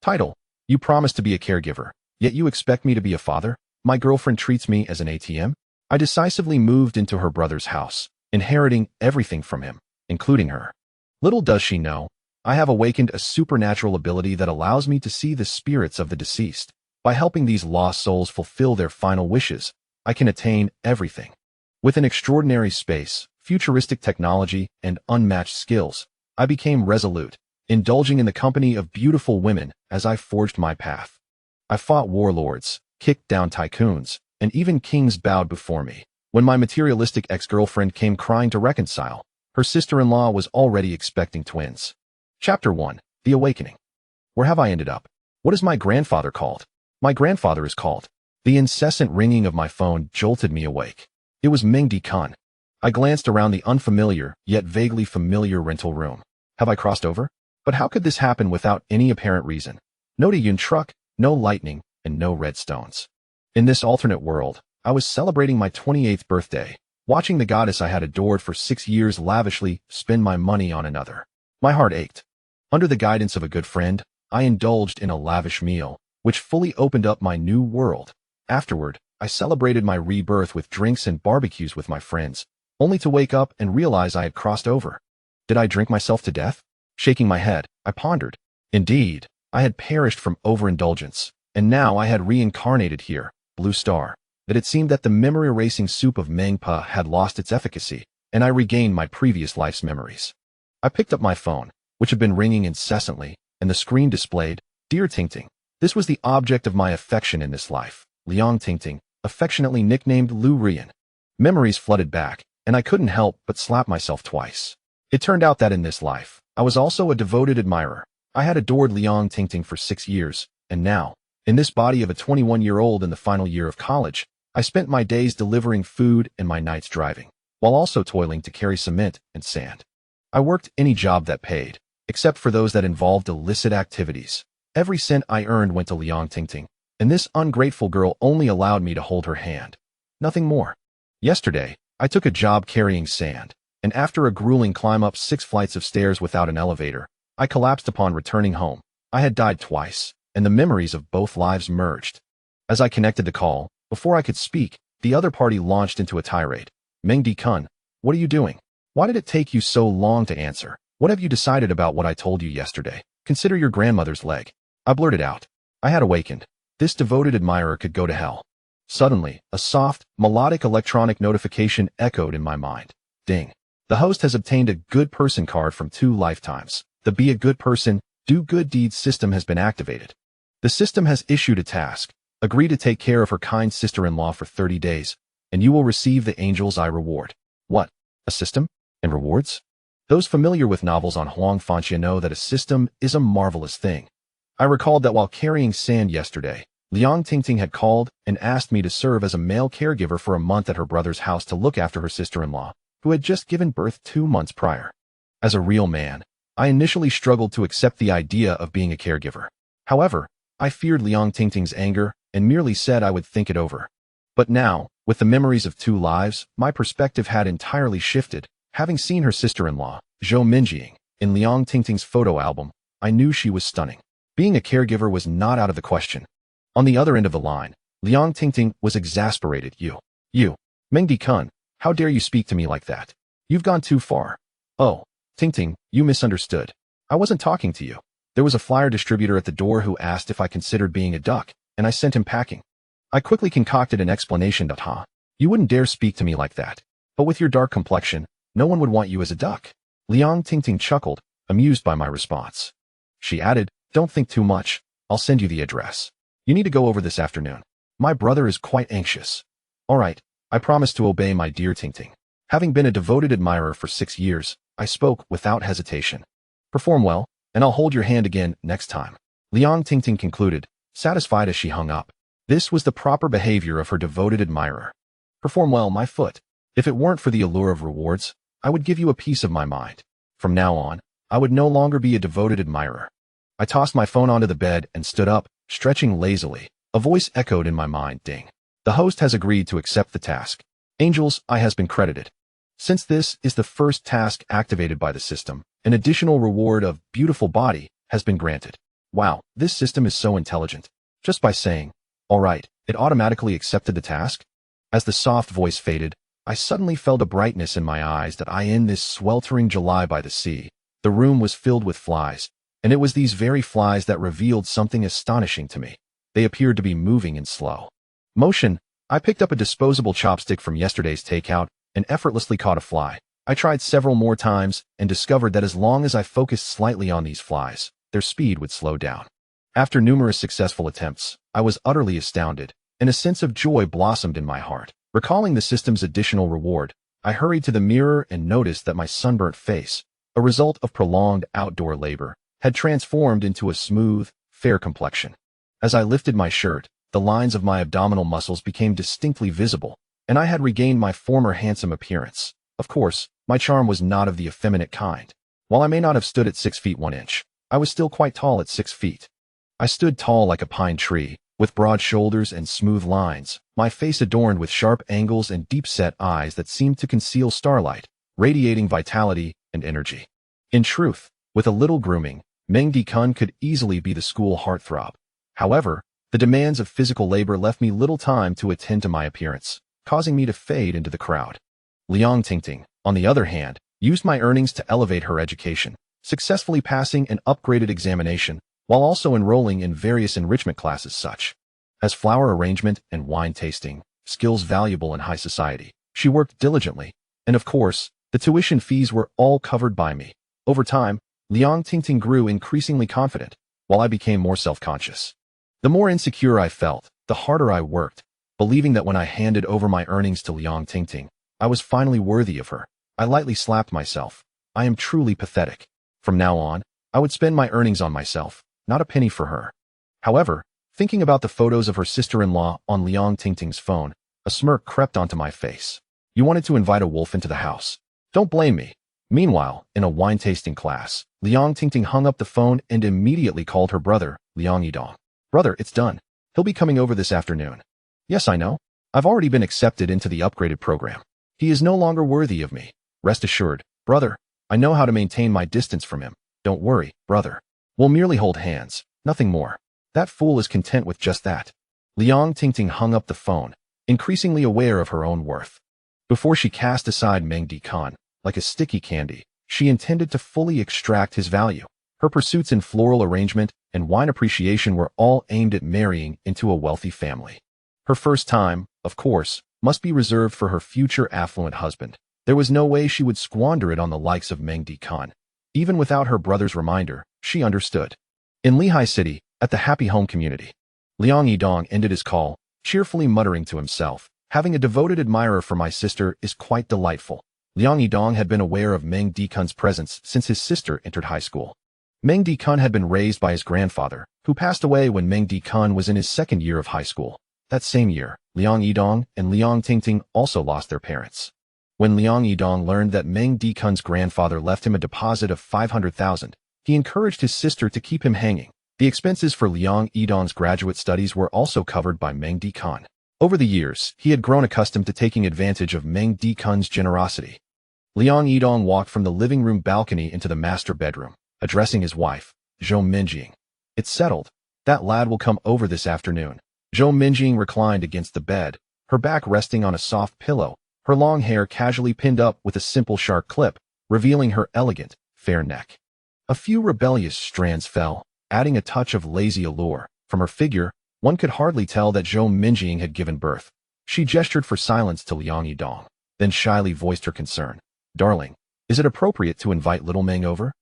Title: You promised to be a caregiver, yet you expect me to be a father? My girlfriend treats me as an ATM? I decisively moved into her brother's house, inheriting everything from him, including her. Little does she know, I have awakened a supernatural ability that allows me to see the spirits of the deceased. By helping these lost souls fulfill their final wishes, I can attain everything. With an extraordinary space, futuristic technology, and unmatched skills, I became resolute, indulging in the company of beautiful women as I forged my path. I fought warlords, kicked down tycoons, and even kings bowed before me. When my materialistic ex-girlfriend came crying to reconcile, her sister-in-law was already expecting twins. Chapter 1. The Awakening. Where have I ended up? What is my grandfather called? My grandfather is called. The incessant ringing of my phone jolted me awake. It was Mengdi Khan. I glanced around the unfamiliar, yet vaguely familiar rental room. Have I crossed over? But how could this happen without any apparent reason? No Yun truck, no lightning, and no red stones. In this alternate world, I was celebrating my 28th birthday, watching the goddess I had adored for 6 years lavishly spend my money on another. My heart ached. Under the guidance of a good friend, I indulged in a lavish meal, which fully opened up my new world. Afterward, I celebrated my rebirth with drinks and barbecues with my friends, only to wake up and realize I had crossed over. Did I drink myself to death? Shaking my head, I pondered. Indeed, I had perished from overindulgence, and now I had reincarnated here, Blue Star. That it seemed that the memory-erasing soup of Mengpa had lost its efficacy, and I regained my previous life's memories. I picked up my phone, which had been ringing incessantly, and the screen displayed, "Dear Tingting." This was the object of my affection in this life, Liang Tingting, affectionately nicknamed Lu Rian. Memories flooded back, and I couldn't help but slap myself twice. It turned out that in this life, I was also a devoted admirer. I had adored Liang Tingting for 6 years, and now, in this body of a 21-year-old in the final year of college, I spent my days delivering food and my nights driving, while also toiling to carry cement and sand. I worked any job that paid, except for those that involved illicit activities. Every cent I earned went to Liang Tingting, and this ungrateful girl only allowed me to hold her hand. Nothing more. Yesterday, I took a job carrying sand, and after a grueling climb up 6 flights of stairs without an elevator, I collapsed upon returning home. I had died twice, and the memories of both lives merged. As I connected the call, before I could speak, the other party launched into a tirade. Mengdi Kun, what are you doing? Why did it take you so long to answer? What have you decided about what I told you yesterday? Consider your grandmother's leg. I blurted out. I had awakened. This devoted admirer could go to hell. Suddenly, a soft, melodic electronic notification echoed in my mind. Ding. The host has obtained a good person card from 2 lifetimes. The Be a Good Person, Do Good Deeds system has been activated. The system has issued a task. Agree to take care of her kind sister-in-law for 30 days, and you will receive the angel's eye reward. What? A system? And rewards? Those familiar with novels on Huang Fanxia know that a system is a marvelous thing. I recalled that while carrying sand yesterday, Liang Tingting had called and asked me to serve as a male caregiver for a month at her brother's house to look after her sister-in-law, who had just given birth 2 months prior. As a real man, I initially struggled to accept the idea of being a caregiver. However, I feared Liang Tingting's anger and merely said I would think it over. But now, with the memories of 2 lives, my perspective had entirely shifted. Having seen her sister-in-law, Zhou Minjing, in Liang Tingting's photo album, I knew she was stunning. Being a caregiver was not out of the question. On the other end of the line, Liang Tingting was exasperated. You, Mengdi Kun, how dare you speak to me like that? You've gone too far. Oh, Tingting, you misunderstood. I wasn't talking to you. There was a flyer distributor at the door who asked if I considered being a duck, and I sent him packing. I quickly concocted an explanation that, you wouldn't dare speak to me like that. But with your dark complexion, no one would want you as a duck. Liang Tingting chuckled, amused by my response. She added, don't think too much. I'll send you the address. You need to go over this afternoon. My brother is quite anxious. All right, I promise to obey, my dear Tingting. Having been a devoted admirer for 6 years, I spoke without hesitation. Perform well, and I'll hold your hand again next time. Liang Tingting concluded, satisfied as she hung up. This was the proper behavior of her devoted admirer. Perform well, my foot. If it weren't for the allure of rewards, I would give you a piece of my mind. From now on, I would no longer be a devoted admirer. I tossed my phone onto the bed and stood up, stretching lazily. A voice echoed in my mind, ding. The host has agreed to accept the task. Angel's Eye has been credited. Since this is the first task activated by the system, an additional reward of beautiful body has been granted. Wow, this system is so intelligent. Just by saying, all right, it automatically accepted the task. As the soft voice faded, I suddenly felt a brightness in my eyes that in this sweltering July by the sea, the room was filled with flies, and it was these very flies that revealed something astonishing to me. They appeared to be moving in slow motion. I picked up a disposable chopstick from yesterday's takeout and effortlessly caught a fly. I tried several more times and discovered that as long as I focused slightly on these flies, their speed would slow down. After numerous successful attempts, I was utterly astounded, and a sense of joy blossomed in my heart. Recalling the system's additional reward, I hurried to the mirror and noticed that my sunburnt face, a result of prolonged outdoor labor, had transformed into a smooth, fair complexion. As I lifted my shirt, the lines of my abdominal muscles became distinctly visible, and I had regained my former handsome appearance. Of course, my charm was not of the effeminate kind. While I may not have stood at 6 feet 1 inch, I was still quite tall at 6 feet. I stood tall like a pine tree, with broad shoulders and smooth lines, my face adorned with sharp angles and deep-set eyes that seemed to conceal starlight, radiating vitality and energy. In truth, with a little grooming, Meng Dikun could easily be the school heartthrob. However, the demands of physical labor left me little time to attend to my appearance, causing me to fade into the crowd. Liang Tingting, on the other hand, used my earnings to elevate her education, successfully passing an upgraded examination, while also enrolling in various enrichment classes such as flower arrangement and wine tasting, skills valuable in high society. She worked diligently, and of course, the tuition fees were all covered by me. Over time, Liang Tingting grew increasingly confident, while I became more self-conscious. The more insecure I felt, the harder I worked, believing that when I handed over my earnings to Liang Tingting, I was finally worthy of her. I lightly slapped myself. I am truly pathetic. From now on, I would spend my earnings on myself, not a penny for her. However, thinking about the photos of her sister-in-law on Liang Tingting's phone, a smirk crept onto my face. You wanted to invite a wolf into the house. Don't blame me. Meanwhile, in a wine-tasting class, Liang Tingting hung up the phone and immediately called her brother, Liang Yidong. Brother, it's done. He'll be coming over this afternoon. Yes, I know. I've already been accepted into the upgraded program. He is no longer worthy of me. Rest assured, brother, I know how to maintain my distance from him. Don't worry, brother. We'll merely hold hands, nothing more. That fool is content with just that. Liang Tingting hung up the phone, increasingly aware of her own worth. Before she cast aside Meng Dikun, like a sticky candy, she intended to fully extract his value. Her pursuits in floral arrangement and wine appreciation were all aimed at marrying into a wealthy family. Her first time, of course, must be reserved for her future affluent husband. There was no way she would squander it on the likes of Meng Dikun. Even without her brother's reminder, she understood. In Lehigh City, at the Happy Home community, Liang Yidong ended his call, cheerfully muttering to himself, having a devoted admirer for my sister is quite delightful. Liang Yidong had been aware of Meng Dikun's presence since his sister entered high school. Meng Dikun had been raised by his grandfather, who passed away when Meng Dikun was in his second year of high school. That same year, Liang Yidong and Liang Tingting also lost their parents. When Liang Yidong learned that Meng Dikun's grandfather left him a deposit of 500,000, he encouraged his sister to keep him hanging. The expenses for Liang Yidong's graduate studies were also covered by Meng Dikun. Over the years, he had grown accustomed to taking advantage of Meng Dikun's generosity. Liang Yidong walked from the living room balcony into the master bedroom, addressing his wife, Zhou Minjing. It's settled. That lad will come over this afternoon. Zhou Minjing reclined against the bed, her back resting on a soft pillow, her long hair casually pinned up with a simple sharp clip, revealing her elegant, fair neck. A few rebellious strands fell, adding a touch of lazy allure. From her figure, one could hardly tell that Zhou Minjing had given birth. She gestured for silence to Liang Yidong, then shyly voiced her concern. Darling, is it appropriate to invite little Meng over?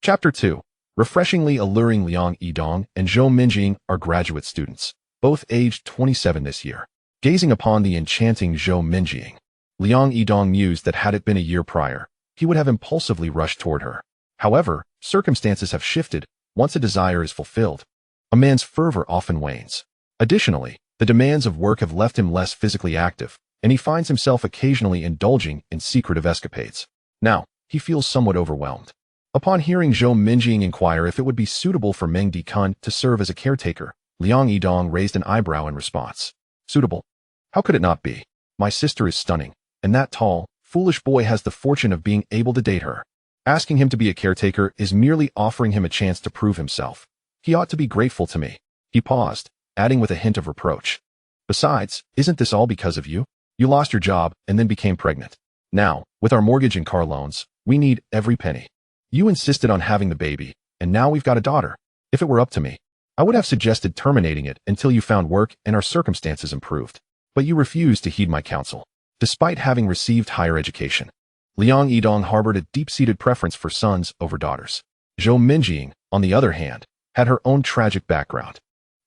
Chapter 2. Refreshingly alluring Liang Yidong and Zhou Minjing are graduate students, both aged 27 this year. Gazing upon the enchanting Zhou Minjing, Liang Yidong mused that had it been a year prior, he would have impulsively rushed toward her. However, circumstances have shifted. Once a desire is fulfilled, a man's fervor often wanes. Additionally, the demands of work have left him less physically active, and he finds himself occasionally indulging in secretive escapades. Now, he feels somewhat overwhelmed. Upon hearing Zhou Minjing inquire if it would be suitable for Meng Dikun to serve as a caretaker, Liang Yidong raised an eyebrow in response. Suitable? How could it not be? My sister is stunning, and that tall, foolish boy has the fortune of being able to date her. Asking him to be a caretaker is merely offering him a chance to prove himself. He ought to be grateful to me. He paused, adding with a hint of reproach. Besides, isn't this all because of you? You lost your job and then became pregnant. Now, with our mortgage and car loans, we need every penny. You insisted on having the baby, and now we've got a daughter. If it were up to me, I would have suggested terminating it until you found work and our circumstances improved. But you refused to heed my counsel, despite having received higher education. Liang Yidong harbored a deep-seated preference for sons over daughters. Zhou Minjing, on the other hand, had her own tragic background.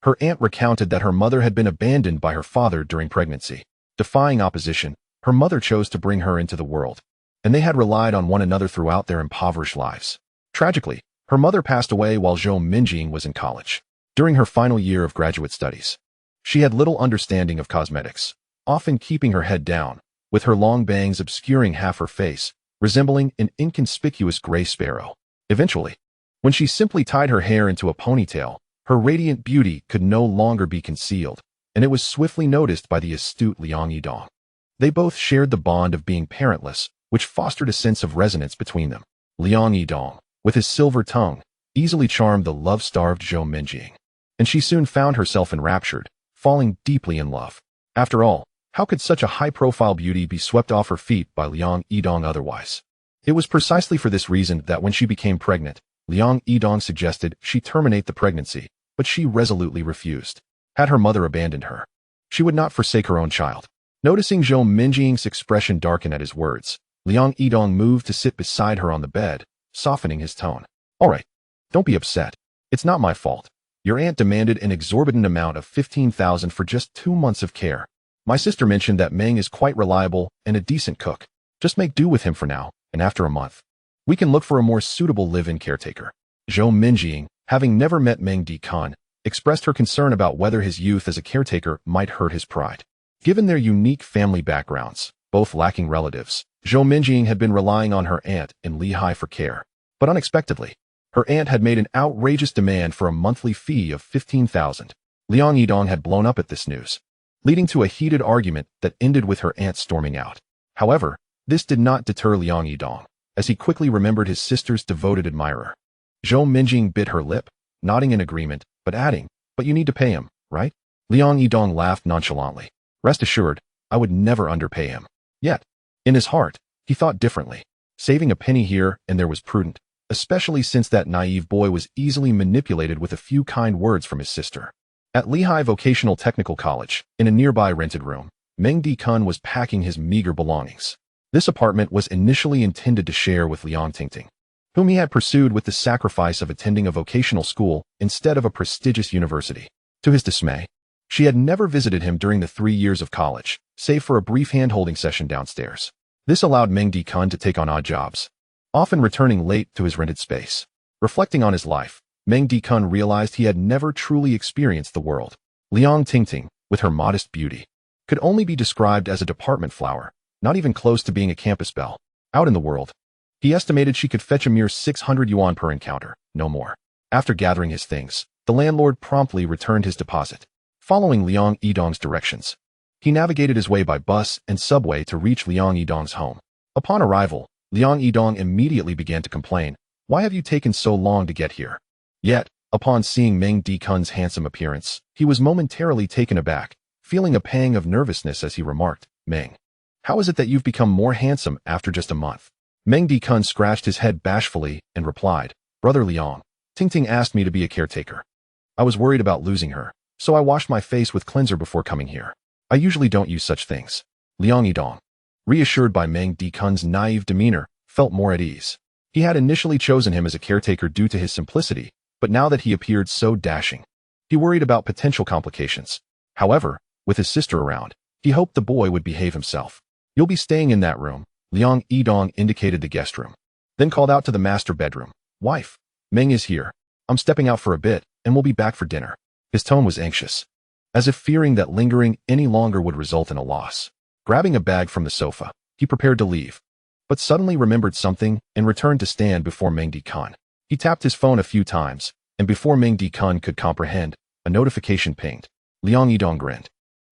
Her aunt recounted that her mother had been abandoned by her father during pregnancy. Defying opposition, her mother chose to bring her into the world, and they had relied on one another throughout their impoverished lives. Tragically, her mother passed away while Zhou Minjing was in college. During her final year of graduate studies, she had little understanding of cosmetics, often keeping her head down, with her long bangs obscuring half her face, resembling an inconspicuous gray sparrow. Eventually, when she simply tied her hair into a ponytail, her radiant beauty could no longer be concealed, and it was swiftly noticed by the astute Liang Yidong. They both shared the bond of being parentless, which fostered a sense of resonance between them. Liang Yidong, with his silver tongue, easily charmed the love-starved Zhou Minjing, and she soon found herself enraptured, falling deeply in love. After all, how could such a high-profile beauty be swept off her feet by Liang Yidong otherwise? It was precisely for this reason that when she became pregnant, Liang Yidong suggested she terminate the pregnancy, but she resolutely refused. Had her mother abandoned her, she would not forsake her own child. Noticing Zhou Minjing's expression darken at his words, Liang Yidong moved to sit beside her on the bed, softening his tone. All right, don't be upset. It's not my fault. Your aunt demanded an exorbitant amount of 15,000 for just 2 months of care. My sister mentioned that Meng is quite reliable and a decent cook. Just make do with him for now, and after a month, we can look for a more suitable live-in caretaker. Zhou Minjing, having never met Meng Dikan, expressed her concern about whether his youth as a caretaker might hurt his pride. Given their unique family backgrounds, both lacking relatives, Zhou Minjing had been relying on her aunt in Lehigh for care. But unexpectedly, her aunt had made an outrageous demand for a monthly fee of 15,000. Liang Yidong had blown up at this news, leading to a heated argument that ended with her aunt storming out. However, this did not deter Liang Yidong, as he quickly remembered his sister's devoted admirer. Zhou Minjing bit her lip, nodding in agreement, but adding, "But you need to pay him, right?" Liang Yidong laughed nonchalantly. Rest assured, I would never underpay him. Yet, in his heart, he thought differently. Saving a penny here and there was prudent, especially since that naive boy was easily manipulated with a few kind words from his sister. At Lehigh Vocational Technical College, in a nearby rented room, Meng Dikun was packing his meager belongings. This apartment was initially intended to share with Liang Tingting, whom he had pursued with the sacrifice of attending a vocational school instead of a prestigious university. To his dismay, she had never visited him during the 3 years of college, save for a brief hand-holding session downstairs. This allowed Meng Dikun to take on odd jobs, often returning late to his rented space. Reflecting on his life, Meng Dikun realized he had never truly experienced the world. Liang Tingting, with her modest beauty, could only be described as a department flower, not even close to being a campus belle. Out in the world, he estimated she could fetch a mere 600 yuan per encounter, no more. After gathering his things, the landlord promptly returned his deposit. Following Liang Yidong's directions, he navigated his way by bus and subway to reach Liang Yidong's home. Upon arrival, Liang Yidong immediately began to complain, "Why have you taken so long to get here?" Yet, upon seeing Meng Dikun's handsome appearance, he was momentarily taken aback, feeling a pang of nervousness as he remarked, "Meng, how is it that you've become more handsome after just a month?" Meng Dikun scratched his head bashfully and replied, "Brother Liang, Tingting asked me to be a caretaker. I was worried about losing her, so I washed my face with cleanser before coming here. I usually don't use such things." Liang Yidong, reassured by Meng Dikun's naive demeanor, felt more at ease. He had initially chosen him as a caretaker due to his simplicity, but now that he appeared so dashing, he worried about potential complications. However, with his sister around, he hoped the boy would behave himself. "You'll be staying in that room." Liang Yidong indicated the guest room, then called out to the master bedroom, "Wife, Meng is here. I'm stepping out for a bit, and we'll be back for dinner." His tone was anxious, as if fearing that lingering any longer would result in a loss. Grabbing a bag from the sofa, he prepared to leave, but suddenly remembered something and returned to stand before Meng Dikun. He tapped his phone a few times, and before Meng Dikun could comprehend, a notification pinged. Liang Yidong grinned.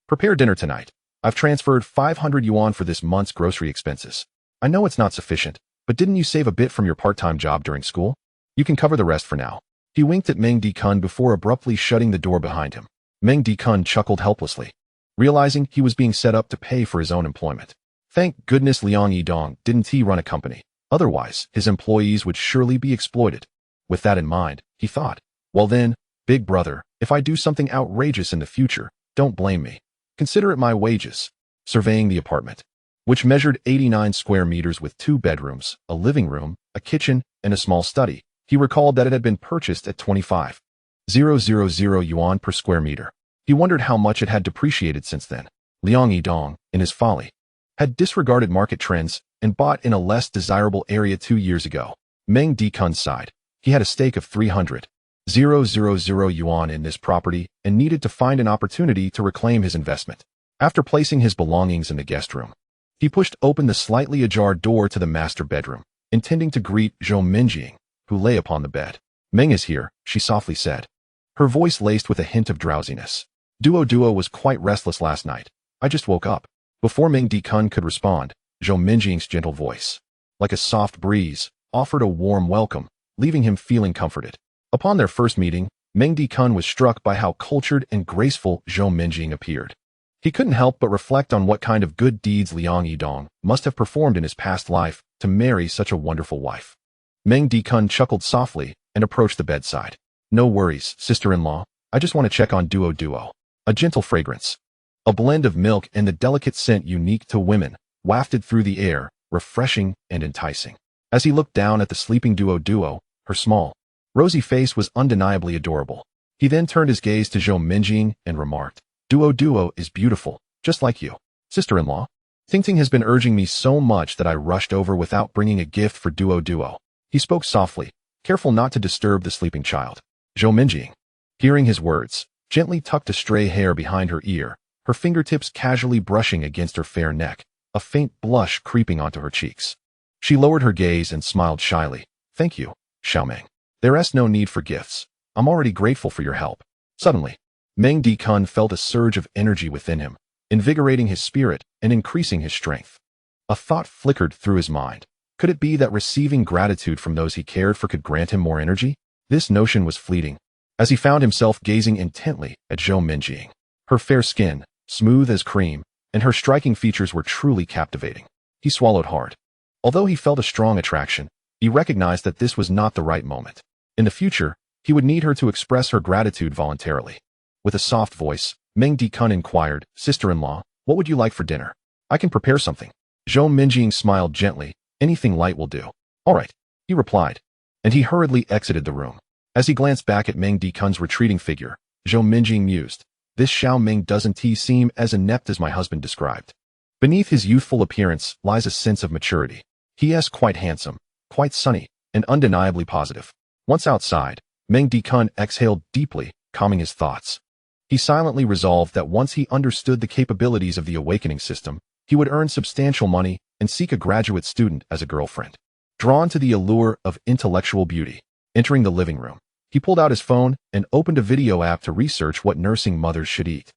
"Prepare dinner tonight. I've transferred 500 yuan for this month's grocery expenses. I know it's not sufficient, But didn't you save a bit from your part-time job during school? You can cover the rest for now. He winked at Meng Dikun before abruptly shutting the door behind him. Meng Dikun chuckled helplessly, realizing he was being set up to pay for his own employment. Thank goodness Liang Yidong didn't run a company. Otherwise, his employees would surely be exploited. With that in mind, he thought, well then, big brother, if I do something outrageous in the future, don't blame me. Consider it my wages. Surveying the apartment, which measured 89 square meters with 2 bedrooms, a living room, a kitchen, and a small study, he recalled that it had been purchased at 25,000 yuan per square meter. He wondered how much it had depreciated since then. Liang Yidong, in his folly, had disregarded market trends and bought in a less desirable area 2 years ago. Meng Dikun sighed. He had a stake of 300,000 yuan in this property and needed to find an opportunity to reclaim his investment. After placing his belongings in the guest room, he pushed open the slightly ajar door to the master bedroom, intending to greet Zhou Minjing, who lay upon the bed. Meng is here, she softly said, her voice laced with a hint of drowsiness. Duo was quite restless last night. I just woke up. Before Meng Dikun could respond, Zhou Minjing's gentle voice, like a soft breeze, offered a warm welcome, leaving him feeling comforted. Upon their first meeting, Meng Dikun was struck by how cultured and graceful Zhou Minjing appeared. He couldn't help but reflect on what kind of good deeds Liang Yidong must have performed in his past life to marry such a wonderful wife. Meng Dikun chuckled softly and approached the bedside. No worries, sister-in-law. I just want to check on Duo. A gentle fragrance, a blend of milk and the delicate scent unique to women, wafted through the air, refreshing and enticing. As he looked down at the sleeping Duo, her small, rosy face was undeniably adorable. He then turned his gaze to Zhou Minjing and remarked, Duo is beautiful, just like you. Sister-in-law, Tingting has been urging me so much that I rushed over without bringing a gift for Duo. He spoke softly, careful not to disturb the sleeping child. Zhou Minjing, hearing his words, gently tucked a stray hair behind her ear, her fingertips casually brushing against her fair neck, a faint blush creeping onto her cheeks. She lowered her gaze and smiled shyly. Thank you, Xiaomeng. There's no need for gifts. I'm already grateful for your help. Suddenly, Meng Dikun felt a surge of energy within him, invigorating his spirit and increasing his strength. A thought flickered through his mind. Could it be that receiving gratitude from those he cared for could grant him more energy? This notion was fleeting, as he found himself gazing intently at Zhou Minjing. Her fair skin, smooth as cream, and her striking features were truly captivating. He swallowed hard. Although he felt a strong attraction, he recognized that this was not the right moment. In the future, he would need her to express her gratitude voluntarily. With a soft voice, Meng Dikun inquired, Sister-in-law, what would you like for dinner? I can prepare something. Zhou Minjing smiled gently. Anything light will do. All right, he replied, and he hurriedly exited the room. As he glanced back at Meng Dikun's retreating figure, Zhou Minjing mused, this Xiaomeng doesn't seem as inept as my husband described. Beneath his youthful appearance lies a sense of maturity. He is quite handsome, quite sunny, and undeniably positive. Once outside, Meng Dikun exhaled deeply, calming his thoughts. He silently resolved that once he understood the capabilities of the awakening system, he would earn substantial money and seek a graduate student as a girlfriend. Drawn to the allure of intellectual beauty, entering the living room, he pulled out his phone and opened a video app to research what nursing mothers should eat.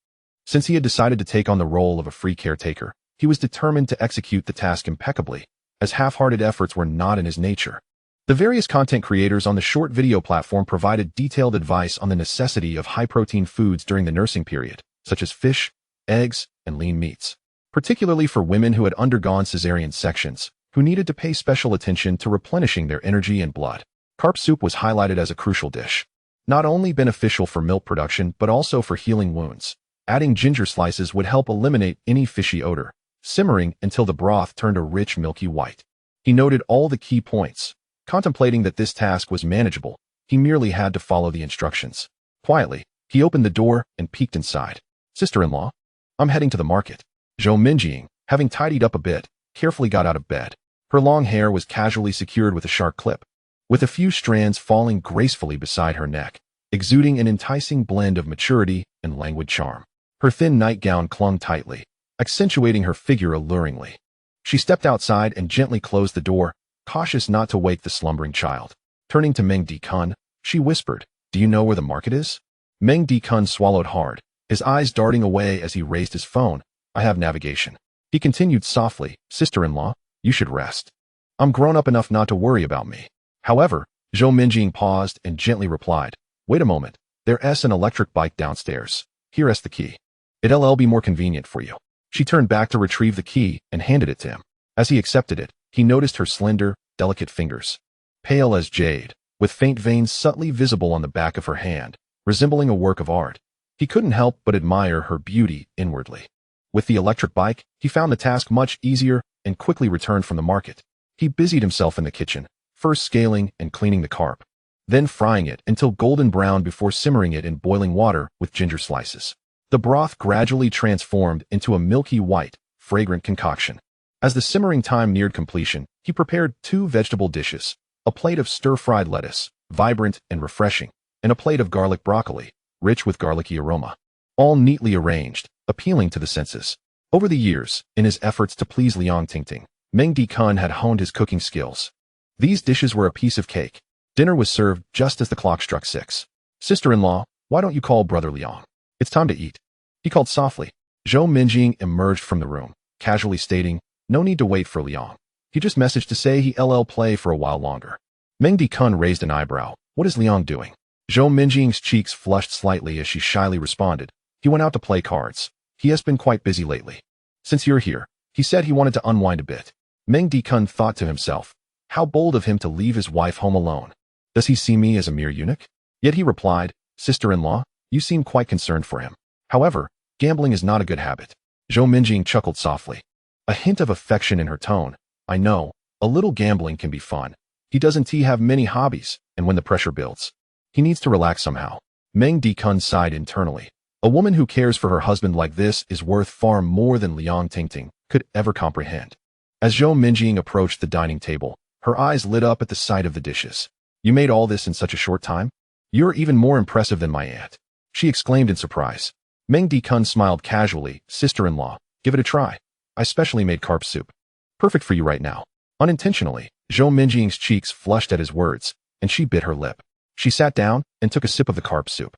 Since he had decided to take on the role of a free caretaker, he was determined to execute the task impeccably, as half-hearted efforts were not in his nature. The various content creators on the short video platform provided detailed advice on the necessity of high-protein foods during the nursing period, such as fish, eggs, and lean meats, particularly for women who had undergone cesarean sections, who needed to pay special attention to replenishing their energy and blood. Carp soup was highlighted as a crucial dish, not only beneficial for milk production but also for healing wounds. Adding ginger slices would help eliminate any fishy odor, simmering until the broth turned a rich milky white. He noted all the key points. Contemplating that this task was manageable, he merely had to follow the instructions. Quietly, he opened the door and peeked inside. Sister-in-law, I'm heading to the market. Zhou Minjing, having tidied up a bit, carefully got out of bed. Her long hair was casually secured with a sharp clip, with a few strands falling gracefully beside her neck, exuding an enticing blend of maturity and languid charm. Her thin nightgown clung tightly, accentuating her figure alluringly. She stepped outside and gently closed the door, cautious not to wake the slumbering child. Turning to Meng Dikun, she whispered, Do you know where the market is? Meng Dikun swallowed hard, his eyes darting away as he raised his phone. I have navigation. He continued softly, Sister-in-law, you should rest. I'm grown up enough not to worry about me. However, Zhou Minjing paused and gently replied, wait a moment, there's an electric bike downstairs. Here's the key. It'll be more convenient for you. She turned back to retrieve the key and handed it to him. As he accepted it, he noticed her slender, delicate fingers. Pale as jade, with faint veins subtly visible on the back of her hand, resembling a work of art. He couldn't help but admire her beauty inwardly. With the electric bike, he found the task much easier and quickly returned from the market. He busied himself in the kitchen, first scaling and cleaning the carp, then frying it until golden brown before simmering it in boiling water with ginger slices. The broth gradually transformed into a milky white, fragrant concoction. As the simmering time neared completion, he prepared 2 vegetable dishes, a plate of stir-fried lettuce, vibrant and refreshing, and a plate of garlic broccoli, rich with garlicky aroma, all neatly arranged, appealing to the senses. Over the years, in his efforts to please Liang Tingting, Meng Dikun had honed his cooking skills. These dishes were a piece of cake. Dinner was served just as the clock struck 6. Sister-in-law, why don't you call brother Liang? It's time to eat. He called softly. Zhou Minjing emerged from the room, casually stating, no need to wait for Liang. He just messaged to say he'll play for a while longer. Meng Dikun raised an eyebrow. What is Liang doing? Zhou Minjing's cheeks flushed slightly as she shyly responded. He went out to play cards. He has been quite busy lately. Since you're here, he said he wanted to unwind a bit. Meng Dikun thought to himself, how bold of him to leave his wife home alone. Does he see me as a mere eunuch? Yet he replied, sister-in-law, you seem quite concerned for him. However, gambling is not a good habit. Zhou Minjing chuckled softly, a hint of affection in her tone. I know, a little gambling can be fun. He doesn't have many hobbies, and when the pressure builds, he needs to relax somehow. Meng Dikun sighed internally. A woman who cares for her husband like this is worth far more than Liang Tingting could ever comprehend. As Zhou Minjing approached the dining table, her eyes lit up at the sight of the dishes. You made all this in such a short time? You're even more impressive than my aunt, she exclaimed in surprise. Meng Dikun smiled casually. Sister-in-law, give it a try. I specially made carp soup. Perfect for you right now. Unintentionally, Zhou Minjing's cheeks flushed at his words, and she bit her lip. She sat down and took a sip of the carp soup.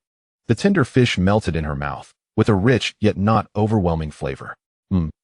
The tender fish melted in her mouth, with a rich yet not overwhelming flavor.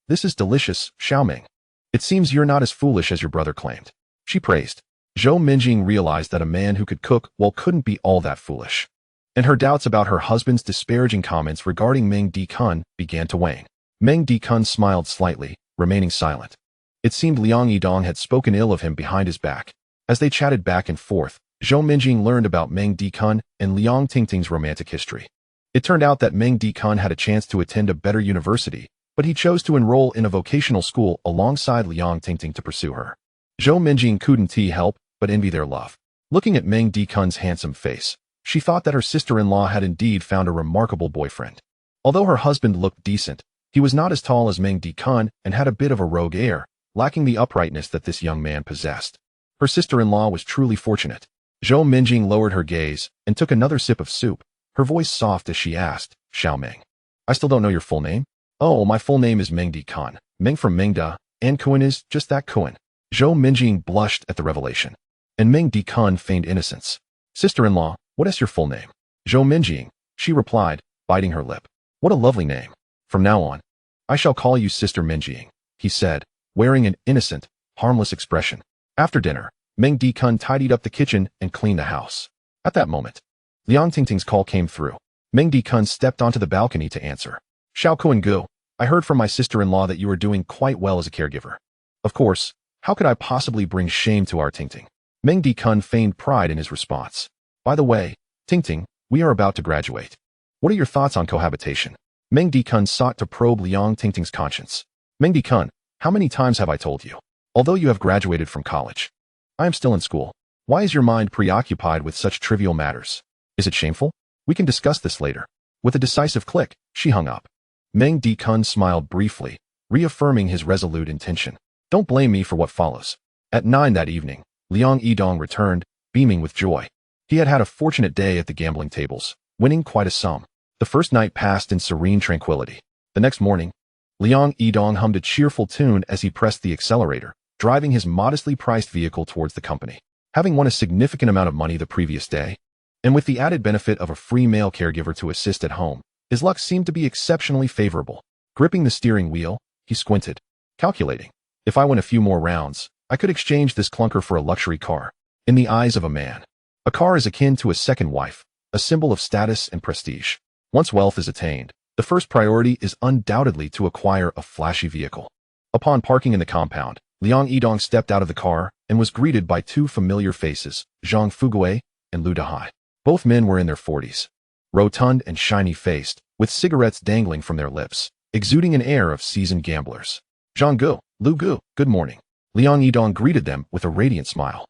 This is delicious, Xiaoming. It seems you're not as foolish as your brother claimed, she praised. Zhou Minjing realized that a man who could cook well couldn't be all that foolish, and her doubts about her husband's disparaging comments regarding Meng Dikun began to wane. Meng Dikun smiled slightly, remaining silent. It seemed Liang Yidong had spoken ill of him behind his back. As they chatted back and forth, Zhou Minjing learned about Meng Dikun and Liang Tingting's romantic history. It turned out that Meng Dikun had a chance to attend a better university, but he chose to enroll in a vocational school alongside Liang Tingting to pursue her. Zhou Minjing couldn't help but envy their love. Looking at Meng Dikun's handsome face, she thought that her sister-in-law had indeed found a remarkable boyfriend. Although her husband looked decent, he was not as tall as Meng Dikun and had a bit of a rogue air, lacking the uprightness that this young man possessed. Her sister-in-law was truly fortunate. Zhou Minjing lowered her gaze and took another sip of soup, her voice soft as she asked, Xiaoming, I still don't know your full name? Oh, my full name is Meng Dikun. Meng from Mengda, and Kuan is just that Kuan. Zhou Minjing blushed at the revelation, and Meng Dikun feigned innocence. Sister-in-law, what is your full name? Zhou Minjing, she replied, biting her lip. What a lovely name. From now on, I shall call you Sister Minjing, he said, wearing an innocent, harmless expression. After dinner, Meng Dikun tidied up the kitchen and cleaned the house. At that moment, Liang Tingting's call came through. Meng Dikun stepped onto the balcony to answer. Xiao Kuan Gu, I heard from my sister-in-law that you are doing quite well as a caregiver. Of course, how could I possibly bring shame to our Tingting? Meng Dikun feigned pride in his response. By the way, Tingting, we are about to graduate. What are your thoughts on cohabitation? Meng Dikun sought to probe Liang Tingting's conscience. Meng Dikun, how many times have I told you? Although you have graduated from college, I am still in school. Why is your mind preoccupied with such trivial matters? Is it shameful? We can discuss this later. With a decisive click, she hung up. Meng Dikun smiled briefly, reaffirming his resolute intention. Don't blame me for what follows. At 9 that evening, Liang Yidong returned, beaming with joy. He had had a fortunate day at the gambling tables, winning quite a sum. The first night passed in serene tranquility. The next morning, Liang Yidong hummed a cheerful tune as he pressed the accelerator, driving his modestly priced vehicle towards the company. Having won a significant amount of money the previous day, and with the added benefit of a free male caregiver to assist at home, his luck seemed to be exceptionally favorable. Gripping the steering wheel, he squinted, calculating. If I win a few more rounds, I could exchange this clunker for a luxury car. In the eyes of a man, a car is akin to a second wife, a symbol of status and prestige. Once wealth is attained, the first priority is undoubtedly to acquire a flashy vehicle. Upon parking in the compound, Liang Yidong stepped out of the car and was greeted by two familiar faces, Zhang Fugui and Lu Dehai. Both men were in their 40s, rotund and shiny-faced, with cigarettes dangling from their lips, exuding an air of seasoned gamblers. Zhang Gu, Lu Gu, good morning. Liang Yidong greeted them with a radiant smile.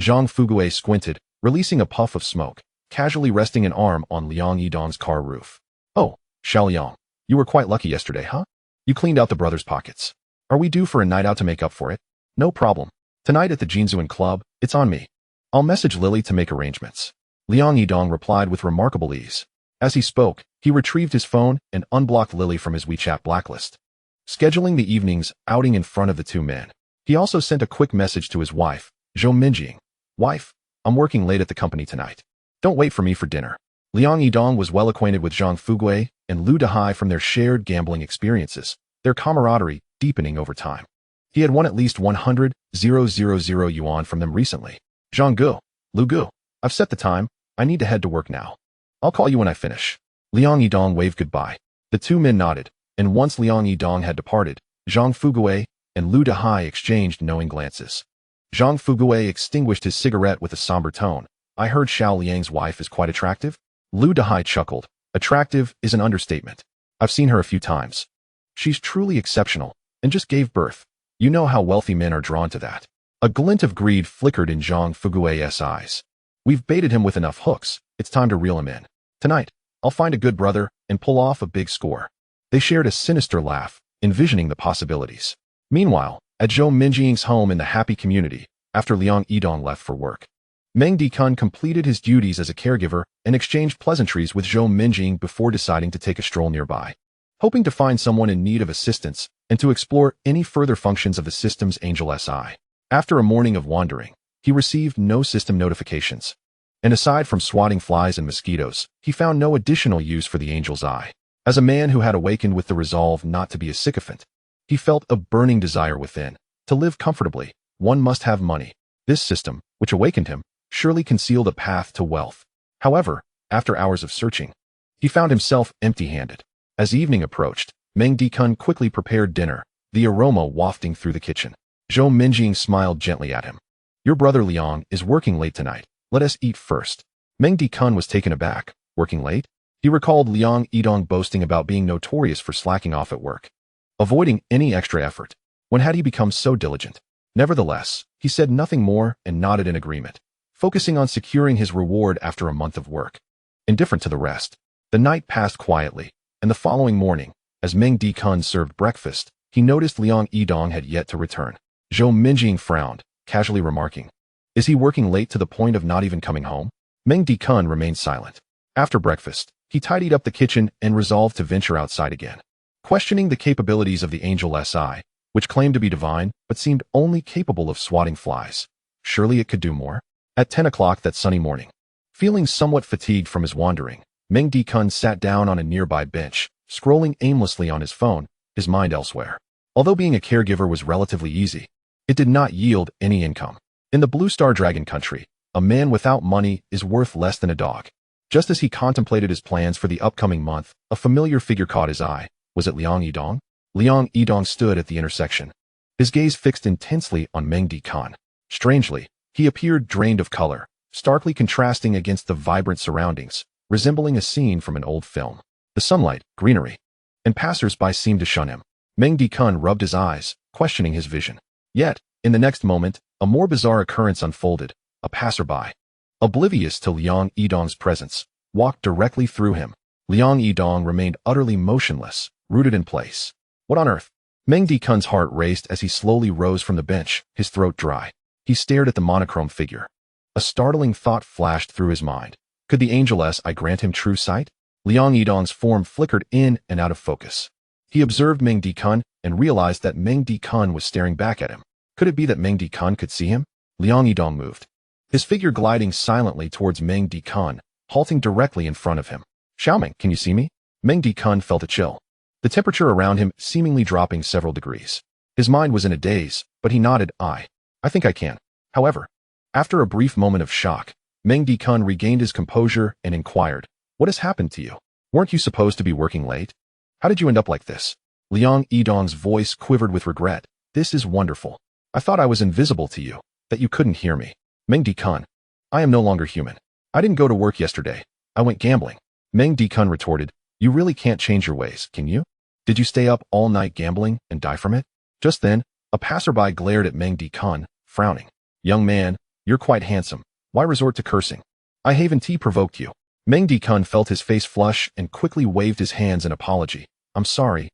Zhang Fugui squinted, releasing a puff of smoke, casually resting an arm on Liang Yidong's car roof. Oh, Xiao Liang, you were quite lucky yesterday, huh? You cleaned out the brothers' pockets. Are we due for a night out to make up for it? No problem. Tonight at the Jinzuan Club, it's on me. I'll message Lily to make arrangements. Liang Yidong replied with remarkable ease. As he spoke, he retrieved his phone and unblocked Lily from his WeChat blacklist, scheduling the evening's outing in front of the two men. He also sent a quick message to his wife, Zhou Minjing. Wife, I'm working late at the company tonight. Don't wait for me for dinner. Liang Yidong was well acquainted with Zhang Fugui and Lu Dehai from their shared gambling experiences, their camaraderie deepening over time. He had won at least 100,000 yuan from them recently. Zhang Gu, Lu Gu, I've set the time. I need to head to work now. I'll call you when I finish. Liang Yidong waved goodbye. The two men nodded, and once Liang Yidong had departed, Zhang Fugui and Lu Dehai exchanged knowing glances. Zhang Fugui extinguished his cigarette with a somber tone. I heard Xiao Liang's wife is quite attractive? Lu Dehai chuckled. Attractive is an understatement. I've seen her a few times. She's truly exceptional, and just gave birth. You know how wealthy men are drawn to that. A glint of greed flickered in Zhang Fugui's eyes. We've baited him with enough hooks. It's time to reel him in. Tonight, I'll find a good brother and pull off a big score. They shared a sinister laugh, envisioning the possibilities. Meanwhile, at Zhou Minjing's home in the happy community, after Liang Yidong left for work, Meng Dikun completed his duties as a caregiver and exchanged pleasantries with Zhou Minjing before deciding to take a stroll nearby, hoping to find someone in need of assistance and to explore any further functions of the system's Angel SI. After a morning of wandering, he received no system notifications. And aside from swatting flies and mosquitoes, he found no additional use for the Angel's Eye. As a man who had awakened with the resolve not to be a sycophant, he felt a burning desire within. To live comfortably, one must have money. This system, which awakened him, surely concealed a path to wealth. However, after hours of searching, he found himself empty-handed. As evening approached, Meng Dikun quickly prepared dinner, the aroma wafting through the kitchen. Zhou Minjing smiled gently at him. Your brother Liang is working late tonight. Let us eat first. Meng Dikun was taken aback. Working late? He recalled Liang Yidong boasting about being notorious for slacking off at work, avoiding any extra effort. When had he become so diligent? Nevertheless, he said nothing more and nodded in agreement, focusing on securing his reward after a month of work. Indifferent to the rest, the night passed quietly, and the following morning, as Meng Dikun served breakfast, he noticed Liang Yidong had yet to return. Zhou Minjing frowned, casually remarking, is he working late to the point of not even coming home? Meng Dikun remained silent. After breakfast, he tidied up the kitchen and resolved to venture outside again, questioning the capabilities of the Angel SI, which claimed to be divine but seemed only capable of swatting flies. Surely it could do more? At 10 o'clock that sunny morning, feeling somewhat fatigued from his wandering, Meng Dikun sat down on a nearby bench, scrolling aimlessly on his phone, his mind elsewhere. Although being a caregiver was relatively easy, it did not yield any income. In the Blue Star Dragon country, a man without money is worth less than a dog. Just as he contemplated his plans for the upcoming month, a familiar figure caught his eye. Was it Liang Yidong? Liang Yidong stood at the intersection, his gaze fixed intensely on Meng Dikun. Strangely, he appeared drained of color, starkly contrasting against the vibrant surroundings, resembling a scene from an old film. The sunlight, greenery, and passers-by seemed to shun him. Meng Dikun rubbed his eyes, questioning his vision. Yet, in the next moment, a more bizarre occurrence unfolded. A passerby, oblivious to Liang Yidong's presence, walked directly through him. Liang Yidong remained utterly motionless, rooted in place. What on earth? Meng Dikun's heart raced as he slowly rose from the bench, his throat dry. He stared at the monochrome figure. A startling thought flashed through his mind. Could the Angel SI grant him true sight? Liang Yidong's form flickered in and out of focus. He observed Meng Dikun and realized that Meng Dikun was staring back at him. Could it be that Meng Dikun could see him? Liang Yidong moved, his figure gliding silently towards Meng Dikun, halting directly in front of him. Xiaoming, can you see me? Meng Dikun felt a chill, the temperature around him seemingly dropping several degrees. His mind was in a daze, but he nodded, aye. I think I can. However, after a brief moment of shock, Meng Dikun regained his composure and inquired, what has happened to you? Weren't you supposed to be working late? How did you end up like this? Liang Yidong's voice quivered with regret. This is wonderful. I thought I was invisible to you, that you couldn't hear me. Meng Dikun, I am no longer human. I didn't go to work yesterday. I went gambling. Meng Dikun retorted, you really can't change your ways, can you? Did you stay up all night gambling and die from it? Just then, a passerby glared at Meng Dikun, frowning. Young man, you're quite handsome. Why resort to cursing? I haven't provoked you. Meng Dikun felt his face flush and quickly waved his hands in apology. I'm sorry,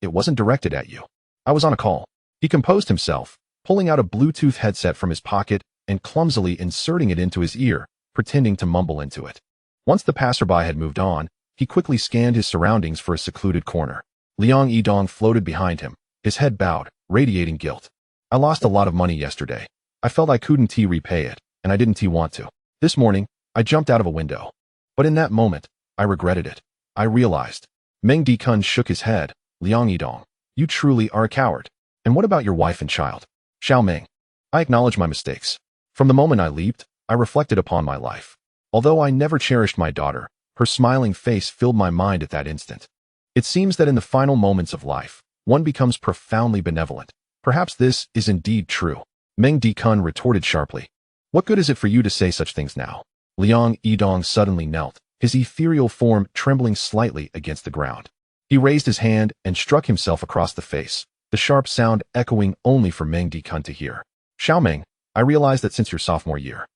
it wasn't directed at you. I was on a call. He composed himself, pulling out a Bluetooth headset from his pocket and clumsily inserting it into his ear, pretending to mumble into it. Once the passerby had moved on, he quickly scanned his surroundings for a secluded corner. Liang Yidong floated behind him, his head bowed, radiating guilt. I lost a lot of money yesterday. I felt I couldn't repay it, and I didn't want to. This morning, I jumped out of a window. But in that moment, I regretted it. I realized. Meng Dikun shook his head. Liang Yidong, you truly are a coward. And what about your wife and child? Xiao Meng. I acknowledge my mistakes. From the moment I leaped, I reflected upon my life. Although I never cherished my daughter, her smiling face filled my mind at that instant. It seems that in the final moments of life, one becomes profoundly benevolent. Perhaps this is indeed true. Meng Dikun retorted sharply. What good is it for you to say such things now? Liang Yidong suddenly knelt, his ethereal form trembling slightly against the ground. He raised his hand and struck himself across the face, the sharp sound echoing only for Meng Dikun to hear. Xiao Meng, I realize that since your sophomore year,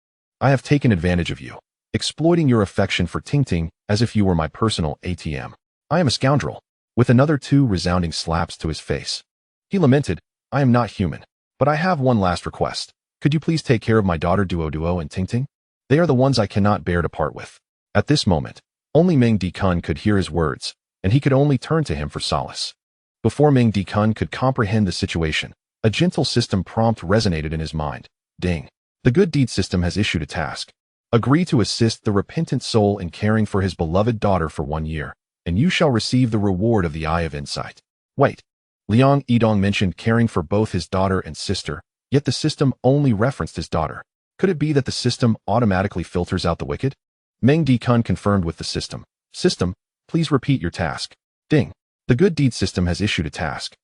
I have taken advantage of you, exploiting your affection for Tingting as if you were my personal ATM. I am a scoundrel. With another 2 resounding slaps to his face, he lamented, I am not human, but I have one last request. Could you please take care of my daughter Duo and Tingting? They are the ones I cannot bear to part with. At this moment, only Meng Dikun could hear his words, and he could only turn to him for solace. Before Meng Dikun could comprehend the situation, a gentle system prompt resonated in his mind. Ding. The good deed system has issued a task. Agree to assist the repentant soul in caring for his beloved daughter for 1 year, and you shall receive the reward of the Eye of Insight. Wait. Liang Yidong mentioned caring for both his daughter and sister, yet the system only referenced his daughter. Could it be that the system automatically filters out the wicked? Meng Dikun confirmed with the system. System, please repeat your task. Ding. The good deed system has issued a task.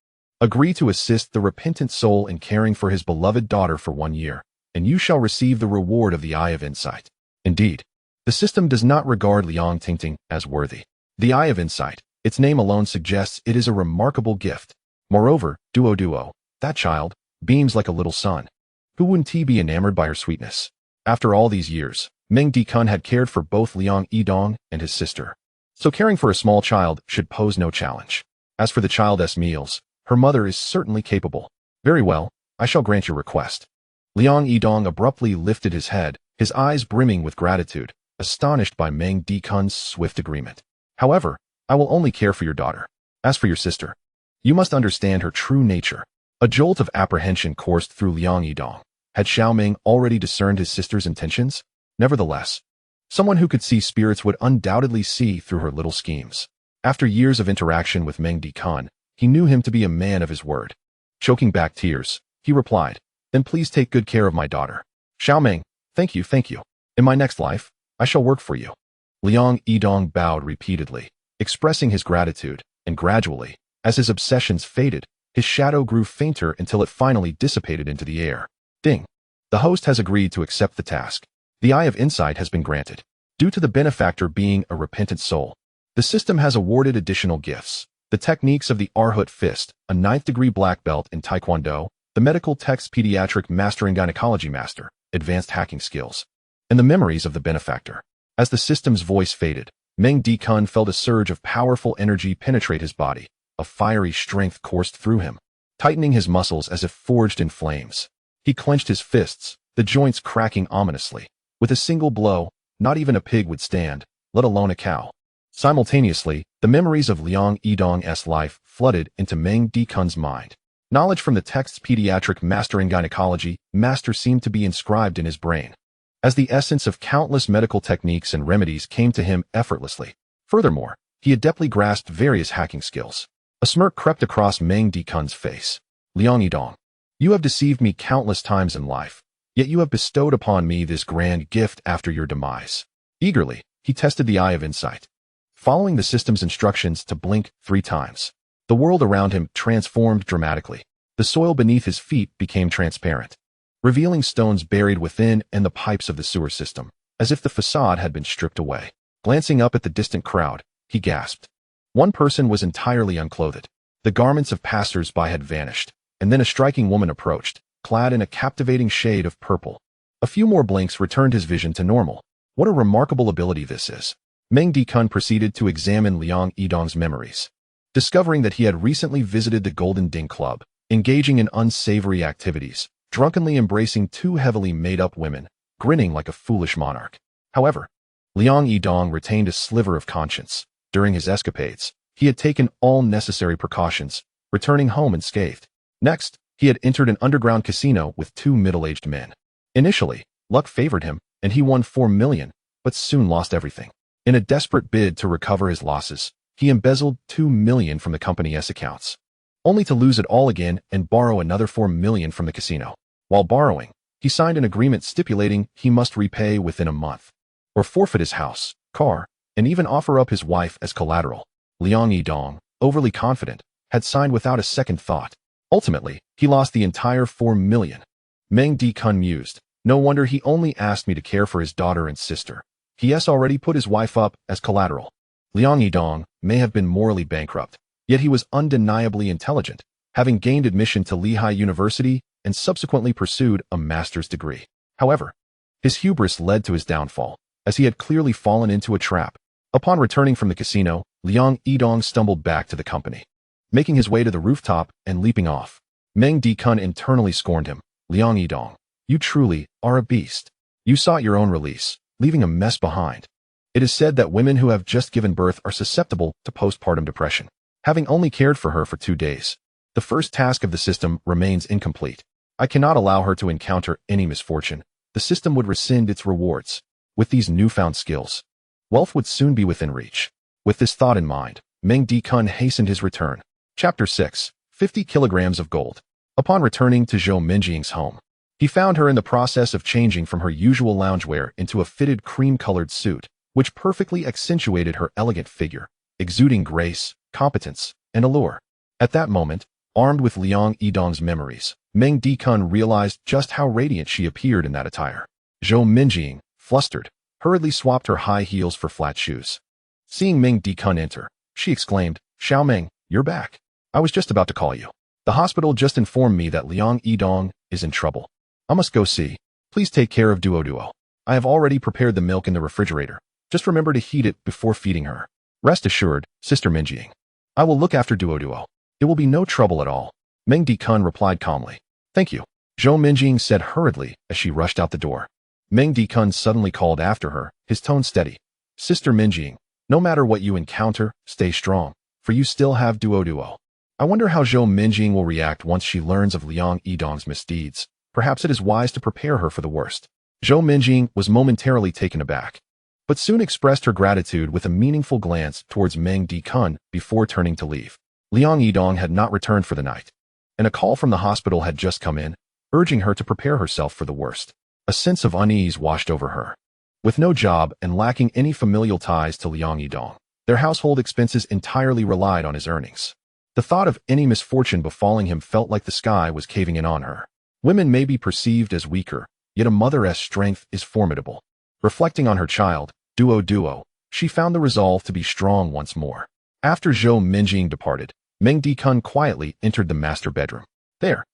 Agree to assist the repentant soul in caring for his beloved daughter for 1 year, and you shall receive the reward of the Eye of Insight. Indeed, the system does not regard Liang Tingting as worthy. The Eye of Insight, its name alone suggests it is a remarkable gift. Moreover, Duo, that child, beams like a little sun. Who wouldn't he be enamored by her sweetness? After all these years, Meng Dikun had cared for both Liang Yidong and his sister. So caring for a small child should pose no challenge. As for the child's meals, her mother is certainly capable. Very well, I shall grant your request. Liang Yidong abruptly lifted his head, his eyes brimming with gratitude, astonished by Meng Dikun's swift agreement. However, I will only care for your daughter. As for your sister, you must understand her true nature. A jolt of apprehension coursed through Liang Yidong. Had Xiao Meng already discerned his sister's intentions? Nevertheless, someone who could see spirits would undoubtedly see through her little schemes. After years of interaction with Meng Dikun, he knew him to be a man of his word. Choking back tears, he replied, then please take good care of my daughter. Xiao Meng, thank you. In my next life, I shall work for you. Liang Yidong bowed repeatedly, expressing his gratitude, and gradually, as his obsessions faded, his shadow grew fainter until it finally dissipated into the air. Ding. The host has agreed to accept the task. The Eye of Insight has been granted. Due to the benefactor being a repentant soul, the system has awarded additional gifts. The techniques of the Arhut Fist, a 9th-degree black belt in Taekwondo, the medical text pediatric master and gynecology master, advanced hacking skills, and the memories of the benefactor. As the system's voice faded, Meng Dikun felt a surge of powerful energy penetrate his body. A fiery strength coursed through him, tightening his muscles as if forged in flames. He clenched his fists, the joints cracking ominously. With a single blow, not even a pig would stand, let alone a cow. Simultaneously, the memories of Liang Yidong's life flooded into Meng Dikun's mind. Knowledge from the text's pediatric master in gynecology master seemed to be inscribed in his brain, as the essence of countless medical techniques and remedies came to him effortlessly. Furthermore, he adeptly grasped various hacking skills. A smirk crept across Meng Dikun's face. Liang Yidong, You have deceived me countless times in life, yet you have bestowed upon me this grand gift after your demise. Eagerly, he tested the eye of insight. Following the system's instructions to blink 3 times, the world around him transformed dramatically. The soil beneath his feet became transparent, revealing stones buried within and the pipes of the sewer system, as if the facade had been stripped away. Glancing up at the distant crowd, he gasped. One person was entirely unclothed. The garments of passers-by had vanished, and then a striking woman approached, clad in a captivating shade of purple. A few more blinks returned his vision to normal. What a remarkable ability this is. Meng Dikun proceeded to examine Liang Yidong's memories, discovering that he had recently visited the Golden Ding Club, engaging in unsavory activities, drunkenly embracing 2 heavily made-up women, grinning like a foolish monarch. However, Liang Yidong retained a sliver of conscience. During his escapades, he had taken all necessary precautions, returning home unscathed. Next, he had entered an underground casino with 2 middle-aged men. Initially, luck favored him, and he won 4 million, but soon lost everything. In a desperate bid to recover his losses, he embezzled 2 million from the company's accounts, only to lose it all again and borrow another 4 million from the casino. While borrowing, he signed an agreement stipulating he must repay within a month, or forfeit his house, car, and even offer up his wife as collateral. Liang Yidong, overly confident, had signed without a second thought. Ultimately, he lost the entire 4 million. Meng Dikun mused. No wonder he only asked me to care for his daughter and sister. He has already put his wife up as collateral. Liang Yidong may have been morally bankrupt, yet he was undeniably intelligent, having gained admission to Lehigh University and subsequently pursued a master's degree. However, his hubris led to his downfall, as he had clearly fallen into a trap. Upon returning from the casino, Liang Yidong stumbled back to the company, making his way to the rooftop and leaping off. Meng Dikun internally scorned him. Liang Yidong, you truly are a beast. You sought your own release, leaving a mess behind. It is said that women who have just given birth are susceptible to postpartum depression. Having only cared for her for 2 days, the first task of the system remains incomplete. I cannot allow her to encounter any misfortune. The system would rescind its rewards. With these newfound skills, wealth would soon be within reach. With this thought in mind, Meng Dikun hastened his return. Chapter 6. 50 kilograms of gold. Upon returning to Zhou Minjing's home, he found her in the process of changing from her usual loungewear into a fitted cream-colored suit, which perfectly accentuated her elegant figure, exuding grace, competence, and allure. At that moment, armed with Liang Yidong's memories, Meng Dikun realized just how radiant she appeared in that attire. Zhou Minjing, flustered, hurriedly swapped her high heels for flat shoes. Seeing Meng Dikun enter, she exclaimed, "Xiao Meng, you're back. I was just about to call you. The hospital just informed me that Liang Yidong is in trouble. I must go see. Please take care of Duo. I have already prepared the milk in the refrigerator. Just remember to heat it before feeding her. Rest assured, Sister Minjing. I will look after Duo. It will be no trouble at all." Meng Dikun replied calmly. "Thank you," Zhou Minjing said hurriedly as she rushed out the door. Meng Dikun suddenly called after her, his tone steady. "Sister Minjing, no matter what you encounter, stay strong, for you still have Duo. I wonder how Zhou Minjing will react once she learns of Liang Yidong's misdeeds. Perhaps it is wise to prepare her for the worst." Zhou Minjing was momentarily taken aback, but soon expressed her gratitude with a meaningful glance towards Meng Dikun before turning to leave. Liang Yidong had not returned for the night, and a call from the hospital had just come in, urging her to prepare herself for the worst. A sense of unease washed over her. With no job and lacking any familial ties to Liang Yidong, their household expenses entirely relied on his earnings. The thought of any misfortune befalling him felt like the sky was caving in on her. Women may be perceived as weaker, yet a mother's strength is formidable. Reflecting on her child, Duo, she found the resolve to be strong once more. After Zhou Minjing departed, Meng Dikun quietly entered the master bedroom. There,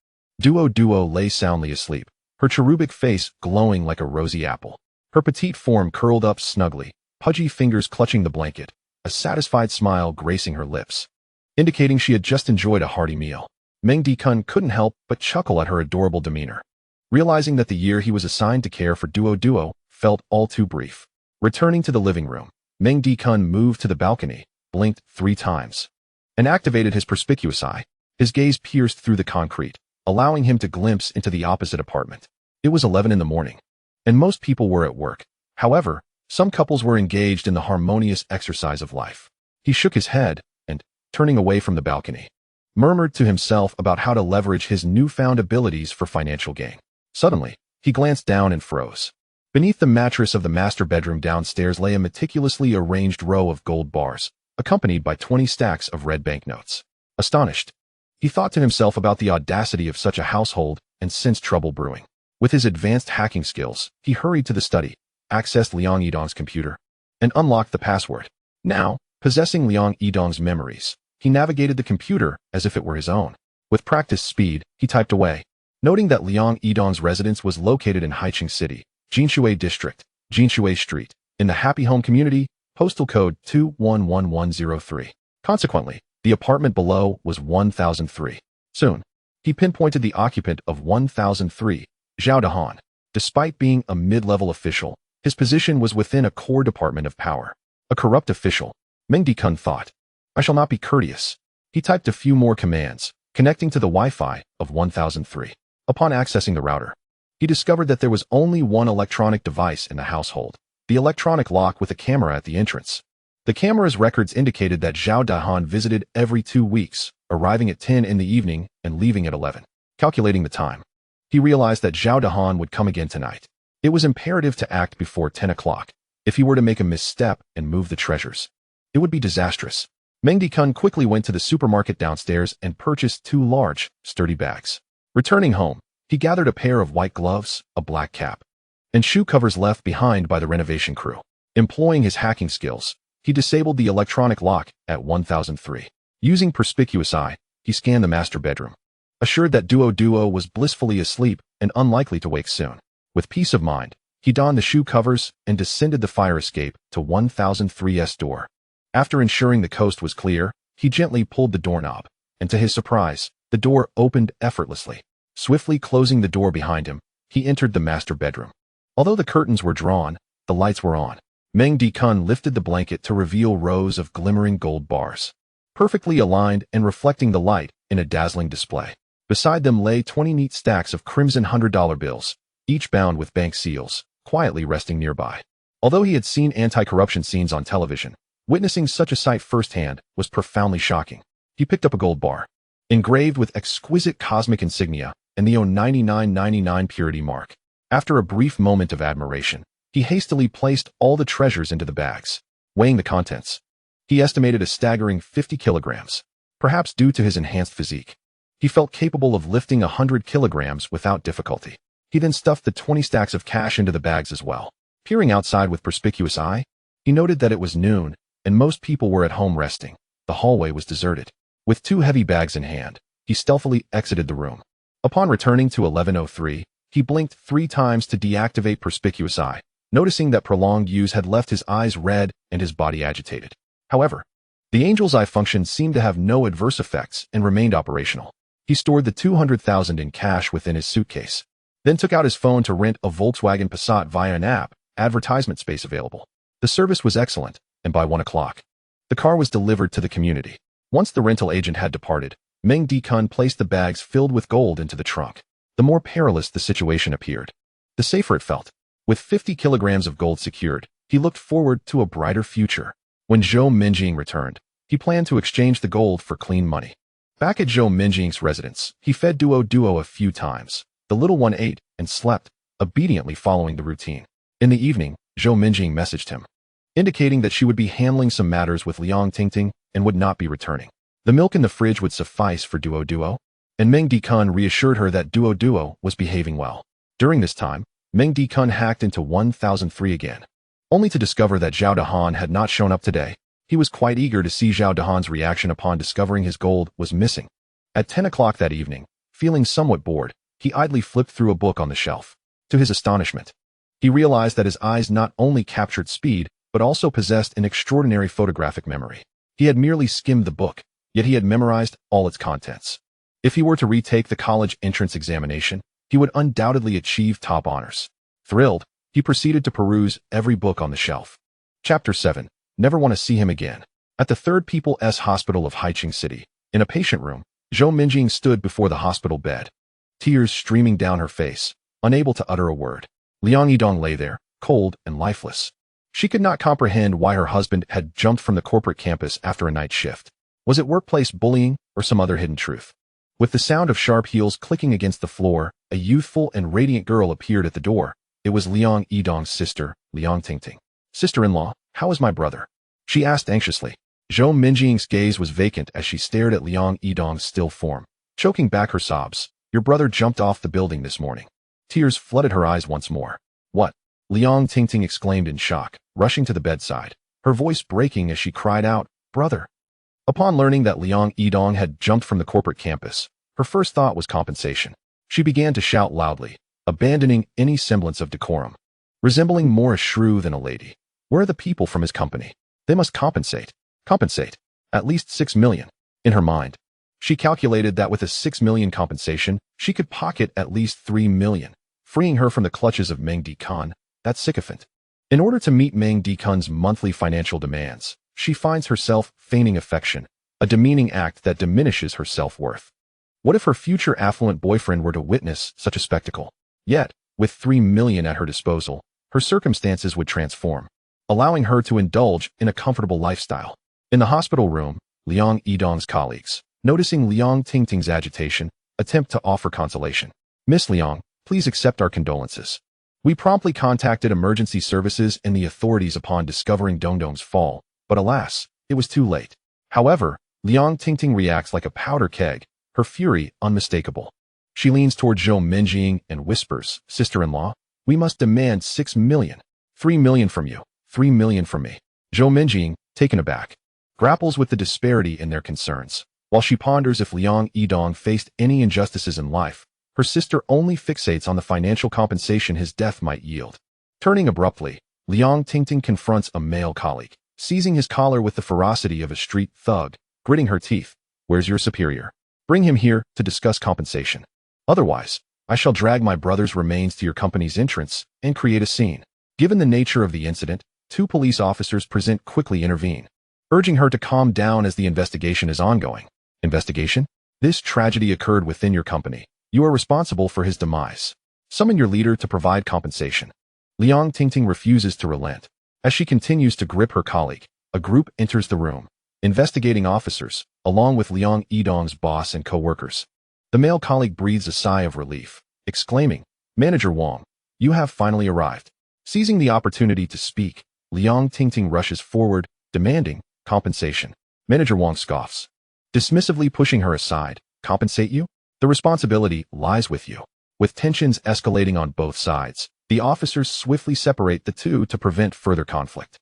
Duo lay soundly asleep, her cherubic face glowing like a rosy apple. Her petite form curled up snugly, pudgy fingers clutching the blanket, a satisfied smile gracing her lips, indicating she had just enjoyed a hearty meal. Meng Dikun couldn't help but chuckle at her adorable demeanor, realizing that the year he was assigned to care for Duo felt all too brief. Returning to the living room, Meng Dikun moved to the balcony, blinked 3 times, and activated his perspicuous eye. His gaze pierced through the concrete, allowing him to glimpse into the opposite apartment. It was 11 in the morning, and most people were at work. However, some couples were engaged in the harmonious exercise of life. He shook his head, and, turning away from the balcony, murmured to himself about how to leverage his newfound abilities for financial gain. Suddenly, he glanced down and froze. Beneath the mattress of the master bedroom downstairs lay a meticulously arranged row of gold bars, accompanied by 20 stacks of red banknotes. Astonished, he thought to himself about the audacity of such a household and sensed trouble brewing. With his advanced hacking skills, he hurried to the study, accessed Liang Yidong's computer, and unlocked the password. Now, possessing Liang Yidong's memories, he navigated the computer as if it were his own. With practiced speed, he typed away, noting that Liang Yidong's residence was located in Haiqing City, Jinshui District, Jinshui Street, in the Happy Home Community, postal code 211103. Consequently, the apartment below was 1003. Soon, he pinpointed the occupant of 1003, Zhao Dahan. Despite being a mid-level official, his position was within a core department of power. A corrupt official, Meng Dikun thought. I shall not be courteous. He typed a few more commands, connecting to the Wi-Fi of 1003. Upon accessing the router, he discovered that there was only one electronic device in the household, the electronic lock with a camera at the entrance. The camera's records indicated that Zhao Dahan visited every 2 weeks, arriving at 10 in the evening and leaving at 11. Calculating the time, he realized that Zhao Dahan would come again tonight. It was imperative to act before 10 o'clock. If he were to make a misstep and move the treasures, it would be disastrous. Meng Dikun quickly went to the supermarket downstairs and purchased 2 large, sturdy bags. Returning home, he gathered a pair of white gloves, a black cap, and shoe covers left behind by the renovation crew. Employing his hacking skills, he disabled the electronic lock at 1003. Using perspicuous eye, he scanned the master bedroom, assured that Duo was blissfully asleep and unlikely to wake soon. With peace of mind, he donned the shoe covers and descended the fire escape to 1003's door. After ensuring the coast was clear, he gently pulled the doorknob, and to his surprise, the door opened effortlessly. Swiftly closing the door behind him, he entered the master bedroom. Although the curtains were drawn, the lights were on. Meng Dikun lifted the blanket to reveal rows of glimmering gold bars, perfectly aligned and reflecting the light in a dazzling display. Beside them lay 20 neat stacks of crimson $100 bills, each bound with bank seals, quietly resting nearby. Although he had seen anti-corruption scenes on television, witnessing such a sight firsthand was profoundly shocking. He picked up a gold bar, engraved with exquisite cosmic insignia and the 09999 purity mark. After a brief moment of admiration, he hastily placed all the treasures into the bags. Weighing the contents, he estimated a staggering 50 kilograms. Perhaps due to his enhanced physique, he felt capable of lifting 100 kilograms without difficulty. He then stuffed the 20 stacks of cash into the bags as well. Peering outside with perspicuous eye, he noted that it was noon, and most people were at home resting. The hallway was deserted. With 2 heavy bags in hand, he stealthily exited the room. Upon returning to 1103, he blinked 3 times to deactivate perspicuous eye, noticing that prolonged use had left his eyes red and his body agitated. However, the angel's eye function seemed to have no adverse effects and remained operational. He stored the 200,000 in cash within his suitcase, then took out his phone to rent a Volkswagen Passat via an app, advertisement space available. The service was excellent, and by 1 o'clock, the car was delivered to the community. Once the rental agent had departed, Meng Dikun placed the bags filled with gold into the trunk. The more perilous the situation appeared, the safer it felt. With 50 kilograms of gold secured, he looked forward to a brighter future. When Zhou Minjing returned, he planned to exchange the gold for clean money. Back at Zhou Minjing's residence, he fed Duo a few times. The little one ate and slept, obediently following the routine. In the evening, Zhou Minjing messaged him, indicating that she would be handling some matters with Liang Tingting and would not be returning. The milk in the fridge would suffice for Duo, and Meng Dikun reassured her that Duo was behaving well. During this time, Meng Dikun hacked into 1003 again, only to discover that Zhao Dahan had not shown up today. He was quite eager to see Zhao Dahan's reaction upon discovering his gold was missing. At 10 o'clock that evening, feeling somewhat bored, he idly flipped through a book on the shelf. To his astonishment, he realized that his eyes not only captured speed, but also possessed an extraordinary photographic memory. He had merely skimmed the book, yet he had memorized all its contents. If he were to retake the college entrance examination, he would undoubtedly achieve top honors. Thrilled, he proceeded to peruse every book on the shelf. Chapter 7. Never Want to See Him Again. At the 3rd People's Hospital of Haiqing City, in a patient room, Zhou Minjing stood before the hospital bed, tears streaming down her face, unable to utter a word. Liang Yidong lay there, cold and lifeless. She could not comprehend why her husband had jumped from the corporate campus after a night shift. Was it workplace bullying, or some other hidden truth. With the sound of sharp heels clicking against the floor, a youthful and radiant girl appeared at the door. It was Liang Yidong's sister, Liang Tingting. Sister-in-law, how is my brother? She asked anxiously. Zhou Minjing's gaze was vacant as she stared at Liang Yidong's still form, choking back her sobs. Your brother jumped off the building this morning. Tears flooded her eyes once more. What? Liang Tingting exclaimed in shock, rushing to the bedside, her voice breaking as she cried out, Brother! Upon learning that Liang Yidong had jumped from the corporate campus, her first thought was compensation. She began to shout loudly, abandoning any semblance of decorum. Resembling more a shrew than a lady. Where are the people from his company? They must compensate. Compensate. At least 6 million. In her mind, she calculated that with a 6 million compensation, she could pocket at least 3 million, freeing her from the clutches of Meng Dikun, that sycophant. In order to meet Meng Dikun's monthly financial demands, she finds herself feigning affection, a demeaning act that diminishes her self-worth. What if her future affluent boyfriend were to witness such a spectacle? Yet, with 3 million at her disposal, her circumstances would transform, allowing her to indulge in a comfortable lifestyle. In the hospital room, Liang Yidong's colleagues, noticing Liang Tingting's agitation, attempt to offer consolation. Miss Liang, please accept our condolences. We promptly contacted emergency services and the authorities upon discovering Dongdong's fall, but alas, it was too late. However, Liang Tingting reacts like a powder keg, her fury unmistakable. She leans toward Zhou Minjing and whispers, Sister-in-law, we must demand 6 million. 3 million from you, 3 million from me. Zhou Minjing, taken aback, grapples with the disparity in their concerns. While she ponders if Liang Yidong faced any injustices in life, her sister only fixates on the financial compensation his death might yield. Turning abruptly, Liang Tingting confronts a male colleague, seizing his collar with the ferocity of a street thug, gritting her teeth. Where's your superior? Bring him here to discuss compensation. Otherwise, I shall drag my brother's remains to your company's entrance and create a scene. Given the nature of the incident, 2 police officers present quickly intervene, urging her to calm down as the investigation is ongoing. Investigation? This tragedy occurred within your company. You are responsible for his demise. Summon your leader to provide compensation. Liang Tingting refuses to relent. As she continues to grip her colleague, a group enters the room, investigating officers, along with Liang Yidong's boss and co-workers. The male colleague breathes a sigh of relief, exclaiming, Manager Wang, you have finally arrived. Seizing the opportunity to speak, Liang Tingting rushes forward, demanding compensation. Manager Wang scoffs, dismissively pushing her aside. Compensate you? The responsibility lies with you. With tensions escalating on both sides, the officers swiftly separate the two to prevent further conflict.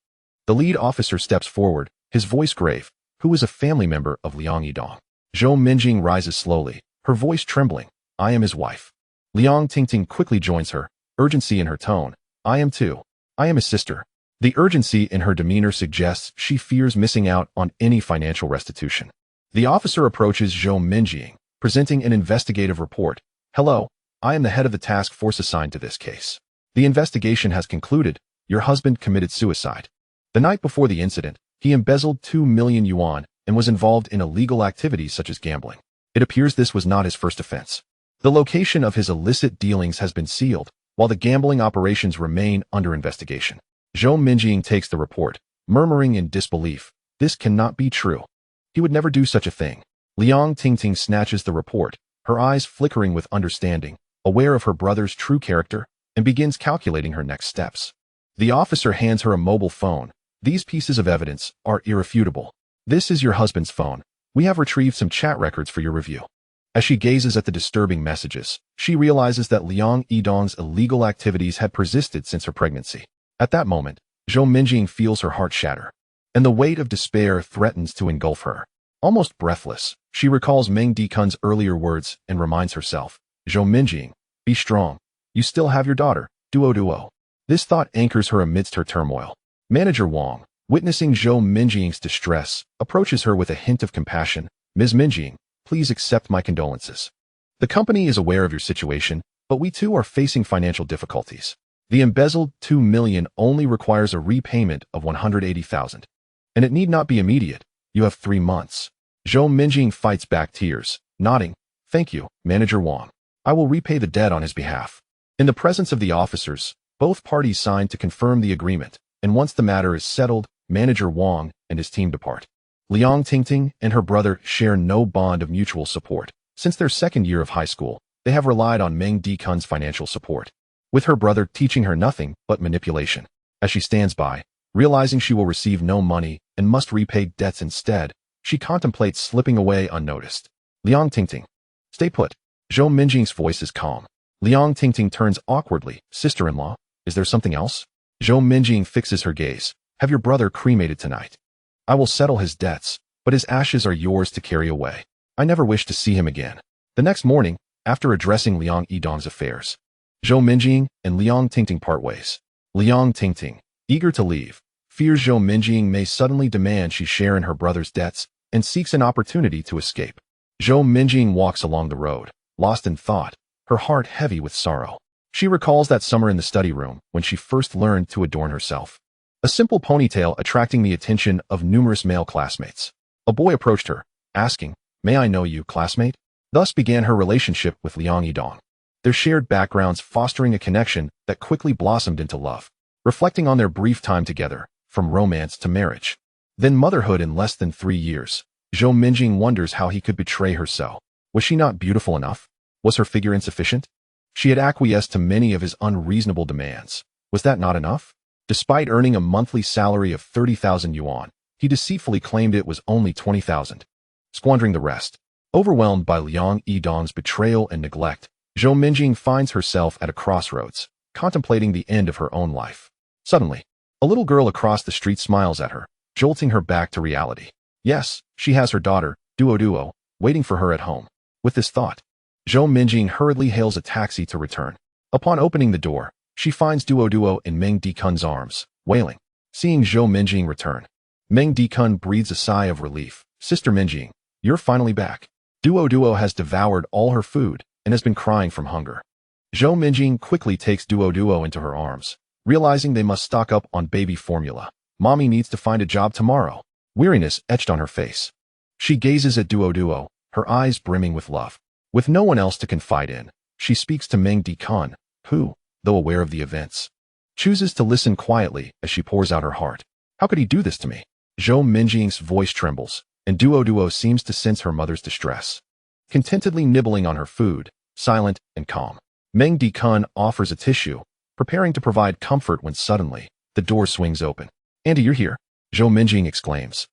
The lead officer steps forward, his voice grave, who is a family member of Liang Yidong. Zhou Minjing rises slowly, her voice trembling. I am his wife. Liang Tingting quickly joins her, urgency in her tone. I am too. I am his sister. The urgency in her demeanor suggests she fears missing out on any financial restitution. The officer approaches Zhou Minjing, presenting an investigative report. Hello, I am the head of the task force assigned to this case. The investigation has concluded. Your husband committed suicide. The night before the incident, he embezzled 2 million yuan and was involved in illegal activities such as gambling. It appears this was not his first offense. The location of his illicit dealings has been sealed, while the gambling operations remain under investigation. Zhou Minjing takes the report, murmuring in disbelief. This cannot be true. He would never do such a thing. Liang Tingting snatches the report, her eyes flickering with understanding, aware of her brother's true character, and begins calculating her next steps. The officer hands her a mobile phone. These pieces of evidence are irrefutable. This is your husband's phone. We have retrieved some chat records for your review. As she gazes at the disturbing messages, she realizes that Liang Yidong's illegal activities had persisted since her pregnancy. At that moment, Zhou Minjing feels her heart shatter, and the weight of despair threatens to engulf her. Almost breathless, she recalls Meng Dikun's earlier words and reminds herself, Zhou Minjing, be strong. You still have your daughter, duo. This thought anchors her amidst her turmoil. Manager Wang, witnessing Zhou Minjing's distress, approaches her with a hint of compassion. Ms. Minjing, please accept my condolences. The company is aware of your situation, but we too are facing financial difficulties. The embezzled 2 million only requires a repayment of 180,000. And it need not be immediate. You have 3 months. Zhou Minjing fights back tears, nodding. Thank you, Manager Wang. I will repay the debt on his behalf. In the presence of the officers, both parties sign to confirm the agreement, and once the matter is settled, Manager Wang and his team depart. Liang Tingting and her brother share no bond of mutual support. Since their second year of high school, they have relied on Meng Dikun's financial support, with her brother teaching her nothing but manipulation. As she stands by, realizing she will receive no money and must repay debts instead, she contemplates slipping away unnoticed. Liang Tingting. Stay put. Zhou Minjing's voice is calm. Liang Tingting turns awkwardly. Sister-in-law, is there something else? Zhou Minjing fixes her gaze. Have your brother cremated tonight. I will settle his debts, but his ashes are yours to carry away. I never wish to see him again. The next morning, after addressing Liang Yidong's affairs, Zhou Minjing and Liang Tingting part ways. Liang Tingting, eager to leave, fears Zhou Minjing may suddenly demand she share in her brother's debts and seeks an opportunity to escape. Zhou Minjing walks along the road, lost in thought, her heart heavy with sorrow. She recalls that summer in the study room when she first learned to adorn herself. A simple ponytail attracting the attention of numerous male classmates. A boy approached her, asking, "May I know you, classmate?" Thus began her relationship with Liang Yidong. Their shared backgrounds fostering a connection that quickly blossomed into love. Reflecting on their brief time together, from romance to marriage, then motherhood in less than 3 years, Zhou Minjing wonders how he could betray her so. Was she not beautiful enough? Was her figure insufficient? She had acquiesced to many of his unreasonable demands. Was that not enough? Despite earning a monthly salary of 30,000 yuan, he deceitfully claimed it was only 20,000, squandering the rest. Overwhelmed by Liang Yidong's betrayal and neglect, Zhou Minjing finds herself at a crossroads, contemplating the end of her own life. Suddenly, a little girl across the street smiles at her, jolting her back to reality. Yes, she has her daughter, Duo, waiting for her at home. With this thought, Zhou Minjing hurriedly hails a taxi to return. Upon opening the door, she finds Duo in Meng Dikun's arms, wailing. Seeing Zhou Minjing return, Meng Dikun breathes a sigh of relief. Sister Minjing, you're finally back. Duo has devoured all her food and has been crying from hunger. Zhou Minjing quickly takes Duo into her arms, realizing they must stock up on baby formula. Mommy needs to find a job tomorrow. Weariness etched on her face. She gazes at Duo, her eyes brimming with love. With no one else to confide in, she speaks to Meng Dikun, who, though aware of the events, chooses to listen quietly as she pours out her heart. How could he do this to me? Zhou Minjing's voice trembles, and Duo seems to sense her mother's distress. Contentedly nibbling on her food, silent and calm, Meng Dikun offers a tissue, preparing to provide comfort when suddenly, the door swings open. Auntie, you're here, Zhou Minjing exclaims,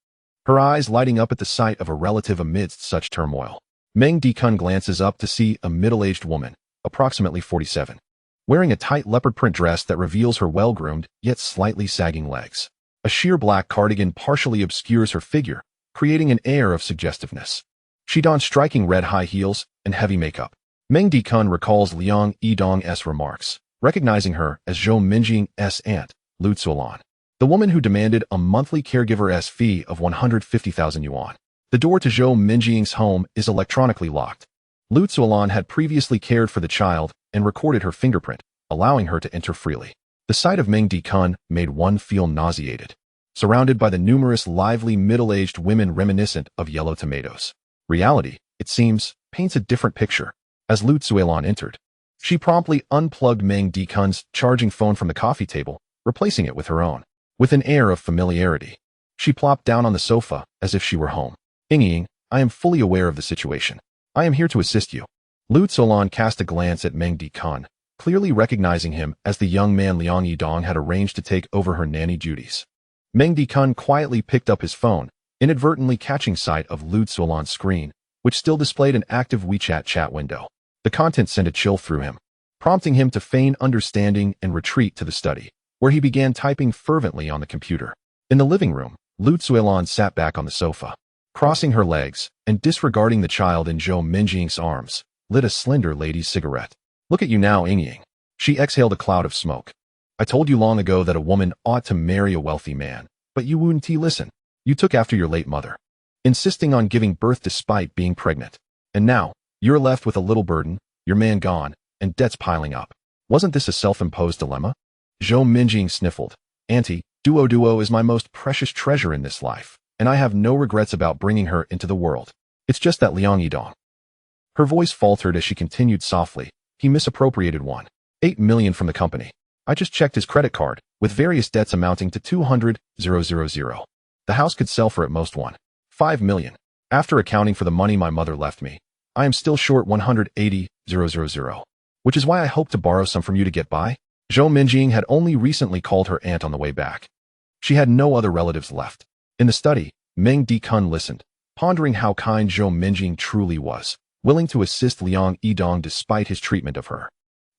her eyes lighting up at the sight of a relative amidst such turmoil. Meng Dikun glances up to see a middle-aged woman, approximately 47, wearing a tight leopard print dress that reveals her well-groomed, yet slightly sagging legs. A sheer black cardigan partially obscures her figure, creating an air of suggestiveness. She dons striking red high heels and heavy makeup. Meng Dikun recalls Liang Yidong's remarks, recognizing her as Zhou Minjing's aunt, Lu Zuolan, the woman who demanded a monthly caregiver's fee of 150,000 yuan. The door to Zhou Minjing's home is electronically locked. Lu Zuolan had previously cared for the child and recorded her fingerprint, allowing her to enter freely. The sight of Meng Dikun made one feel nauseated, surrounded by the numerous lively middle-aged women reminiscent of yellow tomatoes. Reality, it seems, paints a different picture. As Lu Zuolan entered, she promptly unplugged Meng Dikun's charging phone from the coffee table, replacing it with her own. With an air of familiarity, she plopped down on the sofa as if she were home. Ying, I am fully aware of the situation. I am here to assist you. Lu Zuolan cast a glance at Meng Dikun, clearly recognizing him as the young man Liang Yidong had arranged to take over her nanny duties. Meng Dikun quietly picked up his phone, inadvertently catching sight of Lu Zuolan's screen, which still displayed an active WeChat chat window. The content sent a chill through him, prompting him to feign understanding and retreat to the study, where he began typing fervently on the computer. In the living room, Lu Zuolan sat back on the sofa, crossing her legs and disregarding the child in Zhou Minjing's arms, lit a slender lady's cigarette. Look at you now, Ying. She exhaled a cloud of smoke. I told you long ago that a woman ought to marry a wealthy man, but you wouldn't listen. You took after your late mother, insisting on giving birth despite being pregnant. And now, you're left with a little burden, your man gone, and debts piling up. Wasn't this a self-imposed dilemma? Zhou Minjing sniffled. Auntie, Duo is my most precious treasure in this life, and I have no regrets about bringing her into the world. It's just that Liang Yidong. Her voice faltered as she continued softly. He misappropriated 1.8 million from the company. I just checked his credit card, with various debts amounting to 200,000. The house could sell for at most 5 million. After accounting for the money my mother left me, I am still short 180,000, which is why I hope to borrow some from you to get by. Zhou Minjing had only recently called her aunt on the way back. She had no other relatives left. In the study, Meng Dikun listened, pondering how kind Zhou Minjing truly was, willing to assist Liang Yidong despite his treatment of her.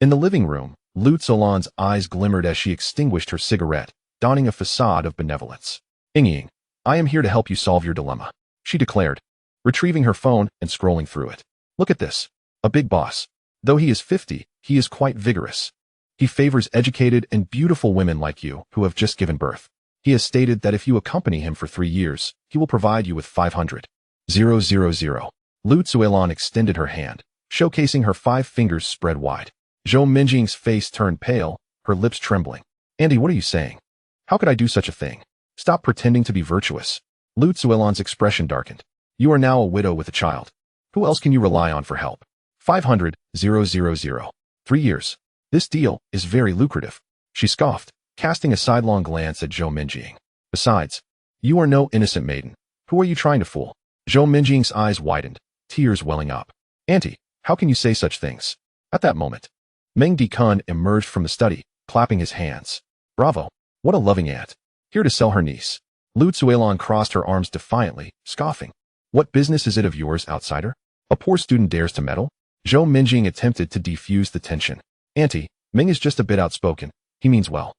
In the living room, Lu Zuolan's eyes glimmered as she extinguished her cigarette, donning a facade of benevolence. Ying, I am here to help you solve your dilemma, she declared, retrieving her phone and scrolling through it. Look at this. A big boss. Though he is 50, he is quite vigorous. He favors educated and beautiful women like you who have just given birth. He has stated that if you accompany him for 3 years, he will provide you with 500,000. Lu Zuolan extended her hand, showcasing her 5 fingers spread wide. Zhou Minjing's face turned pale, her lips trembling. Andy, what are you saying? How could I do such a thing? Stop pretending to be virtuous. Lu Zuolan's expression darkened. You are now a widow with a child. Who else can you rely on for help? 500,000. 3 years. This deal is very lucrative. She scoffed, casting a sidelong glance at Zhou Minjing. Besides, you are no innocent maiden. Who are you trying to fool? Zhou Minjing's eyes widened, tears welling up. Auntie, how can you say such things? At that moment, Meng Dikun emerged from the study, clapping his hands. Bravo, what a loving aunt. Here to sell her niece. Lu Zuolan crossed her arms defiantly, scoffing. What business is it of yours, outsider? A poor student dares to meddle? Zhou Minjing attempted to defuse the tension. Auntie, Meng is just a bit outspoken. He means well.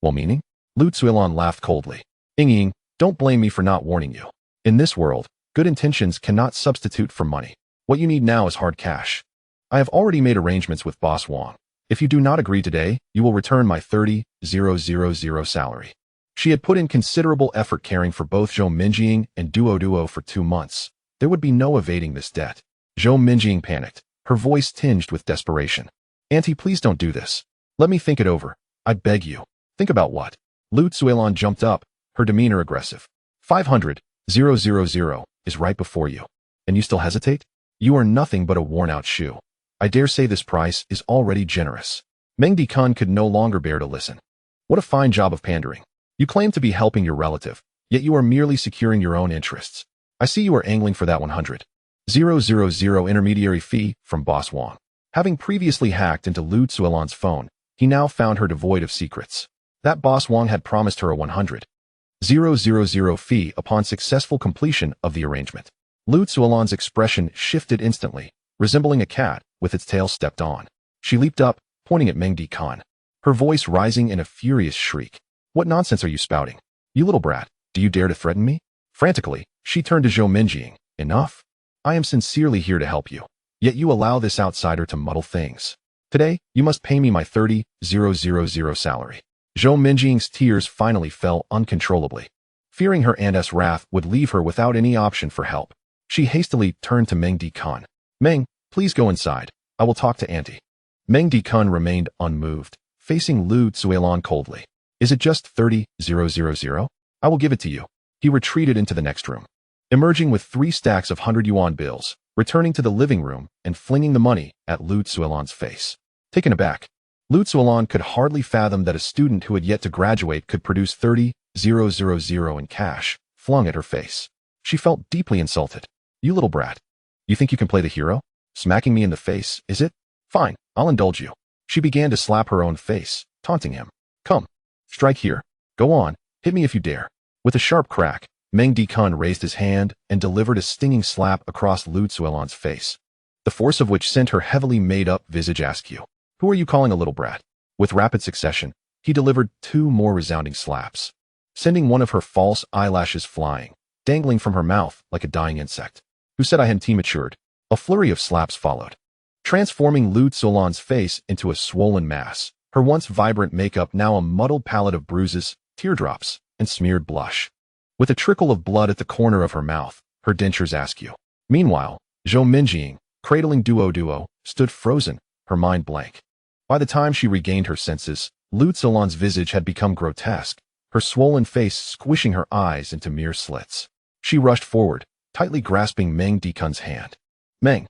Well meaning? Lu Zuolan laughed coldly. Ying, don't blame me for not warning you. In this world, good intentions cannot substitute for money. What you need now is hard cash. I have already made arrangements with Boss Wang. If you do not agree today, you will return my 30,000 salary. She had put in considerable effort caring for both Zhou Minjing and Duo for 2 months. There would be no evading this debt. Zhou Minjing panicked, her voice tinged with desperation. Auntie, please don't do this. Let me think it over. I beg you. Think about what? Lu Zuolan jumped up, her demeanor aggressive. 500,000 is right before you. And you still hesitate? You are nothing but a worn-out shoe. I dare say this price is already generous. Meng Dikun could no longer bear to listen. What a fine job of pandering. You claim to be helping your relative, yet you are merely securing your own interests. I see you are angling for that 100,000 intermediary fee from Boss Wang. Having previously hacked into Lu Zuolan's phone, he now found her devoid of secrets. That Boss Wang had promised her a 100,000 fee upon successful completion of the arrangement. Lu Zuolan's expression shifted instantly, resembling a cat with its tail stepped on. She leaped up, pointing at Meng Dikun, her voice rising in a furious shriek. What nonsense are you spouting? You little brat, do you dare to threaten me? Frantically, she turned to Zhou Minjing. Enough. I am sincerely here to help you. Yet you allow this outsider to muddle things. Today, you must pay me my 30,000 salary. Zhou Minjing's tears finally fell uncontrollably. Fearing her aunt's wrath would leave her without any option for help, she hastily turned to Meng Dikun. Meng, please go inside. I will talk to Auntie. Meng Dikun remained unmoved, facing Lu Zuolan coldly. Is it just 30,000? I will give it to you. He retreated into the next room, emerging with 3 stacks of 100 yuan bills, returning to the living room and flinging the money at Lu Zuolan's face. Taken aback, Lu Zuolan could hardly fathom that a student who had yet to graduate could produce 30,000 in cash, flung at her face. She felt deeply insulted. You little brat. You think you can play the hero? Smacking me in the face, is it? Fine, I'll indulge you. She began to slap her own face, taunting him. Come. Strike here. Go on, hit me if you dare. With a sharp crack, Meng Dikun raised his hand and delivered a stinging slap across Lu Zuolan's face, the force of which sent her heavily made-up visage askew. Who are you calling a little brat? With rapid succession, he delivered 2 more resounding slaps, sending one of her false eyelashes flying, dangling from her mouth like a dying insect. Who said I had matured? A flurry of slaps followed, transforming Lu Zuolan's face into a swollen mass, her once vibrant makeup now a muddled palette of bruises, teardrops, and smeared blush. With a trickle of blood at the corner of her mouth, her dentures askew. Meanwhile, Zhou Minjing, cradling Duo, stood frozen, her mind blank. By the time she regained her senses, Lu Zuolan's visage had become grotesque, her swollen face squishing her eyes into mere slits. She rushed forward, tightly grasping Meng Dikun's hand. Meng,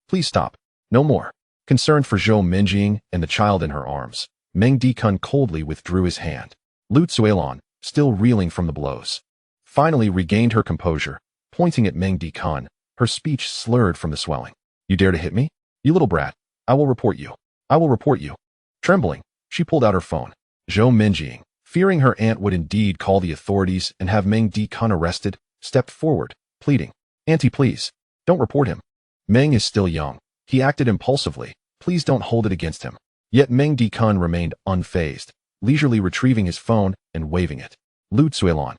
please stop. No more. Concerned for Zhou Minjing and the child in her arms, Meng Dikun coldly withdrew his hand. Lu Zuolan, still reeling from the blows, finally regained her composure, pointing at Meng Dekan, her speech slurred from the swelling. You dare to hit me? You little brat. I will report you. I will report you. Trembling, she pulled out her phone. Zhou Minjing, fearing her aunt would indeed call the authorities and have Meng Dekan arrested, stepped forward, pleading. Auntie, please, don't report him. Meng is still young. He acted impulsively. Please don't hold it against him. Yet Meng Dekan remained unfazed, leisurely retrieving his phone and waving it. Lu Zuilan,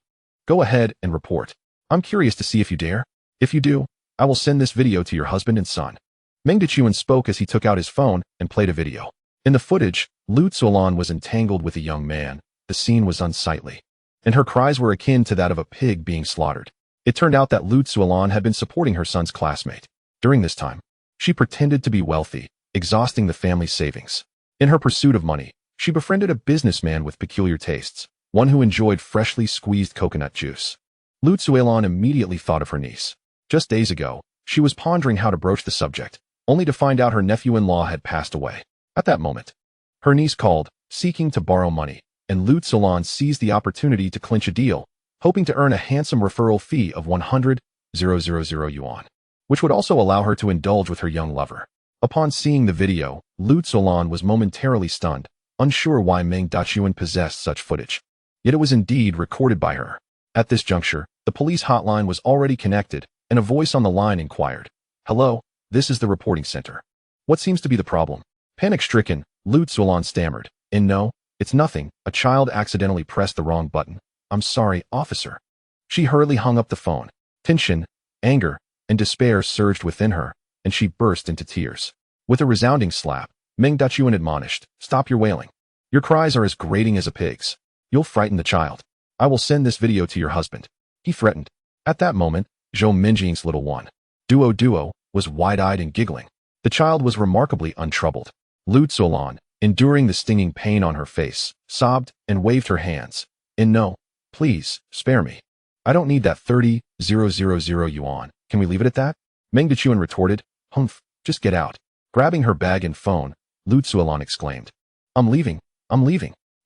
go ahead and report. I'm curious to see if you dare. If you do, I will send this video to your husband and son. Meng Dechuan spoke as he took out his phone and played a video. In the footage, Lu Zuilan was entangled with a young man. The scene was unsightly, and her cries were akin to that of a pig being slaughtered. It turned out that Lu Zuilan had been supporting her son's classmate. During this time, she pretended to be wealthy, exhausting the family's savings. In her pursuit of money, she befriended a businessman with peculiar tastes, one who enjoyed freshly squeezed coconut juice. Lu Zuilan immediately thought of her niece. Just days ago, she was pondering how to broach the subject, only to find out her nephew-in-law had passed away. At that moment, her niece called, seeking to borrow money, and Lu Zuilan seized the opportunity to clinch a deal, hoping to earn a handsome referral fee of 100,000 yuan, which would also allow her to indulge with her young lover. Upon seeing the video, Lu Zuilan was momentarily stunned, unsure why Meng Dechuan possessed such footage. Yet it was indeed recorded by her. At this juncture, the police hotline was already connected, and a voice on the line inquired, Hello, this is the reporting center. What seems to be the problem? Panic-stricken, Lu Zuilan stammered, No, it's nothing, a child accidentally pressed the wrong button. I'm sorry, officer. She hurriedly hung up the phone. Tension, anger, and despair surged within her, and she burst into tears. With a resounding slap, Meng Dechuan admonished, Stop your wailing. Your cries are as grating as a pig's. You'll frighten the child. I will send this video to your husband. He threatened. At that moment, Zhou Minjing's little one, Duo, was wide-eyed and giggling. The child was remarkably untroubled. Lu Zuilan, enduring the stinging pain on her face, sobbed and waved her hands. No, please, spare me. I don't need that 30,000 yuan. Can we leave it at that? Meng Dechuan retorted. Humph, just get out. Grabbing her bag and phone, Lu Zuilan exclaimed. I'm leaving.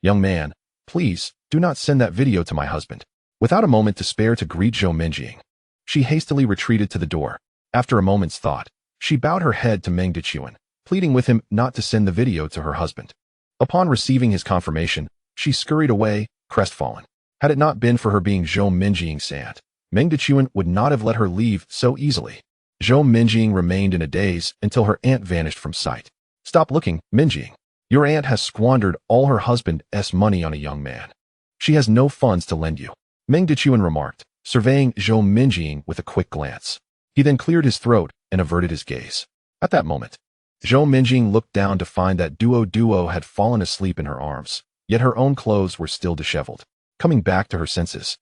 Young man, please, do not send that video to my husband. Without a moment to spare to greet Zhou Minjing, she hastily retreated to the door. After a moment's thought, she bowed her head to Meng Dechuan, pleading with him not to send the video to her husband. Upon receiving his confirmation, she scurried away, crestfallen. Had it not been for her being Zhou Minjing's aunt, Meng Dechuan would not have let her leave so easily. Zhou Minjing remained in a daze until her aunt vanished from sight. Stop looking, Minjing. Your aunt has squandered all her husband's money on a young man. She has no funds to lend you, Meng Dechuan remarked, surveying Zhou Minjing with a quick glance. He then cleared his throat and averted his gaze. At that moment, Zhou Minjing looked down to find that Duo had fallen asleep in her arms, yet her own clothes were still disheveled. Coming back to her senses,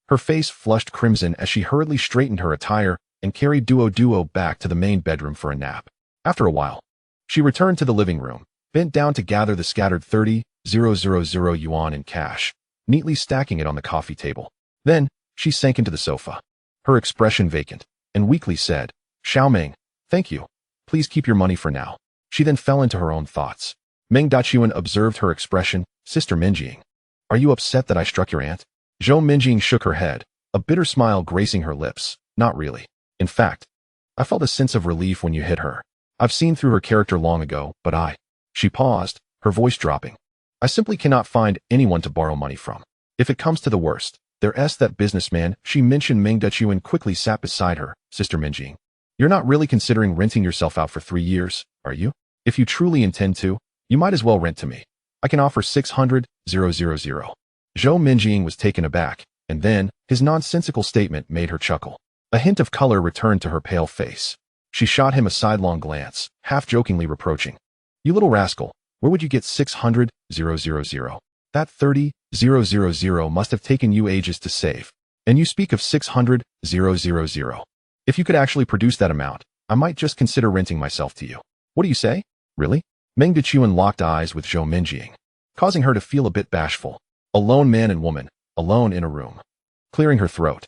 her face flushed crimson as she hurriedly straightened her attire and carried Duo back to the main bedroom for a nap. After a while, she returned to the living room, bent down to gather the scattered 30,000 yuan in cash, neatly stacking it on the coffee table. Then, she sank into the sofa, her expression vacant, and weakly said, Xiaoming, thank you. Please keep your money for now. She then fell into her own thoughts. Meng Dechuan observed her expression. Sister Minjing, are you upset that I struck your aunt? Zhou Minjing shook her head, a bitter smile gracing her lips. Not really. In fact, I felt a sense of relief when you hit her. I've seen through her character long ago, but She paused, her voice dropping. I simply cannot find anyone to borrow money from. If it comes to the worst, there's that businessman. She mentioned. Meng Dechuan quickly sat beside her. Sister Minjing, you're not really considering renting yourself out for 3 years, are you? If you truly intend to, you might as well rent to me. I can offer 600,000. Zhou Minjing was taken aback, and then, his nonsensical statement made her chuckle. A hint of color returned to her pale face. She shot him a sidelong glance, half-jokingly reproaching. You little rascal, where would you get 600,000? That 30,000 must have taken you ages to save. And you speak of 600,000. If you could actually produce that amount, I might just consider renting myself to you. What do you say? Really? Meng Dechuan locked eyes with Zhou Minjing, causing her to feel a bit bashful. A lone man and woman, alone in a room. Clearing her throat,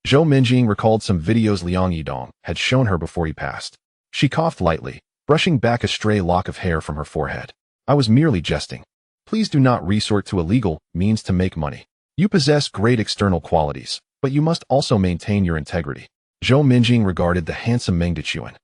Zhou Minjing recalled some videos Liang Yidong had shown her before he passed. She coughed lightly, brushing back a stray lock of hair from her forehead. I was merely jesting. Please do not resort to illegal means to make money. You possess great external qualities, but you must also maintain your integrity. Zhou Minjing regarded the handsome Meng Dechuan,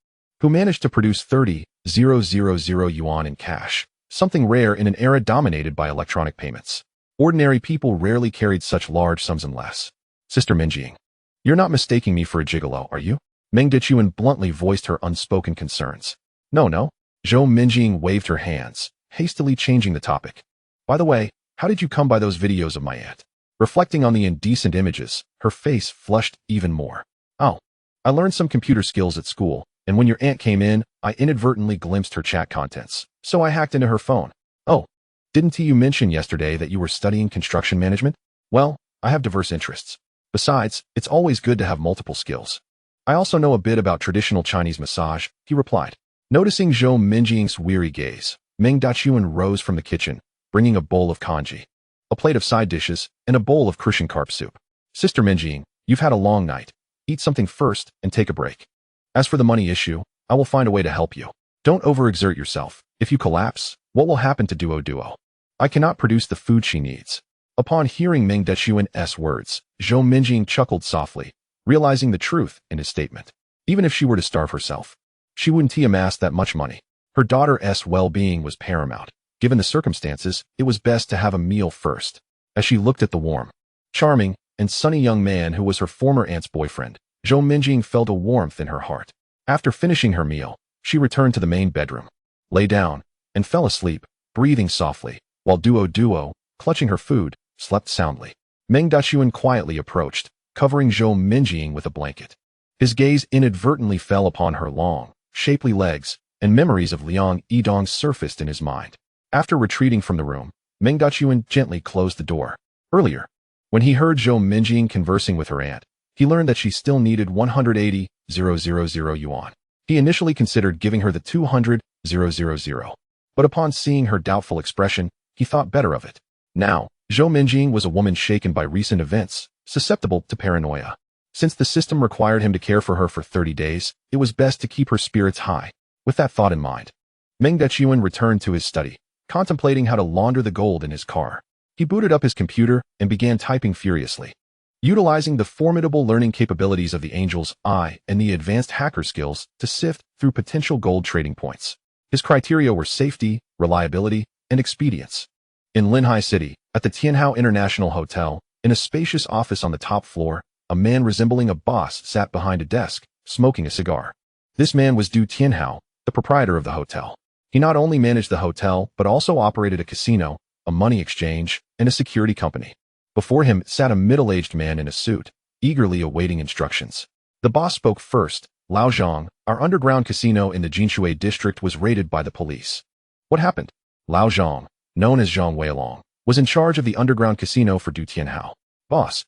who managed to produce 30,000 yuan in cash, something rare in an era dominated by electronic payments. Ordinary people rarely carried such large sums unless. Sister Minjing, you're not mistaking me for a gigolo, are you? Meng Dechuan bluntly voiced her unspoken concerns. No. Zhou Minjing waved her hands, hastily changing the topic. By the way, how did you come by those videos of my aunt? Reflecting on the indecent images, her face flushed even more. Oh, I learned some computer skills at school, and when your aunt came in, I inadvertently glimpsed her chat contents, so I hacked into her phone. Oh, didn't you mention yesterday that you were studying construction management? Well, I have diverse interests. Besides, it's always good to have multiple skills. I also know a bit about traditional Chinese massage, he replied. Noticing Zhou Minjing's weary gaze, Meng Dechuan rose from the kitchen, bringing a bowl of congee, a plate of side dishes, and a bowl of Crucian carp soup. Sister Minjing, you've had a long night. Eat something first and take a break. As for the money issue, I will find a way to help you. Don't overexert yourself. If you collapse, what will happen to Duo? I cannot produce the food she needs. Upon hearing Meng Dechuan's words, Zhou Minjing chuckled softly, realizing the truth in his statement. Even if she were to starve herself, she wouldn't amass that much money. Her daughter's well-being was paramount. Given the circumstances, it was best to have a meal first. As she looked at the warm, charming, and sunny young man who was her former aunt's boyfriend, Zhou Minjing felt a warmth in her heart. After finishing her meal, she returned to the main bedroom, lay down, and fell asleep, breathing softly, while Duo, clutching her food, slept soundly. Meng Dechuan quietly approached, covering Zhou Minjing with a blanket. His gaze inadvertently fell upon her long, shapely legs, and memories of Liang Yidong surfaced in his mind. After retreating from the room, Meng Dechuan gently closed the door. Earlier, when he heard Zhou Minjing conversing with her aunt, he learned that she still needed 180,000 yuan. He initially considered giving her the 200,000, but upon seeing her doubtful expression, he thought better of it. Now, Zhou Minjing was a woman shaken by recent events, susceptible to paranoia. Since the system required him to care for her for 30 days, it was best to keep her spirits high. With that thought in mind, Meng Dechuan returned to his study, contemplating how to launder the gold in his car. He booted up his computer and began typing furiously. Utilizing the formidable learning capabilities of the Angel's Eye and the advanced hacker skills to sift through potential gold trading points. His criteria were safety, reliability, and expedience. In Linhai City, at the Tianhao International Hotel, in a spacious office on the top floor, a man resembling a boss sat behind a desk, smoking a cigar. This man was Du Tianhao, the proprietor of the hotel. He not only managed the hotel, but also operated a casino, a money exchange, and a security company. Before him sat a middle-aged man in a suit, eagerly awaiting instructions. The boss spoke first. Lao Zhang, our underground casino in the Jinshui district was raided by the police. What happened? Lao Zhang, known as Zhang Weilong, was in charge of the underground casino for Du Tianhao. Boss,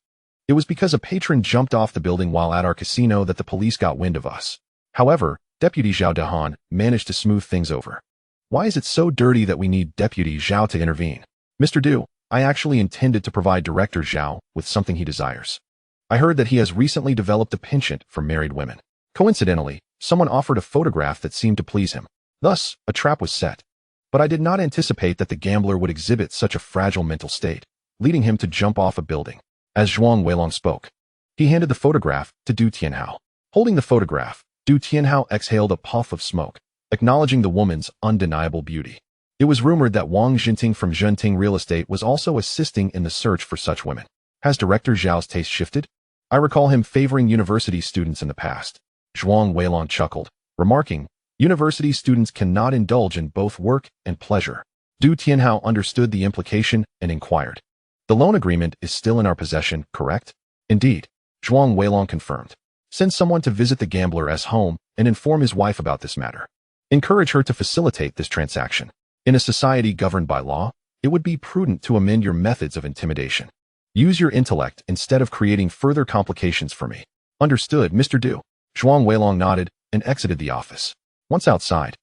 it was because a patron jumped off the building while at our casino that the police got wind of us. However, Deputy Zhao Dehan managed to smooth things over. Why is it so dirty that we need Deputy Zhao to intervene? Mr. Du, I actually intended to provide Director Zhao with something he desires. I heard that he has recently developed a penchant for married women. Coincidentally, someone offered a photograph that seemed to please him. Thus, a trap was set. But I did not anticipate that the gambler would exhibit such a fragile mental state, leading him to jump off a building. As Zhuang Weilong spoke, he handed the photograph to Du Tianhao. Holding the photograph, Du Tianhao exhaled a puff of smoke, acknowledging the woman's undeniable beauty. It was rumored that Wang Jinting from Zhenting Real Estate was also assisting in the search for such women. Has Director Zhao's taste shifted? I recall him favoring university students in the past. Zhuang Weilong chuckled, remarking, university students cannot indulge in both work and pleasure. Du Tianhao understood the implication and inquired. The loan agreement is still in our possession, correct? Indeed, Zhuang Weilong confirmed. Send someone to visit the gambler's home and inform his wife about this matter. Encourage her to facilitate this transaction. In a society governed by law, it would be prudent to amend your methods of intimidation. Use your intellect instead of creating further complications for me. Understood, Mr. Du. Zhuang Weilong nodded and exited the office. Once outside,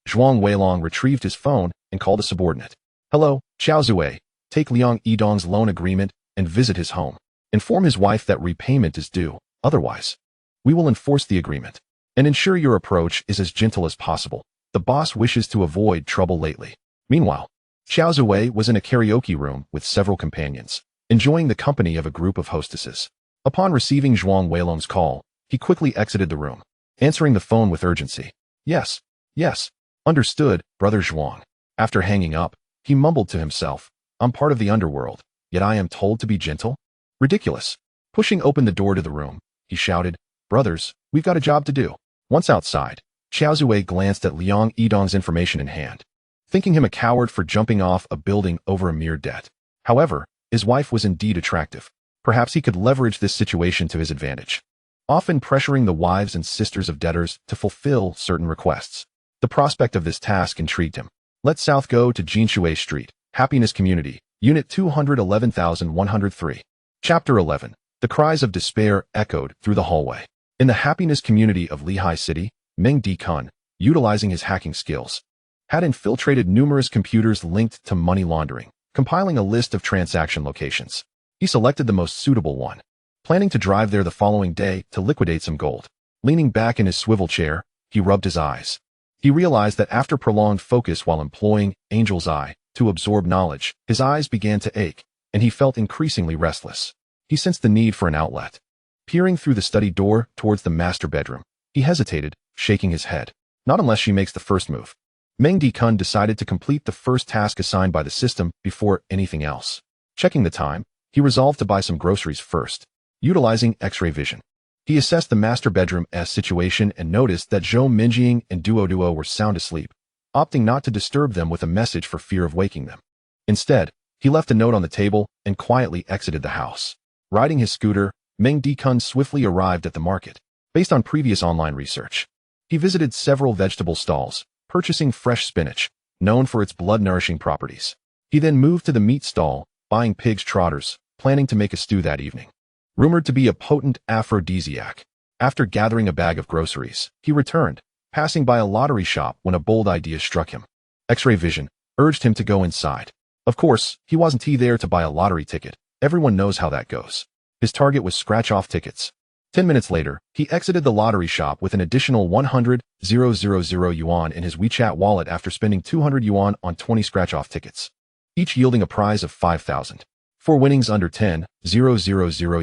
Zhuang Weilong retrieved his phone and called a subordinate. Hello, Xiao Zue. Take Liang Yidong's loan agreement and visit his home. Inform his wife that repayment is due, otherwise, we will enforce the agreement. And ensure your approach is as gentle as possible. The boss wishes to avoid trouble lately. Meanwhile, Xiao Zue was in a karaoke room with several companions, enjoying the company of a group of hostesses. Upon receiving Zhuang Weilong's call, He quickly exited the room, answering the phone with urgency. Yes, yes. Understood, Brother Zhuang. After hanging up, he mumbled to himself, I'm part of the underworld, yet I am told to be gentle? Ridiculous. Pushing open the door to the room, he shouted, Brothers, we've got a job to do. Once outside, Xiao Zui glanced at Liang Yidong's information in hand, thinking him a coward for jumping off a building over a mere debt. However, his wife was indeed attractive. Perhaps he could leverage this situation to his advantage, often pressuring the wives and sisters of debtors to fulfill certain requests. The prospect of this task intrigued him. Let's south go to Jinshui Street, Happiness Community, Unit 211103. Chapter 11. The cries of despair echoed through the hallway. In the Happiness Community of Lehigh City, Meng Dikun, utilizing his hacking skills, had infiltrated numerous computers linked to money laundering, compiling a list of transaction locations. He selected the most suitable one, planning to drive there the following day to liquidate some gold. Leaning back in his swivel chair, he rubbed his eyes. He realized that after prolonged focus while employing Angel's Eye to absorb knowledge, his eyes began to ache, and he felt increasingly restless. He sensed the need for an outlet. Peering through the study door towards the master bedroom, he hesitated, shaking his head. Not unless she makes the first move. Meng Dikun decided to complete the first task assigned by the system before anything else. Checking the time, he resolved to buy some groceries first. Utilizing X-ray vision, he assessed the master bedroom's situation and noticed that Zhou Minjing and Duo were sound asleep, opting not to disturb them with a message for fear of waking them. Instead, he left a note on the table and quietly exited the house. Riding his scooter, Meng Dikun swiftly arrived at the market. Based on previous online research, he visited several vegetable stalls, purchasing fresh spinach, known for its blood-nourishing properties. He then moved to the meat stall, buying pig's trotters, planning to make a stew that evening. Rumored to be a potent aphrodisiac. After gathering a bag of groceries, he returned, passing by a lottery shop when a bold idea struck him. X-ray vision urged him to go inside. Of course, he wasn't there to buy a lottery ticket. Everyone knows how that goes. His target was scratch-off tickets. 10 minutes later, he exited the lottery shop with an additional 100,000 yuan in his WeChat wallet after spending 200 yuan on 20 scratch-off tickets, each yielding a prize of 5,000. For winnings under 10,000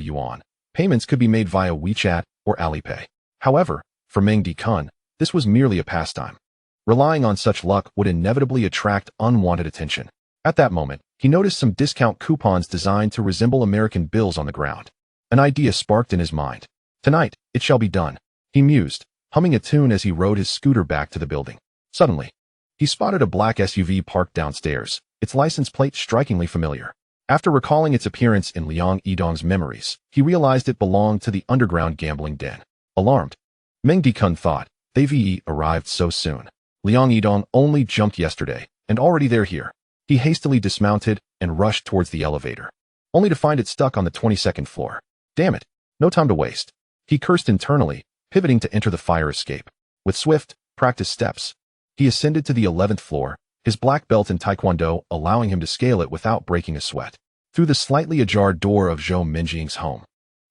yuan, payments could be made via WeChat or Alipay. However, for Meng Dikun, this was merely a pastime. Relying on such luck would inevitably attract unwanted attention. At that moment, he noticed some discount coupons designed to resemble American bills on the ground. An idea sparked in his mind. Tonight, it shall be done, he mused, humming a tune as he rode his scooter back to the building. Suddenly, he spotted a black SUV parked downstairs, its license plate strikingly familiar. After recalling its appearance in Liang Yidong's memories, he realized it belonged to the underground gambling den. Alarmed, Meng Dikun thought, they've arrived so soon. Liang Yidong only jumped yesterday, and already they're here. He hastily dismounted and rushed towards the elevator, only to find it stuck on the 22nd floor. Damn it, no time to waste. He cursed internally, pivoting to enter the fire escape. With swift, practiced steps, he ascended to the 11th floor, his black belt in Taekwondo allowing him to scale it without breaking a sweat. Through the slightly ajar door of Zhou Minjing's home,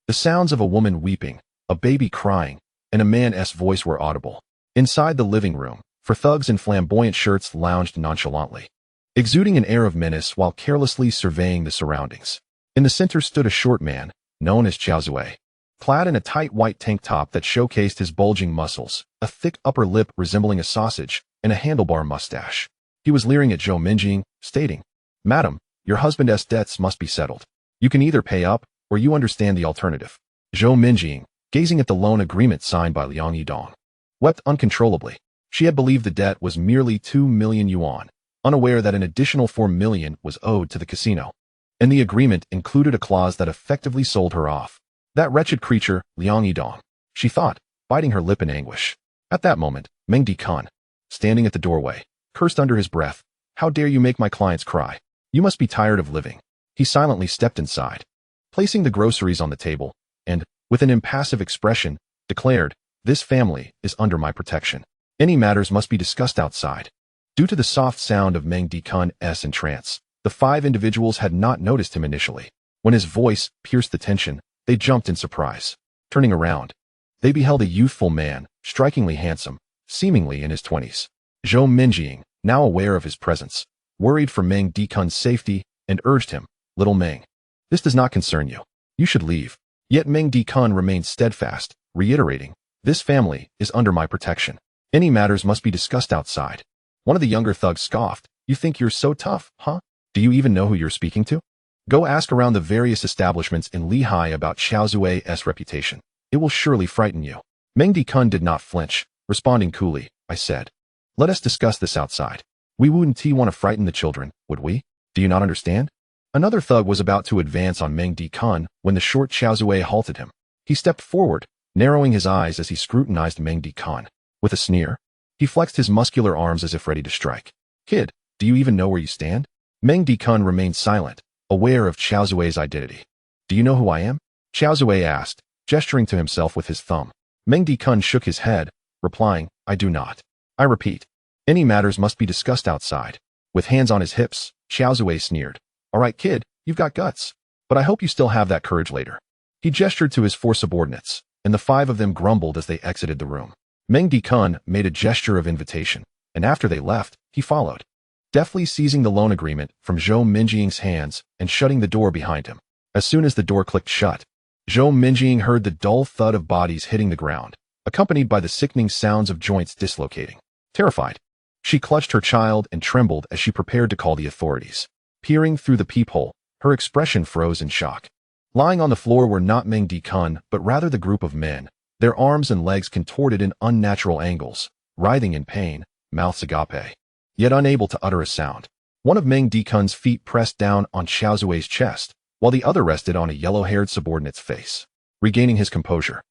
the sounds of a woman weeping, a baby crying, and a man's voice were audible. Inside the living room, four thugs in flamboyant shirts lounged nonchalantly, exuding an air of menace while carelessly surveying the surroundings. In the center stood a short man, known as Xiao Zui, clad in a tight white tank top that showcased his bulging muscles, a thick upper lip resembling a sausage, and a handlebar mustache. He was leering at Zhou Minjing, stating, Madam, your husband's debts must be settled. You can either pay up, or you understand the alternative. Zhou Minjing, gazing at the loan agreement signed by Liang Yidong, wept uncontrollably. She had believed the debt was merely 2 million yuan, unaware that an additional 4 million was owed to the casino. And the agreement included a clause that effectively sold her off. That wretched creature, Liang Yidong, she thought, biting her lip in anguish. At that moment, Meng Dikun, standing at the doorway, cursed under his breath, How dare you make my clients cry? You must be tired of living. He silently stepped inside, placing the groceries on the table, and, with an impassive expression, declared, This family is under my protection. Any matters must be discussed outside. Due to the soft sound of Meng Dikun's entrance, the 5 individuals had not noticed him initially. When his voice pierced the tension, they jumped in surprise. Turning around, they beheld a youthful man, strikingly handsome, seemingly in his 20s. Zhou Minjing, now aware of his presence, worried for Meng Dikun's safety and urged him, Little Meng, this does not concern you. You should leave. Yet Meng Dikun remained steadfast, reiterating, "This family is under my protection. Any matters must be discussed outside." One of the younger thugs scoffed, "You think you're so tough, huh? Do you even know who you're speaking to? Go ask around the various establishments in Lehigh about Xiao Zui's reputation. It will surely frighten you." Meng Dikun did not flinch, responding coolly, "I said, let us discuss this outside. We wouldn't want to frighten the children, would we? Do you not understand?" Another thug was about to advance on Meng Dikun when the short Xiao Zui halted him. He stepped forward, narrowing his eyes as he scrutinized Meng Dikun. With a sneer, he flexed his muscular arms as if ready to strike. "Kid, do you even know where you stand?" Meng Dikun remained silent, aware of Xiao Zui's identity. "Do you know who I am?" Xiao Zui asked, gesturing to himself with his thumb. Meng Dikun shook his head, replying, "I do not. I repeat, any matters must be discussed outside." With hands on his hips, Xiao Zui sneered, "All right, kid, you've got guts, but I hope you still have that courage later." He gestured to his 4 subordinates, and the 5 of them grumbled as they exited the room. Meng Dikun made a gesture of invitation, and after they left, he followed, deftly seizing the loan agreement from Zhou Minjing's hands and shutting the door behind him. As soon as the door clicked shut, Zhou Minjing heard the dull thud of bodies hitting the ground, accompanied by the sickening sounds of joints dislocating. Terrified, she clutched her child and trembled as she prepared to call the authorities. Peering through the peephole, her expression froze in shock. Lying on the floor were not Meng Dikun, but rather the group of men, their arms and legs contorted in unnatural angles, writhing in pain, mouths agape, yet unable to utter a sound. One of Meng Dikun's feet pressed down on Xiao Zui's chest, while the other rested on a yellow-haired subordinate's face. Regaining his composure,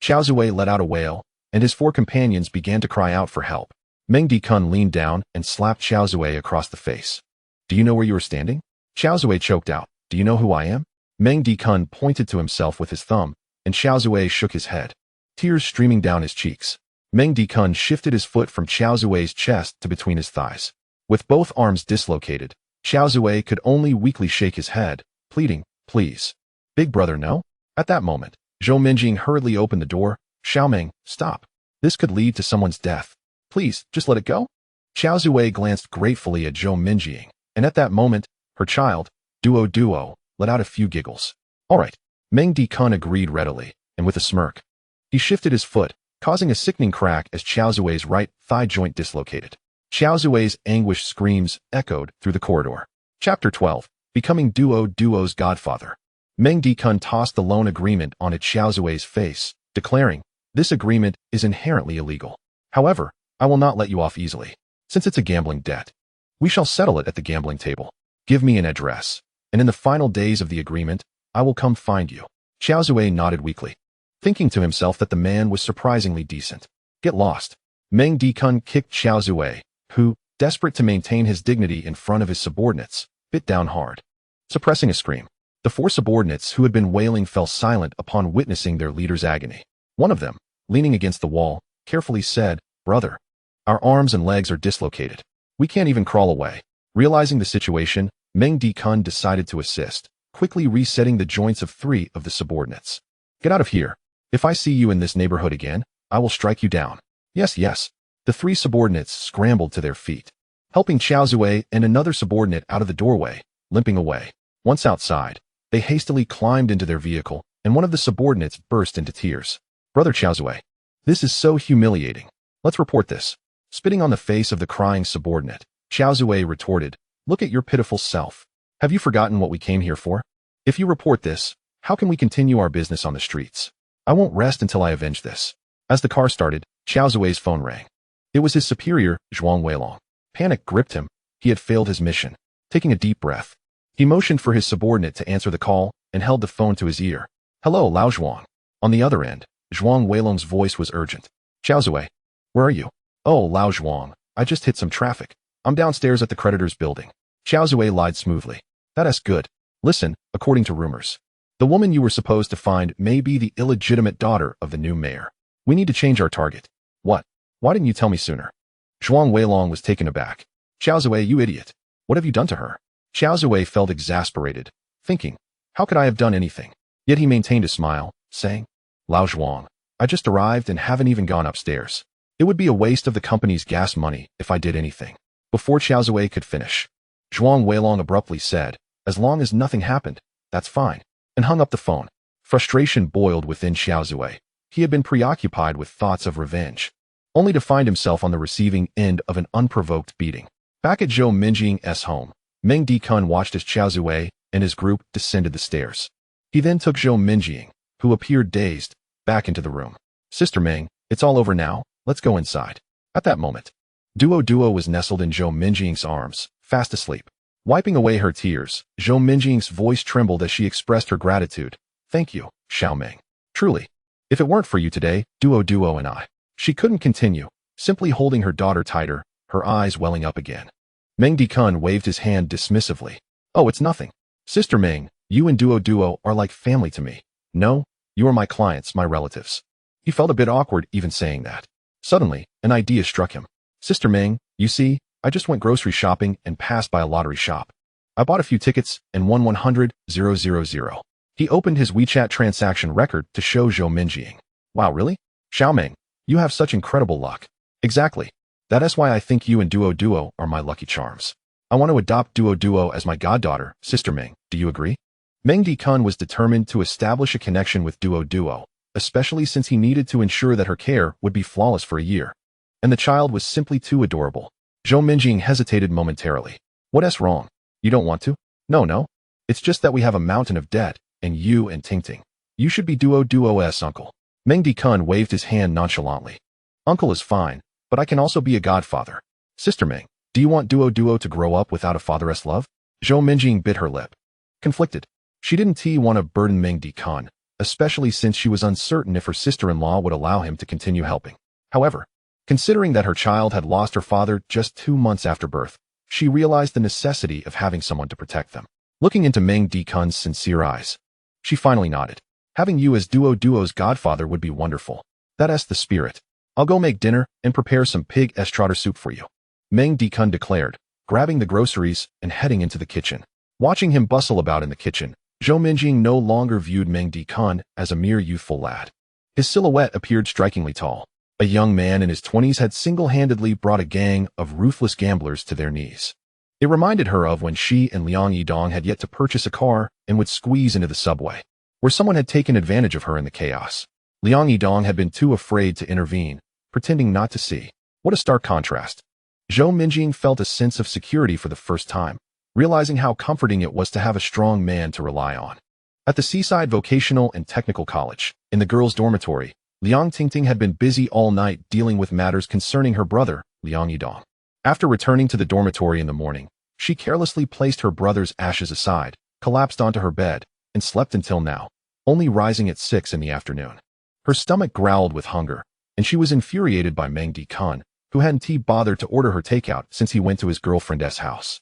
Xiao Zui let out a wail, and his 4 companions began to cry out for help. Meng Dikun leaned down and slapped Xiao Zui across the face. "Do you know where you are standing?" Xiao Zui choked out, "Do you know who I am?" Meng Dikun pointed to himself with his thumb, and Xiao Zui shook his head, tears streaming down his cheeks. Meng Dikun shifted his foot from Xiao Zui's chest to between his thighs. With both arms dislocated, Xiao Zui could only weakly shake his head, pleading, "Please. Big brother, no?" At that moment, Zhou Minjing hurriedly opened the door. "Xiaoming, stop. This could lead to someone's death. Please, just let it go." Xiao Zui glanced gratefully at Zhou Minjing, and at that moment, her child, Duo, let out a few giggles. "All right." Meng Dikun agreed readily, and with a smirk, he shifted his foot, causing a sickening crack as Xiao Zui's right thigh joint dislocated. Xiao Zui's anguished screams echoed through the corridor. Chapter 12. Becoming Duo's godfather. Meng Dikun tossed the loan agreement on at Xiao Zui's face, declaring, "This agreement is inherently illegal. However, I will not let you off easily, since it's a gambling debt. We shall settle it at the gambling table. Give me an address, and in the final days of the agreement, I will come find you." Xiao Zui nodded weakly, thinking to himself that the man was surprisingly decent. "Get lost." Meng Dikun kicked Xiao Zui, who, desperate to maintain his dignity in front of his subordinates, bit down hard. Suppressing a scream, the 4 subordinates who had been wailing fell silent upon witnessing their leader's agony. One of them, leaning against the wall, carefully said, "Brother, our arms and legs are dislocated. We can't even crawl away." Realizing the situation, Meng Dikun decided to assist, quickly resetting the joints of 3 of the subordinates. "Get out of here. If I see you in this neighborhood again, I will strike you down." "Yes, yes." The 3 subordinates scrambled to their feet, helping Xiao Zui and another subordinate out of the doorway, limping away. Once outside, they hastily climbed into their vehicle, and one of the subordinates burst into tears. "Brother Xiao Zui, this is so humiliating. Let's report this." Spitting on the face of the crying subordinate, Xiao Zui retorted, "Look at your pitiful self. Have you forgotten what we came here for? If you report this, how can we continue our business on the streets? I won't rest until I avenge this." As the car started, Xiao Zui's phone rang. It was his superior, Zhuang Weilong. Panic gripped him. He had failed his mission. Taking a deep breath, he motioned for his subordinate to answer the call and held the phone to his ear. "Hello, Lao Zhuang." On the other end, Zhuang Weilong's voice was urgent. "Xiao Zui, where are you?" "Oh, Lao Zhuang, I just hit some traffic. I'm downstairs at the creditor's building." Xiao Zui lied smoothly. "That's good. Listen, according to rumors, the woman you were supposed to find may be the illegitimate daughter of the new mayor. We need to change our target." "What? Why didn't you tell me sooner?" Zhuang Weilong was taken aback. "Xiao Zui, you idiot. What have you done to her?" Xiao Zui felt exasperated, thinking, how could I have done anything? Yet he maintained a smile, saying, "Lao Zhuang, I just arrived and haven't even gone upstairs. It would be a waste of the company's gas money if I did anything." Before Xiao Zui could finish, Zhuang Weilong abruptly said, "As long as nothing happened, that's fine," and hung up the phone. Frustration boiled within Xiaozue. He had been preoccupied with thoughts of revenge, only to find himself on the receiving end of an unprovoked beating. Back at Zhou Minjing's home, Meng Dikun watched as Xiaozue and his group descended the stairs. He then took Zhou Minjing, who appeared dazed, back into the room. Sister Meng, it's all over now, let's go inside. At that moment, Duo was nestled in Zhou Minjing's arms, fast asleep. Wiping away her tears, Zhou Minjing's voice trembled as she expressed her gratitude. Thank you, Xiao Meng. Truly, if it weren't for you today, Duo and I. She couldn't continue, simply holding her daughter tighter, her eyes welling up again. Meng Dikun waved his hand dismissively. Oh, it's nothing. Sister Meng, you and Duo are like family to me. No, you are my clients, my relatives. He felt a bit awkward even saying that. Suddenly, an idea struck him. Sister Meng, you see, I just went grocery shopping and passed by a lottery shop. I bought a few tickets and won 100,000. He opened his WeChat transaction record to show Zhou Minjing. Wow, really? Xiao Meng, you have such incredible luck. Exactly. That is why I think you and Duo are my lucky charms. I want to adopt Duo as my goddaughter, Sister Meng. Do you agree? Meng Dikun was determined to establish a connection with Duo, especially since he needed to ensure that her care would be flawless for a year. And the child was simply too adorable. Zhou Minjing hesitated momentarily. What's wrong? You don't want to? No. It's just that we have a mountain of debt, and you and Tingting. You should be Duo's uncle. Meng Dikun waved his hand nonchalantly. Uncle is fine, but I can also be a godfather. Sister Meng, do you want Duo to grow up without a father's love? Zhou Minjing bit her lip. Conflicted. She didn't want to burden Meng Dikun, especially since she was uncertain if her sister-in-law would allow him to continue helping. However, considering that her child had lost her father just 2 months after birth, she realized the necessity of having someone to protect them. Looking into Meng Dikun's sincere eyes, she finally nodded. Having you as Duo's godfather would be wonderful. That's the spirit. I'll go make dinner and prepare some pig trotter soup for you. Meng Dikun declared, grabbing the groceries and heading into the kitchen. Watching him bustle about in the kitchen, Zhou Minjing no longer viewed Meng Dikun as a mere youthful lad. His silhouette appeared strikingly tall. A young man in his 20s had single-handedly brought a gang of ruthless gamblers to their knees. It reminded her of when she and Liang Yidong had yet to purchase a car and would squeeze into the subway, where someone had taken advantage of her in the chaos. Liang Yidong had been too afraid to intervene, pretending not to see. What a stark contrast. Zhou Minjing felt a sense of security for the first time, realizing how comforting it was to have a strong man to rely on. At the Seaside Vocational and Technical College, in the girls' dormitory, Liang Tingting had been busy all night dealing with matters concerning her brother, Liang Yidong. After returning to the dormitory in the morning, she carelessly placed her brother's ashes aside, collapsed onto her bed, and slept until now, only rising at 6 in the afternoon. Her stomach growled with hunger, and she was infuriated by Meng Dikun, who hadn't bothered to order her takeout since he went to his girlfriend's house.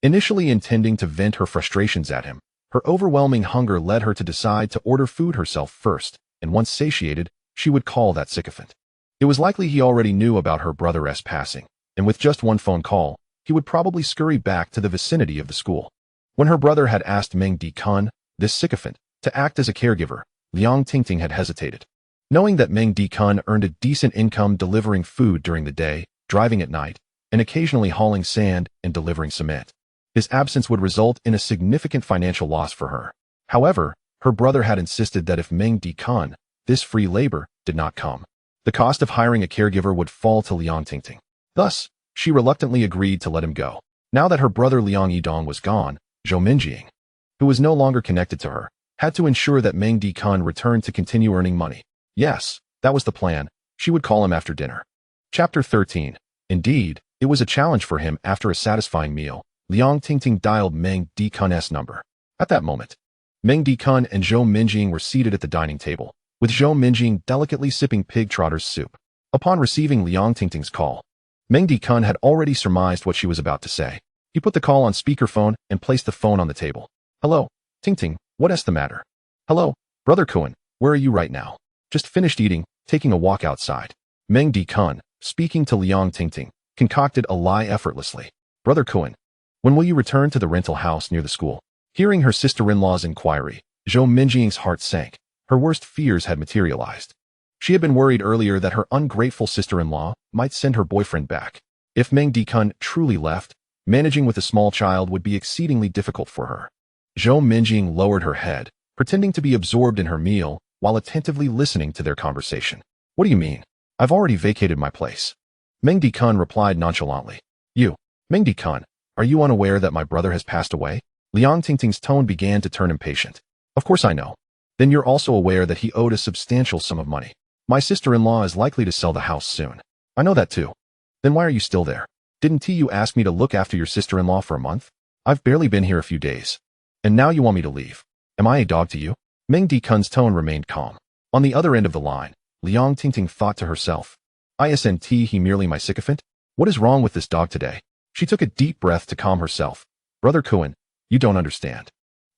Initially intending to vent her frustrations at him, her overwhelming hunger led her to decide to order food herself first, and once satiated, she would call that sycophant. It was likely he already knew about her brother's passing, and with just one phone call, he would probably scurry back to the vicinity of the school. When her brother had asked Meng Dikun, this sycophant, to act as a caregiver, Liang Tingting had hesitated. Knowing that Meng Dikun earned a decent income delivering food during the day, driving at night, and occasionally hauling sand and delivering cement, his absence would result in a significant financial loss for her. However, her brother had insisted that if Meng Dikun, this free labor, did not come, the cost of hiring a caregiver would fall to Liang Tingting. Thus, she reluctantly agreed to let him go. Now that her brother Liang Yidong was gone, Zhou Minjing, who was no longer connected to her, had to ensure that Meng Dikun returned to continue earning money. Yes, that was the plan. She would call him after dinner. Chapter 13. Indeed, it was a challenge for him. After a satisfying meal, Liang Tingting dialed Meng Dikun's number. At that moment, Meng Dikun and Zhou Minjing were seated at the dining table, with Zhou Minjing delicately sipping pig trotter's soup. Upon receiving Liang Tingting's call, Meng Dikun had already surmised what she was about to say. He put the call on speakerphone and placed the phone on the table. Hello, Tingting, what's the matter? Hello, Brother Kun, where are you right now? Just finished eating, taking a walk outside. Meng Dikun, speaking to Liang Tingting, concocted a lie effortlessly. Brother Kun, when will you return to the rental house near the school? Hearing her sister-in-law's inquiry, Zhou Minjing's heart sank. Her worst fears had materialized. She had been worried earlier that her ungrateful sister-in-law might send her boyfriend back. If Meng Dikun truly left, managing with a small child would be exceedingly difficult for her. Zhou Minjing lowered her head, pretending to be absorbed in her meal while attentively listening to their conversation. What do you mean? I've already vacated my place. Meng Dikun replied nonchalantly. You, Meng Dikun, are you unaware that my brother has passed away? Liang Tingting's tone began to turn impatient. Of course I know. Then you're also aware that he owed a substantial sum of money. My sister-in-law is likely to sell the house soon. I know that too. Then why are you still there? Didn't you ask me to look after your sister-in-law for a month? I've barely been here a few days. And now you want me to leave. Am I a dog to you? Meng Dikun's tone remained calm. On the other end of the line, Liang Tingting thought to herself. Isn't he merely my sycophant? What is wrong with this dog today? She took a deep breath to calm herself. Brother Kuan, you don't understand.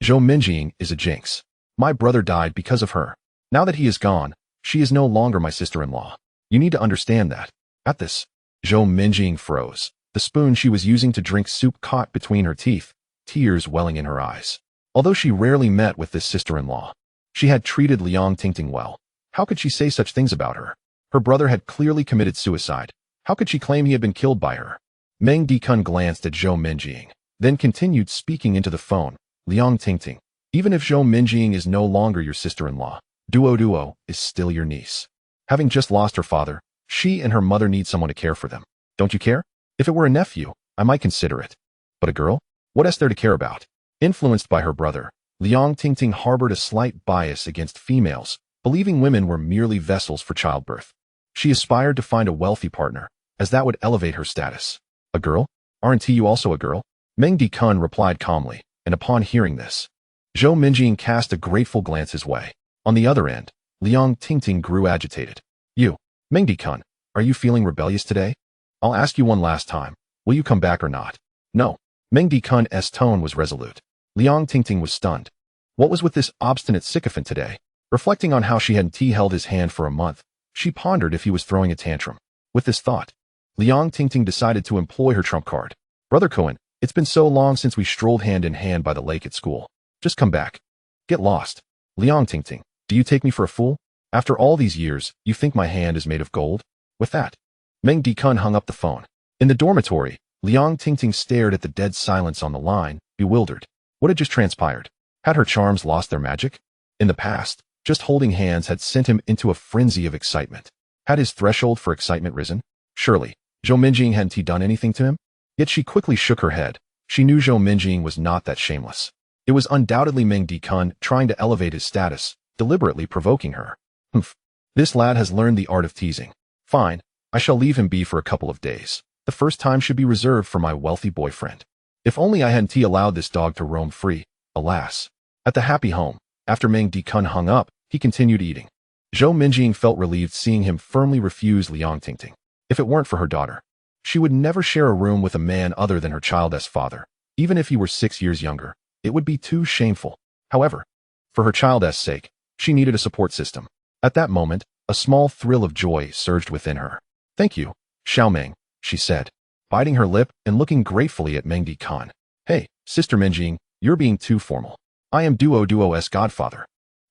Zhou Minjing is a jinx. My brother died because of her. Now that he is gone, she is no longer my sister-in-law. You need to understand that. At this, Zhou Minjing froze. The spoon she was using to drink soup caught between her teeth, tears welling in her eyes. Although she rarely met with this sister-in-law, she had treated Liang Tingting well. How could she say such things about her? Her brother had clearly committed suicide. How could she claim he had been killed by her? Meng Dikun glanced at Zhou Minjing, then continued speaking into the phone. Liang Tingting, even if Zhou Minjing is no longer your sister-in-law, Duo is still your niece. Having just lost her father, she and her mother need someone to care for them. Don't you care? If it were a nephew, I might consider it. But a girl? What is there to care about? Influenced by her brother, Liang Tingting harbored a slight bias against females, believing women were merely vessels for childbirth. She aspired to find a wealthy partner, as that would elevate her status. A girl? Aren't you also a girl? Meng Dikun replied calmly, and upon hearing this, Zhou Minjing cast a grateful glance his way. On the other end, Liang Tingting grew agitated. You, Meng Dikun, are you feeling rebellious today? I'll ask you one last time. Will you come back or not? No. Meng Dikun's tone was resolute. Liang Tingting was stunned. What was with this obstinate sycophant today? Reflecting on how she hadn't held his hand for a month, she pondered if he was throwing a tantrum. With this thought, Liang Tingting decided to employ her trump card. Brother Kuan, it's been so long since we strolled hand in hand by the lake at school. Just come back. Get lost. Liang Tingting, do you take me for a fool? After all these years, you think my hand is made of gold? With that, Meng Dikun hung up the phone. In the dormitory, Liang Tingting stared at the dead silence on the line, bewildered. What had just transpired? Had her charms lost their magic? In the past, just holding hands had sent him into a frenzy of excitement. Had his threshold for excitement risen? Surely, Zhou Minjing hadn't he done anything to him? Yet she quickly shook her head. She knew Zhou Minjing was not that shameless. It was undoubtedly Meng Dikun trying to elevate his status, deliberately provoking her. Humph. This lad has learned the art of teasing. Fine, I shall leave him be for a couple of days. The first time should be reserved for my wealthy boyfriend. If only I hadn't allowed this dog to roam free. Alas. At the happy home, after Meng Dikun hung up, he continued eating. Zhou Minjing felt relieved seeing him firmly refuse Liang Tingting. If it weren't for her daughter, she would never share a room with a man other than her child's father. Even if he were 6 years younger, it would be too shameful. However, for her child's sake, she needed a support system. At that moment, a small thrill of joy surged within her. Thank you, Xiaomeng, she said, biting her lip and looking gratefully at Meng Dikun. Hey, Sister Minjing, you're being too formal. I am Duo's godfather.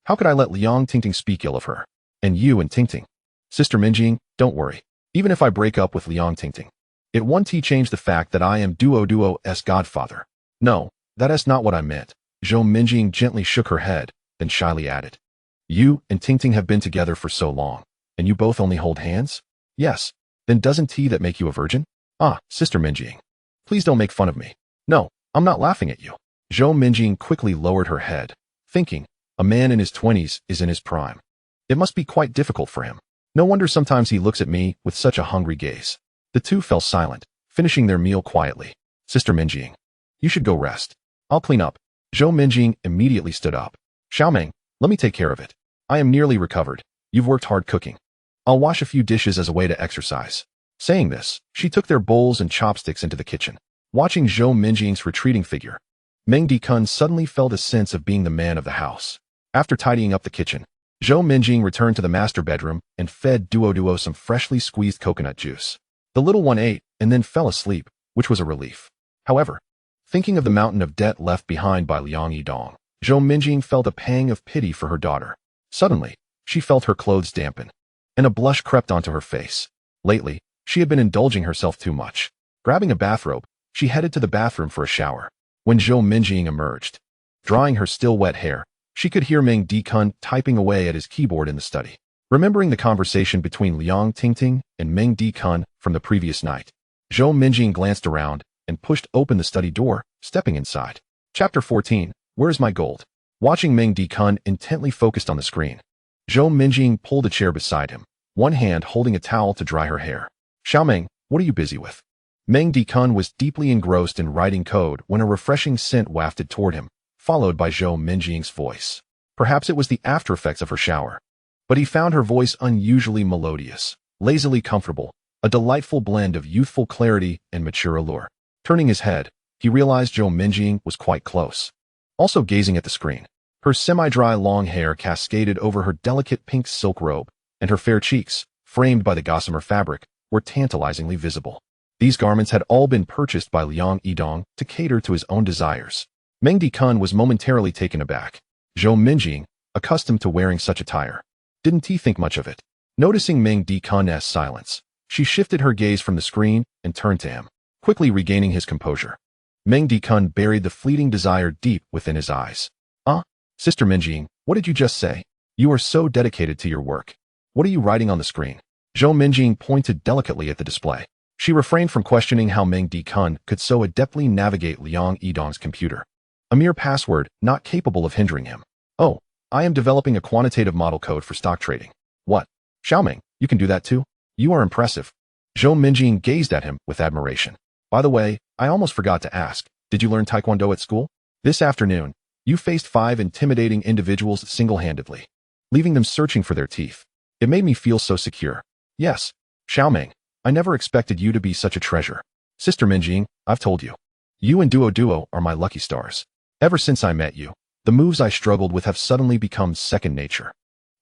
How could I let Liang Tingting speak ill of her? And you and Tingting. Sister Minjing, don't worry. Even if I break up with Liang Tingting, it won't change the fact that I am Duo's godfather. No, that is not what I meant. Zhou Minjing gently shook her head, then shyly added. You and Tingting have been together for so long, and you both only hold hands? Yes. Then doesn't that make you a virgin? Ah, Sister Minjing. Please don't make fun of me. No, I'm not laughing at you. Zhou Minjing quickly lowered her head, thinking, a man in his 20s is in his prime. It must be quite difficult for him. No wonder sometimes he looks at me with such a hungry gaze. The two fell silent, finishing their meal quietly. Sister Minjing, you should go rest. I'll clean up. Zhou Minjing immediately stood up. Xiaomeng, let me take care of it. I am nearly recovered. You've worked hard cooking. I'll wash a few dishes as a way to exercise. Saying this, she took their bowls and chopsticks into the kitchen. Watching Zhou Minjing's retreating figure, Meng Dikun suddenly felt a sense of being the man of the house. After tidying up the kitchen, Zhou Minjing returned to the master bedroom and fed Duo some freshly squeezed coconut juice. The little one ate and then fell asleep, which was a relief. However, thinking of the mountain of debt left behind by Liang Yidong, Zhou Minjing felt a pang of pity for her daughter. Suddenly, she felt her clothes dampen, and a blush crept onto her face. Lately, she had been indulging herself too much. Grabbing a bathrobe, she headed to the bathroom for a shower. When Zhou Minjing emerged, drying her still wet hair, She could hear Meng Dikun typing away at his keyboard in the study. Remembering the conversation between Liang Tingting and Meng Dikun from the previous night, Zhou Minjing glanced around and pushed open the study door, stepping inside. Chapter 14. Where's my gold? Watching Meng Dikun intently focused on the screen, Zhou Minjing pulled a chair beside him, one hand holding a towel to dry her hair. Xiaomeng, what are you busy with? Meng Dikun was deeply engrossed in writing code when a refreshing scent wafted toward him, followed by Zhou Minjing's voice. Perhaps it was the after effects of her shower, but he found her voice unusually melodious, lazily comfortable, a delightful blend of youthful clarity and mature allure. Turning his head, he realized Zhou Minjing was quite close. Also gazing at the screen, her semi-dry long hair cascaded over her delicate pink silk robe, and her fair cheeks, framed by the gossamer fabric, were tantalizingly visible. These garments had all been purchased by Liang Yidong to cater to his own desires. Meng Dikun was momentarily taken aback. Zhou Minjing, accustomed to wearing such attire, didn't he think much of it? Noticing Meng Dikun's silence, she shifted her gaze from the screen and turned to him, quickly regaining his composure. Meng Dikun buried the fleeting desire deep within his eyes. Sister Minjing, what did you just say? You are so dedicated to your work. What are you writing on the screen? Zhou Minjing pointed delicately at the display. She refrained from questioning how Meng Dikun could so adeptly navigate Liang Yidong's computer. A mere password, not capable of hindering him. Oh, I am developing a quantitative model code for stock trading. What? Xiaomeng, you can do that too? You are impressive. Zhou Minjing gazed at him with admiration. By the way, I almost forgot to ask, did you learn Taekwondo at school? This afternoon, you faced 5 intimidating individuals single-handedly, leaving them searching for their teeth. It made me feel so secure. Yes, Xiaomeng, I never expected you to be such a treasure. Sister Minjing, I've told you. You and Duo are my lucky stars. Ever since I met you, the moves I struggled with have suddenly become second nature.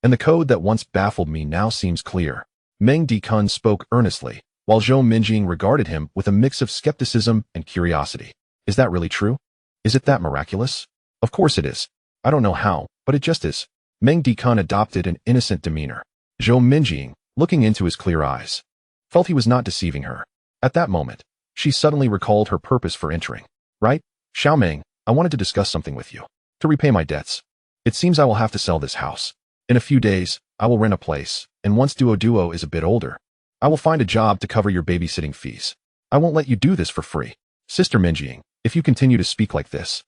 And the code that once baffled me now seems clear. Meng Dikun spoke earnestly, while Zhou Minjing regarded him with a mix of skepticism and curiosity. Is that really true? Is it that miraculous? Of course it is. I don't know how, but it just is. Meng Dikun adopted an innocent demeanor. Zhou Minjing, looking into his clear eyes, felt he was not deceiving her. At that moment, she suddenly recalled her purpose for entering. Right? Xiaomeng, I wanted to discuss something with you. To repay my debts. It seems I will have to sell this house. In a few days, I will rent a place, and once Duo is a bit older, I will find a job to cover your babysitting fees. I won't let you do this for free. Sister Minjing, if you continue to speak like this,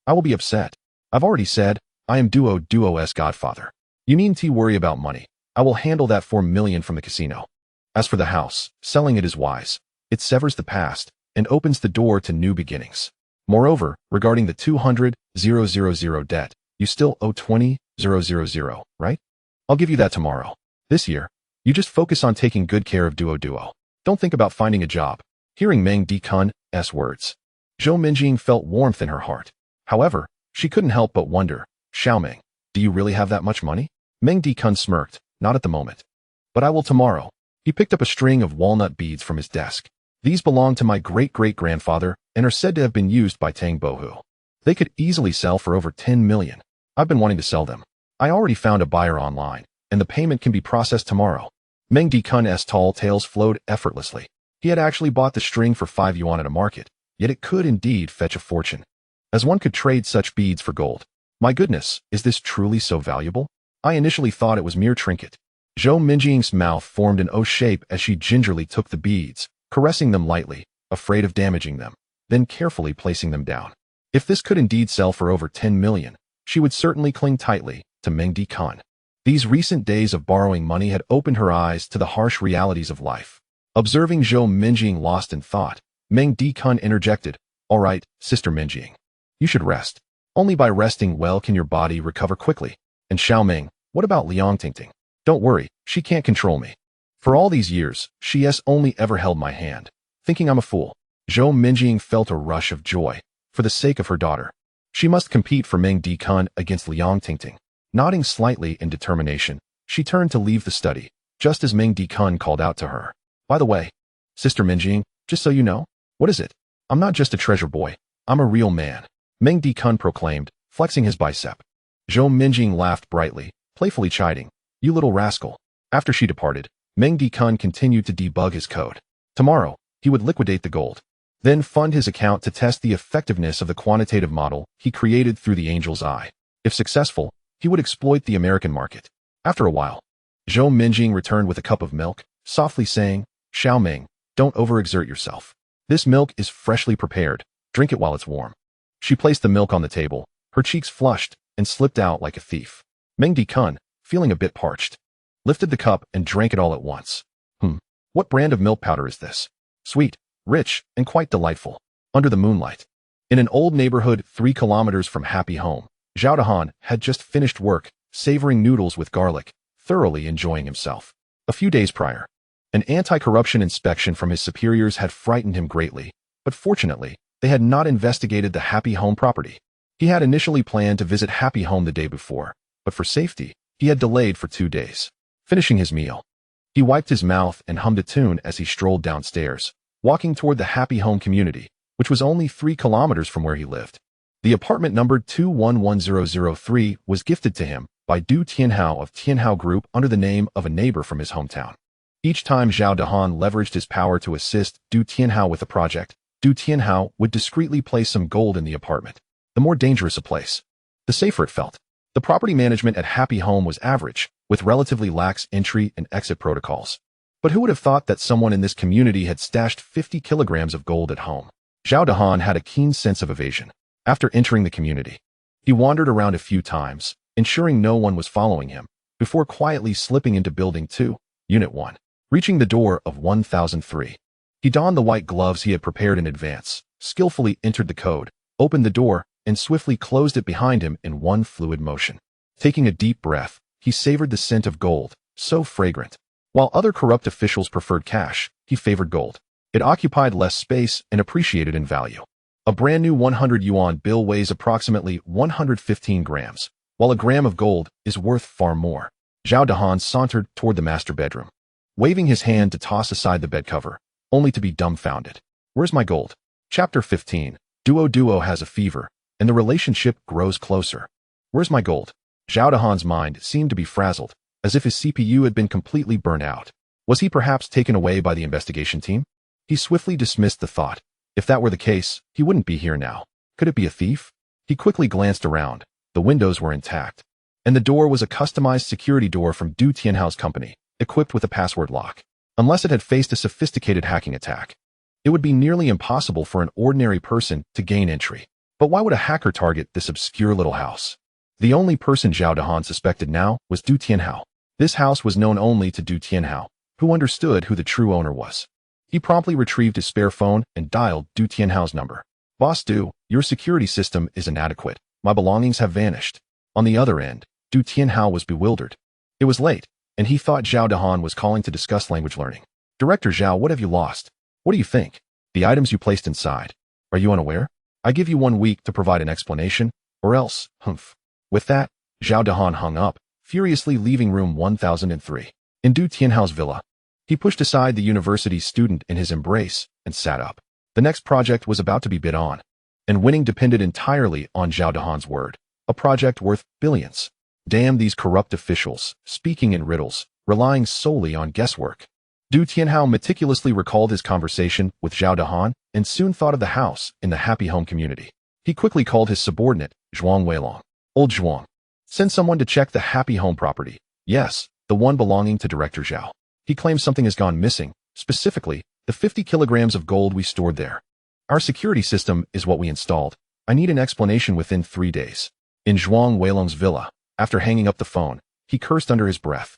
I will be upset. I've already said, I am Duo's godfather. You needn't worry about money. I will handle that 4 million from the casino. As for the house, selling it is wise. It severs the past and opens the door to new beginnings. Moreover, regarding the 200,000 debt, you still owe 20,000, right? I'll give you that tomorrow. This year, you just focus on taking good care of Duo. Don't think about finding a job. Hearing Meng Dikun's words, Zhou Minjing felt warmth in her heart. However, she couldn't help but wonder, Xiaomeng, do you really have that much money? Meng Dikun smirked, not at the moment. But I will tomorrow. He picked up a string of walnut beads from his desk. These belong to my great-great-grandfather and are said to have been used by Tang Bohu. They could easily sell for over 10 million. I've been wanting to sell them. I already found a buyer online, and the payment can be processed tomorrow. Meng Dikun's tall tales flowed effortlessly. He had actually bought the string for 5 yuan at a market, yet it could indeed fetch a fortune. As one could trade such beads for gold. My goodness, is this truly so valuable? I initially thought it was mere trinket. Zhou Minjing's mouth formed an O shape as she gingerly took the beads, caressing them lightly, afraid of damaging them, then carefully placing them down. If this could indeed sell for over 10 million, she would certainly cling tightly to Meng Dikun. These recent days of borrowing money had opened her eyes to the harsh realities of life. Observing Zhou Minjing lost in thought, Meng Dikun interjected, All right, Sister Minjing. You should rest. Only by resting well can your body recover quickly. And Xiaomeng, what about Liang Tingting? Don't worry, she can't control me. For all these years, she has only ever held my hand, thinking I'm a fool. Zhou Minjing felt a rush of joy, for the sake of her daughter. She must compete for Meng Dikun against Liang Tingting. Nodding slightly in determination, she turned to leave the study, just as Meng Dikun called out to her. By the way, Sister Minjing, just so you know, what is it? I'm not just a treasure boy, I'm a real man. Meng Dikun proclaimed, flexing his bicep. Zhou Minjing laughed brightly, playfully chiding, You little rascal. After she departed, Meng Dikun continued to debug his code. Tomorrow, he would liquidate the gold, then fund his account to test the effectiveness of the quantitative model he created through the angel's eye. If successful, he would exploit the American market. After a while, Zhou Minjing returned with a cup of milk, softly saying, "Xiao Ming, don't overexert yourself. This milk is freshly prepared. Drink it while it's warm." She placed the milk on the table, her cheeks flushed, and slipped out like a thief. Meng Dikun, feeling a bit parched, lifted the cup and drank it all at once. What brand of milk powder is this? Sweet, rich, and quite delightful. Under the moonlight. In an old neighborhood 3 kilometers from Happy Home, Zhao Dahan had just finished work, savoring noodles with garlic, thoroughly enjoying himself. A few days prior, an anti-corruption inspection from his superiors had frightened him greatly, but fortunately, they had not investigated the Happy Home property. He had initially planned to visit Happy Home the day before, but for safety, he had delayed for 2 days. Finishing his meal, he wiped his mouth and hummed a tune as he strolled downstairs, walking toward the Happy Home community, which was only 3 kilometers from where he lived. The apartment numbered 211003 was gifted to him by Du Tianhao of Tianhao Group under the name of a neighbor from his hometown. Each time Zhao Dahan leveraged his power to assist Du Tianhao with a project, Du Tianhao would discreetly place some gold in the apartment. The more dangerous a place, the safer it felt. The property management at Happy Home was average, with relatively lax entry and exit protocols. But who would have thought that someone in this community had stashed 50 kilograms of gold at home? Zhao Dahan had a keen sense of evasion. After entering the community, he wandered around a few times, ensuring no one was following him, before quietly slipping into Building 2, Unit 1. Reaching the door of 1003, he donned the white gloves he had prepared in advance, skillfully entered the code, opened the door, and swiftly closed it behind him in one fluid motion. Taking a deep breath, he savored the scent of gold, so fragrant. While other corrupt officials preferred cash, he favored gold. It occupied less space and appreciated in value. A brand new 100 yuan bill weighs approximately 115 grams, while a gram of gold is worth far more. Zhao Dahan sauntered toward the master bedroom, waving his hand to toss aside the bed cover, only to be dumbfounded. Where's my gold? Chapter 15. Duo has a fever, and the relationship grows closer. Where's my gold? Zhao Dahan's mind seemed to be frazzled, as if his CPU had been completely burnt out. Was he perhaps taken away by the investigation team? He swiftly dismissed the thought. If that were the case, he wouldn't be here now. Could it be a thief? He quickly glanced around. The windows were intact, and the door was a customized security door from Du Tianhao's company, equipped with a password lock. Unless it had faced a sophisticated hacking attack, it would be nearly impossible for an ordinary person to gain entry. But why would a hacker target this obscure little house? The only person Zhao Dahan suspected now was Du Tianhao. This house was known only to Du Tianhao, who understood who the true owner was. He promptly retrieved his spare phone and dialed Du Tianhao's number. "Boss Du, your security system is inadequate. My belongings have vanished." On the other end, Du Tianhao was bewildered. It was late, and he thought Zhao Dahan was calling to discuss language learning. "Director Zhao, what have you lost? What do you think? The items you placed inside. Are you unaware? I give you 1 week to provide an explanation, or else, humph." With that, Zhao Dahan hung up, furiously leaving room 1003. In Du Tianhao's villa, he pushed aside the university student in his embrace and sat up. The next project was about to be bid on, and winning depended entirely on Zhao Dahan's word. A project worth billions. Damn these corrupt officials, speaking in riddles, relying solely on guesswork. Du Tianhao meticulously recalled his conversation with Zhao Dahan and soon thought of the house in the Happy Home community. He quickly called his subordinate, Zhuang Weilong. "Old Zhuang, send someone to check the Happy Home property." "Yes, the one belonging to Director Zhao. He claims something has gone missing, specifically, the 50 kilograms of gold we stored there. Our security system is what we installed. I need an explanation within 3 days." In Zhuang Weilong's villa, after hanging up the phone, he cursed under his breath.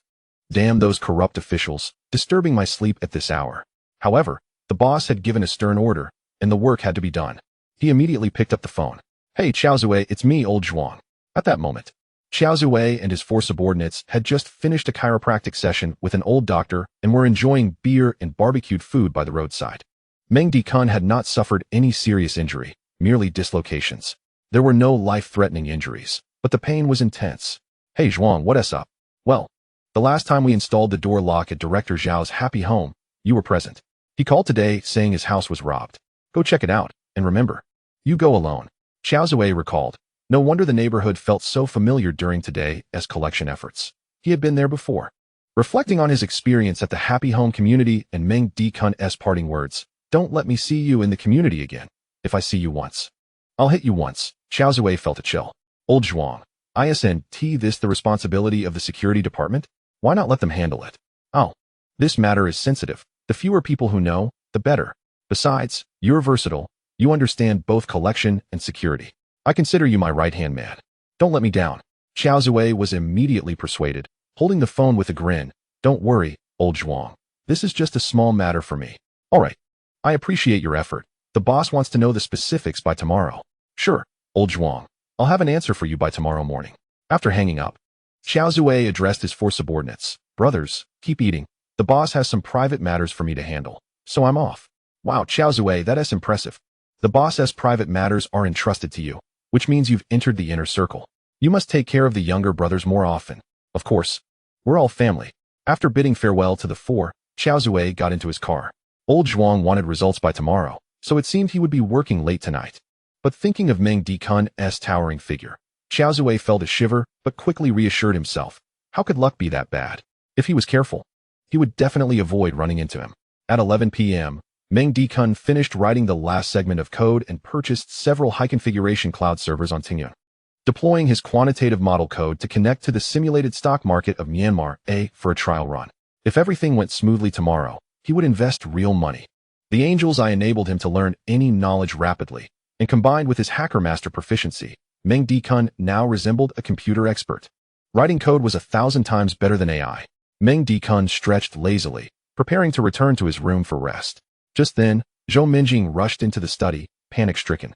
"Damn those corrupt officials, disturbing my sleep at this hour." However, the boss had given a stern order, and the work had to be done. He immediately picked up the phone. "Hey Xiao Zui, it's me, old Zhuang." At that moment, Xiao Zui and his 4 subordinates had just finished a chiropractic session with an old doctor and were enjoying beer and barbecued food by the roadside. Meng Dikun had not suffered any serious injury, merely dislocations. There were no life-threatening injuries, but the pain was intense. "Hey Zhuang, what's up?" "Well, the last time we installed the door lock at Director Zhao's Happy Home, you were present. He called today saying his house was robbed. Go check it out, and remember, you go alone." Xiao Zui recalled. No wonder the neighborhood felt so familiar during today's collection efforts. He had been there before. Reflecting on his experience at the Happy Home community and Meng Dikun's parting words, "Don't let me see you in the community again. If I see you once, I'll hit you once." Xiao Zui felt a chill. "Old Zhuang, Isn't this the responsibility of the security department? Why not let them handle it? Oh, this matter is sensitive. The fewer people who know, the better. Besides, you're versatile. You understand both collection and security. I consider you my right-hand man. Don't let me down. Xiao Zui was immediately persuaded, holding the phone with a grin. Don't worry, old Zhuang. This is just a small matter for me. All right. I appreciate your effort. The boss wants to know the specifics by tomorrow. Sure, old Zhuang. I'll have an answer for you by tomorrow morning. After hanging up, Xiao Zui addressed his 4 subordinates. Brothers, keep eating. The boss has some private matters for me to handle, so I'm off. Wow, Xiao Zui, that is impressive. The boss's private matters are entrusted to you, which means you've entered the inner circle. You must take care of the younger brothers more often. Of course, we're all family. After bidding farewell to the 4, Xiao Zui got into his car. Old Zhuang wanted results by tomorrow, so it seemed he would be working late tonight. But thinking of Meng Dekun's towering figure, Xiao Zui felt a shiver but quickly reassured himself. How could luck be that bad? If he was careful, he would definitely avoid running into him. At 11 p.m., Meng Dekun finished writing the last segment of code and purchased several high-configuration cloud servers on Tingyun, deploying his quantitative model code to connect to the simulated stock market of Myanmar for a trial run. If everything went smoothly tomorrow, he would invest real money. The Angel's Eye enabled him to learn any knowledge rapidly, and combined with his hacker master proficiency, Meng Dekun now resembled a computer expert. Writing code was 1,000 times better than AI. Meng Dekun stretched lazily, preparing to return to his room for rest. Just then, Zhou Minjing rushed into the study, panic-stricken.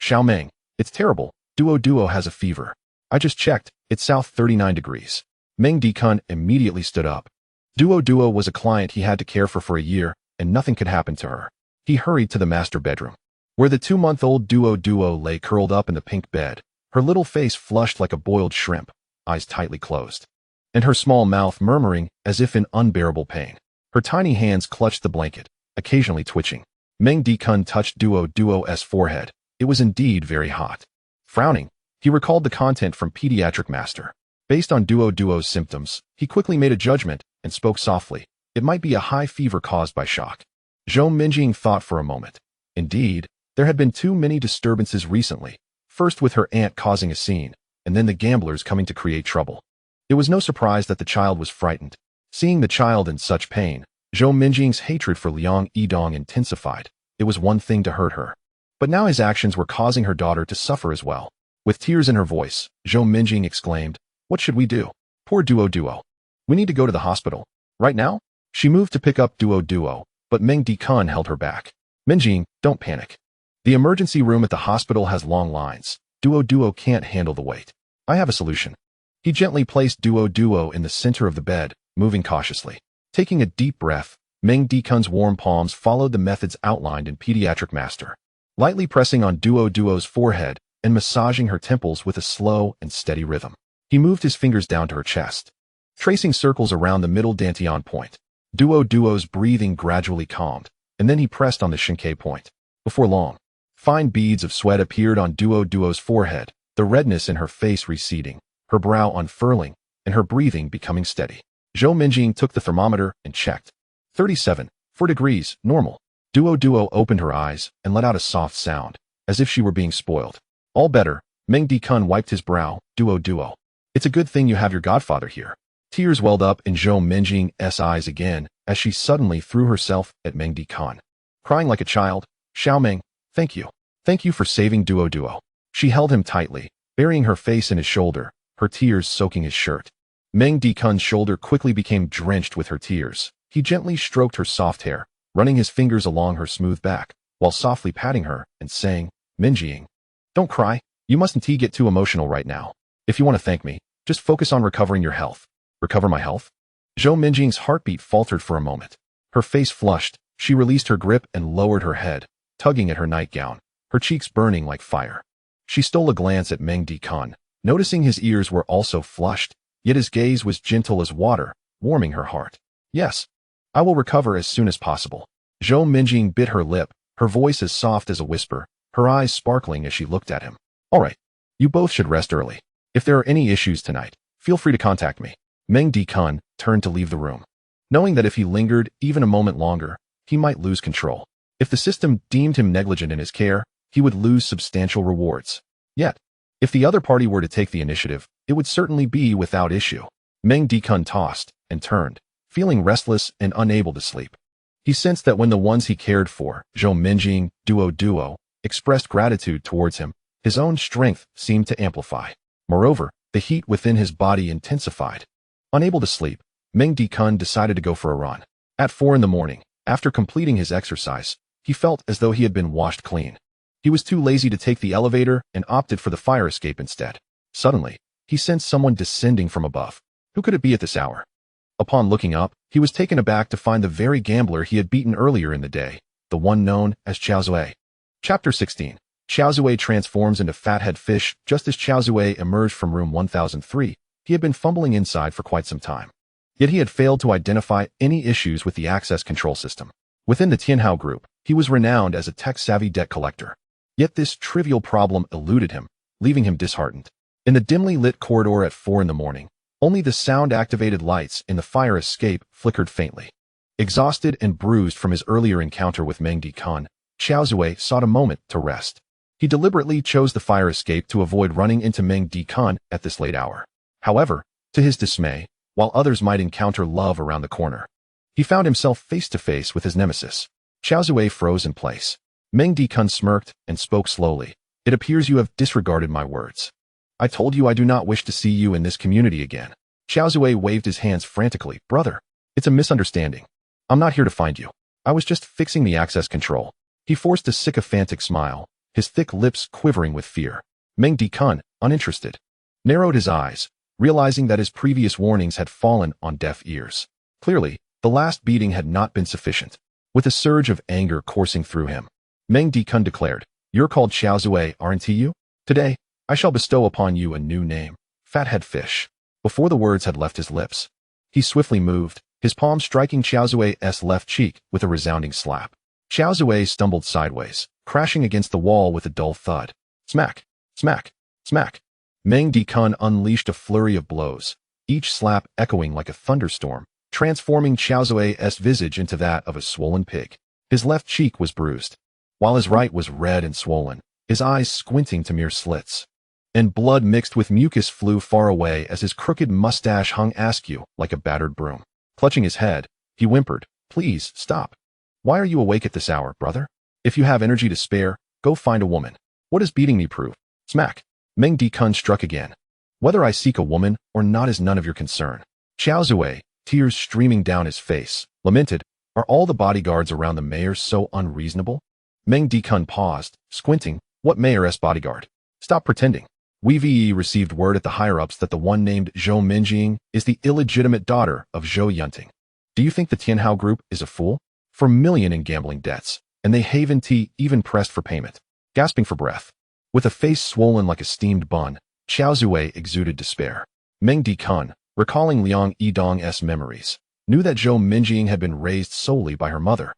Xiao Meng, it's terrible. Duo has a fever. I just checked, it's south 39 degrees. Meng Dekun immediately stood up. Duo was a client he had to care for a year, and nothing could happen to her. He hurried to the master bedroom, where the 2-month-old Duo lay curled up in the pink bed, her little face flushed like a boiled shrimp, eyes tightly closed, and her small mouth murmuring as if in unbearable pain. Her tiny hands clutched the blanket, occasionally twitching. Meng Dekun touched Duo's forehead. It was indeed very hot. Frowning, he recalled the content from Pediatric Master. Based on Duo's symptoms, he quickly made a judgment and spoke softly. It might be a high fever caused by shock. Zhou Minjing thought for a moment. Indeed, there had been too many disturbances recently, first with her aunt causing a scene, and then the gamblers coming to create trouble. It was no surprise that the child was frightened. Seeing the child in such pain, Zhou Minjing's hatred for Liang Yidong intensified. It was one thing to hurt her, but now his actions were causing her daughter to suffer as well. With tears in her voice, Zhou Minjing exclaimed, "What should we do? Poor Duo. We need to go to the hospital. Right now?" She moved to pick up Duo, but Meng Dekun held her back. "Minjing, don't panic. The emergency room at the hospital has long lines. Duo can't handle the weight. I have a solution." He gently placed Duo in the center of the bed, moving cautiously. Taking a deep breath, Meng Dekun's warm palms followed the methods outlined in Pediatric Master, lightly pressing on Duo's forehead and massaging her temples with a slow and steady rhythm. He moved his fingers down to her chest, tracing circles around the middle dantian point. Duo's breathing gradually calmed, and then he pressed on the Shinkei point. Before long, fine beads of sweat appeared on Duo's forehead, the redness in her face receding, her brow unfurling, and her breathing becoming steady. Zhou Minjing took the thermometer and checked. 37.4 degrees, normal. Duo opened her eyes and let out a soft sound, as if she were being spoiled. All better. Meng Dekun wiped his brow. Duo. It's a good thing you have your godfather here. Tears welled up in Zhou Minjing's eyes again as she suddenly threw herself at Meng Dekun. Crying like a child, "Xiao Meng, thank you. Thank you for saving Duo." She held him tightly, burying her face in his shoulder, her tears soaking his shirt. Meng Dekun's shoulder quickly became drenched with her tears. He gently stroked her soft hair, running his fingers along her smooth back, while softly patting her and saying, "Minjing, don't cry. You mustn't get too emotional right now. If you want to thank me, just focus on recovering your health." "Recover my health?" Zhou Minjing's heartbeat faltered for a moment. Her face flushed. She released her grip and lowered her head, tugging at her nightgown, her cheeks burning like fire. She stole a glance at Meng Dekun, noticing his ears were also flushed, yet his gaze was gentle as water, warming her heart. "Yes, I will recover as soon as possible." Zhou Minjing bit her lip, her voice as soft as a whisper, her eyes sparkling as she looked at him. "All right, you both should rest early. If there are any issues tonight, feel free to contact me." Meng Dekun turned to leave the room, knowing that if he lingered even a moment longer, he might lose control. If the system deemed him negligent in his care, he would lose substantial rewards. Yet, if the other party were to take the initiative, it would certainly be without issue. Meng Dikun tossed and turned, feeling restless and unable to sleep. He sensed that when the ones he cared for, Zhou Minjing, Duo, expressed gratitude towards him, his own strength seemed to amplify. Moreover, the heat within his body intensified. Unable to sleep, Meng Dikun decided to go for a run. At 4 in the morning, after completing his exercise, he felt as though he had been washed clean. He was too lazy to take the elevator and opted for the fire escape instead. Suddenly, he sensed someone descending from above. Who could it be at this hour? Upon looking up, he was taken aback to find the very gambler he had beaten earlier in the day, the one known as Qiao Zui. Chapter 16. Qiao Zui transforms into fathead fish. Just as Qiao Zui emerged from room 1003, he had been fumbling inside for quite some time. Yet he had failed to identify any issues with the access control system. Within the Tianhao group, he was renowned as a tech-savvy debt collector. Yet this trivial problem eluded him, leaving him disheartened. In the dimly lit corridor at 4 in the morning, only the sound-activated lights in the fire escape flickered faintly. Exhausted and bruised from his earlier encounter with Meng Dikun, Qiao Zui sought a moment to rest. He deliberately chose the fire escape to avoid running into Meng Dikun at this late hour. However, to his dismay, while others might encounter love around the corner, he found himself face-to-face with his nemesis. Qiao Zui froze in place. Meng Dikun smirked and spoke slowly. It appears you have disregarded my words. I told you I do not wish to see you in this community again. Qiao Zui waved his hands frantically. Brother, it's a misunderstanding. I'm not here to find you. I was just fixing the access control. He forced a sycophantic smile, his thick lips quivering with fear. Meng Dikun, uninterested, narrowed his eyes, realizing that his previous warnings had fallen on deaf ears. Clearly, the last beating had not been sufficient. With a surge of anger coursing through him, Meng Dikun declared, You're called Qiao Zui, aren't you? Today, I shall bestow upon you a new name, Fathead Fish. Before the words had left his lips, he swiftly moved, his palm striking Qiao Zui's left cheek with a resounding slap. Qiao Zui stumbled sideways, crashing against the wall with a dull thud. Smack, smack, smack. Meng Dikun unleashed a flurry of blows, each slap echoing like a thunderstorm, transforming Qiao Zui's visage into that of a swollen pig. His left cheek was bruised, while his right was red and swollen, his eyes squinting to mere slits. And blood mixed with mucus flew far away as his crooked mustache hung askew like a battered broom. Clutching his head, he whimpered, Please, stop. Why are you awake at this hour, brother? If you have energy to spare, go find a woman. What does beating me prove? Smack. Meng Dikun struck again. Whether I seek a woman or not is none of your concern. Qiao Zui, tears streaming down his face, lamented, Are all the bodyguards around the mayor so unreasonable? Meng Dikun paused, squinting. What mayor's bodyguard? Stop pretending. We received word at the higher-ups that the one named Zhou Minjing is the illegitimate daughter of Zhou Yunting. Do you think the Tianhao group is a fool? 4 million in gambling debts, and they haven't even pressed for payment. Gasping for breath, with a face swollen like a steamed bun, Qiao Zui exuded despair. Meng Dikun, recalling Liang Yidong's memories, knew that Zhou Minjing had been raised solely by her mother,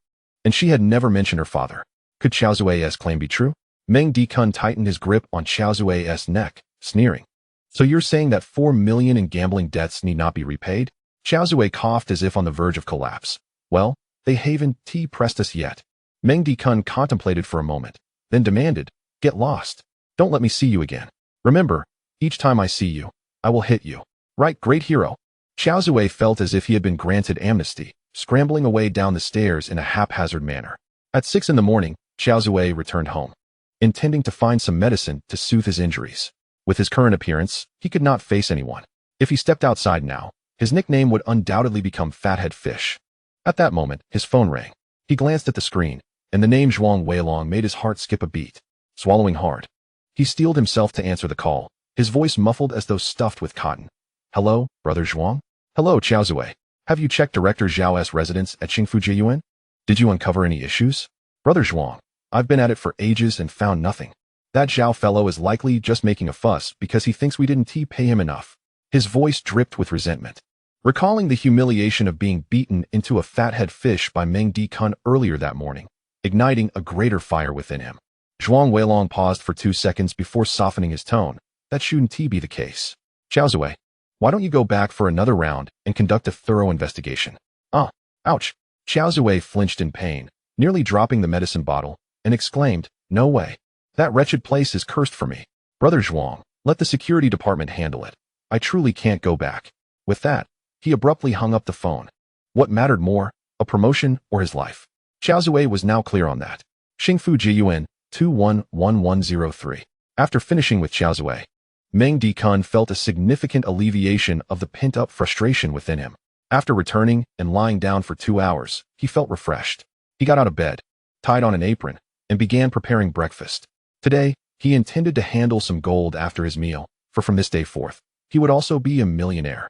and she had never mentioned her father. Could Qiao Zui's claim be true? Meng Dikun tightened his grip on Qiao Zui's neck, sneering. So you're saying that 4 million in gambling debts need not be repaid? Qiao Zui coughed as if on the verge of collapse. Well, they haven't pressed us yet. Meng Dikun contemplated for a moment, then demanded, Get lost. Don't let me see you again. Remember, each time I see you, I will hit you. Right, great hero. Qiao Zui felt as if he had been granted amnesty, scrambling away down the stairs in a haphazard manner. At 6 in the morning, Qiao Zui returned home, intending to find some medicine to soothe his injuries. With his current appearance, he could not face anyone. If he stepped outside now, his nickname would undoubtedly become Fathead Fish. At that moment, his phone rang. He glanced at the screen, and the name Zhuang Weilong made his heart skip a beat. Swallowing hard, he steeled himself to answer the call, his voice muffled as though stuffed with cotton. Hello, Brother Zhuang? Hello, Qiao Zui. Have you checked Director Zhao's residence at Qingfujiyuan? Did you uncover any issues? Brother Zhuang, I've been at it for ages and found nothing. That Zhao fellow is likely just making a fuss because he thinks we didn't pay him enough. His voice dripped with resentment. Recalling the humiliation of being beaten into a fathead fish by Meng Dikun earlier that morning, igniting a greater fire within him. Zhuang Weilong paused for 2 seconds before softening his tone. That shouldn't be the case. Qiao Zui, why don't you go back for another round and conduct a thorough investigation? Ouch. Qiao Zui flinched in pain, nearly dropping the medicine bottle, and exclaimed, No way. That wretched place is cursed for me. Brother Zhuang, let the security department handle it. I truly can't go back. With that, he abruptly hung up the phone. What mattered more, a promotion or his life? Xiao Zui was now clear on that. Xingfu Jiyuan, 211103. After finishing with Xiao Zui, Meng Dikun felt a significant alleviation of the pent-up frustration within him. After returning and lying down for 2 hours, he felt refreshed. He got out of bed, tied on an apron, and began preparing breakfast. Today, he intended to handle some gold after his meal, for from this day forth, he would also be a millionaire.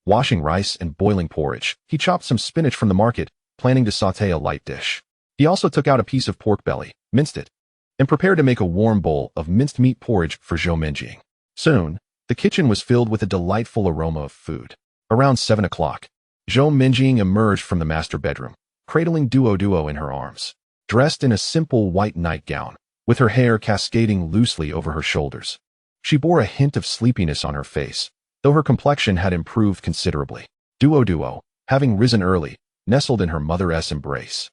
Washing rice and boiling porridge, he chopped some spinach from the market, planning to sauté a light dish. He also took out a piece of pork belly, minced it, and prepared to make a warm bowl of minced meat porridge for Zhou Minjing. Soon, the kitchen was filled with a delightful aroma of food. Around 7 o'clock, Zhou Minjing emerged from the master bedroom, cradling Duo in her arms. Dressed in a simple white nightgown, with her hair cascading loosely over her shoulders. She bore a hint of sleepiness on her face, though her complexion had improved considerably. Duo, having risen early, nestled in her mother's embrace.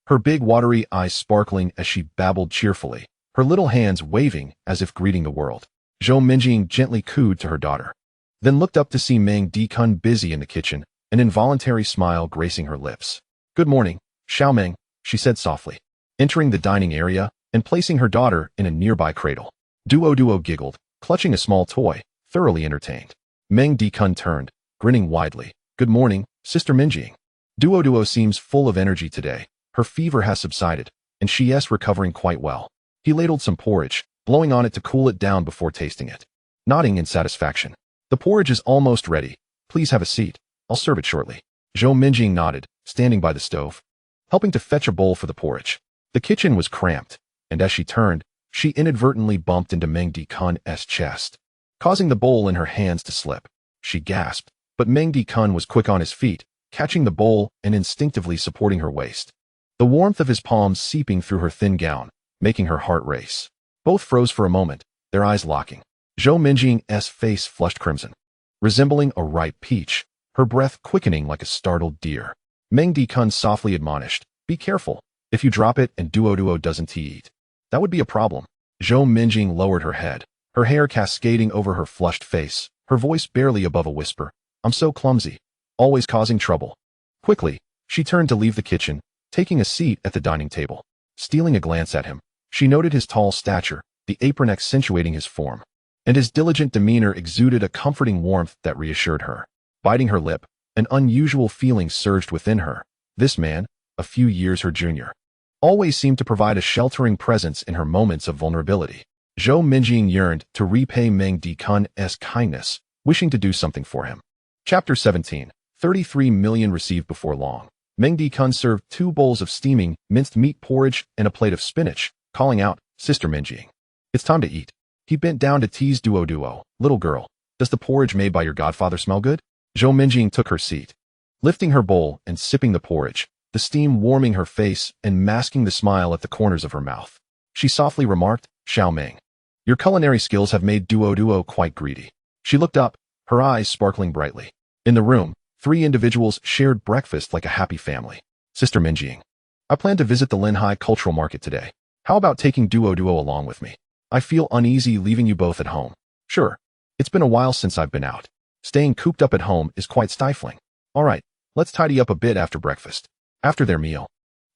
Her big watery eyes sparkling as she babbled cheerfully, her little hands waving as if greeting the world. Zhou Minjing gently cooed to her daughter, then looked up to see Meng Dikun busy in the kitchen, an involuntary smile gracing her lips. Good morning, Xiao Meng, she said softly, entering the dining area and placing her daughter in a nearby cradle. Duo giggled, clutching a small toy, thoroughly entertained. Meng Dikun turned, grinning widely. Good morning, Sister Minjing. Duo seems full of energy today. Her fever has subsided, and she is recovering quite well. He ladled some porridge, blowing on it to cool it down before tasting it. Nodding in satisfaction. The porridge is almost ready. Please have a seat. I'll serve it shortly. Zhou Minjing nodded, standing by the stove, helping to fetch a bowl for the porridge. The kitchen was cramped, and as she turned, she inadvertently bumped into Meng Dikun's chest, causing the bowl in her hands to slip. She gasped, but Meng Dikun was quick on his feet, catching the bowl and instinctively supporting her waist. The warmth of his palms seeping through her thin gown, making her heart race. Both froze for a moment, their eyes locking. Zhou Minjing's face flushed crimson, resembling a ripe peach, her breath quickening like a startled deer. Meng Dikun softly admonished, be careful. If you drop it and Duo doesn't eat, that would be a problem. Zhou Minjing lowered her head, her hair cascading over her flushed face, her voice barely above a whisper. I'm so clumsy, always causing trouble. Quickly, she turned to leave the kitchen, taking a seat at the dining table. Stealing a glance at him, she noted his tall stature, the apron accentuating his form, and his diligent demeanor exuded a comforting warmth that reassured her. Biting her lip, an unusual feeling surged within her. This man, a few years her junior, always seemed to provide a sheltering presence in her moments of vulnerability. Zhou Minjing yearned to repay Meng Dikun's kindness, wishing to do something for him. Chapter 17, 33 million received before long. Meng Dikun served 2 bowls of steaming, minced meat porridge and a plate of spinach, calling out, Sister Minjing. It's time to eat. He bent down to tease Duo. Little girl, does the porridge made by your godfather smell good? Zhou Minjing took her seat, lifting her bowl and sipping the porridge, the steam warming her face and masking the smile at the corners of her mouth. She softly remarked, Xiao Meng, your culinary skills have made Duo quite greedy. She looked up, her eyes sparkling brightly. In the room, 3 individuals shared breakfast like a happy family. Sister Minjing, I plan to visit the Linhai Cultural Market today. How about taking Duo along with me? I feel uneasy leaving you both at home. Sure. It's been a while since I've been out. Staying cooped up at home is quite stifling. All right, let's tidy up a bit after breakfast. After their meal,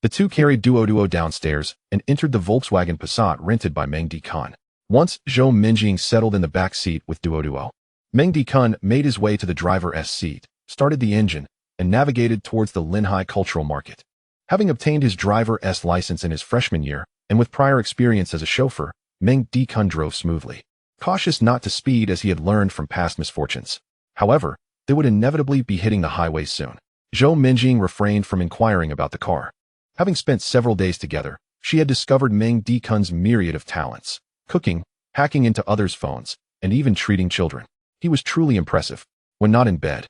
the 2 carried Duo downstairs and entered the Volkswagen Passat rented by Meng Dikun. Once Zhou Minjing settled in the back seat with Duo, Meng Dikun made his way to the driver's seat, started the engine, and navigated towards the Linhai Cultural Market. Having obtained his driver's license in his freshman year, and with prior experience as a chauffeur, Meng Dikun drove smoothly, cautious not to speed as he had learned from past misfortunes. However, they would inevitably be hitting the highway soon. Zhou Minjing refrained from inquiring about the car. Having spent several days together, she had discovered Meng Dikun's myriad of talents, cooking, hacking into others' phones, and even treating children. He was truly impressive. When not in bed,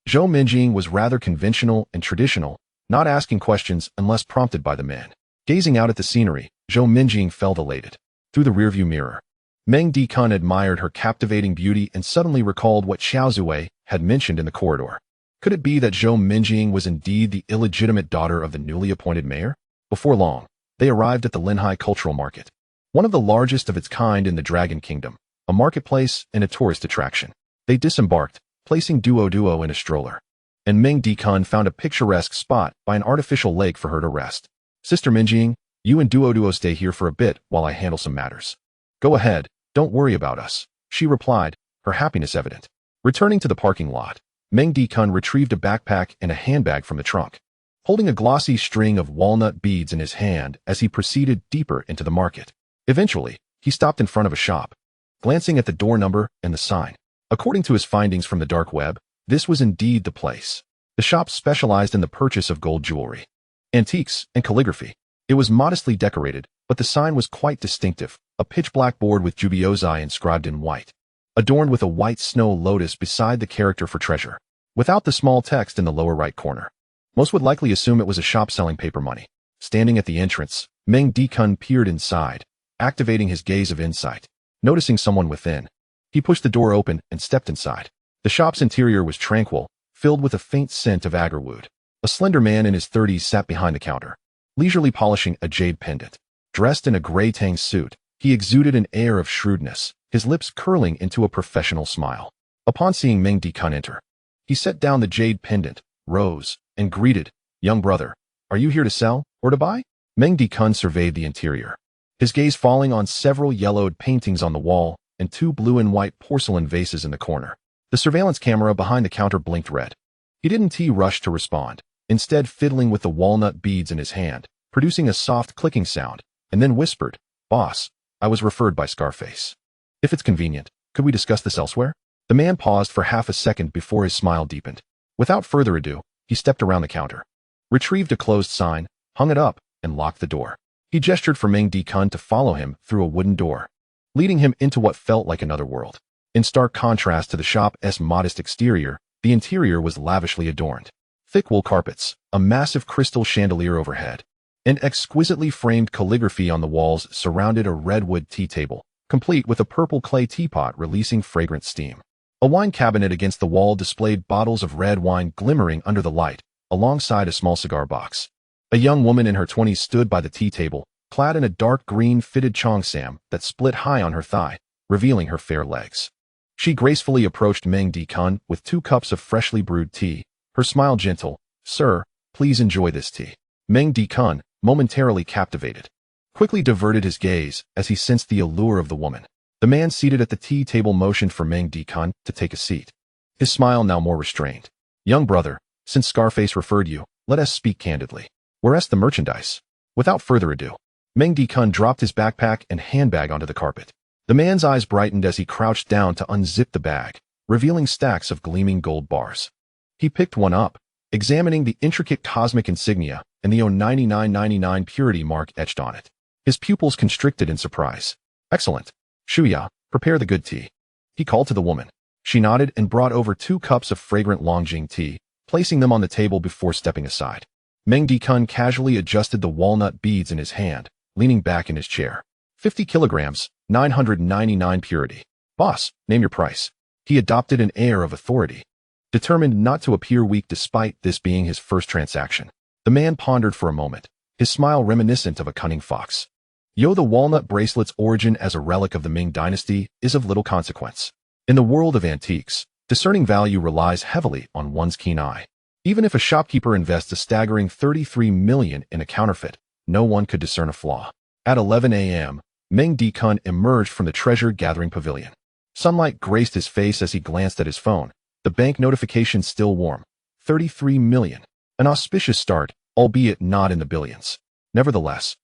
Zhou Minjing was rather conventional and traditional, not asking questions unless prompted by the man. Gazing out at the scenery, Zhou Minjing felt elated. Through the rearview mirror, Meng Dikun admired her captivating beauty and suddenly recalled what Xiao Zui had mentioned in the corridor. Could it be that Zhou Minjing was indeed the illegitimate daughter of the newly appointed mayor? Before long, they arrived at the Linhai Cultural Market, one of the largest of its kind in the Dragon Kingdom, a marketplace and a tourist attraction. They disembarked, placing Duo in a stroller. And Meng Dikun found a picturesque spot by an artificial lake for her to rest. Sister Minjing, you and Duo stay here for a bit while I handle some matters. Go ahead, don't worry about us, she replied, her happiness evident. Returning to the parking lot, Meng Dikun retrieved a backpack and a handbag from the trunk, holding a glossy string of walnut beads in his hand as he proceeded deeper into the market. Eventually, he stopped in front of a shop, glancing at the door number and the sign. According to his findings from the dark web, this was indeed the place. The shop specialized in the purchase of gold jewelry, antiques, and calligraphy. It was modestly decorated, but the sign was quite distinctive, a pitch-black board with Jubiozai inscribed in white, adorned with a white snow lotus beside the character for treasure, without the small text in the lower right corner. Most would likely assume it was a shop selling paper money. Standing at the entrance, Meng Dikun peered inside, activating his gaze of insight. Noticing someone within, he pushed the door open and stepped inside. The shop's interior was tranquil, filled with a faint scent of agarwood. A slender man in his 30s sat behind the counter, leisurely polishing a jade pendant. Dressed in a gray tang suit, he exuded an air of shrewdness, his lips curling into a professional smile. Upon seeing Meng Dikun enter, he set down the jade pendant, rose, and greeted, "Young brother, are you here to sell or to buy?" Meng Dikun surveyed the interior, his gaze falling on several yellowed paintings on the wall and 2 blue and white porcelain vases in the corner. The surveillance camera behind the counter blinked red. He didn't rush to respond, instead fiddling with the walnut beads in his hand, producing a soft clicking sound, and then whispered, "Boss, I was referred by Scarface. If it's convenient, could we discuss this elsewhere?" The man paused for half a second before his smile deepened. Without further ado, he stepped around the counter, retrieved a closed sign, hung it up, and locked the door. He gestured for Meng Dikun to follow him through a wooden door, leading him into what felt like another world. In stark contrast to the shop's modest exterior, the interior was lavishly adorned. Thick wool carpets, a massive crystal chandelier overhead, and exquisitely framed calligraphy on the walls surrounded a redwood tea table, complete with a purple clay teapot releasing fragrant steam. A wine cabinet against the wall displayed bottles of red wine glimmering under the light, alongside a small cigar box. A young woman in her 20s stood by the tea table, clad in a dark green fitted cheongsam that split high on her thigh, revealing her fair legs. She gracefully approached Meng Dikun with 2 cups of freshly brewed tea, her smile gentle. "Sir, please enjoy this tea." Meng Dikun, momentarily captivated, quickly diverted his gaze as he sensed the allure of the woman. The man seated at the tea table motioned for Meng Dikun to take a seat, his smile now more restrained. "Young brother, since Scarface referred you, let us speak candidly. Where's the merchandise?" Without further ado, Meng Dikun dropped his backpack and handbag onto the carpet. The man's eyes brightened as he crouched down to unzip the bag, revealing stacks of gleaming gold bars. He picked one up, examining the intricate cosmic insignia and the O9999 purity mark etched on it. His pupils constricted in surprise. "Excellent. Shuya, prepare the good tea," he called to the woman. She nodded and brought over 2 cups of fragrant Longjing tea, placing them on the table before stepping aside. Meng Dikun casually adjusted the walnut beads in his hand, leaning back in his chair. 50 kilograms, 999 purity. "Boss, name your price." He adopted an air of authority, determined not to appear weak despite this being his first transaction. The man pondered for a moment, his smile reminiscent of a cunning fox. "The walnut bracelet's origin as a relic of the Ming dynasty is of little consequence. In the world of antiques, discerning value relies heavily on one's keen eye. Even if a shopkeeper invests a staggering 33 million in a counterfeit, no one could discern a flaw." At 11 a.m., Meng Dikun emerged from the treasure-gathering pavilion. Sunlight graced his face as he glanced at his phone, the bank notification still warm. 33 million. An auspicious start, albeit not in the billions. Nevertheless,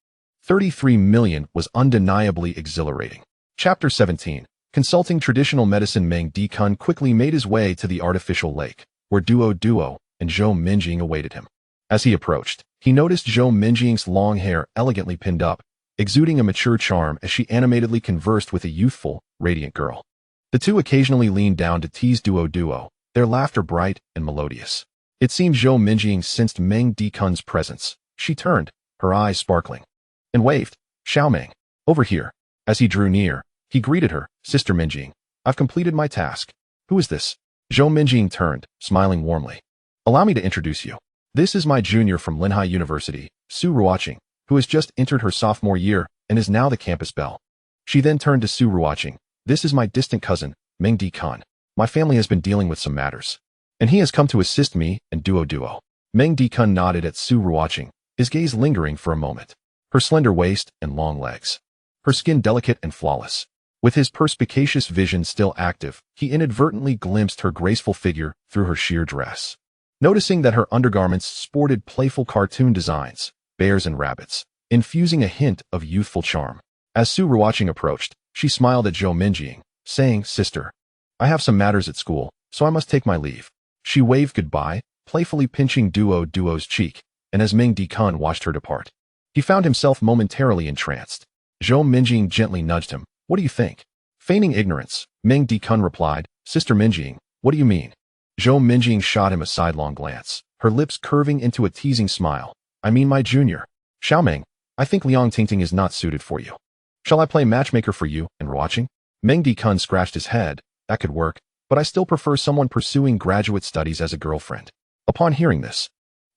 33 million was undeniably exhilarating. Chapter 17. Consulting traditional medicine. Meng Dikun quickly made his way to the artificial lake, where Duo and Zhou Minjing awaited him. As he approached, he noticed Zhou Minjing's long hair elegantly pinned up, exuding a mature charm as she animatedly conversed with a youthful, radiant girl. The two occasionally leaned down to tease Duo, their laughter bright and melodious. It seemed Zhou Minjing sensed Meng Dikun's presence. She turned, her eyes sparkling, and waved, "Xiaoming, over here." As he drew near, he greeted her, "Sister Minjing, I've completed my task." "Who is this?" Zhou Minjing turned, smiling warmly. "Allow me to introduce you. This is my junior from Linhai University, Su Ruoqing, who has just entered her sophomore year and is now the campus belle." She then turned to Su Ruoqing. "This is my distant cousin, Meng Dikun. My family has been dealing with some matters, and he has come to assist me and duo. Meng Dikun nodded at Su Ruoqing, his gaze lingering for a moment. Her slender waist and long legs. Her skin delicate and flawless. With his perspicacious vision still active, he inadvertently glimpsed her graceful figure through her sheer dress. Noticing that her undergarments sported playful cartoon designs, bears and rabbits, infusing a hint of youthful charm. As Su Ruoqing approached, she smiled at Zhou Minjing, saying, "Sister, I have some matters at school, so I must take my leave." She waved goodbye, playfully pinching Duo's cheek, and as Meng Dikun watched her depart, he found himself momentarily entranced. Zhou Minjing gently nudged him. "What do you think?" Feigning ignorance, Meng Dikun replied, "Sister Minjing, what do you mean?" Zhou Minjing shot him a sidelong glance, her lips curving into a teasing smile. "I mean my junior. Xiaoming, I think Liang Tingting is not suited for you. Shall I play matchmaker for you and Ruoqing?" Meng Dikun scratched his head. "That could work, but I still prefer someone pursuing graduate studies as a girlfriend." Upon hearing this,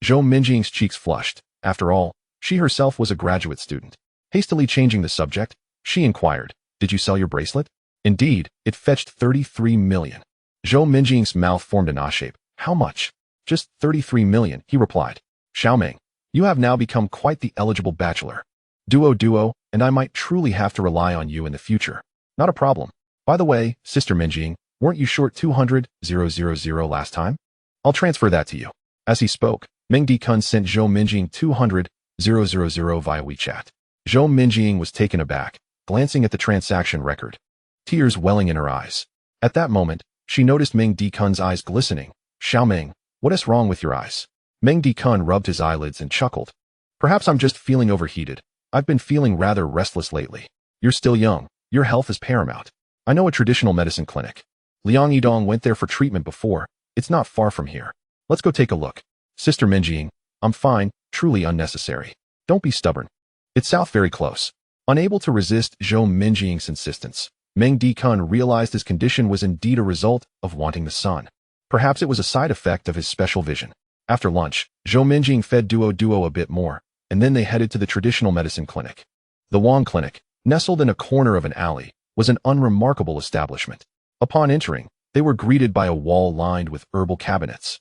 Zhou Minjing's cheeks flushed. After all, she herself was a graduate student. Hastily changing the subject, she inquired, "Did you sell your bracelet?" "Indeed, it fetched 33 million. Zhou Minjing's mouth formed an shape. "How much?" "Just 33 million, he replied. "Xiaoming, you have now become quite the eligible bachelor. Duo, and I might truly have to rely on you in the future." "Not a problem. By the way, Sister Minjing, weren't you short 200,000 last time? I'll transfer that to you." As he spoke, Meng Dikun sent Zhou Minjing 200,000 via WeChat. Zhou Minjing was taken aback, glancing at the transaction record, tears welling in her eyes. At that moment, she noticed Meng Dikun's eyes glistening. "Xiaoming, what is wrong with your eyes?" Meng Dikun rubbed his eyelids and chuckled. "Perhaps I'm just feeling overheated. I've been feeling rather restless lately." "You're still young. Your health is paramount. I know a traditional medicine clinic. Liang Yidong went there for treatment before. It's not far from here. Let's go take a look." "Sister Minjing, I'm fine, truly unnecessary. Don't be stubborn. It's south very close." Unable to resist Zhou Minjing's insistence, Meng Dikun realized his condition was indeed a result of wanting the sun. Perhaps it was a side effect of his special vision. After lunch, Zhou Minjing fed Duo a bit more, and then they headed to the traditional medicine clinic. The Wang Clinic, nestled in a corner of an alley, was an unremarkable establishment. Upon entering, they were greeted by a wall lined with herbal cabinets,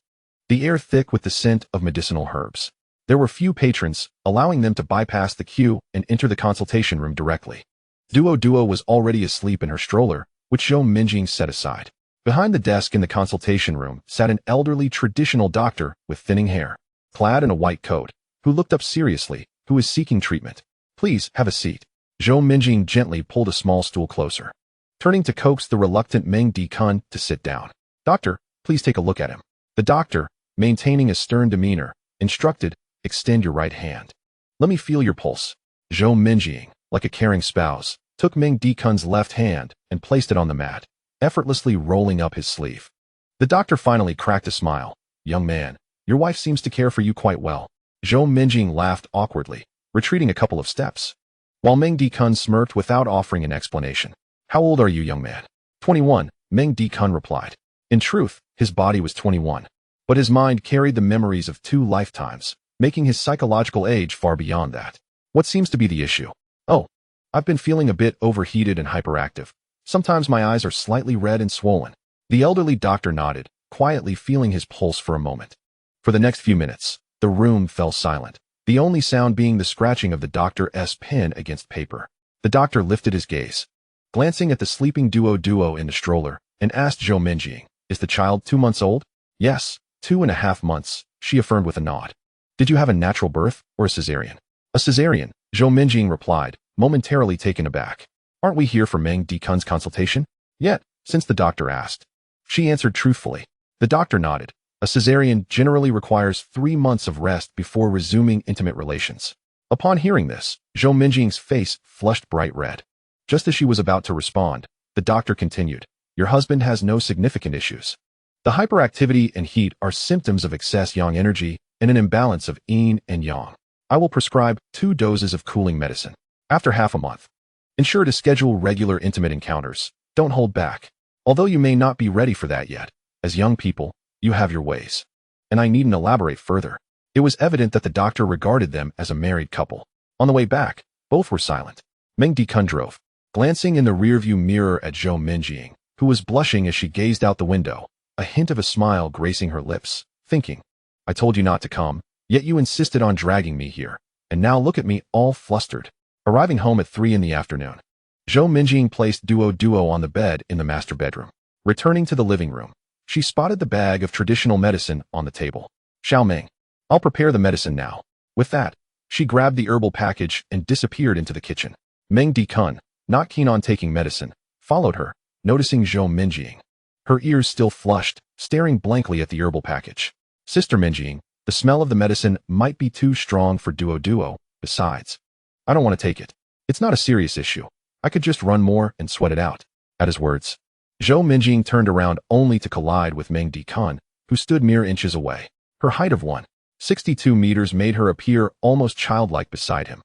the air thick with the scent of medicinal herbs. There were few patrons, allowing them to bypass the queue and enter the consultation room directly. Duo was already asleep in her stroller, which Zhou Minjing set aside. Behind the desk in the consultation room sat an elderly traditional doctor with thinning hair, clad in a white coat, who looked up seriously, who is seeking treatment. "Please, have a seat." Zhou Minjing gently pulled a small stool closer, turning to coax the reluctant Meng Dikun to sit down. "Doctor, please take a look at him." The doctor, maintaining a stern demeanor, instructed, "Extend your right hand. Let me feel your pulse." Zhou Minjing, like a caring spouse, took Meng Dikun's left hand and placed it on the mat, effortlessly rolling up his sleeve. The doctor finally cracked a smile. "Young man, your wife seems to care for you quite well." Zhou Minjing laughed awkwardly, retreating a couple of steps, while Meng Dikun smirked without offering an explanation. "How old are you, young man?" 21, Meng Dikun replied. In truth, his body was 21, but his mind carried the memories of 2 lifetimes, making his psychological age far beyond that. "What seems to be the issue?" "Oh, I've been feeling a bit overheated and hyperactive. Sometimes my eyes are slightly red and swollen." The elderly doctor nodded, quietly feeling his pulse for a moment. For the next few minutes, the room fell silent, the only sound being the scratching of the doctor's pen against paper. The doctor lifted his gaze, glancing at the sleeping Duo in the stroller, and asked Zhou Minjing, "Is the child 2 months old?" "Yes, 2.5 months, she affirmed with a nod. "Did you have a natural birth or a cesarean?" "A cesarean," Zhou Minjing replied, momentarily taken aback. "Aren't we here for Meng Dikun's consultation?" "Yet, since the doctor asked." She answered truthfully. The doctor nodded. A cesarean generally requires 3 months of rest before resuming intimate relations. Upon hearing this, Zhou Minjing's face flushed bright red. Just as she was about to respond, the doctor continued, "Your husband has no significant issues. The hyperactivity and heat are symptoms of excess yang energy and an imbalance of yin and yang. I will prescribe 2 doses of cooling medicine. After half a month, ensure to schedule regular intimate encounters. Don't hold back. Although you may not be ready for that yet, as young people, you have your ways." And I needn't elaborate further. It was evident that the doctor regarded them as a married couple. On the way back, both were silent. Meng Dikun drove, glancing in the rearview mirror at Zhou Minjing, who was blushing as she gazed out the window, a hint of a smile gracing her lips, thinking, I told you not to come, yet you insisted on dragging me here, and now look at me all flustered. Arriving home at 3 in the afternoon, Zhou Minjing placed Duo on the bed in the master bedroom. Returning to the living room, she spotted the bag of traditional medicine on the table. Xiao Ming, I'll prepare the medicine now. With that, she grabbed the herbal package and disappeared into the kitchen. Meng Dikun, not keen on taking medicine, followed her, noticing Zhou Minjing. Her ears still flushed, staring blankly at the herbal package. Sister Minjing, the smell of the medicine might be too strong for Duo. Besides, I don't want to take it. It's not a serious issue. I could just run more and sweat it out. At his words, Zhou Minjing turned around only to collide with Meng Dikun, who stood mere inches away. Her height of 1.62 meters made her appear almost childlike beside him,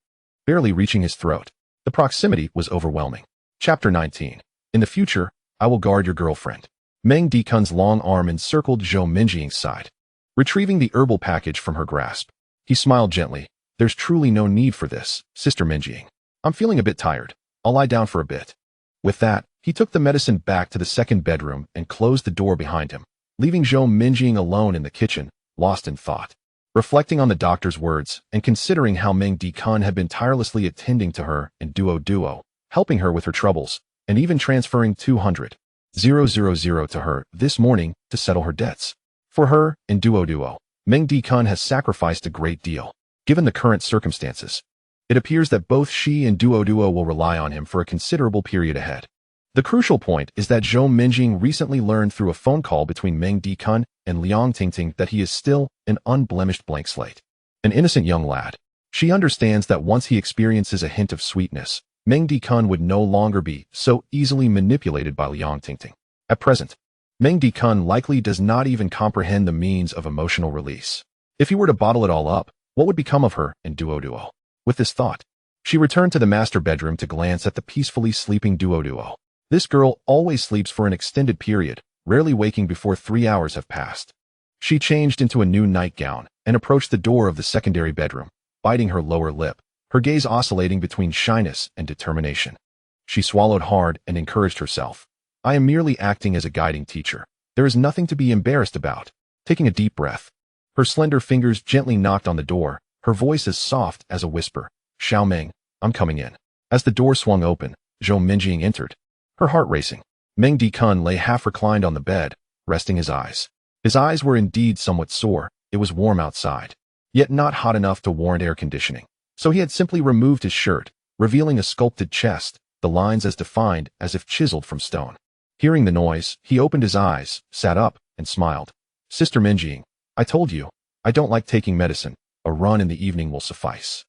barely reaching his throat. The proximity was overwhelming. Chapter 19. In the future, I will guard your girlfriend. Meng Dikun's long arm encircled Zhou Minjing's side. Retrieving the herbal package from her grasp, he smiled gently. There's truly no need for this, Sister Minjing. I'm feeling a bit tired. I'll lie down for a bit. With that, he took the medicine back to the second bedroom and closed the door behind him, leaving Zhou Minjing alone in the kitchen, lost in thought. Reflecting on the doctor's words and considering how Meng Dikun had been tirelessly attending to her and Duo, helping her with her troubles, and even transferring 200,000 to her this morning to settle her debts. For her and Duo, Meng Dikun has sacrificed a great deal. Given the current circumstances, it appears that both she and Duo will rely on him for a considerable period ahead. The crucial point is that Zhou Minjing recently learned through a phone call between Meng Dikun and Liang Tingting that he is still an unblemished blank slate. An innocent young lad. She understands that once he experiences a hint of sweetness, Meng Dikun would no longer be so easily manipulated by Liang Tingting. At present, Meng Dikun likely does not even comprehend the means of emotional release. If he were to bottle it all up, what would become of her and Duo? With this thought, she returned to the master bedroom to glance at the peacefully sleeping Duo. This girl always sleeps for an extended period, rarely waking before 3 hours have passed. She changed into a new nightgown and approached the door of the secondary bedroom, biting her lower lip, her gaze oscillating between shyness and determination. She swallowed hard and encouraged herself. I am merely acting as a guiding teacher. There is nothing to be embarrassed about. Taking a deep breath, her slender fingers gently knocked on the door, her voice as soft as a whisper. Xiao Ming, I'm coming in. As the door swung open, Zhou Minjing entered, her heart racing. Meng Dikun lay half reclined on the bed, resting his eyes. His eyes were indeed somewhat sore. It was warm outside, yet not hot enough to warrant air conditioning. So he had simply removed his shirt, revealing a sculpted chest, the lines as defined as if chiseled from stone. Hearing the noise, he opened his eyes, sat up, and smiled. Sister Minjing, I told you, I don't like taking medicine. A run in the evening will suffice.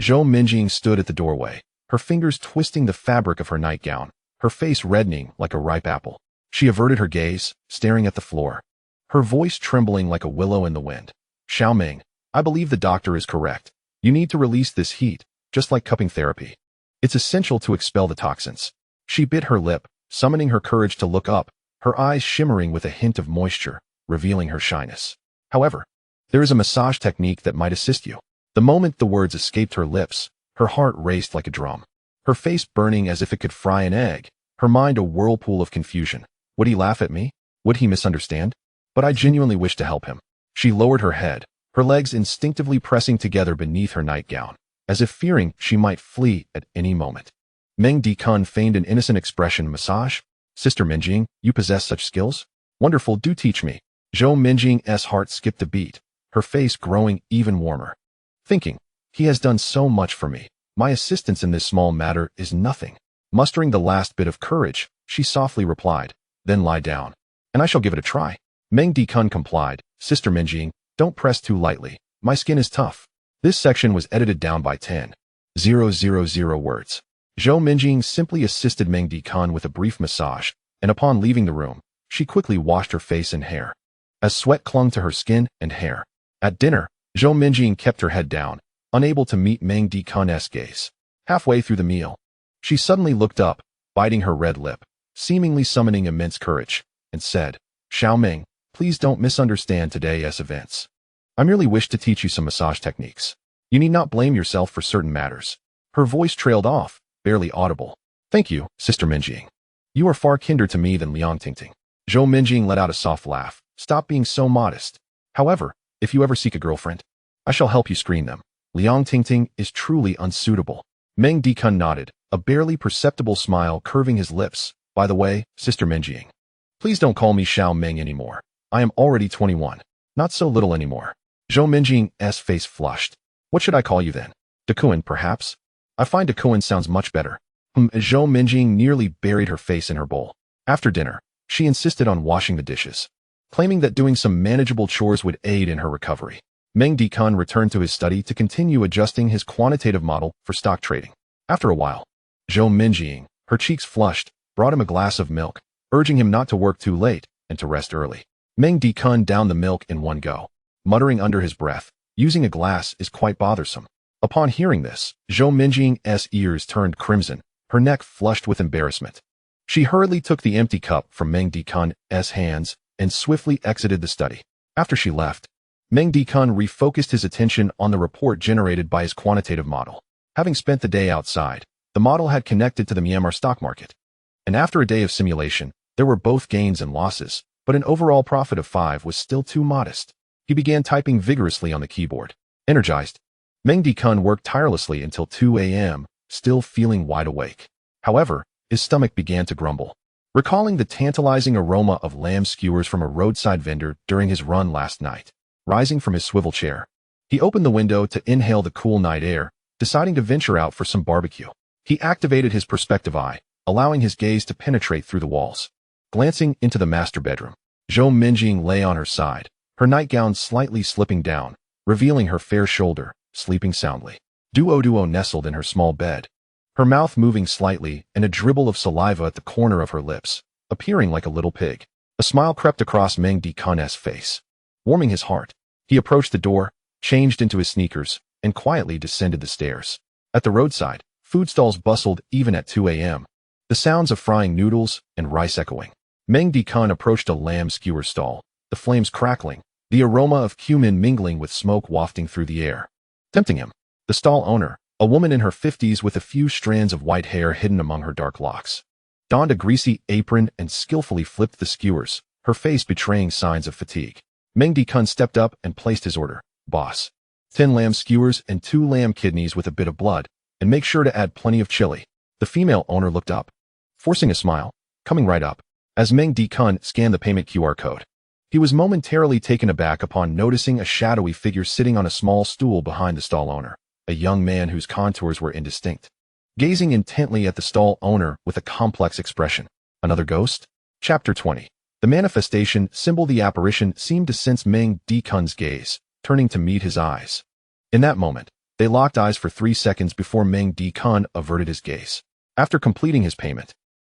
Zhou Minjing stood at the doorway, her fingers twisting the fabric of her nightgown, her face reddening like a ripe apple. She averted her gaze, staring at the floor, her voice trembling like a willow in the wind. Xiao Ming, I believe the doctor is correct. You need to release this heat, just like cupping therapy. It's essential to expel the toxins. She bit her lip, summoning her courage to look up, her eyes shimmering with a hint of moisture, revealing her shyness. However, there is a massage technique that might assist you. The moment the words escaped her lips, her heart raced like a drum. Her face burning as if it could fry an egg, her mind a whirlpool of confusion. Would he laugh at me? Would he misunderstand? But I genuinely wished to help him. She lowered her head, her legs instinctively pressing together beneath her nightgown, as if fearing she might flee at any moment. Meng Dikun feigned an innocent expression. Massage? Sister Minjing, you possess such skills? Wonderful, do teach me. Zhou Minjing's heart skipped a beat, her face growing even warmer. Thinking, he has done so much for me. My assistance in this small matter is nothing. Mustering the last bit of courage, she softly replied, then lie down, and I shall give it a try. Meng Dikun complied. Sister Minjing, don't press too lightly. My skin is tough. This section was edited down by 10,000 words. Zhou Minjing simply assisted Meng Dikun with a brief massage, and upon leaving the room, she quickly washed her face and hair, as sweat clung to her skin and hair. At dinner, Zhou Minjing kept her head down, unable to meet Meng Dikun's gaze. Halfway through the meal, she suddenly looked up, biting her red lip, seemingly summoning immense courage, and said, Xiao Ming, please don't misunderstand today's events. I merely wish to teach you some massage techniques. You need not blame yourself for certain matters. Her voice trailed off, barely audible. Thank you, Sister Minjing. You are far kinder to me than Liang Tingting. Zhou Minjing let out a soft laugh. Stop being so modest. However, if you ever seek a girlfriend, I shall help you screen them. Liang Tingting is truly unsuitable. Meng Dikun nodded, a barely perceptible smile curving his lips. By the way, Sister Minjing, please don't call me Xiao Meng anymore. I am already 21. Not so little anymore. Zhou Minjing's face flushed. What should I call you then? Dekuan, perhaps? I find Dekuan sounds much better. Zhou Minjing nearly buried her face in her bowl. After dinner, she insisted on washing the dishes, claiming that doing some manageable chores would aid in her recovery. Meng Dikun returned to his study to continue adjusting his quantitative model for stock trading. After a while, Zhou Minjing, her cheeks flushed, brought him a glass of milk, urging him not to work too late and to rest early. Meng Dikun downed the milk in one go, muttering under his breath, using a glass is quite bothersome. Upon hearing this, Zhou Minjing's ears turned crimson, her neck flushed with embarrassment. She hurriedly took the empty cup from Meng Dikun's hands and swiftly exited the study. After she left, Meng Dikun refocused his attention on the report generated by his quantitative model. Having spent the day outside, the model had connected to the Myanmar stock market. And after a day of simulation, there were both gains and losses, but an overall profit of 5 was still too modest. He began typing vigorously on the keyboard. Energized, Meng Dikun worked tirelessly until 2 a.m., still feeling wide awake. However, his stomach began to grumble. Recalling the tantalizing aroma of lamb skewers from a roadside vendor during his run last night, rising from his swivel chair, he opened the window to inhale the cool night air, deciding to venture out for some barbecue. He activated his perspective eye, allowing his gaze to penetrate through the walls. Glancing into the master bedroom, Zhou Minjing lay on her side, her nightgown slightly slipping down, revealing her fair shoulder, sleeping soundly. Duo nestled in her small bed, her mouth moving slightly and a dribble of saliva at the corner of her lips, appearing like a little pig. A smile crept across Meng Dikun's face, warming his heart. He approached the door, changed into his sneakers, and quietly descended the stairs. At the roadside, food stalls bustled even at 2 a.m., the sounds of frying noodles and rice echoing. Meng Dikun approached a lamb skewer stall, the flames crackling, the aroma of cumin mingling with smoke wafting through the air, tempting him. The stall owner, a woman in her 50s with a few strands of white hair hidden among her dark locks, donned a greasy apron and skillfully flipped the skewers, her face betraying signs of fatigue. Meng Dikun stepped up and placed his order. Boss, 10 lamb skewers and 2 lamb kidneys with a bit of blood, and make sure to add plenty of chili. The female owner looked up, forcing a smile, coming right up, as Meng Dikun scanned the payment QR code. He was momentarily taken aback upon noticing a shadowy figure sitting on a small stool behind the stall owner, a young man whose contours were indistinct, gazing intently at the stall owner with a complex expression. Another ghost? Chapter 20. The manifestation symbol. The apparition seemed to sense Meng Dikun's gaze, turning to meet his eyes. In that moment, they locked eyes for 3 seconds before Meng Dikun averted his gaze. After completing his payment,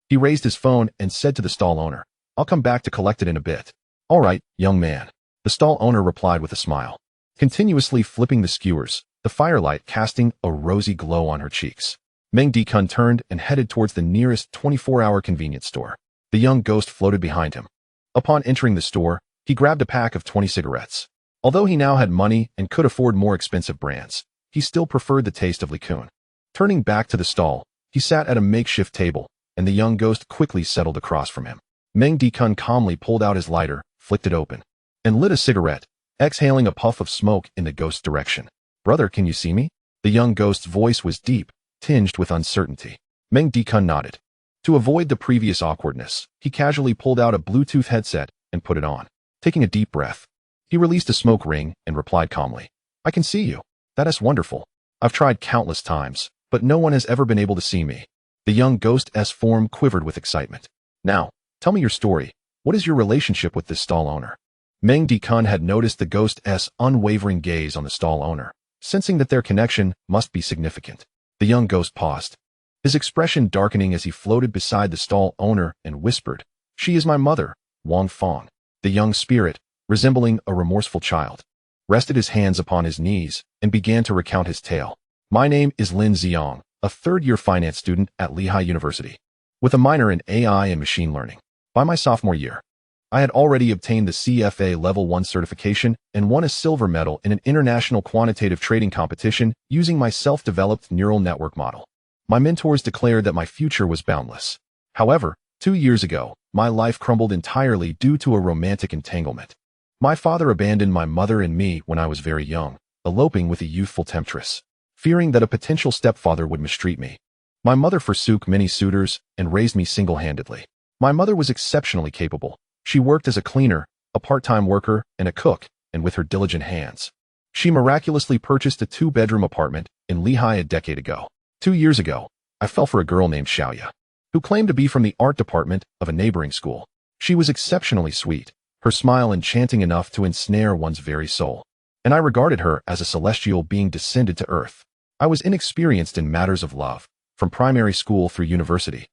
he raised his phone and said to the stall owner, "I'll come back to collect it in a bit." "All right, young man," the stall owner replied with a smile, continuously flipping the skewers, the firelight casting a rosy glow on her cheeks. Meng Dikun turned and headed towards the nearest 24-hour convenience store. The young ghost floated behind him. Upon entering the store, he grabbed a pack of 20 cigarettes. Although he now had money and could afford more expensive brands, he still preferred the taste of Likun. Turning back to the stall, he sat at a makeshift table, and the young ghost quickly settled across from him. Meng Dikun calmly pulled out his lighter, flicked it open, and lit a cigarette, exhaling a puff of smoke in the ghost's direction. "Brother, can you see me?" The young ghost's voice was deep, tinged with uncertainty. Meng Dikun nodded. To avoid the previous awkwardness, he casually pulled out a Bluetooth headset and put it on. Taking a deep breath, he released a smoke ring and replied calmly, "I can see you. That is wonderful. I've tried countless times, but no one has ever been able to see me." The young ghost's form quivered with excitement. "Now, tell me your story. What is your relationship with this stall owner?" Meng Dikun had noticed the ghost's unwavering gaze on the stall owner, sensing that their connection must be significant. The young ghost paused, his expression darkening as he floated beside the stall owner and whispered, "She is my mother, Wang Fong." The young spirit, resembling a remorseful child, rested his hands upon his knees and began to recount his tale. "My name is Lin Xiong, a third-year finance student at Lehigh University, with a minor in AI and machine learning. By my sophomore year, I had already obtained the CFA Level 1 certification and won a silver medal in an international quantitative trading competition using my self-developed neural network model. My mentors declared that my future was boundless. However, 2 years ago, my life crumbled entirely due to a romantic entanglement. My father abandoned my mother and me when I was very young, eloping with a youthful temptress, fearing that a potential stepfather would mistreat me. My mother forsook many suitors and raised me single-handedly. My mother was exceptionally capable. She worked as a cleaner, a part-time worker, and a cook, and with her diligent hands, she miraculously purchased a 2-bedroom apartment in Lehigh a decade ago. 2 years ago, I fell for a girl named Xiaoya, who claimed to be from the art department of a neighboring school. She was exceptionally sweet, her smile enchanting enough to ensnare one's very soul, and I regarded her as a celestial being descended to earth. I was inexperienced in matters of love, from primary school through university.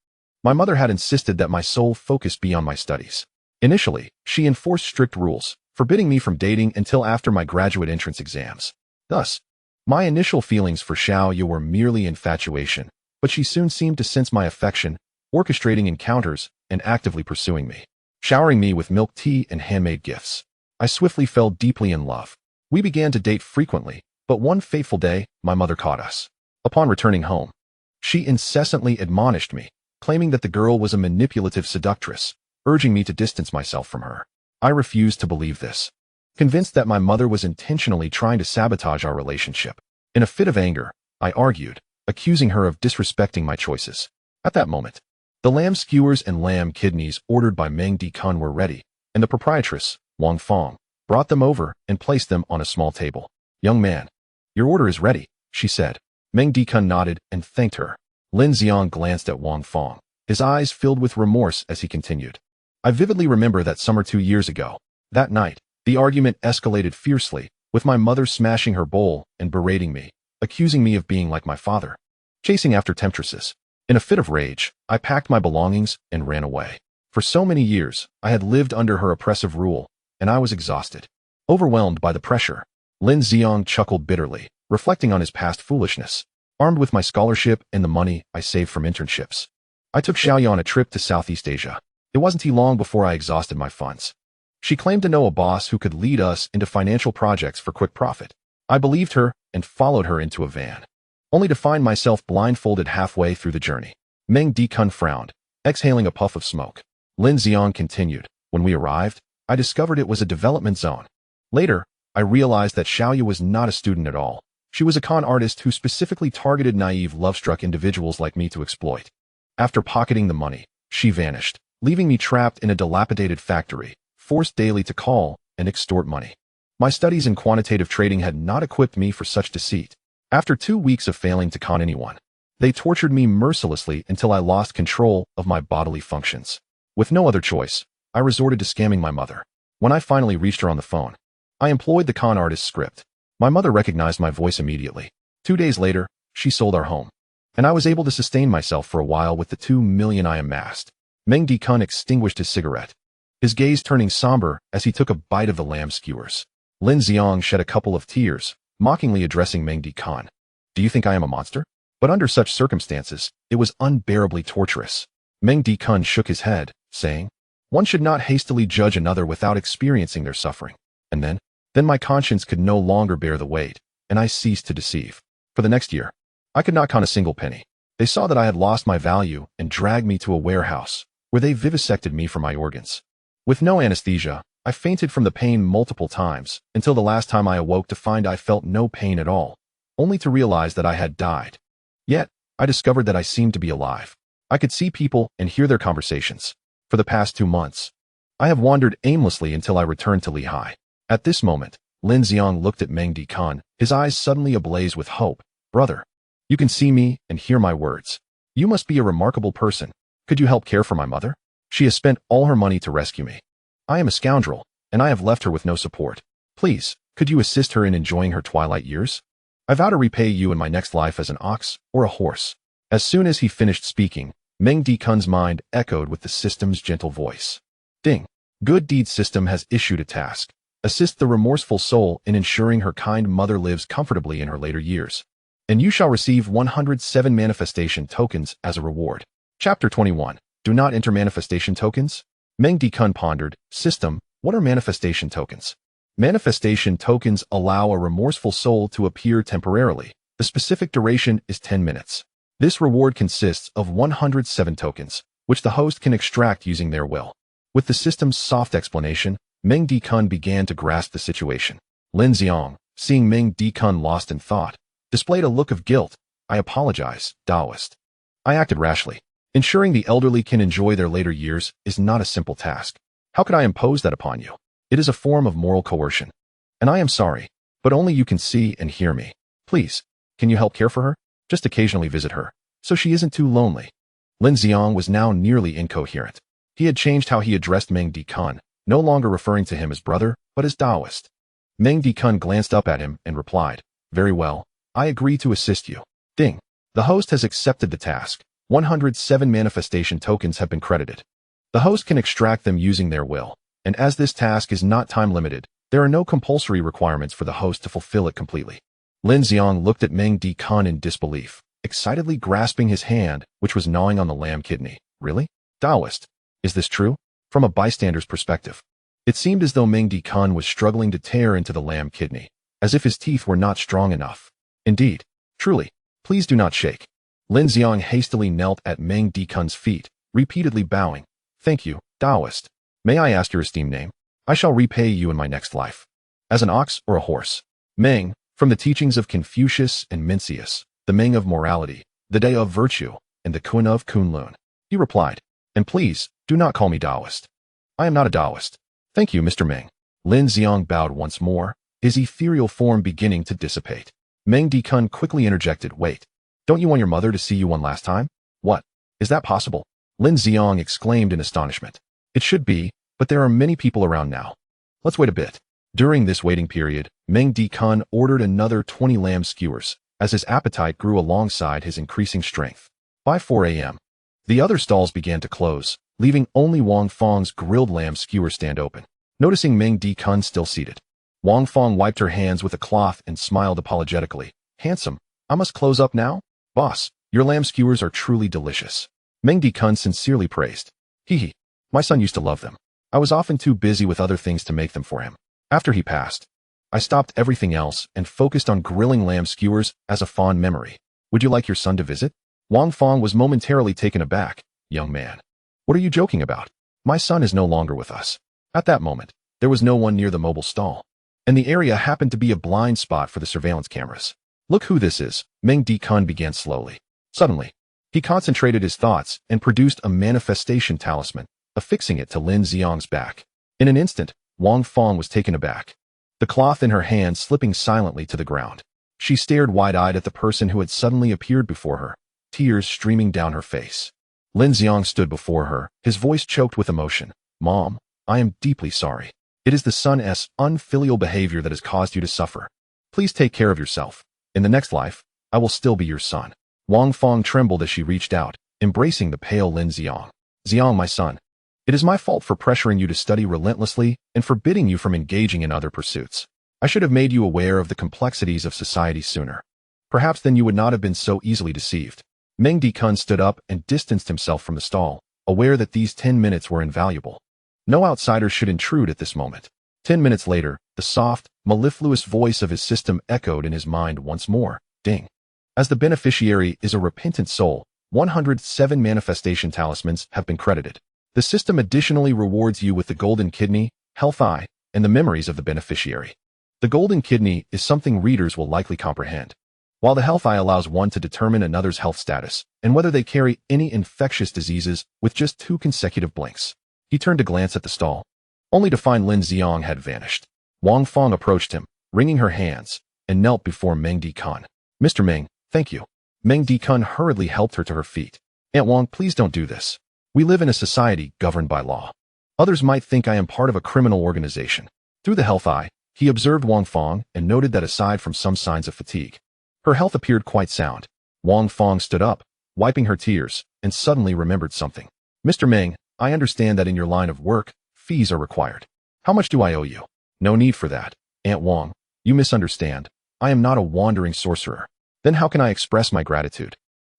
My mother had insisted that my sole focus be on my studies. Initially, she enforced strict rules, forbidding me from dating until after my graduate entrance exams. Thus, my initial feelings for Xiaoya were merely infatuation, but she soon seemed to sense my affection, orchestrating encounters and actively pursuing me, showering me with milk tea and handmade gifts. I swiftly fell deeply in love. We began to date frequently, but one fateful day, my mother caught us. Upon returning home, she incessantly admonished me, claiming that the girl was a manipulative seductress, urging me to distance myself from her. I refused to believe this, convinced that my mother was intentionally trying to sabotage our relationship. In a fit of anger, I argued, accusing her of disrespecting my choices. At that moment, the lamb skewers and lamb kidneys ordered by Meng Dikun were ready, and the proprietress, Wang Fong, brought them over and placed them on a small table. "Young man, your order is ready," she said. Meng Dikun nodded and thanked her. Lin Xiang glanced at Wang Fong, his eyes filled with remorse as he continued. "I vividly remember that summer 2 years ago. That night, the argument escalated fiercely, with my mother smashing her bowl and berating me, accusing me of being like my father, chasing after temptresses. In a fit of rage, I packed my belongings and ran away. For so many years, I had lived under her oppressive rule, and I was exhausted, overwhelmed by the pressure." Lin Xiang chuckled bitterly, reflecting on his past foolishness. "Armed with my scholarship and the money I saved from internships, I took Xiaoya on a trip to Southeast Asia. It wasn't too long before I exhausted my funds. She claimed to know a boss who could lead us into financial projects for quick profit. I believed her and followed her into a van, only to find myself blindfolded halfway through the journey." Meng Dikun frowned, exhaling a puff of smoke. Lin Xiang continued, "When we arrived, I discovered it was a development zone. Later, I realized that Xiaoya was not a student at all. She was a con artist who specifically targeted naive, love-struck individuals like me to exploit. After pocketing the money, she vanished, leaving me trapped in a dilapidated factory, forced daily to call and extort money. My studies in quantitative trading had not equipped me for such deceit. After 2 weeks of failing to con anyone, they tortured me mercilessly until I lost control of my bodily functions. With no other choice, I resorted to scamming my mother. When I finally reached her on the phone, I employed the con artist script. My mother recognized my voice immediately. 2 days later, she sold our home, and I was able to sustain myself for a while with the 2 million I amassed." Meng Dikun extinguished his cigarette, his gaze turning somber as he took a bite of the lamb skewers. Lin Xiang shed a couple of tears, mockingly addressing Meng Dikun. "Do you think I am a monster?" But under such circumstances, it was unbearably torturous. Meng Dikun shook his head, saying, "One should not hastily judge another without experiencing their suffering." And then my conscience could no longer bear the weight, and I ceased to deceive. For the next year, I could not con a single penny. They saw that I had lost my value and dragged me to a warehouse, where they vivisected me for my organs. With no anesthesia, I fainted from the pain multiple times, until the last time I awoke to find I felt no pain at all, only to realize that I had died. Yet, I discovered that I seemed to be alive. I could see people and hear their conversations. For the past 2 months, I have wandered aimlessly until I returned to Lehigh. At this moment, Lin Xiang looked at Meng Dikun, his eyes suddenly ablaze with hope. "Brother, you can see me and hear my words. You must be a remarkable person. Could you help care for my mother? She has spent all her money to rescue me. I am a scoundrel, and I have left her with no support. Please, could you assist her in enjoying her twilight years? I vow to repay you in my next life as an ox or a horse." As soon as he finished speaking, Meng Dikun's mind echoed with the system's gentle voice. "Ding. Good Deed System has issued a task. Assist the remorseful soul in ensuring her kind mother lives comfortably in her later years, and you shall receive 107 manifestation tokens as a reward." Chapter 21. Do not enter manifestation tokens? Meng Dikun pondered. "System, what are manifestation tokens?" Manifestation tokens allow a remorseful soul to appear temporarily. The specific duration is 10 minutes. This reward consists of 107 tokens, which the host can extract using their will. With the system's soft explanation, Meng Dikun began to grasp the situation. Lin Xiang, seeing Meng Dikun lost in thought, displayed a look of guilt. I apologize, Taoist. I acted rashly. Ensuring the elderly can enjoy their later years is not a simple task. How could I impose that upon you? It is a form of moral coercion. And I am sorry, but only you can see and hear me. Please, can you help care for her? Just occasionally visit her, so she isn't too lonely. Lin Xiang was now nearly incoherent. He had changed how he addressed Meng Dikun, no longer referring to him as brother, but as Taoist. Meng Dikun glanced up at him and replied, very well, I agree to assist you. Ding. The host has accepted the task. 107 manifestation tokens have been credited. The host can extract them using their will, and as this task is not time-limited, there are no compulsory requirements for the host to fulfill it completely. Lin Xiang looked at Meng Dikun in disbelief, excitedly grasping his hand, which was gnawing on the lamb kidney. Really? Taoist? Is this true? From a bystander's perspective, it seemed as though Meng Dikun was struggling to tear into the lamb kidney, as if his teeth were not strong enough. Indeed. Truly. Please do not shake. Lin Xiang hastily knelt at Meng Dikun's feet, repeatedly bowing. Thank you, Taoist. May I ask your esteemed name? I shall repay you in my next life. As an ox or a horse? Meng, from the teachings of Confucius and Mencius, the Meng of morality, the Day of virtue, and the Kun of Kunlun. He replied, and please, do not call me Taoist. I am not a Taoist. Thank you, Mr. Meng. Lin Xiang bowed once more, his ethereal form beginning to dissipate. Meng Dikun quickly interjected, wait. Don't you want your mother to see you one last time? What? Is that possible? Lin Xiang exclaimed in astonishment. It should be, but there are many people around now. Let's wait a bit. During this waiting period, Meng Dikun ordered another 20 lamb skewers, as his appetite grew alongside his increasing strength. By 4 a.m., the other stalls began to close, leaving only Wang Feng's grilled lamb skewer stand open. Noticing Meng Dikun still seated, Wang Feng wiped her hands with a cloth and smiled apologetically. Handsome, I must close up now? Boss, your lamb skewers are truly delicious. Meng Dikun sincerely praised. Hee. My son used to love them. I was often too busy with other things to make them for him. After he passed, I stopped everything else and focused on grilling lamb skewers as a fond memory. Would you like your son to visit? Wang Feng was momentarily taken aback. Young man. What are you joking about? My son is no longer with us. At that moment, there was no one near the mobile stall, and the area happened to be a blind spot for the surveillance cameras. Look who this is, Meng Dikun began slowly. Suddenly, he concentrated his thoughts and produced a manifestation talisman, affixing it to Lin Xiang's back. In an instant, Wang Feng was taken aback, the cloth in her hand slipping silently to the ground. She stared wide-eyed at the person who had suddenly appeared before her, tears streaming down her face. Lin Xiang stood before her, his voice choked with emotion. Mom, I am deeply sorry. It is the son's unfilial behavior that has caused you to suffer. Please take care of yourself. In the next life, I will still be your son. Wang Feng trembled as she reached out, embracing the pale Lin Xiang. Xiang, my son. It is my fault for pressuring you to study relentlessly and forbidding you from engaging in other pursuits. I should have made you aware of the complexities of society sooner. Perhaps then you would not have been so easily deceived. Meng Dikun stood up and distanced himself from the stall, aware that these 10 minutes were invaluable. No outsiders should intrude at this moment. 10 minutes later, the soft, mellifluous voice of his system echoed in his mind once more. Ding. As the beneficiary is a repentant soul, 107 manifestation talismans have been credited. The system additionally rewards you with the golden kidney, health eye, and the memories of the beneficiary. The golden kidney is something readers will likely comprehend, while the health eye allows one to determine another's health status and whether they carry any infectious diseases with just 2 consecutive blinks. He turned to glance at the stall, only to find Lin Xiang had vanished. Wang Feng approached him, wringing her hands, and knelt before Meng Dikun. Mr. Meng, thank you. Meng Dikun hurriedly helped her to her feet. Aunt Wang, please don't do this. We live in a society governed by law. Others might think I am part of a criminal organization. Through the health eye, he observed Wang Feng and noted that aside from some signs of fatigue, her health appeared quite sound. Wang Feng stood up, wiping her tears, and suddenly remembered something. Mr. Meng, I understand that in your line of work, fees are required. How much do I owe you? No need for that. Aunt Wang, you misunderstand. I am not a wandering sorcerer. Then how can I express my gratitude?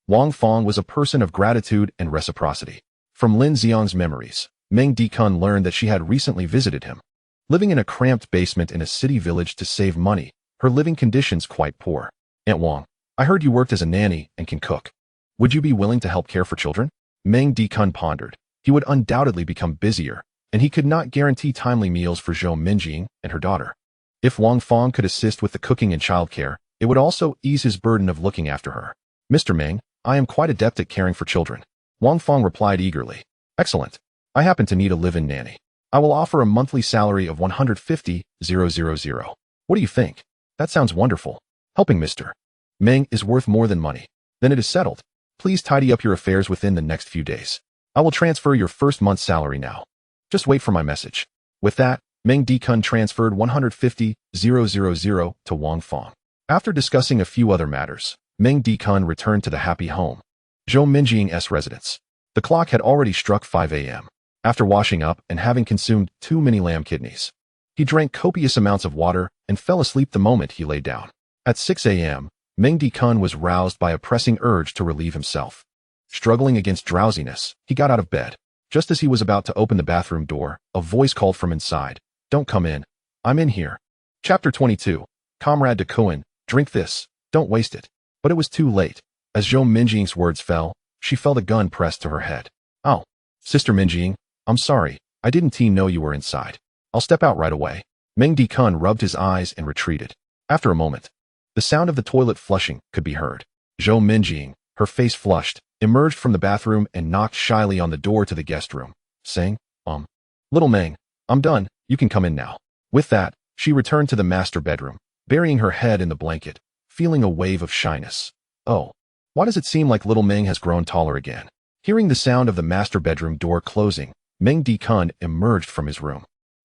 Wang Feng was a person of gratitude and reciprocity. From Lin Xiang's memories, Meng Dikun learned that she had recently visited him. Living in a cramped basement in a city village to save money, her living conditions quite poor. Aunt Wang, I heard you worked as a nanny and can cook. Would you be willing to help care for children? Meng Dikun pondered. He would undoubtedly become busier, and he could not guarantee timely meals for Zhou Minjing and her daughter. If Wang Fong could assist with the cooking and childcare, it would also ease his burden of looking after her. Mr. Meng, I am quite adept at caring for children. Wang Fong replied eagerly. Excellent. I happen to need a live-in nanny. I will offer a monthly salary of 150,000. What do you think? That sounds wonderful. Helping Mr. Meng is worth more than money. Then it is settled. Please tidy up your affairs within the next few days. I will transfer your first month's salary now. Just wait for my message. With that, Meng Dikun transferred 150,000 to Wang Fong. After discussing a few other matters, Meng Dikun returned to the happy home, Zhou Minjing's residence. The clock had already struck 5 a.m. After washing up and having consumed 2 mini lamb kidneys, he drank copious amounts of water and fell asleep the moment he lay down. At 6 a.m., Meng Dikun was roused by a pressing urge to relieve himself. Struggling against drowsiness, he got out of bed. Just as he was about to open the bathroom door, a voice called from inside. Don't come in. I'm in here. Chapter 22. Comrade Dikun, drink this. Don't waste it. But it was too late. As Zhou Minjing's words fell, she felt a gun pressed to her head. Oh, Sister Minjing, I'm sorry. I didn't know you were inside. I'll step out right away. Meng Dikun rubbed his eyes and retreated. After a moment, the sound of the toilet flushing could be heard. Zhou Minjing, her face flushed, emerged from the bathroom and knocked shyly on the door to the guest room, saying, Little Meng, I'm done, you can come in now. With that, she returned to the master bedroom, burying her head in the blanket, feeling a wave of shyness. Oh, why does it seem like little Meng has grown taller again? Hearing the sound of the master bedroom door closing, Meng Dikun emerged from his room.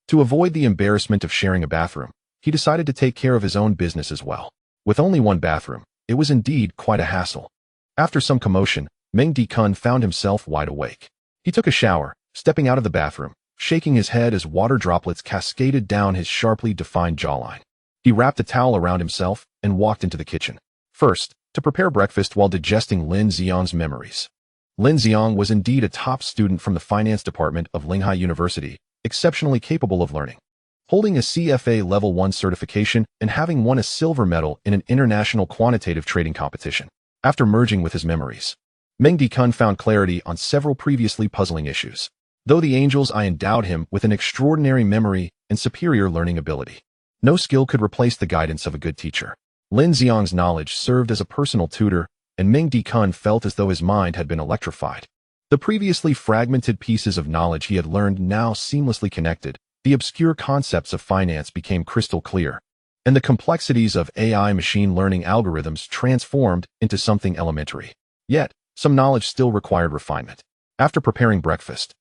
To avoid the embarrassment of sharing a bathroom, he decided to take care of his own business as well. With only one bathroom, it was indeed quite a hassle. After some commotion, Meng Dikun found himself wide awake. He took a shower, stepping out of the bathroom, shaking his head as water droplets cascaded down his sharply defined jawline. He wrapped a towel around himself and walked into the kitchen. First, to prepare breakfast while digesting Lin Xiang's memories. Lin Xiang was indeed a top student from the finance department of Linghai University, exceptionally capable of learning. Holding a CFA Level 1 certification and having won a silver medal in an international quantitative trading competition. After merging with his memories, Meng Dikun found clarity on several previously puzzling issues. Though the angels endowed him with an extraordinary memory and superior learning ability, no skill could replace the guidance of a good teacher. Lin Xiang's knowledge served as a personal tutor, and Meng Dikun felt as though his mind had been electrified. The previously fragmented pieces of knowledge he had learned now seamlessly connected. The obscure concepts of finance became crystal clear, and the complexities of AI machine learning algorithms transformed into something elementary. Yet, some knowledge still required refinement. After preparing breakfast,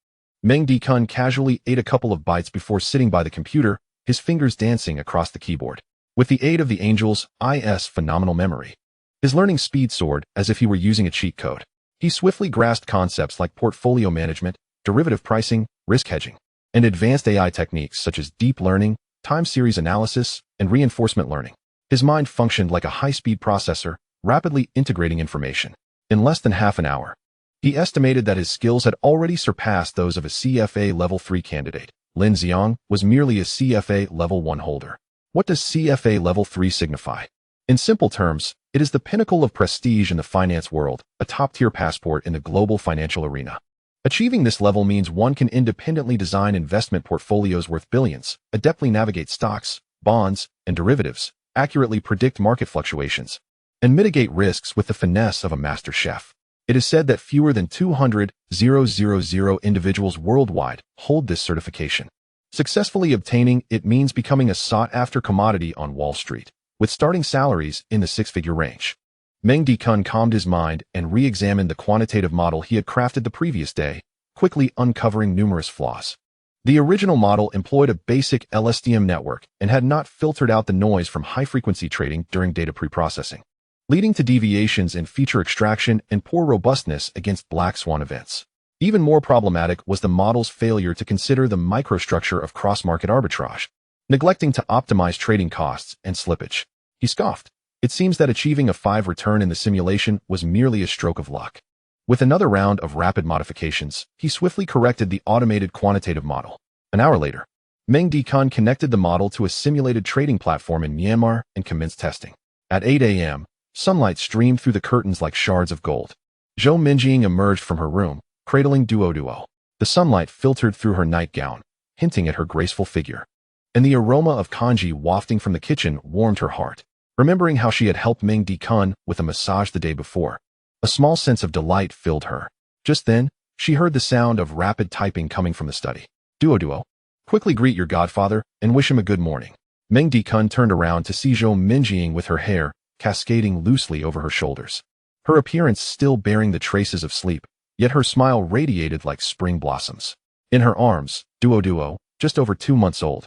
Meng Dikun casually ate a couple of bites before sitting by the computer, his fingers dancing across the keyboard. With the aid of the angel's phenomenal memory, his learning speed soared as if he were using a cheat code. He swiftly grasped concepts like portfolio management, derivative pricing, risk hedging, and advanced AI techniques such as deep learning, time series analysis, and reinforcement learning. His mind functioned like a high-speed processor, rapidly integrating information. In less than half an hour, he estimated that his skills had already surpassed those of a CFA Level 3 candidate. Lin Xiang was merely a CFA Level 1 holder. What does CFA Level 3 signify? In simple terms, it is the pinnacle of prestige in the finance world, a top-tier passport in the global financial arena. Achieving this level means one can independently design investment portfolios worth billions, adeptly navigate stocks, bonds, and derivatives, accurately predict market fluctuations, and mitigate risks with the finesse of a master chef. It is said that fewer than 200,000 individuals worldwide hold this certification. Successfully obtaining it means becoming a sought-after commodity on Wall Street, with starting salaries in the six-figure range. Meng Dikun calmed his mind and re-examined the quantitative model he had crafted the previous day, quickly uncovering numerous flaws. The original model employed a basic LSTM network and had not filtered out the noise from high-frequency trading during data preprocessing, leading to deviations in feature extraction and poor robustness against black swan events. Even more problematic was the model's failure to consider the microstructure of cross-market arbitrage, neglecting to optimize trading costs and slippage. He scoffed. It seems that achieving a 5 return in the simulation was merely a stroke of luck. With another round of rapid modifications, he swiftly corrected the automated quantitative model. An hour later, Meng Dikun connected the model to a simulated trading platform in Myanmar and commenced testing. At 8 a.m., sunlight streamed through the curtains like shards of gold. Zhou Minjing emerged from her room, cradling Duo. The sunlight filtered through her nightgown, hinting at her graceful figure. And the aroma of kanji wafting from the kitchen warmed her heart. Remembering how she had helped Meng Di-kun with a massage the day before, a small sense of delight filled her. Just then, she heard the sound of rapid typing coming from the study. Duo, quickly greet your godfather and wish him a good morning. Meng Di-kun turned around to see Zhou Minjing with her hair cascading loosely over her shoulders. Her appearance still bearing the traces of sleep, yet her smile radiated like spring blossoms. In her arms, Duo, just over 2 months old,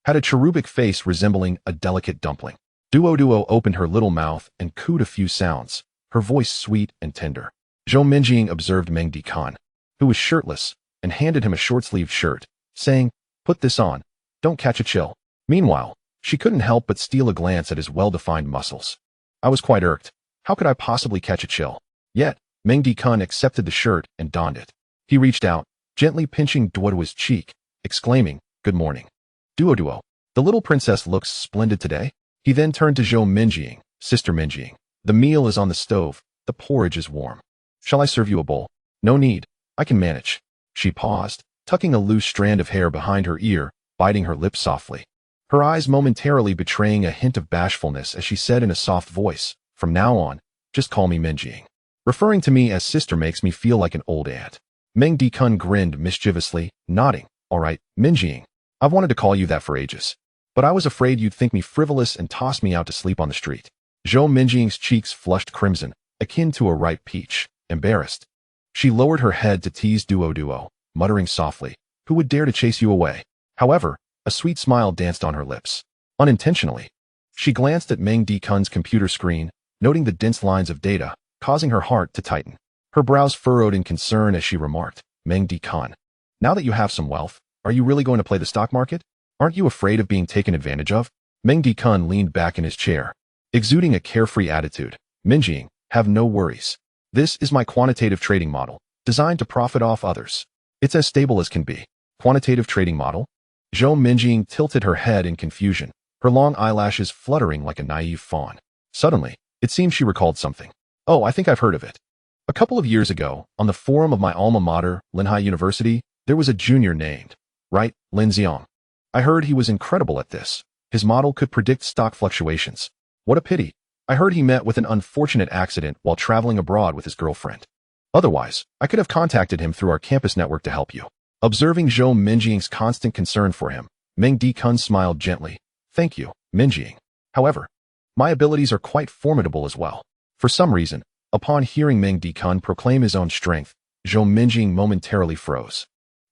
had a cherubic face resembling a delicate dumpling. Duo opened her little mouth and cooed a few sounds, her voice sweet and tender. Zhou Minjing observed Meng Di-kun, who was shirtless, and handed him a short-sleeved shirt, saying, "Put this on, don't catch a chill." Meanwhile, she couldn't help but steal a glance at his well-defined muscles. I was quite irked. How could I possibly catch a chill? Yet, Meng Di-kun accepted the shirt and donned it. He reached out, gently pinching Duo's cheek, exclaiming, "Good morning. Duo, the little princess looks splendid today." He then turned to Zhou Minjing, "Sister Minjing, the meal is on the stove, the porridge is warm. Shall I serve you a bowl?" "No need, I can manage." She paused, tucking a loose strand of hair behind her ear, biting her lips softly. Her eyes momentarily betraying a hint of bashfulness as she said in a soft voice, "From now on, just call me Minjing. Referring to me as sister makes me feel like an old aunt." Meng Di-kun grinned mischievously, nodding. "All right, Minjing, I've wanted to call you that for ages. But I was afraid you'd think me frivolous and toss me out to sleep on the street." Zhou Minjing's cheeks flushed crimson, akin to a ripe peach. Embarrassed, she lowered her head to tease Duo, muttering softly, "Who would dare to chase you away?" However, a sweet smile danced on her lips. Unintentionally, she glanced at Meng Di-kun's computer screen, noting the dense lines of data, causing her heart to tighten. Her brows furrowed in concern as she remarked, "Meng Di-kun, now that you have some wealth, are you really going to play the stock market? Aren't you afraid of being taken advantage of?" Meng Di-kun leaned back in his chair, exuding a carefree attitude. "Minjing, have no worries. This is my quantitative trading model, designed to profit off others. It's as stable as can be." "Quantitative trading model?" Zhou Minjing tilted her head in confusion, her long eyelashes fluttering like a naive fawn. Suddenly, it seemed she recalled something. "Oh, I think I've heard of it. A couple of years ago, on the forum of my alma mater, Linhai University, there was a junior named, right, Lin Xiang. I heard he was incredible at this. His model could predict stock fluctuations. What a pity. I heard he met with an unfortunate accident while traveling abroad with his girlfriend. Otherwise, I could have contacted him through our campus network to help you." Observing Zhou Minjing's constant concern for him, Meng Di-kun smiled gently. "Thank you, Minjing. However, my abilities are quite formidable as well." For some reason, upon hearing Meng Di-kun proclaim his own strength, Zhou Minjing momentarily froze,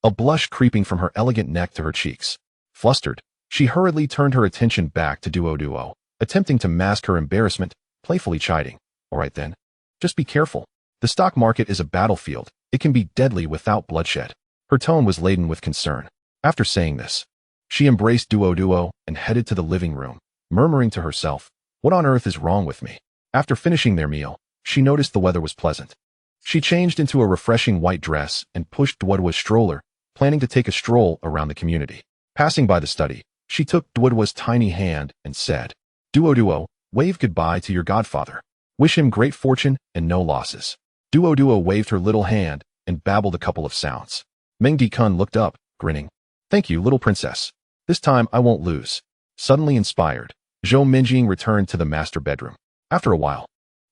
a blush creeping from her elegant neck to her cheeks. Flustered, she hurriedly turned her attention back to Duo, attempting to mask her embarrassment, playfully chiding, "All right then. Just be careful. The stock market is a battlefield. It can be deadly without bloodshed." Her tone was laden with concern. After saying this, she embraced Duo and headed to the living room, murmuring to herself, "What on earth is wrong with me?" After finishing their meal, she noticed the weather was pleasant. She changed into a refreshing white dress and pushed Duo's stroller, planning to take a stroll around the community. Passing by the study, she took Duo's tiny hand and said, Duo, wave goodbye to your godfather. Wish him great fortune and no losses." Duo waved her little hand and babbled a couple of sounds. Meng Di-kun looked up, grinning. "Thank you, little princess. This time I won't lose." Suddenly inspired, Zhou Minjing returned to the master bedroom. After a while,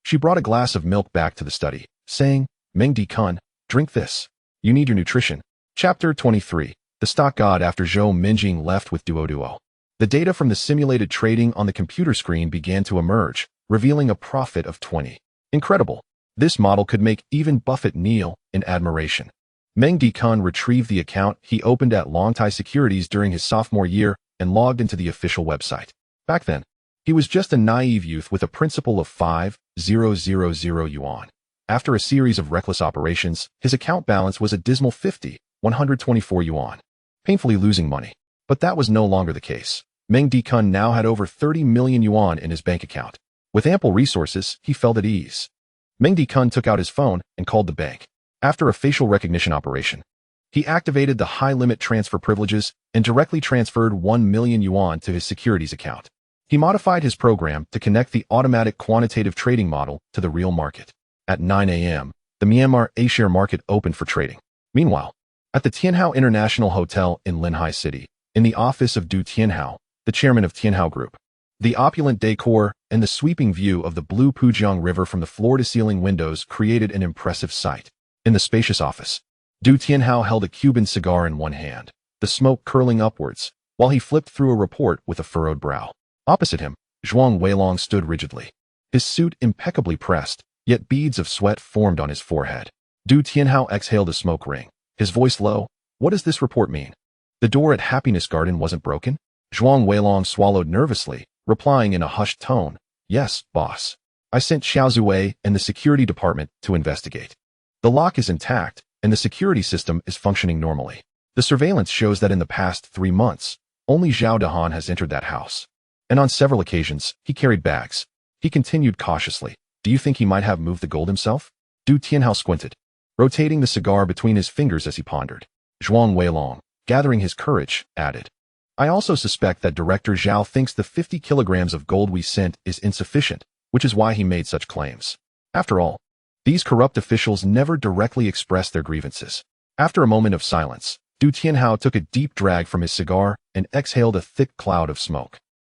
she brought a glass of milk back to the study, saying, "Meng Di-kun, drink this. You need your nutrition." Chapter 23. The Stock God. After Zhou Minjing left with Duo, the data from the simulated trading on the computer screen began to emerge, revealing a profit of 20. Incredible. This model could make even Buffett kneel in admiration. Meng Di-kun retrieved the account he opened at Longtai Securities during his sophomore year and logged into the official website. Back then, he was just a naive youth with a principal of 5,000 yuan. After a series of reckless operations, his account balance was a dismal 124 yuan. Painfully losing money. But that was no longer the case. Meng Di-kun now had over 30 million yuan in his bank account. With ample resources, he felt at ease. Meng Di-kun took out his phone and called the bank. After a facial recognition operation, he activated the high-limit transfer privileges and directly transferred 1 million yuan to his securities account. He modified his program to connect the automatic quantitative trading model to the real market. At 9 a.m., the Myanmar A-share market opened for trading. Meanwhile, at the Tianhao International Hotel in Linhai City, in the office of Du Tianhao, the chairman of Tianhao Group, the opulent decor and the sweeping view of the blue Pujiang River from the floor-to-ceiling windows created an impressive sight. In the spacious office, Du Tianhao held a Cuban cigar in one hand, the smoke curling upwards, while he flipped through a report with a furrowed brow. Opposite him, Zhuang Weilong stood rigidly, his suit impeccably pressed, yet beads of sweat formed on his forehead. Du Tianhao exhaled a smoke ring, his voice low. What does this report mean? The door at Happiness Garden wasn't broken? Zhuang Weilong swallowed nervously, replying in a hushed tone, Yes, boss. I sent Xiao Zue and the security department to investigate. The lock is intact, and the security system is functioning normally. The surveillance shows that in the past 3 months, only Zhao Dahan has entered that house. And on several occasions, he carried bags. He continued cautiously. Do you think he might have moved the gold himself? Du Tianhao squinted, rotating the cigar between his fingers as he pondered. Zhuang Weilong, gathering his courage, added, I also suspect that Director Zhao thinks the 50 kilograms of gold we sent is insufficient, which is why he made such claims. After all, these corrupt officials never directly express their grievances. After a moment of silence, Du Tianhao took a deep drag from his cigar and exhaled a thick cloud of smoke.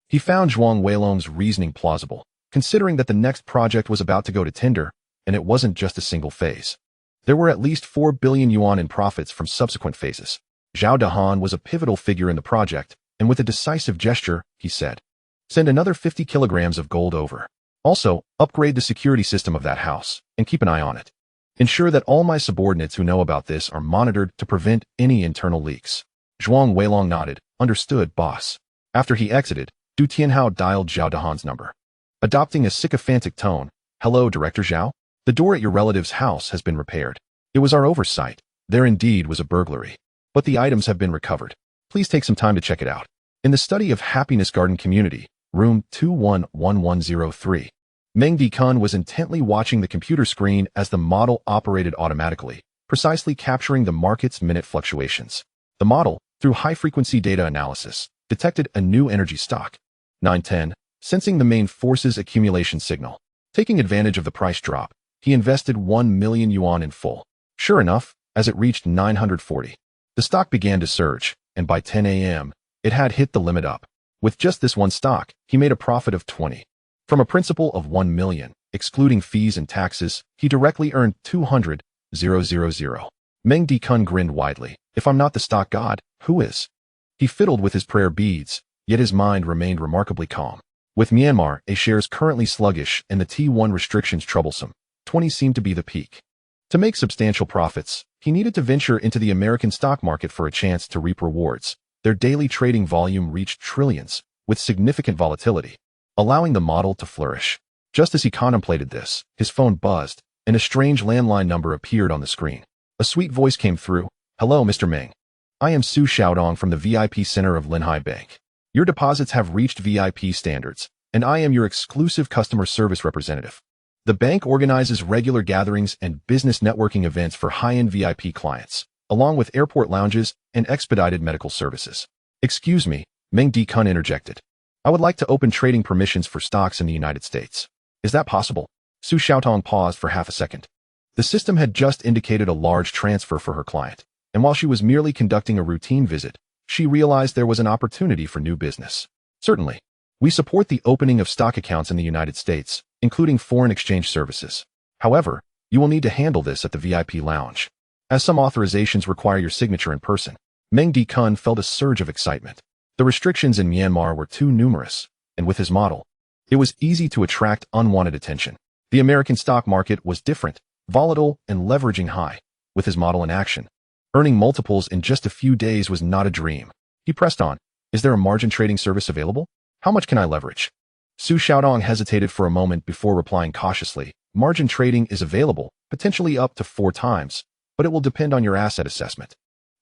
He found Zhuang Weilong's reasoning plausible, considering that the next project was about to go to tender, and it wasn't just a single phase. There were at least 4 billion yuan in profits from subsequent phases. Zhao Dahan was a pivotal figure in the project, and with a decisive gesture, he said, Send another 50 kilograms of gold over. Also, upgrade the security system of that house, and keep an eye on it. Ensure that all my subordinates who know about this are monitored to prevent any internal leaks. Zhuang Weilong nodded. Understood, boss. After he exited, Du Tianhao dialed Zhao Dahan's number. Adopting a sycophantic tone, Hello, Director Zhao? The door at your relative's house has been repaired. It was our oversight. There indeed was a burglary. But the items have been recovered. Please take some time to check it out. In the study of Happiness Garden Community, room 211103, Meng Dikun was intently watching the computer screen as the model operated automatically, precisely capturing the market's minute fluctuations. The model, through high-frequency data analysis, detected a new energy stock, 910, sensing the main force's accumulation signal. Taking advantage of the price drop, he invested 1 million yuan in full. Sure enough, as it reached 940, the stock began to surge, and by 10 a.m., it had hit the limit up. With just this one stock, he made a profit of 20. From a principal of 1 million, excluding fees and taxes, he directly earned 200,000. Meng Dikun grinned widely. If I'm not the stock god, who is? He fiddled with his prayer beads, yet his mind remained remarkably calm. With Myanmar A-shares currently sluggish and the T1 restrictions troublesome, 20 seemed to be the peak. To make substantial profits, he needed to venture into the American stock market for a chance to reap rewards. Their daily trading volume reached trillions, with significant volatility, allowing the model to flourish. Just as he contemplated this, his phone buzzed, and a strange landline number appeared on the screen. A sweet voice came through. Hello, Mr. Meng. I am Su Xiaodong from the VIP Center of Linhai Bank. Your deposits have reached VIP standards, and I am your exclusive customer service representative. The bank organizes regular gatherings and business networking events for high-end VIP clients, along with airport lounges and expedited medical services. Excuse me, Meng Dikun interjected. I would like to open trading permissions for stocks in the United States. Is that possible? Su Xiaotong paused for half a second. The system had just indicated a large transfer for her client, and while she was merely conducting a routine visit, she realized there was an opportunity for new business. Certainly. We support the opening of stock accounts in the United States, including foreign exchange services. However, you will need to handle this at the VIP lounge, as some authorizations require your signature in person. Meng Dikun felt a surge of excitement. The restrictions in Myanmar were too numerous, and with his model, it was easy to attract unwanted attention. The American stock market was different, volatile, and leveraging high. With his model in action, earning multiples in just a few days was not a dream. He pressed on. Is there a margin trading service available? How much can I leverage? Su Xiaodong hesitated for a moment before replying cautiously. Margin trading is available, potentially up to 4 times, but it will depend on your asset assessment.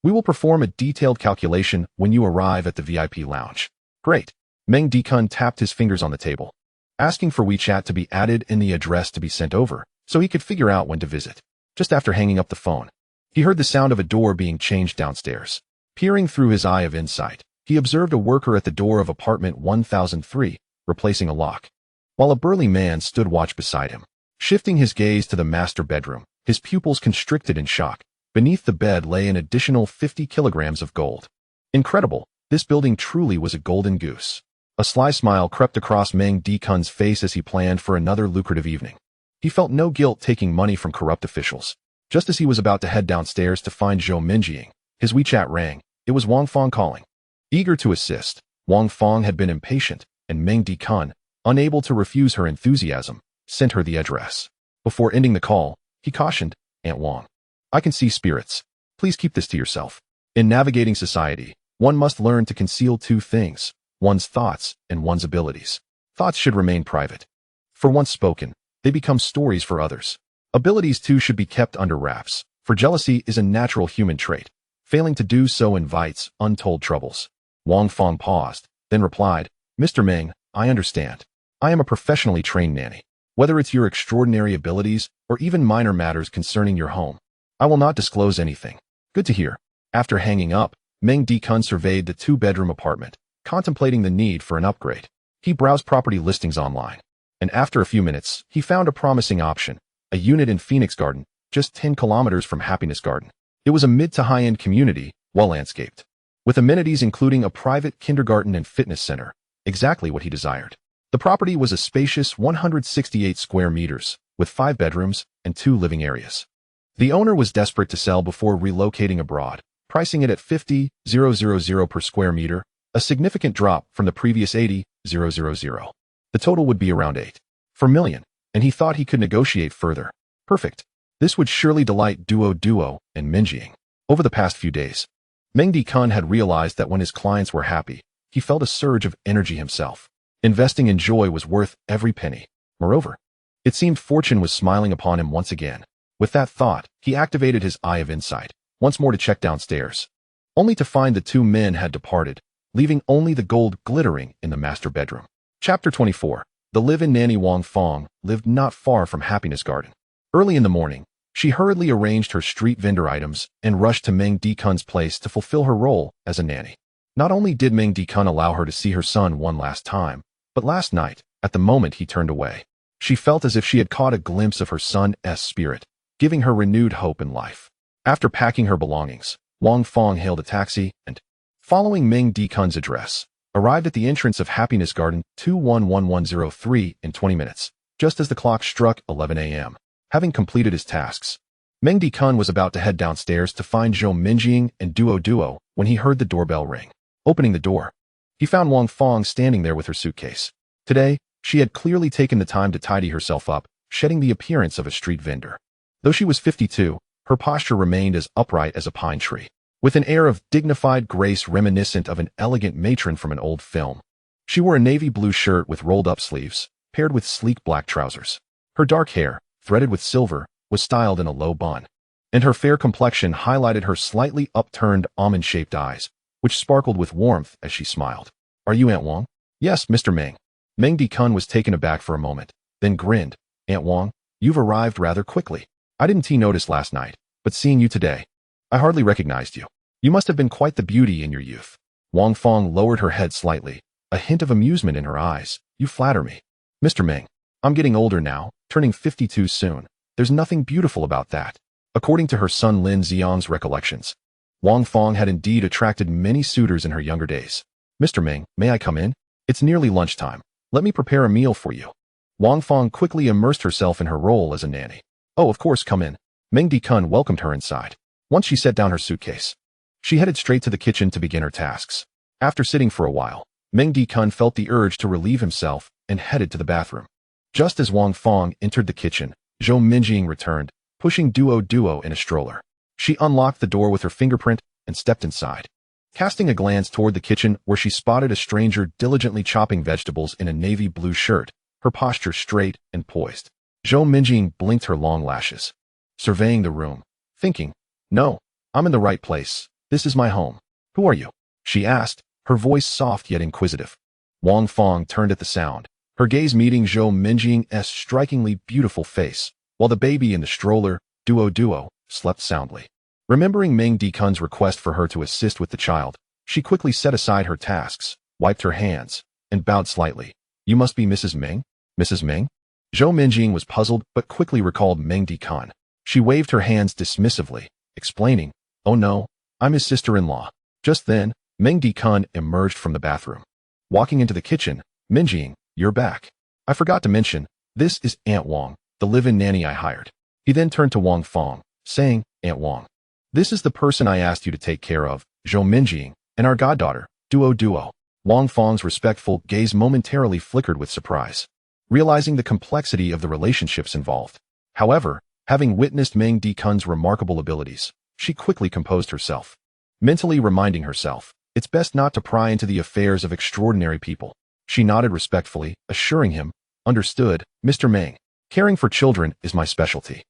We will perform a detailed calculation when you arrive at the VIP lounge. Great. Meng Dikun tapped his fingers on the table, asking for WeChat to be added in the address to be sent over, so he could figure out when to visit. Just after hanging up the phone, he heard the sound of a door being changed downstairs. Peering through his eye of insight, he observed a worker at the door of apartment 1003, replacing a lock, while a burly man stood watch beside him. Shifting his gaze to the master bedroom, His pupils constricted in shock. Beneath the bed lay an additional 50 kilograms of gold. Incredible, this building truly was a golden goose. A sly smile crept across Meng Dikun's face as he planned for another lucrative evening. He felt no guilt taking money from corrupt officials. Just as he was about to head downstairs to find Zhou Minjing, his WeChat rang. It was Wang Fong calling. Eager to assist, Wang Fong had been impatient, and Meng Dikun, unable to refuse her enthusiasm, sent her the address. Before ending the call, he cautioned, "Aunt Wang, I can see spirits. Please keep this to yourself. In navigating society, one must learn to conceal two things, one's thoughts and one's abilities. Thoughts should remain private. For once spoken, they become stories for others. Abilities too should be kept under wraps, for jealousy is a natural human trait. Failing to do so invites untold troubles." Wang Fong paused, then replied, "Mr. Meng, I understand. I am a professionally trained nanny. Whether it's your extraordinary abilities or even minor matters concerning your home, I will not disclose anything." "Good to hear." After hanging up, Meng Dikun surveyed the two-bedroom apartment, contemplating the need for an upgrade. He browsed property listings online, and after a few minutes, he found a promising option, a unit in Phoenix Garden, just 10 kilometers from Happiness Garden. It was a mid to high-end community, well-landscaped, with amenities including a private kindergarten and fitness center, exactly what he desired. The property was a spacious 168 square meters, with 5 bedrooms and 2 living areas. The owner was desperate to sell before relocating abroad, pricing it at $50,000 per square meter, a significant drop from the previous $80,000. The total would be around $8.4 million, and he thought he could negotiate further. Perfect. This would surely delight Duo and Minjing. Over the past few days, Meng Dikun had realized that when his clients were happy, he felt a surge of energy himself. Investing in joy was worth every penny. Moreover, it seemed fortune was smiling upon him once again. With that thought, he activated his eye of insight, once more to check downstairs, only to find the two men had departed, leaving only the gold glittering in the master bedroom. Chapter 24. The live-in nanny Wang Fong lived not far from Happiness Garden. Early in the morning, she hurriedly arranged her street vendor items and rushed to Meng Dikun's place to fulfill her role as a nanny. Not only did Meng Dikun allow her to see her son one last time, but last night, at the moment he turned away, she felt as if she had caught a glimpse of her son's spirit, giving her renewed hope in life. After packing her belongings, Wang Fong hailed a taxi and, following Meng Dikun's address, arrived at the entrance of Happiness Garden 211103 in 20 minutes, just as the clock struck 11 a.m. Having completed his tasks, Meng Dikun was about to head downstairs to find Zhou Minjing and Duo when he heard the doorbell ring. Opening the door, he found Wang Fong standing there with her suitcase. Today, she had clearly taken the time to tidy herself up, shedding the appearance of a street vendor. Though she was 52, her posture remained as upright as a pine tree, with an air of dignified grace reminiscent of an elegant matron from an old film. She wore a navy blue shirt with rolled-up sleeves, paired with sleek black trousers. Her dark hair, threaded with silver, was styled in a low bun, and her fair complexion highlighted her slightly upturned almond-shaped eyes, which sparkled with warmth as she smiled. "Are you Aunt Wang?" "Yes, Mr. Meng." Meng Dikun was taken aback for a moment, then grinned. "Aunt Wang, you've arrived rather quickly. I didn't notice last night, but seeing you today, I hardly recognized you. You must have been quite the beauty in your youth." Wang Fong lowered her head slightly, a hint of amusement in her eyes. "You flatter me. Mr. Meng, I'm getting older now, turning 52 soon. There's nothing beautiful about that." According to her son Lin Xiang's recollections, Wang Fong had indeed attracted many suitors in her younger days. "Mr. Meng, may I come in? It's nearly lunchtime. Let me prepare a meal for you." Wang Fong quickly immersed herself in her role as a nanny. "Oh, of course, come in." Meng Dikun welcomed her inside. Once she set down her suitcase, she headed straight to the kitchen to begin her tasks. After sitting for a while, Meng Dikun felt the urge to relieve himself and headed to the bathroom. Just as Wang Fong entered the kitchen, Zhou Minjing returned, pushing Duo in a stroller. She unlocked the door with her fingerprint and stepped inside. Casting a glance toward the kitchen where she spotted a stranger diligently chopping vegetables in a navy blue shirt, her posture straight and poised, Zhou Minjing blinked her long lashes, surveying the room, thinking, "No, I'm in the right place. This is my home." "Who are you?" she asked, her voice soft yet inquisitive. Wang Fong turned at the sound, her gaze meeting Zhou Minjing's strikingly beautiful face, while the baby in the stroller, Duo, slept soundly. Remembering Meng Dikun's request for her to assist with the child, she quickly set aside her tasks, wiped her hands, and bowed slightly. "You must be Mrs. Meng?" "Mrs. Meng?" Zhou Minjing was puzzled but quickly recalled Meng Dikun. She waved her hands dismissively, explaining, "Oh no, I'm his sister-in-law." Just then, Meng Dikun emerged from the bathroom. Walking into the kitchen, "Minjing, you're back. I forgot to mention, this is Aunt Wang, the live-in nanny I hired." He then turned to Wang Fong, saying, "Aunt Wang, this is the person I asked you to take care of, Zhou Minjing, and our goddaughter, Duo. Wang Fong's respectful gaze momentarily flickered with surprise, realizing the complexity of the relationships involved. However, having witnessed Meng Dikun's remarkable abilities, she quickly composed herself, mentally reminding herself, it's best not to pry into the affairs of extraordinary people. She nodded respectfully, assuring him, "Understood, Mr. Meng. Caring for children is my specialty.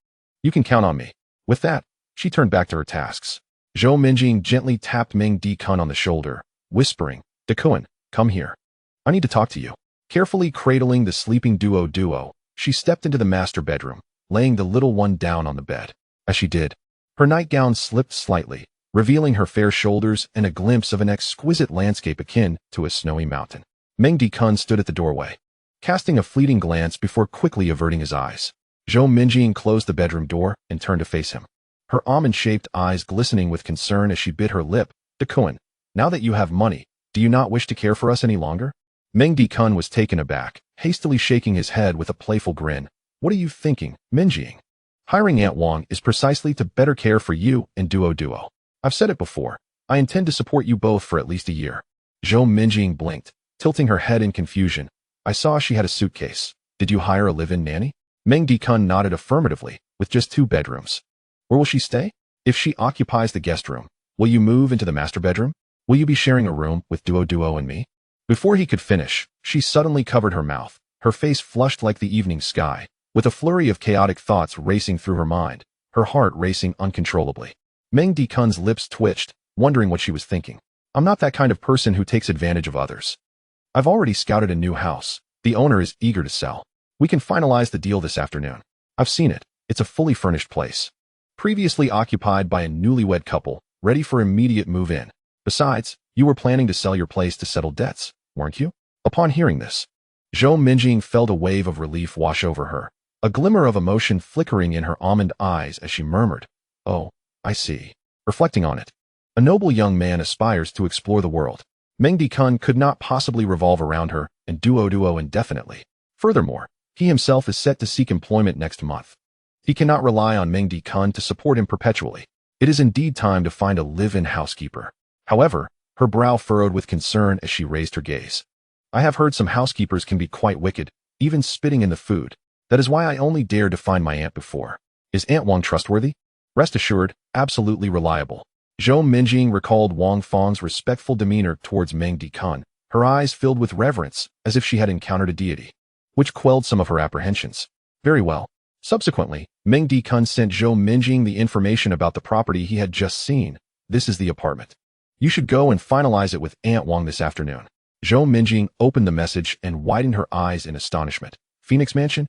You can count on me." With that, she turned back to her tasks. Zhou Minjing gently tapped Meng Dikun on the shoulder, whispering, "Dikun, come here. I need to talk to you." Carefully cradling the sleeping Duo, she stepped into the master bedroom, laying the little one down on the bed. As she did, her nightgown slipped slightly, revealing her fair shoulders and a glimpse of an exquisite landscape akin to a snowy mountain. Meng Dikun stood at the doorway, casting a fleeting glance before quickly averting his eyes. Zhou Minjing closed the bedroom door and turned to face him, her almond-shaped eyes glistening with concern as she bit her lip. "Dikun, now that you have money, do you not wish to care for us any longer?" Meng Dikun was taken aback, hastily shaking his head with a playful grin. "What are you thinking, Minjing? Hiring Aunt Wang is precisely to better care for you and Duo. I've said it before, I intend to support you both for at least a year." Zhou Minjing blinked, tilting her head in confusion. "I saw she had a suitcase. Did you hire a live-in nanny?" Meng Dikun nodded affirmatively, "With just 2 bedrooms. Where will she stay? If she occupies the guest room, will you move into the master bedroom? Will you be sharing a room with Duo and me?" Before he could finish, she suddenly covered her mouth, her face flushed like the evening sky, with a flurry of chaotic thoughts racing through her mind, her heart racing uncontrollably. Meng Dikun's lips twitched, wondering what she was thinking. "I'm not that kind of person who takes advantage of others. I've already scouted a new house. The owner is eager to sell. We can finalize the deal this afternoon. I've seen it. It's a fully furnished place, previously occupied by a newlywed couple, ready for immediate move-in. Besides, you were planning to sell your place to settle debts, weren't you?" Upon hearing this, Zhou Minjing felt a wave of relief wash over her, a glimmer of emotion flickering in her almond eyes as she murmured, "Oh, I see." Reflecting on it, a noble young man aspires to explore the world. Meng Dikun could not possibly revolve around her and Duo indefinitely. Furthermore, he himself is set to seek employment next month. He cannot rely on Meng Dikun to support him perpetually. It is indeed time to find a live-in housekeeper. However, her brow furrowed with concern as she raised her gaze. "I have heard some housekeepers can be quite wicked, even spitting in the food. That is why I only dared to find my aunt before. Is Aunt Wang trustworthy?" "Rest assured, absolutely reliable." Zhou Minjing recalled Wang Fong's respectful demeanor towards Meng Dikun, her eyes filled with reverence as if she had encountered a deity, which quelled some of her apprehensions. "Very well." Subsequently, Meng Dikun sent Zhou Minjing the information about the property he had just seen. "This is the apartment. You should go and finalize it with Aunt Wang this afternoon." Zhou Minjing opened the message and widened her eyes in astonishment. "Phoenix Mansion?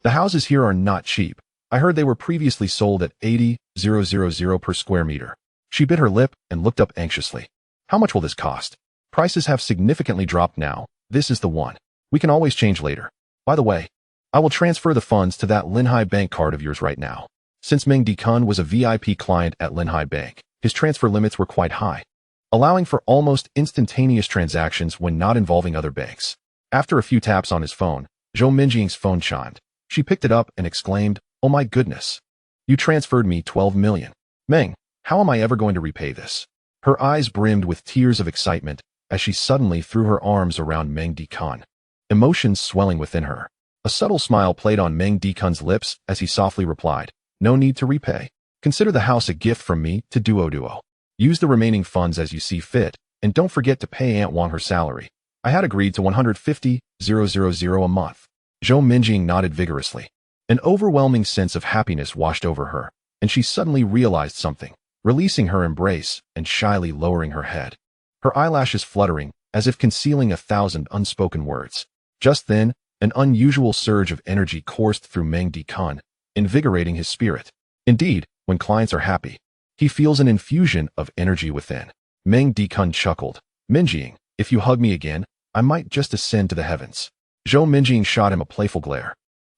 The houses here are not cheap. I heard they were previously sold at 80,000 per square meter." She bit her lip and looked up anxiously. "How much will this cost?" "Prices have significantly dropped now. This is the one. We can always change later. By the way, I will transfer the funds to that Linhai Bank card of yours right now." Since Meng Dikun was a VIP client at Linhai Bank, his transfer limits were quite high, allowing for almost instantaneous transactions when not involving other banks. After a few taps on his phone, Zhou Minjing's phone chimed. She picked it up and exclaimed, "Oh my goodness. You transferred me 12 million. Meng, how am I ever going to repay this?" Her eyes brimmed with tears of excitement as she suddenly threw her arms around Meng Dikun, emotions swelling within her. A subtle smile played on Meng Dikun's lips as he softly replied, "No need to repay. Consider the house a gift from me to Duo. Use the remaining funds as you see fit, and don't forget to pay Aunt Wang her salary. I had agreed to 150,000 a month." Zhou Minjing nodded vigorously. An overwhelming sense of happiness washed over her, and she suddenly realized something, releasing her embrace and shyly lowering her head, her eyelashes fluttering as if concealing 1,000 unspoken words. Just then, an unusual surge of energy coursed through Meng Dikun, invigorating his spirit. Indeed, when clients are happy, he feels an infusion of energy within. Meng Dikun chuckled. "Minjing, if you hug me again, I might just ascend to the heavens." Zhou Minjing shot him a playful glare.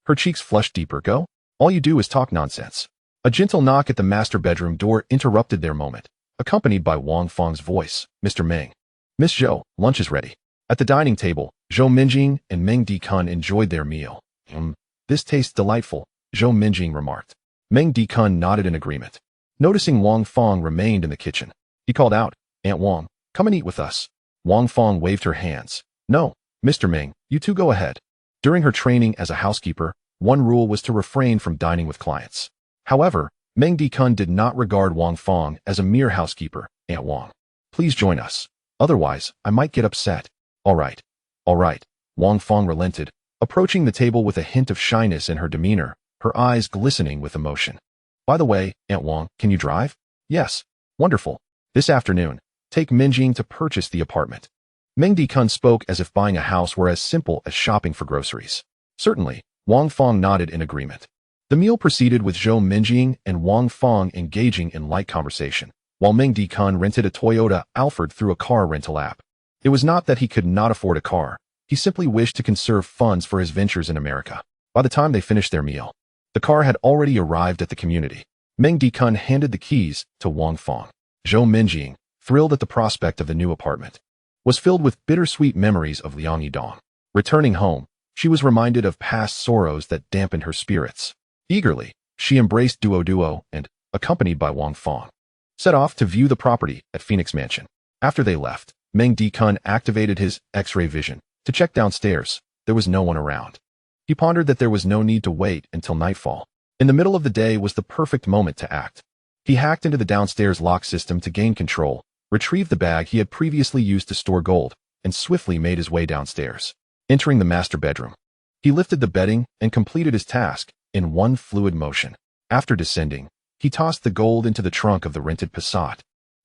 Her cheeks flushed deeper. "Go? All you do is talk nonsense. A gentle knock at the master bedroom door interrupted their moment, accompanied by Wang Fang's voice. Mr. Meng. Miss Zhou, lunch is ready. At the dining table, Zhou Minjing and Meng Dikun enjoyed their meal. This tastes delightful, Zhou Minjing remarked. Meng Dikun nodded in agreement. Noticing Wang Fang remained in the kitchen, he called out, Aunt Wang, come and eat with us. Wang Fang waved her hands. No, Mr. Meng, you two go ahead. During her training as a housekeeper, one rule was to refrain from dining with clients. However, Meng Dikun did not regard Wang Fang as a mere housekeeper. Aunt Wang, please join us. Otherwise, I might get upset. All right. Wang Fang relented, approaching the table with a hint of shyness in her demeanor, her eyes glistening with emotion. By the way, Aunt Wang, can you drive? Yes. Wonderful. This afternoon, take Minjing to purchase the apartment. Meng Dikun spoke as if buying a house were as simple as shopping for groceries. Certainly, Wang Fang nodded in agreement. The meal proceeded with Zhou Minjing and Wang Fang engaging in light conversation, while Meng Dikun rented a Toyota Alphard through a car rental app. It was not that he could not afford a car, he simply wished to conserve funds for his ventures in America. By the time they finished their meal, the car had already arrived at the community. Meng Dikun handed the keys to Wang Fang. Zhou Minjing, thrilled at the prospect of the new apartment, was filled with bittersweet memories of Liang Yidong. Returning home, she was reminded of past sorrows that dampened her spirits. Eagerly, she embraced Duo and, accompanied by Wang Fang, set off to view the property at Phoenix Mansion. After they left, Meng Dikun activated his X-ray vision to check downstairs. There was no one around. He pondered that there was no need to wait until nightfall. In the middle of the day was the perfect moment to act. He hacked into the downstairs lock system to gain control, retrieved the bag he had previously used to store gold, and swiftly made his way downstairs. Entering the master bedroom, he lifted the bedding and completed his task in one fluid motion. After descending, he tossed the gold into the trunk of the rented Passat,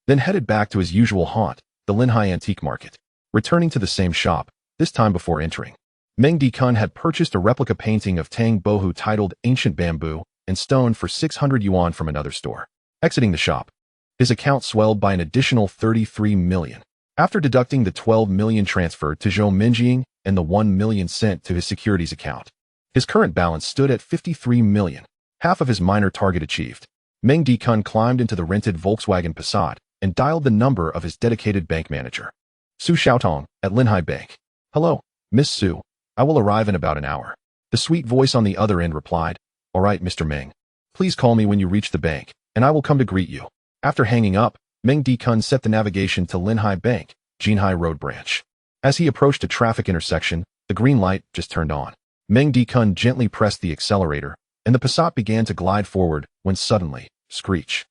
then headed back to his usual haunt, the Linhai Antique Market. Returning to the same shop, this time before entering, Meng Dikun had purchased a replica painting of Tang Bohu titled Ancient Bamboo and Stone for 600 yuan from another store. Exiting the shop, his account swelled by an additional 33 million. After deducting the 12 million transferred to Zhou Minjing and the 1 million sent to his securities account, his current balance stood at 53 million, half of his minor target achieved. Meng Dikun climbed into the rented Volkswagen Passat and dialed the number of his dedicated bank manager, Su Xiaotong, at Linhai Bank. Hello, Miss Su. I will arrive in about an hour. The sweet voice on the other end replied, All right, Mr. Meng. Please call me when you reach the bank, and I will come to greet you. After hanging up, Meng Dikun set the navigation to Linhai Bank, Jinhai Road branch. As he approached a traffic intersection, the green light just turned on. Meng Dikun gently pressed the accelerator, and the Passat began to glide forward when suddenly, screech.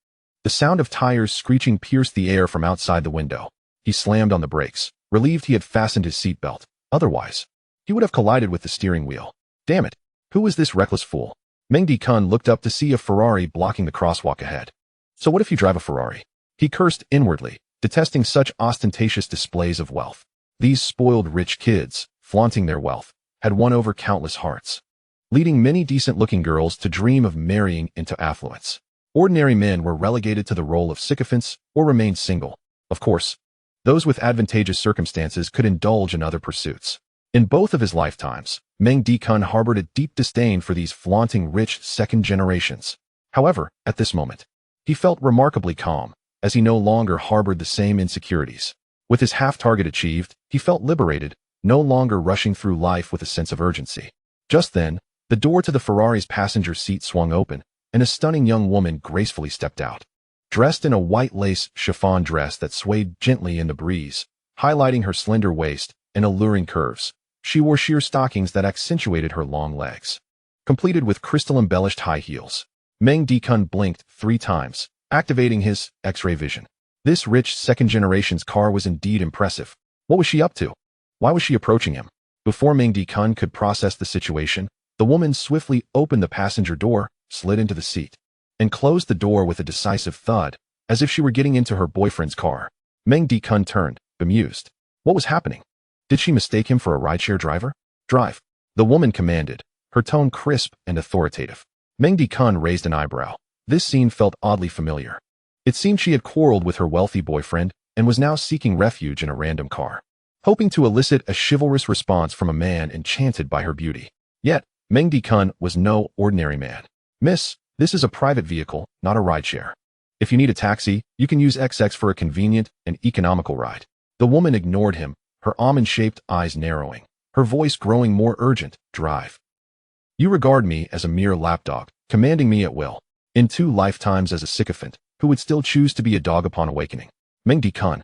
The sound of tires screeching pierced the air from outside the window. He slammed on the brakes, relieved he had fastened his seatbelt. Otherwise, he would have collided with the steering wheel. Damn it, who was this reckless fool? Meng Dikun looked up to see a Ferrari blocking the crosswalk ahead. So what if you drive a Ferrari? He cursed inwardly, detesting such ostentatious displays of wealth. These spoiled rich kids, flaunting their wealth, had won over countless hearts, leading many decent-looking girls to dream of marrying into affluence. Ordinary men were relegated to the role of sycophants or remained single. Of course, those with advantageous circumstances could indulge in other pursuits. In both of his lifetimes, Meng Dikun harbored a deep disdain for these flaunting rich second generations. However, at this moment, he felt remarkably calm, as he no longer harbored the same insecurities. With his half-target achieved, he felt liberated, no longer rushing through life with a sense of urgency. Just then, the door to the Ferrari's passenger seat swung open, and a stunning young woman gracefully stepped out. Dressed in a white lace chiffon dress that swayed gently in the breeze, highlighting her slender waist and alluring curves, she wore sheer stockings that accentuated her long legs. Completed with crystal-embellished high heels, Meng Dikun blinked 3 times, activating his X-ray vision. This rich second-generation's car was indeed impressive. What was she up to? Why was she approaching him? Before Meng Dikun could process the situation, the woman swiftly opened the passenger door, slid into the seat, and closed the door with a decisive thud, as if she were getting into her boyfriend's car. Meng Dikun turned, bemused. What was happening? Did she mistake him for a rideshare driver? Drive, the woman commanded, her tone crisp and authoritative. Meng Dikun raised an eyebrow. This scene felt oddly familiar. It seemed she had quarreled with her wealthy boyfriend and was now seeking refuge in a random car, hoping to elicit a chivalrous response from a man enchanted by her beauty. Yet, Meng Dikun was no ordinary man. Miss, This is a private vehicle, not a rideshare. If you need a taxi, you can use XX for a convenient and economical ride. The woman ignored him, her almond-shaped eyes narrowing, her voice growing more urgent. Drive. You regard me as a mere lapdog, commanding me at will. In 2 lifetimes as a sycophant, who would still choose to be a dog upon awakening. Meng Dikun,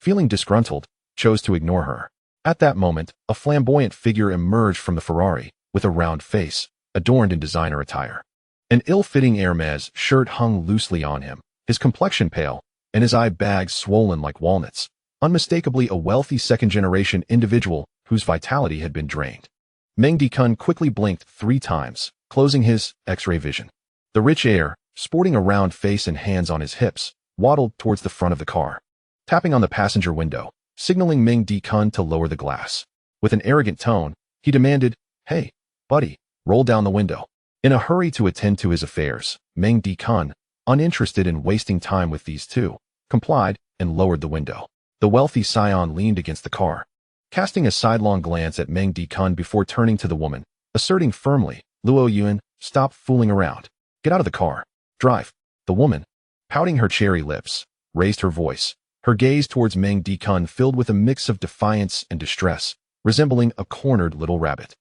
feeling disgruntled, chose to ignore her. At that moment, a flamboyant figure emerged from the Ferrari, with a round face, adorned in designer attire. An ill-fitting Hermes shirt hung loosely on him, his complexion pale, and his eye bags swollen like walnuts, unmistakably a wealthy second-generation individual whose vitality had been drained. Meng Dikun quickly blinked 3 times, closing his X-ray vision. The rich heir, sporting a round face and hands on his hips, waddled towards the front of the car, tapping on the passenger window, signaling Meng Dikun to lower the glass. With an arrogant tone, he demanded, "Hey, buddy, roll down the window." In a hurry to attend to his affairs, Meng Dikun, uninterested in wasting time with these two, complied and lowered the window. The wealthy scion leaned against the car, casting a sidelong glance at Meng Dikun before turning to the woman, asserting firmly, "Luo Yuan, stop fooling around. Get out of the car. Drive." The woman, pouting her cherry lips, raised her voice, her gaze towards Meng Dikun filled with a mix of defiance and distress, resembling a cornered little rabbit.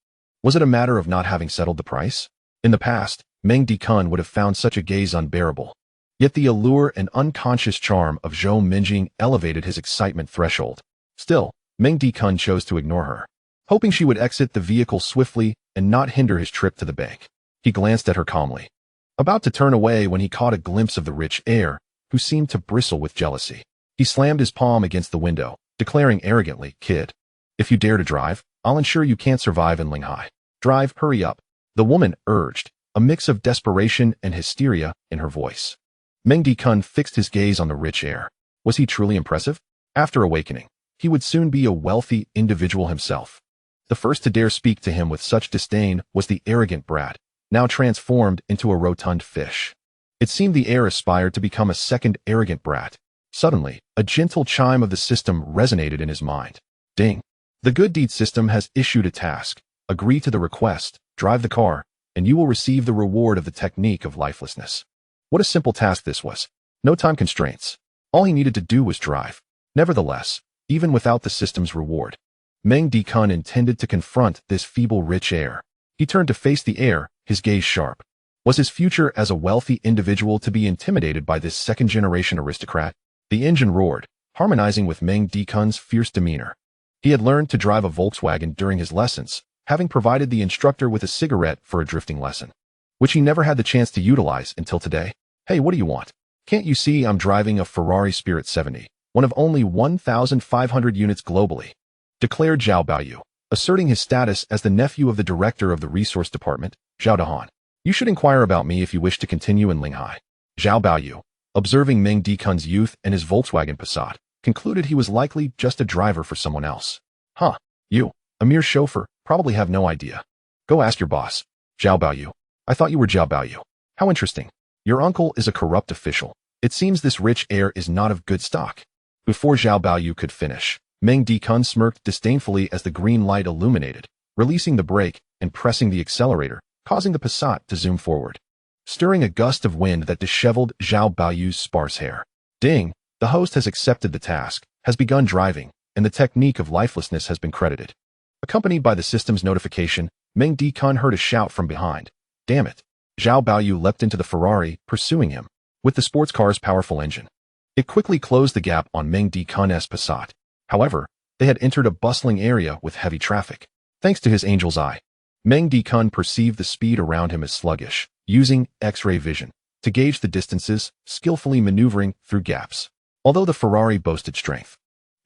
Was it a matter of not having settled the price? In the past, Meng Dikun would have found such a gaze unbearable. Yet the allure and unconscious charm of Zhou Minjing elevated his excitement threshold. Still, Meng Dikun chose to ignore her, hoping she would exit the vehicle swiftly and not hinder his trip to the bank. He glanced at her calmly, about to turn away when he caught a glimpse of the rich heir, who seemed to bristle with jealousy. He slammed his palm against the window, declaring arrogantly, "Kid, if you dare to drive, I'll ensure you can't survive in Linghai. Drive, hurry up." The woman urged, a mix of desperation and hysteria in her voice. Meng Dikun fixed his gaze on the rich heir. Was he truly impressive? After awakening, he would soon be a wealthy individual himself. The first to dare speak to him with such disdain was the arrogant brat, now transformed into a rotund fish. It seemed the heir aspired to become a second arrogant brat. Suddenly, a gentle chime of the system resonated in his mind. Ding! The good deed system has issued a task. Agree to the request, drive the car, and you will receive the reward of the technique of lifelessness. What a simple task this was. No time constraints. All he needed to do was drive. Nevertheless, even without the system's reward, Meng Dikun intended to confront this feeble rich heir. He turned to face the heir, his gaze sharp. Was his future as a wealthy individual to be intimidated by this second-generation aristocrat? The engine roared, harmonizing with Meng Dikun's fierce demeanor. He had learned to drive a Volkswagen during his lessons, having provided the instructor with a cigarette for a drifting lesson, which he never had the chance to utilize until today. "Hey, what do you want? Can't you see I'm driving a Ferrari Spirit 70, one of only 1,500 units globally?" declared Zhao Baoyu, asserting his status as the nephew of the director of the resource department, Zhao Dahan. "You should inquire about me if you wish to continue in Linghai." Zhao Baoyu, observing Meng Dikun's youth and his Volkswagen Passat, concluded he was likely just a driver for someone else. "Huh, you, a mere chauffeur, probably have no idea. Go ask your boss." "Zhao Baoyu. I thought you were Zhao Baoyu. How interesting. Your uncle is a corrupt official. It seems this rich heir is not of good stock." Before Zhao Baoyu could finish, Meng Dikun smirked disdainfully as the green light illuminated, releasing the brake and pressing the accelerator, causing the Passat to zoom forward, stirring a gust of wind that disheveled Zhao Baoyu's sparse hair. Ding! The host has accepted the task, has begun driving, and the technique of lifelessness has been credited. Accompanied by the system's notification, Meng Dikun heard a shout from behind. "Damn it!" Zhao Baoyu leapt into the Ferrari, pursuing him, with the sports car's powerful engine. It quickly closed the gap on Meng Dikun's Passat. However, they had entered a bustling area with heavy traffic. Thanks to his angel's eye, Meng Dikun perceived the speed around him as sluggish, using X-ray vision to gauge the distances, skillfully maneuvering through gaps. Although the Ferrari boasted strength,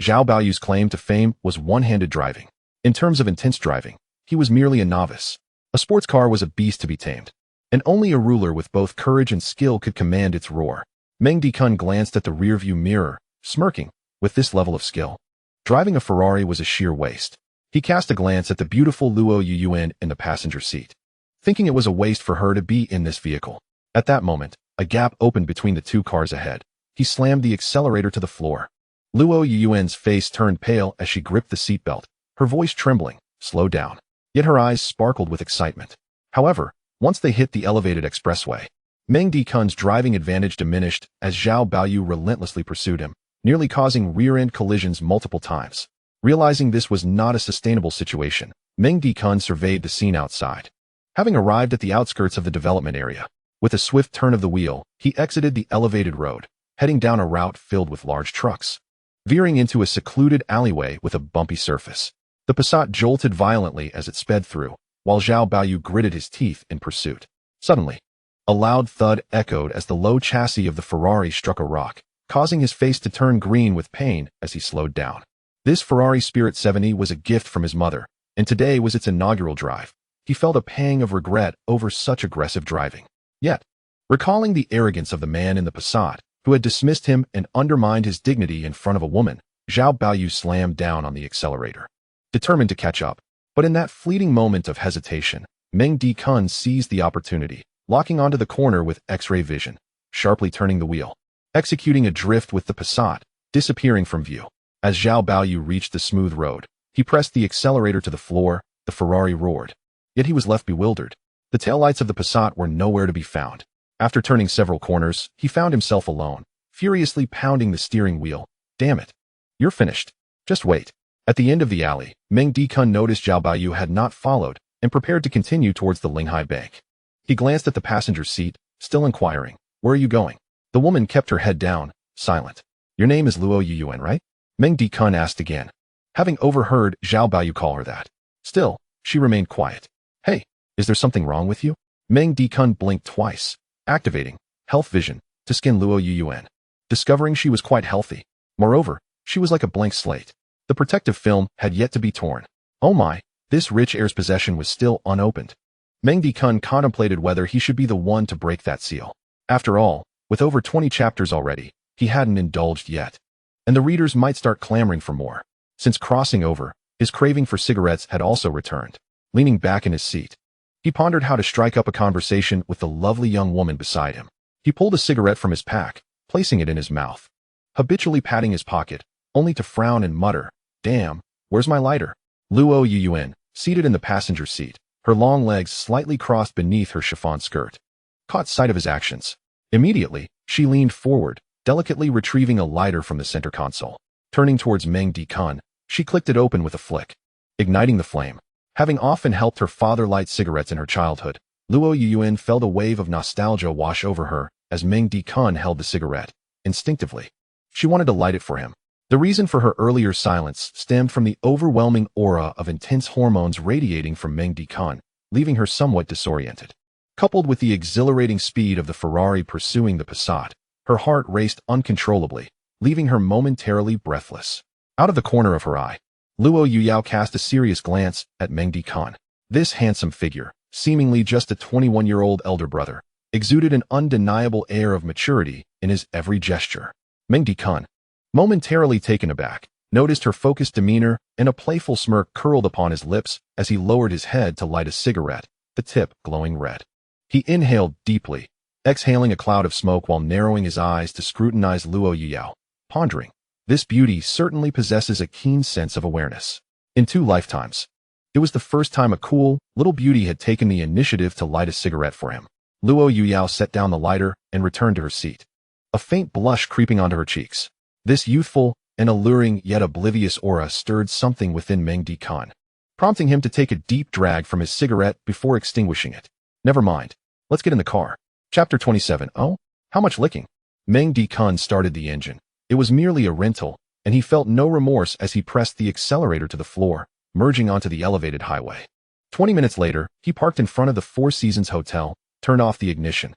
Zhao Baoyu's claim to fame was one-handed driving. In terms of intense driving, he was merely a novice. A sports car was a beast to be tamed, and only a ruler with both courage and skill could command its roar. Meng Dikun glanced at the rearview mirror, smirking. With this level of skill, driving a Ferrari was a sheer waste. He cast a glance at the beautiful Luo Yuan in the passenger seat, thinking it was a waste for her to be in this vehicle. At that moment, a gap opened between the two cars ahead. He slammed the accelerator to the floor. Luo Yuan's face turned pale as she gripped the seatbelt, her voice trembling. "Slow down." Yet her eyes sparkled with excitement. However, once they hit the elevated expressway, Meng Dikun's driving advantage diminished as Zhao Baoyu relentlessly pursued him, nearly causing rear-end collisions multiple times. Realizing this was not a sustainable situation, Meng Dikun surveyed the scene outside. Having arrived at the outskirts of the development area, with a swift turn of the wheel, he exited the elevated road, heading down a route filled with large trucks. Veering into a secluded alleyway with a bumpy surface, the Passat jolted violently as it sped through, while Zhao Baoyu gritted his teeth in pursuit. Suddenly, a loud thud echoed as the low chassis of the Ferrari struck a rock, causing his face to turn green with pain as he slowed down. This Ferrari Spirit 70 was a gift from his mother, and today was its inaugural drive. He felt a pang of regret over such aggressive driving. Yet, recalling the arrogance of the man in the Passat, who had dismissed him and undermined his dignity in front of a woman, Zhao Baoyu slammed down on the accelerator, determined to catch up. But in that fleeting moment of hesitation, Meng Dikun seized the opportunity, locking onto the corner with X-ray vision, sharply turning the wheel, executing a drift with the Passat, disappearing from view. As Zhao Baoyu reached the smooth road, he pressed the accelerator to the floor. The Ferrari roared. Yet he was left bewildered. The taillights of the Passat were nowhere to be found. After turning several corners, he found himself alone, furiously pounding the steering wheel. Damn it. You're finished. Just wait. At the end of the alley, Meng Dikun noticed Zhao Baoyu had not followed and prepared to continue towards the Linghai Bank. He glanced at the passenger seat, still inquiring, "Where are you going?" The woman kept her head down, silent. "Your name is Luo Yuyuan, right?" Meng Dikun asked again, having overheard Zhao Baoyu call her that. Still, she remained quiet. "Hey, is there something wrong with you?" Meng Dikun blinked twice, activating health vision to scan Luo Yuyuan, discovering she was quite healthy. Moreover, she was like a blank slate. The protective film had yet to be torn. Oh my, this rich heir's possession was still unopened. Meng Dikun contemplated whether he should be the one to break that seal. After all, with over 20 chapters already, he hadn't indulged yet. And the readers might start clamoring for more. Since crossing over, his craving for cigarettes had also returned. Leaning back in his seat, he pondered how to strike up a conversation with the lovely young woman beside him. He pulled a cigarette from his pack, placing it in his mouth, habitually patting his pocket, only to frown and mutter, "Damn, where's my lighter?" Luo Yuyuan, seated in the passenger seat, her long legs slightly crossed beneath her chiffon skirt, caught sight of his actions. Immediately, she leaned forward, delicately retrieving a lighter from the center console. Turning towards Meng Dikun, she clicked it open with a flick, igniting the flame. Having often helped her father light cigarettes in her childhood, Luo Yuyuan felt a wave of nostalgia wash over her as Meng Dikun held the cigarette. Instinctively, she wanted to light it for him. The reason for her earlier silence stemmed from the overwhelming aura of intense hormones radiating from Meng Dikun, leaving her somewhat disoriented. Coupled with the exhilarating speed of the Ferrari pursuing the Passat, her heart raced uncontrollably, leaving her momentarily breathless. Out of the corner of her eye, Luo Yuyao cast a serious glance at Meng Dikun. This handsome figure, seemingly just a 21-year-old elder brother, exuded an undeniable air of maturity in his every gesture. Meng Dikun, momentarily taken aback, noticed her focused demeanor, and a playful smirk curled upon his lips as he lowered his head to light a cigarette, the tip glowing red. He inhaled deeply, exhaling a cloud of smoke while narrowing his eyes to scrutinize Luo Yuyao, pondering, this beauty certainly possesses a keen sense of awareness. In 2 lifetimes, it was the first time a cool, little beauty had taken the initiative to light a cigarette for him. Luo Yuyao set down the lighter and returned to her seat, a faint blush creeping onto her cheeks. This youthful and alluring yet oblivious aura stirred something within Meng Dikun, prompting him to take a deep drag from his cigarette before extinguishing it. Never mind. Let's get in the car. Chapter 27. Oh, how much licking? Meng Dikun started the engine. It was merely a rental, and he felt no remorse as he pressed the accelerator to the floor, merging onto the elevated highway. 20 minutes later, he parked in front of the Four Seasons Hotel, turned off the ignition,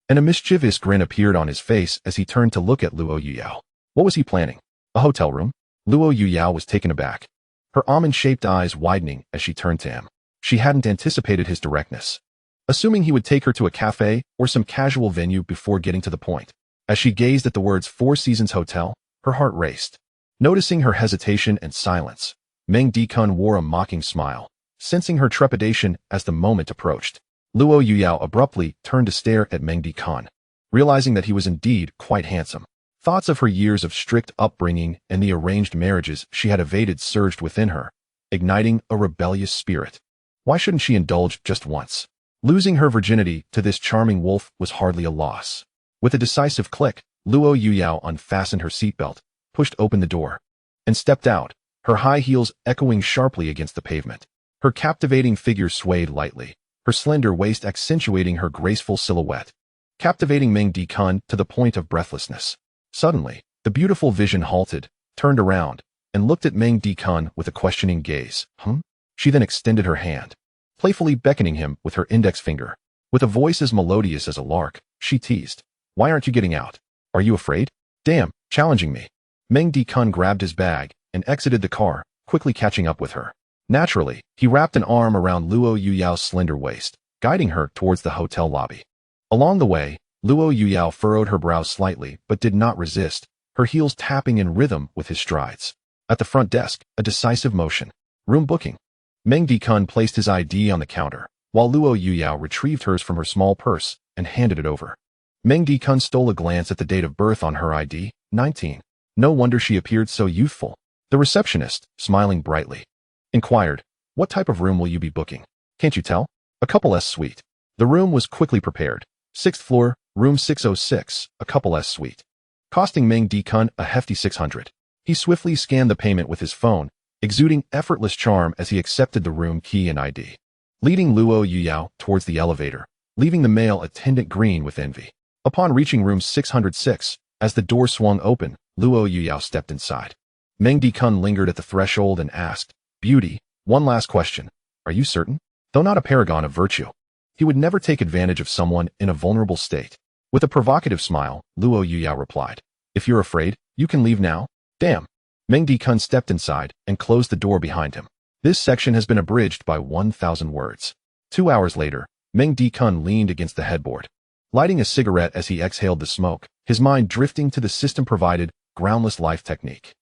and a mischievous grin appeared on his face as he turned to look at Luo Yuyao. What was he planning? A hotel room? Luo Yuyao was taken aback, her almond-shaped eyes widening as she turned to him. She hadn't anticipated his directness, assuming he would take her to a cafe or some casual venue before getting to the point. As she gazed at the words Four Seasons Hotel, her heart raced. Noticing her hesitation and silence, Meng Dikun wore a mocking smile, sensing her trepidation as the moment approached. Luo Yuyao abruptly turned to stare at Meng Dikun, realizing that he was indeed quite handsome. Thoughts of her years of strict upbringing and the arranged marriages she had evaded surged within her, igniting a rebellious spirit. Why shouldn't she indulge just once? Losing her virginity to this charming wolf was hardly a loss. With a decisive click, Luo Yuyao unfastened her seatbelt, pushed open the door, and stepped out, her high heels echoing sharply against the pavement. Her captivating figure swayed lightly, her slender waist accentuating her graceful silhouette, captivating Meng Dikun to the point of breathlessness. Suddenly, the beautiful vision halted, turned around, and looked at Meng Dikun with a questioning gaze. She then extended her hand, playfully beckoning him with her index finger. With a voice as melodious as a lark, she teased, "Why aren't you getting out? Are you afraid? Damn, challenging me." Meng Dikun grabbed his bag and exited the car, quickly catching up with her. Naturally, he wrapped an arm around Luo Yuyao's slender waist, guiding her towards the hotel lobby. Along the way, Luo Yuyao furrowed her brows slightly but did not resist, her heels tapping in rhythm with his strides. At the front desk, a decisive motion. Room booking. Meng Dikun placed his ID on the counter, while Luo Yuyao retrieved hers from her small purse and handed it over. Meng Dikun stole a glance at the date of birth on her ID, 19. No wonder she appeared so youthful. The receptionist, smiling brightly, inquired, "What type of room will you be booking? Can't you tell?" "A couple S suite." The room was quickly prepared. 6th floor, room 606, a couple S suite. Costing Meng Dikun a hefty 600. He swiftly scanned the payment with his phone, exuding effortless charm as he accepted the room key and ID. Leading Luo Yuyao towards the elevator, leaving the male attendant green with envy. Upon reaching room 606, as the door swung open, Luo Yuyao stepped inside. Meng Dikun lingered at the threshold and asked, "Beauty, one last question. Are you certain?" Though not a paragon of virtue, he would never take advantage of someone in a vulnerable state. With a provocative smile, Luo Yuyao replied, "If you're afraid, you can leave now." "Damn." Meng Dikun stepped inside and closed the door behind him. This section has been abridged by 1,000 words. 2 hours later, Meng Dikun leaned against the headboard, lighting a cigarette as he exhaled the smoke, his mind drifting to the system-provided groundless life technique.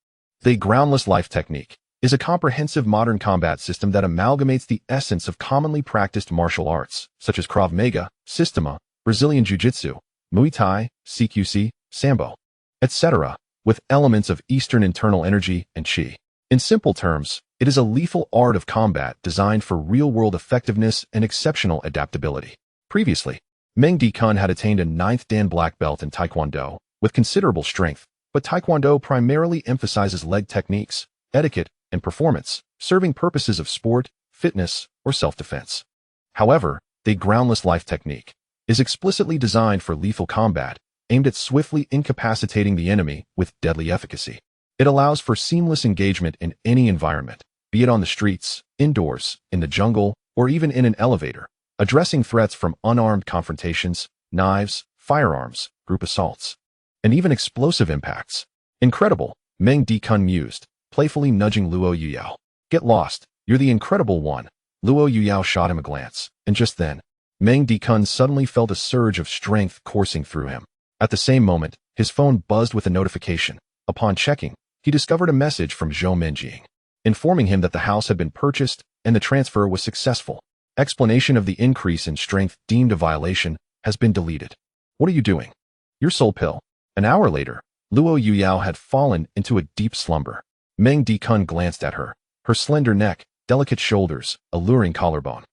The groundless life technique is a comprehensive modern combat system that amalgamates the essence of commonly practiced martial arts, such as Krav Maga, Systema, Brazilian Jiu-Jitsu, Muay Thai, CQC, Sambo, etc., with elements of Eastern internal energy and Qi. In simple terms, it is a lethal art of combat designed for real-world effectiveness and exceptional adaptability. Previously, Meng Dikun had attained a 9th Dan black belt in Taekwondo, with considerable strength, but Taekwondo primarily emphasizes leg techniques, etiquette, and performance, serving purposes of sport, fitness, or self-defense. However, the groundless life technique is explicitly designed for lethal combat, aimed at swiftly incapacitating the enemy with deadly efficacy. It allows for seamless engagement in any environment, be it on the streets, indoors, in the jungle, or even in an elevator, addressing threats from unarmed confrontations, knives, firearms, group assaults, and even explosive impacts. Incredible, Meng Dikun mused, playfully nudging Luo Yuyao. "Get lost, you're the incredible one." Luo Yuyao shot him a glance, and just then, Meng Dikun suddenly felt a surge of strength coursing through him. At the same moment, his phone buzzed with a notification. Upon checking, he discovered a message from Zhou Menjing, informing him that the house had been purchased and the transfer was successful. Explanation of the increase in strength deemed a violation has been deleted. "What are you doing?" "Your soul pill." An hour later, Luo Yuyao had fallen into a deep slumber. Meng Dikun glanced at her. Her slender neck, delicate shoulders, alluring collarbone,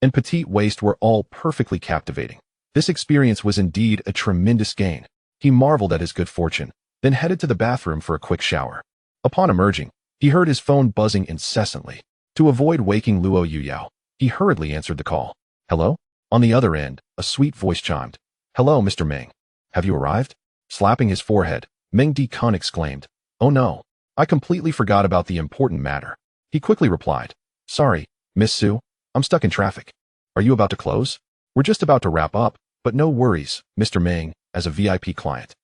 and petite waist were all perfectly captivating. This experience was indeed a tremendous gain. He marveled at his good fortune, then headed to the bathroom for a quick shower. Upon emerging, he heard his phone buzzing incessantly. To avoid waking Luo Yuyao, he hurriedly answered the call. "Hello?" On the other end, a sweet voice chimed. "Hello, Mr. Meng. Have you arrived?" Slapping his forehead, Meng Dikun exclaimed, "Oh no, I completely forgot about the important matter." He quickly replied, "Sorry, Miss Su, I'm stuck in traffic." "Are you about to close?" "We're just about to wrap up, but no worries, Mr. Meng, as a VIP client.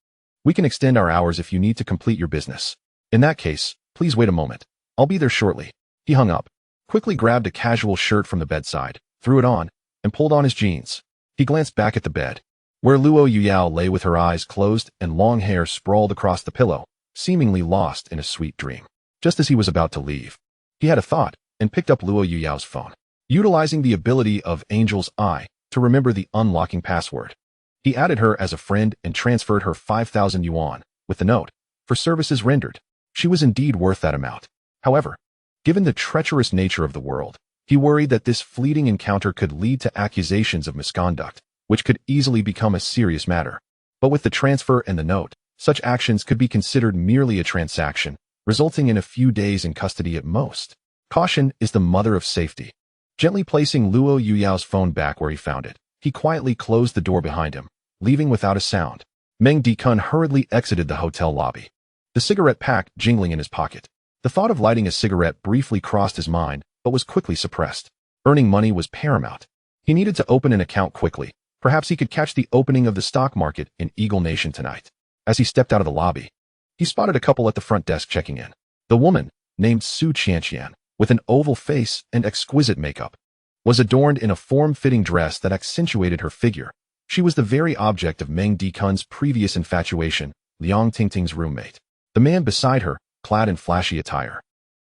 We can extend our hours if you need to complete your business. In that case, please wait a moment. I'll be there shortly." He hung up, quickly grabbed a casual shirt from the bedside, threw it on, and pulled on his jeans. He glanced back at the bed, where Luo Yuyao lay with her eyes closed and long hair sprawled across the pillow, seemingly lost in a sweet dream. Just as he was about to leave, he had a thought and picked up Luo Yuyao's phone. Utilizing the ability of Angel's Eye to remember the unlocking password, he added her as a friend and transferred her 5,000 yuan, with the note, "For services rendered." She was indeed worth that amount. However, given the treacherous nature of the world, He worried that this fleeting encounter could lead to accusations of misconduct, which could easily become a serious matter. But with the transfer and the note, such actions could be considered merely a transaction, resulting in a few days in custody at most. Caution is the mother of safety. Gently placing Luo Yuyao's phone back where he found it, he quietly closed the door behind him, leaving without a sound. Meng Dikun hurriedly exited the hotel lobby, the cigarette pack jingling in his pocket. The thought of lighting a cigarette briefly crossed his mind, but was quickly suppressed. Earning money was paramount. He needed to open an account quickly. Perhaps he could catch the opening of the stock market in Eagle Nation tonight. As he stepped out of the lobby, he spotted a couple at the front desk checking in. The woman, named Su Qianqian, with an oval face and exquisite makeup, was adorned in a form-fitting dress that accentuated her figure. She was the very object of Meng Dikun's previous infatuation, Liang Tingting's roommate. The man beside her, clad in flashy attire,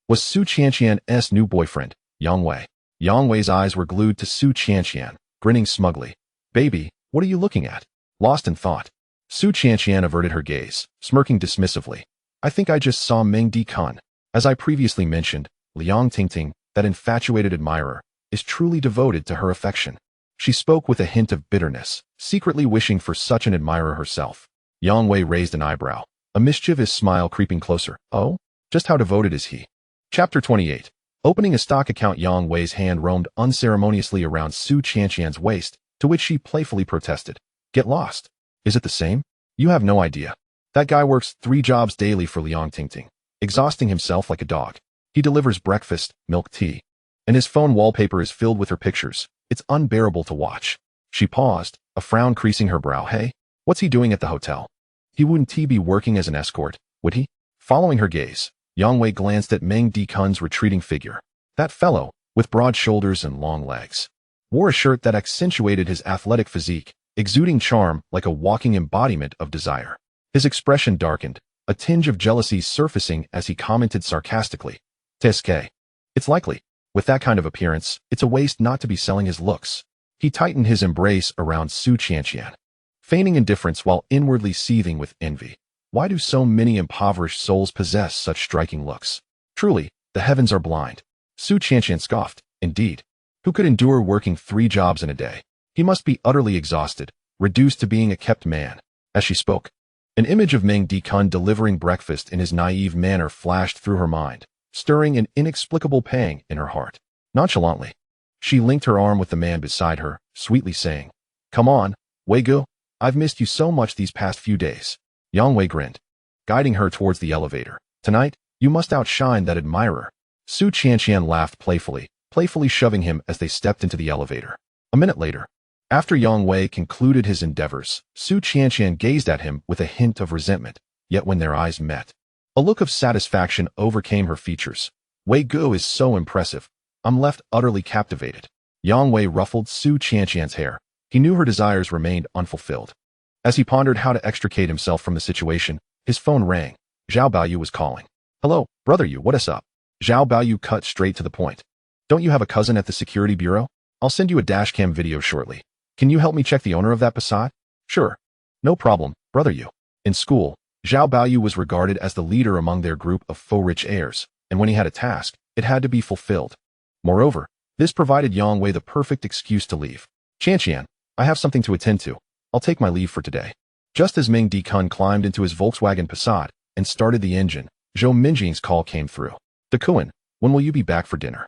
was Su Qianqian's new boyfriend, Yang Wei. Yang Wei's eyes were glued to Su Qianqian, grinning smugly. "Baby, what are you looking at?" Lost in thought, Su Qianqian averted her gaze, smirking dismissively. "I think I just saw Meng Dikun. As I previously mentioned, Liang Tingting, that infatuated admirer, is truly devoted to her affection." She spoke with a hint of bitterness, secretly wishing for such an admirer herself. Yang Wei raised an eyebrow, a mischievous smile creeping closer. "Oh? Just how devoted is he?" Chapter 28. Opening a stock account, Yang Wei's hand roamed unceremoniously around Su Qianqian's waist, to which she playfully protested. "Get lost. Is it the same? You have no idea. That guy works 3 jobs daily for Liang Tingting, exhausting himself like a dog. He delivers breakfast, milk tea, and his phone wallpaper is filled with her pictures. It's unbearable to watch." She paused, a frown creasing her brow. "Hey, what's he doing at the hotel? He wouldn't be working as an escort, would he?" Following her gaze, Yang Wei glanced at Meng Dikun's retreating figure. That fellow, with broad shoulders and long legs, wore a shirt that accentuated his athletic physique, exuding charm like a walking embodiment of desire. His expression darkened, a tinge of jealousy surfacing as he commented sarcastically. "Teske. It's likely. With that kind of appearance, it's a waste not to be selling his looks." He tightened his embrace around Su Qianqian, feigning indifference while inwardly seething with envy. Why do so many impoverished souls possess such striking looks? Truly, the heavens are blind. Su Qianqian scoffed. Indeed, who could endure working 3 jobs in a day? He must be utterly exhausted, reduced to being a kept man. As she spoke, an image of Meng Dikun delivering breakfast in his naive manner flashed through her mind, stirring an inexplicable pang in her heart. Nonchalantly, she linked her arm with the man beside her, sweetly saying, "Come on, Weigu, I've missed you so much these past few days." Yang Wei grinned, guiding her towards the elevator. "Tonight, you must outshine that admirer." Su Qianqian laughed playfully shoving him as they stepped into the elevator. A minute later, after Yang Wei concluded his endeavors, Su Qianqian gazed at him with a hint of resentment, yet when their eyes met, a look of satisfaction overcame her features. "Wei Gu is so impressive. I'm left utterly captivated." Yang Wei ruffled Su Qianqian's hair. He knew her desires remained unfulfilled. As he pondered how to extricate himself from the situation, his phone rang. Zhao Baoyu was calling. "Hello, brother Yu, what is up?" Zhao Baoyu cut straight to the point. "Don't you have a cousin at the security bureau? I'll send you a dashcam video shortly. Can you help me check the owner of that Passat?" "Sure. No problem, brother Yu." In school, Zhao Baoyu was regarded as the leader among their group of faux rich heirs, and when he had a task, it had to be fulfilled. Moreover, this provided Yang Wei the perfect excuse to leave. "Qianqian, I have something to attend to. I'll take my leave for today." Just as Meng Dikun climbed into his Volkswagen Passat and started the engine, Zhou Minjing's call came through. "Dikun, when will you be back for dinner?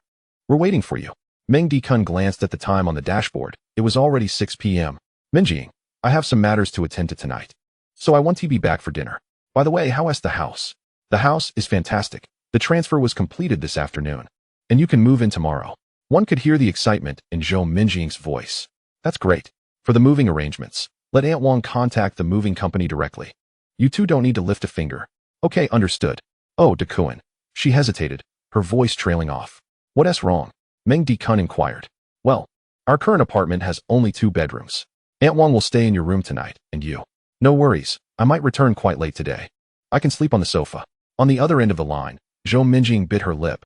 We're waiting for you." Meng Dikun glanced at the time on the dashboard. It was already 6 p.m. "Minjing, I have some matters to attend to tonight, so I want to be back for dinner. By the way, how is the house?" "The house is fantastic. The transfer was completed this afternoon, and you can move in tomorrow." One could hear the excitement in Zhou Minjing's voice. "That's great. For the moving arrangements, let Aunt Wang contact the moving company directly. You two don't need to lift a finger." "Okay, understood." "Oh, Dikun." She hesitated, her voice trailing off. "What's wrong?" Meng Dikun inquired. "Well, our current apartment has only 2 bedrooms. Aunt Wang will stay in your room tonight, and you." "No worries, I might return quite late today. I can sleep on the sofa." On the other end of the line, Zhou Minjing bit her lip,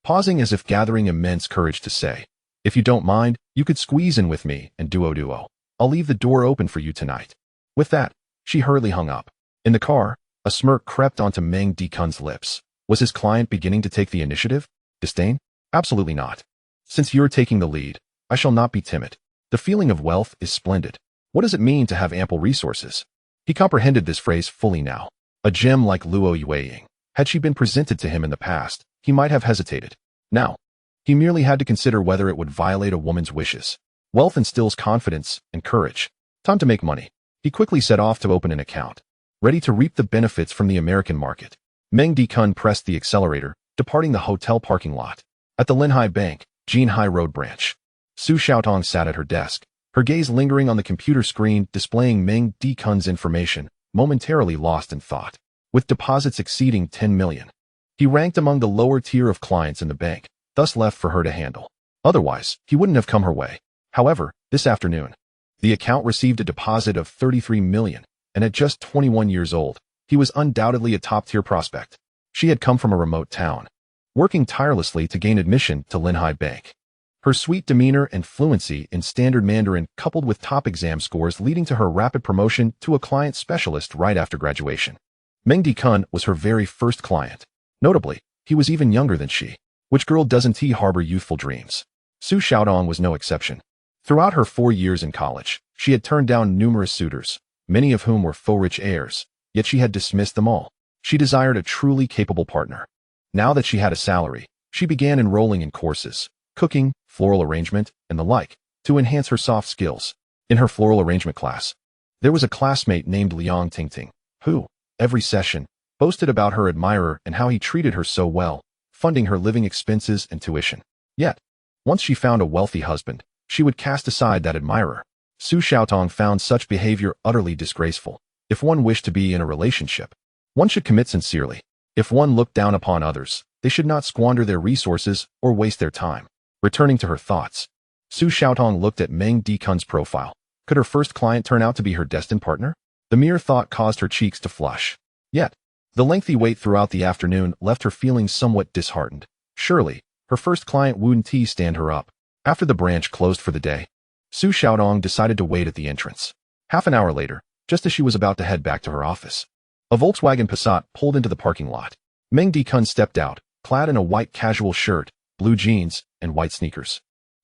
pausing as if gathering immense courage to say, "If you don't mind, you could squeeze in with me and duo. I'll leave the door open for you tonight." With that, she hurriedly hung up. In the car, a smirk crept onto Meng Dikun's lips. Was his client beginning to take the initiative? Disdain? Absolutely not. Since you're taking the lead, I shall not be timid. The feeling of wealth is splendid. What does it mean to have ample resources? He comprehended this phrase fully now. A gem like Luo Yueying. Had she been presented to him in the past, he might have hesitated. Now, he merely had to consider whether it would violate a woman's wishes. Wealth instills confidence and courage. Time to make money. He quickly set off to open an account, ready to reap the benefits from the American market. Meng Dikun pressed the accelerator, departing the hotel parking lot. At the Linhai Bank, Jinhai Road branch, Su Xiaotong sat at her desk, her gaze lingering on the computer screen displaying Meng Dikun's information, momentarily lost in thought. With deposits exceeding 10 million, he ranked among the lower tier of clients in the bank, thus left for her to handle. Otherwise, he wouldn't have come her way. However, this afternoon, the account received a deposit of 33 million, and at just 21 years old, he was undoubtedly a top-tier prospect. She had come from a remote town, working tirelessly to gain admission to Linhai Bank. Her sweet demeanor and fluency in standard Mandarin coupled with top exam scores leading to her rapid promotion to a client specialist right after graduation. Meng Dikun was her very first client. Notably, he was even younger than she. Which girl doesn't harbor youthful dreams? Su Xiaodong was no exception. Throughout her 4 years in college, she had turned down numerous suitors, many of whom were faux rich heirs, yet she had dismissed them all. She desired a truly capable partner. Now that she had a salary, she began enrolling in courses, cooking, floral arrangement, and the like, to enhance her soft skills. In her floral arrangement class, there was a classmate named Liang Tingting, who, every session, boasted about her admirer and how he treated her so well, funding her living expenses and tuition. Yet, once she found a wealthy husband, she would cast aside that admirer. Su Xiaotong found such behavior utterly disgraceful. If one wished to be in a relationship, one should commit sincerely. If one looked down upon others, they should not squander their resources or waste their time. Returning to her thoughts, Su Xiaotong looked at Meng Dikun's profile. Could her first client turn out to be her destined partner? The mere thought caused her cheeks to flush. Yet, the lengthy wait throughout the afternoon left her feeling somewhat disheartened. Surely, her first client wouldn't stand her up. After the branch closed for the day, Su Xiaodong decided to wait at the entrance. Half an hour later, just as she was about to head back to her office, a Volkswagen Passat pulled into the parking lot. Meng Dikun stepped out, clad in a white casual shirt, blue jeans, and white sneakers.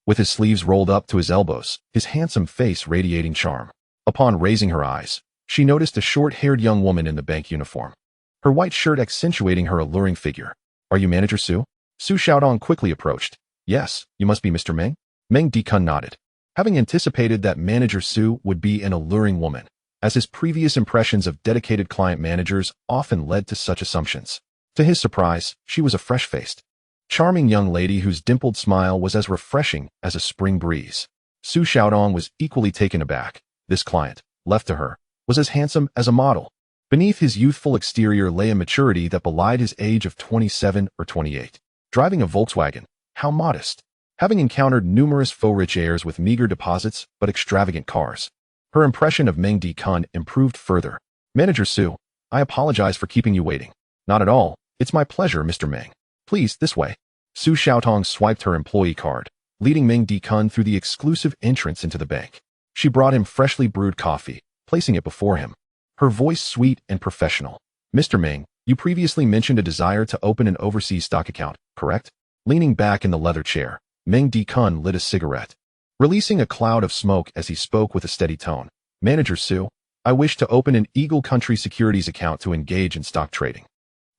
With his sleeves rolled up to his elbows, his handsome face radiating charm. Upon raising her eyes, she noticed a short-haired young woman in the bank uniform, her white shirt accentuating her alluring figure. "Are you Manager Su?" Su Xiaodong quickly approached. "Yes, you must be Mr. Meng." Meng Dikun nodded, having anticipated that Manager Su would be an alluring woman, as his previous impressions of dedicated client managers often led to such assumptions. To his surprise, she was a fresh-faced, charming young lady whose dimpled smile was as refreshing as a spring breeze. Su Xiaodong was equally taken aback. This client, left to her, was as handsome as a model. Beneath his youthful exterior lay a maturity that belied his age of 27 or 28. Driving a Volkswagen, how modest. Having encountered numerous faux rich heirs with meager deposits but extravagant cars, her impression of Meng Dikun improved further. "Manager Su, I apologize for keeping you waiting." "Not at all. It's my pleasure, Mr. Meng. Please, this way." Su Xiaotong swiped her employee card, leading Meng Dikun through the exclusive entrance into the bank. She brought him freshly brewed coffee, placing it before him, her voice sweet and professional. "Mr. Meng, you previously mentioned a desire to open an overseas stock account, correct?" Leaning back in the leather chair, Meng Dikun lit a cigarette, releasing a cloud of smoke as he spoke with a steady tone. "Manager Su, I wish to open an Eagle Country Securities account to engage in stock trading,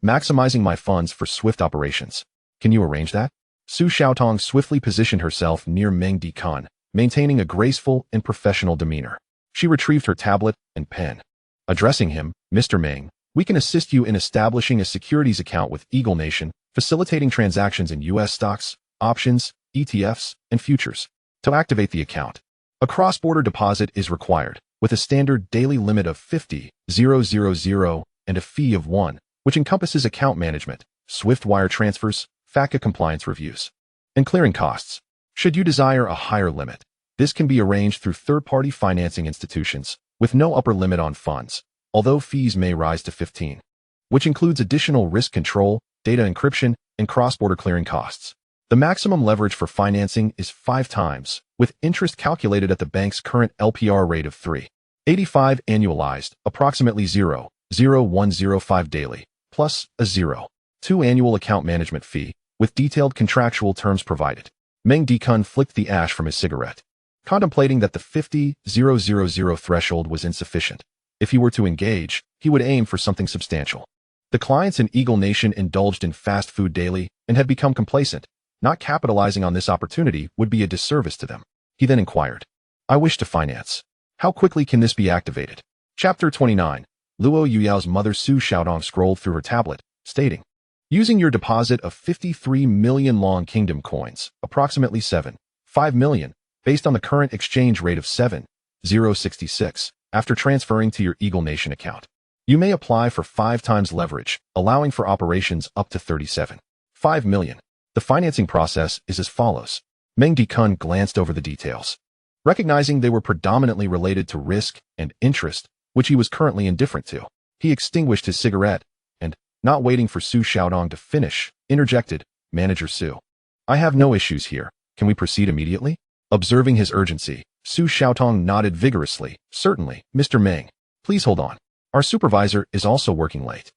maximizing my funds for swift operations. Can you arrange that?" Su Xiaotong swiftly positioned herself near Meng Dikun, maintaining a graceful and professional demeanor. She retrieved her tablet and pen. Addressing him, "Mr. Meng, we can assist you in establishing a securities account with Eagle Nation, facilitating transactions in U.S. stocks, options, ETFs, and futures. To activate the account, a cross-border deposit is required, with a standard daily limit of 50,000 and a fee of 1, which encompasses account management, swift wire transfers, FATCA compliance reviews, and clearing costs. Should you desire a higher limit, this can be arranged through third-party financing institutions, with no upper limit on funds, although fees may rise to 15, which includes additional risk control, data encryption, and cross-border clearing costs. The maximum leverage for financing is 5 times, with interest calculated at the bank's current LPR rate of 3.85 annualized, approximately 0.0105 daily, plus a 0.2 annual account management fee, with detailed contractual terms provided. Meng Dikun flicked the ash from his cigarette, contemplating that the 50,000 threshold was insufficient. If he were to engage, he would aim for something substantial. The clients in Eagle Nation indulged in fast food daily and had become complacent. Not capitalizing on this opportunity would be a disservice to them. He then inquired, I wish to finance. How quickly can this be activated? Chapter 29. Luo Yuyao's mother Su Xiaodong scrolled through her tablet, stating, using your deposit of 53 million Long Kingdom coins, approximately 7.5 million, based on the current exchange rate of 7.066, after transferring to your Eagle Nation account. You may apply for 5 times leverage, allowing for operations up to 37.5 million. The financing process is as follows. Meng Dikun glanced over the details. Recognizing they were predominantly related to risk and interest, which he was currently indifferent to, he extinguished his cigarette and, not waiting for Su Xiaodong to finish, interjected, Manager Su. I have no issues here. Can we proceed immediately? Observing his urgency, Su Xiaodong nodded vigorously. Certainly, Mr. Meng. Please hold on. Our supervisor is also working late.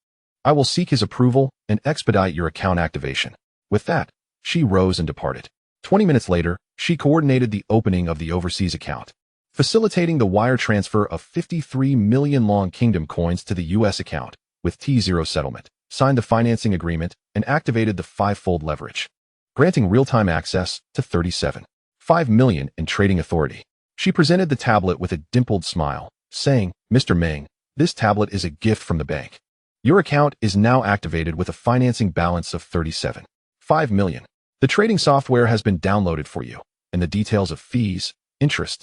I will seek his approval and expedite your account activation. With that, she rose and departed. 20 minutes later, she coordinated the opening of the overseas account, facilitating the wire transfer of 53 million Long Kingdom coins to the U.S. account with T0 settlement, signed the financing agreement, and activated the 5-fold leverage, granting real-time access to 37.5 million in trading authority. She presented the tablet with a dimpled smile, saying, Mr. Meng, this tablet is a gift from the bank. Your account is now activated with a financing balance of 37.5 million. The trading software has been downloaded for you, and the details of fees, interest,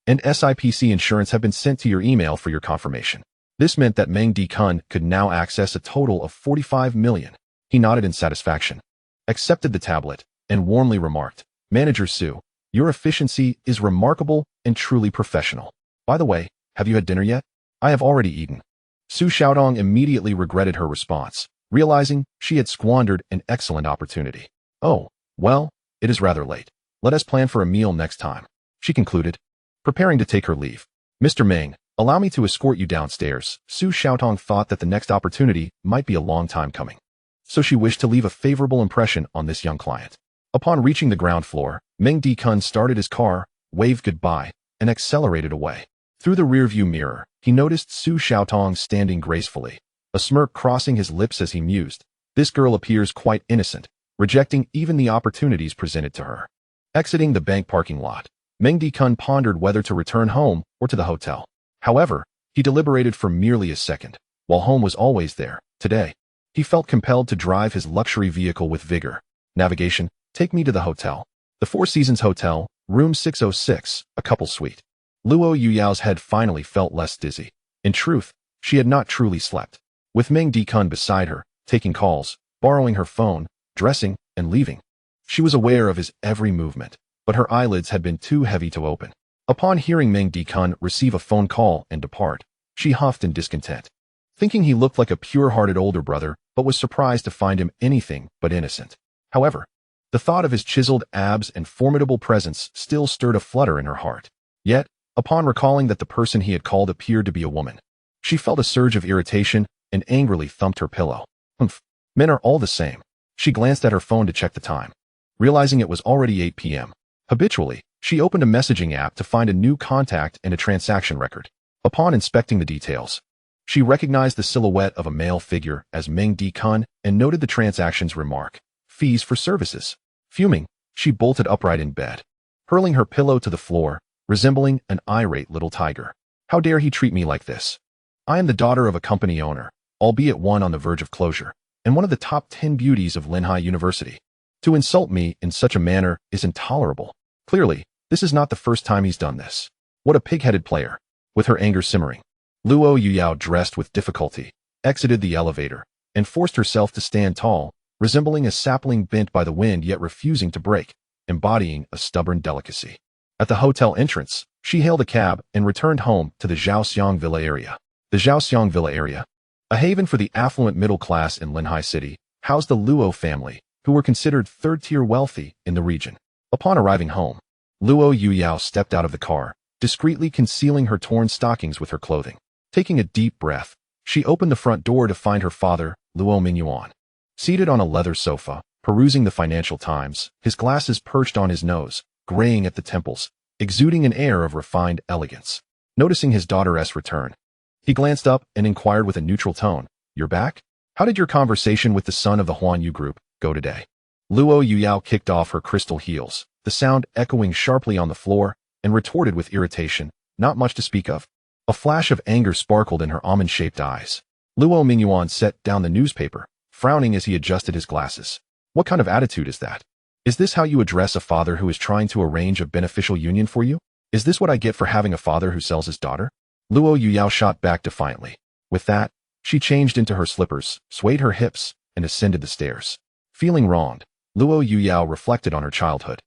and SIPC insurance have been sent to your email for your confirmation. This meant that Meng Dikun could now access a total of 45 million. He nodded in satisfaction, accepted the tablet, and warmly remarked, Manager Su, your efficiency is remarkable and truly professional. By the way, have you had dinner yet? I have already eaten. Su Xiaodong immediately regretted her response, realizing she had squandered an excellent opportunity. Oh, well, it is rather late. Let us plan for a meal next time, she concluded, preparing to take her leave. Mr. Meng, allow me to escort you downstairs. Su Xiaodong thought that the next opportunity might be a long time coming, so she wished to leave a favorable impression on this young client. Upon reaching the ground floor, Meng Dikun started his car, waved goodbye, and accelerated away. Through the rearview mirror, he noticed Su Xiaodong standing gracefully, a smirk crossing his lips as he mused, this girl appears quite innocent, rejecting even the opportunities presented to her. Exiting the bank parking lot, Meng Dikun pondered whether to return home or to the hotel. However, he deliberated for merely a second. While home was always there, today, he felt compelled to drive his luxury vehicle with vigor. Navigation, take me to the hotel. The Four Seasons Hotel, room 606, a couple suite. Luo Yuyao's head finally felt less dizzy. In truth, she had not truly slept. With Meng Dikun beside her, taking calls, borrowing her phone, dressing, and leaving, she was aware of his every movement, but her eyelids had been too heavy to open. Upon hearing Meng Dikun receive a phone call and depart, she huffed in discontent, thinking he looked like a pure-hearted older brother, but was surprised to find him anything but innocent. However, the thought of his chiseled abs and formidable presence still stirred a flutter in her heart. Yet, upon recalling that the person he had called appeared to be a woman, she felt a surge of irritation and angrily thumped her pillow. Humph, men are all the same. She glanced at her phone to check the time, realizing it was already 8 p.m. Habitually, she opened a messaging app to find a new contact and a transaction record. Upon inspecting the details, she recognized the silhouette of a male figure as Meng Dikun and noted the transaction's remark, fees for services. Fuming, she bolted upright in bed, hurling her pillow to the floor, resembling an irate little tiger. How dare he treat me like this? I am the daughter of a company owner, albeit one on the verge of closure, and one of the top 10 beauties of Linhai University. To insult me in such a manner is intolerable. Clearly, this is not the first time he's done this. What a pig-headed player. With her anger simmering, Luo Yuyao dressed with difficulty, exited the elevator, and forced herself to stand tall, resembling a sapling bent by the wind yet refusing to break, embodying a stubborn delicacy. At the hotel entrance, she hailed a cab and returned home to the Zhaoxiang Villa area. The Zhaoxiang Villa area, a haven for the affluent middle class in Linhai City, housed the Luo family, who were considered third-tier wealthy in the region. Upon arriving home, Luo Yuyao stepped out of the car, discreetly concealing her torn stockings with her clothing. Taking a deep breath, she opened the front door to find her father, Luo Mingyuan, seated on a leather sofa, perusing the Financial Times, his glasses perched on his nose, graying at the temples, exuding an air of refined elegance. Noticing his daughter's return, he glanced up and inquired with a neutral tone, "You're back? How did your conversation with the son of the Huan Yu group go today?" Luo Yuyao kicked off her crystal heels, the sound echoing sharply on the floor, and retorted with irritation, "Not much to speak of." A flash of anger sparkled in her almond-shaped eyes. Luo Mingyuan set down the newspaper, frowning as he adjusted his glasses. "What kind of attitude is that? Is this how you address a father who is trying to arrange a beneficial union for you? Is this what I get for having a father who sells his daughter?" Luo Yuyao shot back defiantly. With that, she changed into her slippers, swayed her hips, and ascended the stairs. Feeling wronged, Luo Yuyao reflected on her childhood.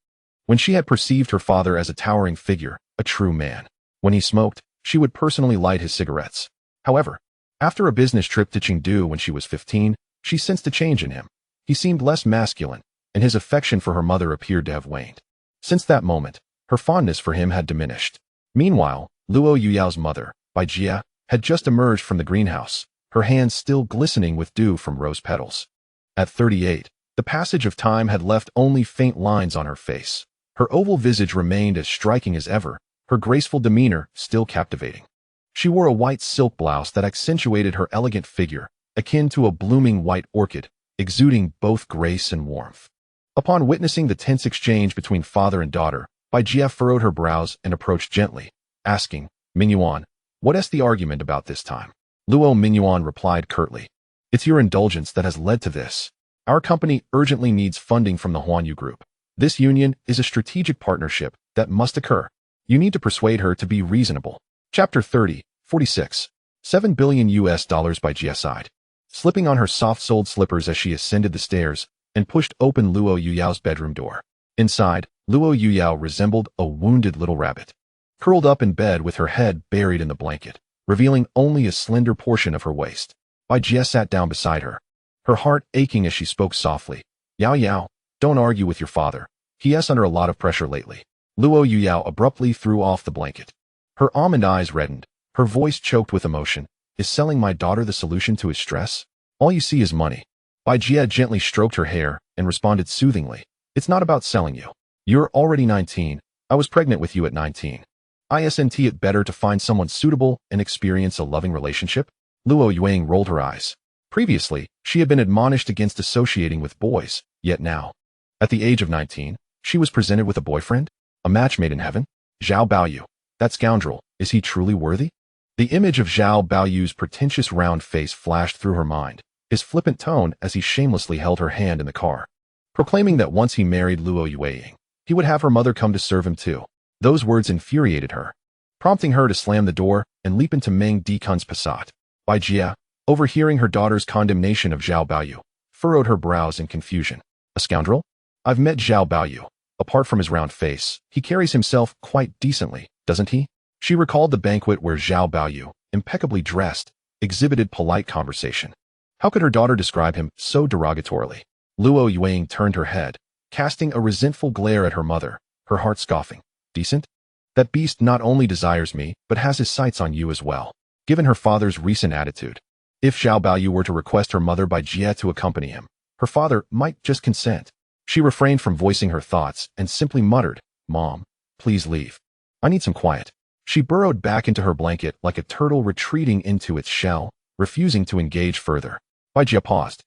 When she had perceived her father as a towering figure, a true man. When he smoked, she would personally light his cigarettes. However, after a business trip to Chengdu when she was 15, she sensed a change in him. He seemed less masculine, and his affection for her mother appeared to have waned. Since that moment, her fondness for him had diminished. Meanwhile, Luo Yuyao's mother, Bai Jia, had just emerged from the greenhouse, her hands still glistening with dew from rose petals. At 38, the passage of time had left only faint lines on her face. Her oval visage remained as striking as ever, her graceful demeanor still captivating. She wore a white silk blouse that accentuated her elegant figure, akin to a blooming white orchid, exuding both grace and warmth. Upon witnessing the tense exchange between father and daughter, Bai Jia furrowed her brows and approached gently, asking, "Mingyuan, what is the argument about this time?" Luo Mingyuan replied curtly, "It's your indulgence that has led to this. Our company urgently needs funding from the Huan Yu group. This union is a strategic partnership that must occur. You need to persuade her to be reasonable." Chapter 30, 46. $7 billion Bai Jia sighed, slipping on her soft-soled slippers as she ascended the stairs and pushed open Luo Yuyao's bedroom door. Inside, Luo Yuyao resembled a wounded little rabbit, curled up in bed with her head buried in the blanket, revealing only a slender portion of her waist. Bai Jia sat down beside her, her heart aching as she spoke softly. "Yao Yao, don't argue with your father. He is under a lot of pressure lately." Luo Yuyao abruptly threw off the blanket. Her almond eyes reddened, her voice choked with emotion. "Is selling my daughter the solution to his stress? All you see is money." Bai Jia gently stroked her hair and responded soothingly, "It's not about selling you. You're already 19. I was pregnant with you at 19. Isn't it better to find someone suitable and experience a loving relationship?" Luo Yuang rolled her eyes. Previously, she had been admonished against associating with boys, yet now, at the age of 19, she was presented with a boyfriend? A match made in heaven? Zhao Baoyu. That scoundrel, is he truly worthy? The image of Zhao Baoyu's pretentious round face flashed through her mind, his flippant tone as he shamelessly held her hand in the car, proclaiming that once he married Luo Yueying, he would have her mother come to serve him too. Those words infuriated her, prompting her to slam the door and leap into Meng Dekun's Passat. Bai Jia, overhearing her daughter's condemnation of Zhao Baoyu, furrowed her brows in confusion. "A scoundrel? I've met Zhao Baoyu. Apart from his round face, he carries himself quite decently, doesn't he?" She recalled the banquet where Zhao Baoyu, impeccably dressed, exhibited polite conversation. How could her daughter describe him so derogatorily? Luo Yuang turned her head, casting a resentful glare at her mother, her heart scoffing. "Decent? That beast not only desires me, but has his sights on you as well." Given her father's recent attitude, if Zhao Baoyu were to request her mother Bai Jia to accompany him, her father might just consent. She refrained from voicing her thoughts and simply muttered, "Mom, please leave. I need some quiet." She burrowed back into her blanket like a turtle retreating into its shell, refusing to engage further. Bai Jia paused,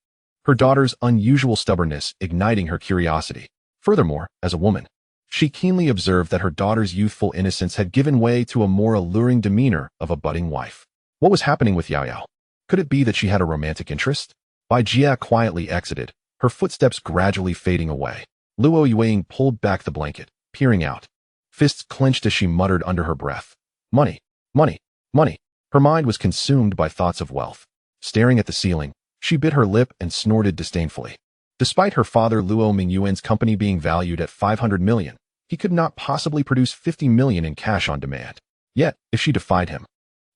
her daughter's unusual stubbornness igniting her curiosity. Furthermore, as a woman, she keenly observed that her daughter's youthful innocence had given way to a more alluring demeanor of a budding wife. What was happening with Yao Yao? Could it be that she had a romantic interest? Bai Jia quietly exited, her footsteps gradually fading away. Luo Yuang pulled back the blanket, peering out, fists clenched as she muttered under her breath, "Money, money, money." Her mind was consumed by thoughts of wealth. Staring at the ceiling, she bit her lip and snorted disdainfully. Despite her father Luo Mingyuan's company being valued at 500 million, he could not possibly produce 50 million in cash on demand. Yet, if she defied him,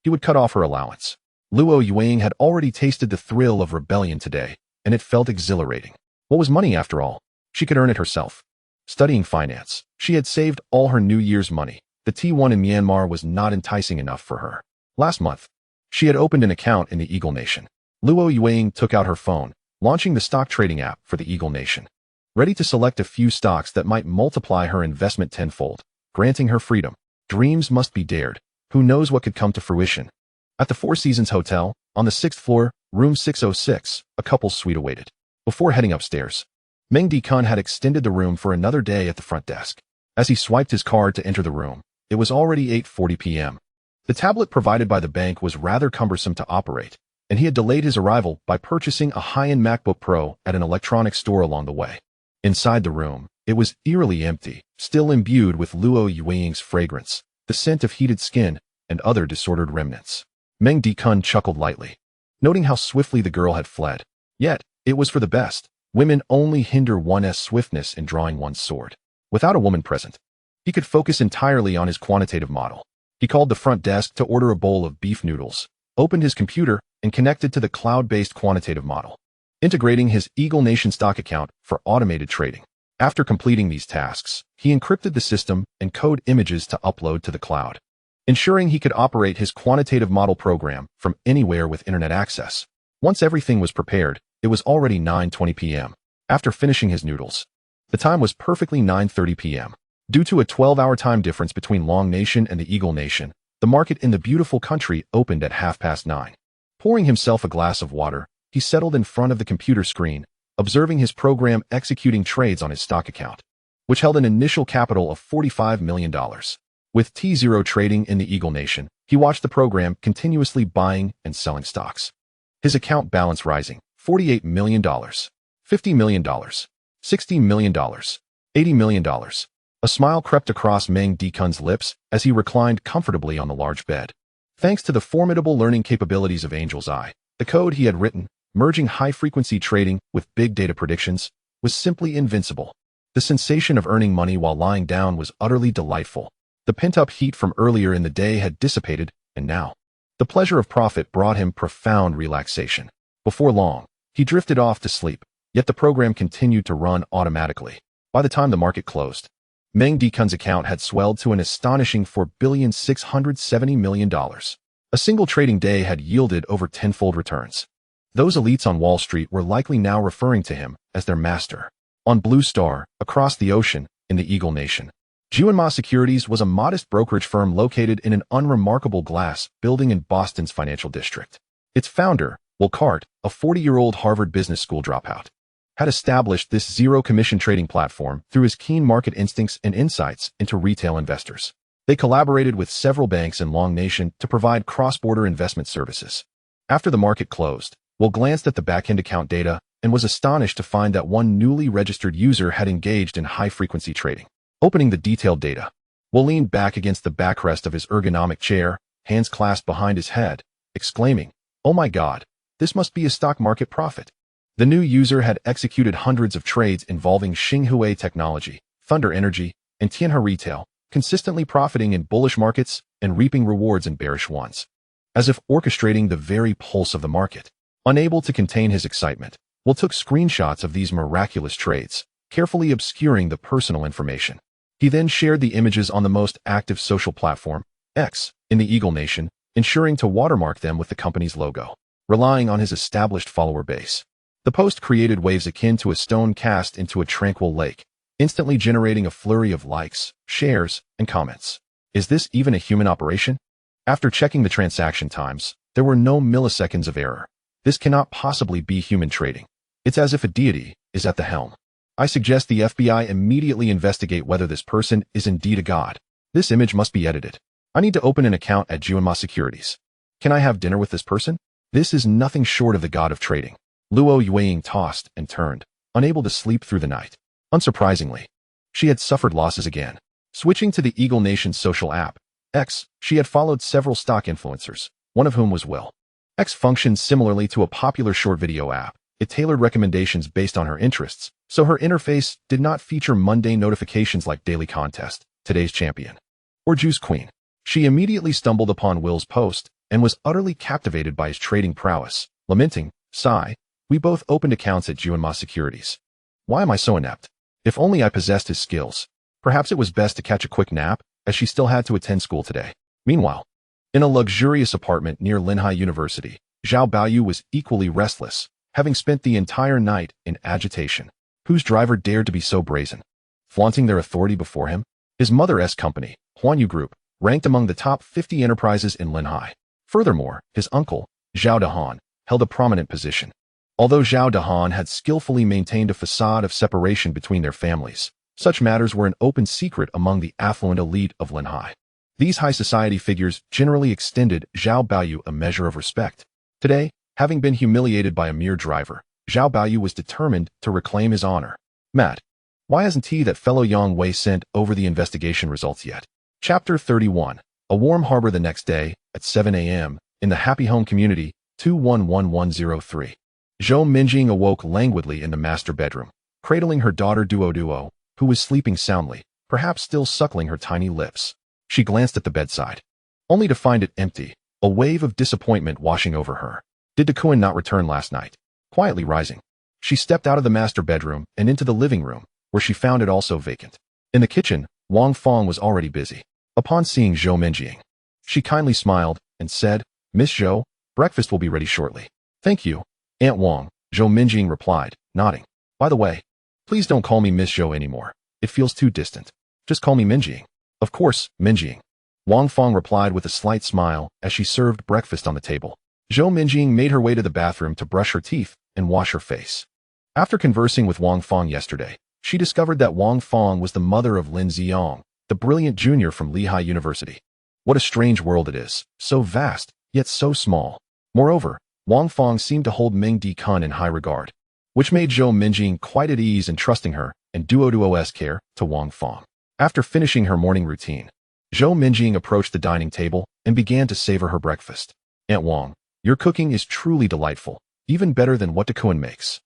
he would cut off her allowance. Luo Yuang had already tasted the thrill of rebellion today, and it felt exhilarating. What was money after all? She could earn it herself. Studying finance, she had saved all her New Year's money. The T1 in Myanmar was not enticing enough for her. Last month, she had opened an account in the Eagle Nation. Luo Yuang took out her phone, launching the stock trading app for the Eagle Nation. ready to select a few stocks that might multiply her investment tenfold, granting her freedom. Dreams must be dared. Who knows what could come to fruition? At the Four Seasons Hotel, on the 6th floor, room 606, a couple's suite awaited. Before heading upstairs, Meng Dikun had extended the room for another day at the front desk. As he swiped his card to enter the room, it was already 8:40 p.m. The tablet provided by the bank was rather cumbersome to operate, and he had delayed his arrival by purchasing a high-end MacBook Pro at an electronics store along the way. Inside the room, it was eerily empty, still imbued with Luo Yueying's fragrance, the scent of heated skin, and other disordered remnants. Meng Dikun chuckled lightly, noting how swiftly the girl had fled. Yet, it was for the best. Women only hinder one's swiftness in drawing one's sword. Without a woman present, he could focus entirely on his quantitative model. He called the front desk to order a bowl of beef noodles, opened his computer, and connected to the cloud-based quantitative model, integrating his Eagle Nation stock account for automated trading. After completing these tasks, he encrypted the system and code images to upload to the cloud, ensuring he could operate his quantitative model program from anywhere with internet access. Once everything was prepared, it was already 9:20 p.m. After finishing his noodles, the time was perfectly 9:30 p.m. Due to a 12-hour time difference between Long Nation and the Eagle Nation, the market in the beautiful country opened at 9:30. Pouring himself a glass of water, he settled in front of the computer screen, observing his program executing trades on his stock account, which held an initial capital of $45 million. With T0 trading in the Eagle Nation, he watched the program continuously buying and selling stocks. His account balance rising, $48 million, $50 million, $60 million, $80 million. A smile crept across Meng Dikun's lips as he reclined comfortably on the large bed. Thanks to the formidable learning capabilities of Angel's Eye, the code he had written, merging high-frequency trading with big data predictions, was simply invincible. The sensation of earning money while lying down was utterly delightful. The pent-up heat from earlier in the day had dissipated, and now, the pleasure of profit brought him profound relaxation. Before long, he drifted off to sleep, yet the program continued to run automatically. By the time the market closed, Meng Dikun's account had swelled to an astonishing $4,670 million. A single trading day had yielded over tenfold returns. Those elites on Wall Street were likely now referring to him as their master. On Blue Star, across the ocean, in the Eagle Nation, Juanma Securities was a modest brokerage firm located in an unremarkable glass building in Boston's financial district. Its founder, Will Cart, a 40-year-old Harvard Business School dropout, had established this zero-commission trading platform through his keen market instincts and insights into retail investors. They collaborated with several banks in Long Nation to provide cross-border investment services. After the market closed, Will glanced at the back-end account data and was astonished to find that one newly registered user had engaged in high-frequency trading. Opening the detailed data, Will leaned back against the backrest of his ergonomic chair, hands clasped behind his head, exclaiming, "Oh my God, this must be a stock market prophet." The new user had executed hundreds of trades involving Xinghui Technology, Thunder Energy, and Tianhe Retail, consistently profiting in bullish markets and reaping rewards in bearish ones, as if orchestrating the very pulse of the market. Unable to contain his excitement, Will took screenshots of these miraculous trades, carefully obscuring the personal information. He then shared the images on the most active social platform, X, in the Eagle Nation, ensuring to watermark them with the company's logo. Relying on his established follower base, the post created waves akin to a stone cast into a tranquil lake, instantly generating a flurry of likes, shares, and comments. Is this even a human operation? After checking the transaction times, there were no milliseconds of error. This cannot possibly be human trading. It's as if a deity is at the helm. I suggest the FBI immediately investigate whether this person is indeed a god. This image must be edited. I need to open an account at Juanma Securities. Can I have dinner with this person? This is nothing short of the god of trading. Luo Yueying tossed and turned, unable to sleep through the night. Unsurprisingly, she had suffered losses again. Switching to the Eagle Nation social app, X, she had followed several stock influencers, one of whom was Will. X functioned similarly to a popular short video app. It tailored recommendations based on her interests, so her interface did not feature mundane notifications like Daily Contest, Today's Champion, or Juice Queen. She immediately stumbled upon Will's post and was utterly captivated by his trading prowess, lamenting, "Sigh, we both opened accounts at Juanma Securities. Why am I so inept? If only I possessed his skills." Perhaps it was best to catch a quick nap, as she still had to attend school today. Meanwhile, in a luxurious apartment near Linhai University, Zhao Baoyu was equally restless, having spent the entire night in agitation. Whose driver dared to be so brazen? Flaunting their authority before him? His mother's company, Huanyu Group, ranked among the top 50 enterprises in Linhai. Furthermore, his uncle, Zhao Dahan, held a prominent position. Although Zhao Dahan had skillfully maintained a facade of separation between their families, such matters were an open secret among the affluent elite of Linhai. These high society figures generally extended Zhao Baoyu a measure of respect. Today, having been humiliated by a mere driver, Zhao Baoyu was determined to reclaim his honor. Matt, why hasn't that fellow Yang Wei sent over the investigation results yet? Chapter 31. A warm harbor. The next day, at 7 a.m., in the Happy Home Community, 211103. Zhou Minjing awoke languidly in the master bedroom, cradling her daughter Duo, who was sleeping soundly, perhaps still suckling her tiny lips. She glanced at the bedside, only to find it empty, a wave of disappointment washing over her. Did Tycoon not return last night? Quietly rising, she stepped out of the master bedroom and into the living room, where she found it also vacant. In the kitchen, Wang Fong was already busy. Upon seeing Zhou Minjing, she kindly smiled and said, "Miss Zhou, breakfast will be ready shortly." "Thank you, Aunt Wang," Zhou Minjing replied, nodding. "By the way, please don't call me Miss Zhou anymore. It feels too distant. Just call me Minjing." "Of course, Minjing," Wang Fong replied with a slight smile as she served breakfast on the table. Zhou Minjing made her way to the bathroom to brush her teeth and wash her face. After conversing with Wang Fong yesterday, she discovered that Wang Fong was the mother of Lin Ziyong, the brilliant junior from Lehigh University. What a strange world it is, so vast, yet so small. Moreover, Wang Fong seemed to hold Meng Di-kun in high regard, which made Zhou Minjing quite at ease in trusting her and Duo's care to Wang Fong. After finishing her morning routine, Zhou Minjing approached the dining table and began to savor her breakfast. "Aunt Wang, your cooking is truly delightful, even better than what Tycoon makes."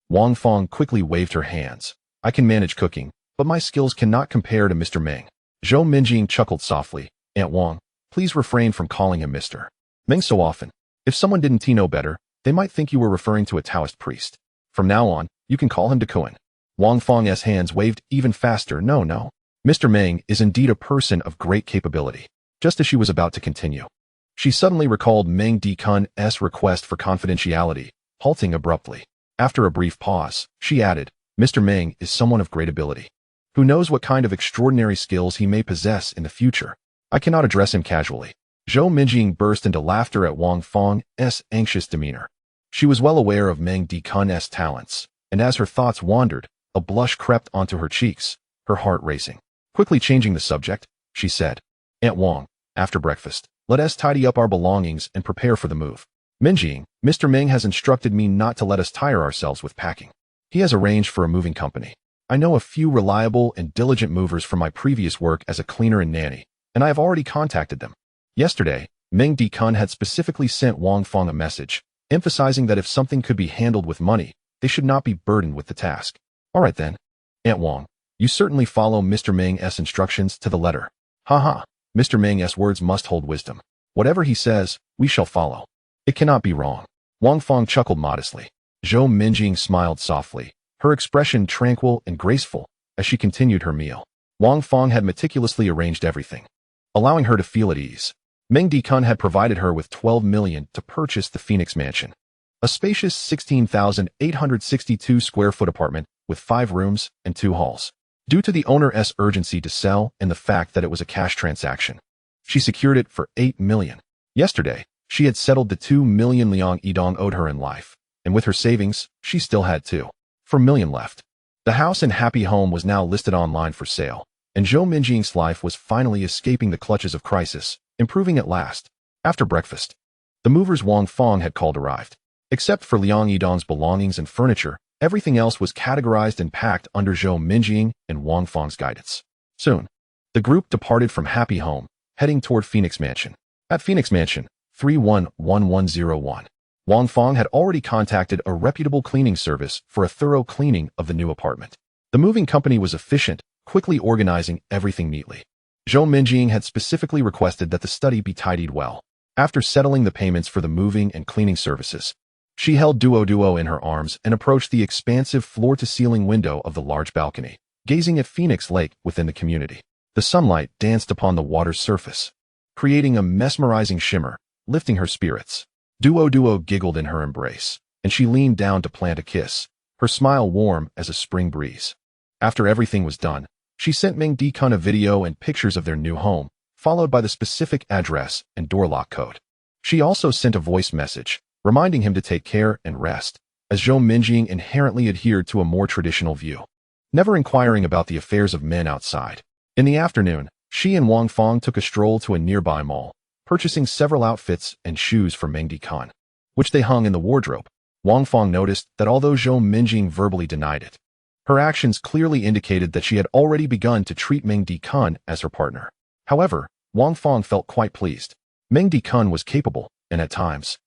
Wang Fong quickly waved her hands. "I can manage cooking, but my skills cannot compare to Mr. Meng." Zhou Minjing chuckled softly. "Aunt Wang, please refrain from calling him Mr. Meng so often. If someone didn't know better, they might think you were referring to a Taoist priest. From now on, you can call him Tycoon." Wang Fong's hands waved even faster. No. Mr. Meng is indeed a person of great capability." Just as she was about to continue, she suddenly recalled Meng Di-kun's request for confidentiality, halting abruptly. After a brief pause, she added, "Mr. Meng is someone of great ability. Who knows what kind of extraordinary skills he may possess in the future? I cannot address him casually." Zhou Minjing burst into laughter at Wang Fong's anxious demeanor. She was well aware of Meng Di-kun's talents, and as her thoughts wandered, a blush crept onto her cheeks, her heart racing. Quickly changing the subject, she said, "Aunt Wang, after breakfast, let us tidy up our belongings and prepare for the move. Minjing, Mr. Meng has instructed me not to let us tire ourselves with packing. He has arranged for a moving company. I know a few reliable and diligent movers from my previous work as a cleaner and nanny, and I have already contacted them." Yesterday, Meng Di-kun had specifically sent Wang Fong a message, emphasizing that if something could be handled with money, they should not be burdened with the task. "All right then, Aunt Wang, you certainly follow Mr. Meng's instructions to the letter." "Haha, Mr. Meng's words must hold wisdom. Whatever he says, we shall follow. It cannot be wrong." Wang Fong chuckled modestly. Zhou Minjing smiled softly, her expression tranquil and graceful, as she continued her meal. Wang Fong had meticulously arranged everything, allowing her to feel at ease. Meng Di-kun had provided her with 12 million to purchase the Phoenix Mansion, a spacious 16,862 square foot apartment with 5 rooms and 2 halls. Due to the owner's urgency to sell and the fact that it was a cash transaction, she secured it for 8 million. Yesterday, she had settled the 2 million Liang Yidong owed her in life, and with her savings, she still had 2.4 million left. The house in Happy Home was now listed online for sale, and Zhou Minjing's life was finally escaping the clutches of crisis, improving at last. After breakfast, the movers Wang Fong had called arrived. Except for Liang Yidong's belongings and furniture, everything else was categorized and packed under Zhou Minjing and Wang Fong's guidance. Soon, the group departed from Happy Home, heading toward Phoenix Mansion. At Phoenix Mansion, 311101, Wang Fong had already contacted a reputable cleaning service for a thorough cleaning of the new apartment. The moving company was efficient, quickly organizing everything neatly. Zhou Minjing had specifically requested that the study be tidied well. After settling the payments for the moving and cleaning services, she held Duo in her arms and approached the expansive floor-to-ceiling window of the large balcony, gazing at Phoenix Lake within the community. The sunlight danced upon the water's surface, creating a mesmerizing shimmer, lifting her spirits. Duo giggled in her embrace, and she leaned down to plant a kiss, her smile warm as a spring breeze. After everything was done, she sent Meng Dikun a video and pictures of their new home, followed by the specific address and door lock code. She also sent a voice message, reminding him to take care and rest, as Zhou Minjing inherently adhered to a more traditional view, never inquiring about the affairs of men outside. In the afternoon, she and Wang Fong took a stroll to a nearby mall, purchasing several outfits and shoes for Meng Dikun, which they hung in the wardrobe. Wang Fong noticed that although Zhou Minjing verbally denied it, her actions clearly indicated that she had already begun to treat Meng Dikun as her partner. However, Wang Fong felt quite pleased. Meng Dikun was capable, and at times,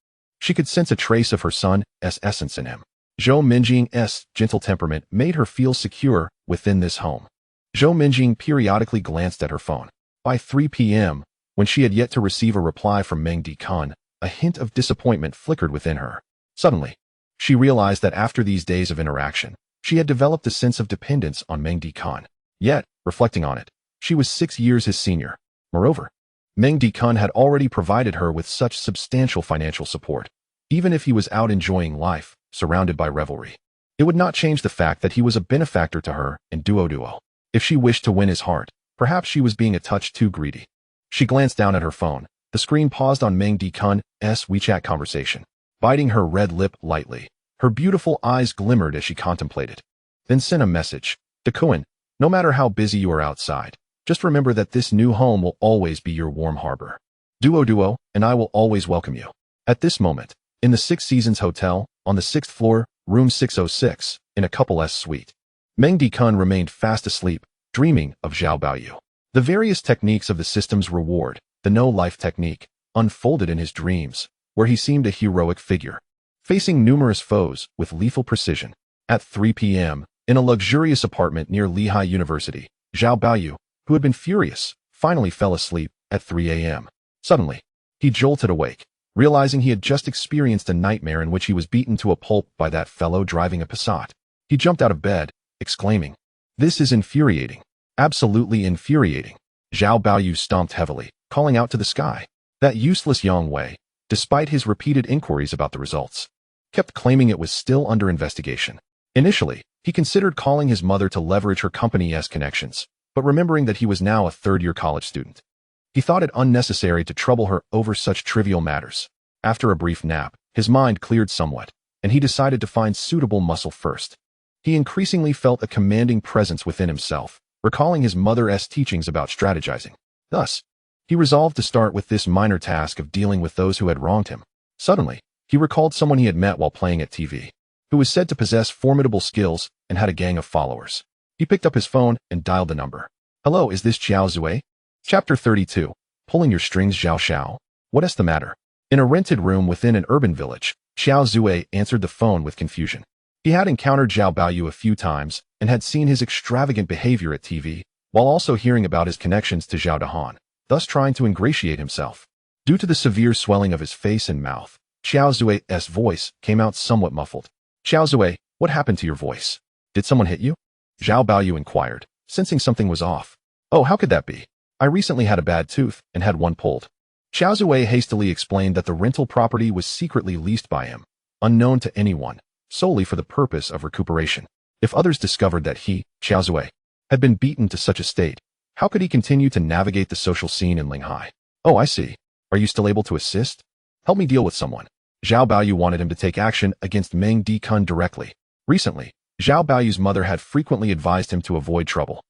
she could sense a trace of her son's essence in him. Zhou Minjing's gentle temperament made her feel secure within this home. Zhou Minjing periodically glanced at her phone. By 3 p.m., when she had yet to receive a reply from Meng Dikun, a hint of disappointment flickered within her. Suddenly, she realized that after these days of interaction, she had developed a sense of dependence on Meng Dikun. Yet, reflecting on it, she was 6 years his senior. Moreover, Meng Dikun had already provided her with such substantial financial support. Even if he was out enjoying life, surrounded by revelry, it would not change the fact that he was a benefactor to her and duo. If she wished to win his heart, perhaps she was being a touch too greedy. She glanced down at her phone. The screen paused on Meng Dikun's WeChat conversation. Biting her red lip lightly, her beautiful eyes glimmered as she contemplated. Then sent a message. Dikun, no matter how busy you are outside, just remember that this new home will always be your warm harbor. Duo, and I will always welcome you. At this moment, in the Six Seasons Hotel, on the 6th floor, room 606, in a couple's suite, Meng Dikun remained fast asleep, dreaming of Zhao Baoyu. The various techniques of the system's reward, the no-life technique, unfolded in his dreams, where he seemed a heroic figure, facing numerous foes with lethal precision. At 3 p.m., in a luxurious apartment near Lehigh University, Zhao Baoyu, who had been furious, finally fell asleep at 3 a.m. Suddenly, he jolted awake, realizing he had just experienced a nightmare in which he was beaten to a pulp by that fellow driving a Passat. He jumped out of bed, exclaiming, "This is infuriating. Absolutely infuriating." Zhao Baoyu stomped heavily, calling out to the sky. That useless Yang Wei, despite his repeated inquiries about the results, kept claiming it was still under investigation. Initially, he considered calling his mother to leverage her company's connections, but remembering that he was now a third-year college student, he thought it unnecessary to trouble her over such trivial matters. After a brief nap, his mind cleared somewhat, and he decided to find suitable muscle first. He increasingly felt a commanding presence within himself, recalling his mother's teachings about strategizing. Thus, he resolved to start with this minor task of dealing with those who had wronged him. Suddenly, he recalled someone he had met while playing at TV, who was said to possess formidable skills and had a gang of followers. He picked up his phone and dialed the number. "Hello, is this Zhao Zue?" Chapter 32. Pulling Your Strings, Zhao Xiao. What's the matter? In a rented room within an urban village, Xiao Zue answered the phone with confusion. He had encountered Zhao Baoyu a few times and had seen his extravagant behavior at TV, while also hearing about his connections to Zhao Dahan, thus trying to ingratiate himself. Due to the severe swelling of his face and mouth, Xiao Zue's voice came out somewhat muffled. "Xiao Zue, what happened to your voice? Did someone hit you?" Zhao Baoyu inquired, sensing something was off. "Oh, how could that be? I recently had a bad tooth and had one pulled." Xiao Zue hastily explained that the rental property was secretly leased by him, unknown to anyone, solely for the purpose of recuperation. If others discovered that he, Xiao Zue, had been beaten to such a state, how could he continue to navigate the social scene in Linghai? "Oh, I see. Are you still able to assist? Help me deal with someone." Zhao Baoyu wanted him to take action against Meng Dikun directly. Recently, Zhao Baoyu's mother had frequently advised him to avoid trouble.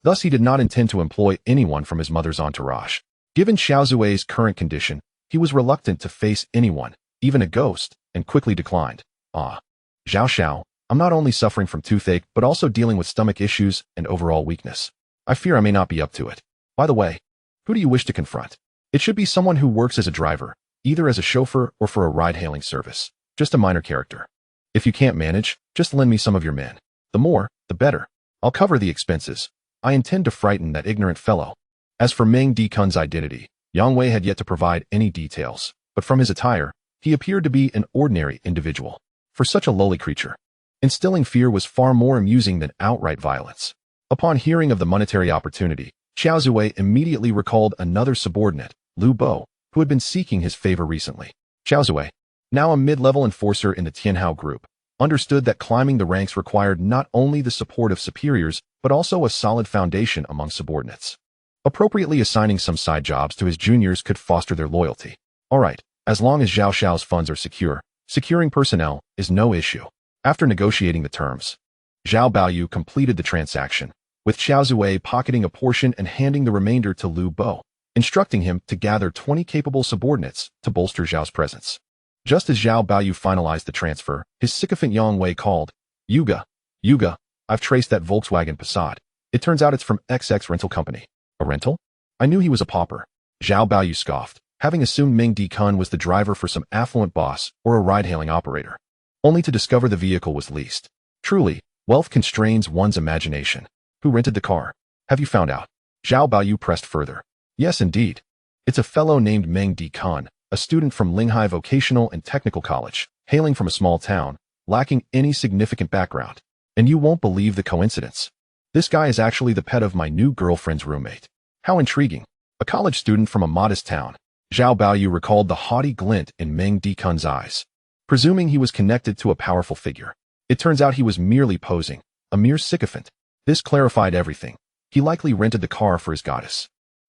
Thus, he did not intend to employ anyone from his mother's entourage. Given Xiao Zue's current condition, he was reluctant to face anyone, even a ghost, and quickly declined. "Ah, Zhao Xiao, I'm not only suffering from toothache but also dealing with stomach issues and overall weakness. I fear I may not be up to it. By the way, who do you wish to confront?" "It should be someone who works as a driver, either as a chauffeur or for a ride-hailing service. Just a minor character. If you can't manage, just lend me some of your men. The more, the better. I'll cover the expenses. I intend to frighten that ignorant fellow." As for Meng Dikun's identity, Yang Wei had yet to provide any details, but from his attire, he appeared to be an ordinary individual. For such a lowly creature, instilling fear was far more amusing than outright violence. Upon hearing of the monetary opportunity, Xiao Zue immediately recalled another subordinate, Liu Bo, who had been seeking his favor recently. "Xiao Zue, now a mid-level enforcer in the Tianhao group, understood that climbing the ranks required not only the support of superiors, but also a solid foundation among subordinates. Appropriately assigning some side jobs to his juniors could foster their loyalty. All right, as long as Zhao Xiao's funds are secure, securing personnel is no issue. After negotiating the terms, Zhao Baoyu completed the transaction, with Xiao Zue pocketing a portion and handing the remainder to Liu Bo, instructing him to gather 20 capable subordinates to bolster Zhao's presence. Just as Zhao Baoyu finalized the transfer, his sycophant Yang Wei called, Yuga, I've traced that Volkswagen Passat. It turns out it's from XX Rental Company. A rental? I knew he was a pauper. Zhao Baoyu scoffed, having assumed Meng Dikun was the driver for some affluent boss or a ride-hailing operator, only to discover the vehicle was leased. Truly, wealth constrains one's imagination. Who rented the car? Have you found out? Zhao Baoyu pressed further. Yes, indeed. It's a fellow named Meng Dikun, a student from Linghai Vocational and Technical College, hailing from a small town, lacking any significant background. And you won't believe the coincidence. This guy is actually the pet of my new girlfriend's roommate. How intriguing. A college student from a modest town. Zhao Baoyu recalled the haughty glint in Meng Dikun's eyes, presuming he was connected to a powerful figure. It turns out he was merely posing, a mere sycophant. This clarified everything. He likely rented the car for his goddess.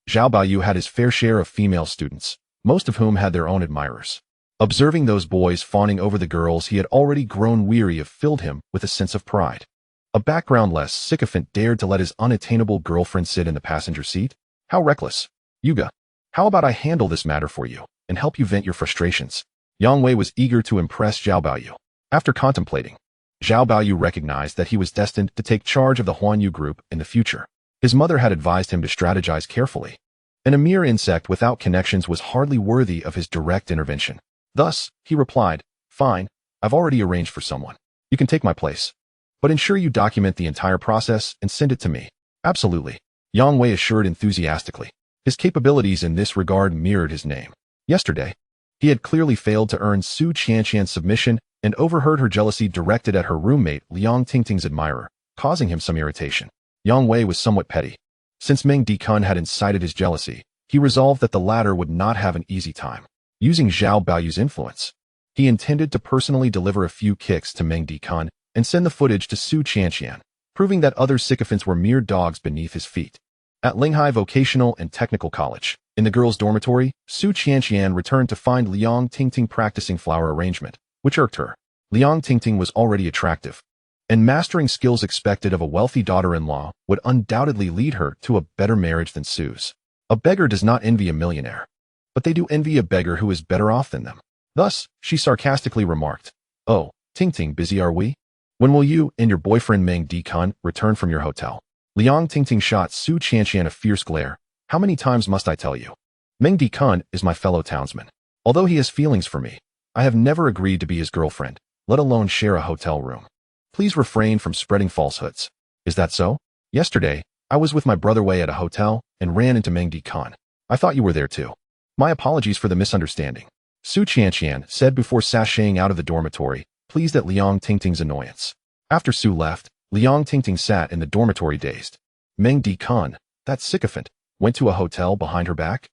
Zhao Baoyu had his fair share of female students, most of whom had their own admirers. Observing those boys fawning over the girls he had already grown weary of filled him with a sense of pride. A background-less sycophant dared to let his unattainable girlfriend sit in the passenger seat? How reckless. Yuga, how about I handle this matter for you and help you vent your frustrations? Yang Wei was eager to impress Zhao Baoyu. After contemplating, Zhao Baoyu recognized that he was destined to take charge of the Huanyu group in the future. His mother had advised him to strategize carefully, and a mere insect without connections was hardly worthy of his direct intervention. Thus, he replied, Fine, I've already arranged for someone. You can take my place. But ensure you document the entire process and send it to me. Absolutely. Yang Wei assured enthusiastically. His capabilities in this regard mirrored his name. Yesterday, he had clearly failed to earn Su Qianqian's submission and overheard her jealousy directed at her roommate Liang Tingting's admirer, causing him some irritation. Yang Wei was somewhat petty. Since Meng Dikun had incited his jealousy, he resolved that the latter would not have an easy time. Using Zhao Baoyu's influence, he intended to personally deliver a few kicks to Meng Dikun and send the footage to Su Qianqian, proving that other sycophants were mere dogs beneath his feet. At Linghai Vocational and Technical College, in the girls' dormitory, Su Qianqian returned to find Liang Tingting practicing flower arrangement, which irked her. Liang Tingting was already attractive, and mastering skills expected of a wealthy daughter-in-law would undoubtedly lead her to a better marriage than Su's. A beggar does not envy a millionaire, but they do envy a beggar who is better off than them. Thus, she sarcastically remarked, Oh, Tingting, busy are we? When will you and your boyfriend Meng Dikun return from your hotel? Liang Tingting shot Su Qianqian a fierce glare. How many times must I tell you? Meng Dikun is my fellow townsman. Although he has feelings for me, I have never agreed to be his girlfriend, let alone share a hotel room. Please refrain from spreading falsehoods. Is that so? Yesterday, I was with my brother Wei at a hotel and ran into Meng Dikun. I thought you were there too. My apologies for the misunderstanding. Su Qianqian said before sashaying out of the dormitory, pleased at Liang Tingting's annoyance. After Su left, Liang Tingting sat in the dormitory dazed. Meng Dikun, that sycophant, went to a hotel behind her back?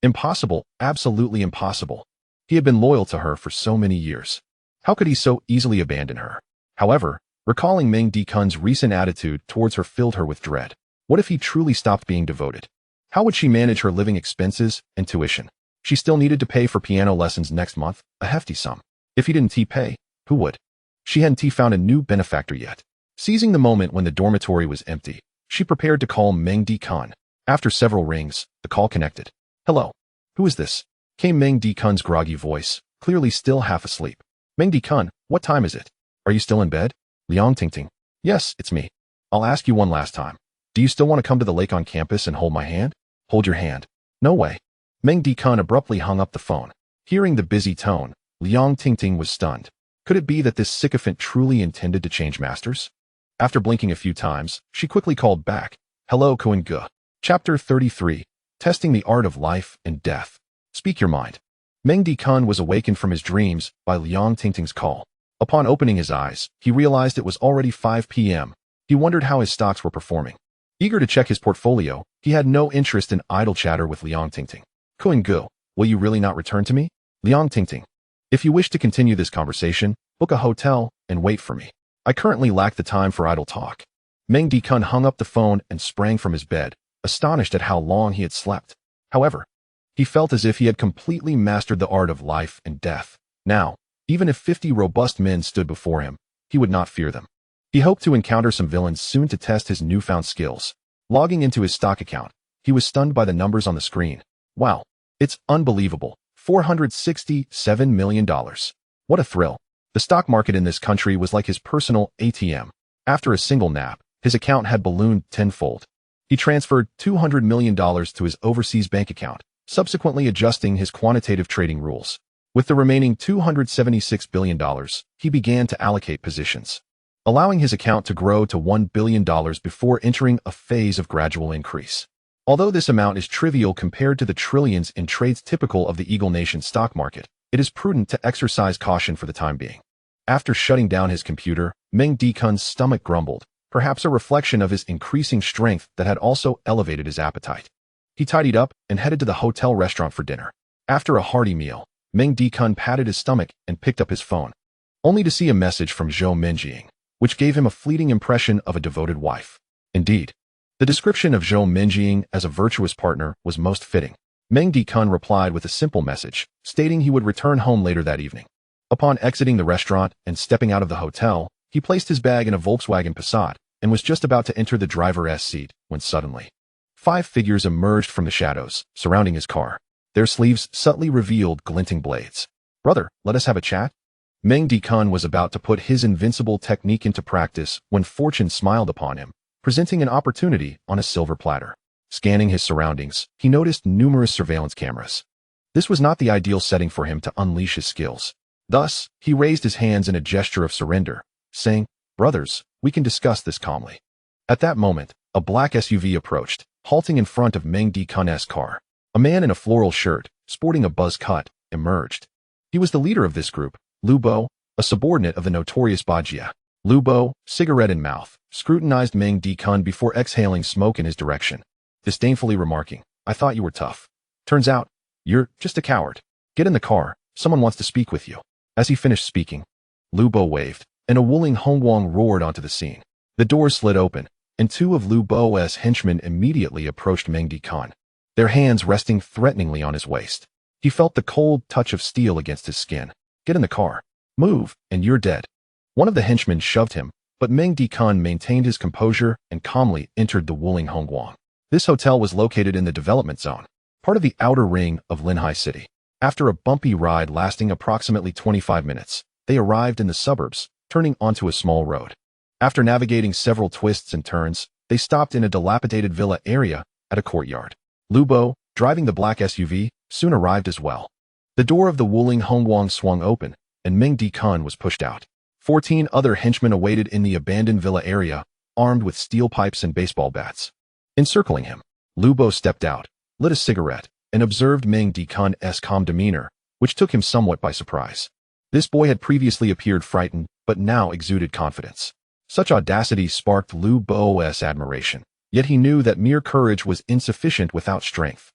Impossible, absolutely impossible. He had been loyal to her for so many years. How could he so easily abandon her? However, recalling Meng Dikun's recent attitude towards her filled her with dread. What if he truly stopped being devoted? How would she manage her living expenses and tuition? She still needed to pay for piano lessons next month, a hefty sum. If he didn't pay, who would? She hadn't found a new benefactor yet. Seizing the moment when the dormitory was empty, she prepared to call Meng Dikun. After several rings, the call connected. Hello. Who is this? Came Meng Dikun's groggy voice, clearly still half asleep. Meng Dikun, what time is it? Are you still in bed? Liang Tingting. Yes, it's me. I'll ask you one last time. Do you still want to come to the lake on campus and hold my hand? Hold your hand. No way. Meng Dikun abruptly hung up the phone. Hearing the busy tone, Liang Tingting was stunned. Could it be that this sycophant truly intended to change masters? After blinking a few times, she quickly called back. Hello, Kuan Ge. Chapter 33. Testing the Art of Life and Death. Speak your mind. Meng Dikun was awakened from his dreams by Liang Tingting's call. Upon opening his eyes, he realized it was already 5 p.m. He wondered how his stocks were performing. Eager to check his portfolio, he had no interest in idle chatter with Liang Tingting. Kuan Ge, will you really not return to me? Liang Tingting. If you wish to continue this conversation, book a hotel and wait for me. I currently lack the time for idle talk. Meng Dikun hung up the phone and sprang from his bed, astonished at how long he had slept. However, he felt as if he had completely mastered the art of life and death. Now, even if 50 robust men stood before him, he would not fear them. He hoped to encounter some villains soon to test his newfound skills. Logging into his stock account, he was stunned by the numbers on the screen. Wow, it's unbelievable. $467 million. What a thrill. The stock market in this country was like his personal ATM. After a single nap, his account had ballooned tenfold. He transferred $200 million to his overseas bank account, subsequently adjusting his quantitative trading rules. With the remaining $276 billion, he began to allocate positions, allowing his account to grow to $1 billion before entering a phase of gradual increase. Although this amount is trivial compared to the trillions in trades typical of the Eagle Nation stock market, it is prudent to exercise caution for the time being. After shutting down his computer, Meng Dikun's stomach grumbled, perhaps a reflection of his increasing strength that had also elevated his appetite. He tidied up and headed to the hotel restaurant for dinner. After a hearty meal, Meng Dikun patted his stomach and picked up his phone, only to see a message from Zhou Minjing, which gave him a fleeting impression of a devoted wife. Indeed, the description of Zhou Minjing as a virtuous partner was most fitting. Meng Dikun replied with a simple message, stating he would return home later that evening. Upon exiting the restaurant and stepping out of the hotel, he placed his bag in a Volkswagen Passat and was just about to enter the driver's seat when suddenly 5 figures emerged from the shadows, surrounding his car. Their sleeves subtly revealed glinting blades. "Brother, let us have a chat?" Meng Dikun was about to put his invincible technique into practice when fortune smiled upon him, presenting an opportunity on a silver platter. Scanning his surroundings, he noticed numerous surveillance cameras. This was not the ideal setting for him to unleash his skills. Thus, he raised his hands in a gesture of surrender, saying, "Brothers, we can discuss this calmly." At that moment, a black SUV approached, halting in front of Meng Dikun's car. A man in a floral shirt, sporting a buzz cut, emerged. He was the leader of this group, Lu Bo, a subordinate of the notorious Bajia. Lu Bo, cigarette in mouth, scrutinized Meng Dikun before exhaling smoke in his direction, disdainfully remarking, "I thought you were tough. Turns out, you're just a coward. Get in the car, someone wants to speak with you." As he finished speaking, Lu Bo waved, and a Wuling Hongguang roared onto the scene. The doors slid open, and 2 of Lu Bo's henchmen immediately approached Meng Dikun, their hands resting threateningly on his waist. He felt the cold touch of steel against his skin. "Get in the car. Move, and you're dead." One of the henchmen shoved him, but Meng Dikun maintained his composure and calmly entered the Wuling Hongguang. This hotel was located in the development zone, part of the outer ring of Linhai City. After a bumpy ride lasting approximately 25 minutes, they arrived in the suburbs, turning onto a small road. After navigating several twists and turns, they stopped in a dilapidated villa area at a courtyard. Lu Bo, driving the black SUV, soon arrived as well. The door of the Wuling Hongguang swung open, and Meng Dikun was pushed out. 14 other henchmen awaited in the abandoned villa area, armed with steel pipes and baseball bats. Encircling him, Lu Bo stepped out, lit a cigarette, and observed Meng Dikun's calm demeanor, which took him somewhat by surprise. This boy had previously appeared frightened, but now exuded confidence. Such audacity sparked Lu Bo's admiration, yet he knew that mere courage was insufficient without strength.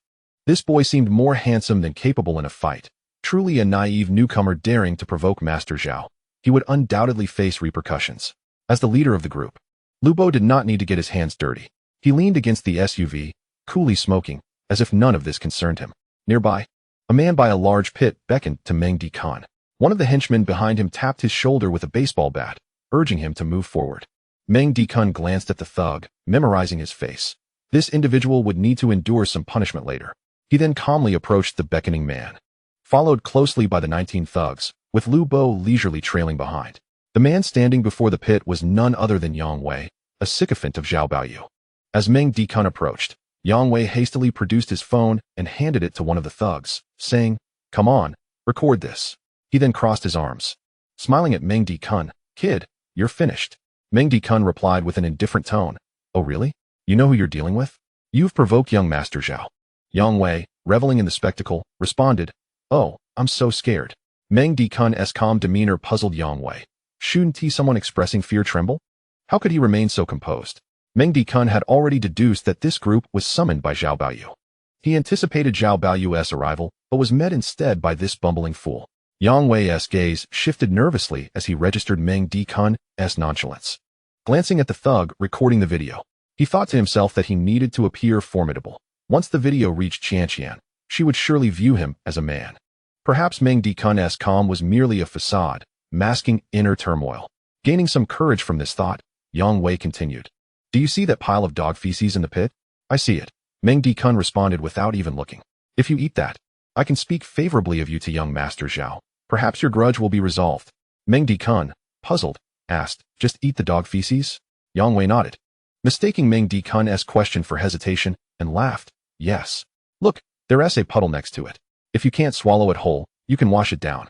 This boy seemed more handsome than capable in a fight, truly a naive newcomer daring to provoke Master Zhao. He would undoubtedly face repercussions. As the leader of the group, Lu Bo did not need to get his hands dirty. He leaned against the SUV, coolly smoking, as if none of this concerned him. Nearby, a man by a large pit beckoned to Meng Dikun. One of the henchmen behind him tapped his shoulder with a baseball bat, urging him to move forward. Meng Dikun glanced at the thug, memorizing his face. This individual would need to endure some punishment later. He then calmly approached the beckoning man, followed closely by the 19 thugs, with Lu Bo leisurely trailing behind. The man standing before the pit was none other than Yang Wei, a sycophant of Zhao Baoyu. As Meng Dikun approached, Yang Wei hastily produced his phone and handed it to one of the thugs, saying, "Come on, record this." He then crossed his arms, smiling at Meng Dikun. "Kid, you're finished." Meng Dikun replied with an indifferent tone, "Oh really? You know who you're dealing with? You've provoked young Master Zhao." Yang Wei, reveling in the spectacle, responded, "Oh, I'm so scared." Meng Dikun's calm demeanor puzzled Yang Wei. Shouldn't he someone expressing fear tremble? How could he remain so composed? Meng Dikun had already deduced that this group was summoned by Zhao Baoyu. He anticipated Zhao Baoyu's arrival, but was met instead by this bumbling fool. Yang Wei's gaze shifted nervously as he registered Meng Dekun's nonchalance. Glancing at the thug recording the video, he thought to himself that he needed to appear formidable. Once the video reached Qianqian, she would surely view him as a man. Perhaps Meng Dekun's calm was merely a facade, masking inner turmoil. Gaining some courage from this thought, Yang Wei continued. Do you see that pile of dog feces in the pit? I see it. Meng Dekun responded without even looking. If you eat that, I can speak favorably of you to young Master Zhao. Perhaps your grudge will be resolved. Meng Dekun, puzzled, asked, just eat the dog feces? Yang Wei nodded, mistaking Meng Dekun's question for hesitation, and laughed. Yes. Look, there's a puddle next to it. If you can't swallow it whole, you can wash it down.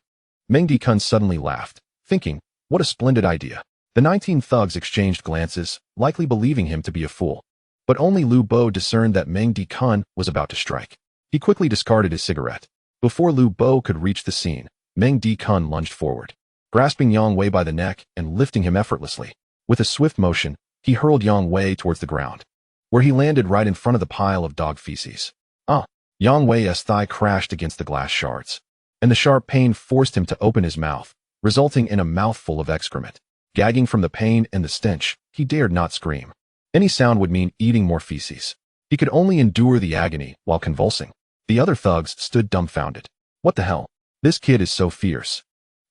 Meng Dekun suddenly laughed, thinking, what a splendid idea. The 19 thugs exchanged glances, likely believing him to be a fool. But only Lu Bo discerned that Meng Dekun was about to strike. He quickly discarded his cigarette. Before Lu Bo could reach the scene, Meng Dekun lunged forward, grasping Yang Wei by the neck and lifting him effortlessly. With a swift motion, he hurled Yang Wei towards the ground, where he landed right in front of the pile of dog feces. Yang Wei's thigh crashed against the glass shards, and the sharp pain forced him to open his mouth, resulting in a mouthful of excrement. Gagging from the pain and the stench, he dared not scream. Any sound would mean eating more feces. He could only endure the agony while convulsing. The other thugs stood dumbfounded. What the hell? This kid is so fierce.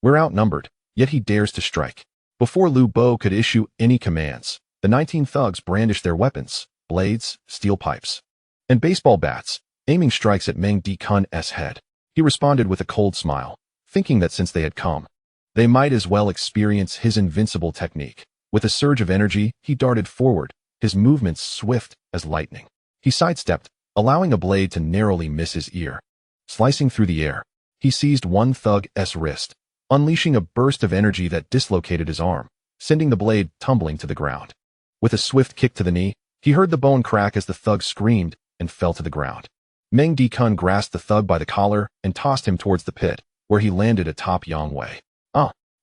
We're outnumbered, yet he dares to strike. Before Lu Bo could issue any commands, the 19 thugs brandished their weapons, blades, steel pipes, and baseball bats, aiming strikes at Meng Dekun's head. He responded with a cold smile, thinking that since they had come, they might as well experience his invincible technique. With a surge of energy, he darted forward, his movements swift as lightning. He sidestepped, allowing a blade to narrowly miss his ear. Slicing through the air, he seized one thug's wrist, unleashing a burst of energy that dislocated his arm, sending the blade tumbling to the ground. With a swift kick to the knee, he heard the bone crack as the thug screamed and fell to the ground. Meng Dekun grasped the thug by the collar and tossed him towards the pit, where he landed atop Yang Wei.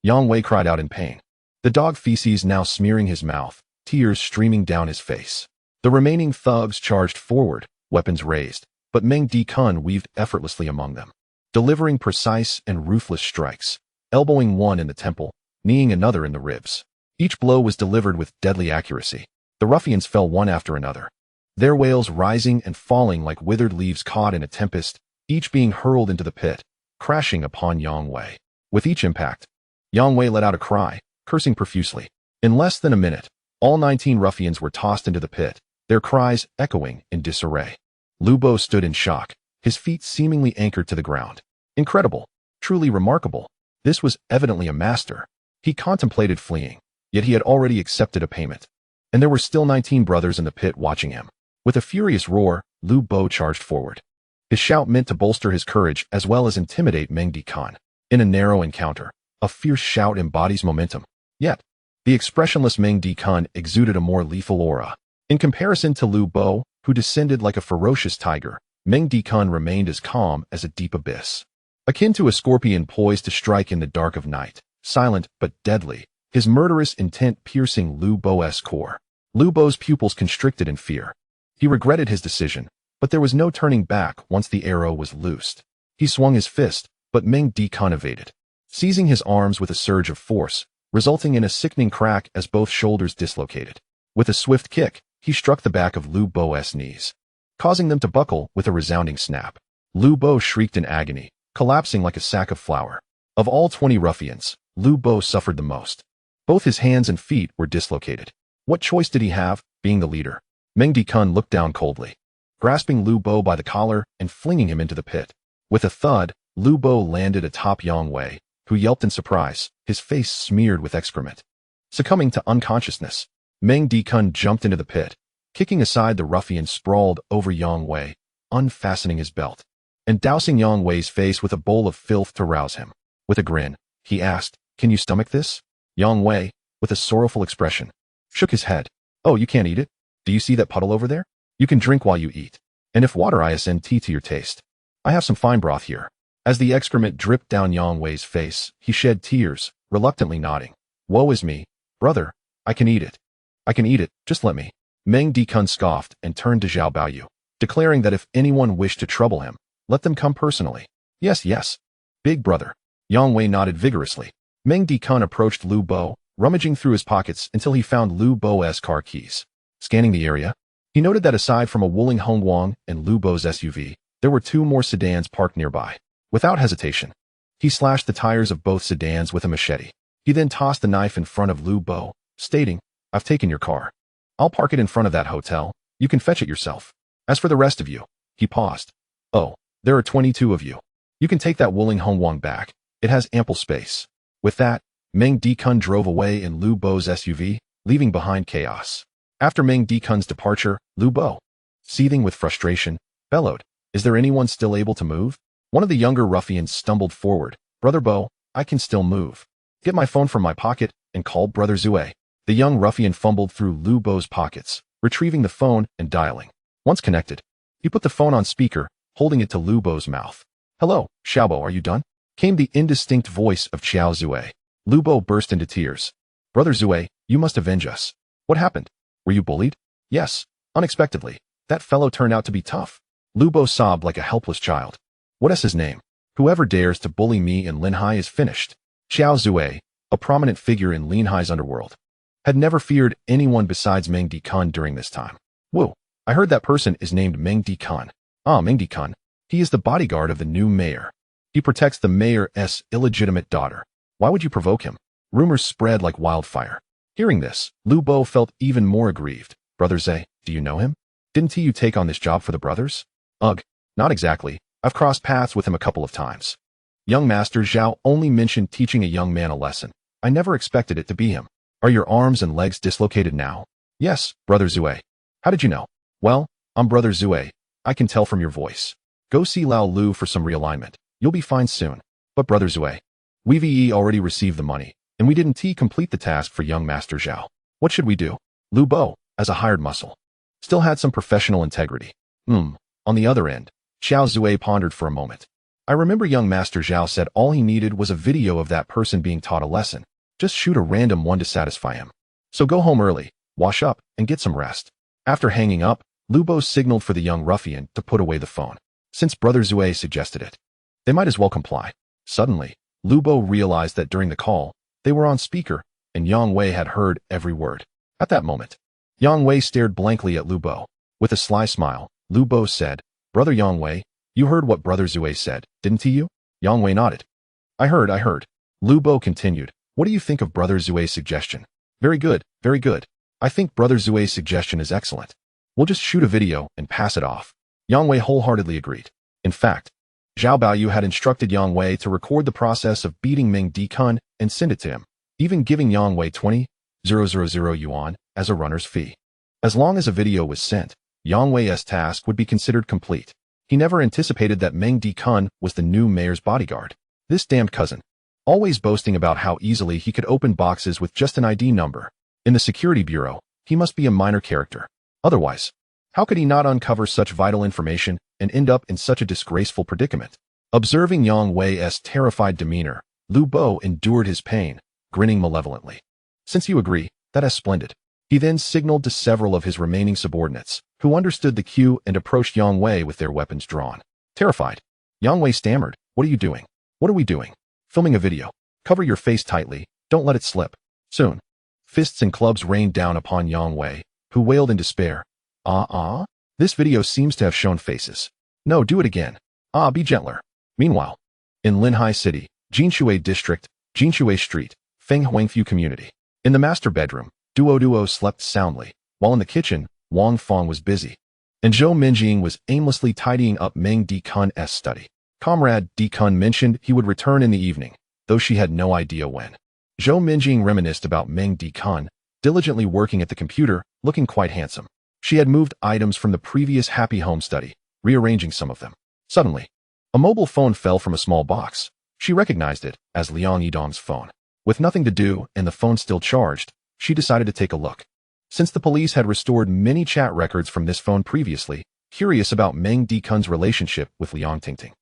Yang Wei cried out in pain, the dog feces now smearing his mouth, tears streaming down his face. The remaining thugs charged forward, weapons raised, but Meng Dekun weaved effortlessly among them, delivering precise and ruthless strikes, elbowing one in the temple, kneeing another in the ribs. Each blow was delivered with deadly accuracy. The ruffians fell one after another, their wails rising and falling like withered leaves caught in a tempest, each being hurled into the pit, crashing upon Yang Wei. With each impact, Yang Wei let out a cry, cursing profusely. In less than a minute, all 19 ruffians were tossed into the pit, their cries echoing in disarray. Lu Bo stood in shock, his feet seemingly anchored to the ground. Incredible, truly remarkable. This was evidently a master. He contemplated fleeing, yet he had already accepted a payment. And there were still 19 brothers in the pit watching him. With a furious roar, Lu Bo charged forward. His shout meant to bolster his courage as well as intimidate Meng Dekun. In a narrow encounter, a fierce shout embodies momentum. Yet, the expressionless Meng Dekun exuded a more lethal aura. In comparison to Lu Bo, who descended like a ferocious tiger, Meng Dekun remained as calm as a deep abyss. Akin to a scorpion poised to strike in the dark of night, silent but deadly, his murderous intent piercing Lu Bo's core. Lu Bo's pupils constricted in fear. He regretted his decision, but there was no turning back once the arrow was loosed. He swung his fist, but Meng Dekun evaded, seizing his arms with a surge of force, resulting in a sickening crack as both shoulders dislocated. With a swift kick, he struck the back of Lu Bo's knees, causing them to buckle with a resounding snap. Lu Bo shrieked in agony, collapsing like a sack of flour. Of all 20 ruffians, Lu Bo suffered the most. Both his hands and feet were dislocated. What choice did he have, being the leader? Meng Dekun looked down coldly, grasping Lu Bo by the collar and flinging him into the pit. With a thud, Lu Bo landed atop Yang Wei, who yelped in surprise, his face smeared with excrement. Succumbing to unconsciousness, Meng Dekun jumped into the pit, kicking aside the ruffian sprawled over Yang Wei, unfastening his belt, and dousing Yang Wei's face with a bowl of filth to rouse him. With a grin, he asked, "Can you stomach this?" Yang Wei, with a sorrowful expression, shook his head. "Oh, you can't eat it? Do you see that puddle over there? You can drink while you eat. And if water isn't tea to your taste, I have some fine broth here." As the excrement dripped down Yang Wei's face, he shed tears, reluctantly nodding. "Woe is me, brother, I can eat it. I can eat it, just let me." Meng Dekun scoffed and turned to Zhao Baoyu, declaring that if anyone wished to trouble him, let them come personally. Yes, big brother. Yang Wei nodded vigorously. Meng Dikun approached Lu Bo, rummaging through his pockets until he found Lu Bo's car keys. Scanning the area, he noted that aside from a Wuling Hongguang and Lu Bo's SUV, there were 2 more sedans parked nearby. Without hesitation, he slashed the tires of both sedans with a machete. He then tossed the knife in front of Lu Bo, stating, "I've taken your car. I'll park it in front of that hotel. You can fetch it yourself. As for the rest of you," he paused. "Oh, there are 22 of you. You can take that Wuling Hongguang back. It has ample space." With that, Meng Dikun drove away in Lu Bo's SUV, leaving behind chaos. After Meng Dikun's departure, Lu Bo, seething with frustration, bellowed, "Is there anyone still able to move?" One of the younger ruffians stumbled forward. "Brother Bo, I can still move. Get my phone from my pocket and call Brother Zue." The young ruffian fumbled through Lu Bo's pockets, retrieving the phone and dialing. Once connected, he put the phone on speaker, holding it to Lu Bo's mouth. "Hello, Xiaobo, are you done?" Came the indistinct voice of Xiao Zue. Lu Bo burst into tears. "Brother Zue, you must avenge us. What happened? Were you bullied?" "Yes, unexpectedly. That fellow turned out to be tough." Lu Bo sobbed like a helpless child. "What is his name? Whoever dares to bully me in Linhai is finished." Xiao Zue, a prominent figure in Linhai's underworld, had never feared anyone besides Meng Dikun during this time. "Whoa, I heard that person is named Meng Dikun." "Ah, Meng Dikun. He is the bodyguard of the new mayor. He protects the mayor's illegitimate daughter. Why would you provoke him?" Rumors spread like wildfire. Hearing this, Lu Bo felt even more aggrieved. "Brother Zhe, do you know him? Didn't you take on this job for the brothers?" "Ugh, not exactly. I've crossed paths with him a couple of times. Young Master Zhao only mentioned teaching a young man a lesson. I never expected it to be him." "Are your arms and legs dislocated now?" "Yes, Brother Zue." "How did you know?" "Well, I'm Brother Zue. I can tell from your voice. Go see Lao Lu for some realignment. You'll be fine soon." "But Brother Zue, we've already received the money, and we didn't complete the task for young Master Zhao. What should we do?" Lu Bo, as a hired muscle, still had some professional integrity. On the other end, Xiao Zue pondered for a moment. "I remember young Master Zhao said all he needed was a video of that person being taught a lesson. Just shoot a random one to satisfy him. So go home early, wash up, and get some rest." After hanging up, Lu Bo signaled for the young ruffian to put away the phone. Since Brother Zue suggested it, they might as well comply. Suddenly, Lu Bo realized that during the call, they were on speaker, and Yang Wei had heard every word. At that moment, Yang Wei stared blankly at Lu Bo. With a sly smile, Lu Bo said, "Brother Yang Wei, you heard what Brother Zue said, didn't you?" Yang Wei nodded. I heard. Lu Bo continued, "What do you think of Brother Zue's suggestion?" Very good. I think Brother Zue's suggestion is excellent. We'll just shoot a video and pass it off." Yang Wei wholeheartedly agreed. In fact, Zhao Baoyu had instructed Yang Wei to record the process of beating Meng Dikun and send it to him, even giving Yang Wei 20,000 yuan as a runner's fee. As long as a video was sent, Yang Wei's task would be considered complete. He never anticipated that Meng Dikun was the new mayor's bodyguard. This damned cousin, always boasting about how easily he could open boxes with just an ID number. In the security bureau, he must be a minor character. Otherwise, how could he not uncover such vital information and end up in such a disgraceful predicament? Observing Yang Wei's terrified demeanor, Lu Bo endured his pain, grinning malevolently. "Since you agree, that is splendid." He then signaled to several of his remaining subordinates, who understood the cue and approached Yang Wei with their weapons drawn. Terrified, Yang Wei stammered, "What are you doing?" "What are we doing?" "Filming a video. Cover your face tightly, don't let it slip." Soon, fists and clubs rained down upon Yang Wei, who wailed in despair. This video seems to have shown faces. No, do it again. Be gentler." Meanwhile, in Linhai City, Jinshui District, Jinshui Street, Feng Huangfu Community. In the master bedroom, Duo slept soundly, while in the kitchen, Wang Fong was busy, and Zhou Minjing was aimlessly tidying up Meng Dikun's study. Comrade Dikun mentioned he would return in the evening, though she had no idea when. Zhou Minjing reminisced about Meng Dikun, diligently working at the computer, looking quite handsome. She had moved items from the previous Happy Home study, rearranging some of them. Suddenly, a mobile phone fell from a small box. She recognized it as Liang Yidong's phone. With nothing to do and the phone still charged, she decided to take a look. Since the police had restored many chat records from this phone previously, curious about Meng Dikun's relationship with Liang Tingting,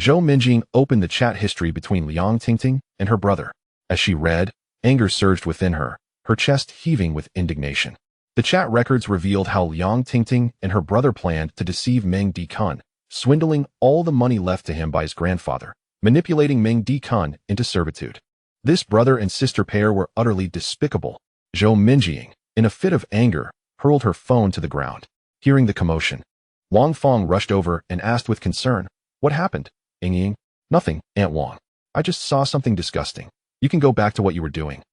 Zhou Minjing opened the chat history between Liang Tingting and her brother. As she read, anger surged within her, her chest heaving with indignation. The chat records revealed how Liang Tingting and her brother planned to deceive Meng Dikun, swindling all the money left to him by his grandfather, manipulating Meng Di-kun into servitude. This brother and sister pair were utterly despicable. Zhou Minjing, in a fit of anger, hurled her phone to the ground. Hearing the commotion, Wang Fong rushed over and asked with concern, "What happened, Ying? Nothing, Aunt Wang. I just saw something disgusting. You can go back to what you were doing."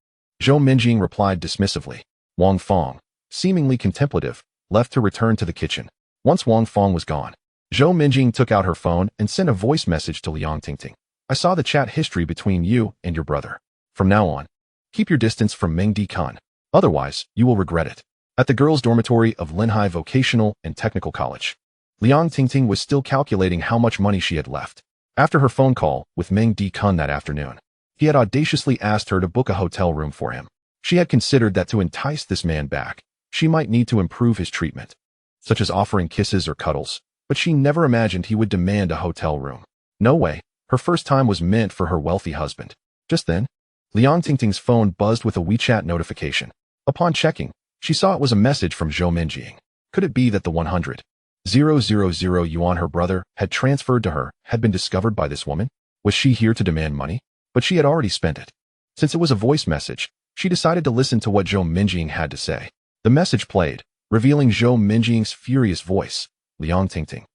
Zhou Minjing replied dismissively. Wang Fong, seemingly contemplative, left to return to the kitchen. Once Wang Fong was gone, Zhou Minjing took out her phone and sent a voice message to Liang Tingting. "I saw the chat history between you and your brother. From now on, keep your distance from Meng Di-kun. Otherwise, you will regret it." At the girls' dormitory of Linhai Vocational and Technical College, Liang Tingting was still calculating how much money she had left. After her phone call with Meng Di-kun that afternoon, he had audaciously asked her to book a hotel room for him. She had considered that to entice this man back, she might need to improve his treatment, such as offering kisses or cuddles, but she never imagined he would demand a hotel room. No way, her first time was meant for her wealthy husband. Just then, Liang Tingting's phone buzzed with a WeChat notification. Upon checking, she saw it was a message from Zhou Minjing. Could it be that the 100,000 yuan her brother had transferred to her had been discovered by this woman? Was she here to demand money? But she had already spent it. Since it was a voice message, she decided to listen to what Zhou Minjing had to say. The message played, revealing Zhou Minjing's furious voice. "Liang Tingting,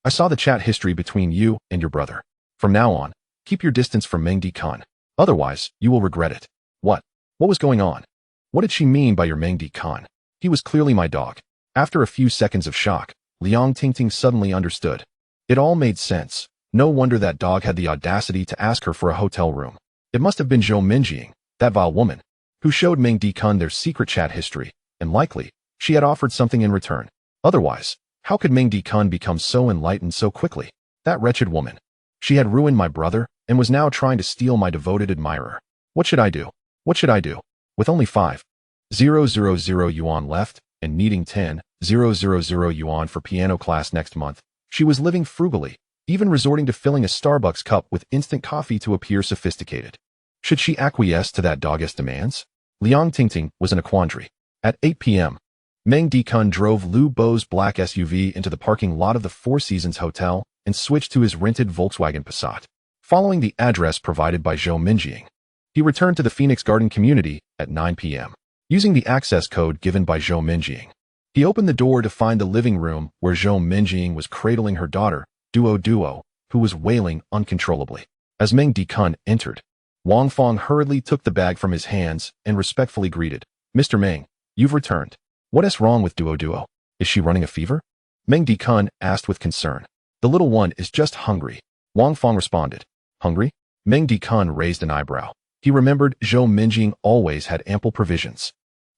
I saw the chat history between you and your brother. From now on, keep your distance from Meng Di-kun. Otherwise, you will regret it." What was going on? What did she mean by your Meng Di-kun? He was clearly my dog. After a few seconds of shock, Liang Tingting suddenly understood. It all made sense. No wonder that dog had the audacity to ask her for a hotel room. It must have been Zhou Minjing, that vile woman, who showed Meng Di-kun their secret chat history, and likely, she had offered something in return. Otherwise, how could Meng Di-kun become so enlightened so quickly? That wretched woman. She had ruined my brother, and was now trying to steal my devoted admirer. What should I do? What should I do? With only 5,000 yuan left, and needing 10,000 yuan for piano class next month, she was living frugally, even resorting to filling a Starbucks cup with instant coffee to appear sophisticated. Should she acquiesce to that dogg's demands? Liang Tingting was in a quandary. At 8 p.m., Meng Di-kun drove Liu Bo's black SUV into the parking lot of the Four Seasons Hotel and switched to his rented Volkswagen Passat. Following the address provided by Zhou Minjing, he returned to the Phoenix Garden community at 9 p.m. Using the access code given by Zhou Minjing, he opened the door to find the living room where Zhou Minjing was cradling her daughter, Duo, who was wailing uncontrollably. As Meng Di-kun entered, Wang Fong hurriedly took the bag from his hands and respectfully greeted, "Mr. Meng, you've returned. What is wrong with Duo? Is she running a fever?" Meng Di-kun asked with concern. "The little one is just hungry," Wang Fong responded. "Hungry?" Meng Di-kun raised an eyebrow. He remembered Zhou Minjing always had ample provisions.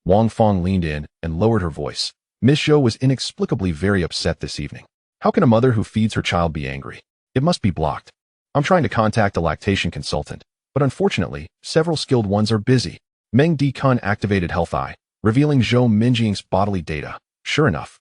Wang Fong leaned in and lowered her voice. "Miss Zhou was inexplicably very upset this evening. How can a mother who feeds her child be angry? It must be blocked. I'm trying to contact a lactation consultant, but unfortunately, several skilled ones are busy." Meng Di-kun activated Health Eye, revealing Zhou Minjing's bodily data. Sure enough,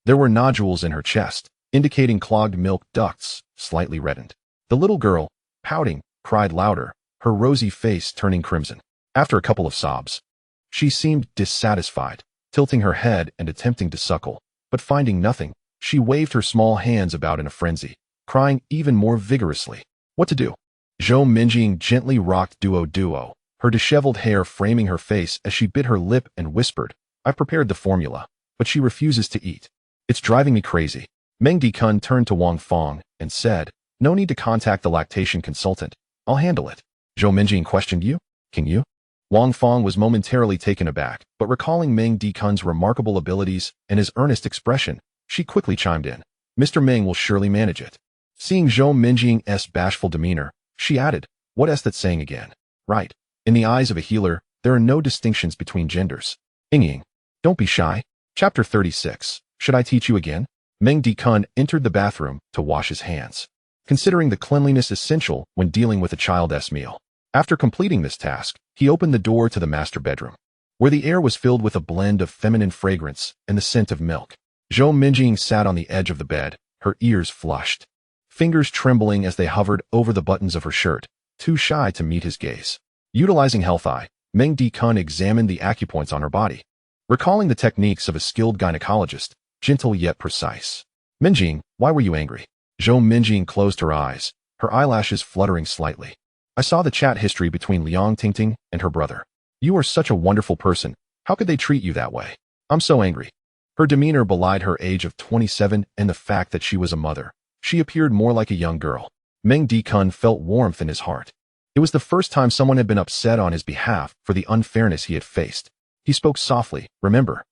there were nodules in her chest, indicating clogged milk ducts, slightly reddened. The little girl, pouting, cried louder, her rosy face turning crimson. After a couple of sobs, she seemed dissatisfied, tilting her head and attempting to suckle, but finding nothing, she waved her small hands about in a frenzy, crying even more vigorously. What to do? Zhou Minjing gently rocked Duo, her disheveled hair framing her face as she bit her lip and whispered, "I've prepared the formula, but she refuses to eat. It's driving me crazy." Meng Di-kun turned to Wang Fong and said, "No need to contact the lactation consultant. I'll handle it." Zhou Minjing questioned, "You? Can you?" Wang Fong was momentarily taken aback, but recalling Meng Di-kun's remarkable abilities and his earnest expression, she quickly chimed in. "Mr. Meng will surely manage it." Seeing Zhou Minjing's bashful demeanor, she added, "What's that saying again? Right. In the eyes of a healer, there are no distinctions between genders. Ying, don't be shy." Chapter 36. Should I teach you again? Meng Di-kun entered the bathroom to wash his hands, considering the cleanliness essential when dealing with a child's meal. After completing this task, he opened the door to the master bedroom, where the air was filled with a blend of feminine fragrance and the scent of milk. Zhou Minjing sat on the edge of the bed, her ears flushed, fingers trembling as they hovered over the buttons of her shirt, too shy to meet his gaze. Utilizing Health Eye, Meng Di-kun examined the acupoints on her body, recalling the techniques of a skilled gynecologist, gentle yet precise. "Minjing, why were you angry?" Zhou Minjing closed her eyes, her eyelashes fluttering slightly. I saw the chat history between Liang Tingting and her brother. You are such a wonderful person. How could they treat you that way? I'm so angry. Her demeanor belied her age of 27 and the fact that she was a mother. She appeared more like a young girl. Meng Dikun felt warmth in his heart. It was the first time someone had been upset on his behalf for the unfairness he had faced. He spoke softly, remember,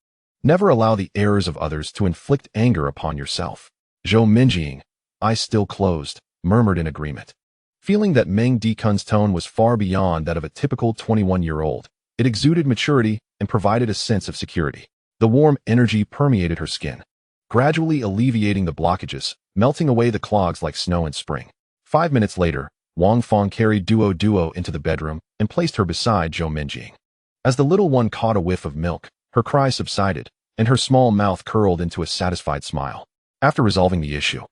never allow the errors of others to inflict anger upon yourself. Zhou Minjing, eyes still closed, murmured in agreement. Feeling that Meng Dikun's tone was far beyond that of a typical 21-year-old, it exuded maturity and provided a sense of security. The warm energy permeated her skin, gradually alleviating the blockages, melting away the clogs like snow in spring. 5 minutes later, Wang Fong carried Duo into the bedroom and placed her beside Zhou Minjing. As the little one caught a whiff of milk, her cry subsided, and her small mouth curled into a satisfied smile. After resolving the issue,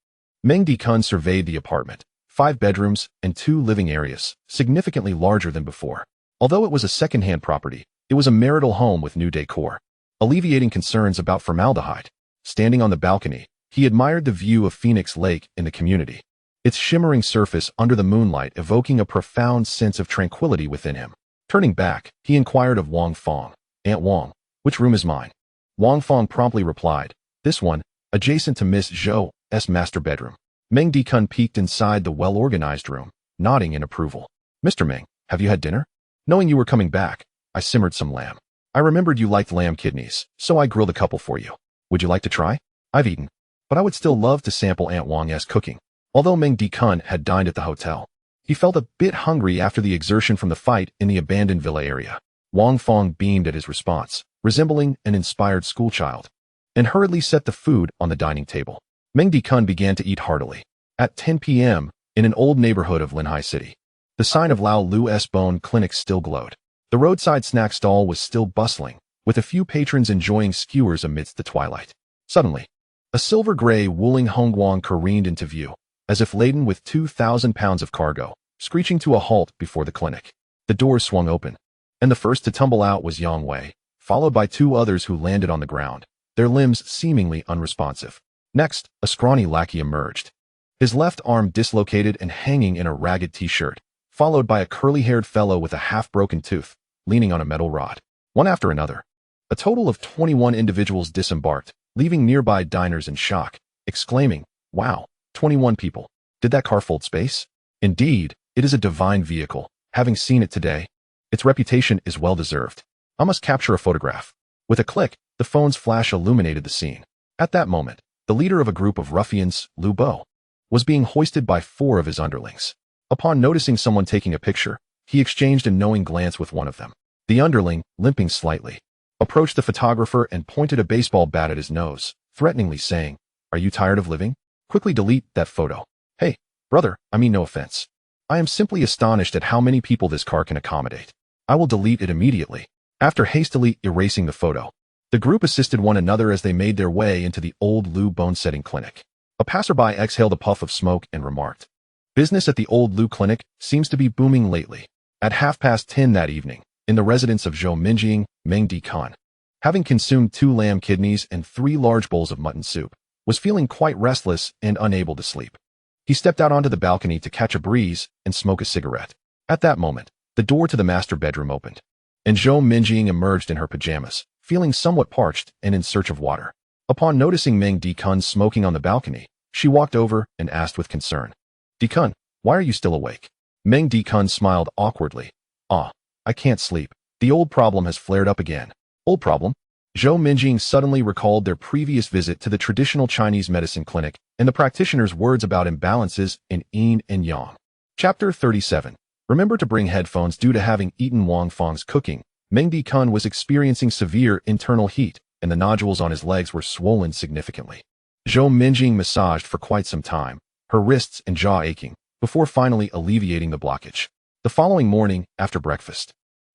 Meng Dikun surveyed the apartment, 5 bedrooms and 2 living areas, significantly larger than before. Although it was a second-hand property, it was a marital home with new decor, alleviating concerns about formaldehyde. Standing on the balcony, he admired the view of Phoenix Lake in the community, its shimmering surface under the moonlight evoking a profound sense of tranquility within him. Turning back, he inquired of Wang Fong, Aunt Wang, which room is mine? Wang Fong promptly replied, this one, adjacent to Miss Zhou's master bedroom. Meng Dikun peeked inside the well-organized room, nodding in approval. Mr. Meng, have you had dinner? Knowing you were coming back, I simmered some lamb. I remembered you liked lamb kidneys, so I grilled a couple for you. Would you like to try? I've eaten, but I would still love to sample Aunt Wang's cooking. Although Meng Dikun had dined at the hotel, he felt a bit hungry after the exertion from the fight in the abandoned villa area. Wang Fong beamed at his response, resembling an inspired schoolchild, and hurriedly set the food on the dining table. Meng Dikun began to eat heartily. At 10 p.m., in an old neighborhood of Linhai City, the sign of Lao Lu's Bone Clinic still glowed. The roadside snack stall was still bustling, with a few patrons enjoying skewers amidst the twilight. Suddenly, a silver-gray Wuling Hongguang careened into view, as if laden with 2,000 pounds of cargo, screeching to a halt before the clinic. The doors swung open, and the first to tumble out was Yang Wei, followed by 2 others who landed on the ground, their limbs seemingly unresponsive. Next, a scrawny lackey emerged, his left arm dislocated and hanging in a ragged t-shirt, followed by a curly-haired fellow with a half-broken tooth, leaning on a metal rod. One after another, a total of 21 individuals disembarked, leaving nearby diners in shock, exclaiming, wow, 21 people. Did that car fold space? Indeed, it is a divine vehicle. Having seen it today, its reputation is well-deserved. I must capture a photograph. With a click, the phone's flash illuminated the scene. At that moment, the leader of a group of ruffians, Lu Bo, was being hoisted by 4 of his underlings. Upon noticing someone taking a picture, he exchanged a knowing glance with one of them. The underling, limping slightly, approached the photographer and pointed a baseball bat at his nose, threateningly saying, are you tired of living? Quickly delete that photo. Hey, brother, I mean no offense. I am simply astonished at how many people this car can accommodate. I will delete it immediately. After hastily erasing the photo, the group assisted one another as they made their way into the old Lu bone-setting clinic. A passerby exhaled a puff of smoke and remarked, business at the old Lu clinic seems to be booming lately. At 10:30 that evening, in the residence of Zhou Minjing, Meng Dikun, having consumed 2 lamb kidneys and 3 large bowls of mutton soup, was feeling quite restless and unable to sleep. He stepped out onto the balcony to catch a breeze and smoke a cigarette. At that moment, the door to the master bedroom opened, and Zhou Minjing emerged in her pajamas, feeling somewhat parched and in search of water. Upon noticing Meng Dikun smoking on the balcony, she walked over and asked with concern, Dikun, why are you still awake? Meng Dikun smiled awkwardly. I can't sleep. The old problem has flared up again. Old problem? Zhou Minjing suddenly recalled their previous visit to the traditional Chinese medicine clinic and the practitioner's words about imbalances in yin and yang. Chapter 37. Remember to bring headphones. Due to having eaten Wang Fong's cooking, Meng Dikun was experiencing severe internal heat, and the nodules on his legs were swollen significantly. Zhou Minjing massaged for quite some time, her wrists and jaw aching, before finally alleviating the blockage. The following morning, after breakfast,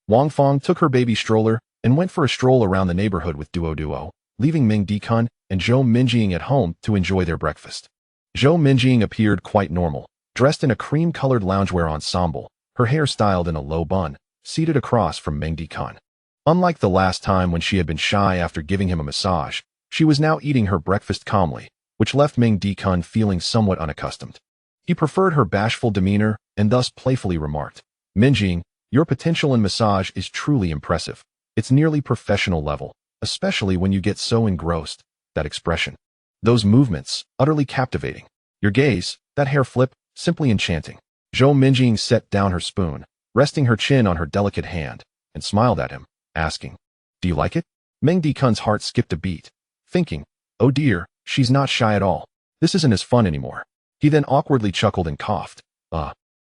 Wang Fong took her baby stroller and went for a stroll around the neighborhood with Duo, leaving Meng Dikun and Zhou Minjing at home to enjoy their breakfast. Zhou Minjing appeared quite normal, dressed in a cream-colored loungewear ensemble, her hair styled in a low bun, seated across from Meng Dikun. Unlike the last time when she had been shy after giving him a massage, she was now eating her breakfast calmly, which left Meng Dikun feeling somewhat unaccustomed. He preferred her bashful demeanor and thus playfully remarked, "Minjing, your potential in massage is truly impressive. It's nearly professional level, especially when you get so engrossed. That expression. Those movements, utterly captivating. Your gaze, that hair flip, simply enchanting." Zhou Minjing set down her spoon, resting her chin on her delicate hand, and smiled at him, asking, "Do you like it?" Meng Dekun's heart skipped a beat, thinking, "Oh dear, she's not shy at all. This isn't as fun anymore." He then awkwardly chuckled and coughed.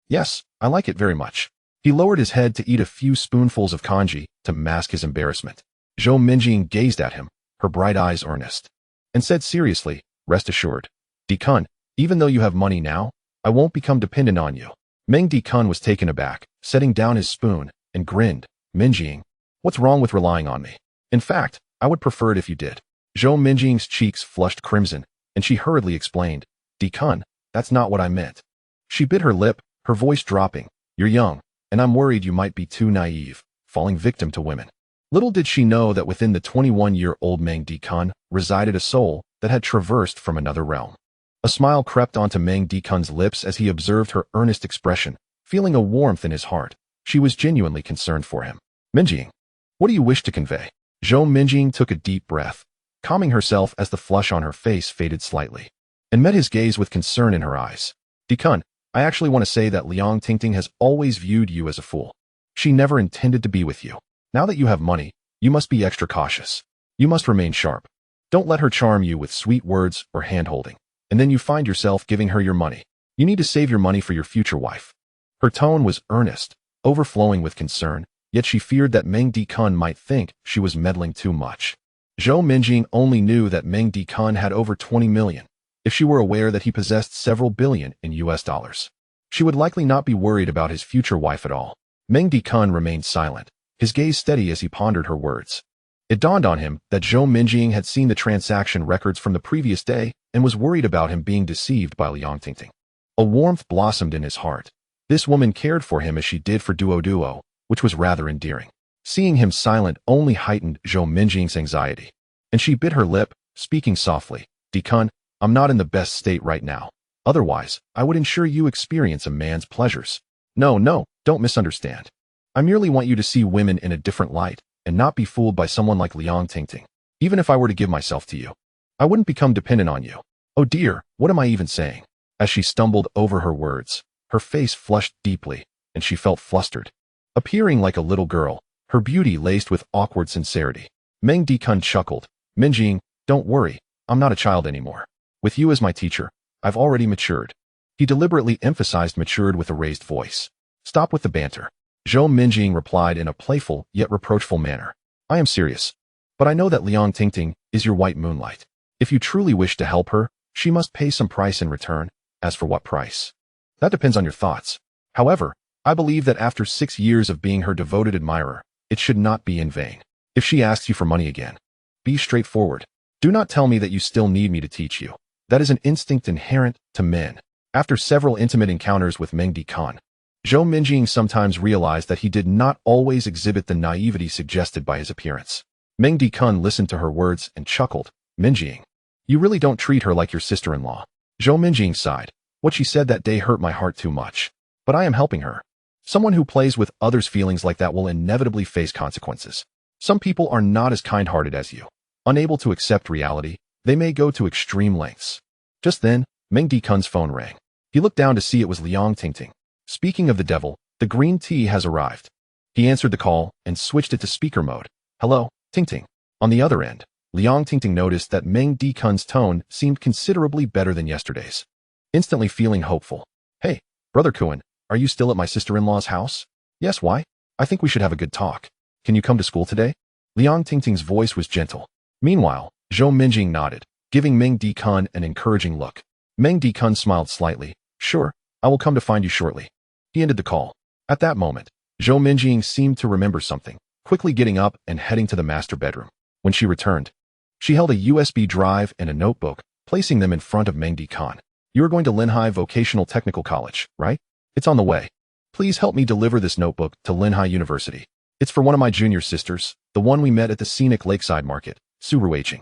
Yes, I like it very much." He lowered his head to eat a few spoonfuls of congee to mask his embarrassment. Zhou Minjing gazed at him, her bright eyes earnest, and said seriously, "Rest assured, Dekun, even though you have money now, I won't become dependent on you." Meng Dekun was taken aback, setting down his spoon, and grinned, "Minjing, what's wrong with relying on me? In fact, I would prefer it if you did." Zhou Minjing's cheeks flushed crimson, and she hurriedly explained, "Dekun, that's not what I meant." She bit her lip, her voice dropping, "You're young, and I'm worried you might be too naive, falling victim to women." Little did she know that within the 21-year-old Meng Dekun resided a soul that had traversed from another realm. A smile crept onto Meng Dekun's lips as he observed her earnest expression, feeling a warmth in his heart. She was genuinely concerned for him. "Minjing, what do you wish to convey?" Zhou Minjing took a deep breath, calming herself as the flush on her face faded slightly, and met his gaze with concern in her eyes. "Dekun, I actually want to say that Liang Tingting has always viewed you as a fool. She never intended to be with you. Now that you have money, you must be extra cautious. You must remain sharp. Don't let her charm you with sweet words or hand-holding, and then you find yourself giving her your money. You need to save your money for your future wife." Her tone was earnest, overflowing with concern, yet she feared that Meng Dekun might think she was meddling too much. Zhou Minjing only knew that Meng Dekun had over 20 million. If she were aware that he possessed several billion in US dollars, she would likely not be worried about his future wife at all. Meng Dekun remained silent, his gaze steady as he pondered her words. It dawned on him that Zhou Minjing had seen the transaction records from the previous day and was worried about him being deceived by Liang Tingting. A warmth blossomed in his heart. This woman cared for him as she did for Duo, which was rather endearing. Seeing him silent only heightened Zhou Minjing's anxiety, and she bit her lip, speaking softly, "Dekun, I'm not in the best state right now. Otherwise, I would ensure you experience a man's pleasures. No, don't misunderstand. I merely want you to see women in a different light and not be fooled by someone like Liang Tingting. Even if I were to give myself to you, I wouldn't become dependent on you." "Oh dear, what am I even saying?" As she stumbled over her words, her face flushed deeply, and she felt flustered. Appearing like a little girl, her beauty laced with awkward sincerity, Meng Dekun chuckled, "Minjing, don't worry, I'm not a child anymore. With you as my teacher, I've already matured." He deliberately emphasized matured with a raised voice. "Stop with the banter." Zhou Minjing replied in a playful yet reproachful manner, "I am serious, but I know that Liang Tingting is your white moonlight. If you truly wish to help her, she must pay some price in return. As for what price, that depends on your thoughts. However, I believe that after 6 years of being her devoted admirer, it should not be in vain. If she asks you for money again, be straightforward. Do not tell me that you still need me to teach you. That is an instinct inherent to men." After several intimate encounters with Meng Dekun, Zhou Minjing sometimes realized that he did not always exhibit the naivety suggested by his appearance. Meng Dekun listened to her words and chuckled, "Minjing, you really don't treat her like your sister-in-law." Zhou Minjing sighed. "What she said that day hurt my heart too much. But I am helping her. Someone who plays with others' feelings like that will inevitably face consequences. Some people are not as kind-hearted as you. Unable to accept reality, they may go to extreme lengths." Just then, Meng Dekun's phone rang. He looked down to see it was Liang Tingting. "Speaking of the devil, the green tea has arrived." He answered the call and switched it to speaker mode. "Hello, Tingting." On the other end, Liang Tingting noticed that Meng Dekun's tone seemed considerably better than yesterday's. Instantly feeling hopeful, "Hey, Brother Kuan, are you still at my sister-in-law's house?" "Yes, why? I think we should have a good talk. Can you come to school today?" Liang Tingting's voice was gentle. Meanwhile, Zhou Minjing nodded, giving Meng Dekun an encouraging look. Meng Dekun smiled slightly. "Sure, I will come to find you shortly." He ended the call. At that moment, Zhou Minjing seemed to remember something, quickly getting up and heading to the master bedroom. When she returned, she held a USB drive and a notebook, placing them in front of Meng Dekun. "You are going to Linhai Vocational Technical College, right? It's on the way. Please help me deliver this notebook to Linhai University. It's for one of my junior sisters, the one we met at the scenic lakeside market, Suruaching.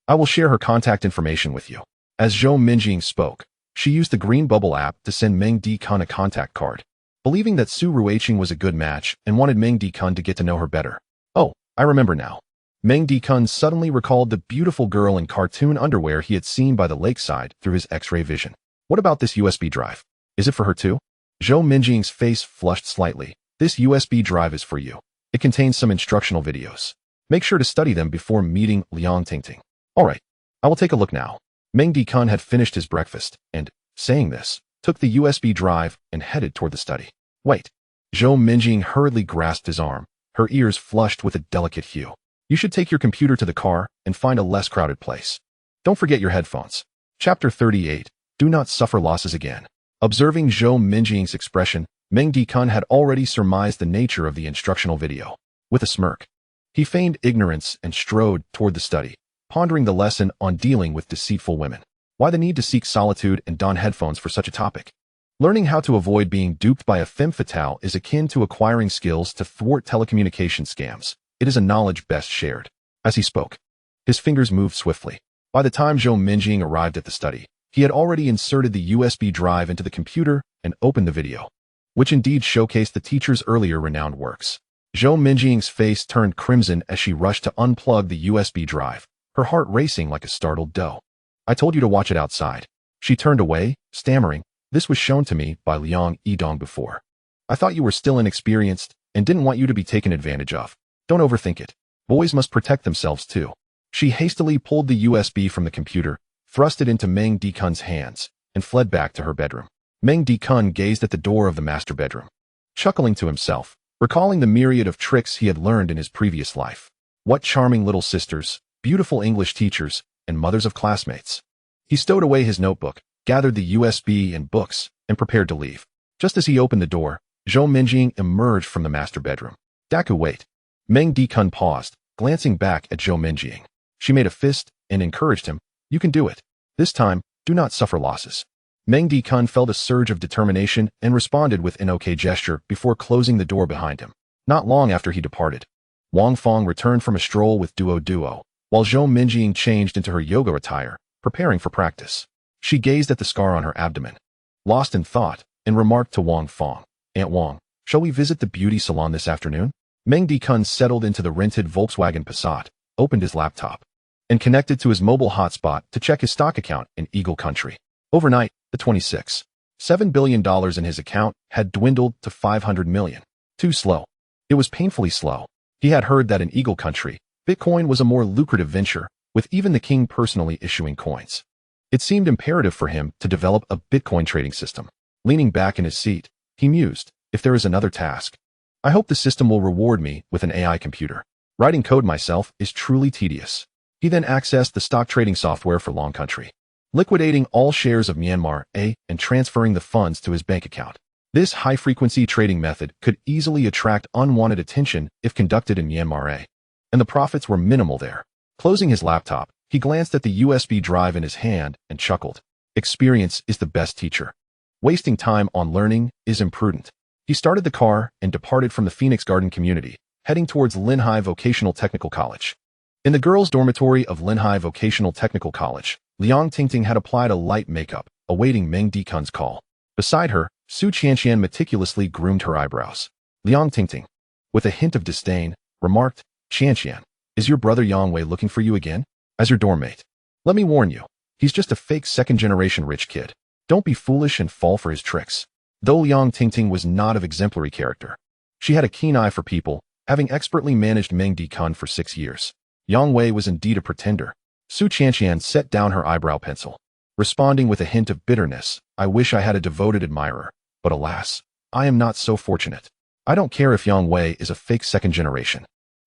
I will share her contact information with you." As Zhou Minjing spoke, She used the green bubble app to send Meng Di-kun a contact card, believing that Su Ruiqing was a good match and wanted Meng Di-kun to get to know her better. Oh, I remember now. Meng Di-kun suddenly recalled the beautiful girl in cartoon underwear he had seen by the lakeside through his X-ray vision. What about this USB drive? Is it for her too? Zhou Minjing's face flushed slightly. This USB drive is for you. It contains some instructional videos. Make sure to study them before meeting Liang Tingting. All right, I will take a look now. Meng Di-kun had finished his breakfast and, saying this, took the USB drive and headed toward the study. Wait. Zhou Minjing hurriedly grasped his arm, her ears flushed with a delicate hue. You should take your computer to the car and find a less crowded place. Don't forget your headphones. Chapter 38. Do not suffer losses again. Observing Zhou Minjing's expression, Meng Di-kun had already surmised the nature of the instructional video. With a smirk, he feigned ignorance and strode toward the study, pondering the lesson on dealing with deceitful women. Why the need to seek solitude and don headphones for such a topic? Learning how to avoid being duped by a femme fatale is akin to acquiring skills to thwart telecommunication scams. It is a knowledge best shared. As he spoke, his fingers moved swiftly. By the time Zhou Minjing arrived at the study, he had already inserted the USB drive into the computer and opened the video, which indeed showcased the teacher's earlier renowned works. Zhou Minjing's face turned crimson as she rushed to unplug the USB drive, her heart racing like a startled doe. I told you to watch it outside. She turned away, stammering, this was shown to me by Liang Yidong before. I thought you were still inexperienced and didn't want you to be taken advantage of. Don't overthink it. Boys must protect themselves too. She hastily pulled the USB from the computer, thrust it into Meng Di-kun's hands, and fled back to her bedroom. Meng Di-kun gazed at the door of the master bedroom, chuckling to himself, recalling the myriad of tricks he had learned in his previous life. What charming little sisters, beautiful English teachers, and mothers of classmates. He stowed away his notebook, gathered the USB and books, and prepared to leave. Just as he opened the door, Zhou Minjing emerged from the master bedroom. Daku, wait. Meng Di-kun paused, glancing back at Zhou Minjing. She made a fist and encouraged him. You can do it. This time, do not suffer losses. Meng Di-kun felt a surge of determination and responded with an okay gesture before closing the door behind him. Not long after he departed, Wang Fong returned from a stroll with Duo, while Zhou Minjing changed into her yoga attire, preparing for practice. She gazed at the scar on her abdomen, lost in thought, and remarked to Wang Fong, Aunt Wang, shall we visit the beauty salon this afternoon? Meng Di-kun settled into the rented Volkswagen Passat, opened his laptop, and connected to his mobile hotspot to check his stock account in Eagle Country. Overnight, the $26.7 billion in his account had dwindled to $500 million. Too slow. It was painfully slow. He had heard that in Eagle Country, Bitcoin was a more lucrative venture, with even the king personally issuing coins. It seemed imperative for him to develop a Bitcoin trading system. Leaning back in his seat, he mused, if there is another task, I hope the system will reward me with an AI computer. Writing code myself is truly tedious. He then accessed the stock trading software for Long Country, liquidating all shares of Myanmar A and transferring the funds to his bank account. This high-frequency trading method could easily attract unwanted attention if conducted in Myanmar A, and the profits were minimal there. Closing his laptop, he glanced at the USB drive in his hand and chuckled. Experience is the best teacher. Wasting time on learning is imprudent. He started the car and departed from the Phoenix Garden community, heading towards Linhai Vocational Technical College. In the girls' dormitory of Linhai Vocational Technical College, Liang Tingting had applied a light makeup, awaiting Meng Di-kun's call. Beside her, Su Qianqian meticulously groomed her eyebrows. Liang Tingting, with a hint of disdain, remarked, Qianqian, is your brother Yang Wei looking for you again? As your dorm mate. Let me warn you, he's just a fake second-generation rich kid. Don't be foolish and fall for his tricks. Though Liang Tingting was not of exemplary character, she had a keen eye for people, having expertly managed Meng Di-kun for 6 years. Yang Wei was indeed a pretender. Su Qianqian set down her eyebrow pencil, responding with a hint of bitterness, I wish I had a devoted admirer, but alas, I am not so fortunate. I don't care if Yang Wei is a fake second generation.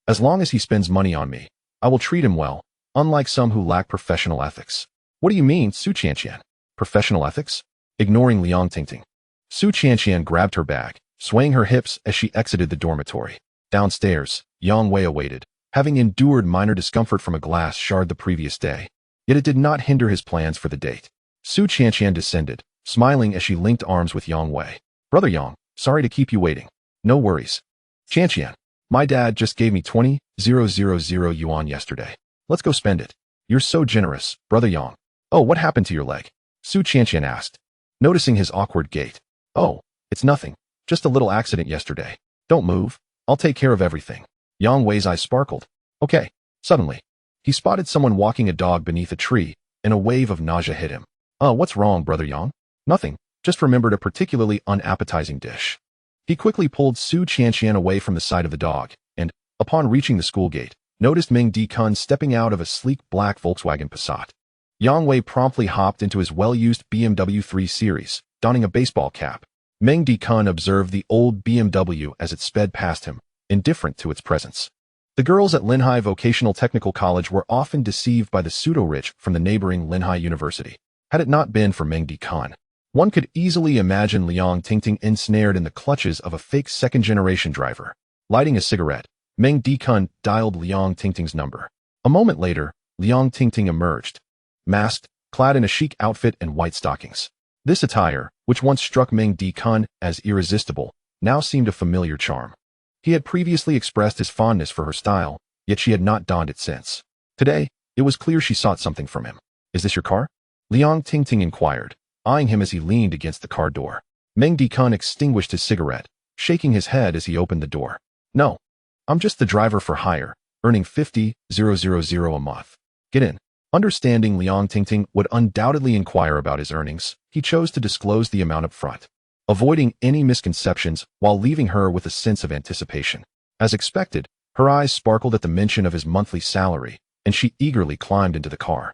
As long as he spends money on me, I will treat him well, unlike some who lack professional ethics. What do you mean, Su Qianqian? Professional ethics? Ignoring Liang Tingting, Su Qianqian grabbed her bag, swaying her hips as she exited the dormitory. Downstairs, Yang Wei awaited, having endured minor discomfort from a glass shard the previous day. Yet it did not hinder his plans for the date. Su Qianqian descended, smiling as she linked arms with Yang Wei. Brother Yang, sorry to keep you waiting. No worries. Qianqian, my dad just gave me 20,000 yuan yesterday. Let's go spend it. You're so generous, Brother Yang. Oh, what happened to your leg? Su Qianqian asked, noticing his awkward gait. Oh, it's nothing. Just a little accident yesterday. Don't move. I'll take care of everything. Yang Wei's eyes sparkled. Okay. Suddenly, he spotted someone walking a dog beneath a tree, and a wave of nausea hit him. What's wrong, Brother Yang? Nothing. Just remembered a particularly unappetizing dish. He quickly pulled Su Qianqian away from the side of the dog, and, upon reaching the school gate, noticed Meng Dikun stepping out of a sleek black Volkswagen Passat. Yang Wei promptly hopped into his well-used BMW 3 Series, donning a baseball cap. Meng Dikun observed the old BMW as it sped past him, indifferent to its presence. The girls at Linhai Vocational Technical College were often deceived by the pseudo-rich from the neighboring Linhai University. Had it not been for Meng Dikun, one could easily imagine Liang Tingting ensnared in the clutches of a fake second-generation driver. Lighting a cigarette, Meng Dikun dialed Liang Tingting's number. A moment later, Liang Tingting emerged, masked, clad in a chic outfit and white stockings. This attire, which once struck Meng Dikun as irresistible, now seemed a familiar charm. He had previously expressed his fondness for her style, yet she had not donned it since. Today, it was clear she sought something from him. Is this your car? Liang Tingting inquired, eyeing him as he leaned against the car door. Meng Dikun extinguished his cigarette, shaking his head as he opened the door. No. I'm just the driver for hire, earning 50,000 a month. Get in. Understanding Liang Tingting would undoubtedly inquire about his earnings, he chose to disclose the amount up front, avoiding any misconceptions while leaving her with a sense of anticipation. As expected, her eyes sparkled at the mention of his monthly salary, and she eagerly climbed into the car.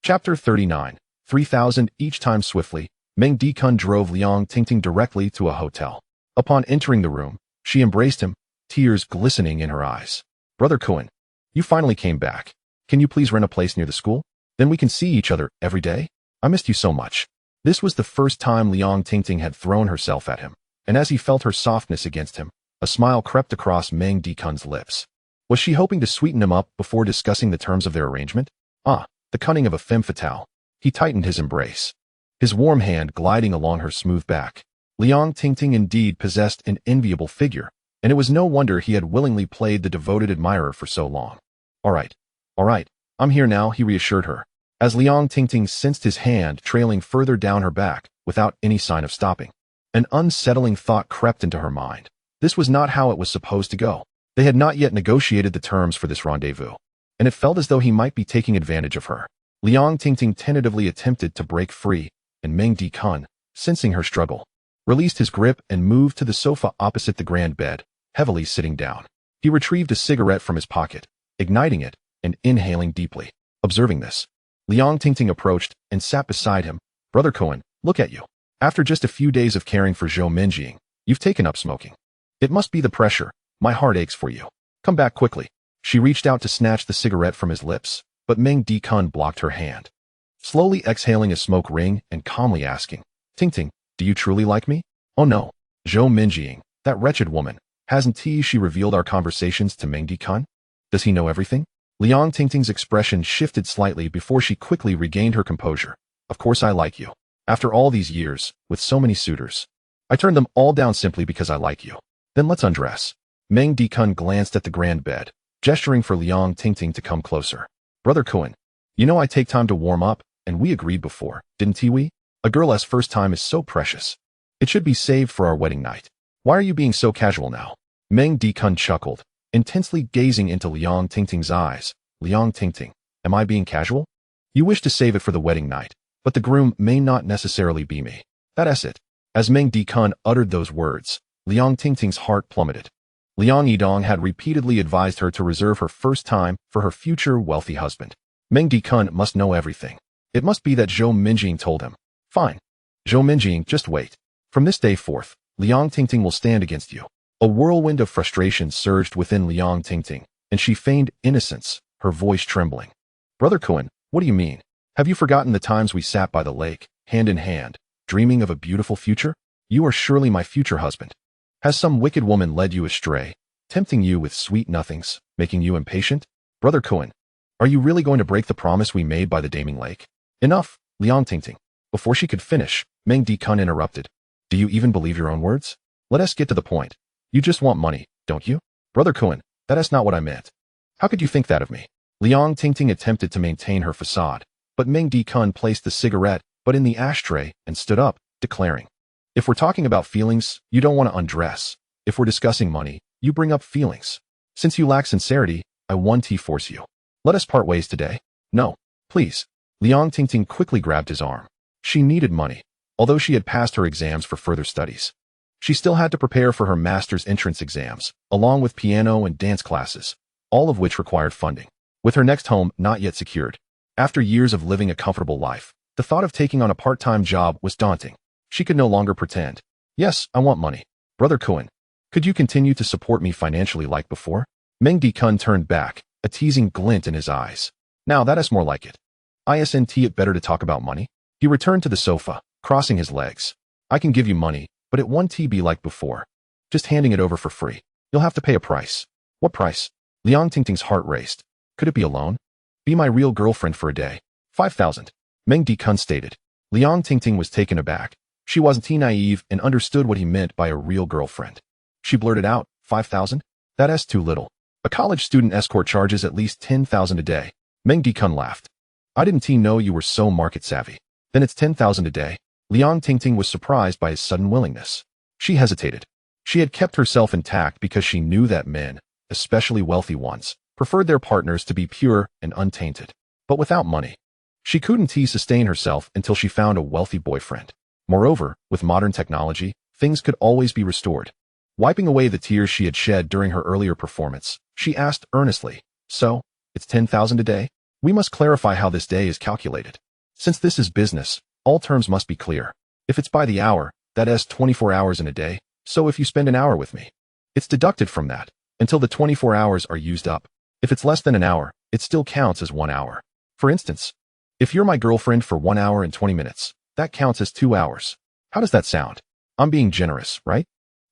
Chapter 39. 3,000 each time swiftly, Meng Dikun drove Liang Tingting directly to a hotel. Upon entering the room, she embraced him, tears glistening in her eyes. Brother Kuan, you finally came back. Can you please rent a place near the school? Then we can see each other every day? I missed you so much. This was the first time Liang Tingting had thrown herself at him, and as he felt her softness against him, a smile crept across Meng Dikun's lips. Was she hoping to sweeten him up before discussing the terms of their arrangement? The cunning of a femme fatale. He tightened his embrace, his warm hand gliding along her smooth back. Liang Tingting indeed possessed an enviable figure, and it was no wonder he had willingly played the devoted admirer for so long. All right, I'm here now, he reassured her, as Liang Tingting sensed his hand trailing further down her back without any sign of stopping. An unsettling thought crept into her mind. This was not how it was supposed to go. They had not yet negotiated the terms for this rendezvous, and it felt as though he might be taking advantage of her. Liang Tingting tentatively attempted to break free, and Meng Dikun, sensing her struggle, released his grip and moved to the sofa opposite the grand bed, heavily sitting down. He retrieved a cigarette from his pocket, igniting it, and inhaling deeply. Observing this, Liang Tingting approached and sat beside him. Brother Kuan, look at you. After just a few days of caring for Zhou Minjing, you've taken up smoking. It must be the pressure. My heart aches for you. Come back quickly. She reached out to snatch the cigarette from his lips, but Meng Dikun blocked her hand. Slowly exhaling a smoke ring and calmly asking, Tingting, do you truly like me? Oh no. Zhou Minjing, that wretched woman, hasn't she revealed our conversations to Meng Dikun? Does he know everything? Liang Tingting's expression shifted slightly before she quickly regained her composure. Of course I like you. After all these years, with so many suitors, I turned them all down simply because I like you. Then let's undress. Meng Dikun glanced at the grand bed, gesturing for Liang Tingting to come closer. Brother Kuan, you know I take time to warm up, and we agreed before, didn't we? A girl's first time is so precious. It should be saved for our wedding night. Why are you being so casual now? Meng Dikun chuckled, intensely gazing into Liang Tingting's eyes. Liang Tingting, am I being casual? You wish to save it for the wedding night, but the groom may not necessarily be me. That's it. As Meng Dikun uttered those words, Liang Tingting's heart plummeted. Liang Yidong had repeatedly advised her to reserve her first time for her future wealthy husband. Meng Dikun must know everything. It must be that Zhou Minjing told him. Fine. Zhou Minjing, just wait. From this day forth, Liang Tingting will stand against you. A whirlwind of frustration surged within Liang Tingting, and she feigned innocence, her voice trembling. Brother Kuan, what do you mean? Have you forgotten the times we sat by the lake, hand in hand, dreaming of a beautiful future? You are surely my future husband. Has some wicked woman led you astray, tempting you with sweet nothings, making you impatient? Brother Kuan, are you really going to break the promise we made by the Daming Lake? Enough, Liang Tingting. Before she could finish, Meng Dikun interrupted. Do you even believe your own words? Let us get to the point. You just want money, don't you? Brother Kuan, that is not what I meant. How could you think that of me? Liang Tingting attempted to maintain her facade, but Meng Dikun placed the cigarette but in the ashtray and stood up, declaring, "If we're talking about feelings, you don't want to undress. If we're discussing money, you bring up feelings. Since you lack sincerity, I 1T force you. Let us part ways today." "No, please." Liang Tingting quickly grabbed his arm. She needed money, although she had passed her exams for further studies. She still had to prepare for her master's entrance exams, along with piano and dance classes, all of which required funding. With her next home not yet secured, after years of living a comfortable life, the thought of taking on a part-time job was daunting. She could no longer pretend. "Yes, I want money. Brother Cohen, could you continue to support me financially like before?" Meng Dikun turned back, a teasing glint in his eyes. "Now that is more like it. Isn't it better to talk about money?" He returned to the sofa, crossing his legs. "I can give you money, but it won't be like before. Just handing it over for free. You'll have to pay a price." "What price?" Liang Tingting's heart raced. "Could it be a loan? Be my real girlfriend for a day. 5,000. Meng Dikun stated. Liang Tingting was taken aback. She wasn't naive and understood what he meant by a real girlfriend. She blurted out, 5,000? That's too little. A college student escort charges at least 10,000 a day. Meng Dikun laughed. "I didn't know you were so market savvy. Then it's 10,000 a day?" Liang Tingting was surprised by his sudden willingness. She hesitated. She had kept herself intact because she knew that men, especially wealthy ones, preferred their partners to be pure and untainted. But without money, she couldn't sustain herself until she found a wealthy boyfriend. Moreover, with modern technology, things could always be restored. Wiping away the tears she had shed during her earlier performance, she asked earnestly, "So, it's 10,000 a day? We must clarify how this day is calculated. Since this is business, all terms must be clear. If it's by the hour, that's 24 hours in a day, so if you spend an hour with me, it's deducted from that, until the 24 hours are used up. If it's less than an hour, it still counts as 1 hour. For instance, if you're my girlfriend for 1 hour and 20 minutes, that counts as 2 hours. How does that sound? I'm being generous, right?"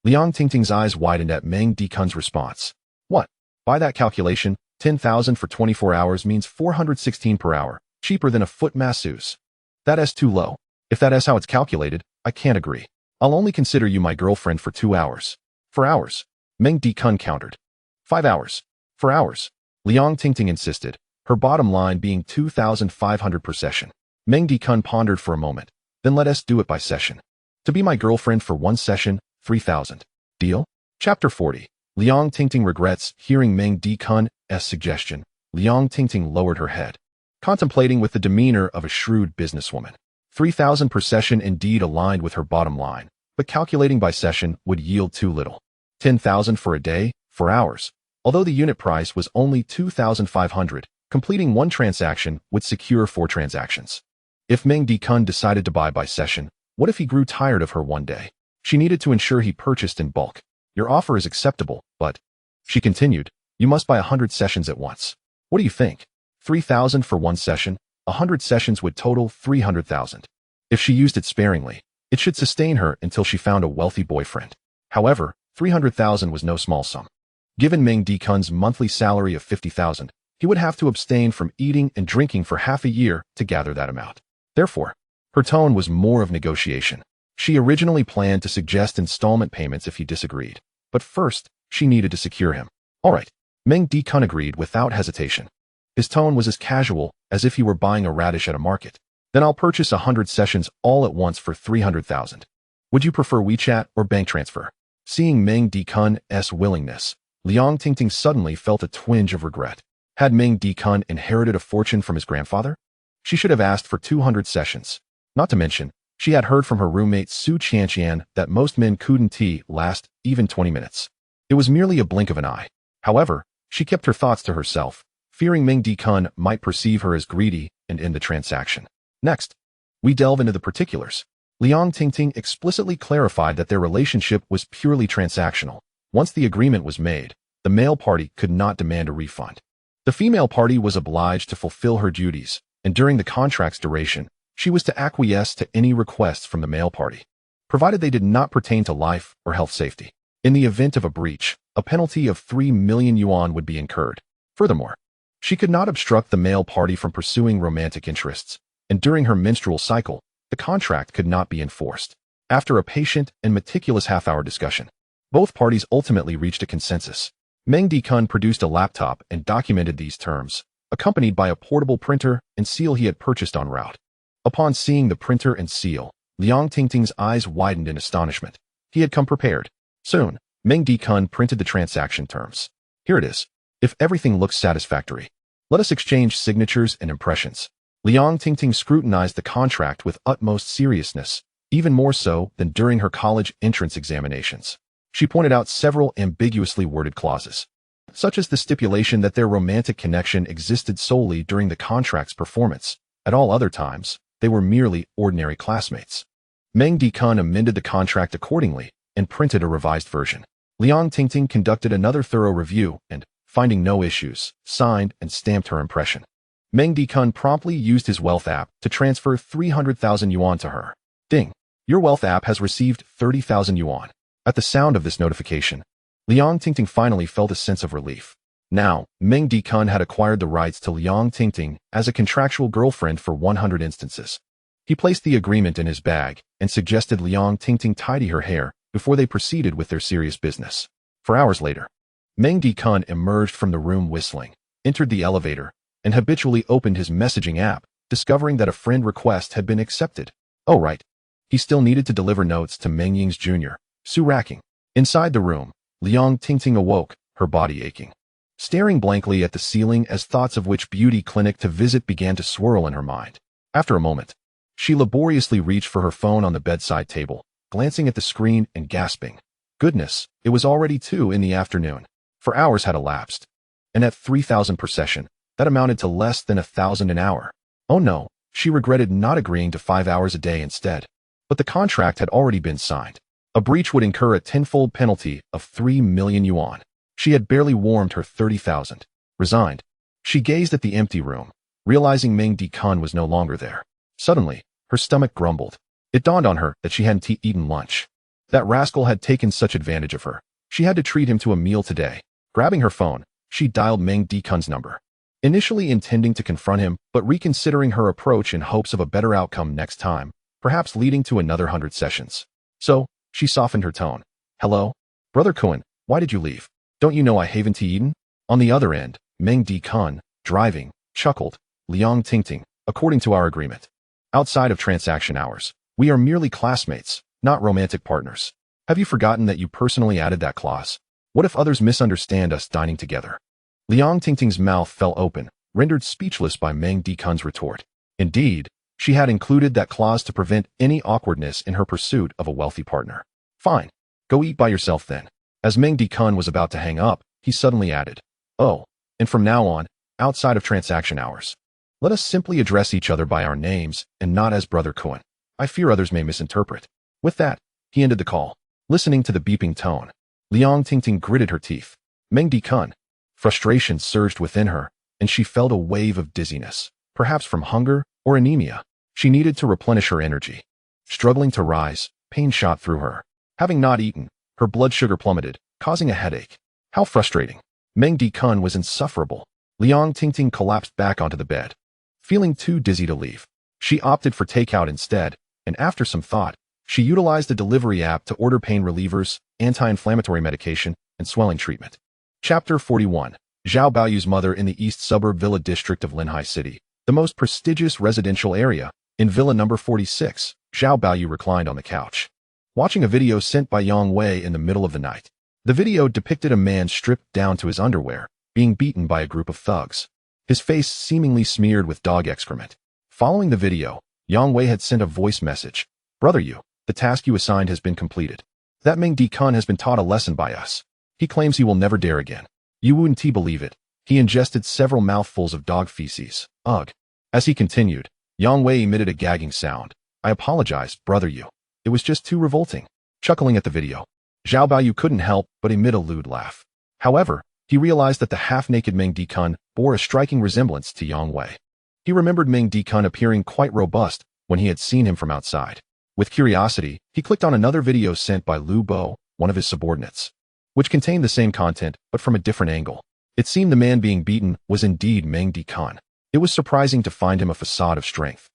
Liang Tingting's eyes widened at Meng Dikun's response. "What? By that calculation, 10,000 for 24 hours means 416 per hour, cheaper than a foot masseuse. That's too low. If that's how it's calculated, I can't agree. I'll only consider you my girlfriend for 2 hours. 4 hours. Meng Dikun countered. 5 hours. 4 hours. Liang Tingting insisted, her bottom line being 2,500 per session. Meng Dikun pondered for a moment. Then let us do it by session. To be my girlfriend for 1 session, 3,000. Deal? Chapter 40. Liang Tingting regrets hearing Meng Dikun's suggestion. Liang Tingting lowered her head, contemplating with the demeanor of a shrewd businesswoman. 3,000 per session indeed aligned with her bottom line, but calculating by session would yield too little. 10,000 for a day, 4 hours. Although the unit price was only 2,500, completing 1 transaction would secure 4 transactions. If Meng Dikun decided to buy by session, what if he grew tired of her one day? She needed to ensure he purchased in bulk. "Your offer is acceptable, but," she continued, "you must buy 100 sessions at once. What do you think? 3,000 for 1 session, 100 sessions would total 300,000. If she used it sparingly, it should sustain her until she found a wealthy boyfriend. However, 300,000 was no small sum. Given Meng Dikun's monthly salary of 50,000, he would have to abstain from eating and drinking for half a year to gather that amount. Therefore, her tone was more of negotiation. She originally planned to suggest installment payments if he disagreed, but first, she needed to secure him. "All right." Meng Dikun agreed without hesitation. His tone was as casual as if he were buying a radish at a market. "Then I'll purchase 100 sessions all at once for 300,000. Would you prefer WeChat or bank transfer?" Seeing Meng Dikun's willingness, Liang Tingting suddenly felt a twinge of regret. Had Meng Dikun inherited a fortune from his grandfather? She should have asked for 200 sessions. Not to mention, she had heard from her roommate Su Qianqian that most men couldn't last even 20 minutes. It was merely a blink of an eye. However, she kept her thoughts to herself, fearing Meng Dikun might perceive her as greedy and end the transaction. Next, we delve into the particulars. Liang Tingting explicitly clarified that their relationship was purely transactional. Once the agreement was made, the male party could not demand a refund. The female party was obliged to fulfill her duties, and during the contract's duration, she was to acquiesce to any requests from the male party, provided they did not pertain to life or health safety. In the event of a breach, a penalty of 3 million yuan would be incurred. Furthermore, she could not obstruct the male party from pursuing romantic interests, and during her menstrual cycle, the contract could not be enforced. After a patient and meticulous half-hour discussion, both parties ultimately reached a consensus. Meng Dikun produced a laptop and documented these terms, accompanied by a portable printer and seal he had purchased en route. Upon seeing the printer and seal, Liang Tingting's eyes widened in astonishment. He had come prepared. Soon, Meng Dikun printed the transaction terms. Here it is. If everything looks satisfactory, let us exchange signatures and impressions. Liang Tingting scrutinized the contract with utmost seriousness, even more so than during her college entrance examinations. She pointed out several ambiguously worded clauses, such as the stipulation that their romantic connection existed solely during the contract's performance. At all other times, they were merely ordinary classmates. Meng Dikun amended the contract accordingly and printed a revised version. Liang Tingting conducted another thorough review and, finding no issues, signed and stamped her impression. Meng Dikun promptly used his wealth app to transfer 300,000 yuan to her. Ding! Your wealth app has received 30,000 yuan. At the sound of this notification, Liang Tingting finally felt a sense of relief. Now, Meng Dikun had acquired the rights to Liang Tingting as a contractual girlfriend for 100 instances. He placed the agreement in his bag and suggested Liang Tingting tidy her hair before they proceeded with their serious business. 4 hours later, Meng Dikun emerged from the room whistling, entered the elevator, and habitually opened his messaging app, discovering that a friend request had been accepted. Oh right. He still needed to deliver notes to Meng Ying's junior, Su Racking. Inside the room, Liang Tingting awoke, her body aching. Staring blankly at the ceiling as thoughts of which beauty clinic to visit began to swirl in her mind. After a moment, she laboriously reached for her phone on the bedside table, glancing at the screen and gasping. Goodness, it was already 2 in the afternoon. 4 hours had elapsed. And at 3,000 per session, that amounted to less than 1,000 an hour. Oh no, she regretted not agreeing to 5 hours a day instead. But the contract had already been signed. A breach would incur a tenfold penalty of 3 million yuan. She had barely warmed her 30,000. Resigned, she gazed at the empty room, realizing Meng Dikun was no longer there. Suddenly, her stomach grumbled. It dawned on her that she hadn't eaten lunch. That rascal had taken such advantage of her. She had to treat him to a meal today. Grabbing her phone, she dialed Meng Dikun's number. Initially intending to confront him, but reconsidering her approach in hopes of a better outcome next time, perhaps leading to another 100 sessions. So, she softened her tone. Hello? Brother Kun, why did you leave? Don't you know I haven't eaten? On the other end, Meng Dikun, driving, chuckled. Liang Tingting, according to our agreement. Outside of transaction hours, we are merely classmates, not romantic partners. Have you forgotten that you personally added that clause? What if others misunderstand us dining together? Liang Tingting's mouth fell open, rendered speechless by Meng Dikun's retort. Indeed, she had included that clause to prevent any awkwardness in her pursuit of a wealthy partner. Fine. Go eat by yourself then. As Meng Dikun was about to hang up, he suddenly added, Oh, and from now on, outside of transaction hours, let us simply address each other by our names and not as Brother Kun. I fear others may misinterpret. With that, he ended the call. Listening to the beeping tone, Liang Tingting gritted her teeth. Meng Dikun. Frustration surged within her, and she felt a wave of dizziness, perhaps from hunger or anemia. She needed to replenish her energy. Struggling to rise, pain shot through her. Having not eaten, her blood sugar plummeted, causing a headache. How frustrating. Meng Dikun was insufferable. Liang Tingting collapsed back onto the bed. Feeling too dizzy to leave, she opted for takeout instead, and after some thought, she utilized a delivery app to order pain relievers, anti-inflammatory medication, and swelling treatment. Chapter 41. Zhao Baoyu's mother in the East Suburb Villa District of Linhai City, the most prestigious residential area. In Villa number 46, Zhao Baoyu reclined on the couch, watching a video sent by Yang Wei in the middle of the night. The video depicted a man stripped down to his underwear, being beaten by a group of thugs, his face seemingly smeared with dog excrement. Following the video, Yang Wei had sent a voice message. Brother Yu, the task you assigned has been completed. That Meng Dikun has been taught a lesson by us. He claims he will never dare again. You wouldn't believe it. He ingested several mouthfuls of dog feces. Ugh. As he continued, Yang Wei emitted a gagging sound. I apologize, Brother Yu. It was just too revolting. Chuckling at the video, Zhao Baoyu couldn't help but emit a lewd laugh. However, he realized that the half-naked Meng Dikun bore a striking resemblance to Yang Wei. He remembered Meng Dikun appearing quite robust when he had seen him from outside. With curiosity, he clicked on another video sent by Lu Bo, one of his subordinates, which contained the same content but from a different angle. It seemed the man being beaten was indeed Meng Dikun. It was surprising to find him a facade of strength,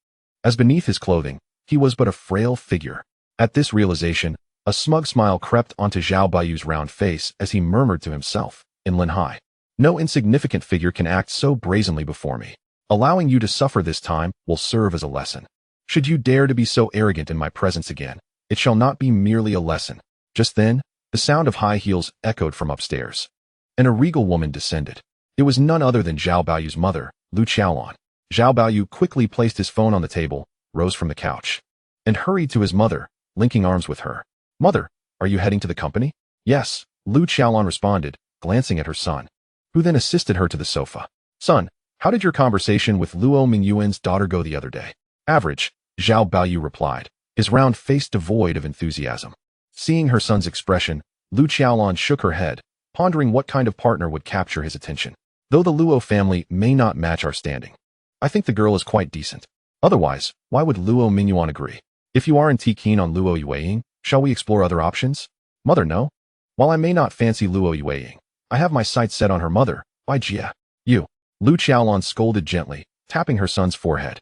as beneath his clothing, he was but a frail figure. At this realization, a smug smile crept onto Zhao Baoyu's round face as he murmured to himself, in Linhai, no insignificant figure can act so brazenly before me. Allowing you to suffer this time will serve as a lesson. Should you dare to be so arrogant in my presence again, it shall not be merely a lesson. Just then, the sound of high heels echoed from upstairs, and a regal woman descended. It was none other than Zhao Baoyu's mother, Lu Qiaolon. Zhao Baoyu quickly placed his phone on the table, rose from the couch, and hurried to his mother, linking arms with her. "Mother, are you heading to the company?" "Yes," Lu Qiaolon responded, glancing at her son, who then assisted her to the sofa. "Son, how did your conversation with Luo Mingyuan's daughter go the other day?" "Average," Zhao Baoyu replied, his round face devoid of enthusiasm. Seeing her son's expression, Lu Qiaolon shook her head, pondering what kind of partner would capture his attention. "Though the Luo family may not match our standing, I think the girl is quite decent. Otherwise, why would Luo Mingyuan agree? If you aren't keen on Luo Yueying, shall we explore other options?" "Mother, no. While I may not fancy Luo Yueying, I have my sights set on her mother, Bai Jia." "You," Lu Qiaolon scolded gently, tapping her son's forehead.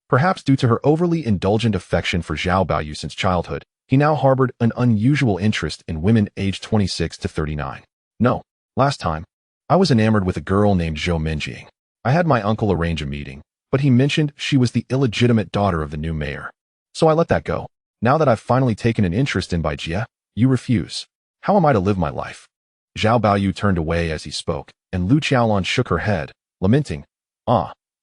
Perhaps due to her overly indulgent affection for Zhao Baoyu since childhood, he now harbored an unusual interest in women aged 26 to 39. "No. Last time, I was enamored with a girl named Zhou Minjing. I had my uncle arrange a meeting, but he mentioned she was the illegitimate daughter of the new mayor. So I let that go. Now that I've finally taken an interest in Bai Jia, you refuse. How am I to live my life?" Zhao Baoyu turned away as he spoke, and Lu Qiaolon shook her head, lamenting,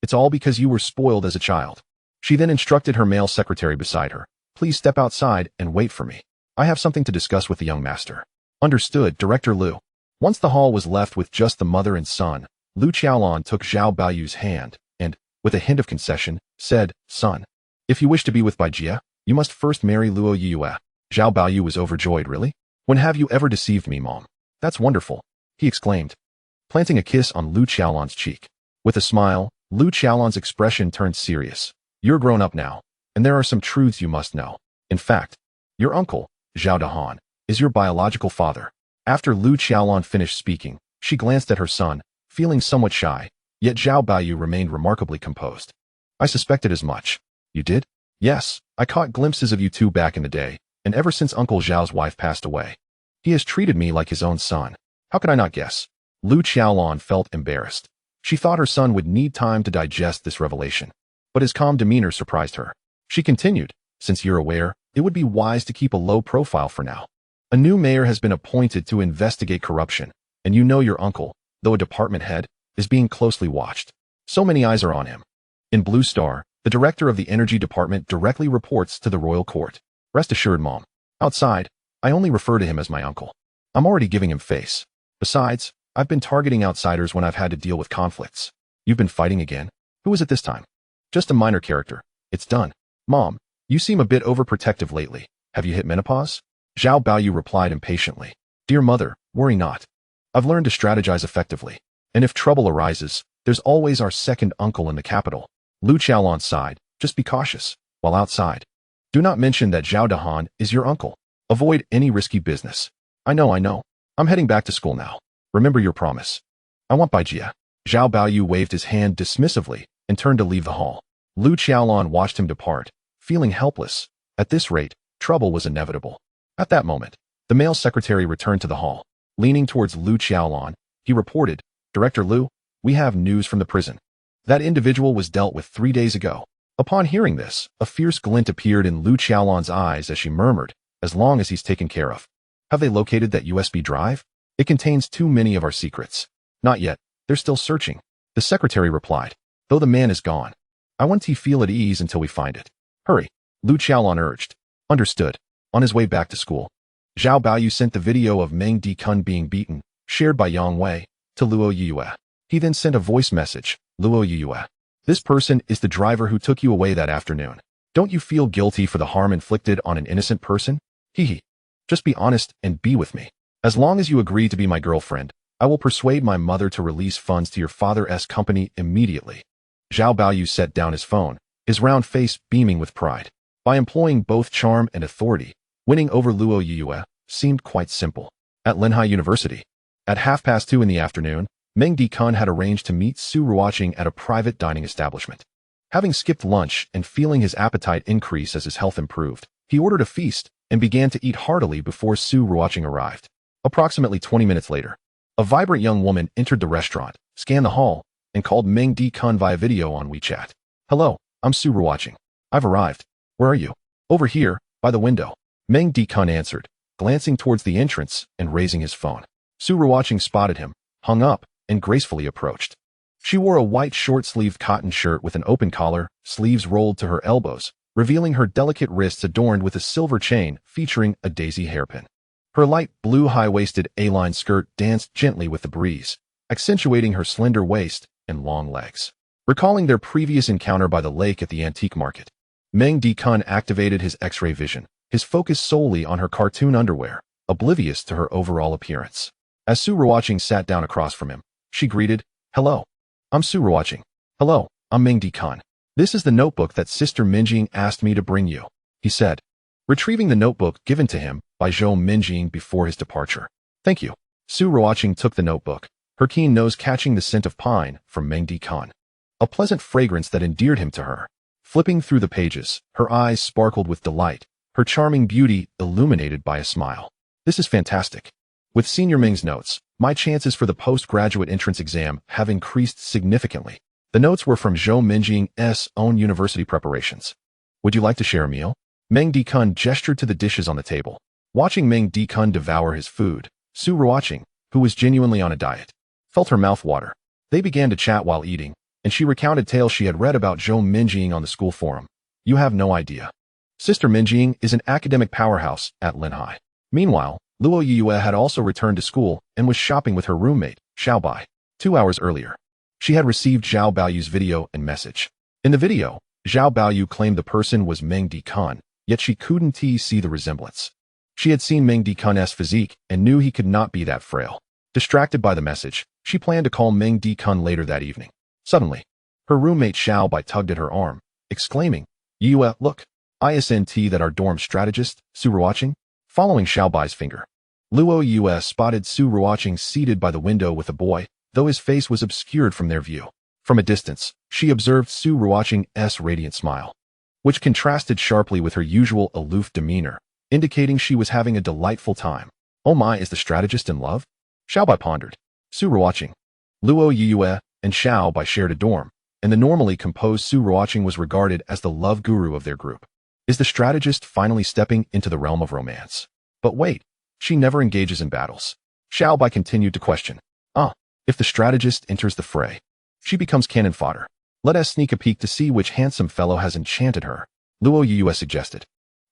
"It's all because you were spoiled as a child." She then instructed her male secretary beside her, "Please step outside and wait for me. I have something to discuss with the young master." "Understood, Director Lu." Once the hall was left with just the mother and son, Lu Qiaolon took Zhao Baoyu's hand and, with a hint of concession, said, "Son, if you wish to be with Bai Jia, you must first marry Luo Yue." Zhao Baoyu was overjoyed. "Really? When have you ever deceived me, Mom?" "That's wonderful," he exclaimed, planting a kiss on Lu Qiaolon's cheek. With a smile, Lu Qiaolon's expression turned serious. "You're grown up now, and there are some truths you must know. In fact, your uncle, Zhao Dahan, is your biological father." After Lu Qiaolon finished speaking, she glanced at her son, feeling somewhat shy, yet Zhao Baoyu remained remarkably composed. "I suspected as much." "You did?" "Yes, I caught glimpses of you two back in the day, and ever since Uncle Zhao's wife passed away, he has treated me like his own son. How could I not guess?" Lu Qiaolon felt embarrassed. She thought her son would need time to digest this revelation, but his calm demeanor surprised her. She continued, "Since you're aware, it would be wise to keep a low profile for now. A new mayor has been appointed to investigate corruption, and you know your uncle, though a department head, is being closely watched. So many eyes are on him. In Blue Star, the director of the energy department directly reports to the royal court. Rest assured, Mom. Outside, I only refer to him as my uncle. I'm already giving him face. Besides, I've been targeting outsiders when I've had to deal with conflicts. You've been fighting again? Who is it this time?" "Just a minor character. It's done." "Mom, you seem a bit overprotective lately. Have you hit menopause?" Zhao Baoyu replied impatiently. "Dear mother, worry not. I've learned to strategize effectively, and if trouble arises, there's always our second uncle in the capital." Lu Qiaolon sighed. "Just be cautious, while outside. Do not mention that Zhao Dahan is your uncle. Avoid any risky business." I know. I'm heading back to school now. Remember your promise." "I want Bai Jia." Zhao Baoyu waved his hand dismissively and turned to leave the hall. Lu Qiaolon watched him depart, feeling helpless. At this rate, trouble was inevitable. At that moment, the male secretary returned to the hall. Leaning towards Lu Qiaolon, he reported, "Director Lu, we have news from the prison. That individual was dealt with 3 days ago." Upon hearing this, a fierce glint appeared in Lu Qiaolon's eyes as she murmured, "As long as he's taken care of." "Have they located that USB drive? It contains too many of our secrets." "Not yet. They're still searching," the secretary replied. "Though the man is gone, I want to feel at ease until we find it." "Hurry," Lu Qiaolon urged. "Understood." On his way back to school, Zhao Baoyu sent the video of Meng Dikun being beaten, shared by Yang Wei, to Luo Yue. He then sent a voice message, "Luo Yue, this person is the driver who took you away that afternoon. Don't you feel guilty for the harm inflicted on an innocent person? Hee. Just be honest and be with me. As long as you agree to be my girlfriend, I will persuade my mother to release funds to your father's company immediately." Zhao Baoyu set down his phone, his round face beaming with pride. By employing both charm and authority, winning over Luo Yue seemed quite simple. At Linhai University, at 2:30 in the afternoon, Meng Dikun had arranged to meet Su Ruoqing at a private dining establishment. Having skipped lunch and feeling his appetite increase as his health improved, he ordered a feast and began to eat heartily before Su Ruoqing arrived. Approximately 20 minutes later, a vibrant young woman entered the restaurant, scanned the hall, and called Meng Dikun via video on WeChat. "Hello, I'm Su Ruoqing. I've arrived." Where are you? Over here, by the window. Meng Dikun answered, glancing towards the entrance and raising his phone. Su Ruoqing spotted him, hung up, and gracefully approached. She wore a white short-sleeved cotton shirt with an open collar, sleeves rolled to her elbows, revealing her delicate wrists adorned with a silver chain featuring a daisy hairpin. Her light blue high-waisted A-line skirt danced gently with the breeze, accentuating her slender waist and long legs. Recalling their previous encounter by the lake at the antique market, Meng Dikun activated his X-ray vision, his focus solely on her cartoon underwear, oblivious to her overall appearance. As Su Ruoqing sat down across from him, she greeted, "Hello. I'm Su Ruoqing." "Hello, I'm Meng Dikun. This is the notebook that Sister Minjing asked me to bring you," he said, retrieving the notebook given to him by Zhou Minjing before his departure. "Thank you." Su Ruoqing took the notebook, her keen nose catching the scent of pine from Meng Dikun, a pleasant fragrance that endeared him to her. Flipping through the pages, her eyes sparkled with delight, her charming beauty illuminated by a smile. "This is fantastic. With Senior Ming's notes, my chances for the postgraduate entrance exam have increased significantly." The notes were from Zhou Minjing's own university preparations. "Would you like to share a meal?" Meng Dikun gestured to the dishes on the table. Watching Meng Dikun devour his food, Su Ruoqing, who was genuinely on a diet, felt her mouth water. They began to chat while eating, and she recounted tales she had read about Zhou Minjing on the school forum. "You have no idea. Sister Minjing is an academic powerhouse at Linhai." Meanwhile, Luo Yue had also returned to school and was shopping with her roommate, Xiao Bai. 2 hours earlier, she had received Zhao Baoyu's video and message. In the video, Zhao Baoyu claimed the person was Meng Dikun, yet she couldn't see the resemblance. She had seen Meng Dikun's physique and knew he could not be that frail. Distracted by the message, she planned to call Meng Dikun later that evening. Suddenly, her roommate Xiao Bai tugged at her arm, exclaiming, "Yue, look, isn't that our dorm strategist, Su Ruoqing?" Following Xiao Bai's finger, Luo Yue spotted Su Ruoqing seated by the window with a boy, though his face was obscured from their view. From a distance, she observed Su Ruoqing's radiant smile, which contrasted sharply with her usual aloof demeanor, indicating she was having a delightful time. "Oh my, is the strategist in love?" Xiao Bai pondered. Su Ruoqing, Luo Yue, and Xiao Bai shared a dorm, and the normally composed Su Ruoqing was regarded as the love guru of their group. Is the strategist finally stepping into the realm of romance? But wait, she never engages in battles. Xiao Bai continued to question. If the strategist enters the fray, she becomes cannon fodder. Let us sneak a peek to see which handsome fellow has enchanted her, Luo Yue suggested,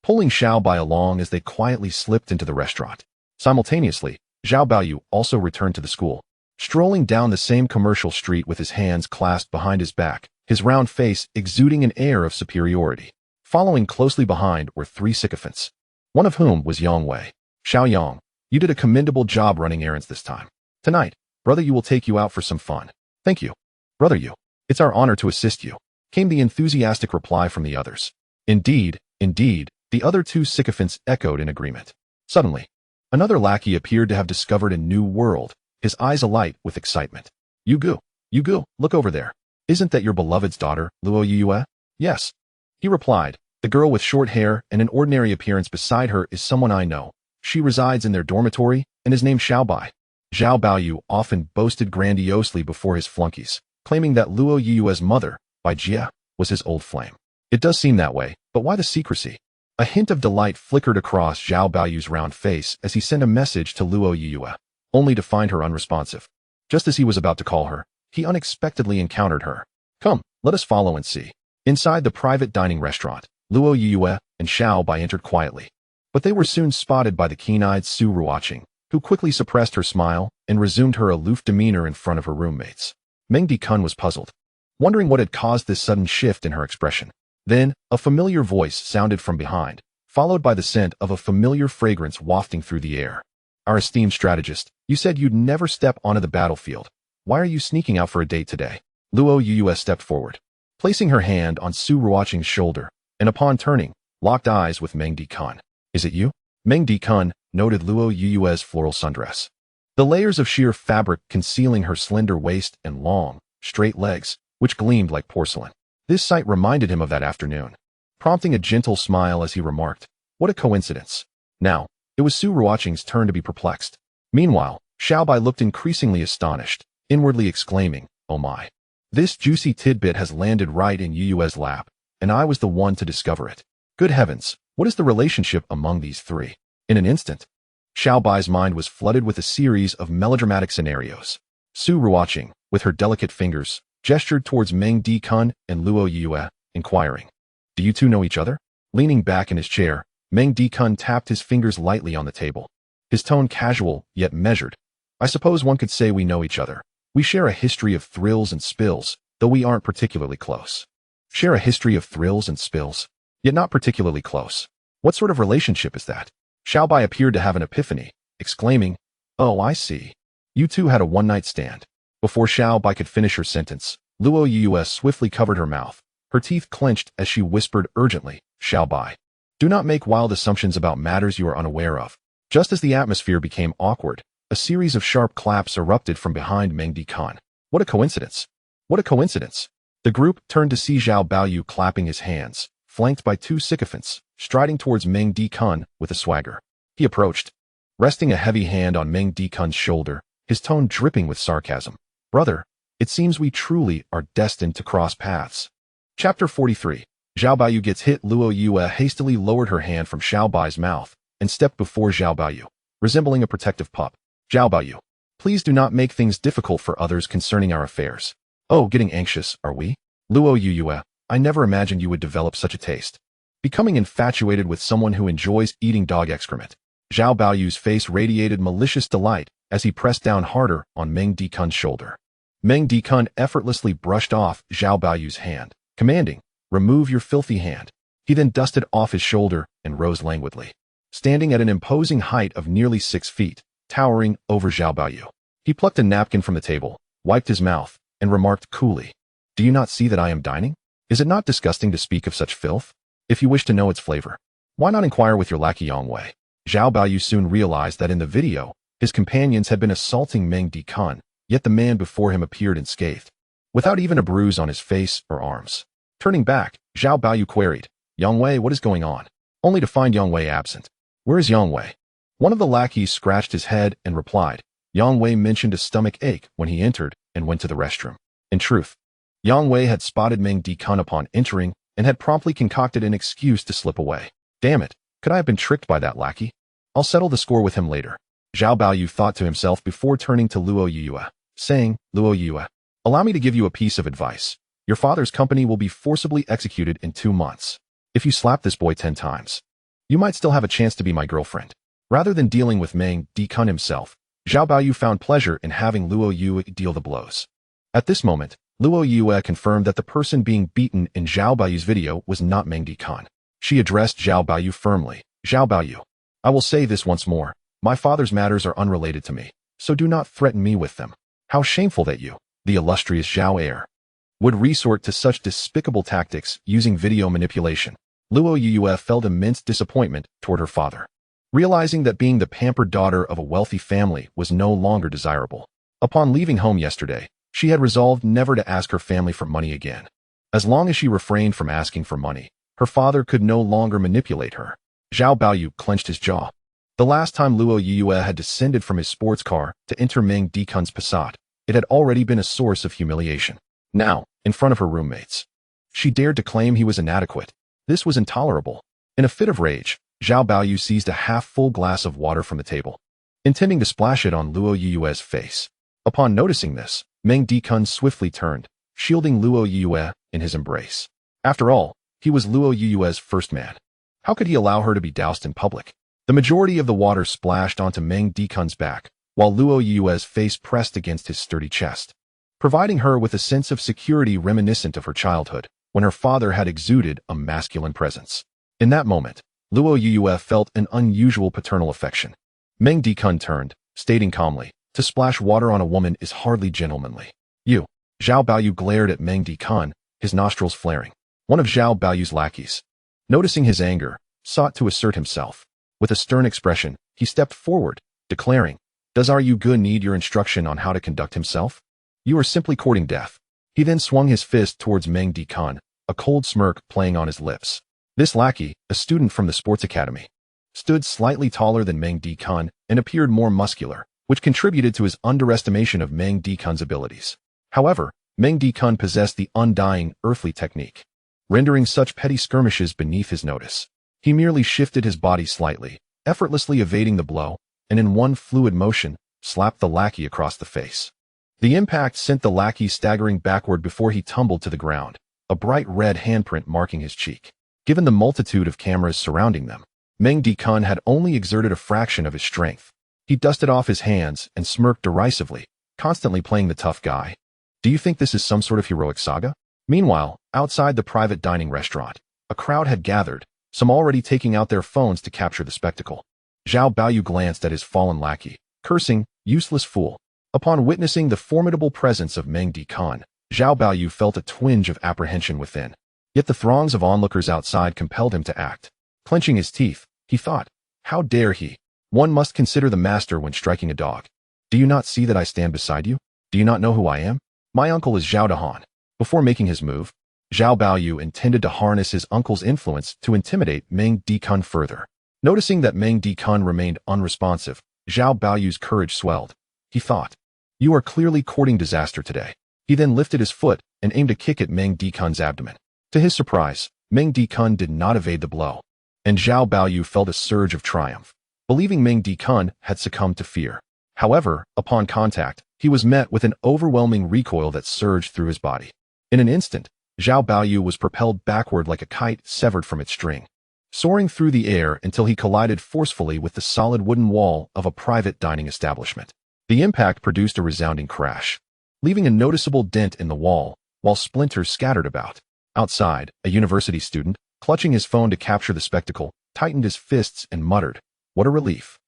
pulling Xiao Bai along as they quietly slipped into the restaurant. Simultaneously, Zhao Baoyu also returned to the school, strolling down the same commercial street with his hands clasped behind his back, his round face exuding an air of superiority. Following closely behind were 3 sycophants, one of whom was Yang Wei. "Xiao Yang, you did a commendable job running errands this time. Tonight, Brother Yu will take you out for some fun." "Thank you, Brother Yu. It's our honor to assist you," came the enthusiastic reply from the others. Indeed, the other 2 sycophants echoed in agreement. Suddenly, another lackey appeared to have discovered a new world, his eyes alight with excitement. Yugu, look over there. Isn't that your beloved's daughter, Luo Yue?" "Yes," he replied. "The girl with short hair and an ordinary appearance beside her is someone I know. She resides in their dormitory and is named Xiao Bai." Zhao Baoyu often boasted grandiosely before his flunkies, claiming that Luo Yue's mother, Bai Jie, was his old flame. "It does seem that way, but why the secrecy?" A hint of delight flickered across Zhao Baoyu's round face as he sent a message to Luo Yue, only to find her unresponsive. Just as he was about to call her, he unexpectedly encountered her. "Come, let us follow and see." Inside the private dining restaurant, Luo Yue and Xiao Bai entered quietly, but they were soon spotted by the keen-eyed Su Ruoqing, who quickly suppressed her smile and resumed her aloof demeanor in front of her roommates. Meng Dikun was puzzled, wondering what had caused this sudden shift in her expression. Then, a familiar voice sounded from behind, followed by the scent of a familiar fragrance wafting through the air. "Our esteemed strategist, you said you'd never step onto the battlefield. Why are you sneaking out for a date today?" Luo Yue stepped forward, placing her hand on Su Ruoqing's shoulder, and upon turning, locked eyes with Meng Dikun. "Is it you?" Meng Dikun noted Luo Yue's floral sundress, the layers of sheer fabric concealing her slender waist and long, straight legs, which gleamed like porcelain. This sight reminded him of that afternoon, prompting a gentle smile as he remarked, "What a coincidence." Now, it was Su Ruoqing's turn to be perplexed. Meanwhile, Xiao Bai looked increasingly astonished, inwardly exclaiming, "Oh my. This juicy tidbit has landed right in Yue's lap, and I was the one to discover it." Good heavens, what is the relationship among these three? In an instant, Xiao Bai's mind was flooded with a series of melodramatic scenarios. Su Ruoqing, with her delicate fingers, gestured towards Meng Dikun and Luo Yue, inquiring, "Do you two know each other?" Leaning back in his chair, Meng Dikun tapped his fingers lightly on the table. His tone casual, yet measured. "I suppose one could say we know each other. We share a history of thrills and spills, though we aren't particularly close." Share a history of thrills and spills, yet not particularly close. What sort of relationship is that? Xiao Bai appeared to have an epiphany, exclaiming, "Oh, I see. You two had a one-night stand." Before Xiao Bai could finish her sentence, Luo Yue swiftly covered her mouth. Her teeth clenched as she whispered urgently, "Xiao Bai, do not make wild assumptions about matters you are unaware of." Just as the atmosphere became awkward, a series of sharp claps erupted from behind Meng Dikun. What a coincidence! What a coincidence! The group turned to see Zhao Baoyu clapping his hands, flanked by two sycophants, striding towards Meng Dikun with a swagger. He approached, resting a heavy hand on Meng Dikun's shoulder, his tone dripping with sarcasm. "Brother, it seems we truly are destined to cross paths." Chapter 43. Zhao Baoyu gets hit. Luo Yue hastily lowered her hand from Xiao Bai's mouth and stepped before Zhao Baoyu, resembling a protective pup. "Zhao Baoyu, please do not make things difficult for others concerning our affairs." "Oh, getting anxious, are we?" "Luo Yue, I never imagined you would develop such a taste. Becoming infatuated with someone who enjoys eating dog excrement." Zhao Baoyu's face radiated malicious delight as he pressed down harder on Meng Dikun's shoulder. Meng Dikun effortlessly brushed off Zhao Baoyu's hand, commanding, "Remove your filthy hand." He then dusted off his shoulder and rose languidly. Standing at an imposing height of nearly 6 feet, towering over Zhao Baoyu, he plucked a napkin from the table, wiped his mouth, and remarked coolly, "Do you not see that I am dining? Is it not disgusting to speak of such filth? If you wish to know its flavor, why not inquire with your lackey Yang Wei?" Zhao Baoyu soon realized that in the video, his companions had been assaulting Meng Dikun, yet the man before him appeared unscathed, without even a bruise on his face or arms. Turning back, Zhao Baoyu queried, "Yang Wei, what is going on?" Only to find Yang Wei absent. "Where is Yang Wei?" One of the lackeys scratched his head and replied, "Yang Wei mentioned a stomach ache when he entered and went to the restroom." In truth, Yang Wei had spotted Meng Dikun upon entering and had promptly concocted an excuse to slip away. "Damn it, could I have been tricked by that lackey? I'll settle the score with him later." Zhao Baoyu thought to himself before turning to Luo Yue, saying, "Luo Yue, allow me to give you a piece of advice. Your father's company will be forcibly executed in 2 months. If you slap this boy 10 times, you might still have a chance to be my girlfriend." Rather than dealing with Meng Dikun himself, Zhao Baoyu found pleasure in having Luo Yue deal the blows. At this moment, Luo Yue confirmed that the person being beaten in Zhao Baoyu's video was not Meng Dikun. She addressed Zhao Baoyu firmly, "Zhao Baoyu, I will say this once more. My father's matters are unrelated to me, so do not threaten me with them. How shameful that you, the illustrious Zhao heir, would resort to such despicable tactics using video manipulation." Luo Yue felt immense disappointment toward her father, realizing that being the pampered daughter of a wealthy family was no longer desirable. Upon leaving home yesterday, she had resolved never to ask her family for money again. As long as she refrained from asking for money, her father could no longer manipulate her. Zhao Baoyu clenched his jaw. The last time Luo Yue had descended from his sports car to enter Meng Dikun's Passat, it had already been a source of humiliation. Now, in front of her roommates, she dared to claim he was inadequate. This was intolerable. In a fit of rage, Zhao Baoyu seized a half-full glass of water from the table, intending to splash it on Luo Yue's face. Upon noticing this, Meng Dikun swiftly turned, shielding Luo Yue in his embrace. After all, he was Luo Yue's first man. How could he allow her to be doused in public? The majority of the water splashed onto Meng Dikun's back, while Luo Yue's face pressed against his sturdy chest, providing her with a sense of security reminiscent of her childhood, when her father had exuded a masculine presence. In that moment, Luo Yue felt an unusual paternal affection. Meng Dikun turned, stating calmly, "To splash water on a woman is hardly gentlemanly." "You." Zhao Baoyu glared at Meng Dikun, his nostrils flaring. One of Zhao Baoyu's lackeys, noticing his anger, sought to assert himself. With a stern expression, he stepped forward, declaring, "Does our Yu need your instruction on how to conduct himself? You are simply courting death." He then swung his fist towards Meng Dikun, a cold smirk playing on his lips. This lackey, a student from the sports academy, stood slightly taller than Meng Dikun and appeared more muscular, which contributed to his underestimation of Meng Dikun's abilities. However, Meng Dikun possessed the undying, earthly technique. rendering such petty skirmishes beneath his notice. He merely shifted his body slightly, effortlessly evading the blow, and in one fluid motion, slapped the lackey across the face. The impact sent the lackey staggering backward before he tumbled to the ground, a bright red handprint marking his cheek. Given the multitude of cameras surrounding them, Meng Dikun had only exerted a fraction of his strength. He dusted off his hands and smirked derisively, constantly playing the tough guy. Do you think this is some sort of heroic saga? Meanwhile, outside the private dining restaurant, a crowd had gathered, some already taking out their phones to capture the spectacle. Zhao Baoyu glanced at his fallen lackey, cursing, "Useless fool." Upon witnessing the formidable presence of Meng Dikun, Zhao Baoyu felt a twinge of apprehension within. Yet the throngs of onlookers outside compelled him to act. Clenching his teeth, he thought, how dare he? One must consider the master when striking a dog. Do you not see that I stand beside you? Do you not know who I am? My uncle is Zhao Dahan. Before making his move, Zhao Baoyu intended to harness his uncle's influence to intimidate Meng Dikun further. Noticing that Meng Dikun remained unresponsive, Zhao Baoyu's courage swelled. He thought, you are clearly courting disaster today. He then lifted his foot and aimed a kick at Meng Dikun's abdomen. To his surprise, Meng Dikun did not evade the blow, and Zhao Baoyu felt a surge of triumph, believing Meng Dikun had succumbed to fear. However, upon contact, he was met with an overwhelming recoil that surged through his body. In an instant, Zhao Baoyu was propelled backward like a kite severed from its string, soaring through the air until he collided forcefully with the solid wooden wall of a private dining establishment. The impact produced a resounding crash, leaving a noticeable dent in the wall, while splinters scattered about. Outside, a university student, clutching his phone to capture the spectacle, tightened his fists and muttered, "What a relief."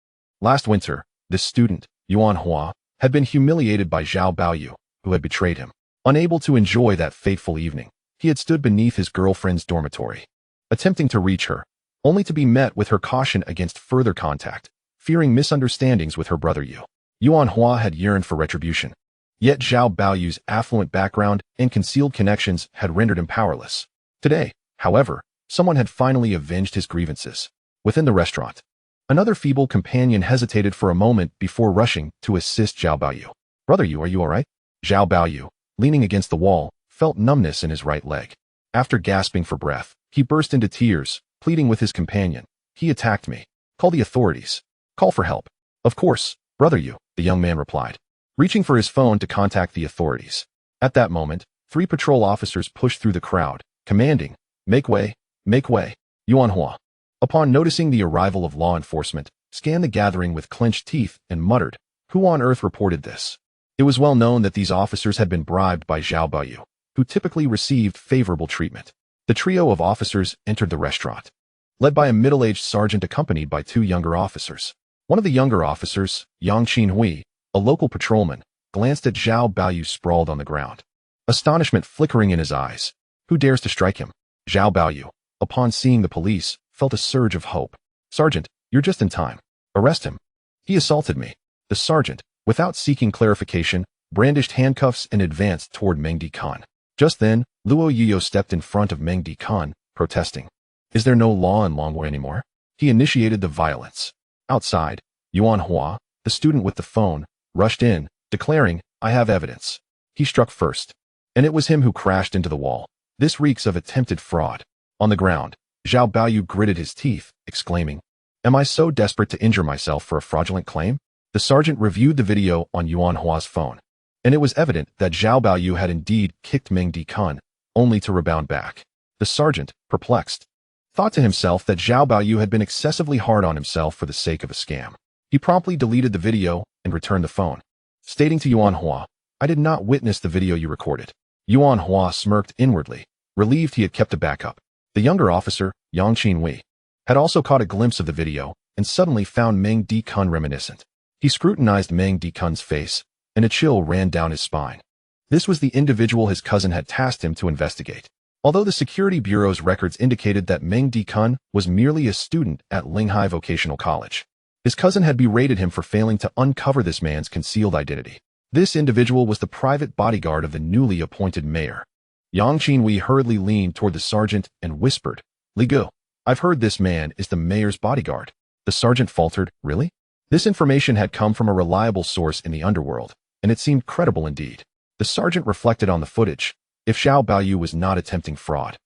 Last winter, this student, Yuan Hua, had been humiliated by Zhao Baoyu, who had betrayed him. Unable to enjoy that fateful evening, he had stood beneath his girlfriend's dormitory, attempting to reach her, only to be met with her caution against further contact, fearing misunderstandings with her brother Yu. Yuan Hua had yearned for retribution. Yet Zhao Baoyu's affluent background and concealed connections had rendered him powerless. Today, however, someone had finally avenged his grievances. Within the restaurant, another feeble companion hesitated for a moment before rushing to assist Zhao Baoyu. "Brother Yu, are you all right?" Zhao Baoyu, leaning against the wall, felt numbness in his right leg. After gasping for breath, he burst into tears, pleading with his companion. "He attacked me. Call the authorities. Call for help." "Of course, Brother Yu," the young man replied, reaching for his phone to contact the authorities. At that moment, 3 patrol officers pushed through the crowd, commanding, "Make way, make way." Yuan Hua, upon noticing the arrival of law enforcement, scanned the gathering with clenched teeth and muttered, "Who on earth reported this?" It was well known that these officers had been bribed by Zhao Baoyu, who typically received favorable treatment. The trio of officers entered the restaurant, led by a middle-aged sergeant accompanied by 2 younger officers. One of the younger officers, Yang Qinhui, a local patrolman, glanced at Zhao Baoyu sprawled on the ground, astonishment flickering in his eyes. "Who dares to strike him?" Zhao Baoyu, upon seeing the police, felt a surge of hope. "Sergeant, you're just in time. Arrest him. He assaulted me." The sergeant, without seeking clarification, brandished handcuffs and advanced toward Meng Dikun. Just then, Luo Yiyo stepped in front of Meng Dikun, protesting. "Is there no law in Longwei anymore?" He initiated the violence. Outside, Yuan Hua, the student with the phone, rushed in, declaring, "I have evidence." He struck first, and it was him who crashed into the wall. "This reeks of attempted fraud." On the ground, Zhao Baoyu gritted his teeth, exclaiming, "Am I so desperate to injure myself for a fraudulent claim?" The sergeant reviewed the video on Yuan Hua's phone, and it was evident that Zhao Baoyu had indeed kicked Meng Dikun, only to rebound back. The sergeant, perplexed, thought to himself that Zhao Baoyu had been excessively hard on himself for the sake of a scam. He promptly deleted the video and returned the phone, stating to Yuan Hua, "I did not witness the video you recorded." Yuan Hua smirked inwardly, relieved he had kept a backup. The younger officer, Yang Qinhui, had also caught a glimpse of the video and suddenly found Meng Dikun reminiscent. He scrutinized Meng Dikun's face, and a chill ran down his spine. This was the individual his cousin had tasked him to investigate. Although the Security Bureau's records indicated that Meng Dikun was merely a student at Linghai Vocational College, his cousin had berated him for failing to uncover this man's concealed identity. This individual was the private bodyguard of the newly appointed mayor. Yang Qinhui hurriedly leaned toward the sergeant and whispered, "Li Gu, I've heard this man is the mayor's bodyguard." The sergeant faltered, "Really?" This information had come from a reliable source in the underworld, and it seemed credible indeed. The sergeant reflected on the footage. If Zhao Baoyu was not attempting fraud,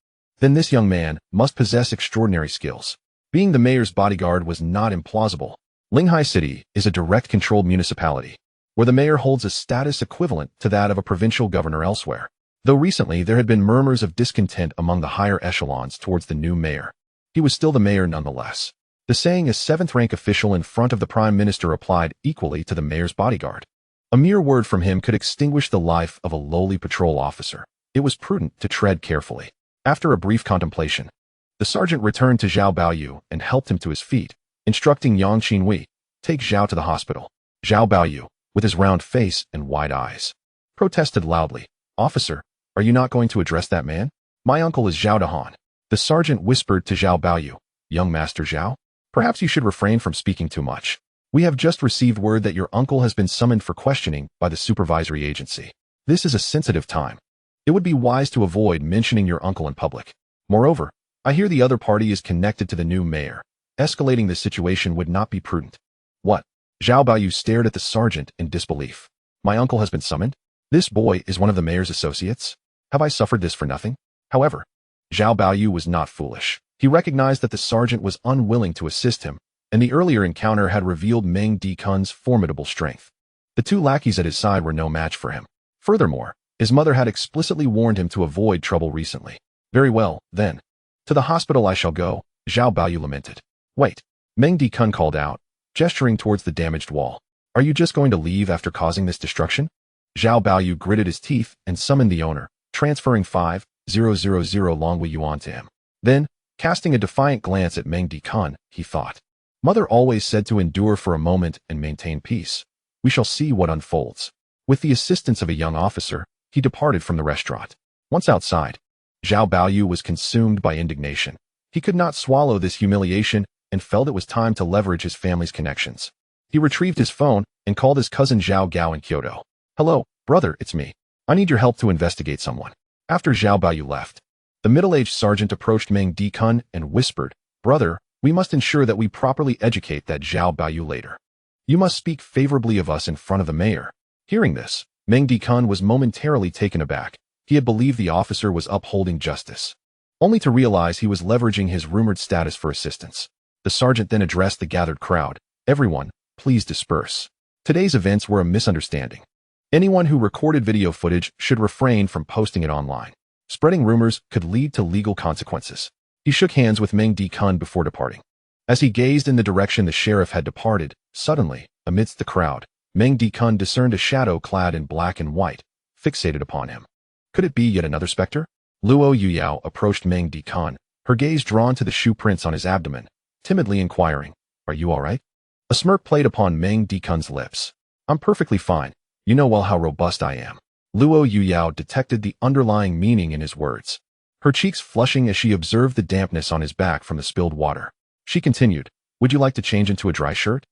then this young man must possess extraordinary skills. Being the mayor's bodyguard was not implausible. Linghai City is a direct-controlled municipality, where the mayor holds a status equivalent to that of a provincial governor elsewhere. Though recently there had been murmurs of discontent among the higher echelons towards the new mayor, he was still the mayor nonetheless. The saying a seventh-rank official in front of the prime minister applied equally to the mayor's bodyguard. A mere word from him could extinguish the life of a lowly patrol officer. It was prudent to tread carefully. After a brief contemplation, the sergeant returned to Zhao Baoyu and helped him to his feet, instructing Yang Qinhui, take Zhao to the hospital. Zhao Baoyu, with his round face and wide eyes, protested loudly, "Officer, are you not going to address that man? My uncle is Zhao Dahan." The sergeant whispered to Zhao Baoyu, "Young Master Zhao, perhaps you should refrain from speaking too much. We have just received word that your uncle has been summoned for questioning by the supervisory agency. This is a sensitive time. It would be wise to avoid mentioning your uncle in public. Moreover, I hear the other party is connected to the new mayor. Escalating the situation would not be prudent." "What?" Zhao Baoyu stared at the sergeant in disbelief. "My uncle has been summoned? This boy is one of the mayor's associates? Have I suffered this for nothing?" However, Zhao Baoyu was not foolish. He recognized that the sergeant was unwilling to assist him, and the earlier encounter had revealed Meng Dikun's formidable strength. The two lackeys at his side were no match for him. Furthermore, his mother had explicitly warned him to avoid trouble recently. "Very well, then. To the hospital I shall go," Zhao Baoyu lamented. "Wait," Meng Dikun called out, gesturing towards the damaged wall. "Are you just going to leave after causing this destruction?" Zhao Baoyu gritted his teeth and summoned the owner, transferring 5,000 Longwei Yuan to him. Then, casting a defiant glance at Meng Dikun, he thought, "Mother always said to endure for a moment and maintain peace. We shall see what unfolds." With the assistance of a young officer, he departed from the restaurant. Once outside, Zhao Baoyu was consumed by indignation. He could not swallow this humiliation and felt it was time to leverage his family's connections. He retrieved his phone and called his cousin Zhao Gao in Kyoto. "Hello, brother, it's me. I need your help to investigate someone." After Zhao Baoyu left, the middle-aged sergeant approached Meng Dikun and whispered, "Brother, we must ensure that we properly educate that Zhao Baoyu later. You must speak favorably of us in front of the mayor." Hearing this, Meng Dikun was momentarily taken aback. He had believed the officer was upholding justice, only to realize he was leveraging his rumored status for assistance. The sergeant then addressed the gathered crowd. "Everyone, please disperse. Today's events were a misunderstanding. Anyone who recorded video footage should refrain from posting it online. Spreading rumors could lead to legal consequences." He shook hands with Meng Dikun before departing. As he gazed in the direction the sheriff had departed, suddenly, amidst the crowd, Meng Dikun discerned a shadow clad in black and white, fixated upon him. Could it be yet another specter? Luo Yuyao approached Meng Dikun, her gaze drawn to the shoe prints on his abdomen, timidly inquiring, "Are you all right?" A smirk played upon Meng Dikun's lips. "I'm perfectly fine. You know well how robust I am." Luo Yuyao detected the underlying meaning in his words, her cheeks flushing as she observed the dampness on his back from the spilled water. She continued, "Would you like to change into a dry shirt?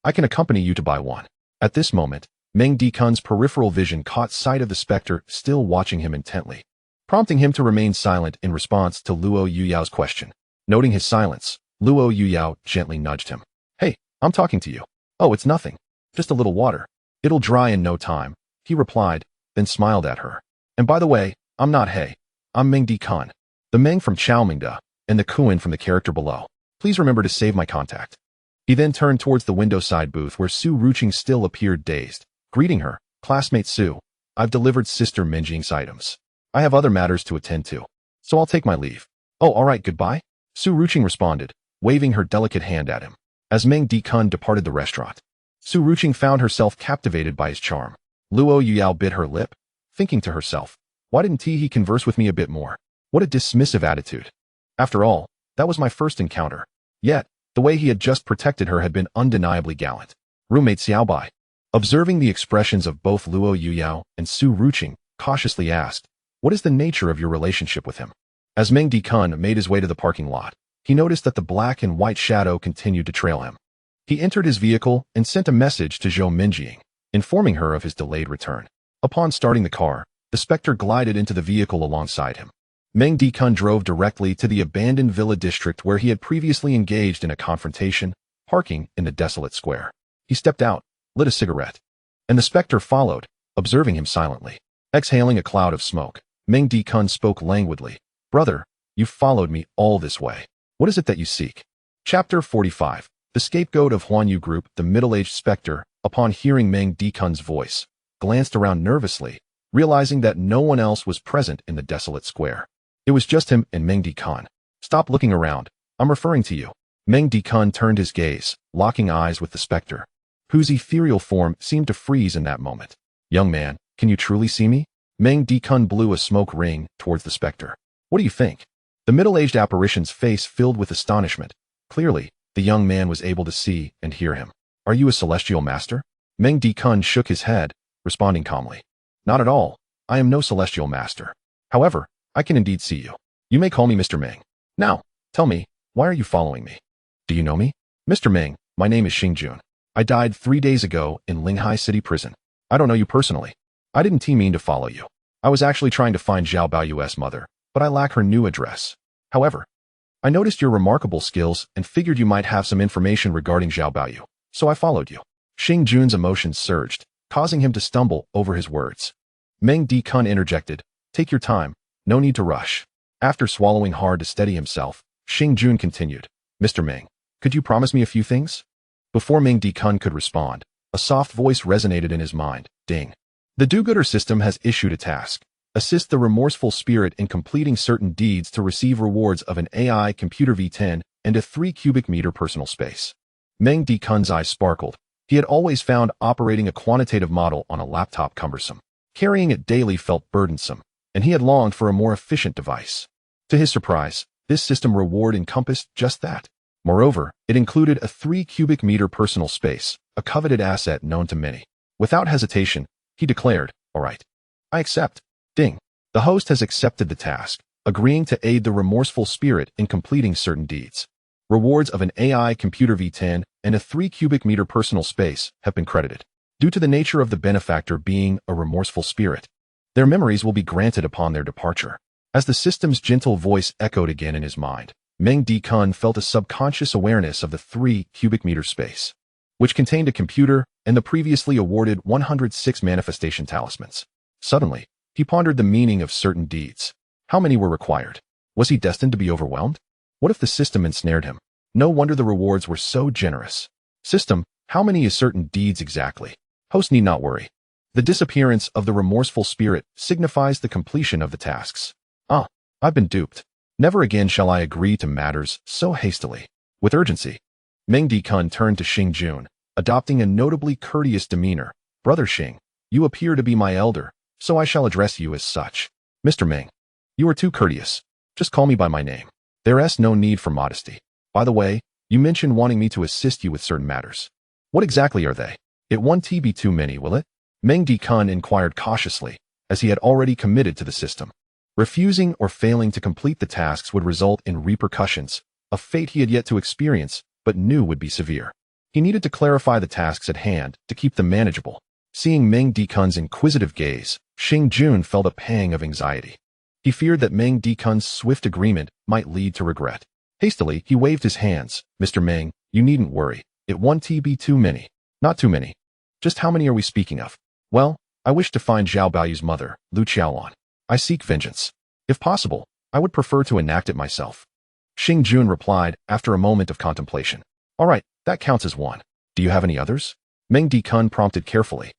I can accompany you to buy one." At this moment, Meng Dikun's peripheral vision caught sight of the specter still watching him intently, prompting him to remain silent in response to Luo Yuyao's question. Noting his silence, Luo Yuyao gently nudged him. "Hey, I'm talking to you." "Oh, it's nothing. Just a little water. It'll dry in no time," he replied, then smiled at her. "And by the way, I'm not He. I'm Meng Dikun, the Meng from Chaomingda, and the Kuan from the character below. Please remember to save my contact." He then turned towards the window side booth where Su Ruqing still appeared dazed, greeting her, "Classmate Su, I've delivered Sister Minjing's items. I have other matters to attend to, so I'll take my leave." "Oh, all right, goodbye," Su Ruqing responded, waving her delicate hand at him. As Meng Dikun departed the restaurant, Su Ruqing found herself captivated by his charm. Luo Yuyao bit her lip, thinking to herself, "Why didn't he converse with me a bit more? What a dismissive attitude. After all, that was my first encounter." Yet, the way he had just protected her had been undeniably gallant. Roommate Xiaobai, observing the expressions of both Luo Yuyao and Su Ruqing, cautiously asked, "What is the nature of your relationship with him?" As Meng Dikun made his way to the parking lot, he noticed that the black and white shadow continued to trail him. He entered his vehicle and sent a message to Zhou Minjing, informing her of his delayed return. Upon starting the car, the specter glided into the vehicle alongside him. Meng Dikun drove directly to the abandoned villa district where he had previously engaged in a confrontation, parking in the desolate square. He stepped out, lit a cigarette, and the specter followed, observing him silently. Exhaling a cloud of smoke, Meng Dikun spoke languidly, "Brother, You followed me all this way. What is it that you seek? Chapter 45. The scapegoat of Huan Yu Group. The middle-aged specter, upon hearing Meng Dekun's voice, glanced around nervously, realizing that no one else was present in the desolate square. It was just him and Meng Dekun. Stop looking around. I'm referring to you. Meng Dekun turned his gaze, locking eyes with the specter, whose ethereal form seemed to freeze in that moment. Young man, can you truly see me? Meng Dekun blew a smoke ring towards the specter. What do you think? The middle-aged apparition's face filled with astonishment. Clearly, the young man was able to see and hear him. Are you a celestial master? Meng Dekun shook his head, responding calmly. Not at all. I am no celestial master. However, I can indeed see you. You may call me Mr. Meng. Now, tell me, why are you following me? Do you know me? Mr. Meng, my name is Xingjun. I died 3 days ago in Linghai City Prison. I don't know you personally. I didn't mean to follow you. I was actually trying to find Zhao Baoyu's mother, but I lack her new address. However, I noticed your remarkable skills and figured you might have some information regarding Zhao Baoyu, so I followed you. Xingjun's emotions surged, causing him to stumble over his words. Meng Dekun interjected, take your time, no need to rush. After swallowing hard to steady himself, Xingjun continued, Mr. Meng, could you promise me a few things? Before Meng Dekun could respond, a soft voice resonated in his mind, ding. The do-gooder system has issued a task. Assist the remorseful spirit in completing certain deeds to receive rewards of an AI computer V10 and a 3 cubic meter personal space. Meng Dekun's eyes sparkled. He had always found operating a quantitative model on a laptop cumbersome. Carrying it daily felt burdensome, and he had longed for a more efficient device. To his surprise, this system reward encompassed just that. Moreover, it included a 3 cubic meter personal space, a coveted asset known to many. Without hesitation, he declared, all right, I accept. Ding. The host has accepted the task, agreeing to aid the remorseful spirit in completing certain deeds. Rewards of an AI computer V10 and a 3 cubic meter personal space have been credited. Due to the nature of the benefactor being a remorseful spirit, their memories will be granted upon their departure. As the system's gentle voice echoed again in his mind, Meng Dekun felt a subconscious awareness of the 3 cubic meter space, which contained a computer and the previously awarded 106 manifestation talismans. Suddenly, he pondered the meaning of certain deeds. How many were required? Was he destined to be overwhelmed? What if the system ensnared him? No wonder the rewards were so generous. System, how many is certain deeds exactly? Host need not worry. The disappearance of the remorseful spirit signifies the completion of the tasks. Ah, I've been duped. Never again shall I agree to matters so hastily. With urgency, Meng Dekun turned to Xingjun, adopting a notably courteous demeanor. Brother Xing, you appear to be my elder, so I shall address you as such. Mr. Meng, you are too courteous. Just call me by my name. There's no need for modesty. By the way, you mentioned wanting me to assist you with certain matters. What exactly are they? It won't be too many, will it? Meng Dekun inquired cautiously, as he had already committed to the system. Refusing or failing to complete the tasks would result in repercussions, a fate he had yet to experience, but knew would be severe. He needed to clarify the tasks at hand to keep them manageable. Seeing Meng Dekun's inquisitive gaze, Xingjun felt a pang of anxiety. He feared that Meng Dekun's swift agreement might lead to regret. Hastily, he waved his hands. Mr. Meng, you needn't worry. It won't be too many. Not too many. Just how many are we speaking of? Well, I wish to find Zhao Baoyu's mother, Lu Qiaolan. I seek vengeance. If possible, I would prefer to enact it myself. Xingjun replied after a moment of contemplation. All right, that counts as one. Do you have any others? Meng Dekun prompted carefully.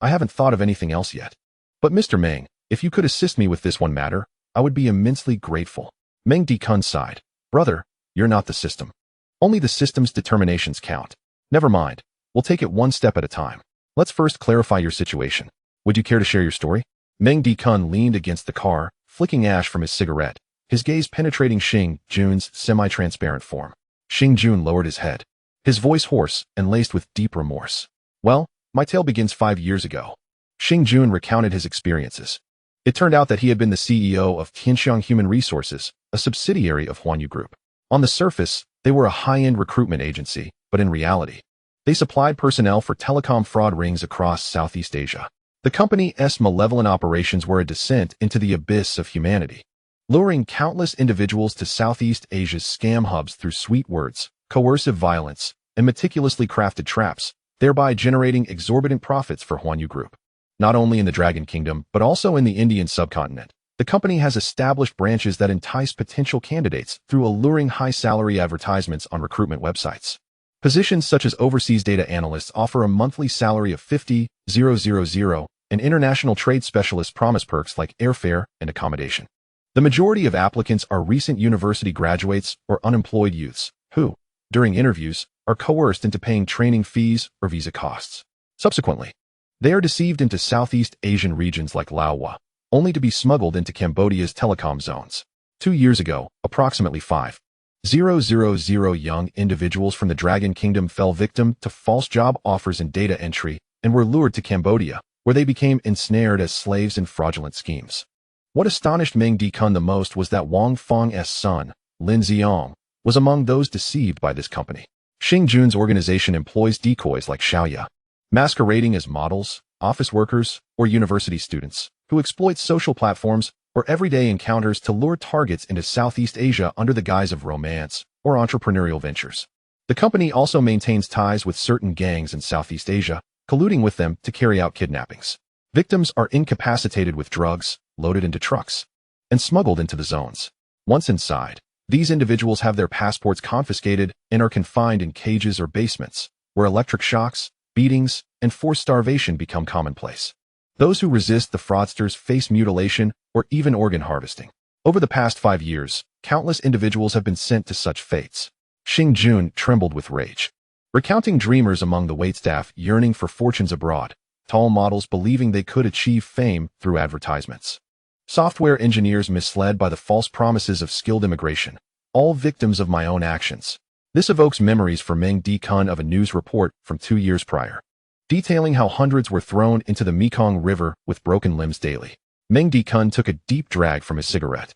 I haven't thought of anything else yet. But Mr. Meng, if you could assist me with this one matter, I would be immensely grateful. Meng Dekun sighed. Brother, you're not the system. Only the system's determinations count. Never mind. We'll take it one step at a time. Let's first clarify your situation. Would you care to share your story? Meng Dekun leaned against the car, flicking ash from his cigarette, his gaze penetrating Xingjun's semi-transparent form. Xingjun lowered his head, his voice hoarse and laced with deep remorse. Well, my tale begins 5 years ago. Xingjun recounted his experiences. It turned out that he had been the CEO of Tianxiang Human Resources, a subsidiary of Huan Yu Group. On the surface, they were a high-end recruitment agency, but in reality, they supplied personnel for telecom fraud rings across Southeast Asia. The company's malevolent operations were a descent into the abyss of humanity, luring countless individuals to Southeast Asia's scam hubs through sweet words, coercive violence, and meticulously crafted traps, thereby generating exorbitant profits for Huan Yu Group. Not only in the Dragon Kingdom, but also in the Indian subcontinent, The company has established branches that entice potential candidates through alluring high-salary advertisements on recruitment websites. Positions such as overseas data analysts offer a monthly salary of $50,000, and international trade specialists promise perks like airfare and accommodation. The majority of applicants are recent university graduates or unemployed youths who, during interviews, are coerced into paying training fees or visa costs. Subsequently, they are deceived into Southeast Asian regions like Laos, only to be smuggled into Cambodia's telecom zones. 2 years ago, approximately 5,000 young individuals from the Dragon Kingdom fell victim to false job offers in data entry and were lured to Cambodia, where they became ensnared as slaves in fraudulent schemes. What astonished Meng Dikun the most was that Wang Feng's son, Lin Xiong, was among those deceived by this company. Xing Jun's organization employs decoys like Xiaoya, masquerading as models, office workers, or university students, who exploit social platforms or everyday encounters to lure targets into Southeast Asia under the guise of romance or entrepreneurial ventures. The company also maintains ties with certain gangs in Southeast Asia, colluding with them to carry out kidnappings. Victims are incapacitated with drugs, loaded into trucks, and smuggled into the zones. Once inside, these individuals have their passports confiscated and are confined in cages or basements, where electric shocks, beatings, and forced starvation become commonplace. Those who resist the fraudsters face mutilation or even organ harvesting. Over the past 5 years, countless individuals have been sent to such fates. Xing Jun trembled with rage. Recounting dreamers among the waitstaff yearning for fortunes abroad, tall models believing they could achieve fame through advertisements. Software engineers misled by the false promises of skilled immigration, all victims of my own actions. This evokes memories for Meng Dikun of a news report from 2 years prior, detailing how hundreds were thrown into the Mekong River with broken limbs daily. Meng Dikun took a deep drag from his cigarette,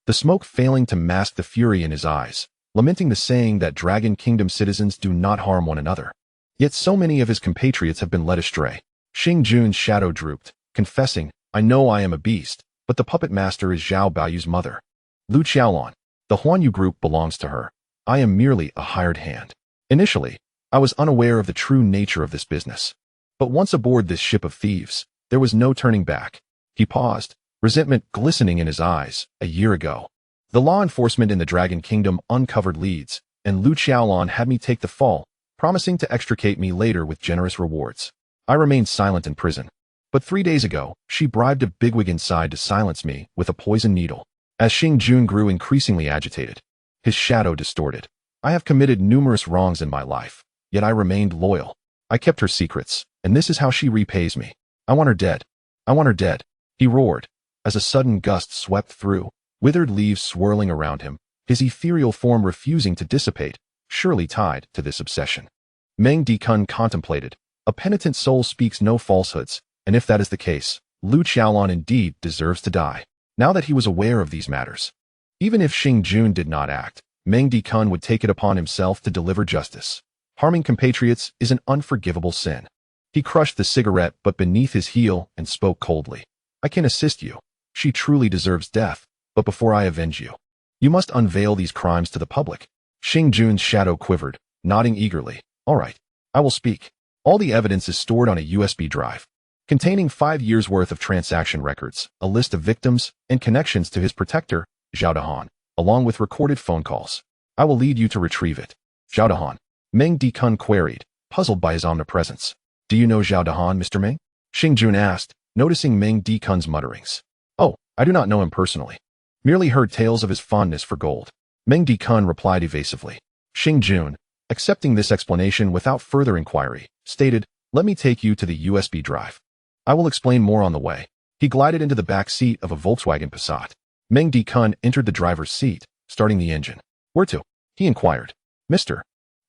the smoke failing to mask the fury in his eyes, lamenting the saying that Dragon Kingdom citizens do not harm one another. Yet so many of his compatriots have been led astray. Xing Jun's shadow drooped, confessing, I know I am a beast, but the puppet master is Zhao Baoyu's mother. Lu Xiaolon, the Huanyu group belongs to her. I am merely a hired hand. Initially, I was unaware of the true nature of this business. But once aboard this ship of thieves, there was no turning back. He paused, resentment glistening in his eyes. A year ago, the law enforcement in the Dragon Kingdom uncovered leads, and Lu Xiaolon had me take the fall, promising to extricate me later with generous rewards. I remained silent in prison. But 3 days ago, she bribed a bigwig inside to silence me with a poison needle. As Xing Jun grew increasingly agitated, his shadow distorted. I have committed numerous wrongs in my life, yet I remained loyal. I kept her secrets, and this is how she repays me. I want her dead. I want her dead. He roared, as a sudden gust swept through, withered leaves swirling around him, his ethereal form refusing to dissipate, surely tied to this obsession. Meng Dikun contemplated. A penitent soul speaks no falsehoods, and if that is the case, Lu Xiaolon indeed deserves to die. Now that he was aware of these matters, even if Xing Jun did not act, Meng Dikun would take it upon himself to deliver justice. Harming compatriots is an unforgivable sin. He crushed the cigarette but beneath his heel and spoke coldly. I can assist you. She truly deserves death, but before I avenge you, you must unveil these crimes to the public. Xing Jun's shadow quivered, nodding eagerly. All right, I will speak. All the evidence is stored on a USB drive, containing 5 years' worth of transaction records, a list of victims, and connections to his protector, Zhao Dahan, along with recorded phone calls. I will lead you to retrieve it. Zhao Dahan, Meng Dikun queried, puzzled by his omnipresence. Do you know Zhao Dahan, Mr. Meng? Xing Jun asked, noticing Meng Dikun's mutterings. Oh, I do not know him personally. Merely heard tales of his fondness for gold. Meng Dikun replied evasively. Xing Jun, accepting this explanation without further inquiry, stated, let me take you to the USB drive. I will explain more on the way. He glided into the back seat of a Volkswagen Passat. Meng Dikun entered the driver's seat, starting the engine. Where to? He inquired. Mr.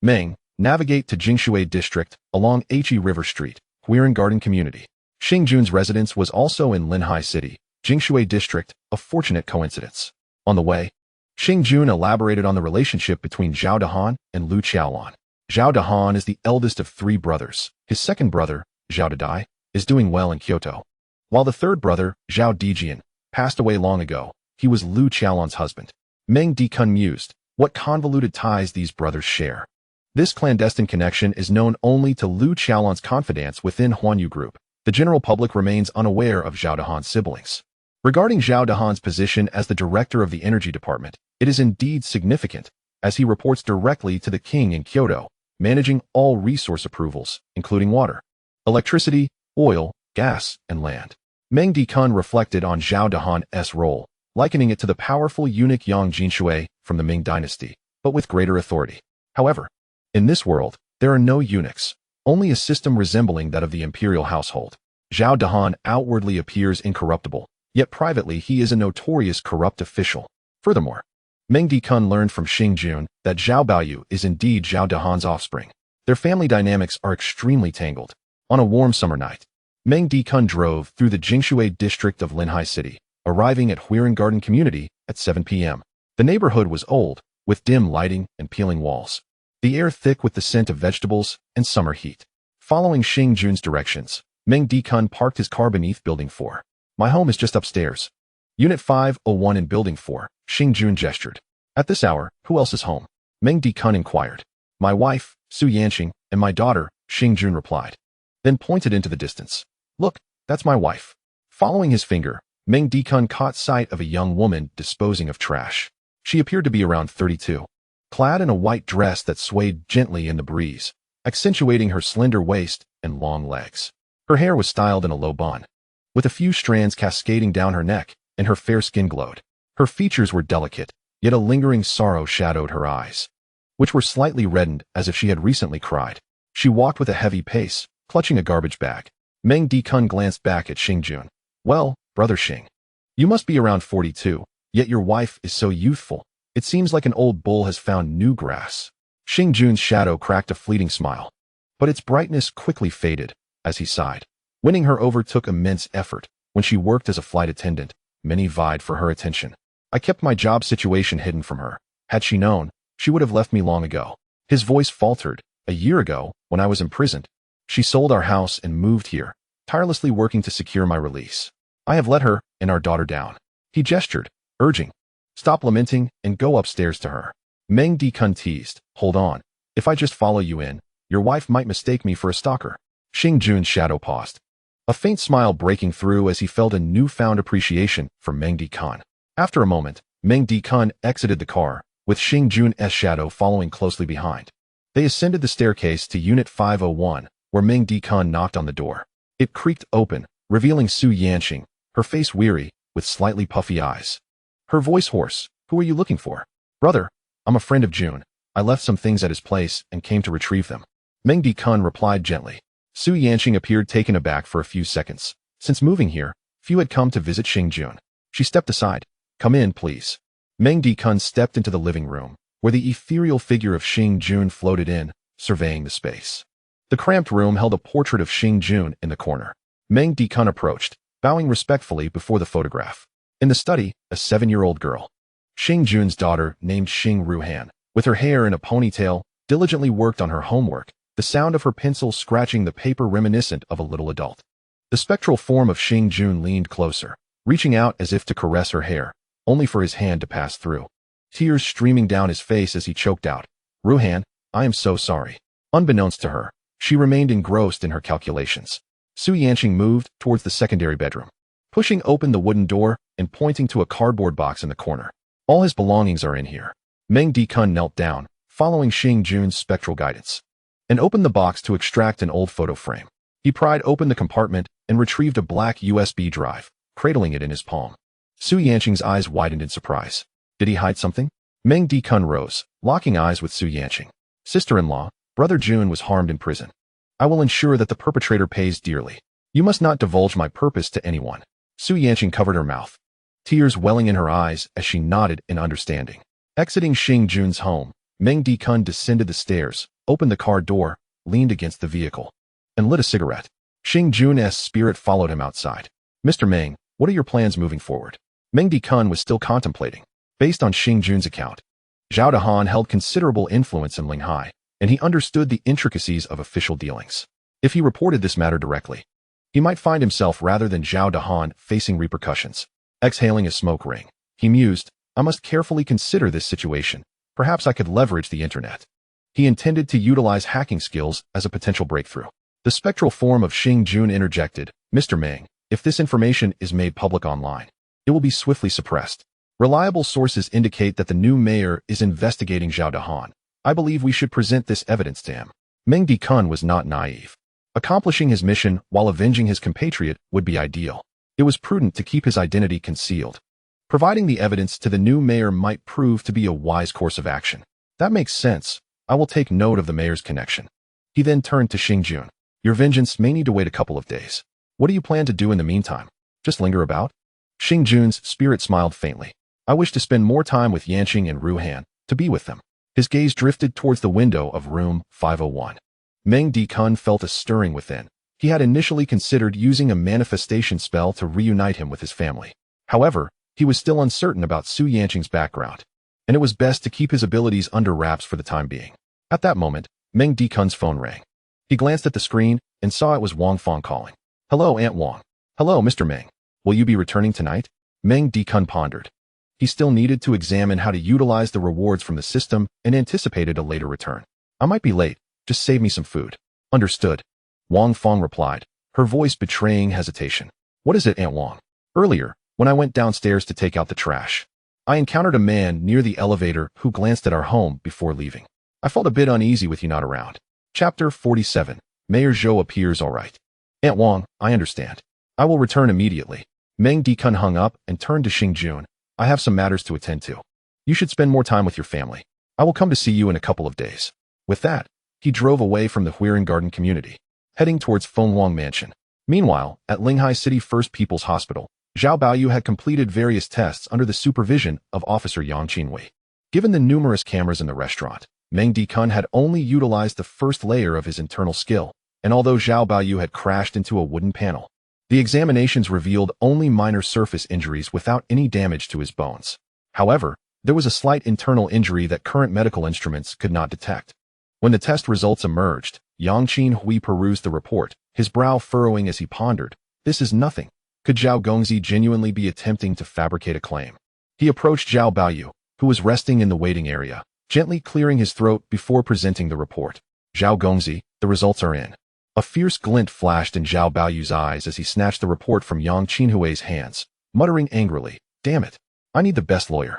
Meng, navigate to Jingshui District along He River Street, Huiran Garden Community. Xing Jun's residence was also in Linhai City, Jingshui District, a fortunate coincidence. On the way, Xing Jun elaborated on the relationship between Zhao Dahan and Lu Xiaolon. Zhao Dahan is the eldest of 3 brothers. His second brother, Zhao Dadai, is doing well in Kyoto, while the third brother, Zhao Dijian, passed away long ago. He was Lu Xiaolon's husband. Meng Dikun mused, what convoluted ties these brothers share. This clandestine connection is known only to Lu Xiaolon's confidants within Huanyu Group. The general public remains unaware of Zhao Dahan's siblings. Regarding Zhao Dahan's position as the director of the energy department, it is indeed significant, as he reports directly to the king in Kyoto, managing all resource approvals, including water, electricity, oil, gas, and land. Meng Dikun reflected on Zhao Dahan's role, likening it to the powerful eunuch Yang Jinshui from the Ming dynasty, but with greater authority. However, in this world, there are no eunuchs, only a system resembling that of the imperial household. Zhao Dahan outwardly appears incorruptible, yet privately he is a notorious corrupt official. Furthermore, Meng Dikun learned from Xing Jun that Zhao Baoyu is indeed Zhao Dahan's offspring. Their family dynamics are extremely tangled. On a warm summer night, Meng Dikun drove through the Jingshui district of Linhai City, arriving at Huiran Garden Community at 7 p.m. The neighborhood was old, with dim lighting and peeling walls. The air thick with the scent of vegetables and summer heat. Following Xing Jun's directions, Meng Dikun parked his car beneath Building 4. My home is just upstairs. Unit 501 in Building 4, Xing Jun gestured. At this hour, who else is home? Meng Dikun inquired. My wife, Su Yanqing, and my daughter, Xing Jun replied. Then pointed into the distance. Look, that's my wife. Following his finger, Meng Dikun caught sight of a young woman disposing of trash. She appeared to be around 32, clad in a white dress that swayed gently in the breeze, accentuating her slender waist and long legs. Her hair was styled in a low bun, with a few strands cascading down her neck, and her fair skin glowed. Her features were delicate, yet a lingering sorrow shadowed her eyes, which were slightly reddened as if she had recently cried. She walked with a heavy pace, clutching a garbage bag. Meng Dikun glanced back at Xing Jun. Well, brother Xing, you must be around 42, yet your wife is so youthful. It seems like an old bull has found new grass. Xing Jun's shadow cracked a fleeting smile, but its brightness quickly faded as he sighed. Winning her over took immense effort. When she worked as a flight attendant, many vied for her attention. I kept my job situation hidden from her. Had she known, she would have left me long ago. His voice faltered. A year ago, when I was imprisoned, she sold our house and moved here, tirelessly working to secure my release. I have let her and our daughter down. He gestured, urging, stop lamenting and go upstairs to her. Meng Dikun teased, hold on. If I just follow you in, your wife might mistake me for a stalker. Xing Jun's shadow paused, a faint smile breaking through as he felt a newfound appreciation for Meng Dikun. After a moment, Meng Dikun exited the car, with Xing Jun's shadow following closely behind. They ascended the staircase to Unit 501, where Meng Dikun knocked on the door. It creaked open, revealing Su Yanqing, her face weary, with slightly puffy eyes. Her voice hoarse. Who are you looking for? Brother, I'm a friend of Jun. I left some things at his place and came to retrieve them. Meng Dikun replied gently. Su Yanqing appeared taken aback for a few seconds. Since moving here, few had come to visit Xing Jun. She stepped aside. Come in, please. Meng Dikun stepped into the living room, where the ethereal figure of Xing Jun floated in, surveying the space. The cramped room held a portrait of Xing Jun in the corner. Meng Dikun approached, bowing respectfully before the photograph. In the study, a 7-year-old girl, Xing Jun's daughter named Xing Ruhan, with her hair in a ponytail, diligently worked on her homework, the sound of her pencil scratching the paper reminiscent of a little adult. The spectral form of Xing Jun leaned closer, reaching out as if to caress her hair, only for his hand to pass through. Tears streaming down his face as he choked out, Ruhan, I am so sorry. Unbeknownst to her, she remained engrossed in her calculations. Su Yanqing moved towards the secondary bedroom, pushing open the wooden door and pointing to a cardboard box in the corner. All his belongings are in here. Meng Dikun knelt down, following Xing Jun's spectral guidance, and opened the box to extract an old photo frame. He pried open the compartment and retrieved a black USB drive, cradling it in his palm. Su Yanqing's eyes widened in surprise. Did he hide something? Meng Dikun rose, locking eyes with Su Yanqing. Sister-in-law, brother Jun was harmed in prison. I will ensure that the perpetrator pays dearly. You must not divulge my purpose to anyone. Su Yanqing covered her mouth, tears welling in her eyes as she nodded in understanding. Exiting Xing Jun's home, Meng Dikun descended the stairs, opened the car door, leaned against the vehicle, and lit a cigarette. Xing Jun's spirit followed him outside. Mr. Meng, what are your plans moving forward? Meng Dikun was still contemplating. Based on Xing Jun's account, Zhao Dahan held considerable influence in Linhai, and he understood the intricacies of official dealings. If he reported this matter directly, he might find himself rather than Zhao Dahan facing repercussions. Exhaling a smoke ring, he mused, I must carefully consider this situation. Perhaps I could leverage the internet. He intended to utilize hacking skills as a potential breakthrough. The spectral form of Xing Jun interjected, Mr. Meng, if this information is made public online, it will be swiftly suppressed. Reliable sources indicate that the new mayor is investigating Zhao Dahan. I believe we should present this evidence to him. Meng Dikun was not naive. Accomplishing his mission while avenging his compatriot would be ideal. It was prudent to keep his identity concealed. Providing the evidence to the new mayor might prove to be a wise course of action. That makes sense. I will take note of the mayor's connection. He then turned to Xingjun. Your vengeance may need to wait a couple of days. What do you plan to do in the meantime? Just linger about? Xingjun's spirit smiled faintly. I wish to spend more time with Yanqing and Ruhan, to be with them. His gaze drifted towards the window of room 501. Meng Dikun felt a stirring within. He had initially considered using a manifestation spell to reunite him with his family. However, he was still uncertain about Su Yanqing's background, and it was best to keep his abilities under wraps for the time being. At that moment, Meng Dikun's phone rang. He glanced at the screen and saw it was Wang Fong calling. Hello, Aunt Wang. Hello, Mr. Meng. Will you be returning tonight? Meng Dikun pondered. He still needed to examine how to utilize the rewards from the system and anticipated a later return. I might be late. Just save me some food. Understood. Wang Fong replied, her voice betraying hesitation. What is it, Aunt Wang? Earlier, when I went downstairs to take out the trash, I encountered a man near the elevator who glanced at our home before leaving. I felt a bit uneasy with you not around. Chapter 47. Mayor Zhou appears all right. Aunt Wang, I understand. I will return immediately. Meng Dikun hung up and turned to Xingjun. I have some matters to attend to. You should spend more time with your family. I will come to see you in a couple of days. With that, he drove away from the Huiran Garden community, heading towards Fenghuang Mansion. Meanwhile, at Linghai City First People's Hospital, Zhao Baoyu had completed various tests under the supervision of Officer Yang Qinhui. Given the numerous cameras in the restaurant, Meng Dikun had only utilized the first layer of his internal skill, and although Zhao Baoyu had crashed into a wooden panel, the examinations revealed only minor surface injuries without any damage to his bones. However, there was a slight internal injury that current medical instruments could not detect. When the test results emerged, Yang Qinhui perused the report, his brow furrowing as he pondered. This is nothing. Could Zhao Gongzi genuinely be attempting to fabricate a claim? He approached Zhao Baoyu, who was resting in the waiting area, gently clearing his throat before presenting the report. Zhao Gongzi, the results are in. A fierce glint flashed in Zhao Baoyu's eyes as he snatched the report from Yang Qinhui's hands, muttering angrily, damn it, I need the best lawyer.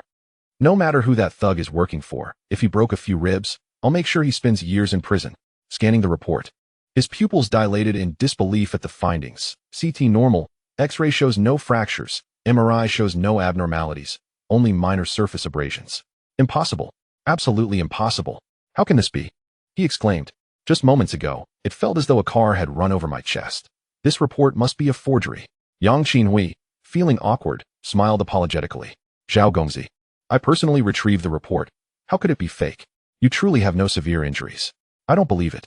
No matter who that thug is working for, if he broke a few ribs, I'll make sure he spends years in prison. Scanning the report, his pupils dilated in disbelief at the findings. CT normal, X-ray shows no fractures, MRI shows no abnormalities, only minor surface abrasions. Impossible. Absolutely impossible. How can this be? He exclaimed. Just moments ago, it felt as though a car had run over my chest. This report must be a forgery. Yang Qinhui, feeling awkward, smiled apologetically. Zhao Gongzi, I personally retrieved the report. How could it be fake? You truly have no severe injuries. I don't believe it.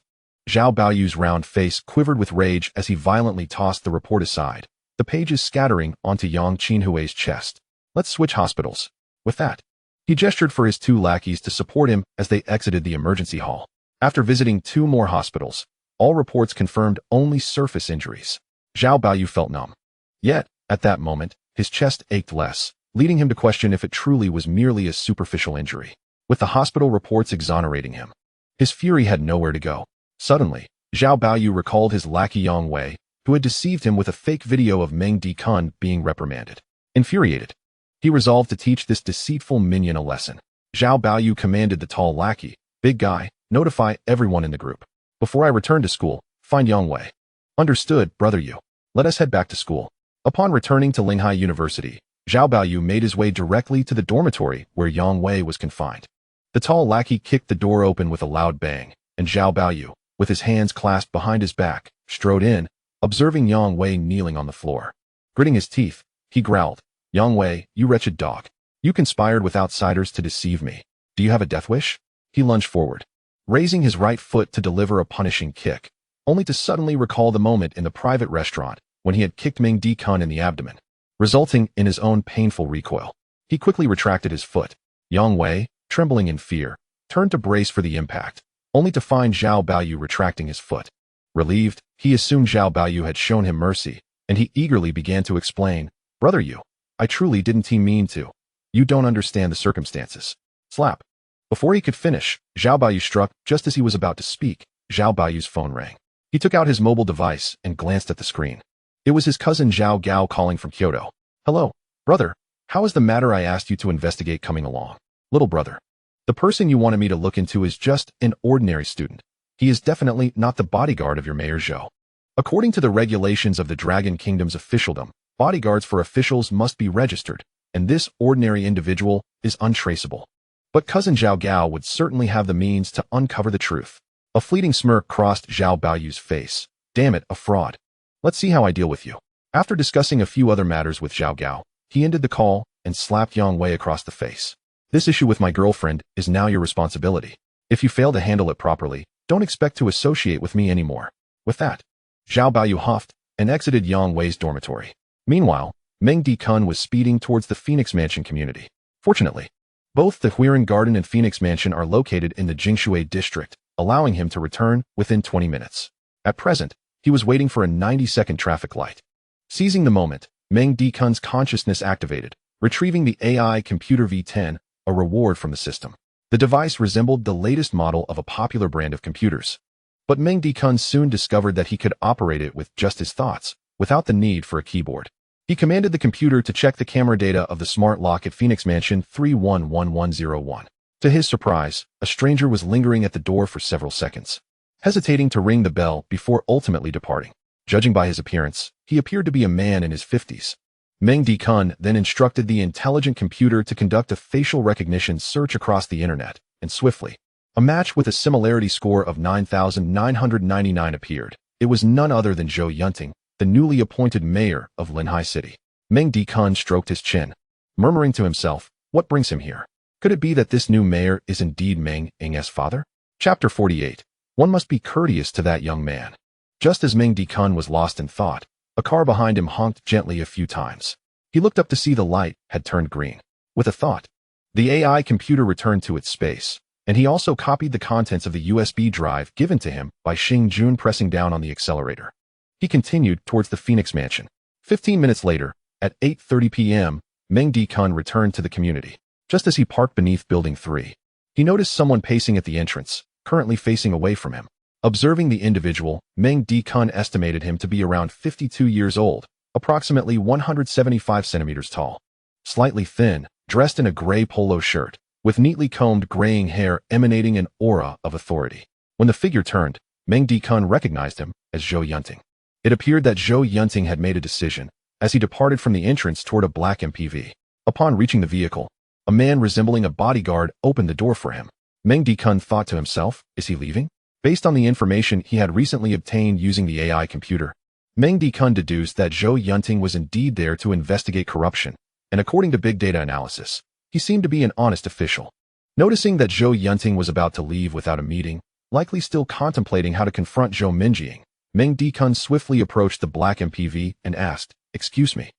Zhao Baoyu's round face quivered with rage as he violently tossed the report aside, the pages scattering onto Yang Qinhui's chest. Let's switch hospitals. With that, he gestured for his two lackeys to support him as they exited the emergency hall. After visiting 2 more hospitals, all reports confirmed only surface injuries. Zhao Baoyu felt numb. Yet, at that moment, his chest ached less, leading him to question if it truly was merely a superficial injury. With the hospital reports exonerating him, his fury had nowhere to go. Suddenly, Zhao Baoyu recalled his lackey Yang Wei, who had deceived him with a fake video of Meng Dikun being reprimanded. Infuriated, he resolved to teach this deceitful minion a lesson. Zhao Baoyu commanded the tall lackey, big guy, notify everyone in the group. Before I return to school, find Yang Wei. Understood, brother Yu. Let us head back to school. Upon returning to Linghai University, Zhao Baoyu made his way directly to the dormitory where Yang Wei was confined. The tall lackey kicked the door open with a loud bang, and Zhao Baoyu, with his hands clasped behind his back, strode in, observing Yang Wei kneeling on the floor. Gritting his teeth, he growled, Yang Wei, you wretched dog. You conspired with outsiders to deceive me. Do you have a death wish? He lunged forward, raising his right foot to deliver a punishing kick, only to suddenly recall the moment in the private restaurant when he had kicked Meng Dikun in the abdomen, resulting in his own painful recoil. He quickly retracted his foot. Yang Wei, trembling in fear, turned to brace for the impact, only to find Zhao Baoyu retracting his foot. Relieved, he assumed Zhao Baoyu had shown him mercy, and he eagerly began to explain, Brother Yu, I truly didn't mean to. You don't understand the circumstances. Slap. Before he could finish, Zhao Baoyu struck. Just as he was about to speak, Zhao Baoyu's phone rang. He took out his mobile device and glanced at the screen. It was his cousin Zhao Gao calling from Kyoto. Hello, Brother, how is the matter I asked you to investigate coming along? Little brother, the person you wanted me to look into is just an ordinary student. He is definitely not the bodyguard of your Mayor Zhou. According to the regulations of the Dragon Kingdom's officialdom, bodyguards for officials must be registered, and this ordinary individual is untraceable. But cousin Zhao Gao would certainly have the means to uncover the truth. A fleeting smirk crossed Zhao Baoyu's face. Damn it, a fraud. Let's see how I deal with you. After discussing a few other matters with Zhao Gao, he ended the call and slapped Yang Wei across the face. This issue with my girlfriend is now your responsibility. If you fail to handle it properly, don't expect to associate with me anymore. With that, Zhao Baoyu huffed and exited Yang Wei's dormitory. Meanwhile, Meng Dikun was speeding towards the Phoenix Mansion community. Fortunately, both the Huiran Garden and Phoenix Mansion are located in the Jingshui district, allowing him to return within 20 minutes. At present, he was waiting for a 90-second traffic light. Seizing the moment, Meng Dikun's consciousness activated, retrieving the AI Computer V10, a reward from the system. The device resembled the latest model of a popular brand of computers. But Meng Dikun soon discovered that he could operate it with just his thoughts, without the need for a keyboard. He commanded the computer to check the camera data of the smart lock at Phoenix Mansion 311101. To his surprise, a stranger was lingering at the door for several seconds, hesitating to ring the bell before ultimately departing. Judging by his appearance, he appeared to be a man in his 50s. Meng Dikun then instructed the intelligent computer to conduct a facial recognition search across the internet, and swiftly, a match with a similarity score of 9,999 appeared. It was none other than Zhou Yunting, the newly appointed mayor of Linhai City. Meng Dikun stroked his chin, murmuring to himself, what brings him here? Could it be that this new mayor is indeed Meng Ying's father? Chapter 48. One must be courteous to that young man. Just as Meng Dikun was lost in thought, a car behind him honked gently a few times. He looked up to see the light had turned green. With a thought, the AI computer returned to its space, and he also copied the contents of the USB drive given to him by Xing Jun pressing down on the accelerator. He continued towards the Phoenix Mansion. 15 minutes later, at 8:30 p.m., Meng Dikun returned to the community. Just as he parked beneath Building 3, he noticed someone pacing at the entrance, currently facing away from him. Observing the individual, Meng Dikun estimated him to be around 52 years old, approximately 175 centimeters tall. Slightly thin, dressed in a gray polo shirt, with neatly combed graying hair emanating an aura of authority. When the figure turned, Meng Dikun recognized him as Zhou Yunting. It appeared that Zhou Yunting had made a decision, as he departed from the entrance toward a black MPV. Upon reaching the vehicle, a man resembling a bodyguard opened the door for him. Meng Dikun thought to himself, is he leaving? Based on the information he had recently obtained using the AI computer, Meng Dikun deduced that Zhou Yunting was indeed there to investigate corruption, and according to big data analysis, he seemed to be an honest official. Noticing that Zhou Yunting was about to leave without a meeting, likely still contemplating how to confront Zhou Minjing, Meng Dikun swiftly approached the black MPV and asked, excuse me,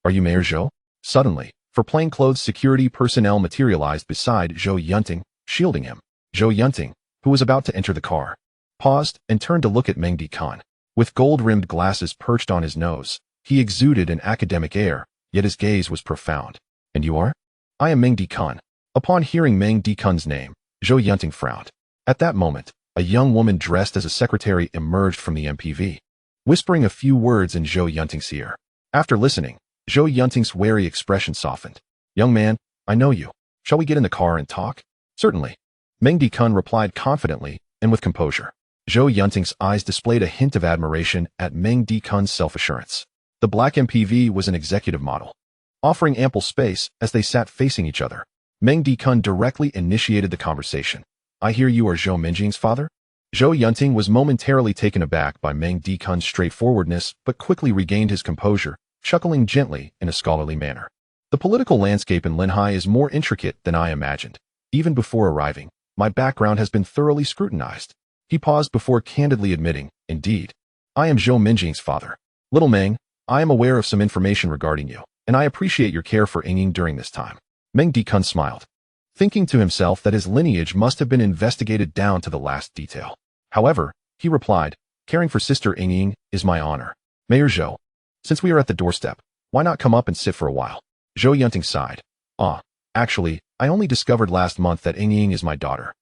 are you Mayor Zhou? Suddenly, for plainclothes security personnel materialized beside Zhou Yunting, shielding him. Zhou Yunting, who was about to enter the car, paused and turned to look at Meng Dikun. With gold-rimmed glasses perched on his nose, he exuded an academic air, yet his gaze was profound. And you are? I am Meng Dikun. Upon hearing Meng Dikun's name, Zhou Yunting frowned. At that moment, a young woman dressed as a secretary emerged from the MPV, whispering a few words in Zhou Yunting's ear. After listening, Zhou Yunting's wary expression softened. Young man, I know you. Shall we get in the car and talk? Certainly. Meng Dikun replied confidently and with composure. Zhou Yunting's eyes displayed a hint of admiration at Meng Dikun's self-assurance. The black MPV was an executive model, offering ample space as they sat facing each other. Meng Dikun directly initiated the conversation. I hear you are Zhou Minjing's father? Zhou Yunting was momentarily taken aback by Meng Dikun's straightforwardness but quickly regained his composure, chuckling gently in a scholarly manner. The political landscape in Linhai is more intricate than I imagined. Even before arriving, my background has been thoroughly scrutinized. He paused before candidly admitting, indeed, I am Zhou Minjing's father. Little Meng, I am aware of some information regarding you, and I appreciate your care for Ying during this time. Meng Dikun smiled, thinking to himself that his lineage must have been investigated down to the last detail. However, he replied, caring for Sister Ying is my honor. Mayor Zhou, since we are at the doorstep, why not come up and sit for a while? Zhou Yunting sighed. Actually, I only discovered last month that Ying is my daughter.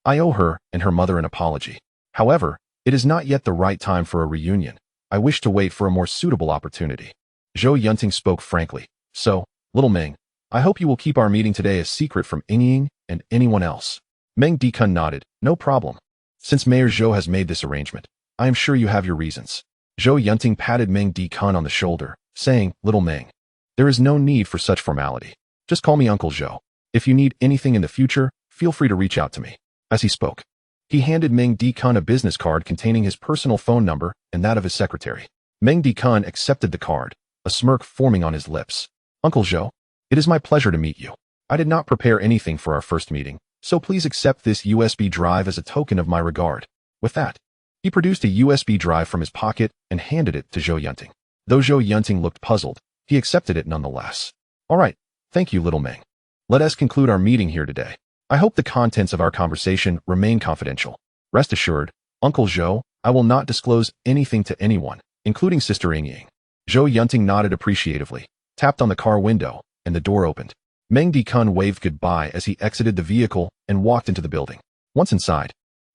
I owe her and her mother an apology. However, it is not yet the right time for a reunion. I wish to wait for a more suitable opportunity. Zhou Yunting spoke frankly. So, Little Meng, I hope you will keep our meeting today a secret from Ying and anyone else. Meng Dikun nodded. No problem. Since Mayor Zhou has made this arrangement, I am sure you have your reasons. Zhou Yunting patted Meng Dikun on the shoulder, saying, Little Meng, there is no need for such formality. Just call me Uncle Zhou. If you need anything in the future, feel free to reach out to me. As he spoke, he handed Meng Dikun a business card containing his personal phone number and that of his secretary. Meng Dikun accepted the card, a smirk forming on his lips. Uncle Zhou, it is my pleasure to meet you. I did not prepare anything for our first meeting, so please accept this USB drive as a token of my regard. With that, he produced a USB drive from his pocket and handed it to Zhou Yunting. Though Zhou Yunting looked puzzled, he accepted it nonetheless. All right, thank you, Little Meng. Let us conclude our meeting here today. I hope the contents of our conversation remain confidential. Rest assured, Uncle Zhou, I will not disclose anything to anyone, including Sister Ying. Zhou Yunting nodded appreciatively, tapped on the car window, and the door opened. Meng Dikun waved goodbye as he exited the vehicle and walked into the building. Once inside,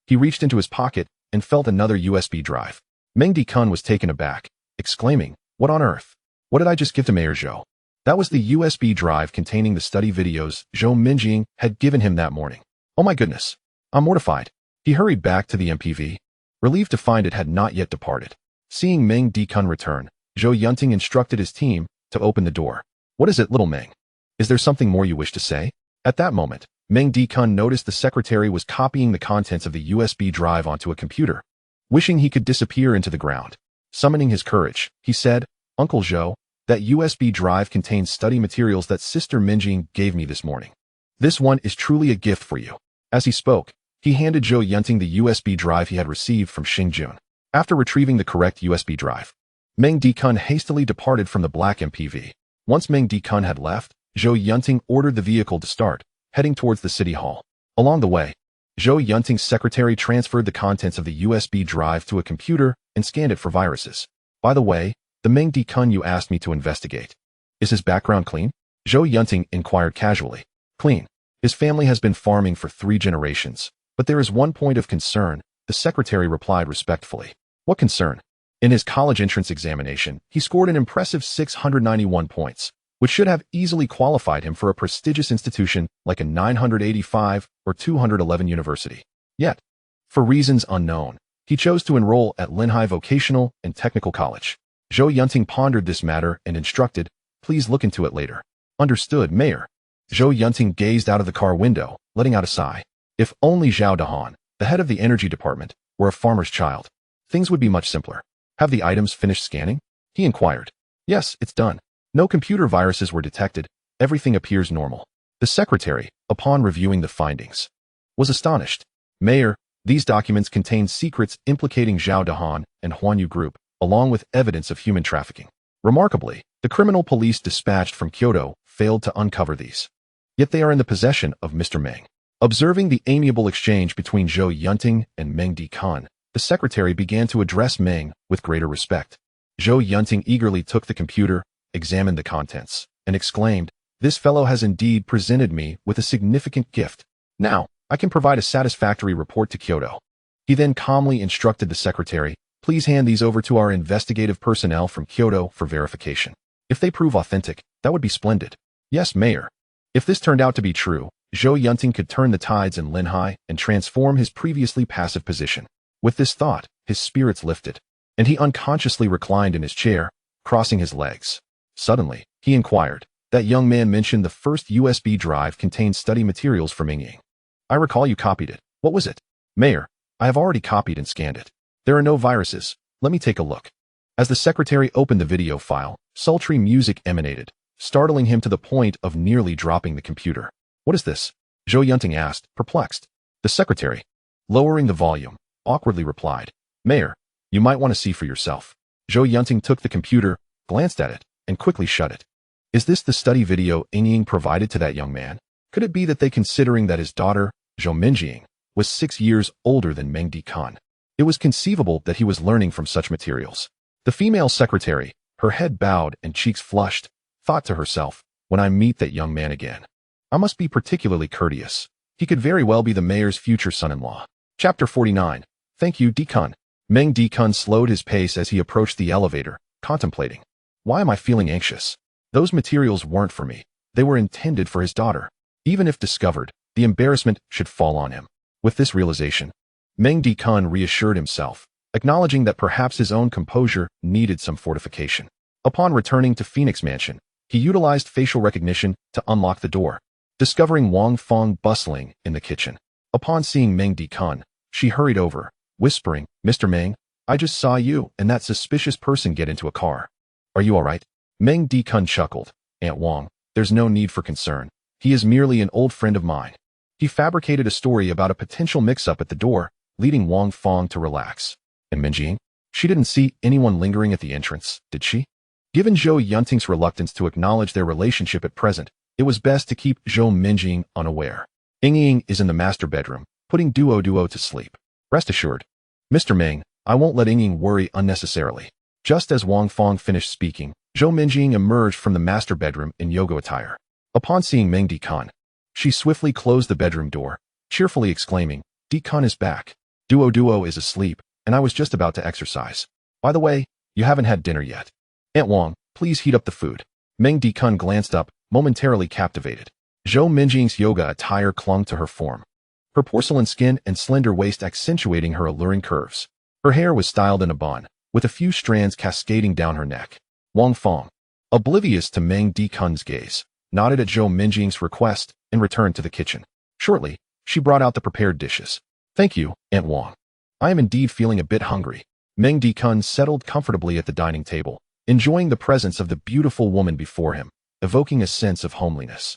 he reached into his pocket and felt another USB drive. Meng Dikun was taken aback, exclaiming, What on earth? What did I just give to Mayor Zhou? That was the USB drive containing the study videos Zhou Minjing had given him that morning. Oh my goodness. I'm mortified. He hurried back to the MPV, relieved to find it had not yet departed. Seeing Meng Dikun return, Zhou Yunting instructed his team to open the door. What is it, Little Meng? Is there something more you wish to say? At that moment, Meng Dikun noticed the secretary was copying the contents of the USB drive onto a computer. Wishing he could disappear into the ground. Summoning his courage, he said, Uncle Zhou, that USB drive contains study materials that Sister Minjing gave me this morning. This one is truly a gift for you. As he spoke, he handed Zhou Yunting the USB drive he had received from Xingjun. After retrieving the correct USB drive, Meng Dikun hastily departed from the black MPV. Once Meng Dikun had left, Zhou Yunting ordered the vehicle to start, heading towards the city hall. Along the way, Zhou Yunting's secretary transferred the contents of the USB drive to a computer and scanned it for viruses. By the way, the Meng Dikun you asked me to investigate. Is his background clean? Zhou Yunting inquired casually. Clean. His family has been farming for 3 generations, but there is one point of concern, the secretary replied respectfully. What concern? In his college entrance examination, he scored an impressive 691 points, which should have easily qualified him for a prestigious institution like a 985 or 211 university. Yet, for reasons unknown, he chose to enroll at Linhai Vocational and Technical College. Zhou Yunting pondered this matter and instructed, please look into it later. Understood, Mayor. Zhou Yunting gazed out of the car window, letting out a sigh. If only Zhao Dahan, the head of the energy department, were a farmer's child, things would be much simpler. Have the items finished scanning? He inquired. Yes, it's done. No computer viruses were detected. Everything appears normal. The secretary, upon reviewing the findings, was astonished. Mayor, these documents contain secrets implicating Zhao Dahan and Huanyu Group, along with evidence of human trafficking. Remarkably, the criminal police dispatched from Kyoto failed to uncover these. Yet they are in the possession of Mr. Meng. Observing the amiable exchange between Zhou Yunting and Meng Dikun, the secretary began to address Meng with greater respect. Zhou Yunting eagerly took the computer, examined the contents, and exclaimed, This fellow has indeed presented me with a significant gift. Now, I can provide a satisfactory report to Kyoto. He then calmly instructed the secretary, Please hand these over to our investigative personnel from Kyoto for verification. If they prove authentic, that would be splendid. Yes, Mayor. If this turned out to be true, Zhou Yunting could turn the tides in Linhai and transform his previously passive position. With this thought, his spirits lifted, and he unconsciously reclined in his chair, crossing his legs. Suddenly, he inquired, That young man mentioned the first USB drive contained study materials from Ying. I recall you copied it. What was it? Mayor, I have already copied and scanned it. There are no viruses. Let me take a look. As the secretary opened the video file, sultry music emanated, startling him to the point of nearly dropping the computer. What is this? Zhou Yunting asked, perplexed. The secretary, lowering the volume, awkwardly replied, Mayor, you might want to see for yourself. Zhou Yunting took the computer, glanced at it, and quickly shut it. Is this the study video Ying provided to that young man? Could it be that they considering that his daughter, Zhou Minjing, was 6 years older than Meng Dikun? It was conceivable that he was learning from such materials. The female secretary, her head bowed and cheeks flushed, thought to herself, when I meet that young man again, I must be particularly courteous. He could very well be the mayor's future son-in-law. Chapter 49. Thank you, Dikun. Meng Dikun slowed his pace as he approached the elevator, contemplating. Why am I feeling anxious? Those materials weren't for me. They were intended for his daughter. Even if discovered, the embarrassment should fall on him. With this realization, Meng Dikun reassured himself, acknowledging that perhaps his own composure needed some fortification. Upon returning to Phoenix Mansion, he utilized facial recognition to unlock the door, discovering Wang Fong bustling in the kitchen. Upon seeing Meng Dikun, she hurried over, whispering, "Mr. Meng, I just saw you and that suspicious person get into a car. Are you all right?" Meng Dikun chuckled. "Aunt Wang, there's no need for concern. He is merely an old friend of mine." He fabricated a story about a potential mix-up at the door, leading Wang Fong to relax. And Minjing? She didn't see anyone lingering at the entrance, did she? Given Zhou Yunting's reluctance to acknowledge their relationship at present, it was best to keep Zhou Minjing unaware. Ying is in the master bedroom, putting Duo to sleep. Rest assured, Mr. Meng, I won't let Ying worry unnecessarily. Just as Wang Fong finished speaking, Zhou Minjing emerged from the master bedroom in yoga attire. Upon seeing Meng Dikun, she swiftly closed the bedroom door, cheerfully exclaiming, "Dikun is back. Duo is asleep, and I was just about to exercise. By the way, you haven't had dinner yet. Aunt Wang, please heat up the food." Meng Dikun glanced up, momentarily captivated. Zhou Minjing's yoga attire clung to her form, her porcelain skin and slender waist accentuating her alluring curves. Her hair was styled in a bun, with a few strands cascading down her neck. Wang Fong, oblivious to Meng Dikun's gaze, nodded at Zhou Minjing's request and returned to the kitchen. Shortly, she brought out the prepared dishes. "Thank you, Aunt Wang. I am indeed feeling a bit hungry." Meng Dikun settled comfortably at the dining table, enjoying the presence of the beautiful woman before him, evoking a sense of homeliness.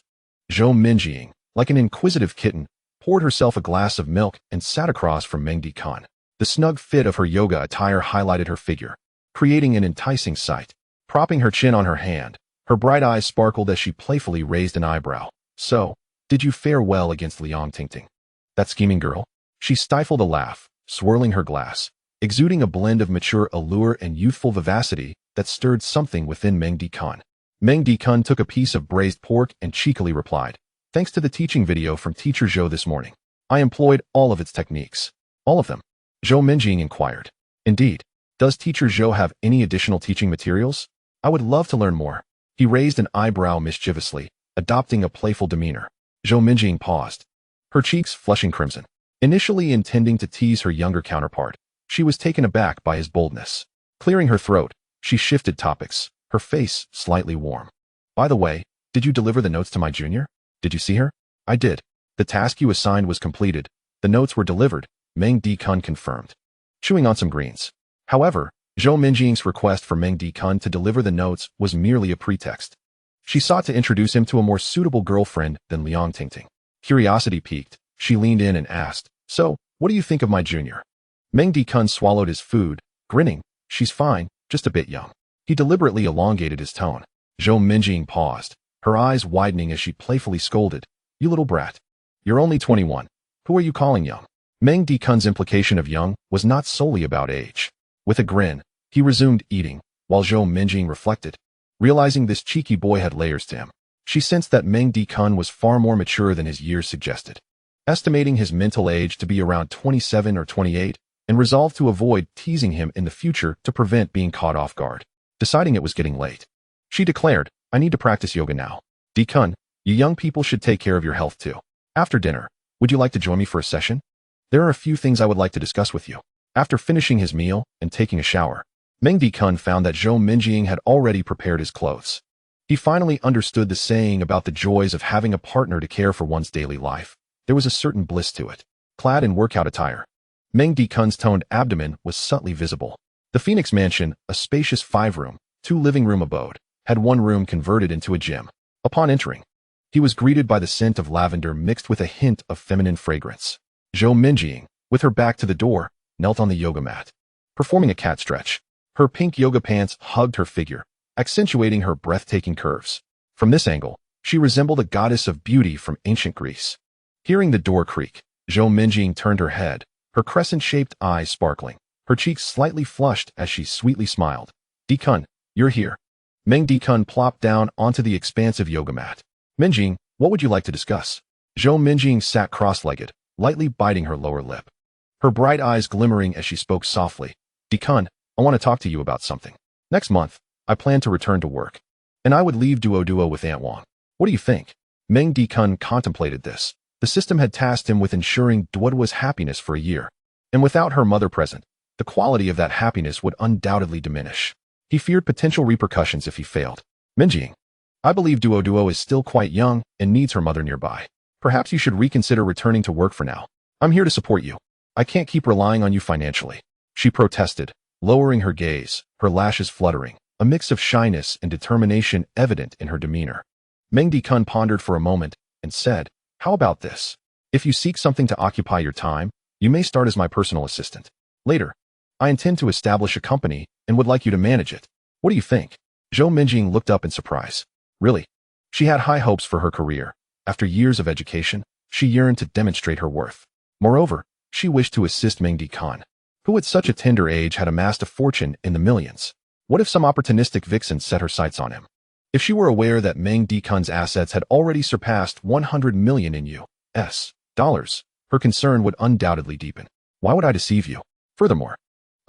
Zhou Minjing, like an inquisitive kitten, poured herself a glass of milk and sat across from Meng Dikun. The snug fit of her yoga attire highlighted her figure, creating an enticing sight. Propping her chin on her hand, her bright eyes sparkled as she playfully raised an eyebrow. "So, did you fare well against Liang Tingting? That scheming girl?" She stifled a laugh, swirling her glass, exuding a blend of mature allure and youthful vivacity that stirred something within Meng Dikun. Meng Dikun took a piece of braised pork and cheekily replied, "Thanks to the teaching video from Teacher Zhou this morning, I employed all of its techniques." "All of them?" Zhou Minjing inquired. "Indeed. Does Teacher Zhou have any additional teaching materials? I would love to learn more." He raised an eyebrow mischievously, adopting a playful demeanor. Zhou Minjing paused, her cheeks flushing crimson. Initially intending to tease her younger counterpart, she was taken aback by his boldness. Clearing her throat, she shifted topics, her face slightly warm. "By the way, did you deliver the notes to my junior? Did you see her?" "I did. The task you assigned was completed. The notes were delivered," Meng Dikun confirmed, chewing on some greens. However, Zhou Minjing's request for Meng Dikun to deliver the notes was merely a pretext. She sought to introduce him to a more suitable girlfriend than Liang Tingting. Curiosity piqued, she leaned in and asked, "So, what do you think of my junior?" Meng Dikun swallowed his food, grinning, "She's fine, just a bit young." He deliberately elongated his tone. Zhou Minjing paused, her eyes widening as she playfully scolded, "You little brat. You're only 21. Who are you calling young?" Meng Dikun's implication of young was not solely about age. With a grin, he resumed eating, while Zhou Minjing reflected. Realizing this cheeky boy had layers to him, she sensed that Meng Dikun was far more mature than his years suggested. Estimating his mental age to be around 27 or 28, and resolved to avoid teasing him in the future to prevent being caught off guard. Deciding it was getting late, she declared, "I need to practice yoga now. Dikun, you young people should take care of your health too. After dinner, would you like to join me for a session? There are a few things I would like to discuss with you." After finishing his meal and taking a shower, Meng Dikun found that Zhou Minjing had already prepared his clothes. He finally understood the saying about the joys of having a partner to care for one's daily life. There was a certain bliss to it. Clad in workout attire, Meng Dikun's toned abdomen was subtly visible. The Phoenix Mansion, a spacious 5-room, 2-living-room abode, had one room converted into a gym. Upon entering, he was greeted by the scent of lavender mixed with a hint of feminine fragrance. Zhou Minjing, with her back to the door, knelt on the yoga mat, performing a cat stretch. Her pink yoga pants hugged her figure, accentuating her breathtaking curves. From this angle, she resembled a goddess of beauty from ancient Greece. Hearing the door creak, Zhou Minjing turned her head, her crescent-shaped eyes sparkling, her cheeks slightly flushed as she sweetly smiled. "Dikun, you're here." Meng Dikun plopped down onto the expansive yoga mat. "Minjing, what would you like to discuss?" Zhou Minjing sat cross-legged, lightly biting her lower lip, her bright eyes glimmering as she spoke softly. "Dikun, I want to talk to you about something. Next month, I plan to return to work. and I would leave Duo with Aunt Wang. What do you think? Meng Dikun contemplated this. The system had tasked him with ensuring Duoduo's happiness for a year, and without her mother present, the quality of that happiness would undoubtedly diminish. He feared potential repercussions if he failed. Minjing, I believe Duo is still quite young and needs her mother nearby. Perhaps you should reconsider returning to work for now. I'm here to support you. I can't keep relying on you financially. She protested, lowering her gaze, her lashes fluttering, a mix of shyness and determination evident in her demeanor. Meng Dikun pondered for a moment and said, how about this? If you seek something to occupy your time, you may start as my personal assistant. Later, I intend to establish a company and would like you to manage it. What do you think? Zhou Minjing looked up in surprise. Really? She had high hopes for her career. After years of education, she yearned to demonstrate her worth. Moreover, she wished to assist Meng Dikun, who at such a tender age had amassed a fortune in the millions. What if some opportunistic vixen set her sights on him? If she were aware that Meng Dikun's assets had already surpassed 100 million in US dollars, her concern would undoubtedly deepen. Why would I deceive you? Furthermore,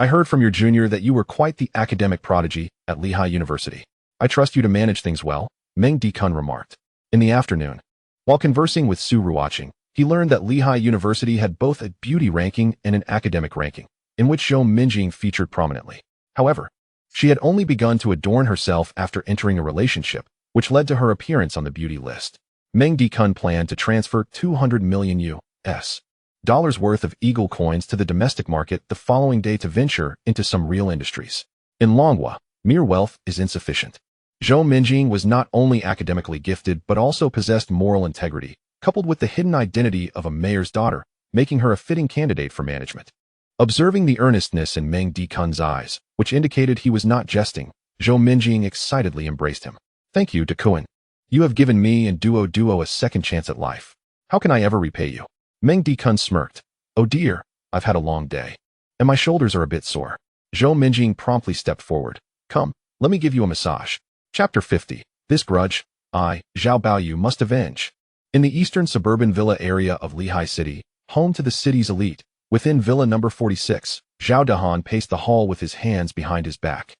I heard from your junior that you were quite the academic prodigy at Lehigh University. I trust you to manage things well, Meng Dikun remarked. In the afternoon, while conversing with Su Ruoqing, he learned that Lehigh University had both a beauty ranking and an academic ranking, in which Zhou Minjing featured prominently. However, she had only begun to adorn herself after entering a relationship, which led to her appearance on the beauty list. Meng Dikun planned to transfer 200 million US dollars worth of Eagle coins to the domestic market the following day to venture into some real industries. In Longhua, mere wealth is insufficient. Zhou Minjing was not only academically gifted but also possessed moral integrity, coupled with the hidden identity of a mayor's daughter, making her a fitting candidate for management. Observing the earnestness in Meng Dikun's eyes, which indicated he was not jesting, Zhou Minjing excitedly embraced him. Thank you, Dakun. You have given me and Duo a second chance at life. How can I ever repay you? Meng Dikun smirked. Oh dear, I've had a long day, and my shoulders are a bit sore. Zhou Minjing promptly stepped forward. Come, let me give you a massage. Chapter 50. This grudge, I, Zhao Baoyu, must avenge. In the eastern suburban villa area of Lehigh City, home to the city's elite, within villa number 46, Zhao Dahan paced the hall with his hands behind his back.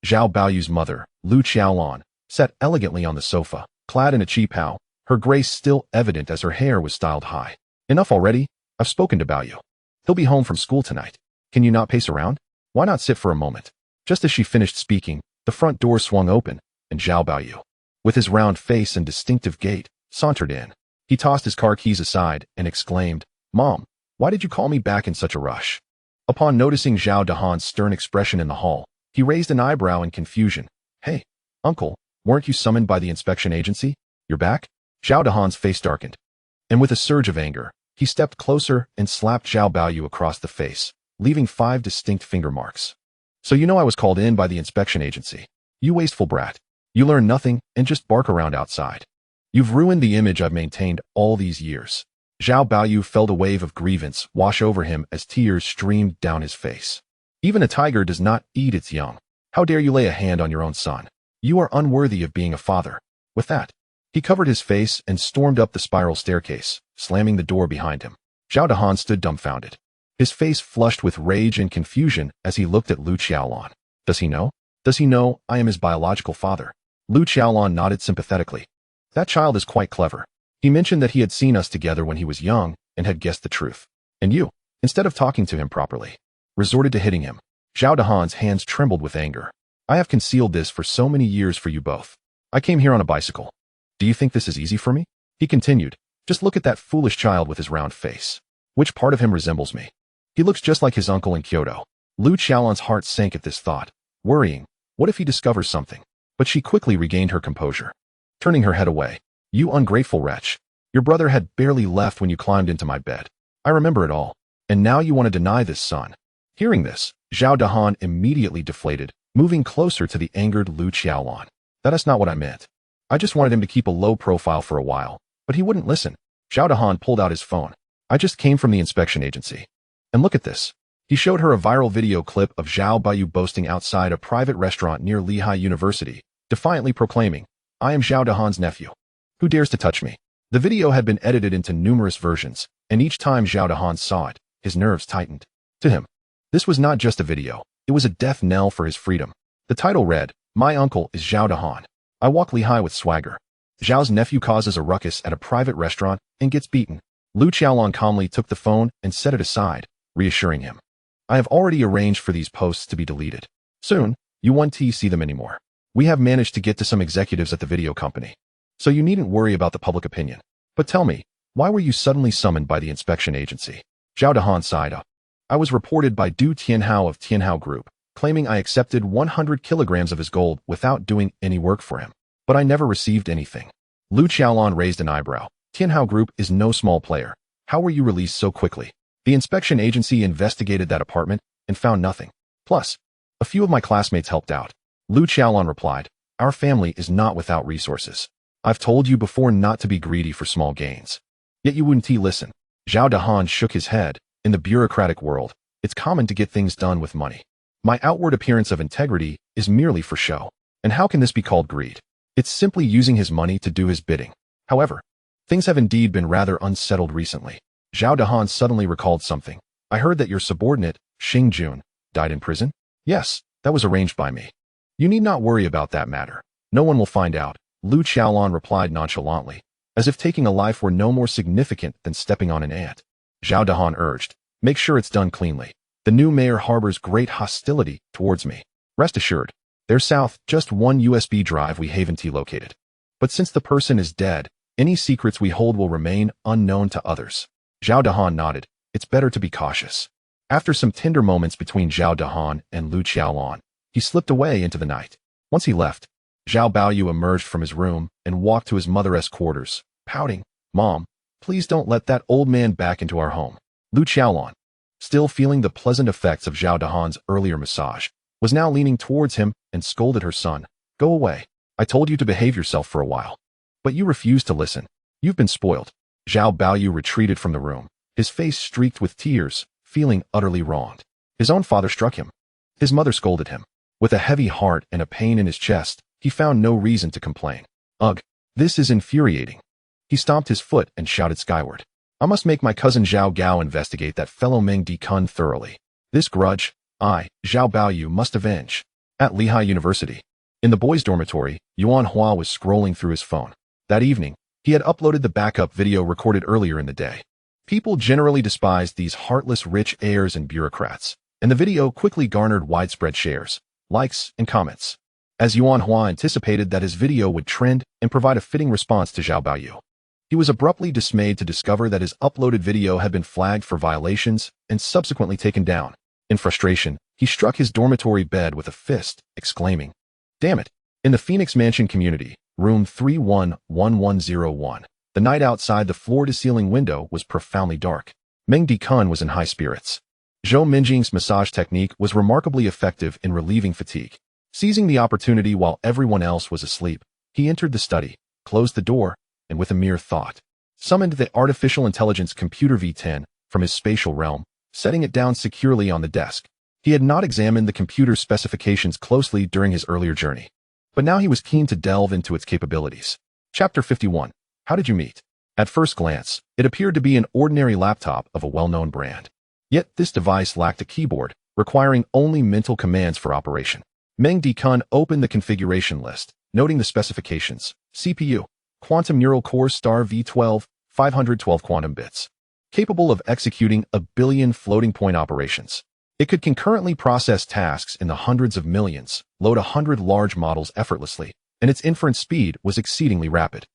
Zhao Baoyu's mother, Lu Qiaolan, sat elegantly on the sofa, clad in a qipao, her grace still evident as her hair was styled high. Enough already, I've spoken to Baoyu. He'll be home from school tonight. Can you not pace around? Why not sit for a moment? Just as she finished speaking, the front door swung open, and Zhao Baoyu, with his round face and distinctive gait, sauntered in. He tossed his car keys aside and exclaimed, Mom, why did you call me back in such a rush? Upon noticing Zhao Dahan's stern expression in the hall, he raised an eyebrow in confusion. Hey, uncle, weren't you summoned by the inspection agency? You're back? Zhao Dahan's face darkened, and with a surge of anger, he stepped closer and slapped Zhao Baoyu across the face, leaving 5 distinct finger marks. So you know I was called in by the inspection agency. You wasteful brat. You learn nothing and just bark around outside. You've ruined the image I've maintained all these years. Zhao Baoyu felt a wave of grievance wash over him as tears streamed down his face. Even a tiger does not eat its young. How dare you lay a hand on your own son? You are unworthy of being a father. With that, he covered his face and stormed up the spiral staircase, slamming the door behind him. Zhao Dahan stood dumbfounded, his face flushed with rage and confusion as he looked at Lu Qiaolan. Does he know? Does he know I am his biological father? Lu Qiaolan nodded sympathetically. That child is quite clever. He mentioned that he had seen us together when he was young and had guessed the truth. And you, instead of talking to him properly, resorted to hitting him. Zhao Dahan's hands trembled with anger. I have concealed this for so many years for you both. I came here on a bicycle. Do you think this is easy for me? He continued. Just look at that foolish child with his round face. Which part of him resembles me? He looks just like his uncle in Kyoto. Lu Qiaolan's heart sank at this thought, worrying. What if he discovers something? But she quickly regained her composure, turning her head away. You ungrateful wretch. Your brother had barely left when you climbed into my bed. I remember it all. And now you want to deny this son. Hearing this, Zhao Dahan immediately deflated, moving closer to the angered Lu Qiaolan. That is not what I meant. I just wanted him to keep a low profile for a while, but he wouldn't listen. Zhao Dahan pulled out his phone. I just came from the inspection agency. And look at this. He showed her a viral video clip of Zhao Baoyu boasting outside a private restaurant near Lehigh University, defiantly proclaiming, I am Zhao Dahan's nephew. Who dares to touch me? The video had been edited into numerous versions, and each time Zhao Dahan saw it, his nerves tightened. To him, this was not just a video, it was a death knell for his freedom. The title read, My uncle is Zhao Dahan. I walk Lehigh with swagger. Zhao's nephew causes a ruckus at a private restaurant and gets beaten. Lu Qiaolon calmly took the phone and set it aside, reassuring him. I have already arranged for these posts to be deleted. Soon, you won't see them anymore. We have managed to get to some executives at the video company. So you needn't worry about the public opinion. But tell me, why were you suddenly summoned by the inspection agency? Zhao Dahan sighed up. I was reported by Du Tianhao of Tianhao Group, claiming I accepted 100 kilograms of his gold without doing any work for him. But I never received anything. Lu Qiaolon raised an eyebrow. Tianhao Group is no small player. How were you released so quickly? The inspection agency investigated that apartment and found nothing. Plus, a few of my classmates helped out. Lu Qiaolon replied, our family is not without resources. I've told you before not to be greedy for small gains. Yet you wouldn't listen. Zhao Dahan shook his head. In the bureaucratic world, it's common to get things done with money. My outward appearance of integrity is merely for show. And how can this be called greed? It's simply using his money to do his bidding. However, things have indeed been rather unsettled recently. Zhao Dahan suddenly recalled something. I heard that your subordinate, Xing Jun, died in prison? Yes, that was arranged by me. You need not worry about that matter. No one will find out, Lu Qiaolon replied nonchalantly, as if taking a life were no more significant than stepping on an ant. Zhao Dahan urged, make sure it's done cleanly. The new mayor harbors great hostility towards me. Rest assured, there's south just one USB drive we haven't located. But since the person is dead, any secrets we hold will remain unknown to others. Zhao Dahan nodded. It's better to be cautious. After some tender moments between Zhao Dahan and Lu Qiaolon, he slipped away into the night. Once he left, Zhao Baoyu emerged from his room and walked to his mother's quarters, pouting, Mom, please don't let that old man back into our home. Lu Qiaolon, still feeling the pleasant effects of Zhao Dahan's earlier massage, was now leaning towards him and scolded her son. Go away. I told you to behave yourself for a while. But you refused to listen. You've been spoiled. Zhao Baoyu retreated from the room, his face streaked with tears, feeling utterly wronged. His own father struck him. His mother scolded him. With a heavy heart and a pain in his chest, he found no reason to complain. Ugh, this is infuriating. He stomped his foot and shouted skyward. I must make my cousin Zhao Gao investigate that fellow Meng Dikun thoroughly. This grudge, I, Zhao Baoyu, must avenge. At Lehigh University. In the boys' dormitory, Yuan Hua was scrolling through his phone. That evening, he had uploaded the backup video recorded earlier in the day. People generally despised these heartless rich heirs and bureaucrats, and the video quickly garnered widespread shares, likes, and comments. As Yuan Hua anticipated that his video would trend and provide a fitting response to Zhao Baoyu, he was abruptly dismayed to discover that his uploaded video had been flagged for violations and subsequently taken down. In frustration, he struck his dormitory bed with a fist, exclaiming, Damn it! In the Phoenix Mansion community, room 311101, the night outside the floor-to-ceiling window was profoundly dark. Meng Dikun was in high spirits. Zhou Minjing's massage technique was remarkably effective in relieving fatigue. Seizing the opportunity while everyone else was asleep, he entered the study, closed the door, and with a mere thought, summoned the artificial intelligence computer V10 from his spatial realm, setting it down securely on the desk. He had not examined the computer's specifications closely during his earlier journey, but now he was keen to delve into its capabilities. Chapter 51. How did you meet? At first glance, it appeared to be an ordinary laptop of a well-known brand. Yet this device lacked a keyboard, requiring only mental commands for operation. Meng Dikun opened the configuration list, noting the specifications. CPU, Quantum Neural Core Star V12, 512 quantum bits. Capable of executing a billion floating-point operations. It could concurrently process tasks in the hundreds of millions, load 100 large models effortlessly, and its inference speed was exceedingly rapid.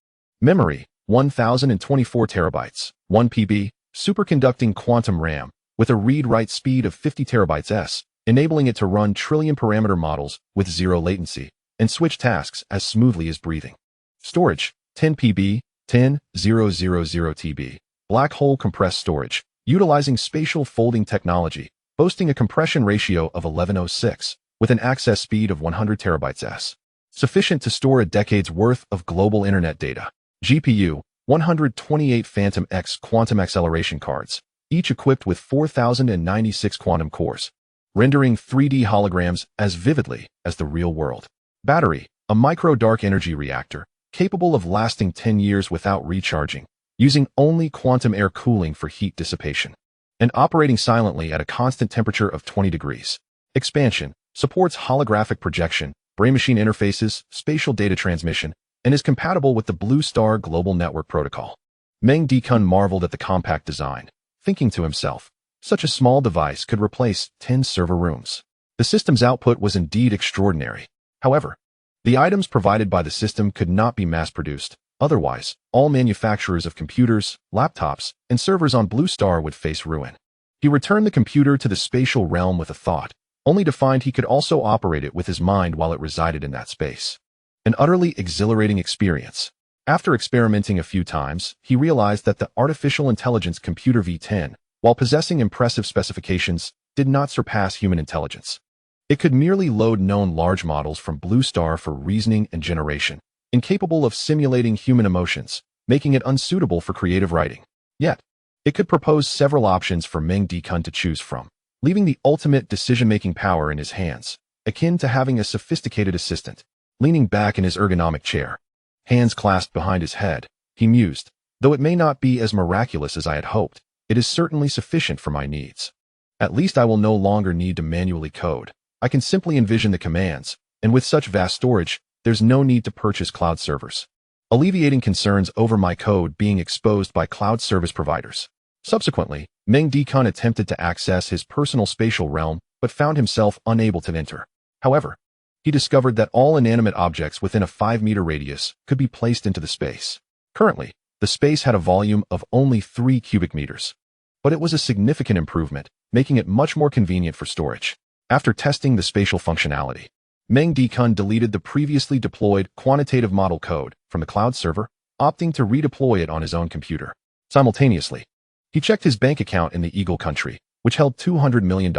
Memory, 1024 terabytes, 1 PB, superconducting quantum RAM, with a read-write speed of 50 terabytes, enabling it to run trillion-parameter models with zero latency, and switch tasks as smoothly as breathing. Storage, 10 PB, 10000 TB, black hole compressed storage, utilizing spatial folding technology, boasting a compression ratio of 1106, with an access speed of 100 terabytes, sufficient to store a decade's worth of global internet data. GPU, 128 Phantom X quantum acceleration cards, each equipped with 4096 quantum cores, rendering 3D holograms as vividly as the real world. Battery, a micro-dark energy reactor, capable of lasting 10 years without recharging, using only quantum air cooling for heat dissipation, and operating silently at a constant temperature of 20 degrees. Expansion, supports holographic projection, brain-machine interfaces, spatial data transmission, and is compatible with the Blue Star Global Network Protocol. Meng Dikun marveled at the compact design, thinking to himself, such a small device could replace 10 server rooms. The system's output was indeed extraordinary. However, the items provided by the system could not be mass-produced. Otherwise, all manufacturers of computers, laptops, and servers on Blue Star would face ruin. He returned the computer to the spatial realm with a thought, only to find he could also operate it with his mind while it resided in that space. An utterly exhilarating experience. After experimenting a few times, he realized that the artificial intelligence computer V10, while possessing impressive specifications, did not surpass human intelligence. It could merely load known large models from Blue Star for reasoning and generation, incapable of simulating human emotions, making it unsuitable for creative writing. Yet, it could propose several options for Meng Dikun to choose from, leaving the ultimate decision-making power in his hands, akin to having a sophisticated assistant. Leaning back in his ergonomic chair, hands clasped behind his head, he mused, though it may not be as miraculous as I had hoped, it is certainly sufficient for my needs. At least I will no longer need to manually code. I can simply envision the commands, and with such vast storage, there's no need to purchase cloud servers, alleviating concerns over my code being exposed by cloud service providers. Subsequently, Meng Dikun attempted to access his personal spatial realm, but found himself unable to enter. However, he discovered that all inanimate objects within a 5-meter radius could be placed into the space. Currently, the space had a volume of only 3 cubic meters, but it was a significant improvement, making it much more convenient for storage. After testing the spatial functionality, Meng Dikun deleted the previously deployed quantitative model code from the cloud server, opting to redeploy it on his own computer. Simultaneously, he checked his bank account in the Eagle country, which held $200 million.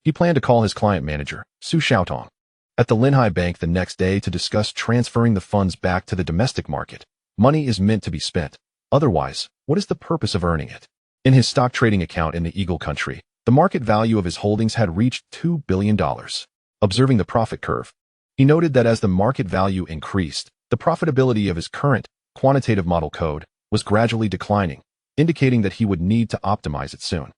He planned to call his client manager, Su Xiaotong, at the Linhai Bank the next day to discuss transferring the funds back to the domestic market. Money is meant to be spent. Otherwise, what is the purpose of earning it? In his stock trading account in the Eagle country, the market value of his holdings had reached $2 billion. Observing the profit curve, he noted that as the market value increased, the profitability of his current quantitative model code was gradually declining, indicating that he would need to optimize it soon.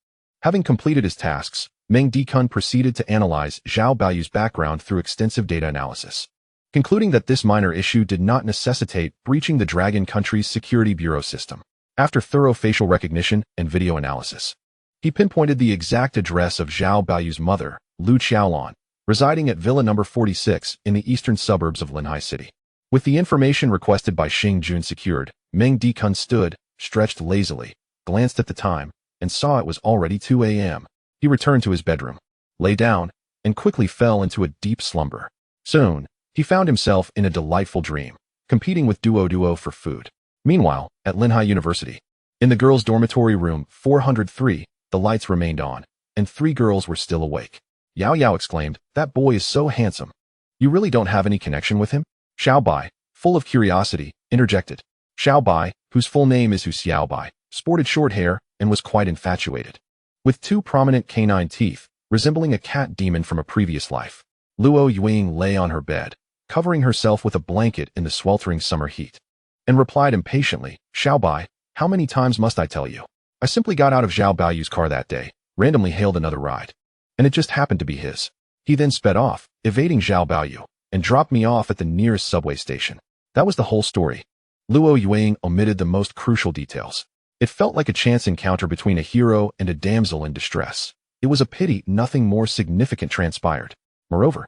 Having completed his tasks, Meng Dikun proceeded to analyze Zhao Baoyu's background through extensive data analysis, concluding that this minor issue did not necessitate breaching the Dragon country's security bureau system. After thorough facial recognition and video analysis, he pinpointed the exact address of Zhao Baoyu's mother, Lu Qiaolon, residing at Villa No. 46 in the eastern suburbs of Linhai City. With the information requested by Xing Jun secured, Meng Dikun stood, stretched lazily, glanced at the time, and saw it was already 2 a.m. He returned to his bedroom, lay down, and quickly fell into a deep slumber. Soon, he found himself in a delightful dream, competing with Duo for food. Meanwhile, at Linhai University, in the girls' dormitory room 403, the lights remained on, and 3 girls were still awake. Yao Yao exclaimed, "That boy is so handsome. You really don't have any connection with him?" Xiao Bai, full of curiosity, interjected. Xiao Bai, whose full name is Hu Xiao Bai, sported short hair and was quite infatuated. With 2 prominent canine teeth, resembling a cat demon from a previous life, Luo Yuing lay on her bed, covering herself with a blanket in the sweltering summer heat, and replied impatiently, "Xiao Bai, how many times must I tell you? I simply got out of Zhao Baoyu's car that day, randomly hailed another ride, and it just happened to be his. He then sped off, evading Zhao Baoyu, and dropped me off at the nearest subway station. That was the whole story." Luo Yuing omitted the most crucial details. It felt like a chance encounter between a hero and a damsel in distress. It was a pity nothing more significant transpired. Moreover,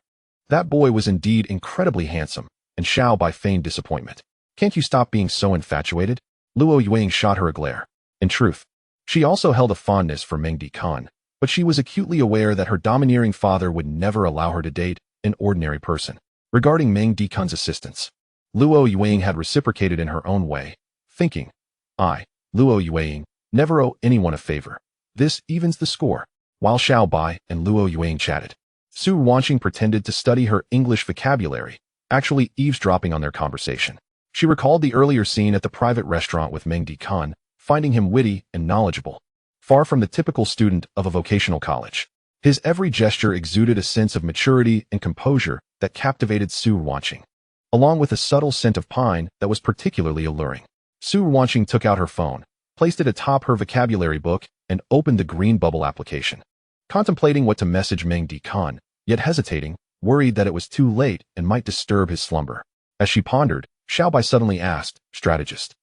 that boy was indeed incredibly handsome, and Xiao Bai feigned disappointment. "Can't you stop being so infatuated?" Luo Yuing shot her a glare. In truth, she also held a fondness for Meng Dikun, but she was acutely aware that her domineering father would never allow her to date an ordinary person. Regarding Meng Dikun's assistance, Luo Yuing had reciprocated in her own way, thinking, "I, Luo Yuing, never owe anyone a favor. This evens the score." While Xiao Bai and Luo Yuing chatted, Su Wanqing pretended to study her English vocabulary, actually eavesdropping on their conversation. She recalled the earlier scene at the private restaurant with Meng Dikun, finding him witty and knowledgeable, far from the typical student of a vocational college. His every gesture exuded a sense of maturity and composure that captivated Su Wanqing, along with a subtle scent of pine that was particularly alluring. Su Wanqing took out her phone, placed it atop her vocabulary book, and opened the green bubble application. Contemplating what to message Meng Dikun, yet hesitating, worried that it was too late and might disturb his slumber. As she pondered, Xiaobai suddenly asked, "Strategist,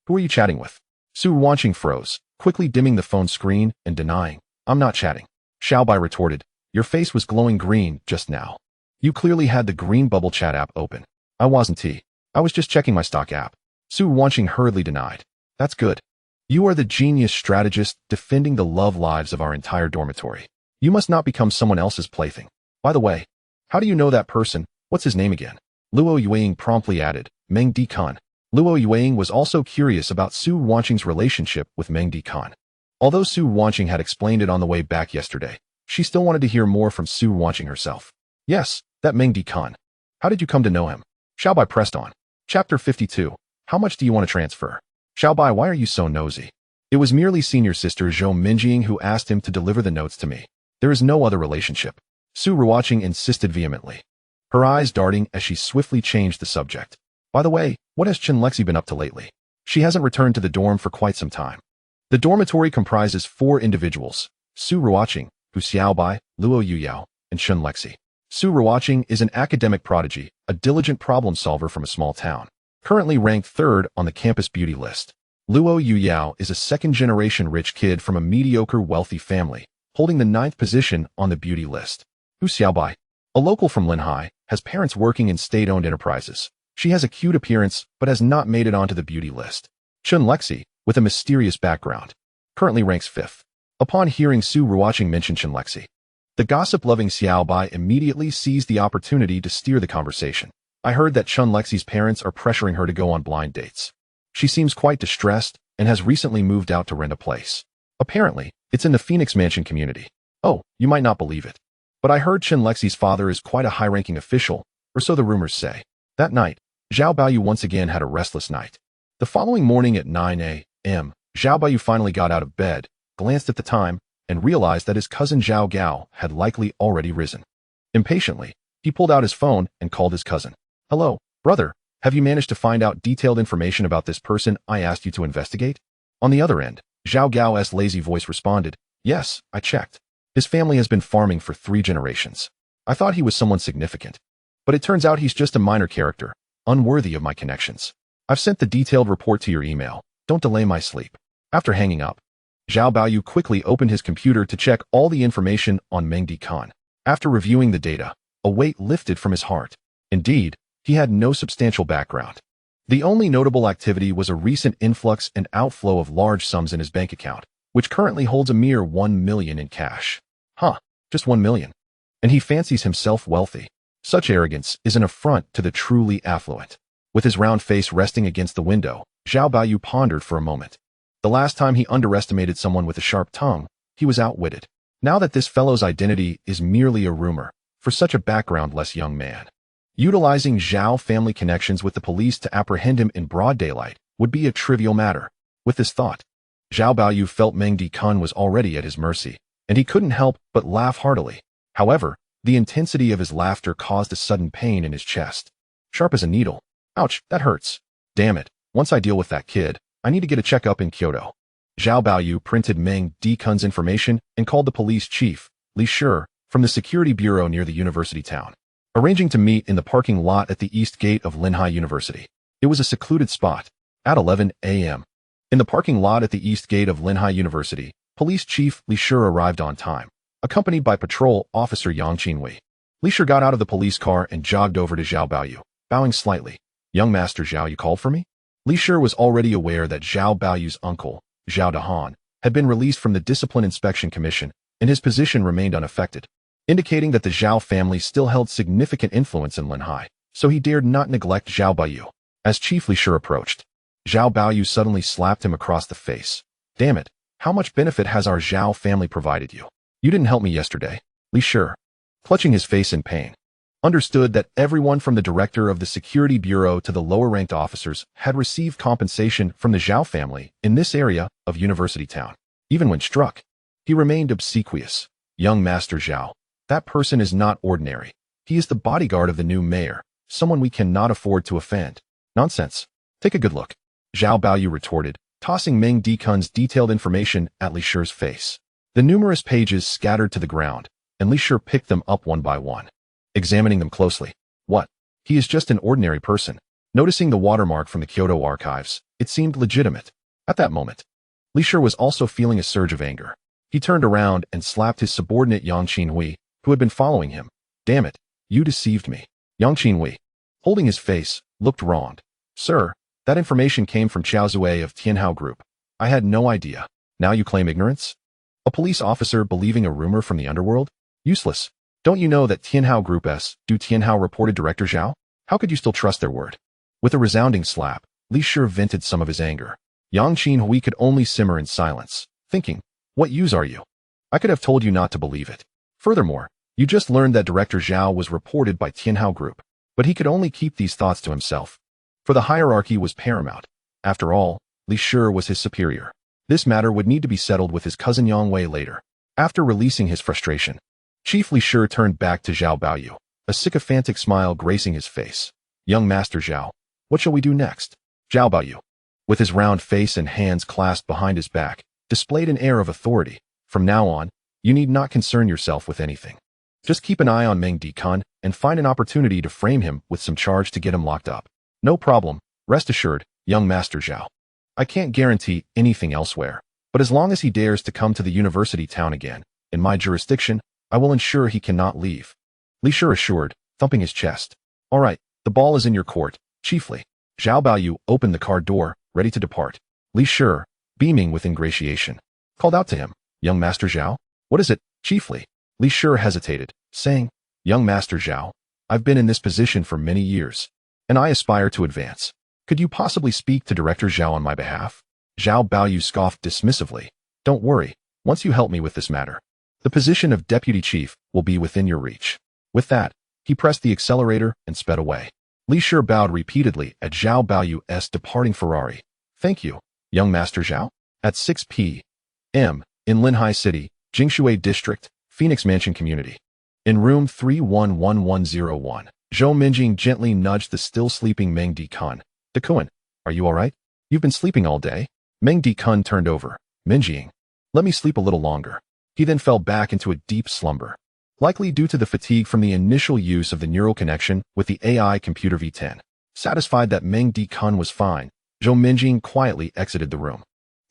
who are you chatting with?" Su Wanqing froze, quickly dimming the phone screen and denying, "I'm not chatting." Xiaobai retorted, "Your face was glowing green just now. You clearly had the green bubble chat app open." "I wasn't. I was just checking my stock app." Su Wanqing hurriedly denied. "That's good. You are the genius strategist defending the love lives of our entire dormitory. You must not become someone else's plaything. By the way, how do you know that person? What's his name again?" Luo Yueying promptly added, "Meng Dikun." Luo Yueying was also curious about Su Wanqing's relationship with Meng Dikun. Although Su Wanqing had explained it on the way back yesterday, she still wanted to hear more from Su Wanqing herself. "Yes, that Meng Dikun. How did you come to know him?" Xiaobai pressed on. Chapter 52. How much do you want to transfer? "Xiaobai, why are you so nosy? It was merely senior sister Zhou Minjing who asked him to deliver the notes to me. There is no other relationship." Su Ruoqing insisted vehemently, her eyes darting as she swiftly changed the subject. "By the way, what has Chen Lexi been up to lately? She hasn't returned to the dorm for quite some time." The dormitory comprises 4 individuals: Su Ruoqing, Hu Xiaobai, Luo Yuyao, and Chen Lexi. Su Ruoqing is an academic prodigy, a diligent problem solver from a small town, currently ranked 3rd on the campus beauty list. Luo Yuyao is a second-generation rich kid from a mediocre wealthy family, holding the 9th position on the beauty list. Hu Xiaobai, a local from Linhai, has parents working in state-owned enterprises. She has a cute appearance, but has not made it onto the beauty list. Chen Lexi, with a mysterious background, currently ranks 5th. Upon hearing Su Ruoqing mention Chen Lexi, the gossip-loving Xiaobai immediately seized the opportunity to steer the conversation. "I heard that Chen Lexi's parents are pressuring her to go on blind dates. She seems quite distressed and has recently moved out to rent a place. Apparently, it's in the Phoenix Mansion community. Oh, you might not believe it, but I heard Chen Lexi's father is quite a high-ranking official, or so the rumors say." That night, Zhao Baoyu once again had a restless night. The following morning at 9 a.m., Zhao Baoyu finally got out of bed, glanced at the time, and realized that his cousin Zhao Gao had likely already risen. Impatiently, he pulled out his phone and called his cousin. "Hello, brother. Have you managed to find out detailed information about this person I asked you to investigate?" On the other end, Zhao Gao's lazy voice responded, "Yes, I checked. His family has been farming for 3 generations. I thought he was someone significant, but it turns out he's just a minor character, unworthy of my connections. I've sent the detailed report to your email. Don't delay my sleep." After hanging up, Zhao Baoyu quickly opened his computer to check all the information on Meng Dikun. After reviewing the data, a weight lifted from his heart. Indeed, he had no substantial background. The only notable activity was a recent influx and outflow of large sums in his bank account, which currently holds a mere 1 million in cash. Just 1 million. And he fancies himself wealthy. Such arrogance is an affront to the truly affluent. With his round face resting against the window, Zhao Baoyu pondered for a moment. The last time he underestimated someone with a sharp tongue, he was outwitted. Now that this fellow's identity is merely a rumor, for such a backgroundless young man, utilizing Zhao family connections with the police to apprehend him in broad daylight would be a trivial matter. With this thought, Zhao Baoyu felt Meng Dikun was already at his mercy, and he couldn't help but laugh heartily. However, the intensity of his laughter caused a sudden pain in his chest. Sharp as a needle. Ouch, that hurts. Damn it, once I deal with that kid, I need to get a checkup in Kyoto. Zhao Baoyu printed Meng Dikun's information and called the police chief, Li Shi, from the security bureau near the university town, arranging to meet in the parking lot at the east gate of Linhai University. It was a secluded spot. At 11 a.m. in the parking lot at the east gate of Linhai University, Police Chief Li Shi arrived on time, accompanied by Patrol Officer Yang Qinwei. Li Shi got out of the police car and jogged over to Zhao Baoyu, bowing slightly. "Young Master Zhao, you called for me?" Li Shi was already aware that Zhao Baoyu's uncle, Zhao Dahan, had been released from the Discipline Inspection Commission, and his position remained unaffected, indicating that the Zhao family still held significant influence in Linhai, so he dared not neglect Zhao Baoyu. As Chief Li Shi approached, Zhao Baoyu suddenly slapped him across the face. "Damn it, how much benefit has our Zhao family provided you? You didn't help me yesterday." Li Shi, clutching his face in pain, understood that everyone from the director of the security bureau to the lower-ranked officers had received compensation from the Zhao family in this area of University Town. Even when struck, he remained obsequious. "Young Master Zhao, that person is not ordinary. He is the bodyguard of the new mayor, someone we cannot afford to offend." "Nonsense. Take a good look," Zhao Baoyu retorted, tossing Meng Dikun's detailed information at Li Shi's face. The numerous pages scattered to the ground, and Li Shi picked them up one by one. examining them closely. What? He is just an ordinary person. Noticing the watermark from the Kyoto archives, it seemed legitimate. At that moment, Li Shi was also feeling a surge of anger. He turned around and slapped his subordinate Yang Qinhui, who had been following him. Damn it, you deceived me. Yang Qinhui, holding his face, looked wronged. Sir, that information came from Qiao Zue of Tianhao Group. I had no idea. Now you claim ignorance? A police officer believing a rumor from the underworld? Useless. Don't you know that Tianhao Group do Tianhao reported Director Zhao? How could you still trust their word? With a resounding slap, Li Shi vented some of his anger. Yang Qinhui could only simmer in silence, thinking, what use are you? I could have told you not to believe it. Furthermore, you just learned that Director Zhao was reported by Tianhao Group, but he could only keep these thoughts to himself. For the hierarchy was paramount. After all, Li Shi was his superior. This matter would need to be settled with his cousin Yang Wei later. After releasing his frustration, Chief Li Shi turned back to Zhao Baoyu, a sycophantic smile gracing his face. Young Master Zhao, what shall we do next? Zhao Baoyu, with his round face and hands clasped behind his back, displayed an air of authority. From now on, you need not concern yourself with anything. Just keep an eye on Meng Dikun and find an opportunity to frame him with some charge to get him locked up. No problem, rest assured, young Master Zhao. I can't guarantee anything elsewhere, but as long as he dares to come to the university town again, in my jurisdiction, I will ensure he cannot leave. Li Shi assured, thumping his chest. All right, the ball is in your court, chiefly. Zhao Baoyu opened the car door, ready to depart. Li Shi, beaming with ingratiation, called out to him, young Master Zhao? What is it, chiefly? Li Shi hesitated, saying, young Master Zhao, I've been in this position for many years, and I aspire to advance. Could you possibly speak to Director Zhao on my behalf? Zhao Baoyu scoffed dismissively. Don't worry, once you help me with this matter, the position of deputy chief will be within your reach. With that, he pressed the accelerator and sped away. Li Shi bowed repeatedly at Zhao Baoyu's departing Ferrari. Thank you, young Master Zhao. At 6 p.m. in Linhai City, Jingshui District, Phoenix Mansion Community. In room 311101, Zhou Minjing gently nudged the still sleeping Meng Dikun. Dikun, are you all right? You've been sleeping all day? Meng Dikun turned over. Minjing, let me sleep a little longer. He then fell back into a deep slumber, likely due to the fatigue from the initial use of the neural connection with the AI computer V10. Satisfied that Meng Dikun was fine, Zhou Minjing quietly exited the room.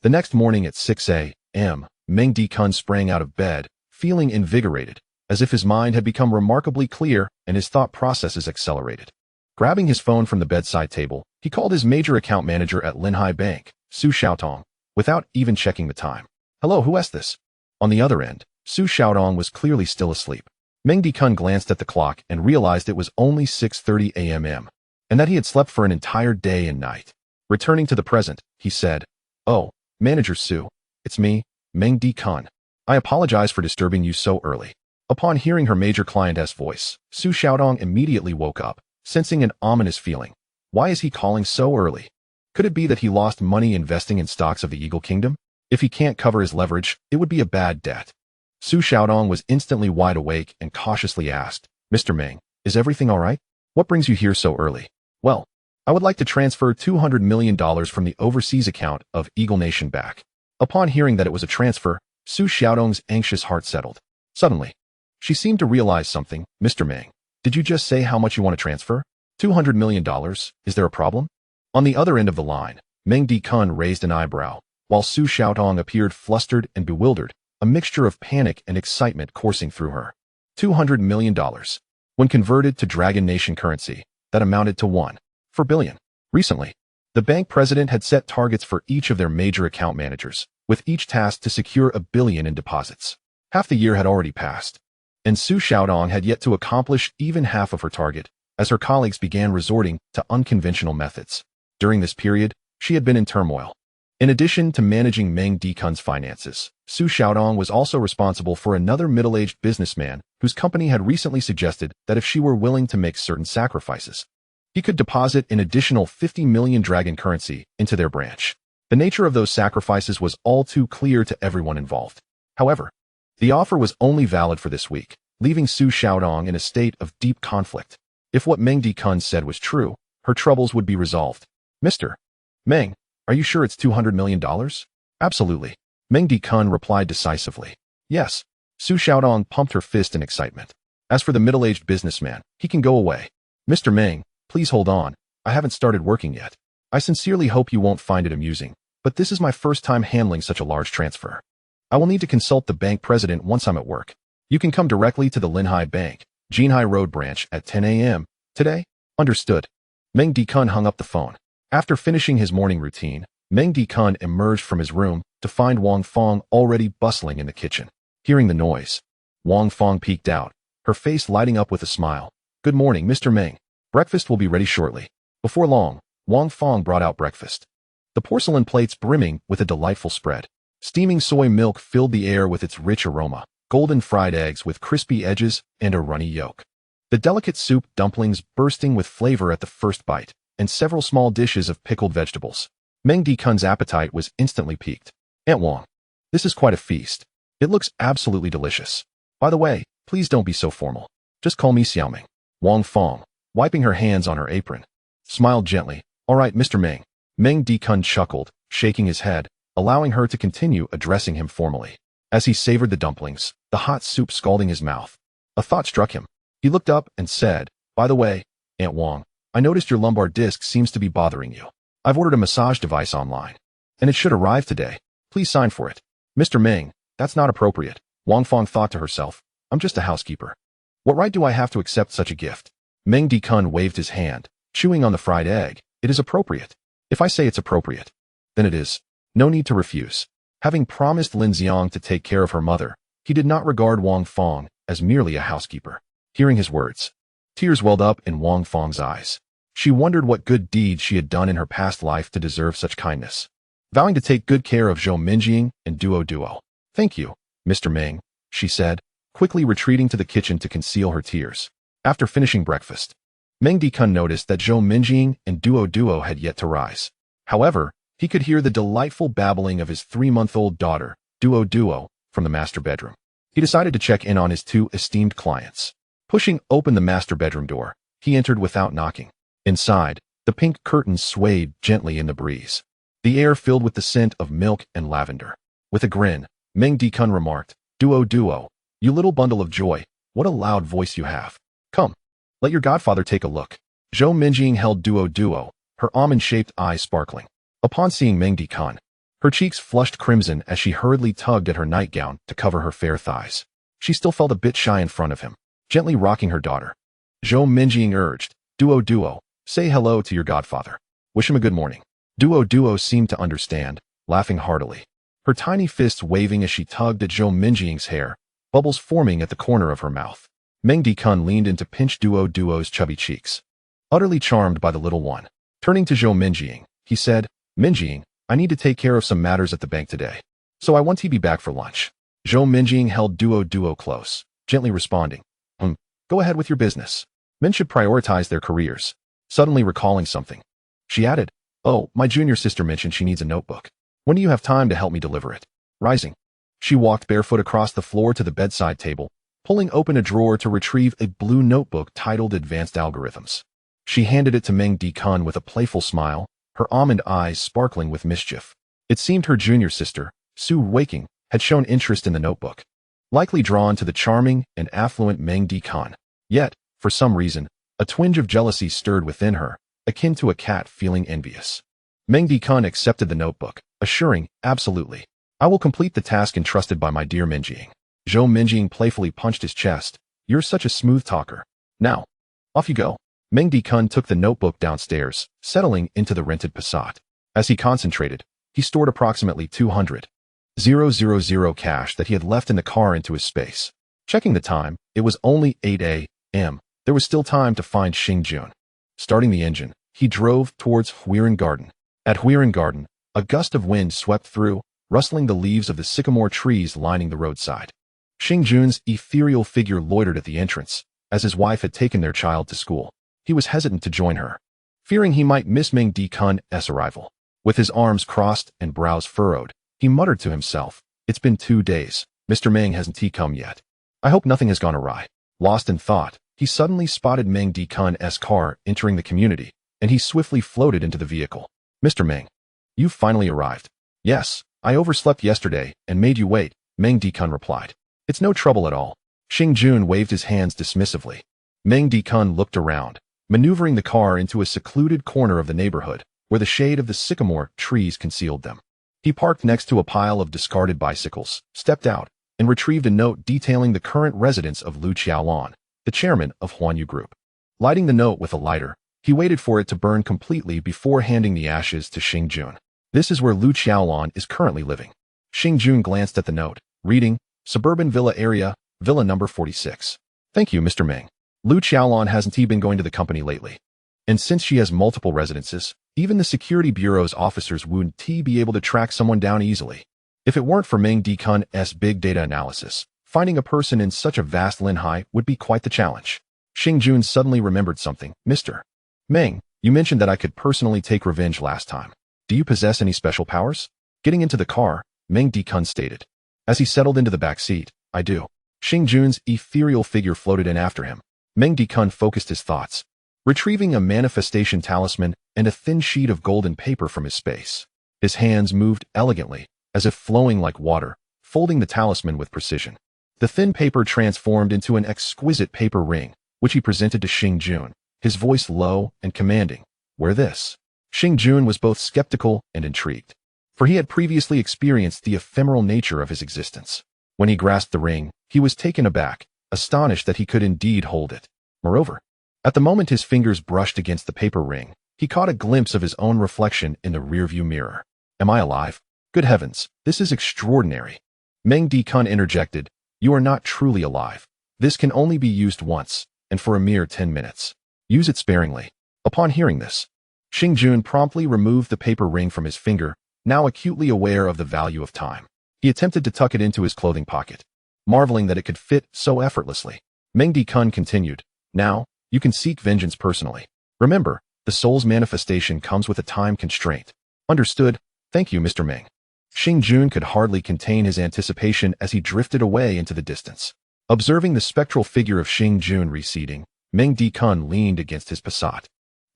The next morning at 6 a.m., Meng Dikun sprang out of bed, feeling invigorated, as if his mind had become remarkably clear and his thought processes accelerated. Grabbing his phone from the bedside table, he called his major account manager at Linhai Bank, Su Xiaotong, without even checking the time. Hello, who is this? On the other end, Su Xiaotong was clearly still asleep. Meng Dikun glanced at the clock and realized it was only 6:30 a.m. and that he had slept for an entire day and night. Returning to the present, he said, Oh, Manager Su, it's me, Meng Dikun. I apologize for disturbing you so early. Upon hearing her major client's voice, Su Xiaotong immediately woke up, sensing an ominous feeling. Why is he calling so early? Could it be that he lost money investing in stocks of the Eagle Kingdom? If he can't cover his leverage, it would be a bad debt. Su Xiaotong was instantly wide awake and cautiously asked, Mr. Meng, is everything all right? What brings you here so early? Well, I would like to transfer $200 million from the overseas account of Eagle Nation back. Upon hearing that it was a transfer, Su Xiaotong's anxious heart settled. Suddenly, she seemed to realize something. Mr. Meng, did you just say how much you want to transfer? $200 million, is there a problem? On the other end of the line, Meng Dikun raised an eyebrow, while Su Xiaotong appeared flustered and bewildered, a mixture of panic and excitement coursing through her. $200 million. When converted to Dragon Nation currency, that amounted to 1.4 billion. Recently, the bank president had set targets for each of their major account managers, with each tasked to secure $1 billion in deposits. Half the year had already passed, and Su Xiaotong had yet to accomplish even half of her target, as her colleagues began resorting to unconventional methods. During this period, she had been in turmoil. In addition to managing Meng Dikun's finances, Su Xiaotong was also responsible for another middle-aged businessman whose company had recently suggested that if she were willing to make certain sacrifices, he could deposit an additional 50 million dragon currency into their branch. The nature of those sacrifices was all too clear to everyone involved. However, the offer was only valid for this week, leaving Su Xiaotong in a state of deep conflict. If what Meng Dikun said was true, her troubles would be resolved. Mr. Meng, are you sure it's $200 million? Absolutely. Meng Dikun replied decisively. Yes. Su Xiaotong pumped her fist in excitement. As for the middle-aged businessman, he can go away. Mr. Meng, please hold on. I haven't started working yet. I sincerely hope you won't find it amusing, but this is my first time handling such a large transfer. I will need to consult the bank president once I'm at work. You can come directly to the Linhai Bank, Jinhai Road branch at 10 a.m. today. Understood. Meng Dikun hung up the phone. After finishing his morning routine, Meng Dikun emerged from his room to find Wang Fong already bustling in the kitchen. Hearing the noise, Wang Fong peeked out, her face lighting up with a smile. Good morning, Mr. Meng. Breakfast will be ready shortly. Before long, Wang Fong brought out breakfast. The porcelain plates brimming with a delightful spread. Steaming soy milk filled the air with its rich aroma, golden fried eggs with crispy edges and a runny yolk. The delicate soup dumplings bursting with flavor at the first bite, and several small dishes of pickled vegetables. Meng Dikun's appetite was instantly piqued. Aunt Wang, this is quite a feast. It looks absolutely delicious. By the way, please don't be so formal. Just call me Xiaoming. Wang Fong, wiping her hands on her apron, smiled gently. All right, Mr. Meng. Meng Dikun chuckled, shaking his head, allowing her to continue addressing him formally. As he savored the dumplings, the hot soup scalding his mouth, a thought struck him. He looked up and said, by the way, Aunt Wang, I noticed your lumbar disc seems to be bothering you. I've ordered a massage device online, and it should arrive today. Please sign for it. Mr. Meng, that's not appropriate. Wang Fong thought to herself, I'm just a housekeeper. What right do I have to accept such a gift? Meng Dikun waved his hand, chewing on the fried egg. It is appropriate. If I say it's appropriate, then it is. No need to refuse. Having promised Lin Xiang to take care of her mother, he did not regard Wang Fong as merely a housekeeper. Hearing his words, tears welled up in Wang Fong's eyes. She wondered what good deeds she had done in her past life to deserve such kindness. Vowing to take good care of Zhou Minjing and Duo. Thank you, Mr. Meng, she said, quickly retreating to the kitchen to conceal her tears. After finishing breakfast, Meng Dikun noticed that Zhou Minjing and Duo had yet to rise. However, he could hear the delightful babbling of his 3-month-old daughter, Duo, from the master bedroom. He decided to check in on his 2 esteemed clients. Pushing open the master bedroom door, he entered without knocking. Inside, the pink curtains swayed gently in the breeze, the air filled with the scent of milk and lavender. With a grin, Meng Dikun remarked, Duo, you little bundle of joy, what a loud voice you have. Come, let your godfather take a look. Zhou Minjing held Duo, her almond-shaped eyes sparkling. Upon seeing Meng Dikun, her cheeks flushed crimson as she hurriedly tugged at her nightgown to cover her fair thighs. She still felt a bit shy in front of him, gently rocking her daughter. Zhou Minjing urged, Duo, say hello to your godfather. Wish him a good morning. Duo seemed to understand, laughing heartily, her tiny fists waving as she tugged at Zhou Minjing's hair, bubbles forming at the corner of her mouth. Meng Dikun leaned in to pinch Duo's chubby cheeks, utterly charmed by the little one. Turning to Zhou Minjing, he said, Minjing, I need to take care of some matters at the bank today, so I want to be back for lunch. Zhou Minjing held Duo close, gently responding, go ahead with your business. Men should prioritize their careers. Suddenly recalling something, she added, oh, my junior sister mentioned she needs a notebook. When do you have time to help me deliver it? Rising, she walked barefoot across the floor to the bedside table, pulling open a drawer to retrieve a blue notebook titled Advanced Algorithms. She handed it to Meng Dikun with a playful smile, her almond eyes sparkling with mischief. It seemed her junior sister, Su Waking, had shown interest in the notebook, likely drawn to the charming and affluent Meng Dikun. Yet, for some reason, a twinge of jealousy stirred within her, akin to a cat feeling envious. Meng Dikun accepted the notebook, assuring, absolutely. I will complete the task entrusted by my dear Minjing. Zhou Minjing playfully punched his chest. You're such a smooth talker. Now, off you go. Meng Dikun took the notebook downstairs, settling into the rented Passat. As he concentrated, he stored approximately 200,000 cash that he had left in the car into his space. Checking the time, it was only 8 a.m. There was still time to find Xingjun. Starting the engine, he drove towards Huiran Garden. At Huiran Garden, a gust of wind swept through, rustling the leaves of the sycamore trees lining the roadside. Xingjun's ethereal figure loitered at the entrance, as his wife had taken their child to school. He was hesitant to join her, fearing he might miss Meng Dikun's arrival. With his arms crossed and brows furrowed, he muttered to himself, it's been 2 days. Mr. Meng hasn't come yet. I hope nothing has gone awry. Lost in thought, he suddenly spotted Meng Dikun's car entering the community, and he swiftly floated into the vehicle. Mr. Meng, you've finally arrived. Yes, I overslept yesterday and made you wait, Meng Dikun replied. It's no trouble at all. Xing Jun waved his hands dismissively. Meng Dikun looked around, maneuvering the car into a secluded corner of the neighborhood, where the shade of the sycamore trees concealed them. He parked next to a pile of discarded bicycles, stepped out, and retrieved a note detailing the current residence of Lu Qiaolan, the chairman of Huanyu Group. Lighting the note with a lighter, he waited for it to burn completely before handing the ashes to Xing Jun. This is where Lu Qiaolan is currently living. Xing Jun glanced at the note, reading, Suburban Villa Area, Villa number 46. Thank you, Mr. Meng. Lu Qiaolan hasn't been going to the company lately. And since she has multiple residences, even the security bureau's officers wouldn't be able to track someone down easily. If it weren't for Meng Dikun's big data analysis, finding a person in such a vast Linhai would be quite the challenge. Xing Jun suddenly remembered something. Mr. Meng, you mentioned that I could personally take revenge last time. Do you possess any special powers? Getting into the car, Meng Dikun stated. As he settled into the back seat, I do. Xing Jun's ethereal figure floated in after him. Meng Dikun focused his thoughts, retrieving a manifestation talisman and a thin sheet of golden paper from his space. His hands moved elegantly, as if flowing like water, folding the talisman with precision. The thin paper transformed into an exquisite paper ring, which he presented to Xing Jun, his voice low and commanding. Wear this. Xing Jun was both skeptical and intrigued, for he had previously experienced the ephemeral nature of his existence. When he grasped the ring, he was taken aback, astonished that he could indeed hold it. Moreover, at the moment his fingers brushed against the paper ring, he caught a glimpse of his own reflection in the rearview mirror. Am I alive? Good heavens, this is extraordinary. Meng Dikun interjected, you are not truly alive. This can only be used once, and for a mere 10 minutes. Use it sparingly. Upon hearing this, Xing Jun promptly removed the paper ring from his finger, now acutely aware of the value of time. He attempted to tuck it into his clothing pocket, marveling that it could fit so effortlessly. Meng Dikun continued, now, you can seek vengeance personally. Remember, the soul's manifestation comes with a time constraint. Understood? Thank you, Mr. Meng. Xing Jun could hardly contain his anticipation as he drifted away into the distance. Observing the spectral figure of Xing Jun receding, Meng Dikun leaned against his Passat,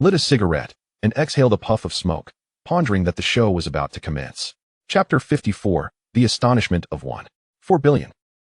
lit a cigarette, and exhaled a puff of smoke, pondering that the show was about to commence. Chapter 54, The Astonishment of 1.4 billion.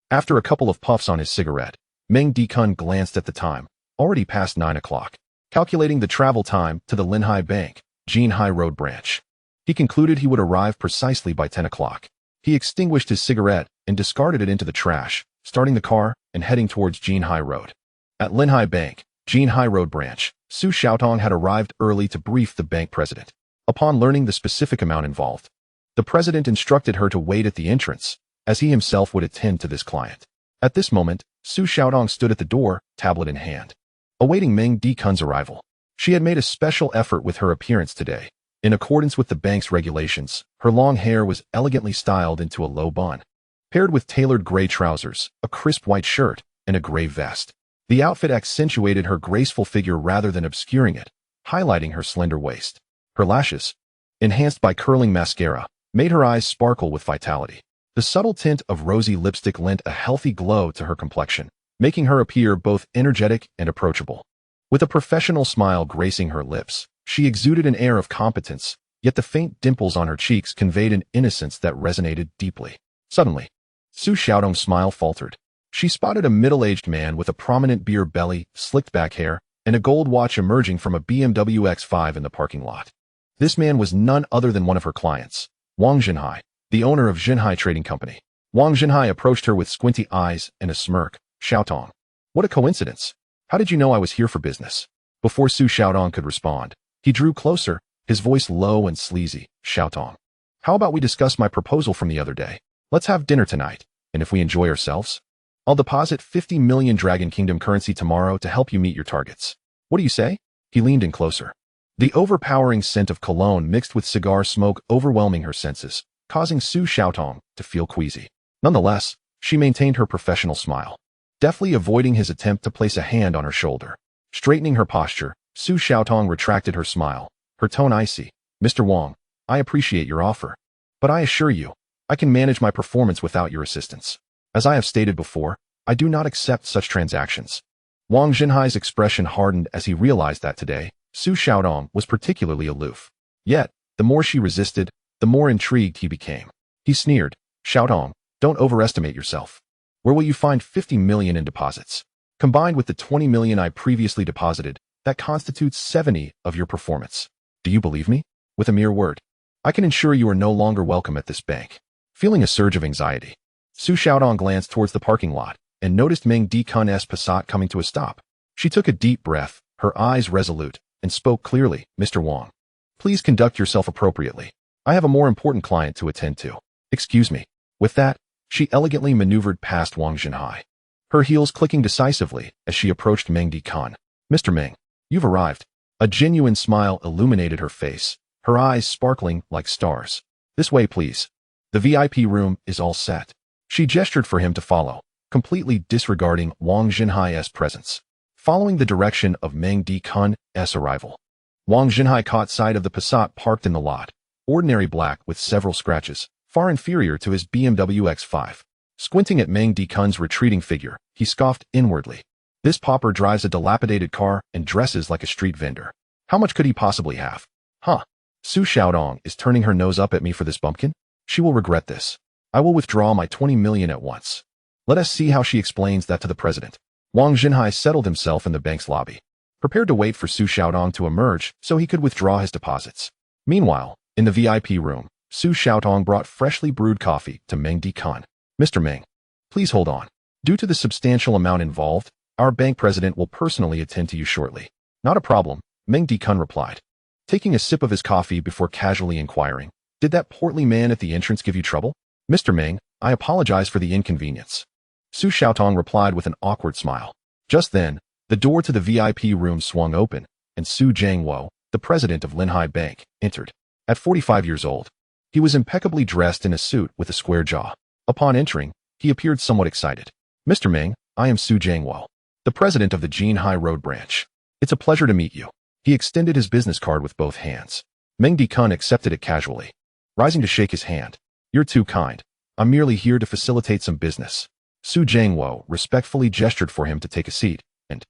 After a couple of puffs on his cigarette, Meng Dikun glanced at the time, already past 9 o'clock. Calculating the travel time to the Linhai Bank, Jinhai Road branch, he concluded he would arrive precisely by 10 o'clock. He extinguished his cigarette and discarded it into the trash, starting the car and heading towards Jinhai Road. At Linhai Bank, Jinhai Road branch, Su Xiaotong had arrived early to brief the bank president. Upon learning the specific amount involved, the president instructed her to wait at the entrance, as he himself would attend to this client. At this moment, Su Xiaotong stood at the door, tablet in hand, awaiting Meng Dikun's arrival. She had made a special effort with her appearance today. In accordance with the bank's regulations, her long hair was elegantly styled into a low bun, paired with tailored gray trousers, a crisp white shirt, and a gray vest. The outfit accentuated her graceful figure rather than obscuring it, highlighting her slender waist. Her lashes, enhanced by curling mascara, made her eyes sparkle with vitality. The subtle tint of rosy lipstick lent a healthy glow to her complexion, making her appear both energetic and approachable. With a professional smile gracing her lips, she exuded an air of competence, yet the faint dimples on her cheeks conveyed an innocence that resonated deeply. Suddenly, Su Xiaotong's smile faltered. She spotted a middle-aged man with a prominent beer belly, slicked back hair, and a gold watch emerging from a BMW X5 in the parking lot. This man was none other than one of her clients, Wang Jinhai, the owner of Jinhai Trading Company. Wang Jinhai approached her with squinty eyes and a smirk. Xiaotong, what a coincidence. How did you know I was here for business? Before Su Xiaotong could respond, he drew closer, his voice low and sleazy. Xiaotong, how about we discuss my proposal from the other day? Let's have dinner tonight, and if we enjoy ourselves, I'll deposit 50 million Dragon Kingdom currency tomorrow to help you meet your targets. What do you say? He leaned in closer. The overpowering scent of cologne mixed with cigar smoke overwhelming her senses, causing Su Xiaotong to feel queasy. Nonetheless, she maintained her professional smile, deftly avoiding his attempt to place a hand on her shoulder. Straightening her posture, Su Xiaotong retracted her smile, her tone icy. Mr. Wang, I appreciate your offer, but I assure you, I can manage my performance without your assistance. As I have stated before, I do not accept such transactions. Wang Jinhai's expression hardened as he realized that today, Su Xiaotong was particularly aloof. Yet, the more she resisted, the more intrigued he became. He sneered, Xiaotong, don't overestimate yourself. Where will you find 50 million in deposits? Combined with the 20 million I previously deposited, that constitutes 70 of your performance. Do you believe me? With a mere word, I can ensure you are no longer welcome at this bank. Feeling a surge of anxiety, Su Xiaodong glanced towards the parking lot and noticed Meng Dicun's Passat coming to a stop. She took a deep breath, her eyes resolute, and spoke clearly. Mr. Wang, please conduct yourself appropriately. I have a more important client to attend to. Excuse me. With that, she elegantly maneuvered past Wang Jinhai, her heels clicking decisively as she approached Meng Dicun. Mr. Meng, you've arrived. A genuine smile illuminated her face, her eyes sparkling like stars. This way, please. The VIP room is all set. She gestured for him to follow, completely disregarding Wang Jinhai's presence. Following the direction of Meng Dicun's arrival, Wang Jinhai caught sight of the Passat parked in the lot, ordinary black with several scratches, far inferior to his BMW X5. Squinting at Meng Dicun's retreating figure, he scoffed inwardly. This pauper drives a dilapidated car and dresses like a street vendor. How much could he possibly have? Huh. Su Xiaodong is turning her nose up at me for this bumpkin? She will regret this. I will withdraw my 20 million at once. Let us see how she explains that to the president. Wang Jinhai settled himself in the bank's lobby, prepared to wait for Su Xiaodong to emerge so he could withdraw his deposits. Meanwhile, in the VIP room, Su Xiaodong brought freshly brewed coffee to Meng Dicun. Mr. Meng, please hold on. Due to the substantial amount involved, our bank president will personally attend to you shortly. Not a problem, Meng Dicun replied, taking a sip of his coffee before casually inquiring, did that portly man at the entrance give you trouble? Mr. Meng, I apologize for the inconvenience. Su Xiaodong replied with an awkward smile. Just then, the door to the VIP room swung open, and Su Jiangwo, the president of Linhai Bank, entered. At 45 years old, he was impeccably dressed in a suit with a square jaw. Upon entering, he appeared somewhat excited. Mr. Meng, I am Su Jiangwo, the president of the Jinhai Road branch. It's a pleasure to meet you. He extended his business card with both hands. Meng Dicun accepted it casually, rising to shake his hand. You're too kind. I'm merely here to facilitate some business. Su Jiangwo respectfully gestured for him to take a seat, and,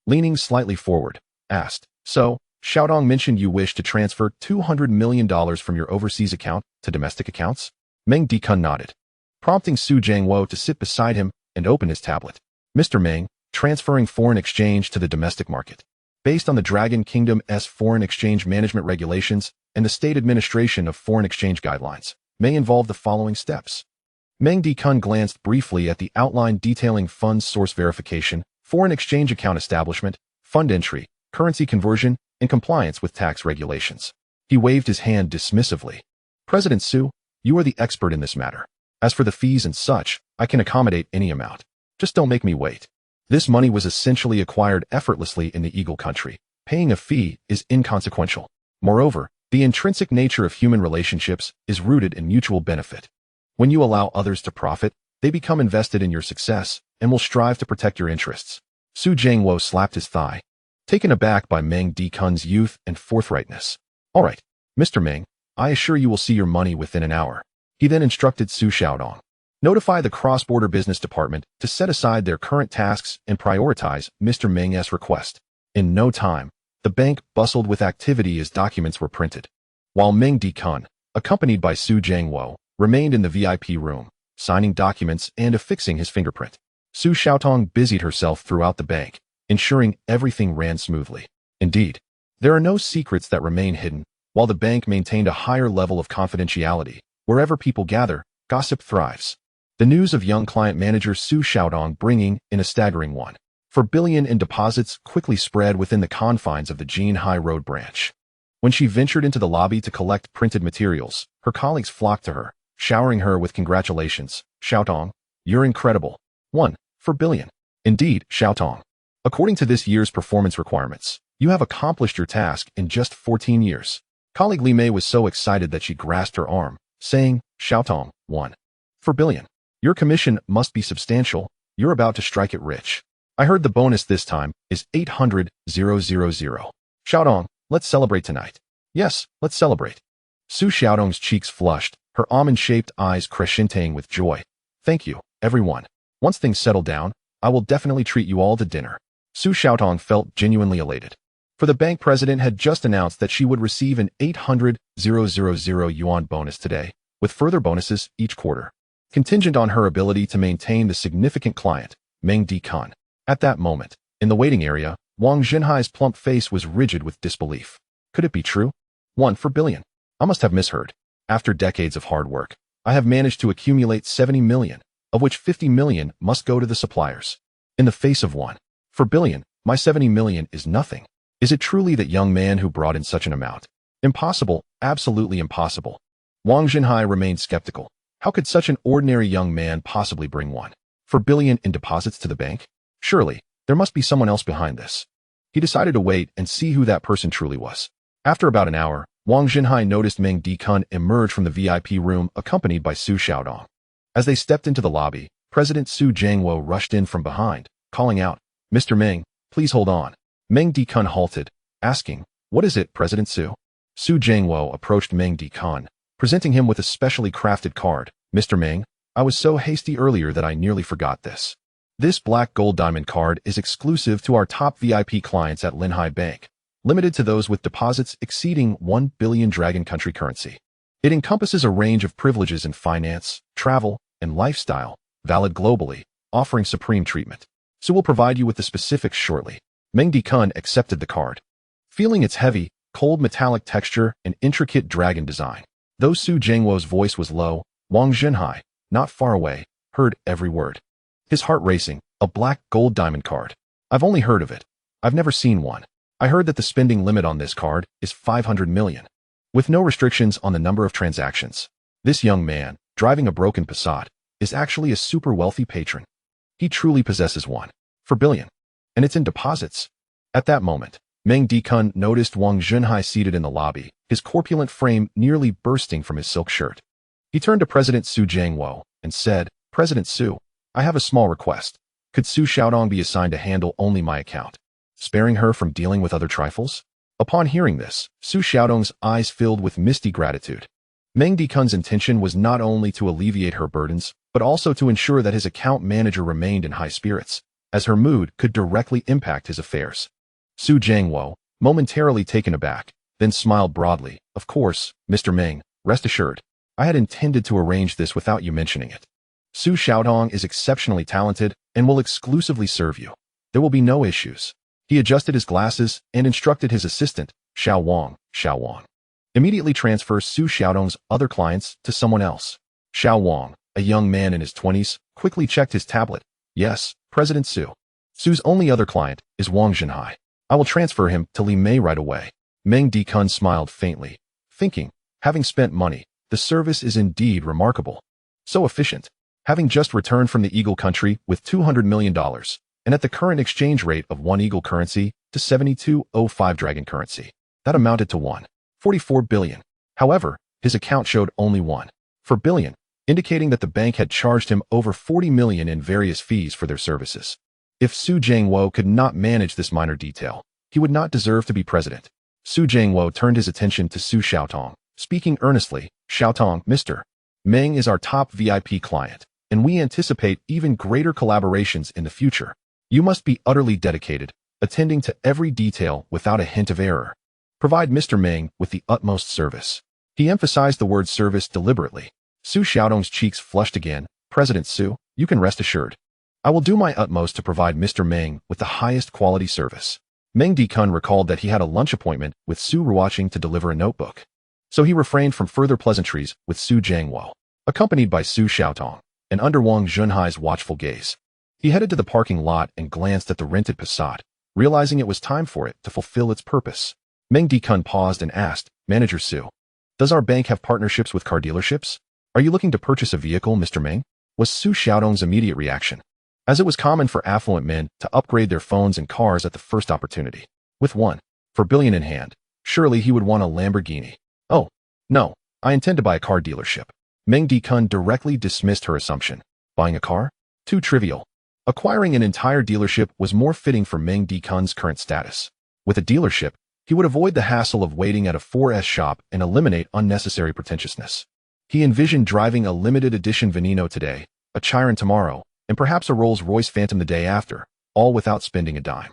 leaning slightly forward, asked, So, Xiaodong mentioned you wish to transfer $200 million from your overseas account to domestic accounts? Meng Dicun nodded, prompting Su Jiangwo to sit beside him and open his tablet. Mr. Meng, transferring foreign exchange to the domestic market, based on the Dragon Kingdom's foreign exchange management regulations and the State Administration of Foreign Exchange Guidelines, may involve the following steps. Meng Dicun glanced briefly at the outline detailing funds source verification, foreign exchange account establishment, fund entry, currency conversion, and compliance with tax regulations. He waved his hand dismissively. President Su, you are the expert in this matter. As for the fees and such, I can accommodate any amount. Just don't make me wait. This money was essentially acquired effortlessly in the Eagle country. Paying a fee is inconsequential. Moreover, the intrinsic nature of human relationships is rooted in mutual benefit. When you allow others to profit, they become invested in your success and will strive to protect your interests. Su Jiangwo slapped his thigh, taken aback by Meng Dicun's youth and forthrightness. All right, Mr. Meng, I assure you will see your money within an hour. He then instructed Su Xiaodong. Notify the cross-border business department to set aside their current tasks and prioritize Mr. Meng's request. In no time, the bank bustled with activity as documents were printed, while Meng Dicun, accompanied by Su Jiangwo, remained in the VIP room, signing documents and affixing his fingerprint. Su Xiaodong busied herself throughout the bank, ensuring everything ran smoothly. Indeed, there are no secrets that remain hidden, while the bank maintained a higher level of confidentiality. Wherever people gather, gossip thrives. The news of young client manager Su Xiaodong bringing in a staggering $1.4 billion in deposits quickly spread within the confines of the Jinhai Road branch. When she ventured into the lobby to collect printed materials, her colleagues flocked to her, showering her with congratulations. Xiaodong, you're incredible. $1.4 billion. Indeed, Xiaodong. According to this year's performance requirements, you have accomplished your task in just 14 years. Colleague Li Mei was so excited that she grasped her arm, saying, Xiaodong, $1.4 billion. Your commission must be substantial. You're about to strike it rich. I heard the bonus this time is 800,000. Xiaodong, let's celebrate tonight. Yes, let's celebrate. Su Xiaodong's cheeks flushed, her almond-shaped eyes crescenting with joy. Thank you, everyone. Once things settle down, I will definitely treat you all to dinner. Su Xiaodong felt genuinely elated. For the bank president had just announced that she would receive an 800,000 yuan bonus today, with further bonuses each quarter. contingent on her ability to maintain the significant client, Meng Dikun. At that moment, in the waiting area, Wang Jinhai's plump face was rigid with disbelief. Could it be true? 1 for billion. I must have misheard. After decades of hard work, I have managed to accumulate 70 million, of which 50 million must go to the suppliers. In the face of 1 for billion, my 70 million is nothing. Is it truly that young man who brought in such an amount? Impossible, absolutely impossible. Wang Jinhai remained skeptical. How could such an ordinary young man possibly bring 1 for billion in deposits to the bank? Surely, there must be someone else behind this. He decided to wait and see who that person truly was. After about an hour, Wang Jinhai noticed Meng Dikun emerge from the VIP room accompanied by Su Xiaodong. As they stepped into the lobby, President Su Jiangwo rushed in from behind, calling out, "Mr. Meng, please hold on." Meng Dikun halted, asking, "What is it, President Su?" Su Jiangwo approached Meng Dikun, presenting him with a specially crafted card. "Mr. Meng, I was so hasty earlier that I nearly forgot this. This black gold diamond card is exclusive to our top VIP clients at Linhai Bank, limited to those with deposits exceeding 1 billion Dragon Country currency. It encompasses a range of privileges in finance, travel, and lifestyle, valid globally, offering supreme treatment. So we'll provide you with the specifics shortly." Meng Dikun accepted the card. Feeling its heavy, cold metallic texture and intricate dragon design, though Su Jiangwo's voice was low, Wang Jinhai, not far away, heard every word. His heart racing. A black gold diamond card. I've only heard of it. I've never seen one. I heard that the spending limit on this card is 500 million, with no restrictions on the number of transactions. This young man, driving a broken Passat, is actually a super wealthy patron. He truly possesses 1 for billion, and it's in deposits. At that moment, Meng Dikun noticed Wang Jinhai seated in the lobby, his corpulent frame nearly bursting from his silk shirt. He turned to President Su Jiangwo and said, "President Su, I have a small request. Could Su Xiaodong be assigned to handle only my account, sparing her from dealing with other trifles?" Upon hearing this, Su Xiaodong's eyes filled with misty gratitude. Meng Dikun's intention was not only to alleviate her burdens, but also to ensure that his account manager remained in high spirits, as her mood could directly impact his affairs. Su Jiangwo, momentarily taken aback, then smiled broadly. "Of course, Mr. Meng, rest assured. I had intended to arrange this without you mentioning it. Su Xiaodong is exceptionally talented and will exclusively serve you. There will be no issues." He adjusted his glasses and instructed his assistant, Xiao Wang, immediately transfer Su Xiaodong's other clients to someone else. Xiao Wang, a young man in his 20s, quickly checked his tablet. "Yes, President Su. Su's only other client is Wang Jinhai. I will transfer him to Li Mei right away." Meng Dikun smiled faintly, thinking, having spent money, the service is indeed remarkable. So efficient. Having just returned from the Eagle country with $200 million, and at the current exchange rate of 1 Eagle currency to 72.05 Dragon currency, that amounted to 1.44 billion. However, his account showed only 1 for billion, indicating that the bank had charged him over 40 million in various fees for their services. If Su Jiangwo could not manage this minor detail, he would not deserve to be president. Su Jiangwo turned his attention to Su Xiaotong, speaking earnestly. "Xiaotong, Mr. Meng is our top VIP client, and we anticipate even greater collaborations in the future. You must be utterly dedicated, attending to every detail without a hint of error. Provide Mr. Meng with the utmost service." He emphasized the word service deliberately. Su Xiaodong's cheeks flushed again. "President Su, you can rest assured. I will do my utmost to provide Mr. Meng with the highest quality service." Meng Dikun recalled that he had a lunch appointment with Su Ruoqing to deliver a notebook. So he refrained from further pleasantries with Su Jiangwo, accompanied by Su Xiaotong, and under Wang Junhai's watchful gaze. He headed to the parking lot and glanced at the rented Passat, realizing it was time for it to fulfill its purpose. Meng Dikun paused and asked, "Manager Su, does our bank have partnerships with car dealerships? Are you looking to purchase a vehicle, Mr. Meng?" was Su Xiaodong's immediate reaction, as it was common for affluent men to upgrade their phones and cars at the first opportunity. With 1 for billion in hand, surely he would want a Lamborghini. "Oh, no, I intend to buy a car dealership." Meng Dikun directly dismissed her assumption. Buying a car? Too trivial. Acquiring an entire dealership was more fitting for Meng Dikun's current status. With a dealership, he would avoid the hassle of waiting at a 4S shop and eliminate unnecessary pretentiousness. He envisioned driving a limited edition Veneno today, a Chiron tomorrow, and perhaps a Rolls-Royce Phantom the day after, all without spending a dime.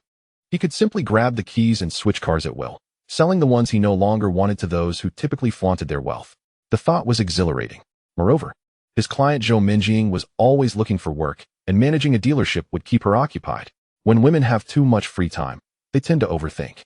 He could simply grab the keys and switch cars at will, selling the ones he no longer wanted to those who typically flaunted their wealth. The thought was exhilarating. Moreover, His client Zhou Minjing was always looking for work, and managing a dealership would keep her occupied. When women have too much free time, they tend to overthink.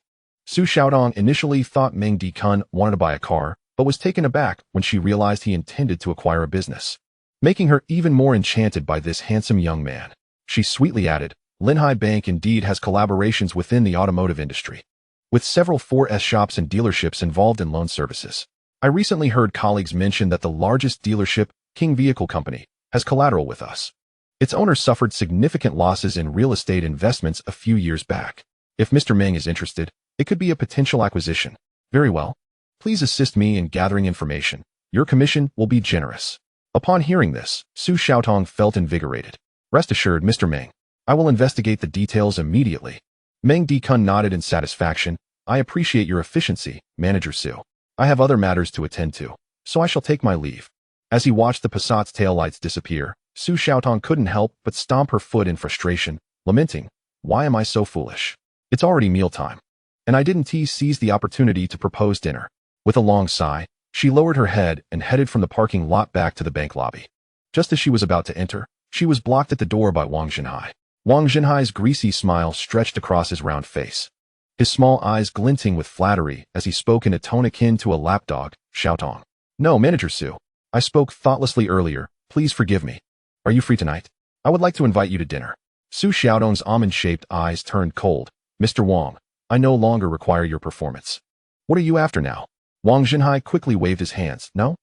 Su Xiaodong initially thought Meng Dikun wanted to buy a car, but was taken aback when she realized he intended to acquire a business, making her even more enchanted by this handsome young man. She sweetly added, Linhai Bank indeed has collaborations within the automotive industry, with several 4S shops and dealerships involved in loan services. I recently heard colleagues mention that the largest dealership, King Vehicle Company, has collateral with us. Its owner suffered significant losses in real estate investments a few years back. If Mr. Meng is interested, it could be a potential acquisition. Very well. Please assist me in gathering information. Your commission will be generous. Upon hearing this, Su Xiaotong felt invigorated. Rest assured, Mr. Meng, I will investigate the details immediately. Meng Dikun nodded in satisfaction. I appreciate your efficiency, Manager Su. I have other matters to attend to, so I shall take my leave. As he watched the Passat's taillights disappear, Su Xiaotong couldn't help but stomp her foot in frustration, lamenting, why am I so foolish? It's already mealtime, and I didn't seize the opportunity to propose dinner. With a long sigh, she lowered her head and headed from the parking lot back to the bank lobby. Just as she was about to enter, she was blocked at the door by Wang Jinhai. Wang Jinhai's greasy smile stretched across his round face, his small eyes glinting with flattery as he spoke in a tone akin to a lapdog. Xiaotong. No, Manager Su. I spoke thoughtlessly earlier. Please forgive me. Are you free tonight? I would like to invite you to dinner. Su Xiaodong's almond-shaped eyes turned cold. Mr. Wang, I no longer require your performance. What are you after now? Wang Jinhai quickly waved his hands. No.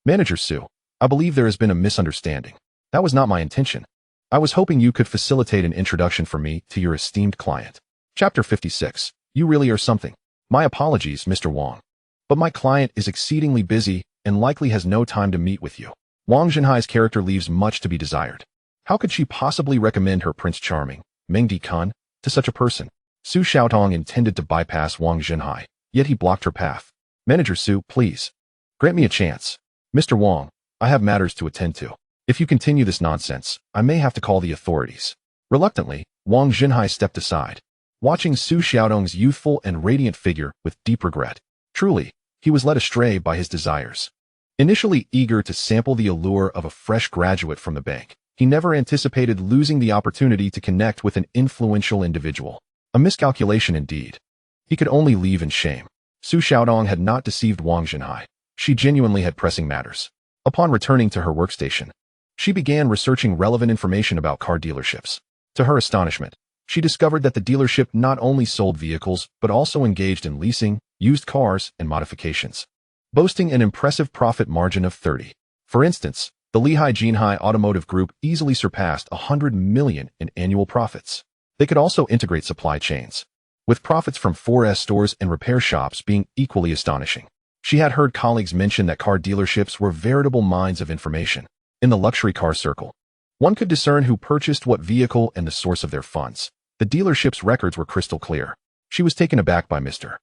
Manager Su, I believe there has been a misunderstanding. That was not my intention. I was hoping you could facilitate an introduction for me to your esteemed client. Chapter 56. You really are something. My apologies, Mr. Wang. But my client is exceedingly busy and likely has no time to meet with you. Wang Jinhai's character leaves much to be desired. How could she possibly recommend her Prince Charming, Meng Dikun, to such a person? Su Xiaotong intended to bypass Wang Jinhai, yet he blocked her path. Manager Su, please. Grant me a chance. Mr. Wang, I have matters to attend to. If you continue this nonsense, I may have to call the authorities. Reluctantly, Wang Jinhai stepped aside, watching Su Xiaodong's youthful and radiant figure with deep regret. Truly, he was led astray by his desires. Initially eager to sample the allure of a fresh graduate from the bank, he never anticipated losing the opportunity to connect with an influential individual. A miscalculation indeed. He could only leave in shame. Su Xiaodong had not deceived Wang Jinhai. She genuinely had pressing matters. Upon returning to her workstation, she began researching relevant information about car dealerships. To her astonishment, she discovered that the dealership not only sold vehicles but also engaged in leasing, used cars, and modifications, boasting an impressive profit margin of 30%. For instance, the Lehigh Jinhai Automotive Group easily surpassed 100 million in annual profits. They could also integrate supply chains, with profits from 4S stores and repair shops being equally astonishing. She had heard colleagues mention that car dealerships were veritable mines of information. In the luxury car circle, one could discern who purchased what vehicle and the source of their funds. The dealership's records were crystal clear. She was taken aback by Mr.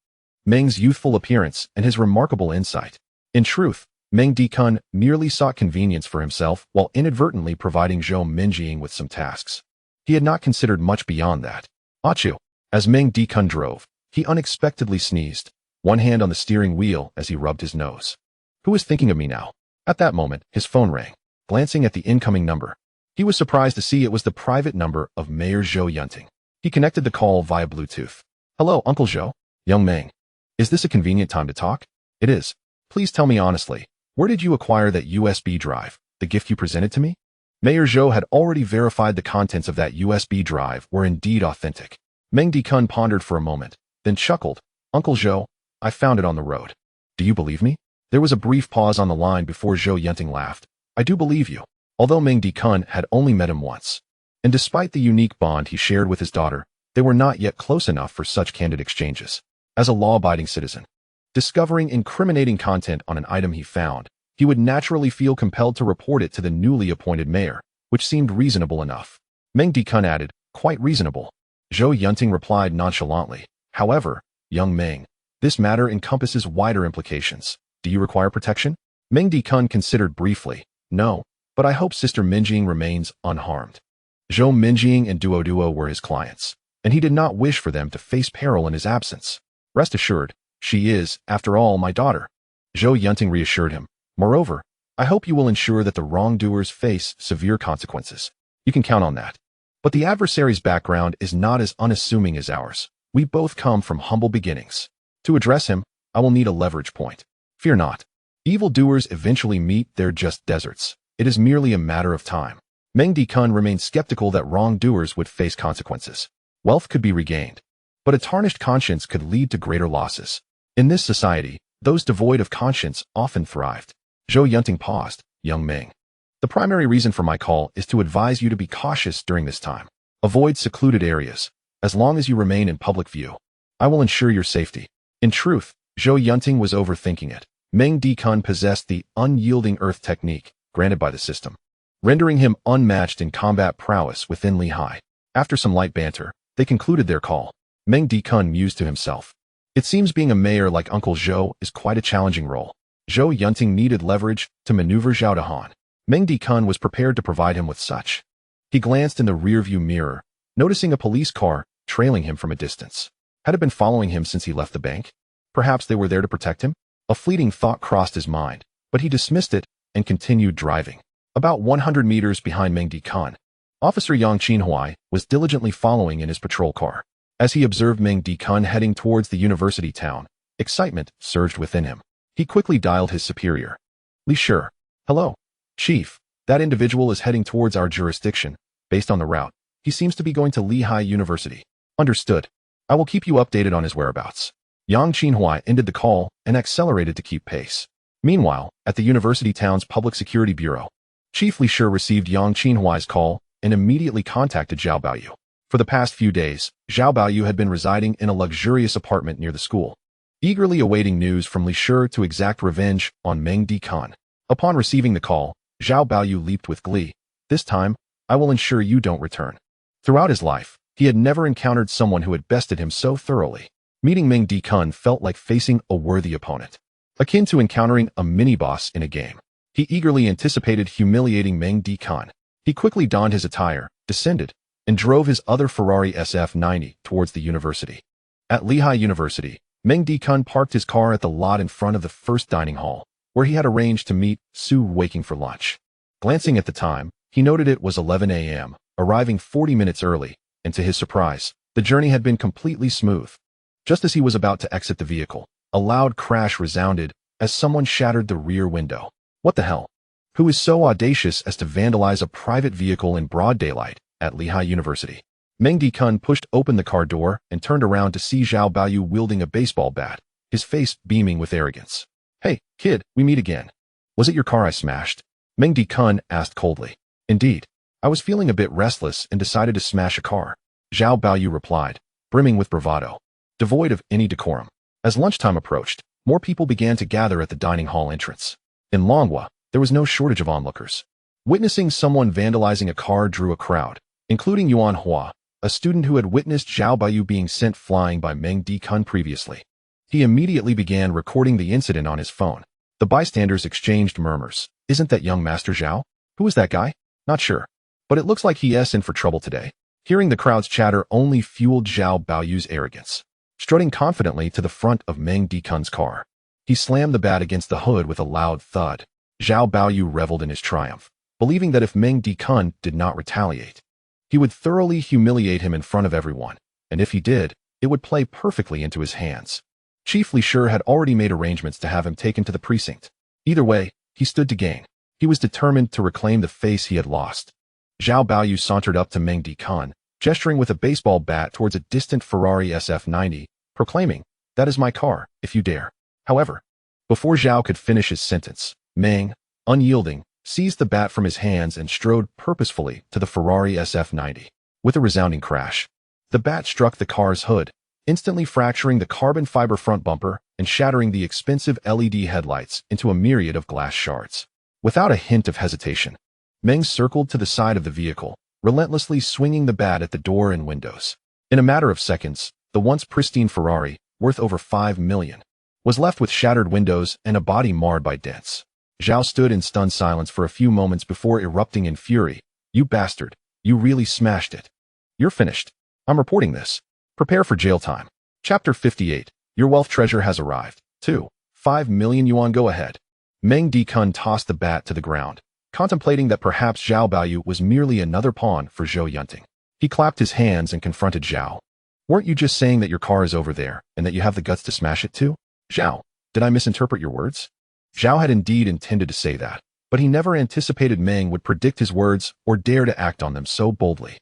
Meng's youthful appearance and his remarkable insight. In truth, Meng Dikun merely sought convenience for himself while inadvertently providing Zhou Minjing with some tasks. He had not considered much beyond that. Achoo! As Meng Dikun drove, he unexpectedly sneezed, one hand on the steering wheel as he rubbed his nose. Who is thinking of me now? At that moment, his phone rang. Glancing at the incoming number, he was surprised to see it was the private number of Mayor Zhou Yunting. He connected the call via Bluetooth. Hello, Uncle Zhou. Young Meng. Is this a convenient time to talk? It is. Please tell me honestly, where did you acquire that USB drive, the gift you presented to me? Mayor Zhou had already verified the contents of that USB drive were indeed authentic. Meng Dikun pondered for a moment, then chuckled. Uncle Zhou, I found it on the road. Do you believe me? There was a brief pause on the line before Zhou Yunting laughed. I do believe you. Although Meng Dikun had only met him once, and despite the unique bond he shared with his daughter, they were not yet close enough for such candid exchanges. As a law-abiding citizen, discovering incriminating content on an item he found, he would naturally feel compelled to report it to the newly appointed mayor, which seemed reasonable enough. Meng Dikun added, quite reasonable. Zhou Yunting replied nonchalantly. However, young Meng, this matter encompasses wider implications. Do you require protection? Meng Dikun considered briefly. No, but I hope Sister Minjing remains unharmed. Zhou Minjing and Duo were his clients, and he did not wish for them to face peril in his absence. Rest assured, she is, after all, my daughter. Zhou Yunting reassured him. Moreover, I hope you will ensure that the wrongdoers face severe consequences. You can count on that. But the adversary's background is not as unassuming as ours. We both come from humble beginnings. To address him, I will need a leverage point. Fear not. Evildoers eventually meet their just deserts. It is merely a matter of time. Meng Dikun remained skeptical that wrongdoers would face consequences. Wealth could be regained, but a tarnished conscience could lead to greater losses. In this society, those devoid of conscience often thrived. Zhou Yunting paused. Young Meng. The primary reason for my call is to advise you to be cautious during this time. Avoid secluded areas. As long as you remain in public view, I will ensure your safety. In truth, Zhou Yunting was overthinking it. Meng Dikun possessed the unyielding earth technique granted by the system, rendering him unmatched in combat prowess within Lehigh. After some light banter, they concluded their call. Meng Dikun mused to himself. It seems being a mayor like Uncle Zhou is quite a challenging role. Zhou Yunting needed leverage to maneuver Zhao Dahan. Meng Dikun was prepared to provide him with such. He glanced in the rearview mirror, noticing a police car trailing him from a distance. Had it been following him since he left the bank? Perhaps they were there to protect him? A fleeting thought crossed his mind, but he dismissed it and continued driving. About 100 meters behind Meng Dikun, Officer Yang Qinhuai was diligently following in his patrol car. As he observed Meng Dikun heading towards the university town, excitement surged within him. He quickly dialed his superior. Li Shi. Hello, Chief. That individual is heading towards our jurisdiction. Based on the route, he seems to be going to Lehigh University. Understood. I will keep you updated on his whereabouts. Yang Qinhuai ended the call and accelerated to keep pace. Meanwhile, at the university town's public security bureau, Chief Li Shi received Yang Qinhuai's call and immediately contacted Zhao Baoyu. For the past few days, Zhao Baoyu had been residing in a luxurious apartment near the school, eagerly awaiting news from Li Shi to exact revenge on Meng Dikun. Upon receiving the call, Zhao Baoyu leaped with glee. This time, I will ensure you don't return. Throughout his life, he had never encountered someone who had bested him so thoroughly. Meeting Meng Dikun felt like facing a worthy opponent, akin to encountering a mini-boss in a game. He eagerly anticipated humiliating Meng Dikun. He quickly donned his attire, descended, and drove his other Ferrari SF90 towards the university. At Lehigh University, Meng Dikun parked his car at the lot in front of the first dining hall, where he had arranged to meet Su Waking for lunch. Glancing at the time, he noted it was 11 a.m., arriving 40 minutes early, and to his surprise, the journey had been completely smooth. Just as he was about to exit the vehicle, a loud crash resounded as someone shattered the rear window. What the hell? Who is so audacious as to vandalize a private vehicle in broad daylight at Lehigh University? Meng Dikun pushed open the car door and turned around to see Zhao Baoyu wielding a baseball bat, his face beaming with arrogance. Hey, kid, we meet again. Was it your car I smashed? Meng Dikun asked coldly. Indeed. I was feeling a bit restless and decided to smash a car. Zhao Baoyu replied, brimming with bravado, devoid of any decorum. As lunchtime approached, more people began to gather at the dining hall entrance. In Longhua, there was no shortage of onlookers. Witnessing someone vandalizing a car drew a crowd, including Yuan Hua, a student who had witnessed Zhao Baoyu being sent flying by Meng Dikun previously. He immediately began recording the incident on his phone. The bystanders exchanged murmurs. Isn't that young Master Zhao? Who is that guy? Not sure. But it looks like he's in for trouble today. Hearing the crowd's chatter only fueled Zhao Baoyu's arrogance. Strutting confidently to the front of Meng Dikun's car, he slammed the bat against the hood with a loud thud. Zhao Baoyu reveled in his triumph, believing that if Meng Dikun did not retaliate, he would thoroughly humiliate him in front of everyone, and if he did, it would play perfectly into his hands. Chief Li Shi had already made arrangements to have him taken to the precinct. Either way, he stood to gain. He was determined to reclaim the face he had lost. Zhao Baoyu sauntered up to Meng Dikun, gesturing with a baseball bat towards a distant Ferrari SF90, proclaiming, "That is my car, if you dare." However, before Zhao could finish his sentence, Meng, unyielding, seized the bat from his hands and strode purposefully to the Ferrari SF90. With a resounding crash, the bat struck the car's hood, instantly fracturing the carbon fiber front bumper and shattering the expensive LED headlights into a myriad of glass shards. Without a hint of hesitation, Meng circled to the side of the vehicle, relentlessly swinging the bat at the door and windows. In a matter of seconds, the once pristine Ferrari, worth over 5 million, was left with shattered windows and a body marred by dents. Zhao stood in stunned silence for a few moments before erupting in fury. "You bastard, you really smashed it. You're finished. I'm reporting this. Prepare for jail time." Chapter 58. Your wealth treasure has arrived. 2. 5 million yuan. Go ahead. Meng Dikun tossed the bat to the ground, contemplating that perhaps Zhao Baoyu was merely another pawn for Zhou Yunting. He clapped his hands and confronted Zhao. Weren't you just saying that your car is over there and that you have the guts to smash it too? Zhao, did I misinterpret your words? Zhao had indeed intended to say that, but he never anticipated Meng would predict his words or dare to act on them so boldly.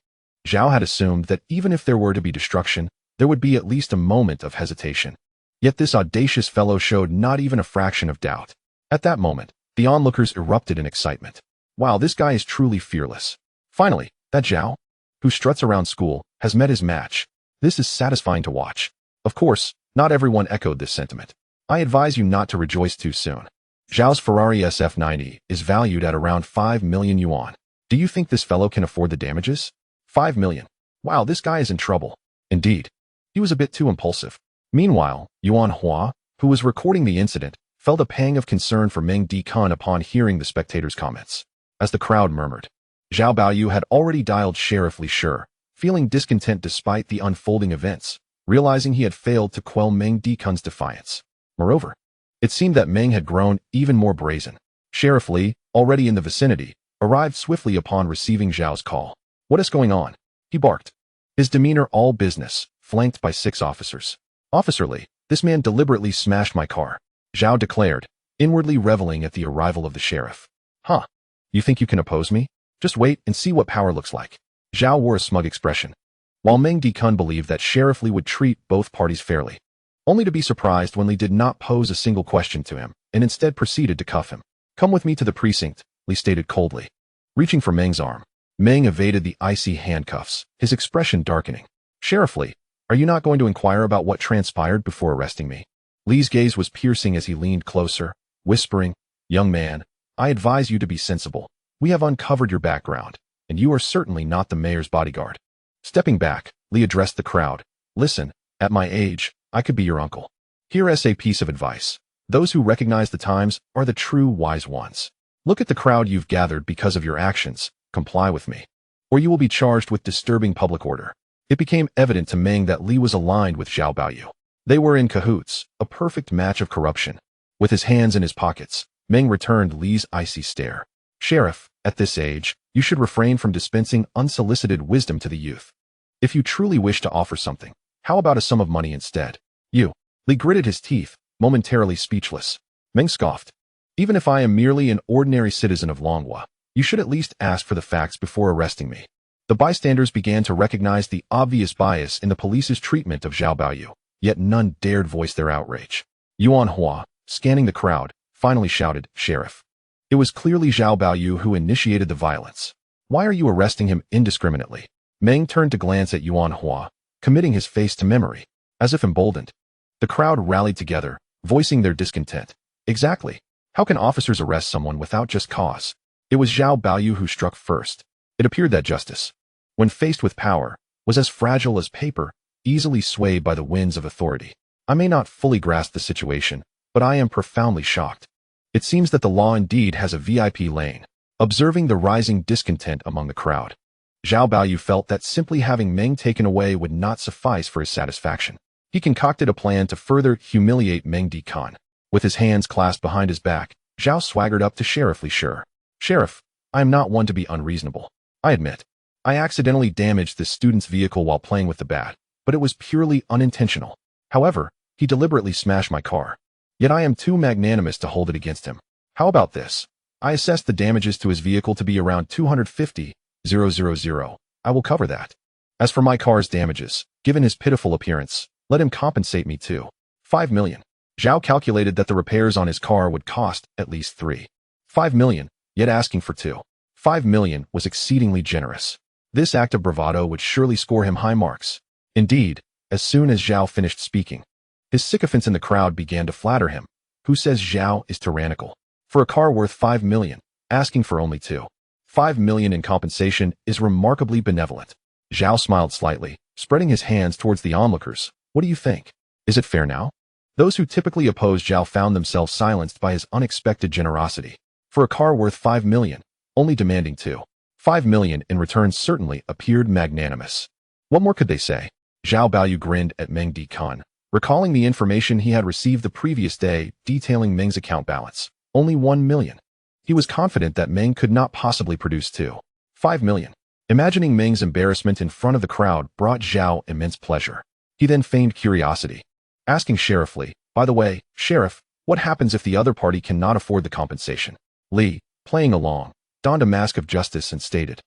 Zhao had assumed that even if there were to be destruction, there would be at least a moment of hesitation. Yet this audacious fellow showed not even a fraction of doubt. At that moment, the onlookers erupted in excitement. Wow, this guy is truly fearless. Finally, that Zhao, who struts around school, has met his match. This is satisfying to watch. Of course, not everyone echoed this sentiment. I advise you not to rejoice too soon. Zhao's Ferrari SF90 is valued at around 5 million yuan. Do you think this fellow can afford the damages? 5 million. Wow, this guy is in trouble. Indeed. He was a bit too impulsive. Meanwhile, Yuan Hua, who was recording the incident, felt a pang of concern for Meng Dikun upon hearing the spectators' comments. As the crowd murmured, Zhao Baoyu had already dialed Sheriff Li Shi, feeling discontent despite the unfolding events, realizing he had failed to quell Meng Dikun's defiance. Moreover, it seemed that Meng had grown even more brazen. Sheriff Li, already in the vicinity, arrived swiftly upon receiving Zhao's call. What is going on? He barked. His demeanor all business, flanked by 6 officers. Officer Li, this man deliberately smashed my car, Zhao declared, inwardly reveling at the arrival of the sheriff. Huh? You think you can oppose me? Just wait and see what power looks like. Zhao wore a smug expression, while Meng Dikun believed that Sheriff Li would treat both parties fairly, only to be surprised when Li did not pose a single question to him and instead proceeded to cuff him. Come with me to the precinct, Li stated coldly. Reaching for Meng's arm, Meng evaded the icy handcuffs, his expression darkening. Sheriff Li, are you not going to inquire about what transpired before arresting me? Li's gaze was piercing as he leaned closer, whispering, Young man, I advise you to be sensible. We have uncovered your background, and you are certainly not the mayor's bodyguard. Stepping back, Li addressed the crowd. Listen, at my age, I could be your uncle. Here's a piece of advice. Those who recognize the times are the true wise ones. Look at the crowd you've gathered because of your actions. Comply with me, or you will be charged with disturbing public order. It became evident to Meng that Li was aligned with Zhao Baoyu. They were in cahoots, a perfect match of corruption. With his hands in his pockets, Meng returned Li's icy stare. Sheriff, at this age, you should refrain from dispensing unsolicited wisdom to the youth. If you truly wish to offer something, how about a sum of money instead? Li gritted his teeth, momentarily speechless. Meng scoffed. Even if I am merely an ordinary citizen of Longhua, you should at least ask for the facts before arresting me. The bystanders began to recognize the obvious bias in the police's treatment of Zhao Baoyu, yet none dared voice their outrage. Yuan Hua, scanning the crowd, finally shouted, Sheriff. It was clearly Zhao Baoyu who initiated the violence. Why are you arresting him indiscriminately? Meng turned to glance at Yuan Hua, committing his face to memory. As if emboldened, the crowd rallied together, voicing their discontent. Exactly. How can officers arrest someone without just cause? It was Zhao Baoyu who struck first. It appeared that justice, when faced with power, was as fragile as paper, easily swayed by the winds of authority. I may not fully grasp the situation, but I am profoundly shocked. It seems that the law indeed has a VIP lane. Observing the rising discontent among the crowd, Zhao Baoyu felt that simply having Meng taken away would not suffice for his satisfaction. He concocted a plan to further humiliate Meng Dikun. With his hands clasped behind his back, Zhao swaggered up to Sheriff Li Shi. Sheriff, I am not one to be unreasonable. I admit, I accidentally damaged this student's vehicle while playing with the bat, but it was purely unintentional. However, he deliberately smashed my car. Yet I am too magnanimous to hold it against him. How about this? I assessed the damages to his vehicle to be around 250,000. I will cover that. As for my car's damages, given his pitiful appearance, let him compensate me too. 5 million. Zhao calculated that the repairs on his car would cost at least 5 million, yet asking for 5 million was exceedingly generous. This act of bravado would surely score him high marks. Indeed, as soon as Zhao finished speaking, his sycophants in the crowd began to flatter him. Who says Zhao is tyrannical? For a car worth 5 million, asking for only 5 million in compensation is remarkably benevolent. Zhao smiled slightly, spreading his hands towards the onlookers. What do you think? Is it fair now? Those who typically opposed Zhao found themselves silenced by his unexpected generosity. For a car worth 5 million, only demanding 5 million in return certainly appeared magnanimous. What more could they say? Zhao Baoyu grinned at Meng Dikun, recalling the information he had received the previous day detailing Meng's account balance. only 1 million. He was confident that Meng could not possibly produce 5 million. Imagining Meng's embarrassment in front of the crowd brought Zhao immense pleasure. He then feigned curiosity, asking sheriffly, "By the way, Sheriff, what happens if the other party cannot afford the compensation?" Li, playing along, donned a mask of justice and stated,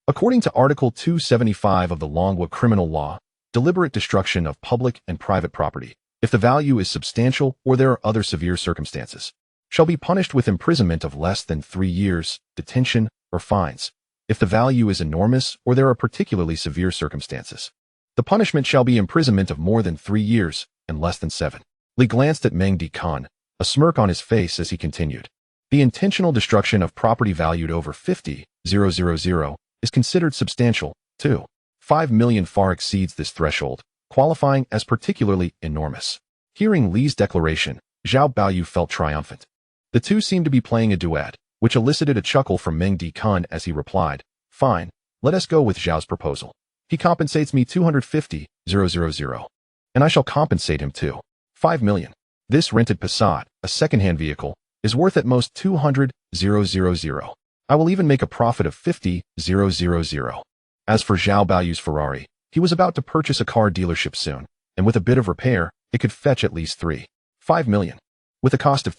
"According to Article 275 of the Longwa Criminal Law, deliberate destruction of public and private property, if the value is substantial or there are other severe circumstances, shall be punished with imprisonment of less than 3 years, detention, or fines. If the value is enormous or there are particularly severe circumstances, the punishment shall be imprisonment of more than 3 years and less than 7. Li glanced at Meng Dikhan, a smirk on his face as he continued. The intentional destruction of property valued over 50,000 is considered substantial, too. 5 million far exceeds this threshold, qualifying as particularly enormous. Hearing Li's declaration, Zhao Baoyu felt triumphant. The two seemed to be playing a duet, which elicited a chuckle from Meng Dikhan as he replied, "Fine, let us go with Zhao's proposal. He compensates me 250,000, and I shall compensate him too. 5 million. This rented Passat, a second-hand vehicle, is worth at most 200,000. I will even make a profit of 50,000. As for Zhao Baoyu's Ferrari, he was about to purchase a car dealership soon, and with a bit of repair, it could fetch at least 5 million. With a cost of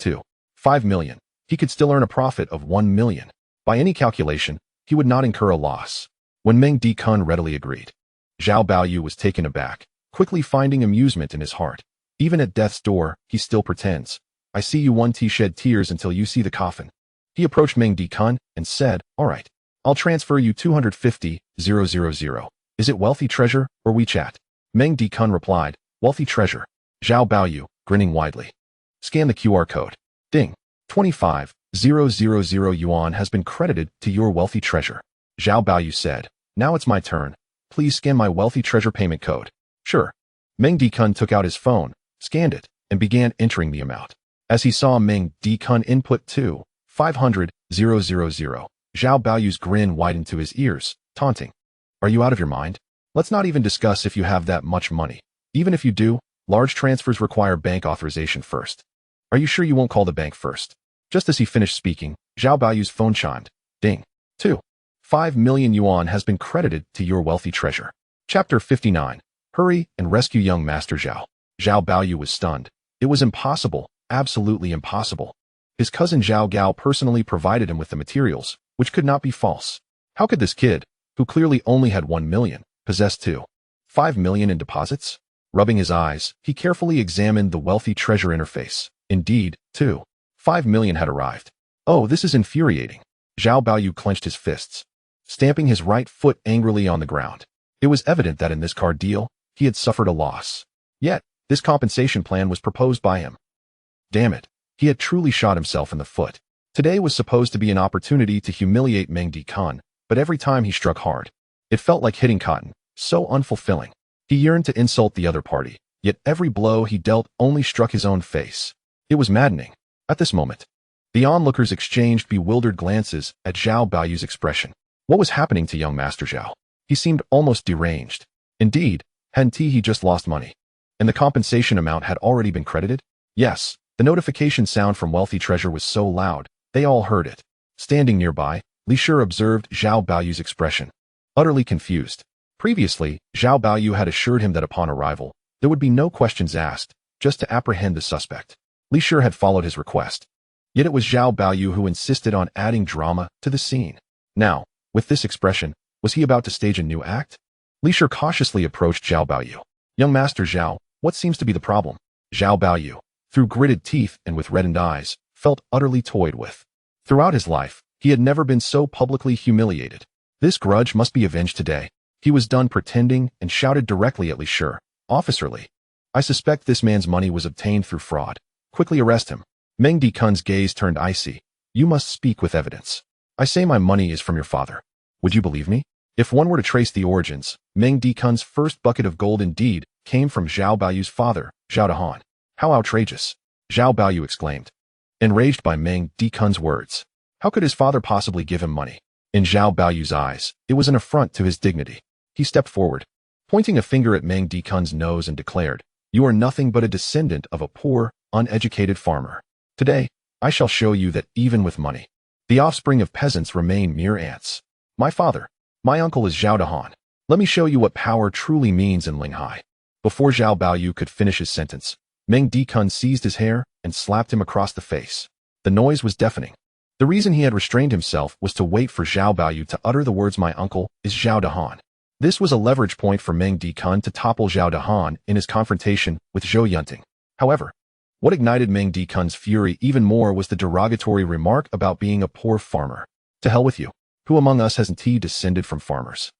5 million, he could still earn a profit of 1 million. By any calculation, he would not incur a loss. When Meng Dikhan readily agreed, Zhao Baoyu was taken aback, quickly finding amusement in his heart. Even at death's door, he still pretends. "I see you want to shed tears until you see the coffin." He approached Meng Dikhan and said, "All right, I'll transfer you 250,000. Is it wealthy treasure or WeChat?" Meng Dikhan replied, "Wealthy treasure." Zhao Baoyu, grinning widely. "Scan the QR code." Ding. 25,000 yuan has been credited to your wealthy treasure. Zhao Baoyu said, "Now it's my turn. Please scan my wealthy treasure payment code." "Sure." Meng Dikhan took out his phone, scanned it, and began entering the amount. As he saw Meng Dikhan input 500,000, Zhao Baoyu's grin widened to his ears, taunting. "Are you out of your mind? Let's not even discuss if you have that much money. Even if you do, large transfers require bank authorization first. Are you sure you won't call the bank first?" Just as he finished speaking, Zhao Baoyu's phone chimed. Ding. 5 million yuan has been credited to your wealthy treasure. Chapter 59. Hurry and rescue young Master Zhao. Zhao Baoyu was stunned. It was impossible, absolutely impossible. His cousin Zhao Gao personally provided him with the materials, which could not be false. How could this kid, who clearly only had 1 million, possess 5 million in deposits? Rubbing his eyes, he carefully examined the wealthy treasure interface. Indeed, 5 million had arrived. Oh, this is infuriating. Zhao Baoyu clenched his fists, stamping his right foot angrily on the ground. It was evident that in this car deal, he had suffered a loss. Yet, this compensation plan was proposed by him. Damn it, he had truly shot himself in the foot. Today was supposed to be an opportunity to humiliate Meng Dikhan, but every time he struck hard, it felt like hitting cotton, so unfulfilling. He yearned to insult the other party, yet every blow he dealt only struck his own face. It was maddening. At this moment, the onlookers exchanged bewildered glances at Zhao Baoyu's expression. What was happening to young Master Zhao? He seemed almost deranged. Indeed, hadn't he just lost money? And the compensation amount had already been credited? Yes, the notification sound from Wealthy Treasure was so loud, they all heard it. Standing nearby, Li Shi observed Zhao Baoyu's expression. Utterly confused. Previously, Zhao Baoyu had assured him that upon arrival, there would be no questions asked, just to apprehend the suspect. Li Shi had followed his request. Yet it was Zhao Baoyu who insisted on adding drama to the scene. Now, with this expression, was he about to stage a new act? Li Shi cautiously approached Zhao Baoyu. "Young Master Zhao, what seems to be the problem?" Zhao Baoyu, through gritted teeth and with reddened eyes, felt utterly toyed with. Throughout his life, he had never been so publicly humiliated. This grudge must be avenged today. He was done pretending and shouted directly at Li Shi. "Officer Li, I suspect this man's money was obtained through fraud. Quickly arrest him." Meng Dikhan's gaze turned icy. "You must speak with evidence. I say my money is from your father. Would you believe me?" If one were to trace the origins, Meng Dikhan's first bucket of gold indeed came from Zhao Baoyu's father, Zhao Dahan. How outrageous! Zhao Baoyu exclaimed, enraged by Meng Dikhan's words. How could his father possibly give him money? In Zhao Baoyu's eyes, it was an affront to his dignity. He stepped forward, pointing a finger at Meng Dikhan's nose and declared, "You are nothing but a descendant of a poor, uneducated farmer. Today, I shall show you that even with money, the offspring of peasants remain mere ants. My father, my uncle is Zhao Dahan. Let me show you what power truly means in Linghai. Before Zhao Baoyu could finish his sentence, Meng Dikun seized his hair and slapped him across the face. The noise was deafening. The reason he had restrained himself was to wait for Zhao Baoyu to utter the words "my uncle is Zhao Dahan." This was a leverage point for Meng Dikun to topple Zhao Dahan in his confrontation with Zhou Yunting. However, what ignited Meng Dikun's fury even more was the derogatory remark about being a poor farmer. To hell with you. Who among us has indeed descended from farmers?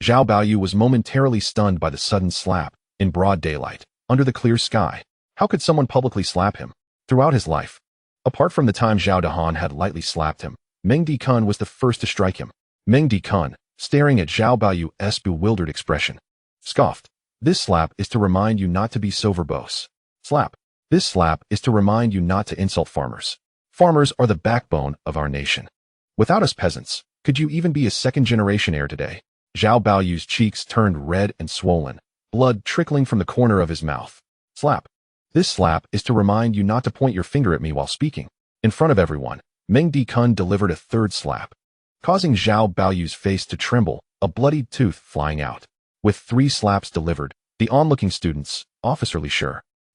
Zhao Baoyu was momentarily stunned by the sudden slap, in broad daylight, under the clear sky. How could someone publicly slap him? Throughout his life, apart from the time Zhao Dahan had lightly slapped him, Meng Dikun was the first to strike him. Meng Dikun, staring at Zhao Baoyu's bewildered expression, scoffed. This slap is to remind you not to be so verbose. Slap. This slap is to remind you not to insult farmers. Farmers are the backbone of our nation. Without us peasants, could you even be a second-generation heir today? Zhao Baoyu's cheeks turned red and swollen, blood trickling from the corner of his mouth. Slap. This slap is to remind you not to point your finger at me while speaking. In front of everyone, Meng Dikun delivered a third slap, causing Zhao Baoyu's face to tremble, a bloodied tooth flying out. With 3 slaps delivered, the onlooking students, Officer Li Shi,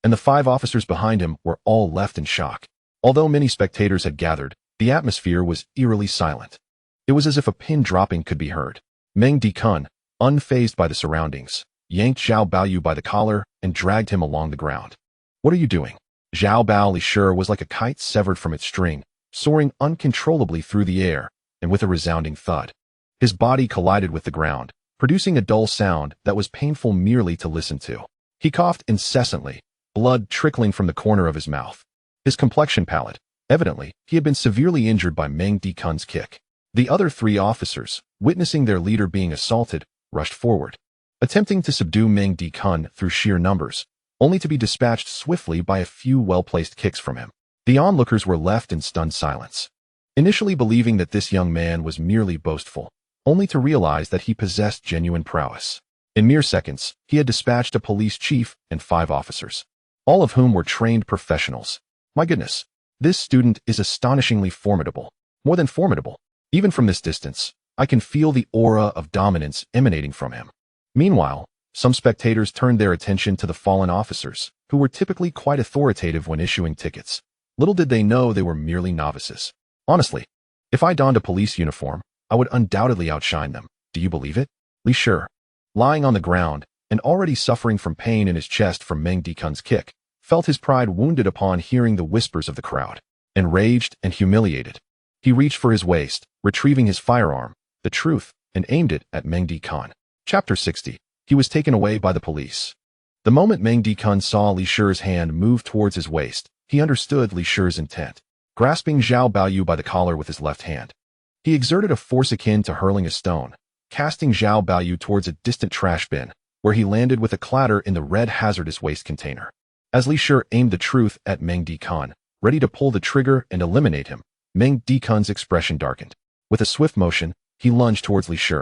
and the 5 officers behind him were all left in shock. Although many spectators had gathered, the atmosphere was eerily silent. It was as if a pin dropping could be heard. Meng Dikun, unfazed by the surroundings, yanked Zhao Baoyu by the collar and dragged him along the ground. What are you doing? Zhao Bao Li Shi was like a kite severed from its string, soaring uncontrollably through the air, and with a resounding thud, his body collided with the ground, producing a dull sound that was painful merely to listen to. He coughed incessantly, blood trickling from the corner of his mouth. His complexion pallid. Evidently, he had been severely injured by Meng Dikun's kick. The other 3 officers, witnessing their leader being assaulted, rushed forward, attempting to subdue Meng Dikun through sheer numbers, only to be dispatched swiftly by a few well-placed kicks from him. The onlookers were left in stunned silence, initially believing that this young man was merely boastful, only to realize that he possessed genuine prowess. In mere seconds, he had dispatched a police chief and 5 officers, all of whom were trained professionals. My goodness, this student is astonishingly formidable. More than formidable. Even from this distance, I can feel the aura of dominance emanating from him. Meanwhile, some spectators turned their attention to the fallen officers, who were typically quite authoritative when issuing tickets. Little did they know they were merely novices. Honestly, if I donned a police uniform, I would undoubtedly outshine them. Do you believe it? Li Shi, lying on the ground and already suffering from pain in his chest from Meng Dikun's kick, felt his pride wounded upon hearing the whispers of the crowd. Enraged and humiliated, he reached for his waist, retrieving his firearm, the truth, and aimed it at Meng Dikun. Chapter 60. He was taken away by the police. The moment Meng Dikun saw Li Shi's hand move towards his waist, he understood Li Shi's intent. Grasping Zhao Baoyu by the collar with his left hand, he exerted a force akin to hurling a stone, casting Zhao Baoyu towards a distant trash bin, where he landed with a clatter in the red hazardous waste container. As Li Shi aimed the truth at Meng Dikun, ready to pull the trigger and eliminate him, Meng Dikun's expression darkened. With a swift motion, he lunged towards Li Shi,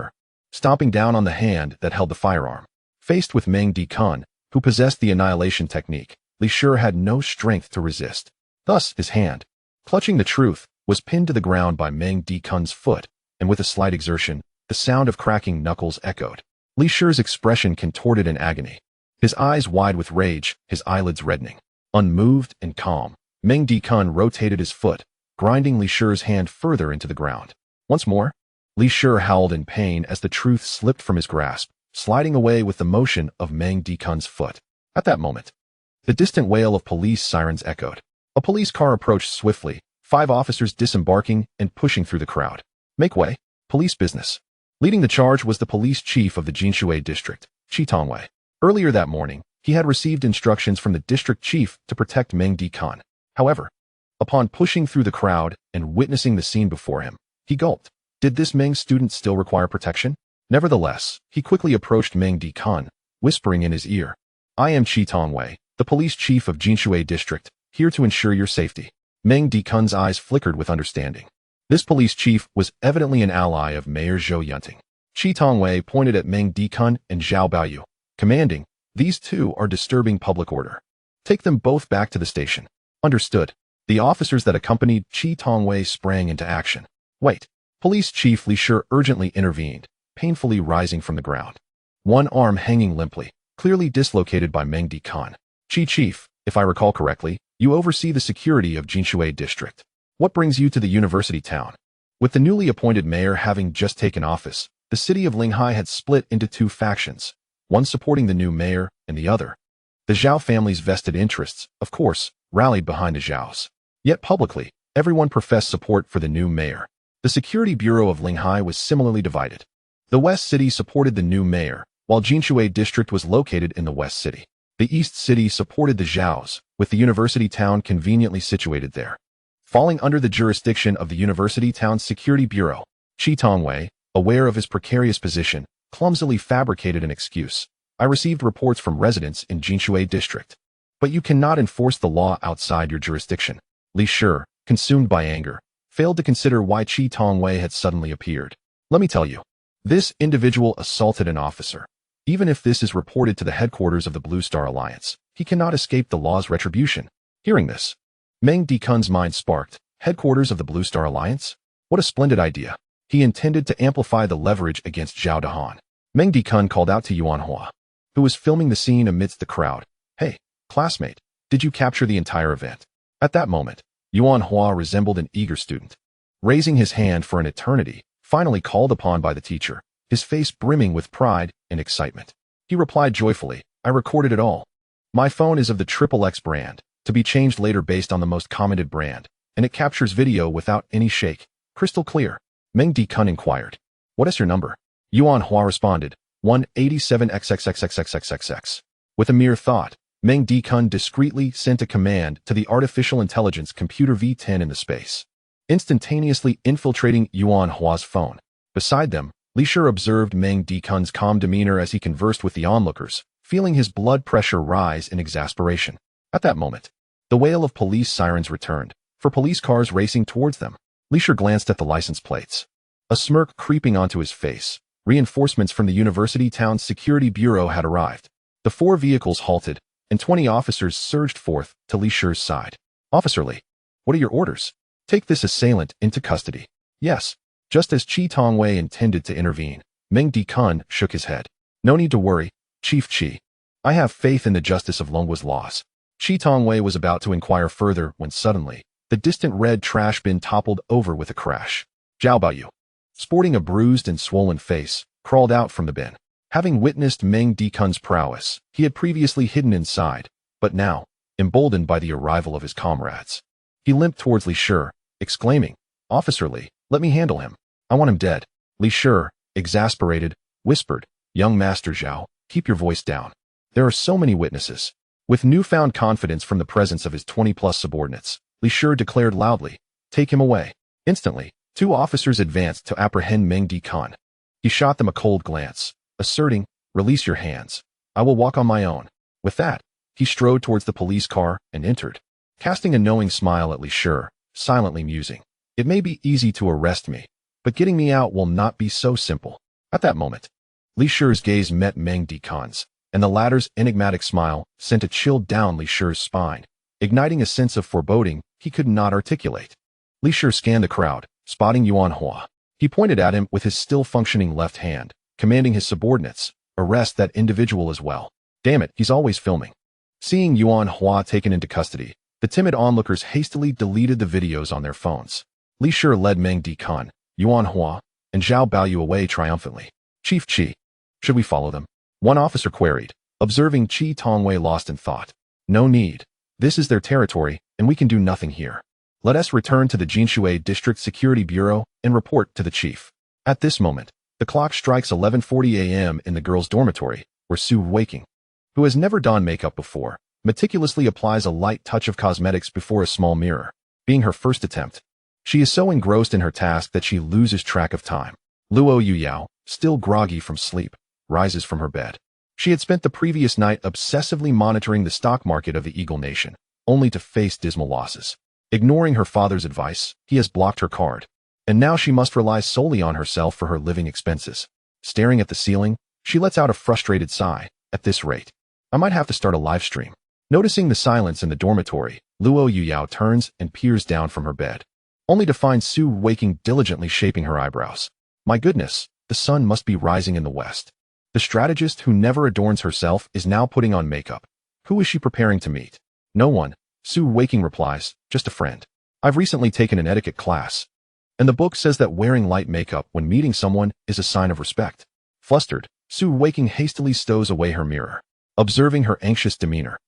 stomping down on the hand that held the firearm. Faced with Meng Dikun, who possessed the annihilation technique, Li Shi had no strength to resist. Thus, his hand, clutching the truth, was pinned to the ground by Meng Dikun's foot, and with a slight exertion, the sound of cracking knuckles echoed. Li Shi's expression contorted in agony, his eyes wide with rage, his eyelids reddening. Unmoved and calm, Meng Dikun rotated his foot, grinding Li Shi's hand further into the ground. Once more, Li Shi howled in pain as the truth slipped from his grasp, sliding away with the motion of Meng Dikun's foot. At that moment, the distant wail of police sirens echoed. A police car approached swiftly, 5 officers disembarking and pushing through the crowd. Make way, police business. Leading the charge was the police chief of the Jinshui district, Qi Tongwei. Earlier that morning, he had received instructions from the district chief to protect Meng Dikun. However, upon pushing through the crowd and witnessing the scene before him, he gulped. Did this Meng student still require protection? Nevertheless, he quickly approached Meng Dikun, whispering in his ear, I am Qi Tongwei, the police chief of Jinshui district, here to ensure your safety. Meng Dikun's eyes flickered with understanding. This police chief was evidently an ally of Mayor Zhou Yunting. Qi Tongwei pointed at Meng Dikun and Zhao Baoyu, commanding, these 2 are disturbing public order. Take them both back to the station. Understood. The officers that accompanied Chi Tongwei sprang into action. Wait. Police Chief Li Shi urgently intervened, painfully rising from the ground. One arm hanging limply, clearly dislocated by Meng Dikan. Chief, if I recall correctly, you oversee the security of Jinshui District. What brings you to the university town? With the newly appointed mayor having just taken office, the city of Linghai had split into two factions, one supporting the new mayor and the other. The Zhao family's vested interests, of course, rallied behind the Zhaos. Yet publicly, everyone professed support for the new mayor. The Security Bureau of Linghai was similarly divided. The West City supported the new mayor, while Jinshui District was located in the West City. The East City supported the Zhaos, with the university town conveniently situated there. Falling under the jurisdiction of the university town's Security Bureau, Chi Tongwei, aware of his precarious position, clumsily fabricated an excuse. I received reports from residents in Jinshui District. But you cannot enforce the law outside your jurisdiction. Li Shi, consumed by anger, failed to consider why Chi Tongwei had suddenly appeared. Let me tell you. This individual assaulted an officer. Even if this is reported to the headquarters of the Blue Star Alliance, he cannot escape the law's retribution. Hearing this, Meng Dikun's mind sparked. Headquarters of the Blue Star Alliance? What a splendid idea. He intended to amplify the leverage against Zhao Dahan. Meng Dikun called out to Yuan Hua, who was filming the scene amidst the crowd. Hey, classmate, did you capture the entire event? At that moment, Yuan Hua resembled an eager student. Raising his hand for an eternity, finally called upon by the teacher, his face brimming with pride and excitement. He replied joyfully, I recorded it all. My phone is of the XXX brand, to be changed later based on the most commented brand, and it captures video without any shake, crystal clear. Meng Dikun inquired, what is your number? Yuan Hua responded, 187XXXXXXXX. With a mere thought, Meng Dikun discreetly sent a command to the artificial intelligence computer V10 in the space, instantaneously infiltrating Yuan Hua's phone. Beside them, Li Shi observed Meng Dikun's calm demeanor as he conversed with the onlookers, feeling his blood pressure rise in exasperation. At that moment, the wail of police sirens returned, for police cars racing towards them. Li Shi glanced at the license plates. A smirk creeping onto his face. Reinforcements from the university town's security bureau had arrived. The 4 vehicles halted, and 20 officers surged forth to Li Shi's side. Officer Li, what are your orders? Take this assailant into custody. Yes. Just as Chi Tongwei intended to intervene, Meng Dikun shook his head. No need to worry, Chief Chi. I have faith in the justice of Longwa's laws. Chi Tongwei was about to inquire further when suddenly, the distant red trash bin toppled over with a crash. Zhao Baoyu, sporting a bruised and swollen face, crawled out from the bin. Having witnessed Meng Dikun's prowess, he had previously hidden inside, but now, emboldened by the arrival of his comrades, he limped towards Li Shi, exclaiming, Officer Li, let me handle him. I want him dead. Li Shi, exasperated, whispered, Young Master Zhao, keep your voice down. There are so many witnesses. With newfound confidence from the presence of his 20-plus subordinates, Li Shi declared loudly, Take him away. Instantly, 2 officers advanced to apprehend Meng Dikun. He shot them a cold glance, asserting, Release your hands. I will walk on my own. With that, he strode towards the police car and entered, casting a knowing smile at Li Shi, silently musing. It may be easy to arrest me, but getting me out will not be so simple. At that moment, Li Shi's gaze met Meng Dikun's, and the latter's enigmatic smile sent a chill down Li Shi's spine, igniting a sense of foreboding he could not articulate. Li Shi scanned the crowd, spotting Yuan Hua. He pointed at him with his still-functioning left hand, commanding his subordinates, arrest that individual as well. Damn it, he's always filming. Seeing Yuan Hua taken into custody, the timid onlookers hastily deleted the videos on their phones. Li Shi led Meng Dikun, Yuan Hua, and Zhao Baoyu away triumphantly. Chief Chi, should we follow them? One officer queried, observing Chi Tongwei lost in thought. No need. This is their territory, and we can do nothing here. Let us return to the Jinshui District Security Bureau and report to the chief. At this moment, the clock strikes 11:40 a.m. in the girls' dormitory, where Su Waking, who has never donned makeup before, meticulously applies a light touch of cosmetics before a small mirror, being her first attempt. She is so engrossed in her task that she loses track of time. Luo Yuyao, still groggy from sleep, rises from her bed. She had spent the previous night obsessively monitoring the stock market of the Eagle Nation, only to face dismal losses. Ignoring her father's advice, he has blocked her card, and now she must rely solely on herself for her living expenses. Staring at the ceiling, she lets out a frustrated sigh. At this rate, I might have to start a live stream. Noticing the silence in the dormitory, Luo Yuyao turns and peers down from her bed, only to find Su Weiking diligently shaping her eyebrows. My goodness, the sun must be rising in the west. The strategist who never adorns herself is now putting on makeup. Who is she preparing to meet? No one, Su Weiking replies, just a friend. I've recently taken an etiquette class, and the book says that wearing light makeup when meeting someone is a sign of respect. Flustered, Su Weiking hastily stows away her mirror, observing her anxious demeanor.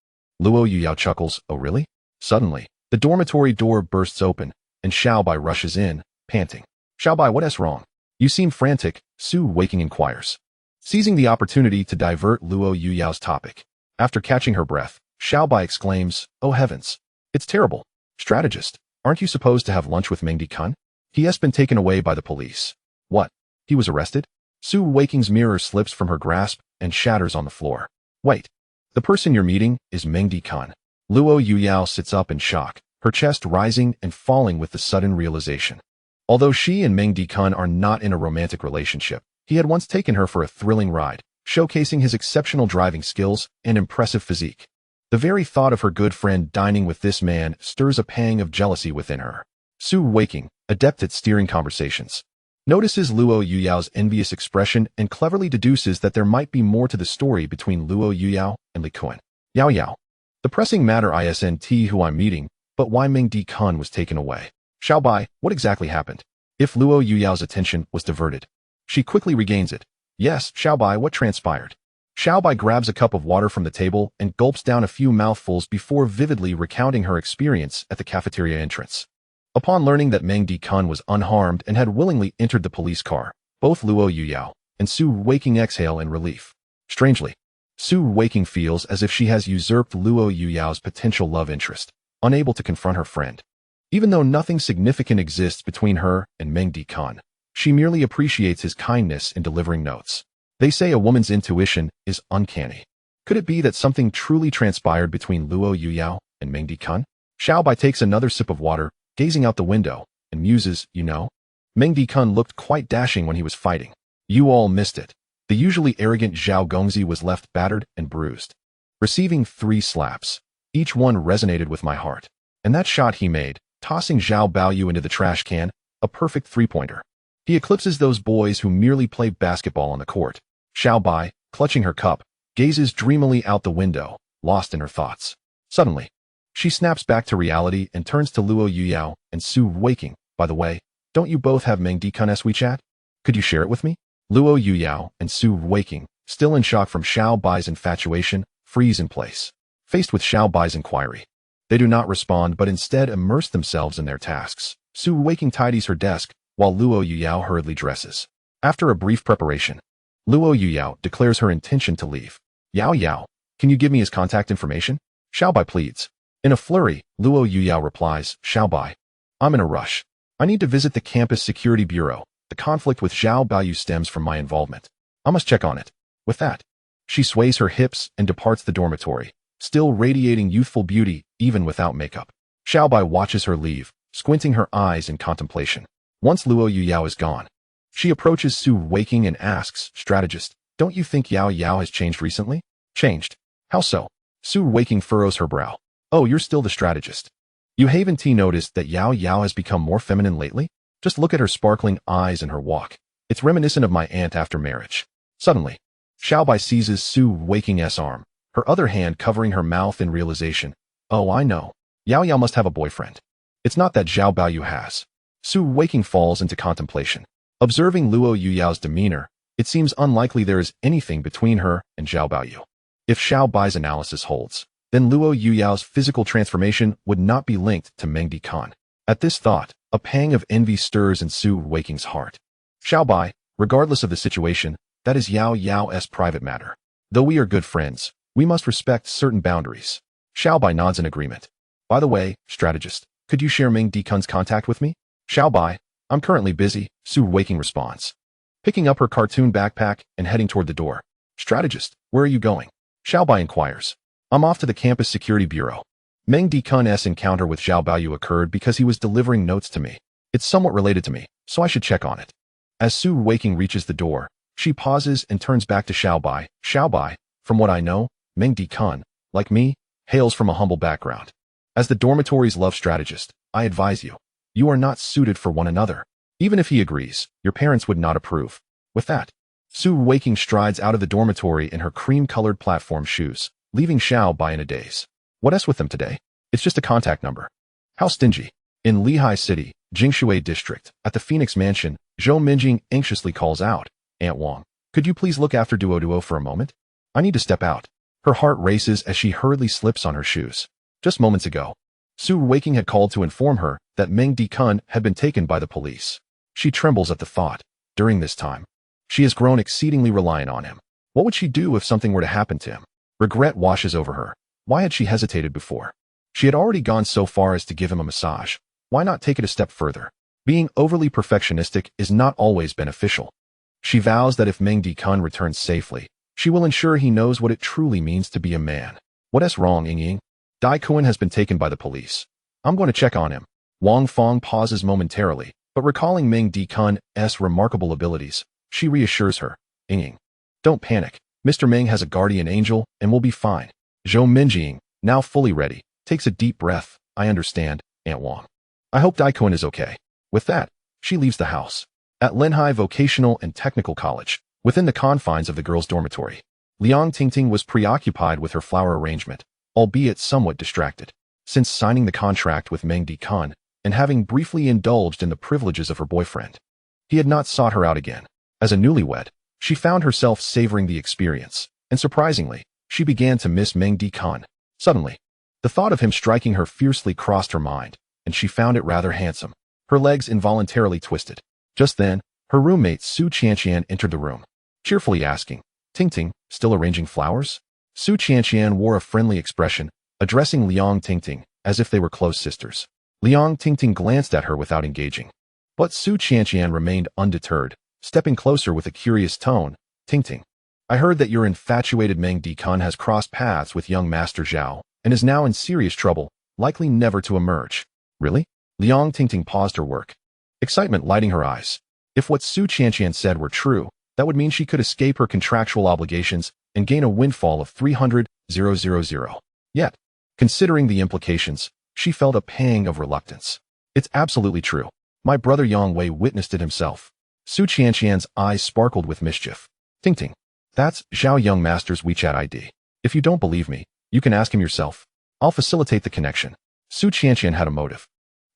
Luo Yuyao chuckles, oh really? Suddenly, the dormitory door bursts open, and Xiaobai rushes in, panting. Xiaobai, what's wrong? You seem frantic, Su Weiking inquires, seizing the opportunity to divert Luo Yuyao's topic. After catching her breath, Xiaobai exclaims, oh heavens, it's terrible. Strategist, aren't you supposed to have lunch with Mengdi Kun? He has been taken away by the police. What? He was arrested? Su Weiking's mirror slips from her grasp and shatters on the floor. Wait. The person you're meeting is Mengdi Kun. Luo Yuyao sits up in shock, her chest rising and falling with the sudden realization. Although she and Mengdi Kun are not in a romantic relationship, he had once taken her for a thrilling ride, showcasing his exceptional driving skills and impressive physique. The very thought of her good friend dining with this man stirs a pang of jealousy within her. Su Weiking, adept at steering conversations, notices Luo Yuyao's envious expression and cleverly deduces that there might be more to the story between Luo Yuyao and Li Kun. Yao Yao. The pressing matter isn't who I'm meeting, but why Mengdi Kun was taken away. Xiaobai, what exactly happened? If Luo Yuyao's attention was diverted, she quickly regains it. Yes, Xiaobai, what transpired? Xiaobai grabs a cup of water from the table and gulps down a few mouthfuls before vividly recounting her experience at the cafeteria entrance. Upon learning that Mengdi Kun was unharmed and had willingly entered the police car, both Luo Yuyao and Su Weiking exhale in relief. Strangely, Su Weiking feels as if she has usurped Luo Yuyao's potential love interest, unable to confront her friend. Even though nothing significant exists between her and Mengdi Kun, she merely appreciates his kindness in delivering notes. They say a woman's intuition is uncanny. Could it be that something truly transpired between Luo Yuyao and Mengdi Kun? Xiaobai takes another sip of water, gazing out the window, and muses, you know? Mengdi Kun looked quite dashing when he was fighting. You all missed it. The usually arrogant Zhao Gongzi was left battered and bruised, receiving 3 slaps. Each one resonated with my heart. And that shot he made, tossing Zhao Baoyu into the trash can, a perfect 3-pointer. He eclipses those boys who merely play basketball on the court. Xiaobai, clutching her cup, gazes dreamily out the window, lost in her thoughts. Suddenly, she snaps back to reality and turns to Luo Yuyao and Su Weiking. By the way, don't you both have Mengdi Kun's WeChat? Could you share it with me? Luo Yuyao and Su Weiking, still in shock from Xiaobai's infatuation, freeze in place. Faced with Xiaobai's inquiry, they do not respond but instead immerse themselves in their tasks. Su Weiking tidies her desk, while Luo Yuyao hurriedly dresses. After a brief preparation, Luo Yuyao declares her intention to leave. Yao Yao, can you give me his contact information? Xiaobai pleads. In a flurry, Luo Yuyao replies, Xiaobai, I'm in a rush. I need to visit the campus security bureau. The conflict with Zhao Baoyu stems from my involvement. I must check on it. With that, she sways her hips and departs the dormitory, still radiating youthful beauty even without makeup. Xiaobai watches her leave, squinting her eyes in contemplation. Once Luo Yuyao is gone, she approaches Su Weiking and asks, strategist, don't you think Yao Yao has changed recently? Changed? How so? Su Weiking furrows her brow. Oh, you're still the strategist. You haven't noticed that Yao Yao has become more feminine lately? Just look at her sparkling eyes and her walk. It's reminiscent of my aunt after marriage. Suddenly, Xiaobai seizes Su Weiking's arm, her other hand covering her mouth in realization. Oh, I know. Yao Yao must have a boyfriend. It's not that Zhao Baoyu has. Su Weiking falls into contemplation. Observing Luo Yuyao's demeanor, it seems unlikely there is anything between her and Zhao Baoyu. If Xiaobai's analysis holds, then Luo Yuyao's physical transformation would not be linked to Mengdi Kun. At this thought, a pang of envy stirs in Su Weiking's heart. Xiaobai, regardless of the situation, that is Yao Yao's private matter. Though we are good friends, we must respect certain boundaries. Xiaobai nods in agreement. By the way, strategist, could you share Mengdi Kun's contact with me? Xiaobai, I'm currently busy, Su Weiking responds, picking up her cartoon backpack and heading toward the door. Strategist, where are you going? Xiaobai inquires. I'm off to the campus security bureau. Mengdi Kun's encounter with Zhao Baoyu occurred because he was delivering notes to me. It's somewhat related to me, so I should check on it. As Su Weiking reaches the door, she pauses and turns back to Xiaobai. Xiaobai, from what I know, Mengdi Kun, like me, hails from a humble background. As the dormitory's love strategist, I advise you, you are not suited for one another. Even if he agrees, your parents would not approve. With that, Su Weiking strides out of the dormitory in her cream-colored platform shoes, leaving Xiao Bai in a daze. What else with them today? It's just a contact number. How stingy. In Lehigh City, Jingshui District, at the Phoenix Mansion, Zhou Minjing anxiously calls out, Aunt Wang, could you please look after Duo for a moment? I need to step out. Her heart races as she hurriedly slips on her shoes. Just moments ago, Su Weiking had called to inform her that Meng Dikun had been taken by the police. She trembles at the thought. During this time, she has grown exceedingly reliant on him. What would she do if something were to happen to him? Regret washes over her. Why had she hesitated before? She had already gone so far as to give him a massage. Why not take it a step further? Being overly perfectionistic is not always beneficial. She vows that if Meng Dikun returns safely, she will ensure he knows what it truly means to be a man. What is wrong, Ying? Dai Kun has been taken by the police. I'm going to check on him. Wang Fong pauses momentarily, but recalling Meng Dikun's remarkable abilities, she reassures her, Ying, don't panic. Mr. Meng has a guardian angel and will be fine. Zhou Minjing, now fully ready, takes a deep breath. I understand, Aunt Wang. I hope Dai Kun is okay. With that, she leaves the house. At Linhai Vocational and Technical College, within the confines of the girls' dormitory, Liang Tingting was preoccupied with her flower arrangement, albeit somewhat distracted. Since signing the contract with Meng Dikun and having briefly indulged in the privileges of her boyfriend, he had not sought her out again. As a newlywed, she found herself savoring the experience, and surprisingly, she began to miss Meng Dikun. Suddenly, the thought of him striking her fiercely crossed her mind, and she found it rather handsome. Her legs involuntarily twisted. Just then, her roommate Su Qianqian entered the room, cheerfully asking, Tingting, still arranging flowers? Su Qianqian wore a friendly expression, addressing Liang Tingting as if they were close sisters. Liang Tingting glanced at her without engaging. But Su Qianqian remained undeterred, stepping closer with a curious tone. Tingting, I heard that your infatuated Meng Dikun has crossed paths with young Master Zhao and is now in serious trouble, likely never to emerge. Really? Liang Tingting paused her work, excitement lighting her eyes. If what Su Qianqian said were true, that would mean she could escape her contractual obligations and gain a windfall of 300,000. Yet, considering the implications, she felt a pang of reluctance. It's absolutely true. My brother Yang Wei witnessed it himself. Su Qianqian's eyes sparkled with mischief. Tingting, that's Zhao Young Master's WeChat ID. If you don't believe me, you can ask him yourself. I'll facilitate the connection. Su Qianqian had a motive.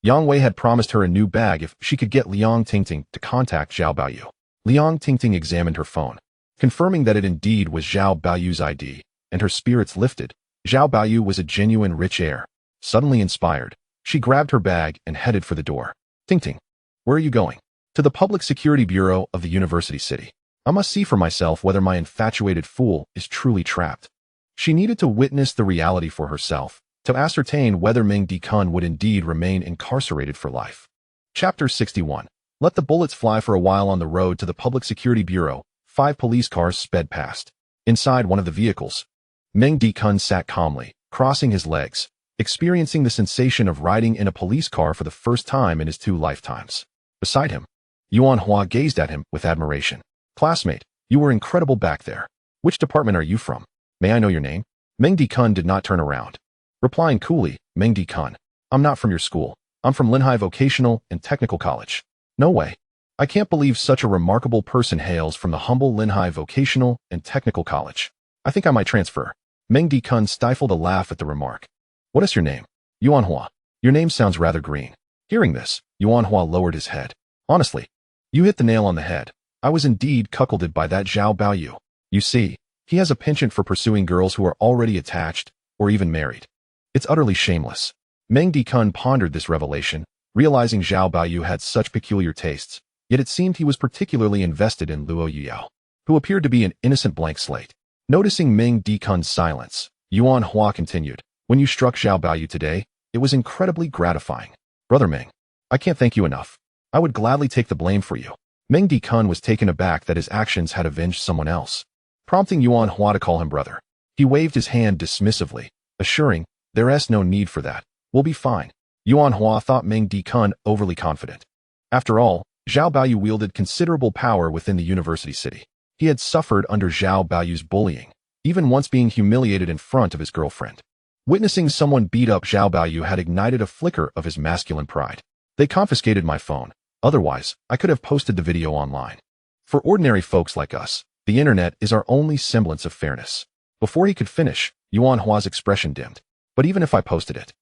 Yang Wei had promised her a new bag if she could get Liang Tingting to contact Zhao Baoyu. Liang Tingting examined her phone, confirming that it indeed was Zhao Baoyu's ID, and her spirits lifted. Zhao Baoyu was a genuine rich heir. Suddenly inspired, she grabbed her bag and headed for the door. Tingting, where are you going? To the Public Security Bureau of the University City. I must see for myself whether my infatuated fool is truly trapped. She needed to witness the reality for herself, to ascertain whether Meng Dikun would indeed remain incarcerated for life. Chapter 61. Let the bullets fly. For a while on the road to the Public Security Bureau, 5 police cars sped past. Inside one of the vehicles, Meng Dikun sat calmly, crossing his legs, experiencing the sensation of riding in a police car for the first time in his 2 lifetimes. Beside him, Yuan Hua gazed at him with admiration. Classmate, you were incredible back there. Which department are you from? May I know your name? Meng Dikun did not turn around. Replying coolly, Meng Dikun, I'm not from your school. I'm from Linhai Vocational and Technical College. No way. I can't believe such a remarkable person hails from the humble Linhai Vocational and Technical College. I think I might transfer. Meng Dikun stifled a laugh at the remark. What is your name? Yuan Hua. Your name sounds rather green. Hearing this, Yuan Hua lowered his head. Honestly, you hit the nail on the head. I was indeed cuckolded by that Zhao Baoyu. You see, he has a penchant for pursuing girls who are already attached or even married. It's utterly shameless. Meng Dikun pondered this revelation, realizing Zhao Baoyu had such peculiar tastes, yet it seemed he was particularly invested in Luo Yuyao, who appeared to be an innocent blank slate. Noticing Meng Dikun's silence, Yuan Hua continued, when you struck Zhao Baoyu today, it was incredibly gratifying. Brother Meng, I can't thank you enough. I would gladly take the blame for you. Meng Dikun was taken aback that his actions had avenged someone else, prompting Yuan Hua to call him brother. He waved his hand dismissively, assuring, there's no need for that. We'll be fine. Yuan Hua thought Meng Dikun overly confident. After all, Zhao Baoyu wielded considerable power within the university city. He had suffered under Zhao Baoyu's bullying, even once being humiliated in front of his girlfriend. Witnessing someone beat up Zhao Baoyu had ignited a flicker of his masculine pride. They confiscated my phone. Otherwise, I could have posted the video online. For ordinary folks like us, the internet is our only semblance of fairness. Before he could finish, Yuan Hua's expression dimmed. But even if I posted it,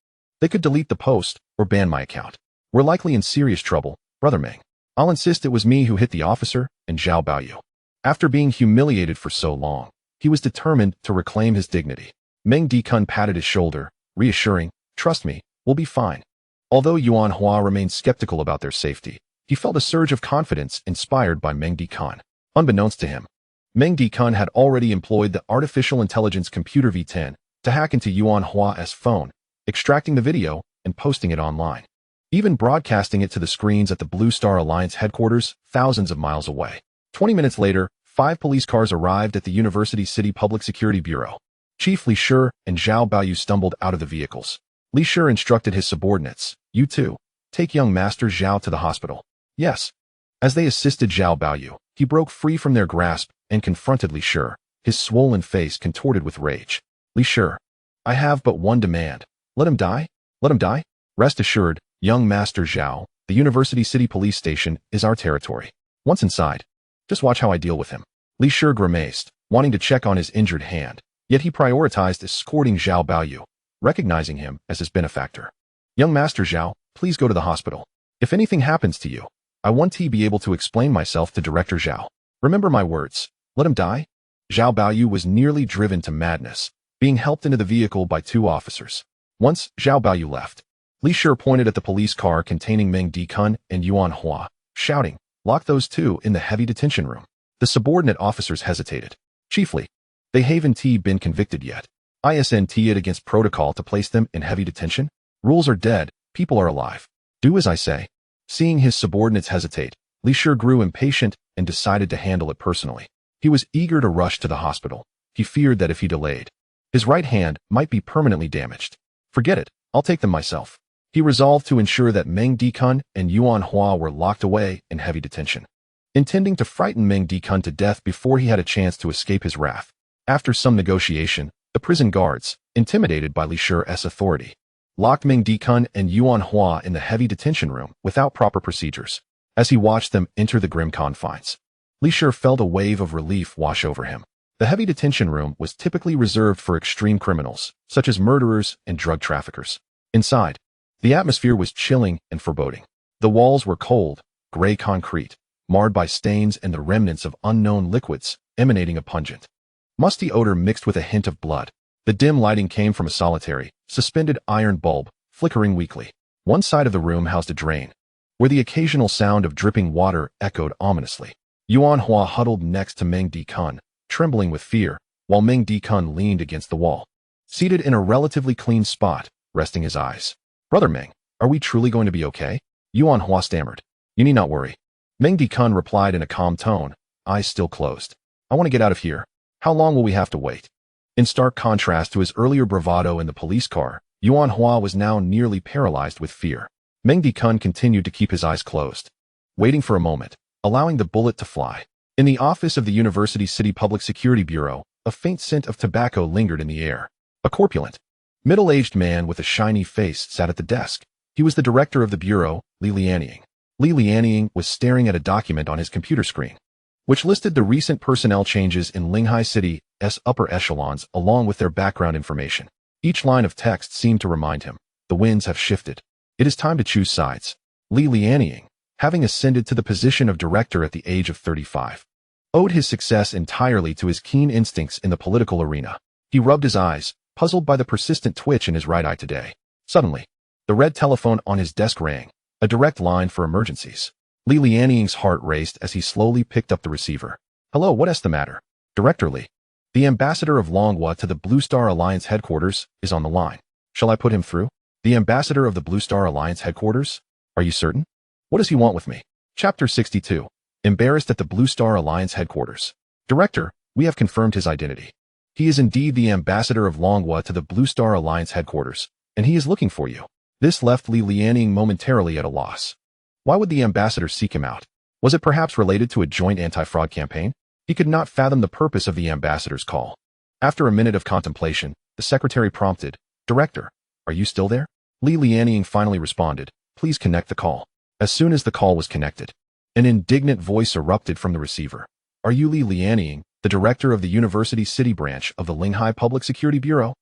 they could delete the post or ban my account. We're likely in serious trouble, Brother Meng. I'll insist it was me who hit the officer and Zhao Baoyu. After being humiliated for so long, he was determined to reclaim his dignity. Meng Dikun patted his shoulder, reassuring, "Trust me, we'll be fine." Although Yuan Hua remained skeptical about their safety, he felt a surge of confidence inspired by Meng Dikun. Unbeknownst to him, Meng Dikun had already employed the artificial intelligence computer V10 to hack into Yuan Hua's phone, extracting the video and posting it online, even broadcasting it to the screens at the Blue Star Alliance headquarters thousands of miles away. 20 minutes later, 5 police cars arrived at the University City Public Security Bureau. Chief Li Shi and Zhao Baoyu stumbled out of the vehicles. Li Shi instructed his subordinates, "You two, take young Master Zhao to the hospital." "Yes." As they assisted Zhao Baoyu, he broke free from their grasp and confronted Li Shi, his swollen face contorted with rage. "Li Shi, I have but one demand. Let him die? Let him die? Rest assured, young Master Zhao, the University City Police Station is our territory. Once inside, just watch how I deal with him." Li Shi grimaced, wanting to check on his injured hand, yet he prioritized escorting Zhao Baoyu, recognizing him as his benefactor. "Young Master Zhao, please go to the hospital. If anything happens to you, I want to be able to explain myself to Director Zhao. Remember my words. Let him die?" Zhao Baoyu was nearly driven to madness, being helped into the vehicle by 2 officers. Once Zhao Baoyu left, Li Shi pointed at the police car containing Meng Dikun and Yuan Hua, shouting, "Lock those 2 in the heavy detention room." The subordinate officers hesitated. "Chiefly, they haven't been convicted yet. Isn't it against protocol to place them in heavy detention? Rules are dead, people are alive. Do as I say." Seeing his subordinates hesitate, Li Shi grew impatient and decided to handle it personally. He was eager to rush to the hospital. He feared that if he delayed, his right hand might be permanently damaged. "Forget it, I'll take them myself." He resolved to ensure that Meng Dikun and Yuan Hua were locked away in heavy detention, intending to frighten Meng Dikun to death before he had a chance to escape his wrath. After some negotiation, the prison guards, intimidated by Li Shi's authority, locked Meng Dikun and Yuan Hua in the heavy detention room without proper procedures. As he watched them enter the grim confines, Li Shi felt a wave of relief wash over him. The heavy detention room was typically reserved for extreme criminals, such as murderers and drug traffickers. Inside, the atmosphere was chilling and foreboding. The walls were cold, gray concrete, marred by stains and the remnants of unknown liquids, emanating a pungent, musty odor mixed with a hint of blood. The dim lighting came from a solitary, suspended iron bulb, flickering weakly. One side of the room housed a drain, where the occasional sound of dripping water echoed ominously. Yuan Hua huddled next to Meng Dikun, trembling with fear, while Meng Dikun leaned against the wall, seated in a relatively clean spot, resting his eyes. "Brother Meng, are we truly going to be okay?" Yuan Hua stammered. "You need not worry." Meng Dikun replied in a calm tone, eyes still closed. "I want to get out of here. How long will we have to wait?" In stark contrast to his earlier bravado in the police car, Yuan Hua was now nearly paralyzed with fear. Meng Dikun continued to keep his eyes closed, waiting for a moment, allowing the bullet to fly. In the office of the University City Public Security Bureau, a faint scent of tobacco lingered in the air. A corpulent, middle-aged man with a shiny face sat at the desk. He was the director of the bureau, Li Lianying. Li Lianying was staring at a document on his computer screen, which listed the recent personnel changes in Linghai City's upper echelons along with their background information. Each line of text seemed to remind him, the winds have shifted. It is time to choose sides. Li Lianying, having ascended to the position of director at the age of 35, owed his success entirely to his keen instincts in the political arena. He rubbed his eyes, puzzled by the persistent twitch in his right eye today. Suddenly, the red telephone on his desk rang, a direct line for emergencies. Li Lianying's heart raced as he slowly picked up the receiver. "Hello, what's the matter?" "Director Li, the ambassador of Longhua to the Blue Star Alliance headquarters is on the line. Shall I put him through?" "The ambassador of the Blue Star Alliance headquarters? Are you certain? What does he want with me?" Chapter 62. Embarrassed at the Blue Star Alliance headquarters. "Director, we have confirmed his identity. He is indeed the ambassador of Longhua to the Blue Star Alliance headquarters, and he is looking for you." This left Li Lianying momentarily at a loss. Why would the ambassador seek him out? Was it perhaps related to a joint anti-fraud campaign? He could not fathom the purpose of the ambassador's call. After a minute of contemplation, the secretary prompted, Director, are you still there? Li Lianying finally responded, please connect the call. As soon as the call was connected, an indignant voice erupted from the receiver. Are you Li Lianying, the director of the University City branch of the Linghai Public Security Bureau?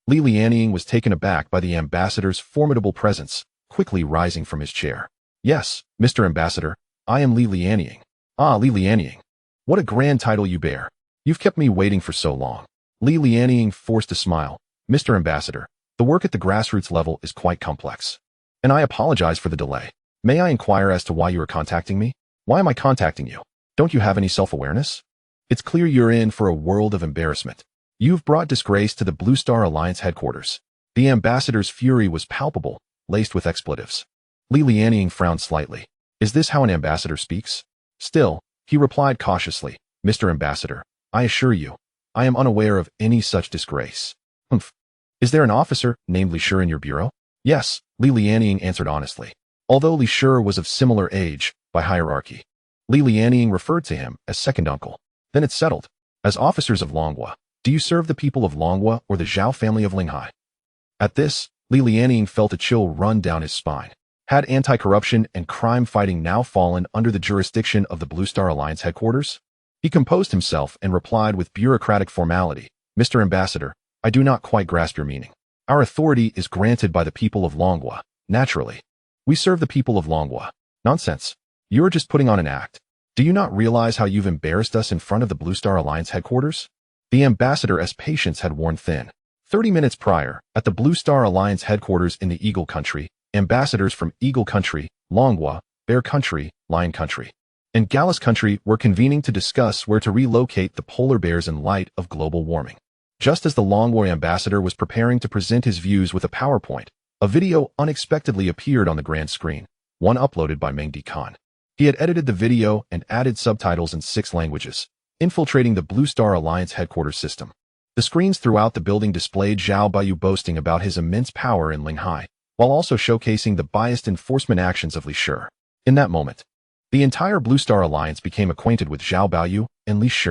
Li Lianying was taken aback by the ambassador's formidable presence, quickly rising from his chair. Yes, Mr. Ambassador, I am Li Lianying. Ah, Li Lianying. What a grand title you bear. You've kept me waiting for so long. Li Lianying forced a smile. Mr. Ambassador, the work at the grassroots level is quite complex. And I apologize for the delay. May I inquire as to why you are contacting me? Why am I contacting you? Don't you have any self-awareness? It's clear you're in for a world of embarrassment. You've brought disgrace to the Blue Star Alliance headquarters. The ambassador's fury was palpable, laced with expletives. Li Lianying frowned slightly. Is this how an ambassador speaks? Still, he replied cautiously, Mr. Ambassador, I assure you, I am unaware of any such disgrace. Humph. Is there an officer named Li Shi in your bureau? Yes, Li Lianying answered honestly. Although Li Shi was of similar age, by hierarchy, Li Lianying referred to him as second uncle. Then it's settled. As officers of Longhua, do you serve the people of Longhua or the Zhao family of Linghai? At this, Li Lianying felt a chill run down his spine. Had anti-corruption and crime fighting now fallen under the jurisdiction of the Blue Star Alliance headquarters? He composed himself and replied with bureaucratic formality, Mr. Ambassador, I do not quite grasp your meaning. Our authority is granted by the people of Longhua, naturally. We serve the people of Longhua. Nonsense. You're just putting on an act. Do you not realize how you've embarrassed us in front of the Blue Star Alliance headquarters? The ambassador's patience had worn thin. 30 minutes prior, at the Blue Star Alliance headquarters in the Eagle Country, ambassadors from Eagle Country, Longhua, Bear Country, Lion Country, and Gallus Country were convening to discuss where to relocate the polar bears in light of global warming. Just as the Longhua ambassador was preparing to present his views with a PowerPoint, a video unexpectedly appeared on the grand screen, one uploaded by Meng Di Khan. He had edited the video and added subtitles in 6 languages, infiltrating the Blue Star Alliance headquarters system. The screens throughout the building displayed Zhao Baiyu boasting about his immense power in Linghai, while also showcasing the biased enforcement actions of Li Shi. In that moment, the entire Blue Star Alliance became acquainted with Zhao Baiyu and Li Shi.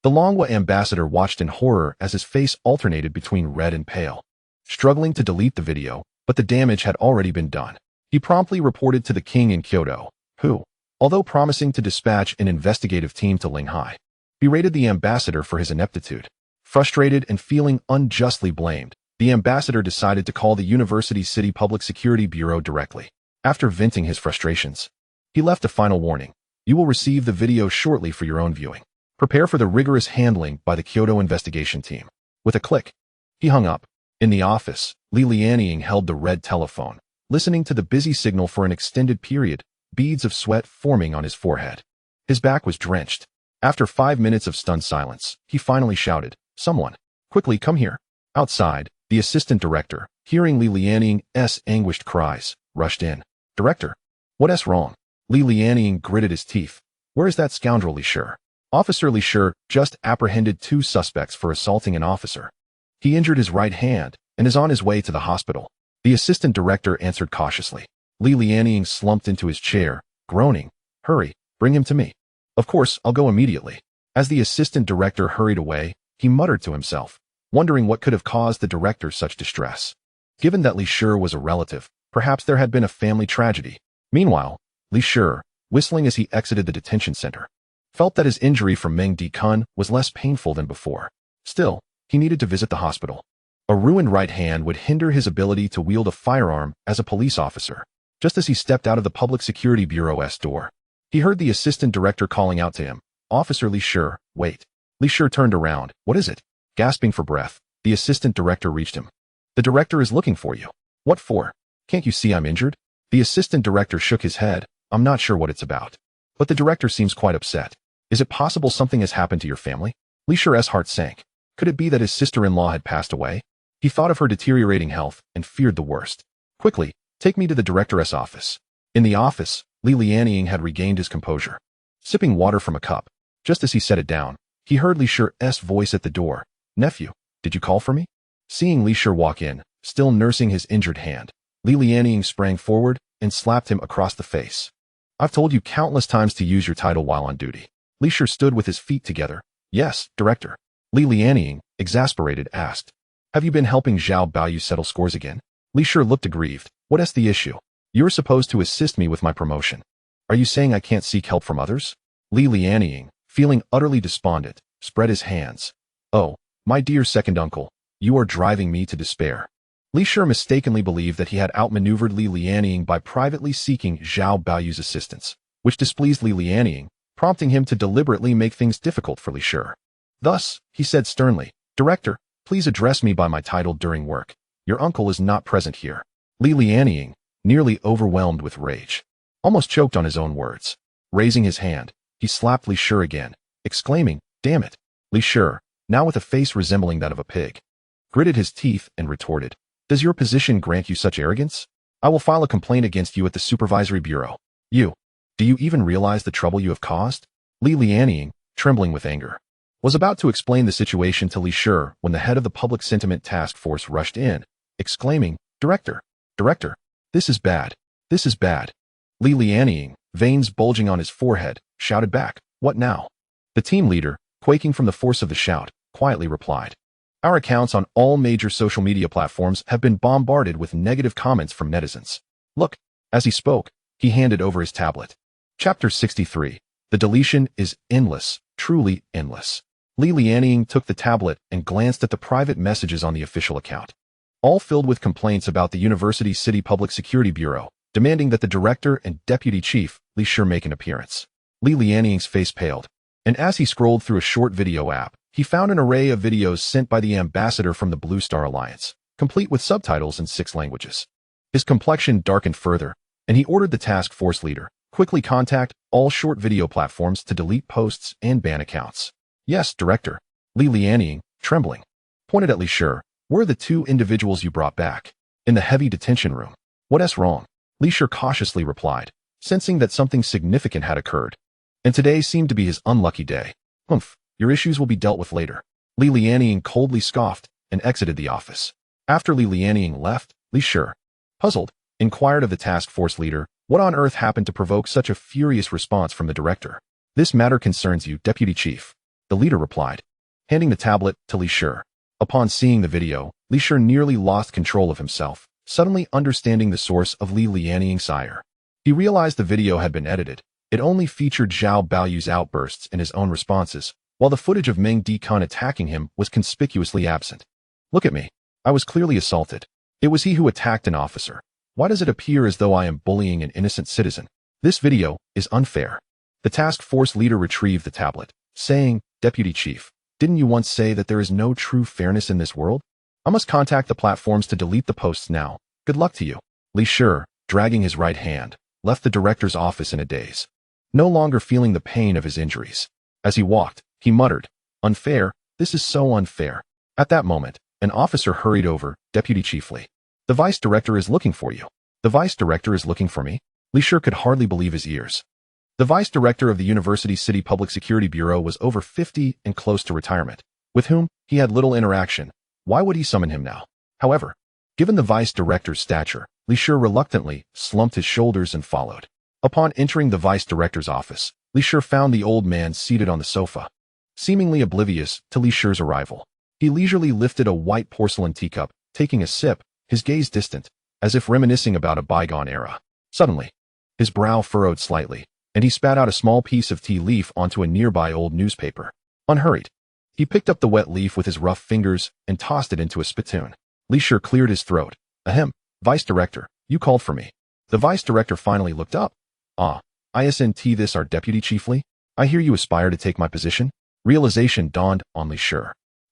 The Longhua ambassador watched in horror as his face alternated between red and pale, struggling to delete the video, but the damage had already been done. He promptly reported to the king in Kyoto, who, although promising to dispatch an investigative team to Linghai, berated the ambassador for his ineptitude. Frustrated and feeling unjustly blamed, the ambassador decided to call the University City Public Security Bureau directly. After venting his frustrations, he left a final warning. You will receive the video shortly for your own viewing. Prepare for the rigorous handling by the Kyoto investigation team. With a click, he hung up. In the office, Li Lianying held the red telephone, listening to the busy signal for an extended period, beads of sweat forming on his forehead. His back was drenched. After 5 minutes of stunned silence, he finally shouted, Someone, quickly come here. Outside, the assistant director, hearing Li Lianying's anguished cries, rushed in. Director, what's wrong? Li Lianying gritted his teeth. Where is that scoundrel Li Shi? Officer Li Shi just apprehended 2 suspects for assaulting an officer. He injured his right hand and is on his way to the hospital. The assistant director answered cautiously. Li Lianying slumped into his chair, groaning. Hurry, bring him to me. Of course, I'll go immediately. As the assistant director hurried away, he muttered to himself, wondering what could have caused the director such distress. Given that Li Shi was a relative, perhaps there had been a family tragedy. Meanwhile, Li Shi, whistling as he exited the detention center, felt that his injury from Meng Di Khan was less painful than before. Still, he needed to visit the hospital. A ruined right hand would hinder his ability to wield a firearm as a police officer. Just as he stepped out of the Public Security Bureau's door, he heard the assistant director calling out to him, Officer Li Shi, wait. Li Shi turned around. What is it? Gasping for breath, the assistant director reached him. The director is looking for you. What for? Can't you see I'm injured? The assistant director shook his head. I'm not sure what it's about. But the director seems quite upset. Is it possible something has happened to your family? Li Shi's heart sank. Could it be that his sister-in-law had passed away? He thought of her deteriorating health and feared the worst. Quickly, take me to the director's office. In the office, Li Lianying had regained his composure. Sipping water from a cup, just as he set it down, he heard Li Shi's voice at the door. Nephew, did you call for me? Seeing Li Shi walk in, still nursing his injured hand, Li Lianying sprang forward and slapped him across the face. I've told you countless times to use your title while on duty. Li Shi stood with his feet together. Yes, director. Li Lianying, exasperated, asked. Have you been helping Zhao Baoyu settle scores again? Li Shi looked aggrieved. What's the issue? You're supposed to assist me with my promotion. Are you saying I can't seek help from others? Li Lianying, feeling utterly despondent, spread his hands. Oh, my dear second uncle, you are driving me to despair. Li Shi mistakenly believed that he had outmaneuvered Li Lianying by privately seeking Zhao Baoyu's assistance, which displeased Li Lianying, prompting him to deliberately make things difficult for Li Shi. Thus, he said sternly, Director, please address me by my title during work. Your uncle is not present here. Li Lianying, nearly overwhelmed with rage, almost choked on his own words. Raising his hand, he slapped Li Shi again, exclaiming, Damn it! Li Shi, now with a face resembling that of a pig, gritted his teeth and retorted, Does your position grant you such arrogance? I will file a complaint against you at the Supervisory Bureau. Do you even realize the trouble you have caused? Li Lianying, trembling with anger, was about to explain the situation to Li Shi when the head of the Public Sentiment Task Force rushed in, exclaiming, Director, this is bad. Li Lianying, veins bulging on his forehead, shouted back, What now? The team leader, quaking from the force of the shout, quietly replied, Our accounts on all major social media platforms have been bombarded with negative comments from netizens. Look, as he spoke, he handed over his tablet. Chapter 63. The deletion is endless, truly endless. Li Lianying took the tablet and glanced at the private messages on the official account, all filled with complaints about the University City Public Security Bureau, demanding that the director and deputy chief, Li Shi, make an appearance. Li Lianying's face paled, and as he scrolled through a short video app, he found an array of videos sent by the ambassador from the Blue Star Alliance, complete with subtitles in 6 languages. His complexion darkened further, and he ordered the task force leader, quickly contact all short video platforms to delete posts and ban accounts. Yes, Director. Li Lianying, trembling, pointed at Li Shi. Where are the 2 individuals you brought back? In the heavy detention room. What's wrong? Li Shi cautiously replied, sensing that something significant had occurred. And today seemed to be his unlucky day. Your issues will be dealt with later. Li Lianying coldly scoffed and exited the office. After Li Lianying left, Li Shi, puzzled, inquired of the task force leader, what on earth happened to provoke such a furious response from the director? This matter concerns you, Deputy Chief. The leader replied, handing the tablet to Li Shi. Upon seeing the video, Li Shi nearly lost control of himself, suddenly understanding the source of Li Lianying's ire. He realized the video had been edited. It only featured Zhao Baoyu's outbursts and his own responses, while the footage of Meng Dikun attacking him was conspicuously absent. Look at me. I was clearly assaulted. It was he who attacked an officer. Why does it appear as though I am bullying an innocent citizen? This video is unfair. The task force leader retrieved the tablet, saying, Deputy Chief, didn't you once say that there is no true fairness in this world? I must contact the platforms to delete the posts now. Good luck to you. Li Shi, dragging his right hand, left the director's office in a daze, no longer feeling the pain of his injuries. As he walked, he muttered, Unfair, this is so unfair. At that moment, an officer hurried over, Deputy Chief Li. The vice director is looking for you. The vice director is looking for me? Li Shi could hardly believe his ears. The vice director of the University City Public Security Bureau was over 50 and close to retirement, with whom he had little interaction. Why would he summon him now? However, given the vice director's stature, Li Shi reluctantly slumped his shoulders and followed. Upon entering the vice director's office, Li Shi found the old man seated on the sofa, seemingly oblivious to Li Shi's arrival. He leisurely lifted a white porcelain teacup, taking a sip, his gaze distant, as if reminiscing about a bygone era. Suddenly, his brow furrowed slightly, and he spat out a small piece of tea leaf onto a nearby old newspaper. Unhurried, he picked up the wet leaf with his rough fingers and tossed it into a spittoon. Li Shi cleared his throat. Ahem, Vice Director, you called for me. The Vice Director finally looked up. Isn't this our Deputy Chief Li? I hear you aspire to take my position? Realization dawned on Li Shi.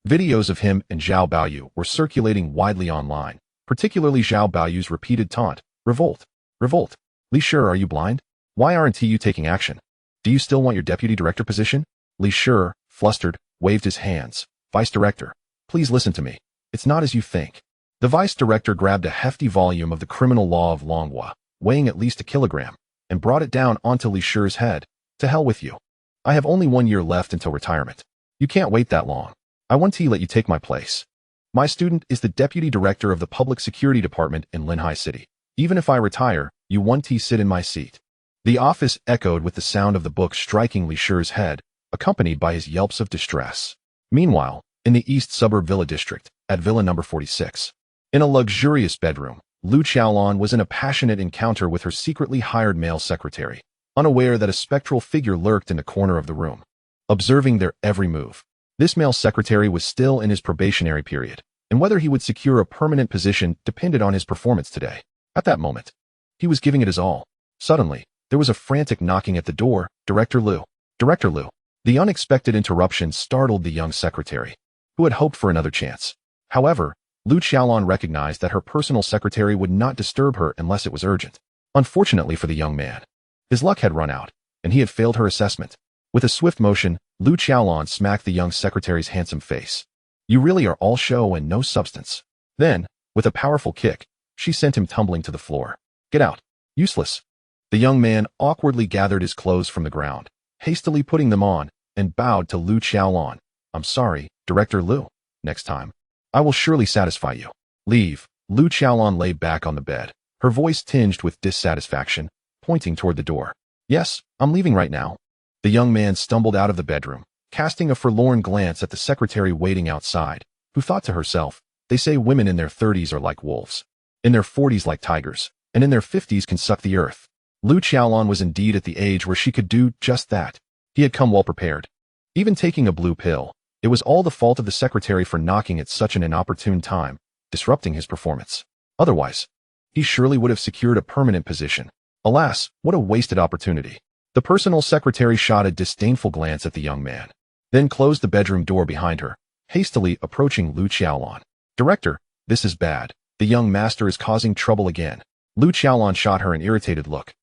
Videos of him and Zhao Baoyu were circulating widely online, particularly Zhao Baoyu's repeated taunt, Revolt. Revolt. Li Shi, are you blind? Why aren't you taking action? Do you still want your Deputy Director position? Li Shi, flustered, waved his hands. Vice Director, please listen to me. It's not as you think. The Vice Director grabbed a hefty volume of the Criminal Law of Longhua, weighing at least 1 kilogram, and brought it down onto Li Shi's head. To hell with you. I have only 1 year left until retirement. You can't wait that long. I want to let you take my place. My student is the Deputy Director of the Public Security Department in Linhai City. Even if I retire, you want to sit in my seat. The office echoed with the sound of the book striking Li Shi's head, accompanied by his yelps of distress. Meanwhile, in the East Suburb Villa District, at Villa number 46. In a luxurious bedroom, Lu Xiaolon was in a passionate encounter with her secretly hired male secretary, unaware that a spectral figure lurked in the corner of the room, observing their every move. This male secretary was still in his probationary period, and whether he would secure a permanent position depended on his performance today. At that moment, he was giving it his all. Suddenly, there was a frantic knocking at the door. Director Lu. Director Lu. The unexpected interruption startled the young secretary, who had hoped for another chance. However, Lu Xiaolon recognized that her personal secretary would not disturb her unless it was urgent. Unfortunately for the young man, his luck had run out, and he had failed her assessment. With a swift motion, Lu Xiaolon smacked the young secretary's handsome face. You really are all show and no substance. Then, with a powerful kick, she sent him tumbling to the floor. Get out. Useless. The young man awkwardly gathered his clothes from the ground, hastily putting them on, and bowed to Lu Xiaolon. I'm sorry, Director Lu. Next time, I will surely satisfy you. Leave. Lu Xiaolon lay back on the bed, her voice tinged with dissatisfaction, pointing toward the door. Yes, I'm leaving right now. The young man stumbled out of the bedroom, casting a forlorn glance at the secretary waiting outside, who thought to herself, they say women in their 30s are like wolves, in their 40s like tigers, and in their 50s can suck the earth. Lu Xiaolon was indeed at the age where she could do just that. He had come well prepared. Even taking a blue pill, it was all the fault of the secretary for knocking at such an inopportune time, disrupting his performance. Otherwise, he surely would have secured a permanent position. Alas, what a wasted opportunity. The personal secretary shot a disdainful glance at the young man, then closed the bedroom door behind her, hastily approaching Lu Xiaolon. Director, this is bad. The young master is causing trouble again. Lu Xiaolon shot her an irritated look.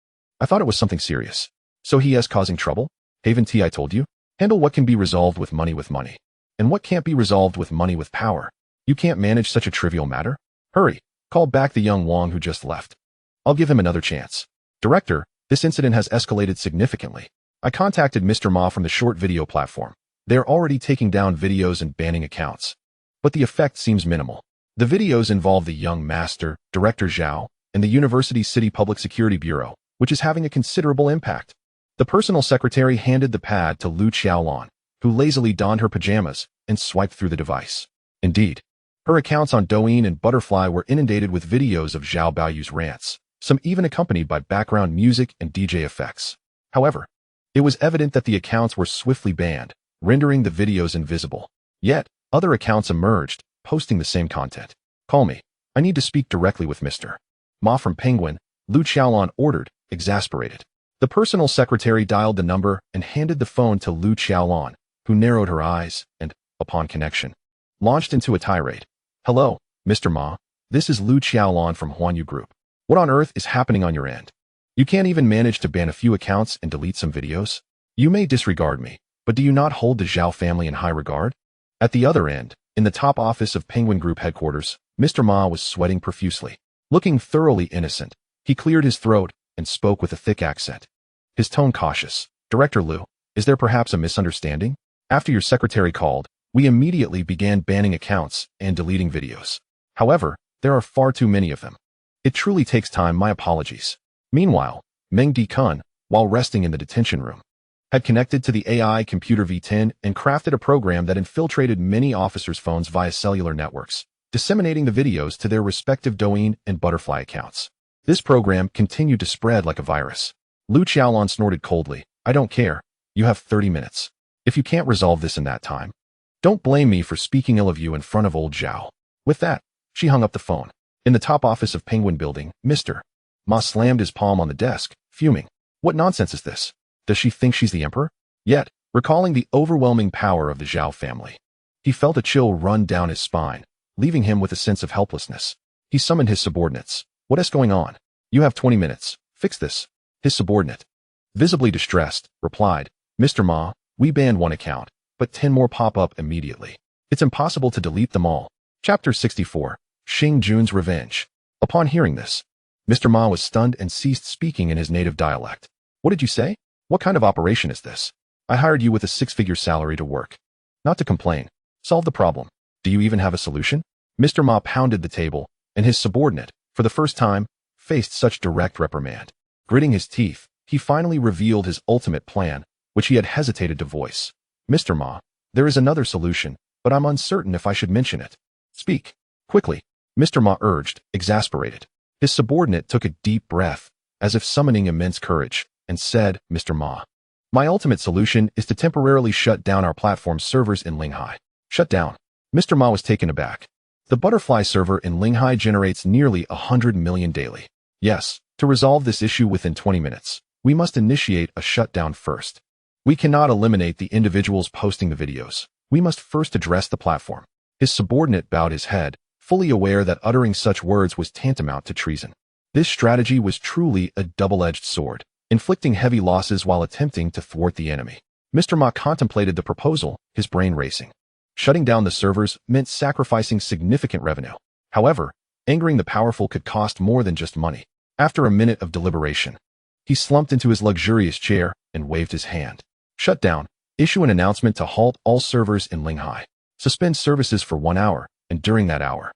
I thought it was something serious. So he is causing trouble? Haven't I told you? Handle what can be resolved with money. And what can't be resolved with money with power. You can't manage such a trivial matter? Hurry, call back the young Wong who just left. I'll give him another chance. Director, this incident has escalated significantly. I contacted Mr. Ma from the short video platform. They're already taking down videos and banning accounts. But the effect seems minimal. The videos involve the young master, Director Zhao, and the University City Public Security Bureau, which is having a considerable impact. The personal secretary handed the pad to Lu Xiaolon, who lazily donned her pajamas and swiped through the device. Indeed, her accounts on Douyin and Butterfly were inundated with videos of Zhao Baoyu's rants, some even accompanied by background music and DJ effects. However, it was evident that the accounts were swiftly banned, rendering the videos invisible. Yet, other accounts emerged, posting the same content. Call me. I need to speak directly with Mr. Ma from Penguin, Lu Xiaolon ordered, exasperated. The personal secretary dialed the number and handed the phone to Lu Xiaolon, who narrowed her eyes and, upon connection, launched into a tirade. Hello, Mr. Ma. This is Lu Xiaolon from Huanyu Group. What on earth is happening on your end? You can't even manage to ban a few accounts and delete some videos? You may disregard me, but do you not hold the Zhao family in high regard? At the other end, in the top office of Penguin Group headquarters, Mr. Ma was sweating profusely. Looking thoroughly innocent, he cleared his throat and spoke with a thick accent. His tone cautious. Director Lu, is there perhaps a misunderstanding? After your secretary called, we immediately began banning accounts and deleting videos. However, there are far too many of them. It truly takes time. My apologies. Meanwhile, Meng Di-kun, while resting in the detention room, had connected to the AI computer V10 and crafted a program that infiltrated many officers' phones via cellular networks, disseminating the videos to their respective Douyin and Butterfly accounts. This program continued to spread like a virus. Lu Xiaolon snorted coldly. I don't care. You have 30 minutes. If you can't resolve this in that time, don't blame me for speaking ill of you in front of old Zhao. With that, she hung up the phone. In the top office of Penguin Building, Mr. Ma slammed his palm on the desk, fuming. What nonsense is this? Does she think she's the emperor? Yet, recalling the overwhelming power of the Zhao family, he felt a chill run down his spine, leaving him with a sense of helplessness. He summoned his subordinates. What is going on? You have 20 minutes. Fix this. His subordinate, visibly distressed, replied, Mr. Ma, we banned one account, but 10 more pop up immediately. It's impossible to delete them all. Chapter 64, Xing Jun's Revenge. Upon hearing this, Mr. Ma was stunned and ceased speaking in his native dialect. What did you say? What kind of operation is this? I hired you with a 6-figure salary to work. Not to complain. Solve the problem. Do you even have a solution? Mr. Ma pounded the table, and his subordinate, for the first time, faced such direct reprimand. Gritting his teeth, he finally revealed his ultimate plan, which he had hesitated to voice. Mr. Ma, there is another solution, but I'm uncertain if I should mention it. Speak. Quickly, Mr. Ma urged, exasperated. His subordinate took a deep breath, as if summoning immense courage, and said, Mr. Ma, my ultimate solution is to temporarily shut down our platform's servers in Linghai. Shut down. Mr. Ma was taken aback. The butterfly server in Linghai generates nearly 100 million daily. Yes, to resolve this issue within 20 minutes, we must initiate a shutdown first. We cannot eliminate the individuals posting the videos. We must first address the platform. His subordinate bowed his head, fully aware that uttering such words was tantamount to treason. This strategy was truly a double-edged sword, inflicting heavy losses while attempting to thwart the enemy. Mr. Ma contemplated the proposal, his brain racing. Shutting down the servers meant sacrificing significant revenue. However, angering the powerful could cost more than just money. After a minute of deliberation, he slumped into his luxurious chair and waved his hand. Shut down. Issue an announcement to halt all servers in Linghai. Suspend services for 1 hour, and during that hour,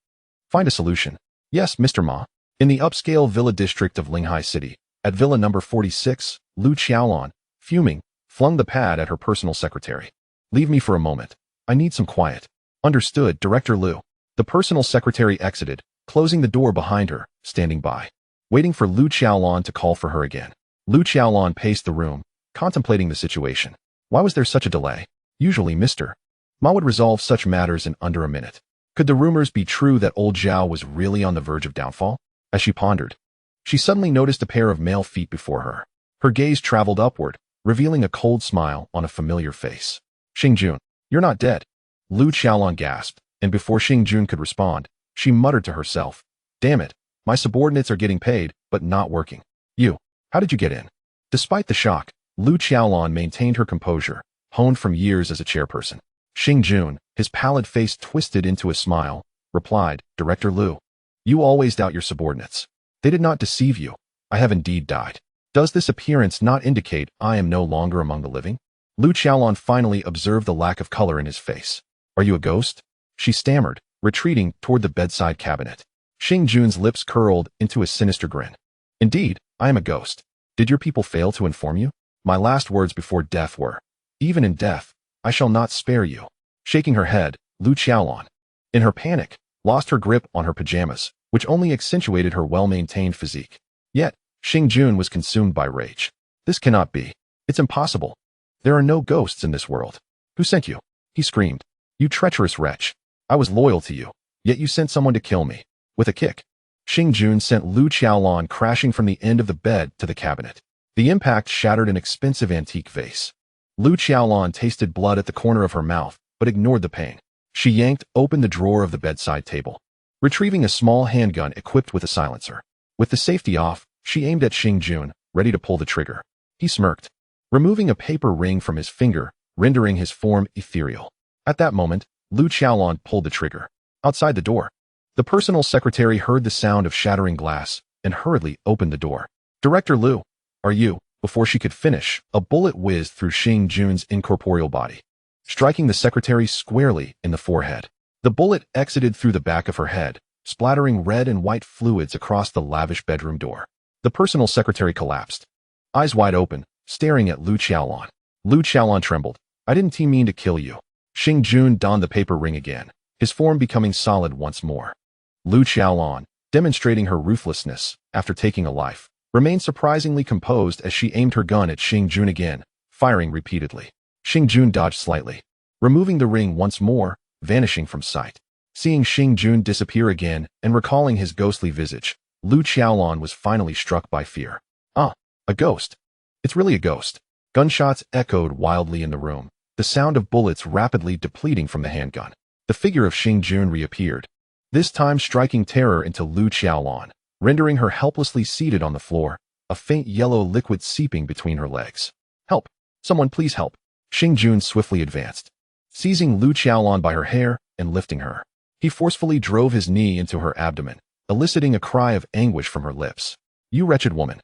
find a solution. Yes, Mr. Ma. In the upscale villa district of Linghai City, at villa number 46, Lu Qiaolon, fuming, flung the pad at her personal secretary. Leave me for a moment. I need some quiet. Understood, Director Lu. The personal secretary exited, closing the door behind her, standing by, waiting for Lu Qiaolon to call for her again. Lu Qiaolon paced the room, contemplating the situation. Why was there such a delay? Usually Mr. Ma would resolve such matters in under a minute. Could the rumors be true that old Zhao was really on the verge of downfall? As she pondered, she suddenly noticed a pair of male feet before her. Her gaze traveled upward, revealing a cold smile on a familiar face. Xingjun, you're not dead. Lu Qiaolon gasped, and before Xingjun could respond, she muttered to herself, damn it, my subordinates are getting paid, but not working. You, how did you get in? Despite the shock, Lu Qiaolon maintained her composure, honed from years as a chairperson. Xingjun, his pallid face twisted into a smile, replied, Director Lu, you always doubt your subordinates. They did not deceive you. I have indeed died. Does this appearance not indicate I am no longer among the living? Lu Qiaolon finally observed the lack of color in his face. Are you a ghost? She stammered, retreating toward the bedside cabinet. Xingjun's lips curled into a sinister grin. Indeed, I am a ghost. Did your people fail to inform you? My last words before death were, even in death, I shall not spare you. Shaking her head, Lu Qiaolon, in her panic, lost her grip on her pajamas, which only accentuated her well-maintained physique. Yet, Xingjun was consumed by rage. This cannot be. It's impossible. There are no ghosts in this world. Who sent you? He screamed. You treacherous wretch. I was loyal to you, yet you sent someone to kill me. With a kick, Xingjun sent Lu Qiaolon crashing from the end of the bed to the cabinet. The impact shattered an expensive antique vase. Lu Qiaolon tasted blood at the corner of her mouth, but ignored the pain. She yanked open the drawer of the bedside table, retrieving a small handgun equipped with a silencer. With the safety off, she aimed at Xingjun, ready to pull the trigger. He smirked, removing a paper ring from his finger, rendering his form ethereal. At that moment, Lu Qiaolon pulled the trigger. Outside the door, the personal secretary heard the sound of shattering glass and hurriedly opened the door. Director Lu, are you? Before she could finish, a bullet whizzed through Xingjun's incorporeal body, striking the secretary squarely in the forehead. The bullet exited through the back of her head, splattering red and white fluids across the lavish bedroom door. The personal secretary collapsed, eyes wide open, staring at Lu Qiaolon. Lu Qiaolon trembled. I didn't mean to kill you. Xingjun donned the paper ring again, his form becoming solid once more. Lu Qiaolon, demonstrating her ruthlessness after taking a life, remained surprisingly composed as she aimed her gun at Xingjun again, firing repeatedly. Xingjun dodged slightly, removing the ring once more, vanishing from sight. Seeing Xingjun disappear again and recalling his ghostly visage, Lu Qiaolon was finally struck by fear. Ah, a ghost. It's really a ghost. Gunshots echoed wildly in the room, the sound of bullets rapidly depleting from the handgun. The figure of Xingjun reappeared, this time striking terror into Lu Qiaolon, rendering her helplessly seated on the floor, a faint yellow liquid seeping between her legs. Help! Someone please help! Xingjun swiftly advanced, seizing Lu Qiaolon by her hair and lifting her. He forcefully drove his knee into her abdomen, eliciting a cry of anguish from her lips. You wretched woman!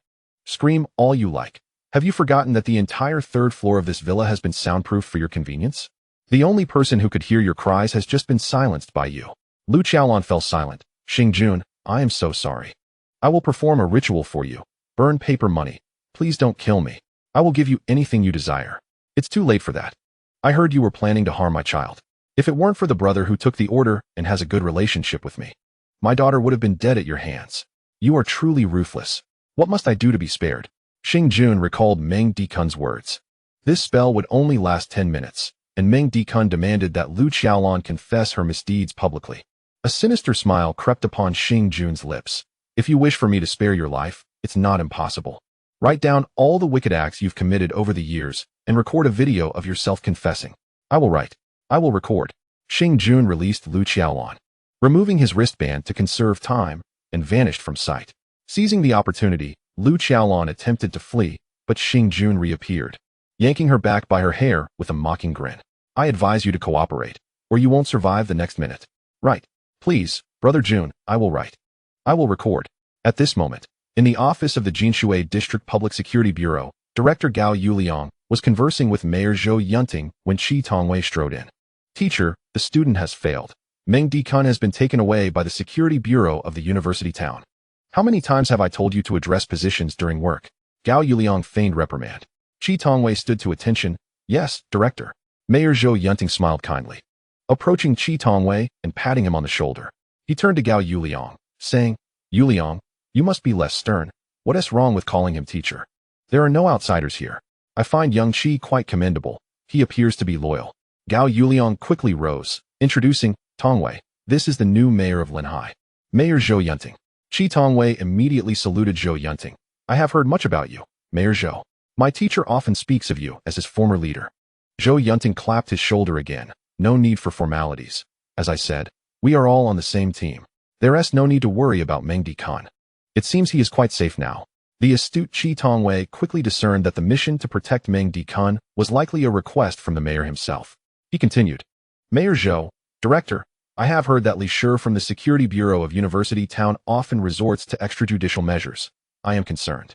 Scream all you like. Have you forgotten that the entire third floor of this villa has been soundproofed for your convenience? The only person who could hear your cries has just been silenced by you. Lu Qiaolon fell silent. Xingjun, I am so sorry. I will perform a ritual for you. Burn paper money. Please don't kill me. I will give you anything you desire. It's too late for that. I heard you were planning to harm my child. If it weren't for the brother who took the order and has a good relationship with me, my daughter would have been dead at your hands. You are truly ruthless. What must I do to be spared? Xing Jun recalled Meng Dikun's words. This spell would only last 10 minutes, and Meng Dikun demanded that Lu Qiaolon confess her misdeeds publicly. A sinister smile crept upon Xing Jun's lips. If you wish for me to spare your life, it's not impossible. Write down all the wicked acts you've committed over the years and record a video of yourself confessing. I will write. I will record. Xing Jun released Lu Qiaolon, removing his wristband to conserve time, and vanished from sight. Seizing the opportunity, Lu Qiaolon attempted to flee, but Xing Jun reappeared, yanking her back by her hair with a mocking grin. I advise you to cooperate, or you won't survive the next minute. Write. Please, Brother Jun, I will write. I will record. At this moment, in the office of the Jinshui District Public Security Bureau, Director Gao Yuliang was conversing with Mayor Zhou Yunting when Qi Tongwei strode in. Teacher, the student has failed. Meng Dikun has been taken away by the Security Bureau of the University Town. How many times have I told you to address positions during work? Gao Yuliang feigned reprimand. Qi Tongwei stood to attention. Yes, Director. Mayor Zhou Yunting smiled kindly. Approaching Qi Tongwei and patting him on the shoulder, he turned to Gao Yuliang, saying, Yuliang, you must be less stern. What is wrong with calling him teacher? There are no outsiders here. I find young Qi quite commendable. He appears to be loyal. Gao Yuliang quickly rose, introducing, Tongwei, this is the new mayor of Linhai. Mayor Zhou Yunting. Qi Tongwei immediately saluted Zhou Yunting. I have heard much about you, Mayor Zhou. My teacher often speaks of you as his former leader. Zhou Yunting clapped his shoulder again. No need for formalities. As I said, we are all on the same team. There is no need to worry about Meng Dikun. It seems he is quite safe now. The astute Qi Tongwei quickly discerned that the mission to protect Meng Dikun was likely a request from the mayor himself. He continued, Mayor Zhou, Director, I have heard that Li Shi from the Security Bureau of University Town often resorts to extrajudicial measures. I am concerned.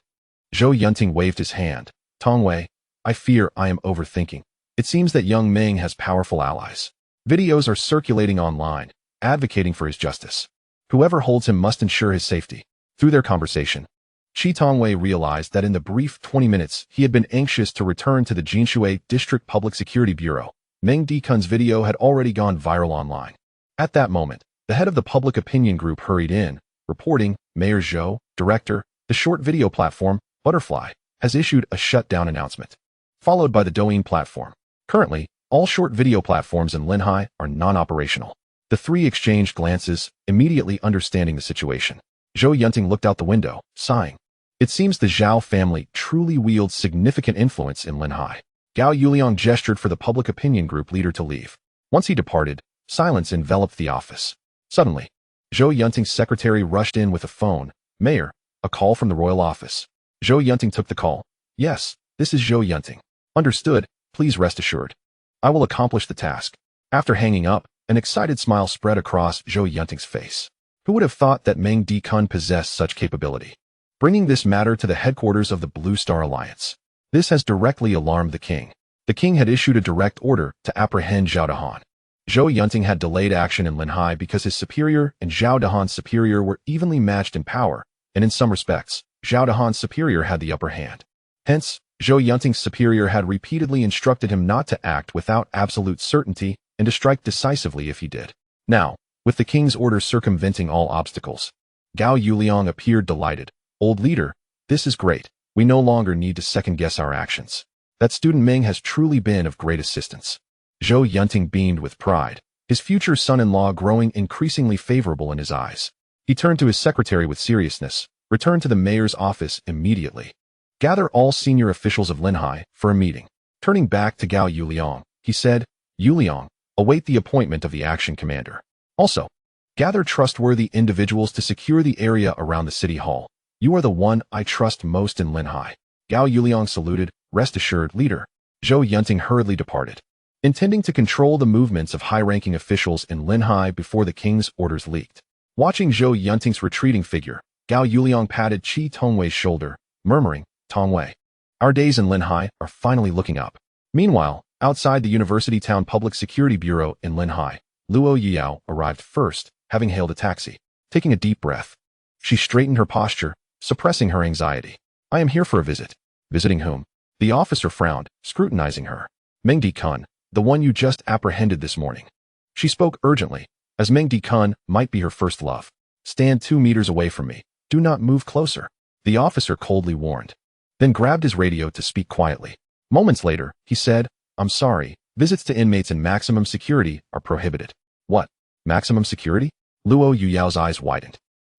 Zhou Yunting waved his hand. Tongwei, I fear I am overthinking. It seems that young Meng has powerful allies. Videos are circulating online, advocating for his justice. Whoever holds him must ensure his safety. Through their conversation, Qi Tongwei realized that in the brief 20 minutes he had been anxious to return to the Jinshui District Public Security Bureau, Meng Dikun's video had already gone viral online. At that moment, the head of the public opinion group hurried in, reporting, Mayor Zhou, Director, the short video platform, Butterfly, has issued a shutdown announcement. Followed by the Douyin platform. Currently, all short video platforms in Linhai are non-operational. The three exchanged glances, immediately understanding the situation. Zhou Yunting looked out the window, sighing. It seems the Zhao family truly wields significant influence in Linhai. Gao Yuliang gestured for the public opinion group leader to leave. Once he departed, silence enveloped the office. Suddenly, Zhou Yunting's secretary rushed in with a phone. Mayor, a call from the royal office. Zhou Yunting took the call. Yes, this is Zhou Yunting. Understood, please rest assured. I will accomplish the task. After hanging up, an excited smile spread across Zhou Yunting's face. Who would have thought that Meng Dikun possessed such capability? Bringing this matter to the headquarters of the Blue Star Alliance. This has directly alarmed the king. The king had issued a direct order to apprehend Zhao Dahan. Zhou Yunting had delayed action in Linhai because his superior and Zhao Dahan's superior were evenly matched in power, and in some respects, Zhao Dahan's superior had the upper hand. Hence, Zhou Yunting's superior had repeatedly instructed him not to act without absolute certainty and to strike decisively if he did. Now, with the king's order circumventing all obstacles, Gao Yuliang appeared delighted. Old leader, this is great. We no longer need to second-guess our actions. That student Meng has truly been of great assistance. Zhou Yunting beamed with pride, his future son-in-law growing increasingly favorable in his eyes. He turned to his secretary with seriousness, returned to the mayor's office immediately. Gather all senior officials of Linhai for a meeting. Turning back to Gao Yuliang, he said, Yuliang, await the appointment of the action commander. Also, gather trustworthy individuals to secure the area around the city hall. You are the one I trust most in Linhai. Gao Yuliang saluted. Rest assured, leader. Zhou Yunting hurriedly departed, intending to control the movements of high-ranking officials in Linhai before the king's orders leaked. Watching Zhou Yunting's retreating figure, Gao Yuliang patted Qi Tongwei's shoulder, murmuring, Tongwei, our days in Linhai are finally looking up. Meanwhile, outside the University Town Public Security Bureau in Linhai, Luo Yiyao arrived first, having hailed a taxi. Taking a deep breath, she straightened her posture, suppressing her anxiety. I am here for a visit. Visiting whom? The officer frowned, scrutinizing her. Meng Dikun, the one you just apprehended this morning. She spoke urgently, as Meng Di-kun might be her first love. Stand 2 meters away from me. Do not move closer. The officer coldly warned, then grabbed his radio to speak quietly. Moments later, he said, I'm sorry, visits to inmates in maximum security are prohibited. What? Maximum security? Luo Yuyao's eyes widened.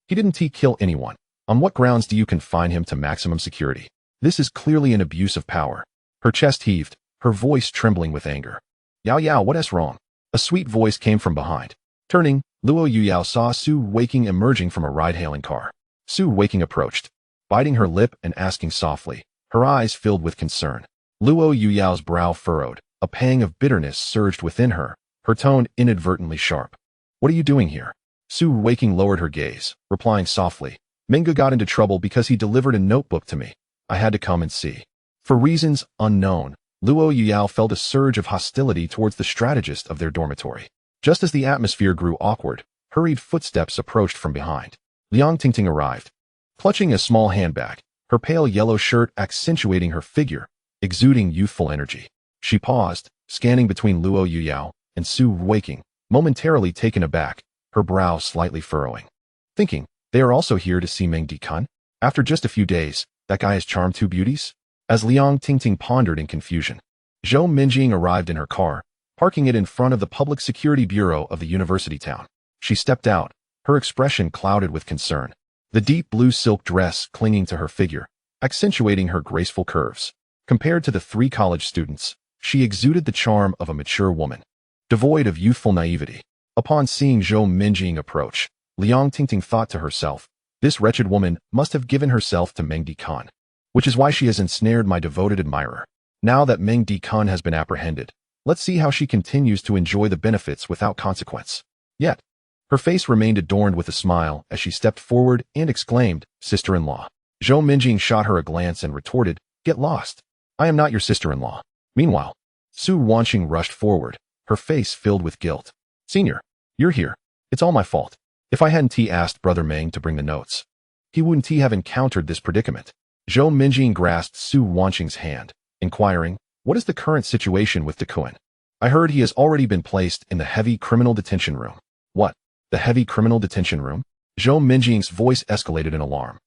He didn't kill anyone. On what grounds do you confine him to maximum security? This is clearly an abuse of power. Her chest heaved, her voice trembling with anger. Yao Yao, what is wrong? A sweet voice came from behind. Turning, Luo Yuyao saw Su Waking emerging from a ride-hailing car. Su Waking approached, biting her lip and asking softly, her eyes filled with concern. Luo Yuyao's brow furrowed, a pang of bitterness surged within her, her tone inadvertently sharp. What are you doing here? Su Waking lowered her gaze, replying softly, Minga got into trouble because he delivered a notebook to me. I had to come and see. For reasons unknown, Luo Yuyao felt a surge of hostility towards the strategist of their dormitory. Just as the atmosphere grew awkward, hurried footsteps approached from behind. Liang Tingting arrived, clutching a small handbag, her pale yellow shirt accentuating her figure, exuding youthful energy. She paused, scanning between Luo Yuyao and Su Waking, momentarily taken aback, her brow slightly furrowing. Thinking, they are also here to see Meng Di-kun? After just a few days, that guy has charmed 2 beauties? As Liang Tingting pondered in confusion, Zhou Minjing arrived in her car, parking it in front of the Public Security Bureau of the university town. She stepped out, her expression clouded with concern, the deep blue silk dress clinging to her figure, accentuating her graceful curves. Compared to the 3 college students, she exuded the charm of a mature woman, devoid of youthful naivety. Upon seeing Zhou Minjing approach, Liang Tingting thought to herself, this wretched woman must have given herself to Meng Di-kun, which is why she has ensnared my devoted admirer. Now that Meng Di-kun has been apprehended, let's see how she continues to enjoy the benefits without consequence. Yet, her face remained adorned with a smile as she stepped forward and exclaimed, sister-in-law. Zhou Minjing shot her a glance and retorted, get lost. I am not your sister-in-law. Meanwhile, Su Wanqing rushed forward, her face filled with guilt. Senior, you're here. It's all my fault. If I hadn't asked Brother Meng to bring the notes, he wouldn't have encountered this predicament. Zhou Minjing grasped Su Wanqing's hand, inquiring, what is the current situation with Tycoon? I heard he has already been placed in the heavy criminal detention room. What? The heavy criminal detention room? Zhou Minjing's voice escalated in alarm.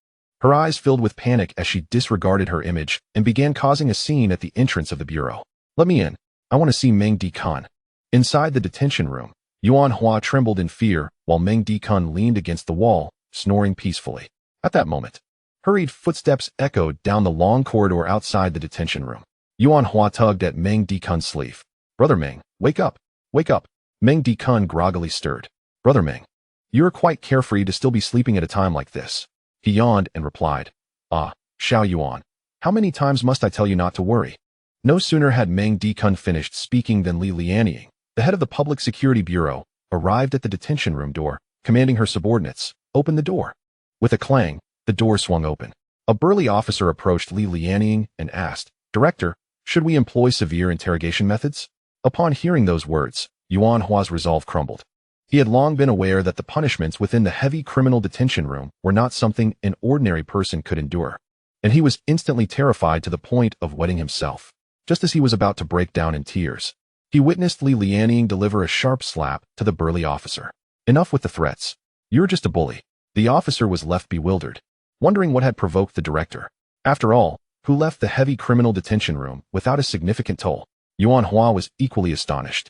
Her eyes filled with panic as she disregarded her image and began causing a scene at the entrance of the bureau. Let me in. I want to see Meng Di-kun. Inside the detention room, Yuan Hua trembled in fear while Meng Di-kun leaned against the wall, snoring peacefully. At that moment, hurried footsteps echoed down the long corridor outside the detention room. Yuan Hua tugged at Meng Di-kun's sleeve. Brother Meng, wake up. Wake up. Meng Di-kun groggily stirred. Brother Meng, you are quite carefree to still be sleeping at a time like this. He yawned and replied, Ah, Xiao Yuan, how many times must I tell you not to worry? No sooner had Meng Di-kun finished speaking than Li Lianying, the head of the Public Security Bureau, arrived at the detention room door, commanding her subordinates, open the door. With a clang, the door swung open. A burly officer approached Li Lianying and asked, Director, should we employ severe interrogation methods? Upon hearing those words, Yuan Hua's resolve crumbled. He had long been aware that the punishments within the heavy criminal detention room were not something an ordinary person could endure, and he was instantly terrified to the point of wetting himself. Just as he was about to break down in tears, he witnessed Li Lianying deliver a sharp slap to the burly officer. Enough with the threats. You're just a bully. The officer was left bewildered, wondering what had provoked the director. After all, who left the heavy criminal detention room without a significant toll? Yuan Hua was equally astonished.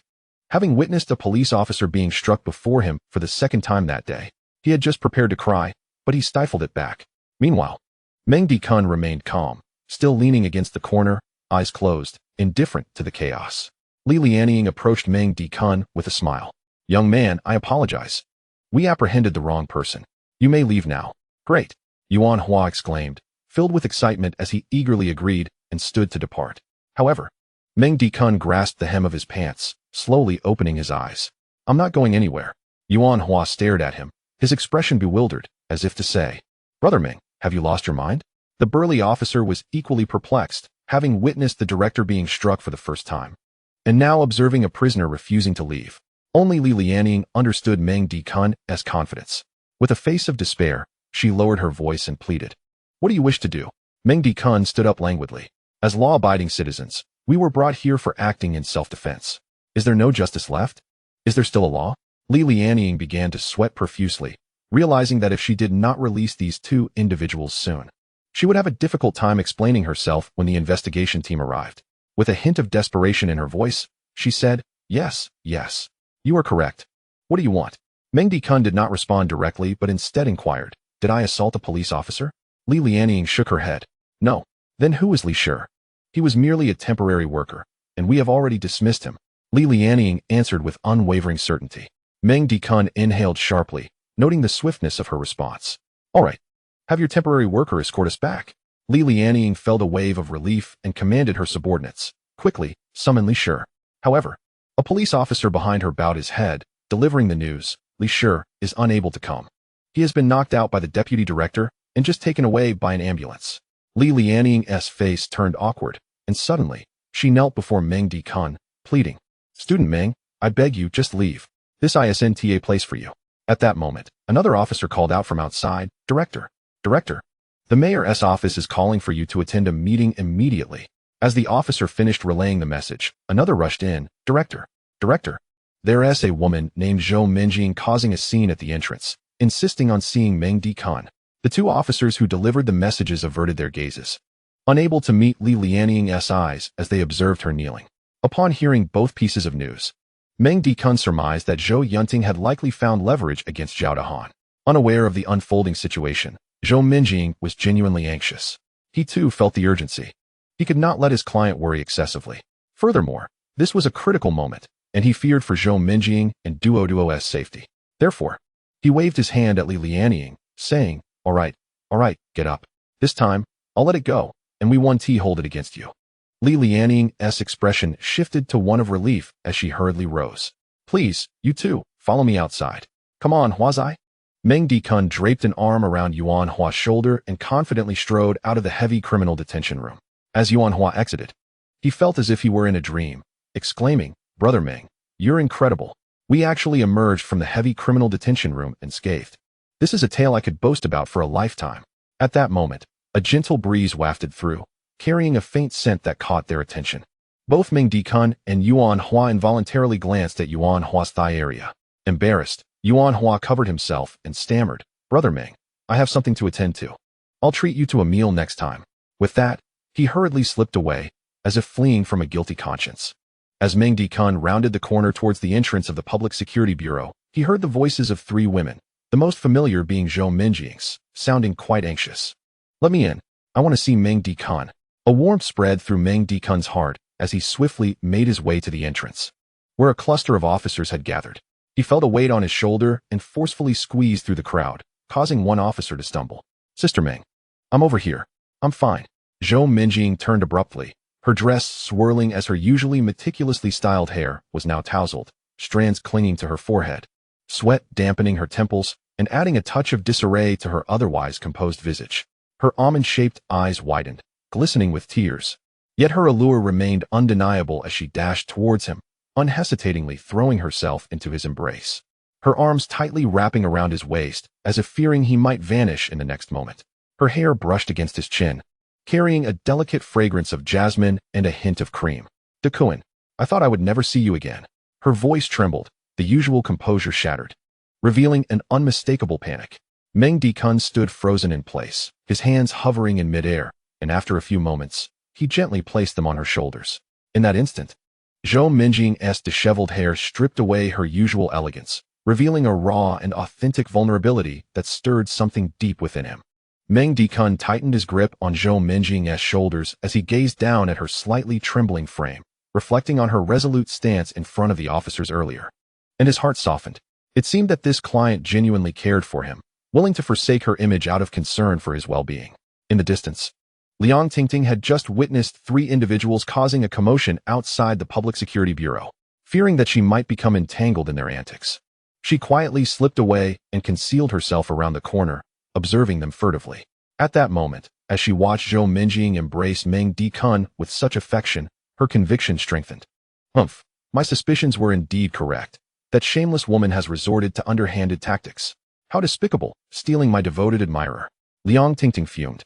Having witnessed a police officer being struck before him for the second time that day, he had just prepared to cry, but he stifled it back. Meanwhile, Meng Di-kun remained calm, still leaning against the corner, eyes closed, indifferent to the chaos. Li Lianying approached Meng Di-kun with a smile. Young man, I apologize. We apprehended the wrong person. You may leave now. Great, Yuan Hua exclaimed, filled with excitement as he eagerly agreed and stood to depart. However, Meng Di-kun grasped the hem of his pants, slowly opening his eyes. I'm not going anywhere. Yuan Hua stared at him, his expression bewildered, as if to say, Brother Meng, have you lost your mind? The burly officer was equally perplexed, having witnessed the director being struck for the first time, and now observing a prisoner refusing to leave. Only Li Lianying understood Meng Di-kun's confidence. With a face of despair, she lowered her voice and pleaded. What do you wish to do? Meng Di-kun stood up languidly. As law-abiding citizens, we were brought here for acting in self-defense. Is there no justice left? Is there still a law? Li Lianying began to sweat profusely, realizing that if she did not release these two individuals soon, she would have a difficult time explaining herself when the investigation team arrived. With a hint of desperation in her voice, she said, yes, you are correct. What do you want? Meng Dikun did not respond directly but instead inquired, did I assault a police officer? Li Lianying shook her head. No. Then who is Li Shi? He was merely a temporary worker, and we have already dismissed him. Li Lianying answered with unwavering certainty. Meng Dikun inhaled sharply, noting the swiftness of her response. All right. Have your temporary worker escort us back. Li Lianying felt a wave of relief and commanded her subordinates, quickly, summon Li Shi. However, a police officer behind her bowed his head, delivering the news, Li Shi is unable to come. He has been knocked out by the deputy director and just taken away by an ambulance. Li Lianying's face turned awkward, and suddenly, she knelt before Meng Dikun, pleading, Student Meng, I beg you, just leave. This isn't a place for you. At that moment, another officer called out from outside, Director, the mayor's office is calling for you to attend a meeting immediately. As the officer finished relaying the message, another rushed in, Director, there's a woman named Zhou Minjing causing a scene at the entrance, insisting on seeing Meng Dikun. The two officers who delivered the messages averted their gazes, unable to meet Li Lianying's eyes as they observed her kneeling. Upon hearing both pieces of news, Meng Dikun surmised that Zhou Yunting had likely found leverage against Zhao Dahan. Unaware of the unfolding situation, Zhou Minjing was genuinely anxious. He too felt the urgency. He could not let his client worry excessively. Furthermore, this was a critical moment, and he feared for Zhou Minjing and Duo's safety. Therefore, he waved his hand at Li Lianying, saying, All right, get up. This time, I'll let it go, and we won't hold it against you. Li Lianying's expression shifted to one of relief as she hurriedly rose. Please, you two, follow me outside. Come on, Huazai. Meng Dikun draped an arm around Yuan Hua's shoulder and confidently strode out of the heavy criminal detention room. As Yuan Hua exited, he felt as if he were in a dream, exclaiming, Brother Meng, you're incredible. We actually emerged from the heavy criminal detention room unscathed. This is a tale I could boast about for a lifetime. At that moment, a gentle breeze wafted through, carrying a faint scent that caught their attention. Both Meng Dikun and Yuan Hua involuntarily glanced at Yuan Hua's thigh area. Embarrassed, Yuan Hua covered himself and stammered, Brother Meng, I have something to attend to. I'll treat you to a meal next time. With that, he hurriedly slipped away, as if fleeing from a guilty conscience. As Meng Dikun rounded the corner towards the entrance of the Public Security Bureau, he heard the voices of three women, the most familiar being Zhou Minjing's, sounding quite anxious. Let me in. I want to see Meng Dikun. A warmth spread through Meng Dikun's heart as he swiftly made his way to the entrance, where a cluster of officers had gathered. He felt a weight on his shoulder and forcefully squeezed through the crowd, causing one officer to stumble. Sister Meng, I'm over here. I'm fine. Zhou Minjing turned abruptly, her dress swirling as her usually meticulously styled hair was now tousled, strands clinging to her forehead, sweat dampening her temples and adding a touch of disarray to her otherwise composed visage. Her almond-shaped eyes widened, glistening with tears. Yet her allure remained undeniable as she dashed towards him, unhesitatingly throwing herself into his embrace, her arms tightly wrapping around his waist as if fearing he might vanish in the next moment. Her hair brushed against his chin, carrying a delicate fragrance of jasmine and a hint of cream. Dikun, I thought I would never see you again. Her voice trembled, the usual composure shattered, revealing an unmistakable panic. Meng Dikun stood frozen in place, his hands hovering in midair, and after a few moments, he gently placed them on her shoulders. In that instant, Zhou Minjing's disheveled hair stripped away her usual elegance, revealing a raw and authentic vulnerability that stirred something deep within him. Meng Dikun tightened his grip on Zhou Minjing's shoulders as he gazed down at her slightly trembling frame, reflecting on her resolute stance in front of the officers earlier. And his heart softened. It seemed that this client genuinely cared for him, willing to forsake her image out of concern for his well-being. In the distance, Liang Tingting had just witnessed three individuals causing a commotion outside the Public Security Bureau, fearing that she might become entangled in their antics. She quietly slipped away and concealed herself around the corner, observing them furtively. At that moment, as she watched Zhou Minjing embrace Meng Dikun with such affection, her conviction strengthened. My suspicions were indeed correct. That shameless woman has resorted to underhanded tactics. How despicable, stealing my devoted admirer. Liang Tingting fumed,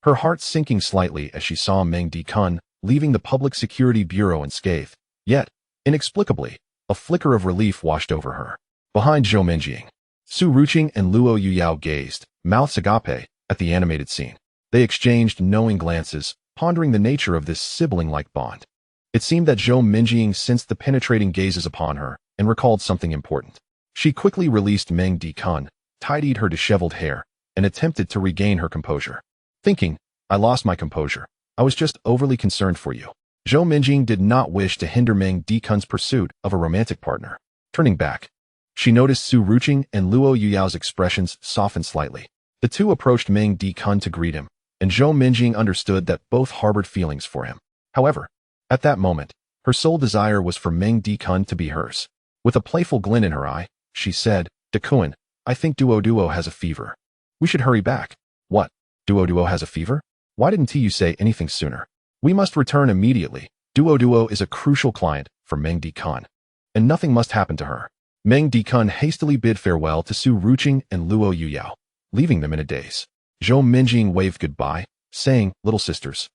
her heart sinking slightly as she saw Meng Dikun leaving the Public Security Bureau unscathed. Yet, inexplicably, A flicker of relief washed over her. Behind Zhou Minjing, Su Ruqing and Luo Yuyao gazed, mouths agape, at the animated scene. They exchanged knowing glances, pondering the nature of this sibling-like bond. It seemed that Zhou Minjing sensed the penetrating gazes upon her and recalled something important. She quickly released Meng Dikun, tidied her disheveled hair, and attempted to regain her composure. Thinking, I lost my composure. I was just overly concerned for you. Zhou Minjing did not wish to hinder Meng Dikun's pursuit of a romantic partner. Turning back, she noticed Su Ruqing and Luo Yuyao's expressions softened slightly. The two approached Meng Dikun to greet him, and Zhou Minjing understood that both harbored feelings for him. However, at that moment, her sole desire was for Meng Dikun to be hers. With a playful glint in her eye, she said, Dikun, I think Duo has a fever. We should hurry back. What? Duo has a fever? Why didn't you say anything sooner? We must return immediately. Duo is a crucial client for Meng Dikun, and nothing must happen to her. Meng Dikun hastily bid farewell to Su Ruqing and Luo Yuyao, leaving them in a daze. Zhou Minjing waved goodbye, saying, Little sisters,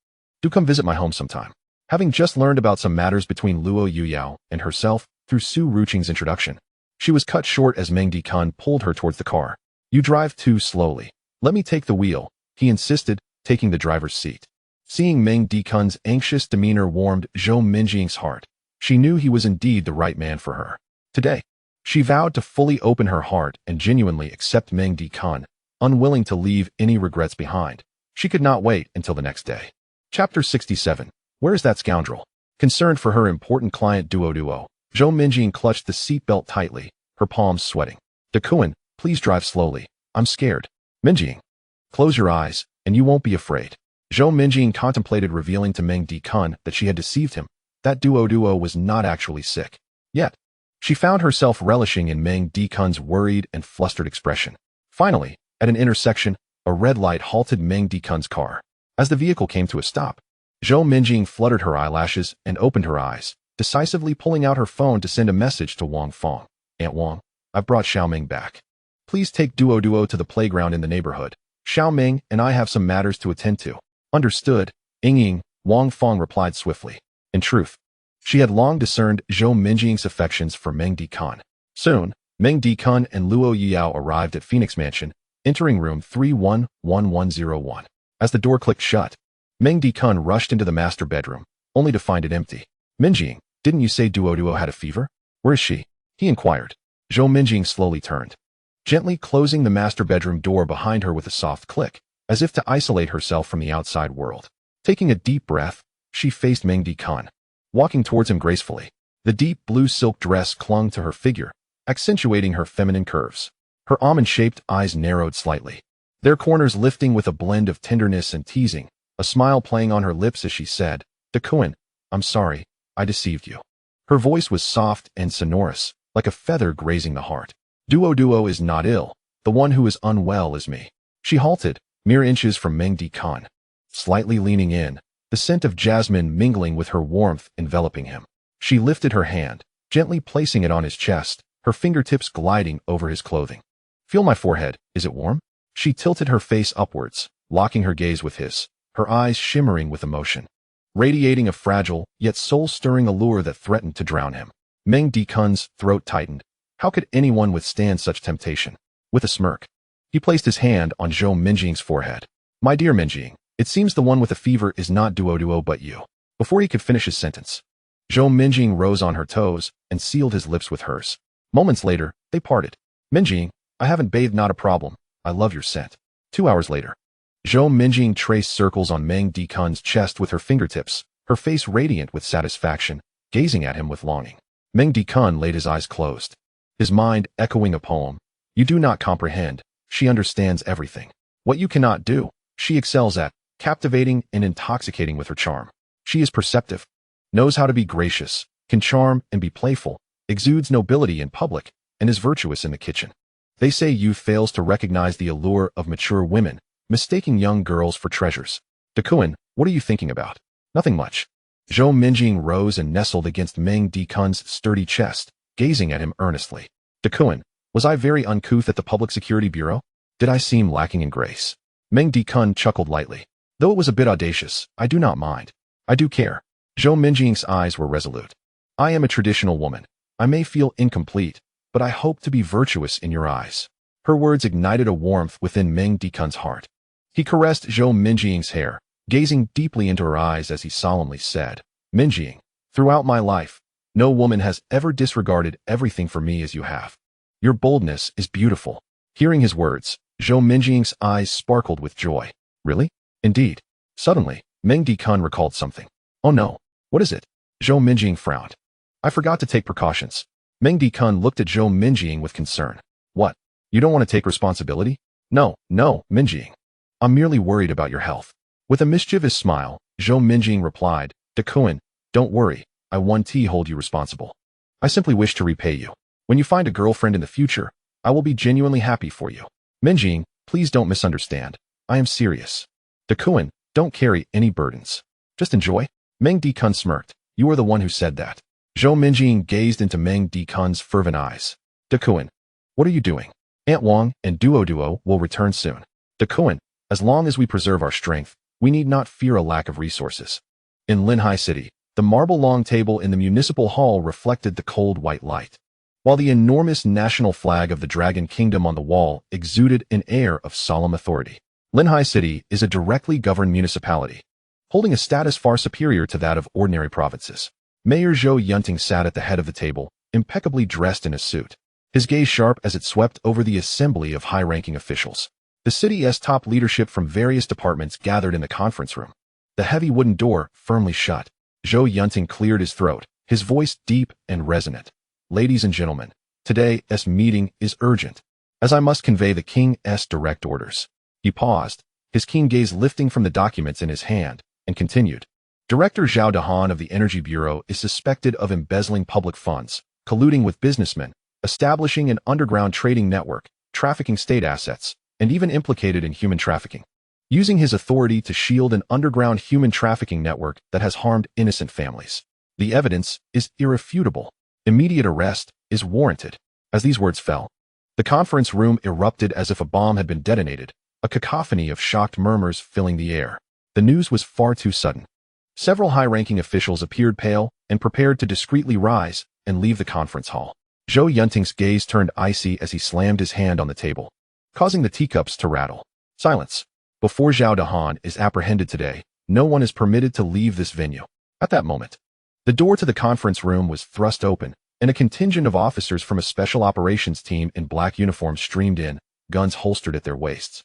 do come visit my home sometime. Having just learned about some matters between Luo Yuyao and herself through Su Ruqing's introduction, she was cut short as Meng Dikun pulled her towards the car. You drive too slowly. Let me take the wheel, he insisted, taking the driver's seat. Seeing Meng Dikun's anxious demeanor warmed Zhou Minjing's heart. She knew he was indeed the right man for her. Today, she vowed to fully open her heart and genuinely accept Meng Dikun, unwilling to leave any regrets behind. She could not wait until the next day. Chapter 67. Where is that scoundrel? Concerned for her important client Duo, Zhou Minjing clutched the seatbelt tightly, her palms sweating. Dikun, please drive slowly. I'm scared. Minjing, close your eyes, and you won't be afraid. Zhou Minjing contemplated revealing to Meng Dikun that she had deceived him, that Duo was not actually sick. Yet, she found herself relishing in Meng Dikun's worried and flustered expression. Finally, at an intersection, a red light halted Meng Dikun's car. As the vehicle came to a stop, Zhou Minjing fluttered her eyelashes and opened her eyes, decisively pulling out her phone to send a message to Wang Fong. Aunt Wang, I've brought Xiaoming back. Please take Duo to the playground in the neighborhood. Xiaoming and I have some matters to attend to. Understood, Ying, Wang Fong replied swiftly. In truth, she had long discerned Zhou Minjing's affections for Meng Dikun. Soon, Meng Dikun and Luo Yuyao arrived at Phoenix Mansion, entering room 311101. As the door clicked shut, Meng Dikun rushed into the master bedroom, only to find it empty. Minjing, didn't you say Duo had a fever? Where is she? He inquired. Zhou Minjing slowly turned, gently closing the master bedroom door behind her with a soft click, as if to isolate herself from the outside world. Taking a deep breath, she faced Meng Dikun, walking towards him gracefully. The deep blue silk dress clung to her figure, accentuating her feminine curves. Her almond-shaped eyes narrowed slightly, their corners lifting with a blend of tenderness and teasing, a smile playing on her lips as she said, Dikun, I'm sorry, I deceived you. Her voice was soft and sonorous, like a feather grazing the heart. Duo is not ill. The one who is unwell is me. She halted, mere inches from Meng Dikun, slightly leaning in, the scent of jasmine mingling with her warmth enveloping him. She lifted her hand, gently placing it on his chest, her fingertips gliding over his clothing. Feel my forehead, is it warm? She tilted her face upwards, locking her gaze with his, her eyes shimmering with emotion, radiating a fragile, yet soul-stirring allure that threatened to drown him. Meng Dikun's throat tightened. How could anyone withstand such temptation? With a smirk, he placed his hand on Zhou Minjing's forehead. My dear Minjing, it seems the one with a fever is not Duo but you. Before he could finish his sentence, Zhou Minjing rose on her toes and sealed his lips with hers. Moments later, they parted. Minjing, I haven't bathed, not a problem. I love your scent. 2 hours later, Zhou Minjing traced circles on Meng Dikun's chest with her fingertips, her face radiant with satisfaction, gazing at him with longing. Meng Dikun laid his eyes closed, his mind echoing a poem. You do not comprehend. She understands everything. What you cannot do, she excels at, captivating and intoxicating with her charm. She is perceptive, knows how to be gracious, can charm and be playful, exudes nobility in public, and is virtuous in the kitchen. They say youth fails to recognize the allure of mature women, mistaking young girls for treasures. Dikun, what are you thinking about? Nothing much. Zhou Minjing rose and nestled against Meng Dikun's sturdy chest, gazing at him earnestly. Dikun, was I very uncouth at the Public Security Bureau? Did I seem lacking in grace? Meng Dikun chuckled lightly. Though it was a bit audacious, I do not mind. I do care. Zhou Minjing's eyes were resolute. I am a traditional woman. I may feel incomplete, but I hope to be virtuous in your eyes. Her words ignited a warmth within Meng Dekun's heart. He caressed Zhou Minjing's hair, gazing deeply into her eyes as he solemnly said, Minjing, throughout my life, no woman has ever disregarded everything for me as you have. Your boldness is beautiful. Hearing his words, Zhou Minjing's eyes sparkled with joy. Really? Indeed. Suddenly, Meng Dekun recalled something. Oh no, what is it? Zhou Minjing frowned. I forgot to take precautions. Meng Dekun looked at Zhou Minjing with concern. What? You don't want to take responsibility? No, Minjing. I'm merely worried about your health. With a mischievous smile, Zhou Minjing replied, Dekun, don't worry, I won't hold you responsible. I simply wish to repay you. When you find a girlfriend in the future, I will be genuinely happy for you. Minjing, please don't misunderstand. I am serious. Dekun, don't carry any burdens. Just enjoy. Meng Dekun smirked. You are the one who said that. Zhou Minjing gazed into Meng Dekun's fervent eyes. Dekun, what are you doing? Aunt Wang and Duo will return soon. Dekun, as long as we preserve our strength, we need not fear a lack of resources. In Linhai City, the marble long table in the municipal hall reflected the cold white light, while the enormous national flag of the Dragon Kingdom on the wall exuded an air of solemn authority. Linhai City is a directly governed municipality, holding a status far superior to that of ordinary provinces. Mayor Zhou Yunting sat at the head of the table, impeccably dressed in a suit, his gaze sharp as it swept over the assembly of high-ranking officials. The city's top leadership from various departments gathered in the conference room. The heavy wooden door firmly shut. Zhou Yunting cleared his throat, his voice deep and resonant. Ladies and gentlemen, today's meeting is urgent, as I must convey the king's direct orders. He paused, his keen gaze lifting from the documents in his hand, and continued. Director Zhao Dahan of the Energy Bureau is suspected of embezzling public funds, colluding with businessmen, establishing an underground trading network, trafficking state assets, and even implicated in human trafficking. Using his authority to shield an underground human trafficking network that has harmed innocent families. The evidence is irrefutable. Immediate arrest is warranted. As these words fell, the conference room erupted as if a bomb had been detonated, a cacophony of shocked murmurs filling the air. The news was far too sudden. Several high-ranking officials appeared pale and prepared to discreetly rise and leave the conference hall. Zhou Yunting's gaze turned icy as he slammed his hand on the table, causing the teacups to rattle. Silence. Before Zhao Dahan is apprehended today, no one is permitted to leave this venue. At that moment, the door to the conference room was thrust open, and a contingent of officers from a special operations team in black uniforms streamed in, guns holstered at their waists.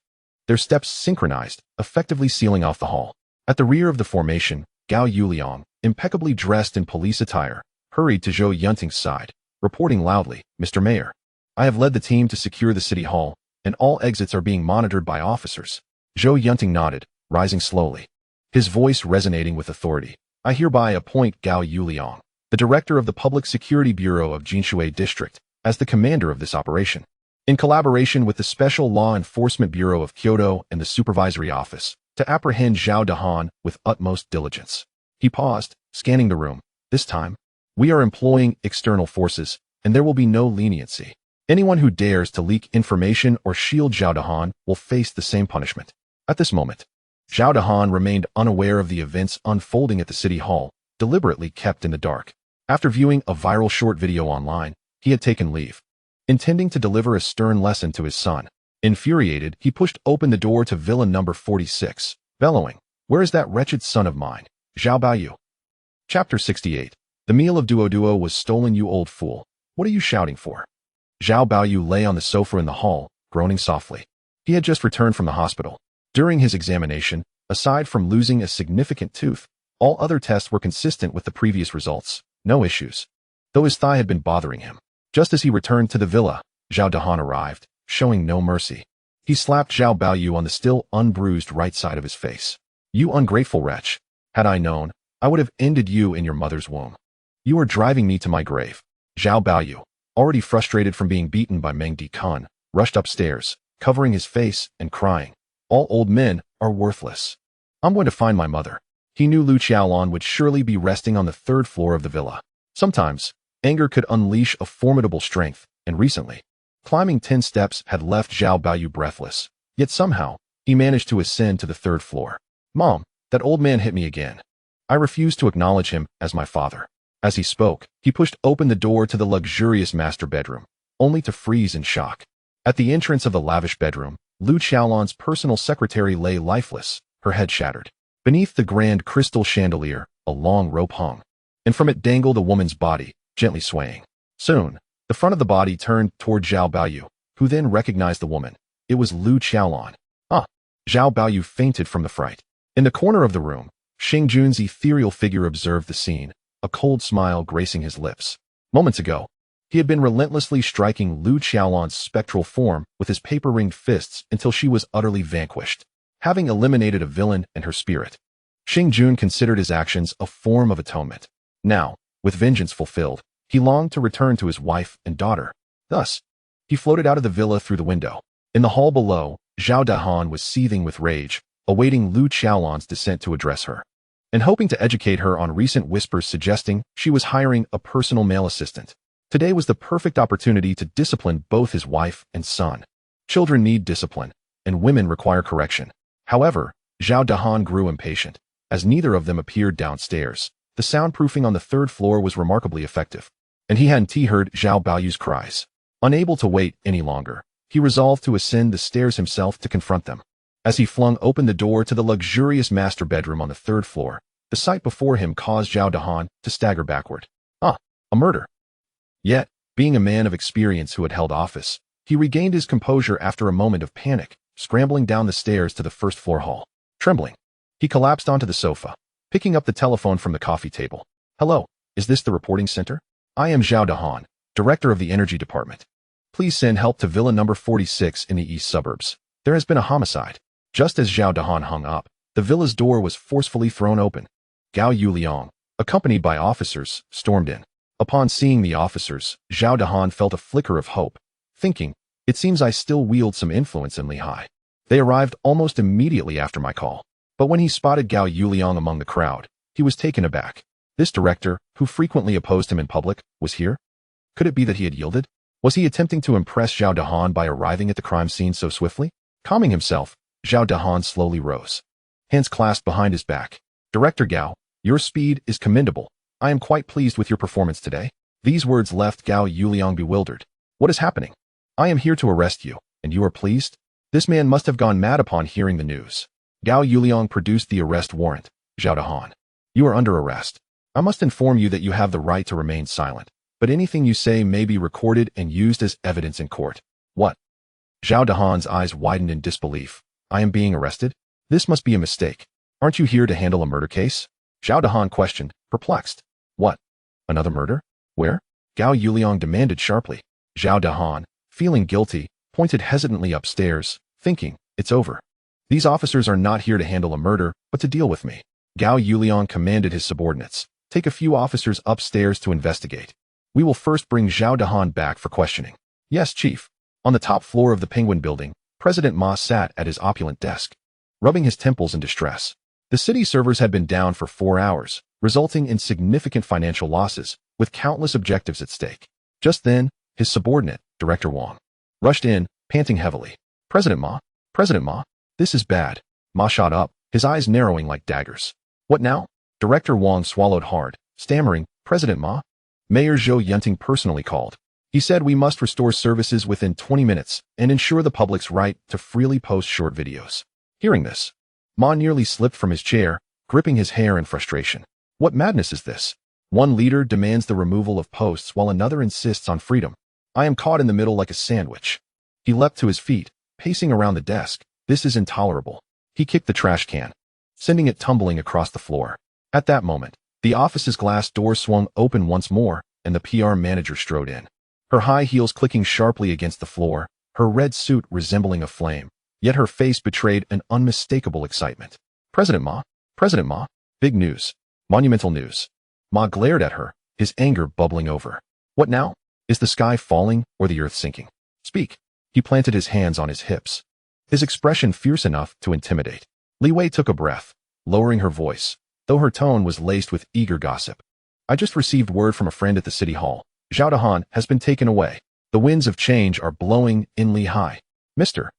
Their steps synchronized, effectively sealing off the hall. At the rear of the formation, Gao Yuliang, impeccably dressed in police attire, hurried to Zhou Yunting's side, reporting loudly, Mr. Mayor, I have led the team to secure the city hall, and all exits are being monitored by officers. Zhou Yunting nodded, rising slowly, his voice resonating with authority. I hereby appoint Gao Yuliang, the director of the Public Security Bureau of Jinshui District, as the commander of this operation. In collaboration with the Special Law Enforcement Bureau of Kyoto and the Supervisory Office, to apprehend Zhao Dahan with utmost diligence. He paused, scanning the room. This time, we are employing external forces, and there will be no leniency. Anyone who dares to leak information or shield Zhao Dahan will face the same punishment. At this moment, Zhao Dahan remained unaware of the events unfolding at the city hall, deliberately kept in the dark. After viewing a viral short video online, he had taken leave, intending to deliver a stern lesson to his son. Infuriated, he pushed open the door to Villa number 46, bellowing, Where is that wretched son of mine? Zhao Baoyu. Chapter 68. The meal of Duo was stolen, you old fool. What are you shouting for? Zhao Baoyu lay on the sofa in the hall, groaning softly. He had just returned from the hospital. During his examination, aside from losing a significant tooth, all other tests were consistent with the previous results. No issues. Though his thigh had been bothering him. Just as he returned to the villa, Zhao Dahan arrived, showing no mercy. He slapped Zhao Baoyu on the still unbruised right side of his face. You ungrateful wretch. Had I known, I would have ended you in your mother's womb. You are driving me to my grave. Zhao Baoyu, already frustrated from being beaten by Meng Dekun, rushed upstairs, covering his face and crying. All old men are worthless. I'm going to find my mother. He knew Lu Qiaolon would surely be resting on the third floor of the villa. Sometimes, anger could unleash a formidable strength, and recently, climbing 10 steps had left Zhao Baoyu breathless. Yet somehow, he managed to ascend to the third floor. Mom, that old man hit me again. I refuse to acknowledge him as my father. As he spoke, he pushed open the door to the luxurious master bedroom, only to freeze in shock. At the entrance of the lavish bedroom, Lu Xiaolon's personal secretary lay lifeless, her head shattered. Beneath the grand crystal chandelier, a long rope hung, and from it dangled a woman's body, gently swaying. Soon, the front of the body turned toward Zhao Baoyu, who then recognized the woman. It was Lu Xiaolon. Zhao Baoyu fainted from the fright. In the corner of the room, Xing Jun's ethereal figure observed the scene, a cold smile gracing his lips. Moments ago, he had been relentlessly striking Lu Xiaolon's spectral form with his paper-ringed fists until she was utterly vanquished, having eliminated a villain and her spirit. Xing Jun considered his actions a form of atonement. Now, with vengeance fulfilled, he longed to return to his wife and daughter. Thus, he floated out of the villa through the window. In the hall below, Zhao Dahan was seething with rage, awaiting Lu Xiaolon's descent to address her, and hoping to educate her on recent whispers suggesting she was hiring a personal male assistant. Today was the perfect opportunity to discipline both his wife and son. Children need discipline, and women require correction. However, Zhao Dahan grew impatient. As neither of them appeared downstairs, the soundproofing on the third floor was remarkably effective, and he hadn't heard Zhao Baoyu's cries. Unable to wait any longer, he resolved to ascend the stairs himself to confront them. As he flung open the door to the luxurious master bedroom on the third floor, the sight before him caused Zhao Dahan to stagger backward. A murder. Yet, being a man of experience who had held office, he regained his composure after a moment of panic, scrambling down the stairs to the first floor hall. Trembling, he collapsed onto the sofa, picking up the telephone from the coffee table. Hello, is this the reporting center? I am Zhao Dahan, director of the energy department. Please send help to Villa number 46 in the east suburbs. There has been a homicide. Just as Zhao Dahan hung up, the villa's door was forcefully thrown open. Gao Yuliang, accompanied by officers, stormed in. Upon seeing the officers, Zhao Dahan felt a flicker of hope, thinking, it seems I still wield some influence in Lehigh. They arrived almost immediately after my call. But when he spotted Gao Yuliang among the crowd, he was taken aback. This director, who frequently opposed him in public, was here? Could it be that he had yielded? Was he attempting to impress Zhao Dahan by arriving at the crime scene so swiftly? Calming himself, Zhao Dahan slowly rose, hands clasped behind his back. Director Gao, your speed is commendable. I am quite pleased with your performance today. These words left Gao Yuliang bewildered. What is happening? I am here to arrest you, and you are pleased? This man must have gone mad upon hearing the news. Gao Yuliang produced the arrest warrant. Zhao Dahan, you are under arrest. I must inform you that you have the right to remain silent, but anything you say may be recorded and used as evidence in court. What? Zhao Dahan's eyes widened in disbelief. I am being arrested? This must be a mistake. Aren't you here to handle a murder case? Zhao Dahan questioned, perplexed. What? Another murder? Where? Gao Yuliang demanded sharply. Zhao Dahan, feeling guilty, pointed hesitantly upstairs, thinking, it's over. These officers are not here to handle a murder, but to deal with me. Gao Yuliang commanded his subordinates, take a few officers upstairs to investigate. We will first bring Zhao Dahan back for questioning. Yes, chief. On the top floor of the Penguin Building, President Ma sat at his opulent desk, rubbing his temples in distress. The city servers had been down for 4 hours, resulting in significant financial losses, with countless objectives at stake. Just then, his subordinate, Director Wang, rushed in, panting heavily. President Ma, this is bad. Ma shot up, his eyes narrowing like daggers. What now? Director Wang swallowed hard, stammering, President Ma? Mayor Zhou Yunting personally called. He said we must restore services within 20 minutes and ensure the public's right to freely post short videos. Hearing this, Ma nearly slipped from his chair, gripping his hair in frustration. What madness is this? One leader demands the removal of posts while another insists on freedom. I am caught in the middle like a sandwich. He leapt to his feet, pacing around the desk. This is intolerable. He kicked the trash can, sending it tumbling across the floor. At that moment, the office's glass door swung open once more, and the PR manager strode in. Her high heels clicking sharply against the floor, her red suit resembling a flame, yet her face betrayed an unmistakable excitement. President Ma, big news, monumental news. Ma glared at her, his anger bubbling over. What now? Is the sky falling or the earth sinking? Speak. He planted his hands on his hips, his expression fierce enough to intimidate. Li Wei took a breath, lowering her voice, though her tone was laced with eager gossip. I just received word from a friend at the city hall. Zhao Dahan has been taken away. The winds of change are blowing in Lehigh. Mr.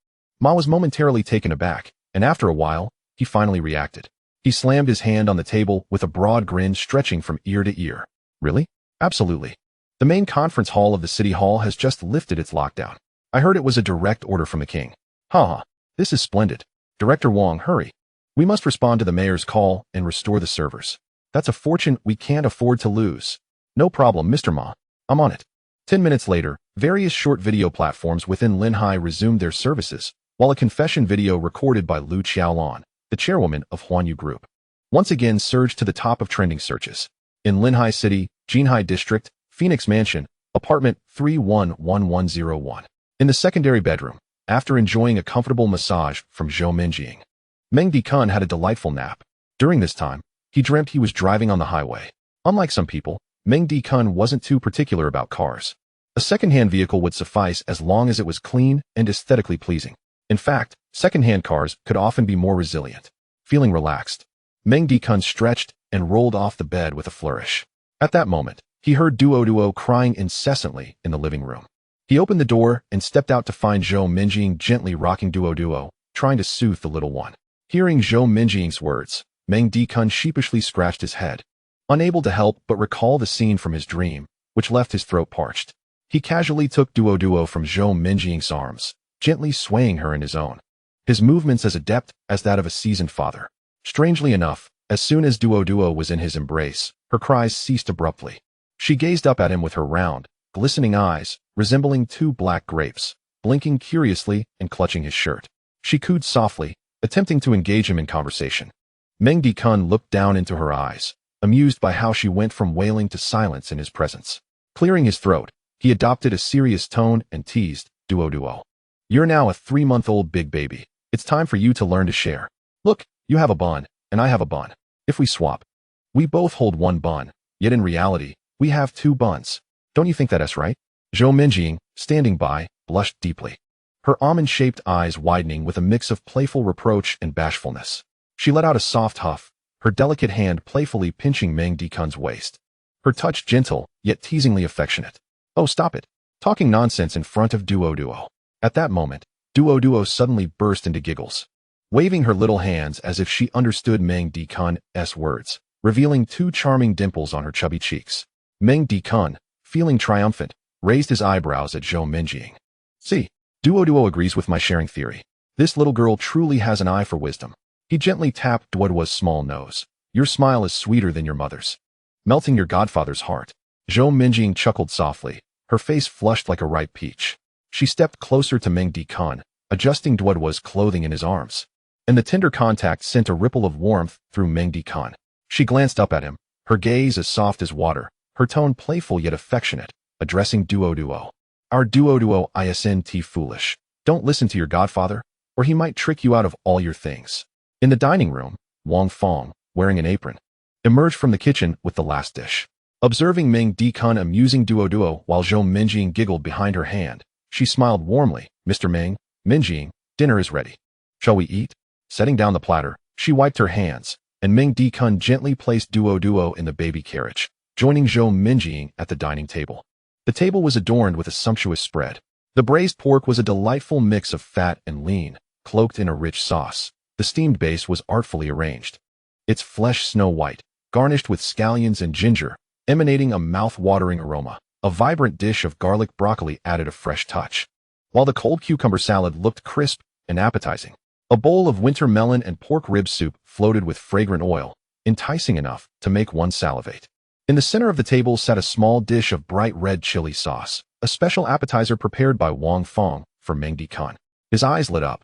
Ma was momentarily taken aback, and after a while, he finally reacted. He slammed his hand on the table with a broad grin stretching from ear to ear. Really? Absolutely. The main conference hall of the city hall has just lifted its lockdown. I heard it was a direct order from the king. Haha, this is splendid. Director Wong, hurry. We must respond to the mayor's call and restore the servers. That's a fortune we can't afford to lose. No problem, Mr. Ma. I'm on it. 10 minutes later, various short video platforms within Linhai resumed their services, while a confession video recorded by Lu Qiaolan, the chairwoman of Huanyu Group, once again surged to the top of trending searches. In Linhai City, Jinhai District, Phoenix Mansion, apartment 311101. In the secondary bedroom, after enjoying a comfortable massage from Zhou Minjing, Meng Dikun had a delightful nap. During this time, he dreamt he was driving on the highway. Unlike some people, Meng Dikun wasn't too particular about cars. A second-hand vehicle would suffice as long as it was clean and aesthetically pleasing. In fact, second-hand cars could often be more resilient. Feeling relaxed, Meng Dikun stretched and rolled off the bed with a flourish. At that moment, he heard Duo crying incessantly in the living room. He opened the door and stepped out to find Zhou Minjing gently rocking Duo, trying to soothe the little one. Hearing Zhou Minjing's words, Meng Dikun sheepishly scratched his head, unable to help but recall the scene from his dream, which left his throat parched. He casually took Duo from Zhou Minjing's arms, gently swaying her in his own, his movements as adept as that of a seasoned father. Strangely enough, as soon as Duo was in his embrace, her cries ceased abruptly. She gazed up at him with her round, glistening eyes, resembling two black grapes, blinking curiously and clutching his shirt. She cooed softly, attempting to engage him in conversation. Meng Dikun looked down into her eyes, amused by how she went from wailing to silence in his presence. Clearing his throat, he adopted a serious tone and teased, Duo. You're now a 3-month-old big baby. It's time for you to learn to share. Look, you have a bun, and I have a bun. If we swap, we both hold one bun, yet in reality, we have 2 buns. Don't you think that's right? Zhou Minjing, standing by, blushed deeply, her almond-shaped eyes widening with a mix of playful reproach and bashfulness. She let out a soft huff, her delicate hand playfully pinching Meng Dikun's waist, her touch gentle, yet teasingly affectionate. Oh, stop it. Talking nonsense in front of Duo. At that moment, Duo suddenly burst into giggles, waving her little hands as if she understood Meng Dikun's words, revealing 2 charming dimples on her chubby cheeks. Meng Dikun, feeling triumphant, raised his eyebrows at Zhou Minjing. See, Duo agrees with my sharing theory. This little girl truly has an eye for wisdom. He gently tapped Duo's small nose. Your smile is sweeter than your mother's, melting your godfather's heart. Zhou Minjing chuckled softly, her face flushed like a ripe peach. She stepped closer to Meng Dikun, adjusting Duo's clothing in his arms, and the tender contact sent a ripple of warmth through Meng Dikun. She glanced up at him, her gaze as soft as water, her tone playful yet affectionate, addressing Duo. Our Duo isn't foolish. Don't listen to your godfather, or he might trick you out of all your things. In the dining room, Wang Fong, wearing an apron, emerged from the kitchen with the last dish. Observing Meng Dikun amusing Duo while Zhou Minjing giggled behind her hand, she smiled warmly. Mr. Minjing, dinner is ready. Shall we eat? Setting down the platter, she wiped her hands, and Meng Dikun gently placed Duo in the baby carriage, joining Zhou Minjing at the dining table. The table was adorned with a sumptuous spread. The braised pork was a delightful mix of fat and lean, cloaked in a rich sauce. The steamed base was artfully arranged, its flesh snow-white, garnished with scallions and ginger, emanating a mouth-watering aroma. A vibrant dish of garlic broccoli added a fresh touch, while the cold cucumber salad looked crisp and appetizing. A bowl of winter melon and pork rib soup floated with fragrant oil, enticing enough to make one salivate. In the center of the table sat a small dish of bright red chili sauce, a special appetizer prepared by Wang Fong for Meng Dikun. His eyes lit up,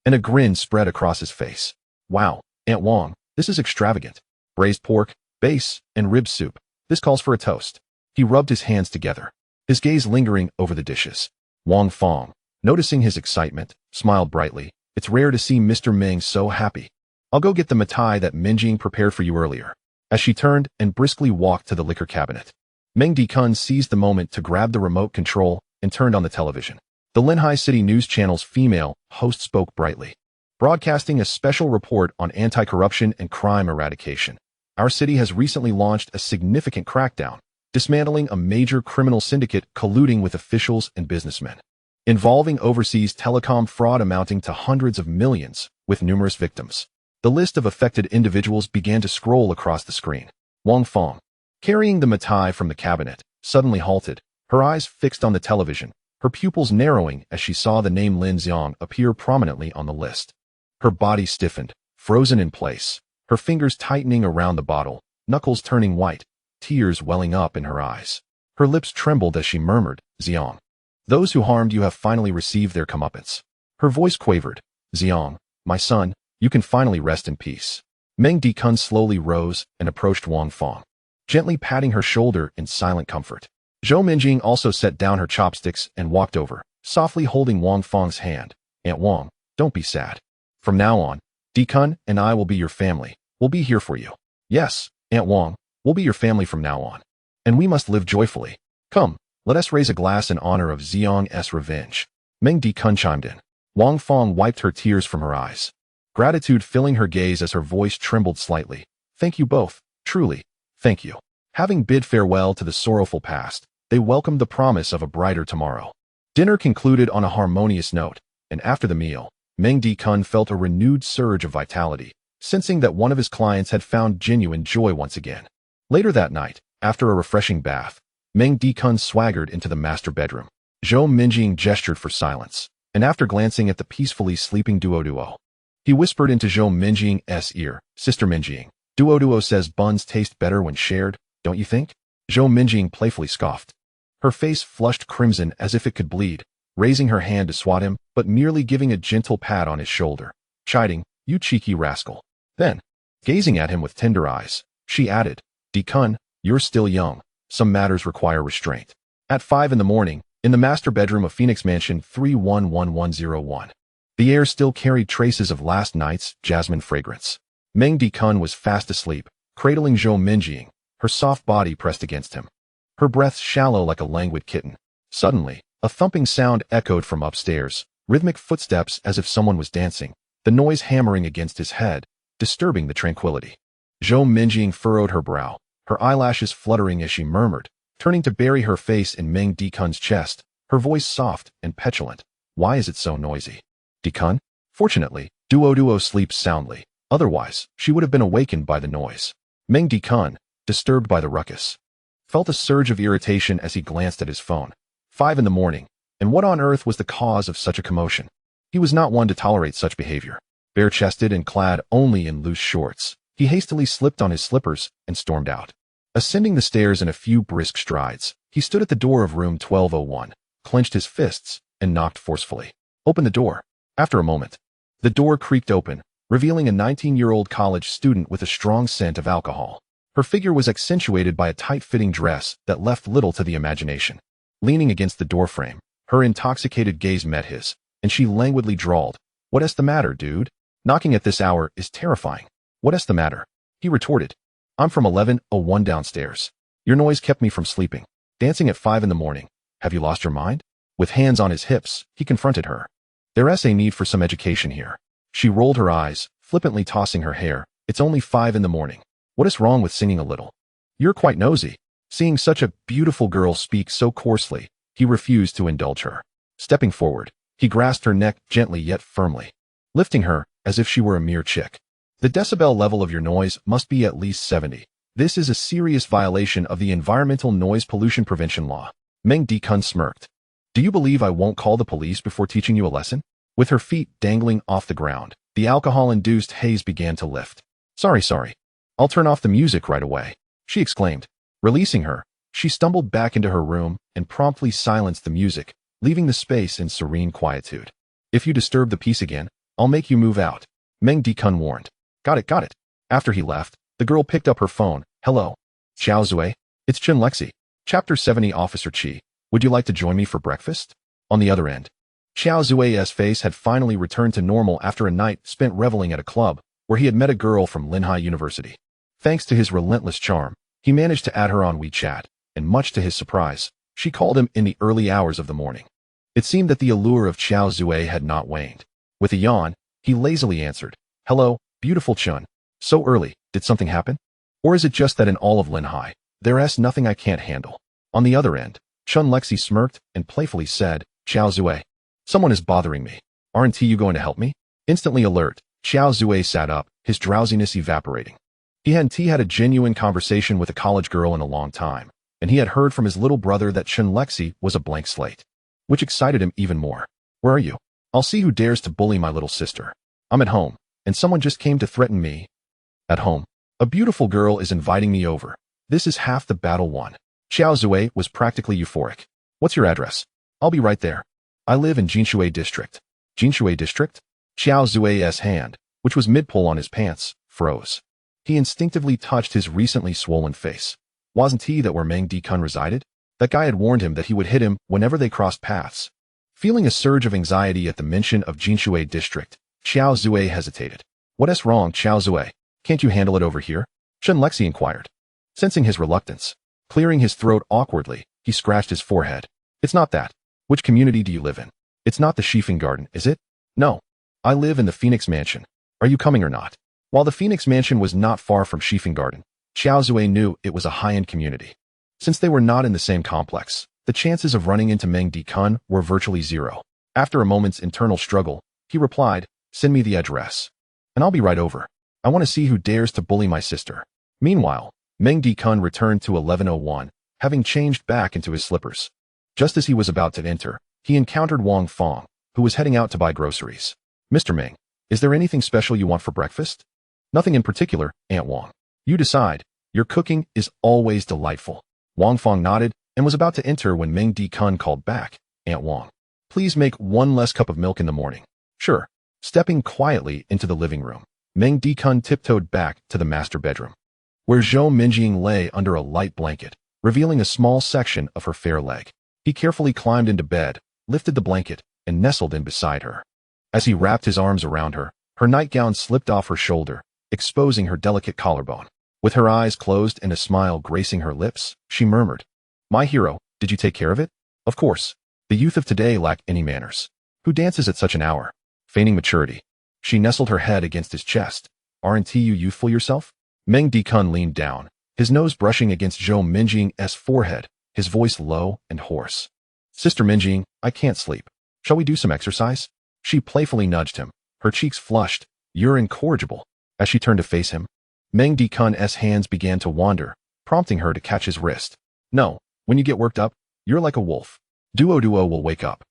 and a grin spread across his face. Wow, Aunt Wang, this is extravagant. Braised pork, base, and rib soup. This calls for a toast. He rubbed his hands together, his gaze lingering over the dishes. Wang Fong, noticing his excitement, smiled brightly. It's rare to see Mr. Meng so happy. I'll go get the mitai that Minjing prepared for you earlier. As she turned and briskly walked to the liquor cabinet, Meng Dikun seized the moment to grab the remote control and turned on the television. The Linhai City News Channel's female host spoke brightly, broadcasting a special report on anti-corruption and crime eradication. Our city has recently launched a significant crackdown, dismantling a major criminal syndicate colluding with officials and businessmen, involving overseas telecom fraud amounting to hundreds of millions, with numerous victims. The list of affected individuals began to scroll across the screen. Wang Fong, carrying the matai from the cabinet, suddenly halted, her eyes fixed on the television, her pupils narrowing as she saw the name Lin Xiang appear prominently on the list. Her body stiffened, frozen in place, her fingers tightening around the bottle, knuckles turning white, tears welling up in her eyes. Her lips trembled as she murmured, "Xiang. Those who harmed you have finally received their comeuppance." Her voice quavered, "Xiang, my son, you can finally rest in peace." Meng Dikun slowly rose and approached Wang Fong, gently patting her shoulder in silent comfort. Zhou Minjing also set down her chopsticks and walked over, softly holding Wang Fong's hand. "Aunt Wang, don't be sad. From now on, Dikun and I will be your family. We'll be here for you." "Yes, Aunt Wang, we'll be your family from now on. And we must live joyfully. Come, let us raise a glass in honor of Xiang's revenge." Meng Dikun chimed in. Wang Fong wiped her tears from her eyes, gratitude filling her gaze as her voice trembled slightly. "Thank you both, truly, thank you." Having bid farewell to the sorrowful past, they welcomed the promise of a brighter tomorrow. Dinner concluded on a harmonious note, and after the meal, Meng Dikun felt a renewed surge of vitality, sensing that one of his clients had found genuine joy once again. Later that night, after a refreshing bath, Meng Dikun swaggered into the master bedroom. Zhou Minjing gestured for silence, and after glancing at the peacefully sleeping Duo, he whispered into Zhou Minjing's ear, "Sister Minjing, Duo says buns taste better when shared, don't you think?" Zhou Minjing playfully scoffed. Her face flushed crimson as if it could bleed, raising her hand to swat him, but merely giving a gentle pat on his shoulder, chiding, "You cheeky rascal." Then, gazing at him with tender eyes, she added, "Dikun, you're still young. Some matters require restraint." At 5 in the morning, in the master bedroom of Phoenix Mansion 311101, the air still carried traces of last night's jasmine fragrance. Meng Dikun was fast asleep, cradling Zhou Minjing, her soft body pressed against him, her breath shallow like a languid kitten. Suddenly, a thumping sound echoed from upstairs, rhythmic footsteps as if someone was dancing, the noise hammering against his head, disturbing the tranquility. Zhou Minjing furrowed her brow, her eyelashes fluttering as she murmured, turning to bury her face in Meng Dikun's chest, her voice soft and petulant. "Why is it so noisy?" "Dikun?" Fortunately, Duo sleeps soundly, otherwise she would have been awakened by the noise. Meng Dikun, disturbed by the ruckus, felt a surge of irritation as he glanced at his phone. 5 in the morning, and what on earth was the cause of such a commotion? He was not one to tolerate such behavior. Bare-chested and clad only in loose shorts, he hastily slipped on his slippers and stormed out. Ascending the stairs in a few brisk strides, he stood at the door of room 1201, clenched his fists, and knocked forcefully. "Open the door." After a moment, the door creaked open, revealing a 19-year-old college student with a strong scent of alcohol. Her figure was accentuated by a tight-fitting dress that left little to the imagination. Leaning against the doorframe, her intoxicated gaze met his, and she languidly drawled, "What's the matter, dude? Knocking at this hour is terrifying." "What's the matter?" he retorted. "I'm from 1101 downstairs. Your noise kept me from sleeping. Dancing at 5 in the morning. Have you lost your mind?" With hands on his hips, he confronted her. "There's a need for some education here." She rolled her eyes, flippantly tossing her hair. "It's only 5 in the morning. What is wrong with singing a little?" "You're quite nosy." Seeing such a beautiful girl speak so coarsely, he refused to indulge her. Stepping forward, he grasped her neck gently yet firmly, lifting her as if she were a mere chick. "The decibel level of your noise must be at least 70. This is a serious violation of the Environmental Noise Pollution Prevention Law." Meng Dikun smirked. "Do you believe I won't call the police before teaching you a lesson?" With her feet dangling off the ground, the alcohol-induced haze began to lift. Sorry. I'll turn off the music right away," she exclaimed. Releasing her, she stumbled back into her room and promptly silenced the music, leaving the space in serene quietude. "If you disturb the peace again, I'll make you move out," Meng Dikun warned. Got it. After he left, the girl picked up her phone. "Hello. Xiao Zui. It's Chen Lexi. Chapter 70 Officer Chi. Would you like to join me for breakfast?" On the other end, Xiao Zui's face had finally returned to normal after a night spent reveling at a club where he had met a girl from Linhai University. Thanks to his relentless charm, he managed to add her on WeChat, and much to his surprise, she called him in the early hours of the morning. It seemed that the allure of Xiao Zui had not waned. With a yawn, he lazily answered, "Hello, beautiful Chun. So early, did something happen? Or is it just that in all of Linhai, there's nothing I can't handle?" On the other end, Chun Lexi smirked and playfully said, "Xiao Zui, someone is bothering me. Aren't you going to help me?" Instantly alert, Xiao Zui sat up, his drowsiness evaporating. He had a genuine conversation with a college girl in a long time, and he had heard from his little brother that Chen Lexi was a blank slate, which excited him even more. Where are you? I'll see who dares to bully my little sister. I'm at home, and someone just came to threaten me. At home. A beautiful girl is inviting me over. This is half the battle won. Xiao Zui was practically euphoric. What's your address? I'll be right there. I live in Jinshui District. Jinshui District? Xiao Zui's hand, which was mid-pull on his pants, froze. He instinctively touched his recently swollen face. Wasn't he that where Meng Dikun resided? That guy had warned him that he would hit him whenever they crossed paths. Feeling a surge of anxiety at the mention of Jinshui District, Xiao Zui hesitated. What's wrong, Xiao Zui? Can't you handle it over here? Chen Lexi inquired. Sensing his reluctance, clearing his throat awkwardly, he scratched his forehead. It's not that. Which community do you live in? It's not the Shifeng Garden, is it? No. I live in the Phoenix Mansion. Are you coming or not? While the Phoenix Mansion was not far from Shifeng Garden, Xiao Zui knew it was a high-end community. Since they were not in the same complex, the chances of running into Meng Dikun were virtually zero. After a moment's internal struggle, he replied, send me the address. And I'll be right over. I want to see who dares to bully my sister. Meanwhile, Meng Dikun returned to 1101, having changed back into his slippers. Just as he was about to enter, he encountered Wang Fong, who was heading out to buy groceries. Mr. Meng, is there anything special you want for breakfast? Nothing in particular, Aunt Wang. You decide. Your cooking is always delightful. Wang Fong nodded and was about to enter when Meng Dikun called back, Aunt Wang. Please make one less cup of milk in the morning. Sure. Stepping quietly into the living room, Meng Dikun tiptoed back to the master bedroom, where Zhou Minjing lay under a light blanket, revealing a small section of her fair leg. He carefully climbed into bed, lifted the blanket, and nestled in beside her. As he wrapped his arms around her, her nightgown slipped off her shoulder, exposing her delicate collarbone. With her eyes closed and a smile gracing her lips, she murmured, My hero, did you take care of it? Of course. The youth of today lack any manners. Who dances at such an hour? Feigning maturity. She nestled her head against his chest. Aren't you youthful yourself? Meng Dikun leaned down, his nose brushing against Zhou Minjing's forehead, his voice low and hoarse. Sister Minjing, I can't sleep. Shall we do some exercise? She playfully nudged him, her cheeks flushed. You're incorrigible. As she turned to face him, Meng Dikun's hands began to wander, prompting her to catch his wrist. No, when you get worked up, you're like a wolf. Duo will wake up.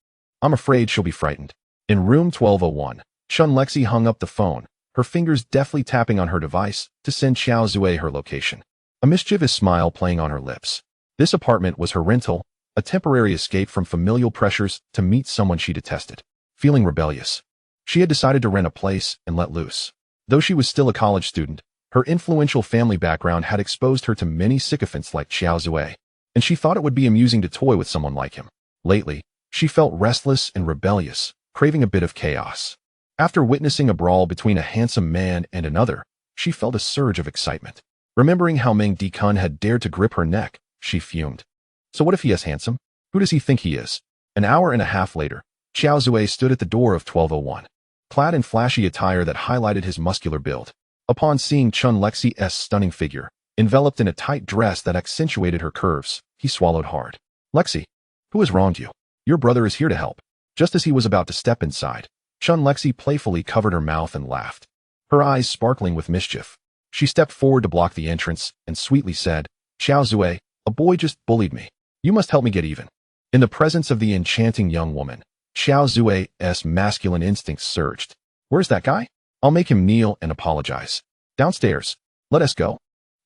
I'm afraid she'll be frightened. In room 1201, Chen Lexi hung up the phone, her fingers deftly tapping on her device to send Xiao Zui her location. A mischievous smile playing on her lips. This apartment was her rental, a temporary escape from familial pressures to meet someone she detested. Feeling rebellious, she had decided to rent a place and let loose. Though she was still a college student, her influential family background had exposed her to many sycophants like Xiao Zui, and she thought it would be amusing to toy with someone like him. Lately, she felt restless and rebellious, craving a bit of chaos. After witnessing a brawl between a handsome man and another, she felt a surge of excitement. Remembering how Meng Dikun had dared to grip her neck, she fumed. So what if he is handsome? Who does he think he is? An hour and a half later, Xiao Zui stood at the door of 1201, clad in flashy attire that highlighted his muscular build. Upon seeing Chen Lexi's stunning figure, enveloped in a tight dress that accentuated her curves, he swallowed hard. Lexi, who has wronged you? Your brother is here to help. Just as he was about to step inside, Chen Lexi playfully covered her mouth and laughed, her eyes sparkling with mischief. She stepped forward to block the entrance and sweetly said, Xiao Zui, a boy just bullied me. You must help me get even. In the presence of the enchanting young woman, Xiao Zui's masculine instincts surged. Where's that guy? I'll make him kneel and apologize. Downstairs. Let us go.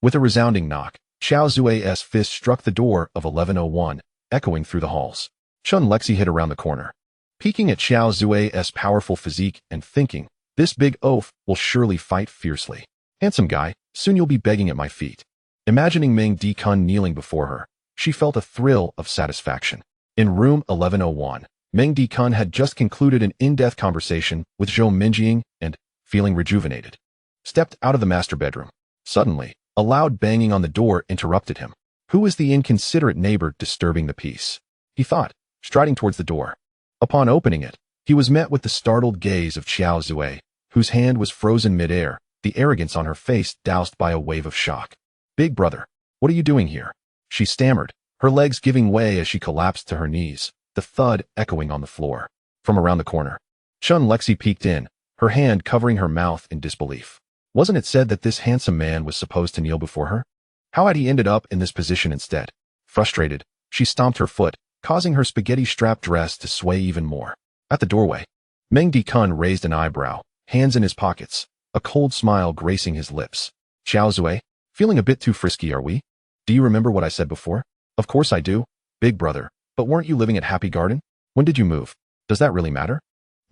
With a resounding knock, Xiao Zui's fist struck the door of 1101, echoing through the halls. Chen Lexi hid around the corner, peeking at Xiao Zui's powerful physique and thinking, this big oaf will surely fight fiercely. Handsome guy, soon you'll be begging at my feet. Imagining Meng Dikun kneeling before her, she felt a thrill of satisfaction. In room 1101, Meng Dikun had just concluded an in-depth conversation with Zhou Minjing and, feeling rejuvenated, stepped out of the master bedroom. Suddenly, a loud banging on the door interrupted him. Who was the inconsiderate neighbor disturbing the peace? He thought, striding towards the door. Upon opening it, he was met with the startled gaze of Xiao Zui, whose hand was frozen mid-air, the arrogance on her face doused by a wave of shock. Big brother, what are you doing here? She stammered, her legs giving way as she collapsed to her knees, the thud echoing on the floor. From around the corner, Chen Lexi peeked in, her hand covering her mouth in disbelief. Wasn't it said that this handsome man was supposed to kneel before her? How had he ended up in this position instead? Frustrated, she stomped her foot, causing her spaghetti-strap dress to sway even more. At the doorway, Meng Dikun raised an eyebrow, hands in his pockets, a cold smile gracing his lips. Xiao Zui, feeling a bit too frisky, are we? Do you remember what I said before? Of course I do, big brother, but weren't you living at Happy Garden? When did you move? Does that really matter?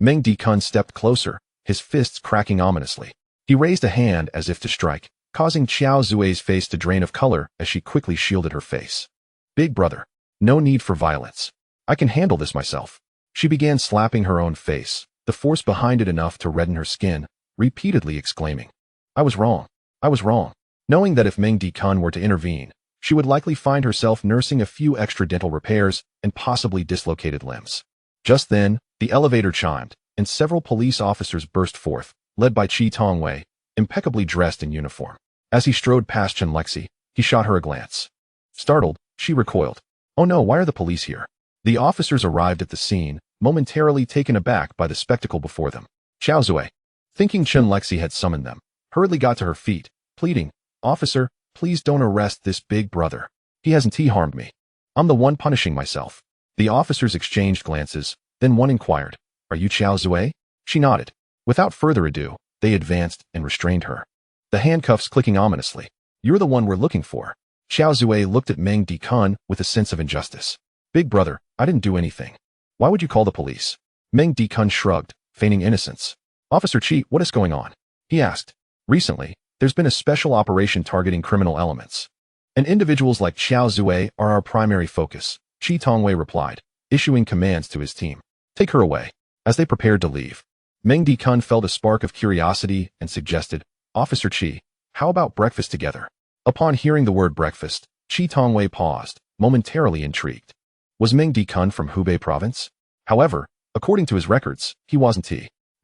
Meng Dikun stepped closer, his fists cracking ominously. He raised a hand as if to strike, causing Xiao Zui's face to drain of color as she quickly shielded her face. Big brother, no need for violence. I can handle this myself. She began slapping her own face, the force behind it enough to redden her skin, repeatedly exclaiming, I was wrong. I was wrong. Knowing that if Meng Dikun were to intervene, she would likely find herself nursing a few extra dental repairs and possibly dislocated limbs. Just then, the elevator chimed, and several police officers burst forth, led by Chi Tongwei, impeccably dressed in uniform. As he strode past Chen Lexi, he shot her a glance. Startled, she recoiled. Oh no, why are the police here? The officers arrived at the scene, momentarily taken aback by the spectacle before them. Xiao Zui, thinking Chen Lexi had summoned them, hurriedly got to her feet, pleading, Officer, please don't arrest this big brother. He hasn't harmed me. I'm the one punishing myself. The officers exchanged glances, then one inquired, Are you Xiao Zui? She nodded. Without further ado, they advanced and restrained her. The handcuffs clicking ominously. You're the one we're looking for. Xiao Zui looked at Meng Dikun with a sense of injustice. Big brother, I didn't do anything. Why would you call the police? Meng Dikun shrugged, feigning innocence. Officer Chi, what is going on? He asked. Recently, there's been a special operation targeting criminal elements. And individuals like Xiao Zui are our primary focus, Chi Tongwei replied, issuing commands to his team. Take her away. As they prepared to leave, Meng Dikun felt a spark of curiosity and suggested, Officer Chi, how about breakfast together? Upon hearing the word breakfast, Chi Tongwei paused, momentarily intrigued. Was Meng Dikun from Hubei province? However, according to his records, he wasn't.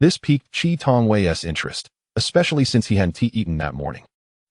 This piqued Chi Tongwei's interest, especially since he hadn't eaten that morning.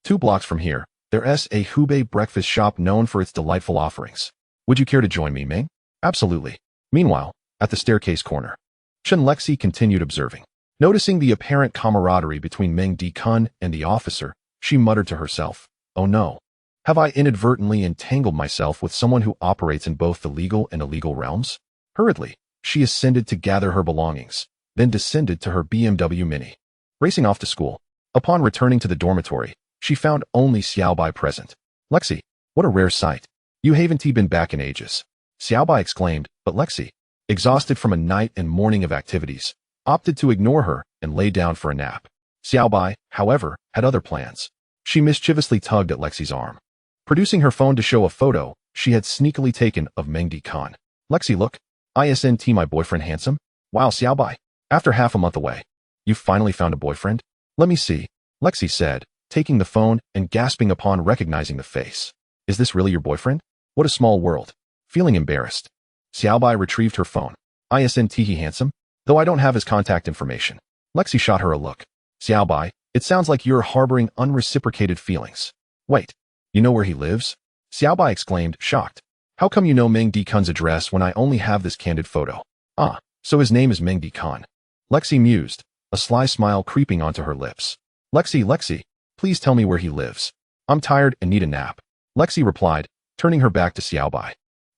2 blocks from here, there's a Hubei breakfast shop known for its delightful offerings. Would you care to join me, Meng? Absolutely. Meanwhile, at the staircase corner, Chen Lexi continued observing. Noticing the apparent camaraderie between Meng Dikun and the officer, she muttered to herself, Oh no. Have I inadvertently entangled myself with someone who operates in both the legal and illegal realms? Hurriedly, she ascended to gather her belongings, then descended to her BMW Mini. Racing off to school. Upon returning to the dormitory, she found only Xiaobai present. Lexi, what a rare sight. You haven't been back in ages. Xiaobai exclaimed, but Lexi, exhausted from a night and morning of activities, opted to ignore her and lay down for a nap. Xiaobai, however, had other plans. She mischievously tugged at Lexi's arm. Producing her phone to show a photo she had sneakily taken of Meng Dikun. Lexi, look. ISNT my boyfriend handsome? Wow, Xiaobai. After half a month away. You finally found a boyfriend? Let me see, Lexi said, taking the phone and gasping upon recognizing the face. Is this really your boyfriend? What a small world. Feeling embarrassed, Xiaobai retrieved her phone. ISNT he handsome? Though I don't have his contact information. Lexi shot her a look. Xiaobai, it sounds like you're harboring unreciprocated feelings. Wait, you know where he lives? Xiaobai exclaimed, shocked. How come you know Meng Dikun's address when I only have this candid photo? Ah, so his name is Meng Dikun. Lexi mused, a sly smile creeping onto her lips. Lexi, please tell me where he lives. I'm tired and need a nap. Lexi replied, turning her back to Xiaobai.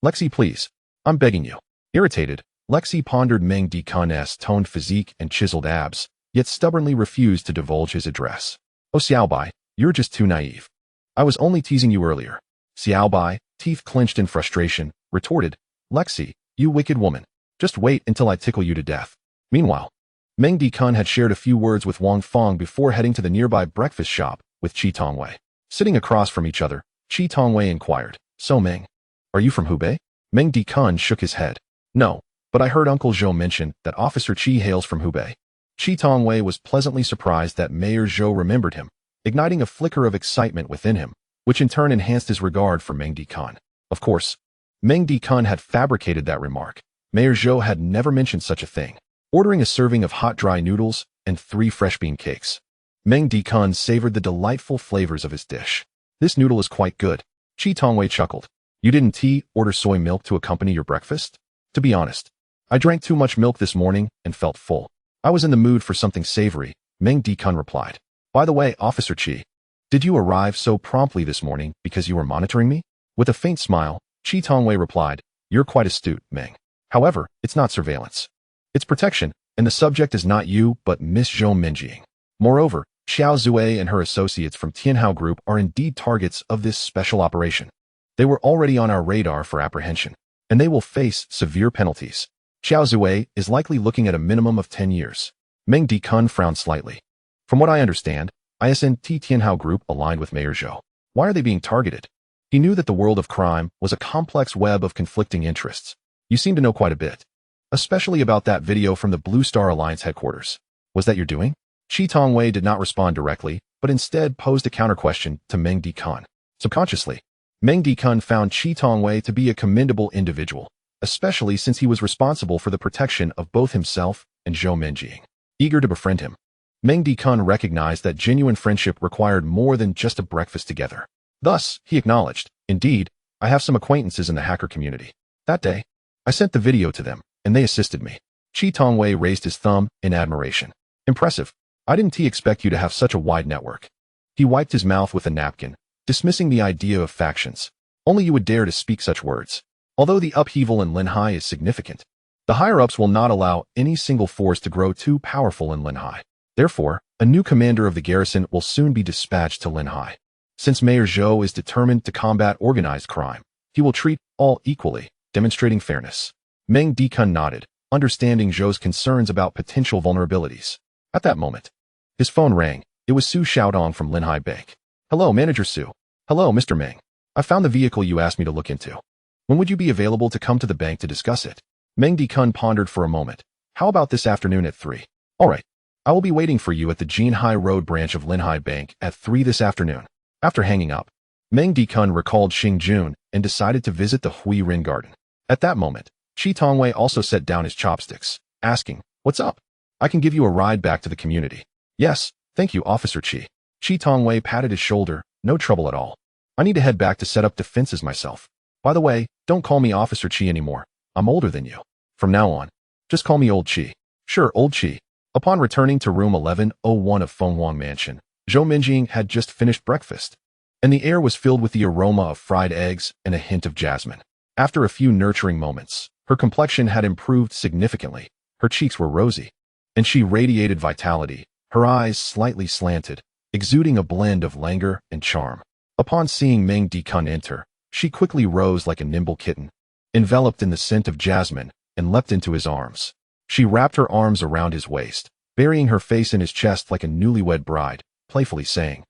Lexi, please. I'm begging you. Irritated, Lexi pondered Meng Dikun's toned physique and chiseled abs, yet stubbornly refused to divulge his address. Oh Xiaobai, you're just too naive. I was only teasing you earlier. Xiaobai, teeth clenched in frustration, retorted, Lexi, you wicked woman. Just wait until I tickle you to death. Meanwhile, Meng Dikun had shared a few words with Wang Feng before heading to the nearby breakfast shop with Chi Tongwei. Sitting across from each other, Chi Tongwei inquired, So Meng, are you from Hubei? Meng Dikun shook his head. No, but I heard Uncle Zhou mention that Officer Chi hails from Hubei. Chi Tongwei was pleasantly surprised that Mayor Zhou remembered him, igniting a flicker of excitement within him, which in turn enhanced his regard for Meng Dikun. Of course, Meng Dikun had fabricated that remark. Mayor Zhou had never mentioned such a thing. Ordering a serving of hot dry noodles and 3 fresh bean cakes, Meng Dikun savored the delightful flavors of his dish. This noodle is quite good. Chi Tongwei chuckled. You didn't order soy milk to accompany your breakfast? To be honest, I drank too much milk this morning and felt full. I was in the mood for something savory, Meng Dikun replied. By the way, Officer Chi, did you arrive so promptly this morning because you were monitoring me? With a faint smile, Chi Tongwei replied, you're quite astute, Meng. However, it's not surveillance. It's protection, and the subject is not you, but Miss Zhou Minjing. Moreover, Xiao Zui and her associates from Tianhao Group are indeed targets of this special operation. They were already on our radar for apprehension, and they will face severe penalties. Xiao Zui is likely looking at a minimum of 10 years. Meng Dikun frowned slightly. From what I understand, ISNT Tianhao Group aligned with Mayor Zhou. Why are they being targeted? He knew that the world of crime was a complex web of conflicting interests. You seem to know quite a bit. Especially about that video from the Blue Star Alliance headquarters. Was that your doing? Chi Tongwei did not respond directly, but instead posed a counter-question to Meng Dikun. Subconsciously, Meng Dikun found Chi Tongwei to be a commendable individual, especially since he was responsible for the protection of both himself and Zhou Minjing. Eager to befriend him, Meng Dikun recognized that genuine friendship required more than just a breakfast together. Thus, he acknowledged, indeed, I have some acquaintances in the hacker community. That day, I sent the video to them, and they assisted me. Chi Tongwei raised his thumb in admiration. Impressive. I didn't expect you to have such a wide network. He wiped his mouth with a napkin, dismissing the idea of factions. Only you would dare to speak such words. Although the upheaval in Linhai is significant, the higher-ups will not allow any single force to grow too powerful in Linhai. Therefore, a new commander of the garrison will soon be dispatched to Linhai. Since Mayor Zhou is determined to combat organized crime, he will treat all equally, demonstrating fairness. Meng Dikun nodded, understanding Zhou's concerns about potential vulnerabilities. At that moment, his phone rang. It was Su Xiaodong from Linhai Bank. Hello, Manager Su. Hello, Mr. Meng. I found the vehicle you asked me to look into. When would you be available to come to the bank to discuss it? Meng Dikun pondered for a moment. How about this afternoon at 3? All right. I will be waiting for you at the Jinhai Road branch of Linhai Bank at 3 this afternoon. After hanging up, Meng Dikun recalled Xing Jun and decided to visit the Hui Rin Garden. At that moment, Chi Tongwei also set down his chopsticks, asking, what's up? I can give you a ride back to the community. Yes, thank you, Officer Chi. Chi Tongwei patted his shoulder, no trouble at all. I need to head back to set up defenses myself. By the way, don't call me Officer Chi anymore. I'm older than you. From now on, just call me Old Chi. Sure, Old Chi. Upon returning to room 1101 of Fenghuang Mansion, Zhou Minjing had just finished breakfast, and the air was filled with the aroma of fried eggs and a hint of jasmine. After a few nurturing moments, her complexion had improved significantly. Her cheeks were rosy, and she radiated vitality, her eyes slightly slanted, exuding a blend of languor and charm. Upon seeing Meng Dikun enter, she quickly rose like a nimble kitten, enveloped in the scent of jasmine, and leapt into his arms. She wrapped her arms around his waist, burying her face in his chest like a newlywed bride, playfully saying,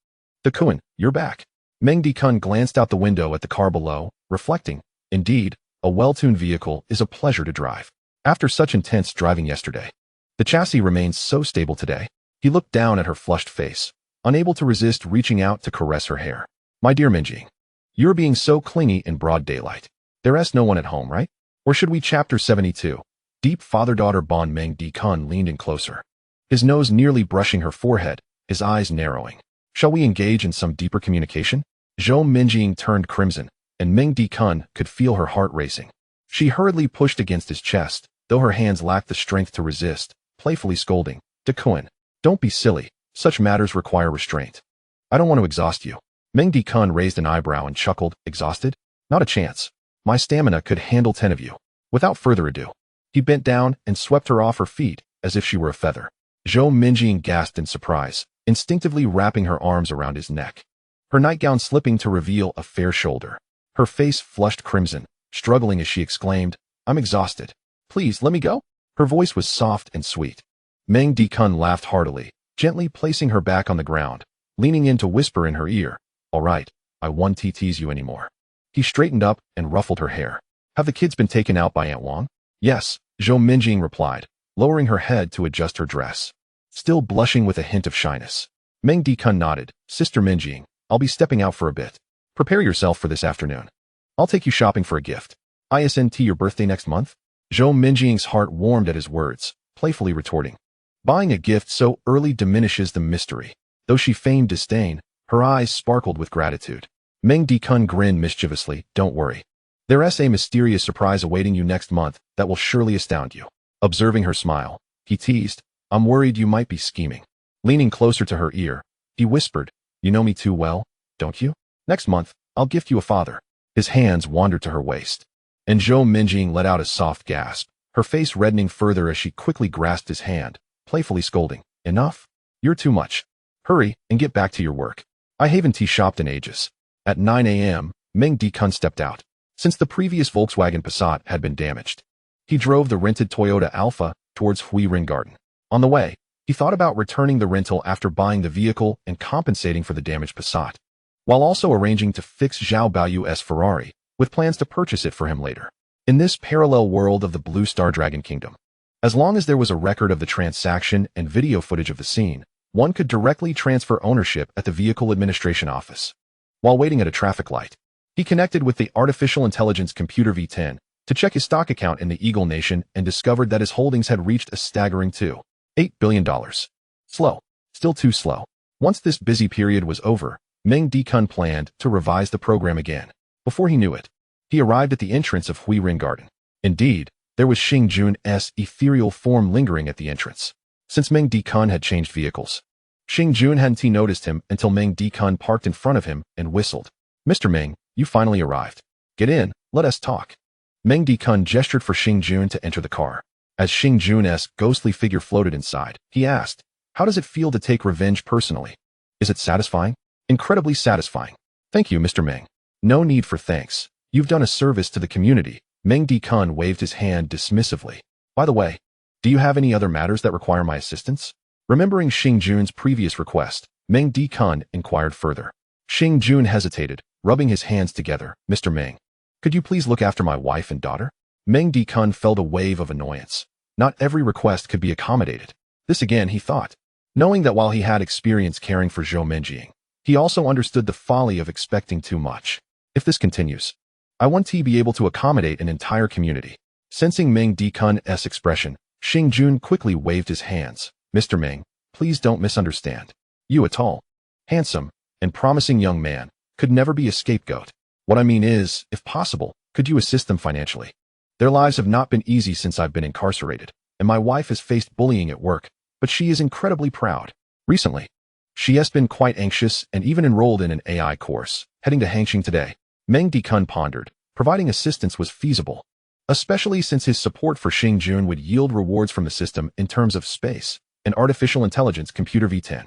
"Tycoon, you're back." Meng Dikun glanced out the window at the car below, reflecting, indeed, a well-tuned vehicle is a pleasure to drive. After such intense driving yesterday, the chassis remains so stable today. He looked down at her flushed face, unable to resist reaching out to caress her hair. My dear Minjing, you're being so clingy in broad daylight. There's no one at home, right? Or should we Chapter 72? Deep father-daughter bond. Meng Dikun leaned in closer, his nose nearly brushing her forehead, his eyes narrowing. Shall we engage in some deeper communication? Zhou Minjing turned crimson, and Meng Dikun could feel her heart racing. She hurriedly pushed against his chest, though her hands lacked the strength to resist, playfully scolding, "Tycoon, don't be silly. Such matters require restraint. I don't want to exhaust you." Meng Dikun raised an eyebrow and chuckled, "Exhausted? Not a chance. My stamina could handle 10 of you." Without further ado, he bent down and swept her off her feet as if she were a feather. Zhou Minjing gasped in surprise, instinctively wrapping her arms around his neck, her nightgown slipping to reveal a fair shoulder. Her face flushed crimson, struggling as she exclaimed, "I'm exhausted. Please, let me go." Her voice was soft and sweet. Meng Dikun laughed heartily, gently placing her back on the ground, leaning in to whisper in her ear, "All right, I won't tease you anymore." He straightened up and ruffled her hair. "Have the kids been taken out by Aunt Wang?" "Yes," Zhou Minjing replied, lowering her head to adjust her dress, still blushing with a hint of shyness. Meng Dikun nodded. "Sister Minjing, I'll be stepping out for a bit. Prepare yourself for this afternoon. I'll take you shopping for a gift. Isn't your birthday next month?" Zhou Minjing's heart warmed at his words, playfully retorting, "Buying a gift so early diminishes the mystery." Though she feigned disdain, her eyes sparkled with gratitude. Meng Dikun grinned mischievously. "Don't worry. There's a mysterious surprise awaiting you next month that will surely astound you." Observing her smile, he teased, "I'm worried you might be scheming." Leaning closer to her ear, He whispered, "You know me too well, don't you? Next month, I'll gift you a father." His hands wandered to her waist, and Zhou Minjing let out a soft gasp, her face reddening further as she quickly grasped his hand, playfully scolding, "Enough? You're too much. Hurry and get back to your work. I haven't tea-shopped in ages." At 9 a.m., Meng Dikun stepped out. Since the previous Volkswagen Passat had been damaged, he drove the rented Toyota Alpha towards Huiren Garden. On the way, he thought about returning the rental after buying the vehicle and compensating for the damaged Passat, while also arranging to fix Zhao Baoyu's Ferrari, with plans to purchase it for him later. In this parallel world of the Blue Star Dragon Kingdom, as long as there was a record of the transaction and video footage of the scene, one could directly transfer ownership at the Vehicle Administration Office. While waiting at a traffic light, he connected with the artificial intelligence computer V10 to check his stock account in the Eagle Nation and discovered that his holdings had reached a staggering $2.8 billion. Slow. Still too slow. Once this busy period was over, Meng Dikun planned to revise the program again. Before he knew it, he arrived at the entrance of Huiren Garden. Indeed, there was Xing Jun's ethereal form lingering at the entrance. Since Meng Dikun had changed vehicles, Xing Jun hadn't noticed him until Meng Dikun parked in front of him and whistled. "Mr. Meng, you finally arrived. Get in, let us talk." Meng Dikun gestured for Xing Jun to enter the car. As Xing Jun's ghostly figure floated inside, he asked, "How does it feel to take revenge personally? Is it satisfying?" "Incredibly satisfying. Thank you, Mr. Meng." "No need for thanks. You've done a service to the community." Meng Dikun waved his hand dismissively. "By the way, do you have any other matters that require my assistance?" Remembering Xing Jun's previous request, Meng Dikun inquired further. Xing Jun hesitated, rubbing his hands together. "Mr. Meng, could you please look after my wife and daughter?" Meng Dikun felt a wave of annoyance. Not every request could be accommodated. This again, he thought. Knowing that while he had experience caring for Zhou Minjing, he also understood the folly of expecting too much. If this continues, I want to be able to accommodate an entire community. Sensing Meng Dikun's expression, Xing Jun quickly waved his hands. "Mr. Meng, please don't misunderstand. You, a tall, handsome, and promising young man, could never be a scapegoat. What I mean is, if possible, could you assist them financially? Their lives have not been easy since I've been incarcerated, and my wife has faced bullying at work, but she is incredibly proud. Recently, she has been quite anxious and even enrolled in an AI course, heading to Hangqing today." Meng Dikun pondered. Providing assistance was feasible, especially since his support for Xing Jun would yield rewards from the system in terms of space and artificial intelligence computer V10.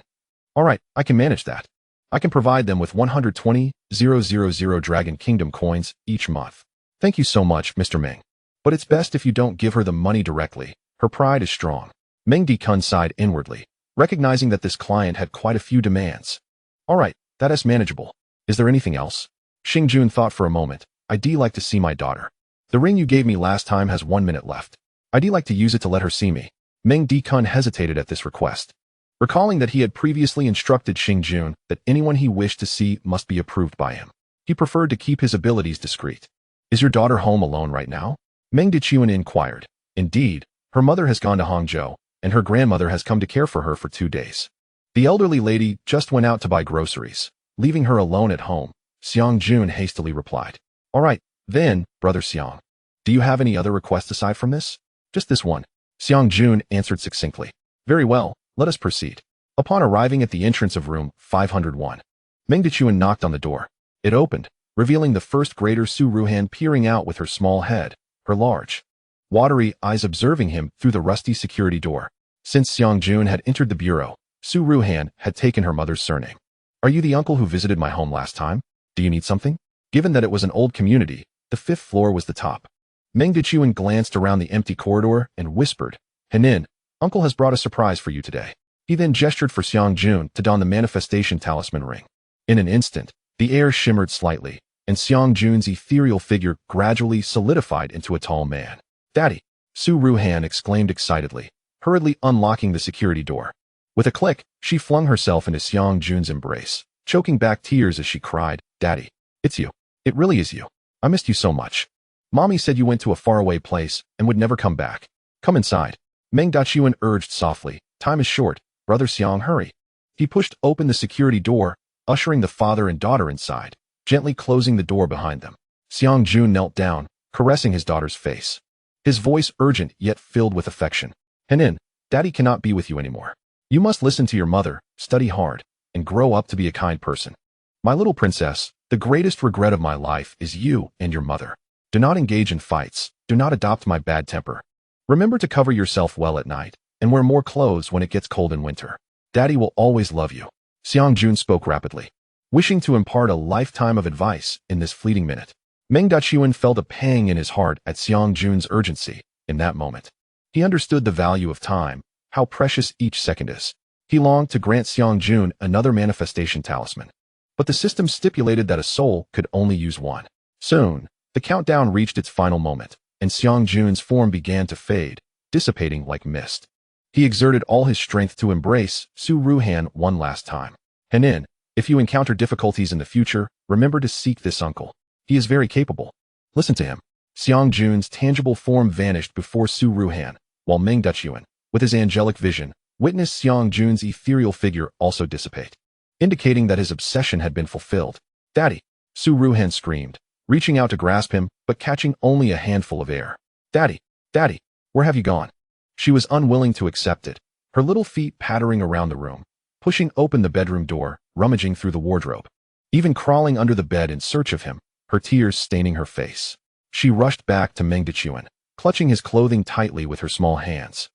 "All right, I can manage that. I can provide them with 120,000 Dragon Kingdom coins each month." "Thank you so much, Mr. Meng. But it's best if you don't give her the money directly. Her pride is strong." Meng Dikun sighed inwardly, recognizing that this client had quite a few demands. "All right, that is manageable. Is there anything else?" Xing Jun thought for a moment. "I'd like to see my daughter. The ring you gave me last time has 1 minute left. I'd like to use it to let her see me." Meng Dikun hesitated at this request, recalling that he had previously instructed Xing Jun that anyone he wished to see must be approved by him. He preferred to keep his abilities discreet. "Is your daughter home alone right now?" Meng Dikun inquired. "Indeed, her mother has gone to Hangzhou, and her grandmother has come to care for her for 2 days. The elderly lady just went out to buy groceries, leaving her alone at home," Xiang Jun hastily replied. "All right, then, Brother Xiang. Do you have any other requests aside from this?" "Just this one," Xiang Jun answered succinctly. "Very well, let us proceed." Upon arriving at the entrance of room 501, Meng Dikun knocked on the door. It opened, revealing the first grader Su Ruhan peering out with her small head, her large, watery eyes observing him through the rusty security door. Since Xiang Jun had entered the bureau, Su Ruhan had taken her mother's surname. "Are you the uncle who visited my home last time? Do you need something?" Given that it was an old community, the 5th floor was the top. Meng Dikun glanced around the empty corridor and whispered, "Henin, Uncle has brought a surprise for you today." He then gestured for Xiang Jun to don the manifestation talisman ring. In an instant, the air shimmered slightly, and Xiang Jun's ethereal figure gradually solidified into a tall man. "Daddy!" Su Ruhan exclaimed excitedly, hurriedly unlocking the security door. With a click, she flung herself into Xiang Jun's embrace, choking back tears as she cried, "Daddy, it's you. It really is you. I missed you so much. Mommy said you went to a faraway place and would never come back. Come inside." Meng Dikun urged softly. "Time is short. Brother Xiang, hurry." He pushed open the security door, ushering the father and daughter inside, gently closing the door behind them. Xiang Jun knelt down, caressing his daughter's face, his voice urgent yet filled with affection. "Henin, Daddy cannot be with you anymore. You must listen to your mother, study hard, and grow up to be a kind person. My little princess, the greatest regret of my life is you and your mother. Do not engage in fights. Do not adopt my bad temper. Remember to cover yourself well at night and wear more clothes when it gets cold in winter. Daddy will always love you. Xiangjun spoke rapidly, wishing to impart a lifetime of advice in this fleeting minute. Meng Daqiyuan felt a pang in his heart at Xiangjun's urgency in that moment. He understood the value of time, how precious each second is. He longed to grant Xiangjun another manifestation talisman. But the system stipulated that a soul could only use one. Soon, the countdown reached its final moment, and Xiangjun's form began to fade, dissipating like mist. He exerted all his strength to embrace Su Ruhan one last time. Henin, if you encounter difficulties in the future, remember to seek this uncle. He is very capable. Listen to him. Xiangjun's tangible form vanished before Su Ruhan, while Meng Daqiyuan, with his angelic vision, witnessed Xiangjun's ethereal figure also dissipate, indicating that his obsession had been fulfilled. Daddy! Su Ruhan screamed, reaching out to grasp him, but catching only a handful of air. Daddy! Daddy! Where have you gone? She was unwilling to accept it, her little feet pattering around the room, pushing open the bedroom door, rummaging through the wardrobe, even crawling under the bed in search of him, her tears staining her face. She rushed back to Meng Daqiyuan, clutching his clothing tightly with her small hands.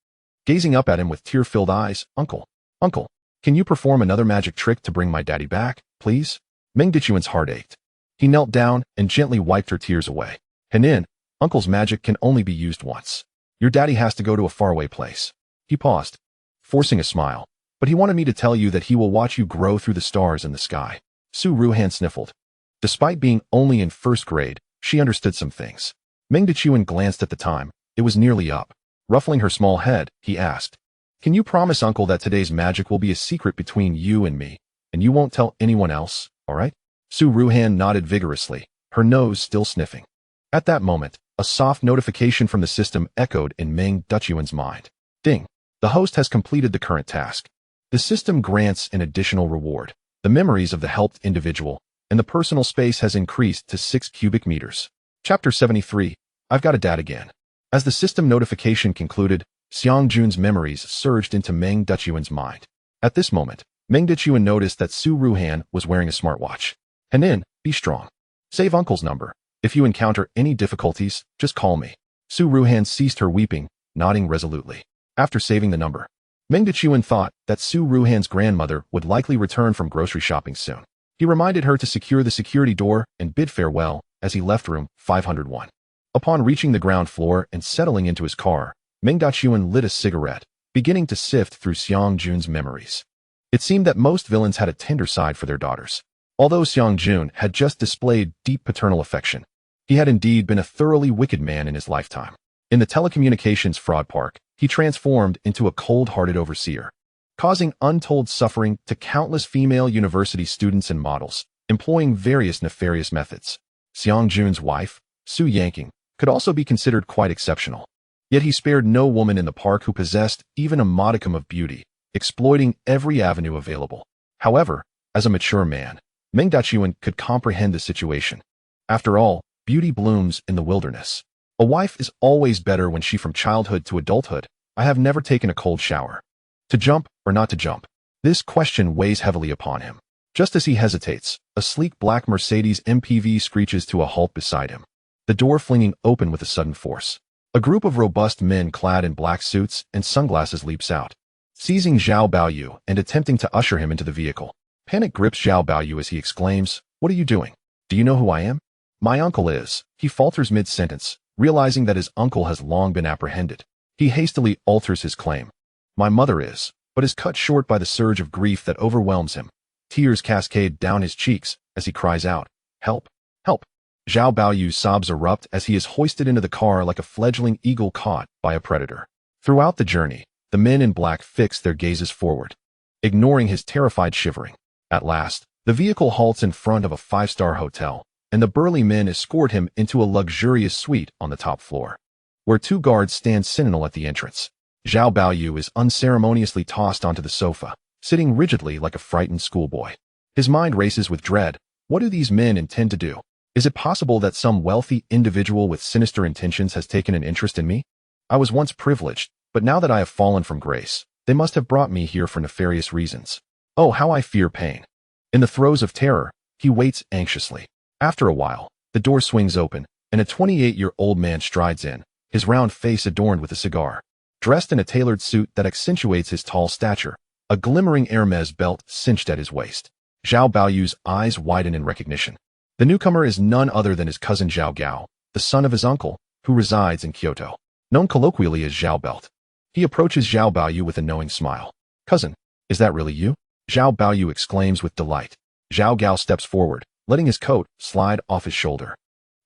Gazing up at him with tear-filled eyes, Uncle, can you perform another magic trick to bring my daddy back, please? Meng Daqiyuan's heart ached. He knelt down and gently wiped her tears away. Henin, Uncle's magic can only be used once. Your daddy has to go to a faraway place. He paused, forcing a smile, but he wanted me to tell you that he will watch you grow through the stars in the sky. Su Ruhan sniffled. Despite being only in first grade, she understood some things. Meng Daqiyuan glanced at the time. It was nearly up. Ruffling her small head, he asked, can you promise, Uncle, that today's magic will be a secret between you and me, and you won't tell anyone else, all right? Su Ruhan nodded vigorously, her nose still sniffing. At that moment, a soft notification from the system echoed in Meng Daqiyuan's mind. Ding! The host has completed the current task. The system grants an additional reward. The memories of the helped individual and the personal space has increased to 6 cubic meters. Chapter 73. I've got a dad again. As the system notification concluded, Xiangjun's memories surged into Meng Daqiyuan's mind. At this moment, Meng Daqiyuan noticed that Su Ruhan was wearing a smartwatch. Henin, be strong. Save Uncle's number. If you encounter any difficulties, just call me. Su Ruhan ceased her weeping, nodding resolutely. After saving the number, Meng Daqiyuan thought that Su Ruhan's grandmother would likely return from grocery shopping soon. He reminded her to secure the security door and bid farewell as he left room 501. Upon reaching the ground floor and settling into his car, Meng Daqiyuan lit a cigarette, beginning to sift through Xiangjun's memories. It seemed that most villains had a tender side for their daughters. Although Xiangjun had just displayed deep paternal affection, he had indeed been a thoroughly wicked man in his lifetime. In the telecommunications fraud park, he transformed into a cold-hearted overseer, causing untold suffering to countless female university students and models, employing various nefarious methods. Xiangjun's wife, Su Yanqing, could also be considered quite exceptional. Yet he spared no woman in the park who possessed even a modicum of beauty, exploiting every avenue available. However, as a mature man, Meng Daqiyuan could comprehend the situation. After all, beauty blooms in the wilderness. A wife is always better when she from childhood to adulthood. I have never taken a cold shower. To jump or not to jump? This question weighs heavily upon him. Just as he hesitates, a sleek black Mercedes MPV screeches to a halt beside him, the door flinging open with a sudden force. A group of robust men clad in black suits and sunglasses leaps out, seizing Zhao Baoyu and attempting to usher him into the vehicle. Panic grips Zhao Baoyu as he exclaims, "What are you doing? Do you know who I am?" "My uncle is." He falters mid-sentence, realizing that his uncle has long been apprehended. He hastily alters his claim. "My mother is," but is cut short by the surge of grief that overwhelms him. Tears cascade down his cheeks as he cries out, "Help! Help!" Zhao Baoyu's sobs erupt as he is hoisted into the car like a fledgling eagle caught by a predator. Throughout the journey, the men in black fix their gazes forward, ignoring his terrified shivering. At last, the vehicle halts in front of a 5-star hotel, and the burly men escort him into a luxurious suite on the top floor, where 2 guards stand sentinel at the entrance. Zhao Baoyu is unceremoniously tossed onto the sofa, sitting rigidly like a frightened schoolboy. His mind races with dread. What do these men intend to do? Is it possible that some wealthy individual with sinister intentions has taken an interest in me? I was once privileged, but now that I have fallen from grace, they must have brought me here for nefarious reasons. Oh, how I fear pain. In the throes of terror, he waits anxiously. After a while, the door swings open, and a 28-year-old man strides in, his round face adorned with a cigar. Dressed in a tailored suit that accentuates his tall stature, a glimmering Hermes belt cinched at his waist. Zhao Baoyu's eyes widen in recognition. The newcomer is none other than his cousin Zhao Gao, the son of his uncle, who resides in Kyoto. Known colloquially as Zhao Belt. He approaches Zhao Baoyu with a knowing smile. Cousin, is that really you? Zhao Baoyu exclaims with delight. Zhao Gao steps forward, letting his coat slide off his shoulder.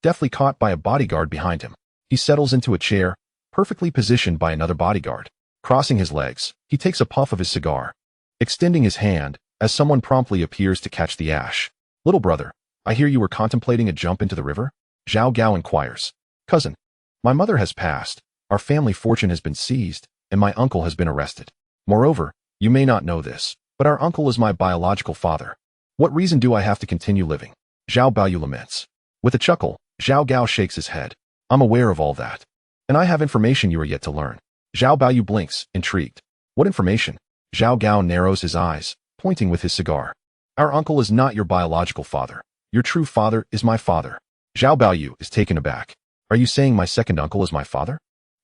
Deftly caught by a bodyguard behind him, he settles into a chair, perfectly positioned by another bodyguard. Crossing his legs, he takes a puff of his cigar, extending his hand as someone promptly appears to catch the ash. Little brother, I hear you were contemplating a jump into the river? Zhao Gao inquires. Cousin, my mother has passed, our family fortune has been seized, and my uncle has been arrested. Moreover, you may not know this, but our uncle is my biological father. What reason do I have to continue living? Zhao Baoyu laments. With a chuckle, Zhao Gao shakes his head. I'm aware of all that. And I have information you are yet to learn. Zhao Baoyu blinks, intrigued. What information? Zhao Gao narrows his eyes, pointing with his cigar. Our uncle is not your biological father. Your true father is my father. Zhao Baoyu is taken aback. Are you saying my second uncle is my father?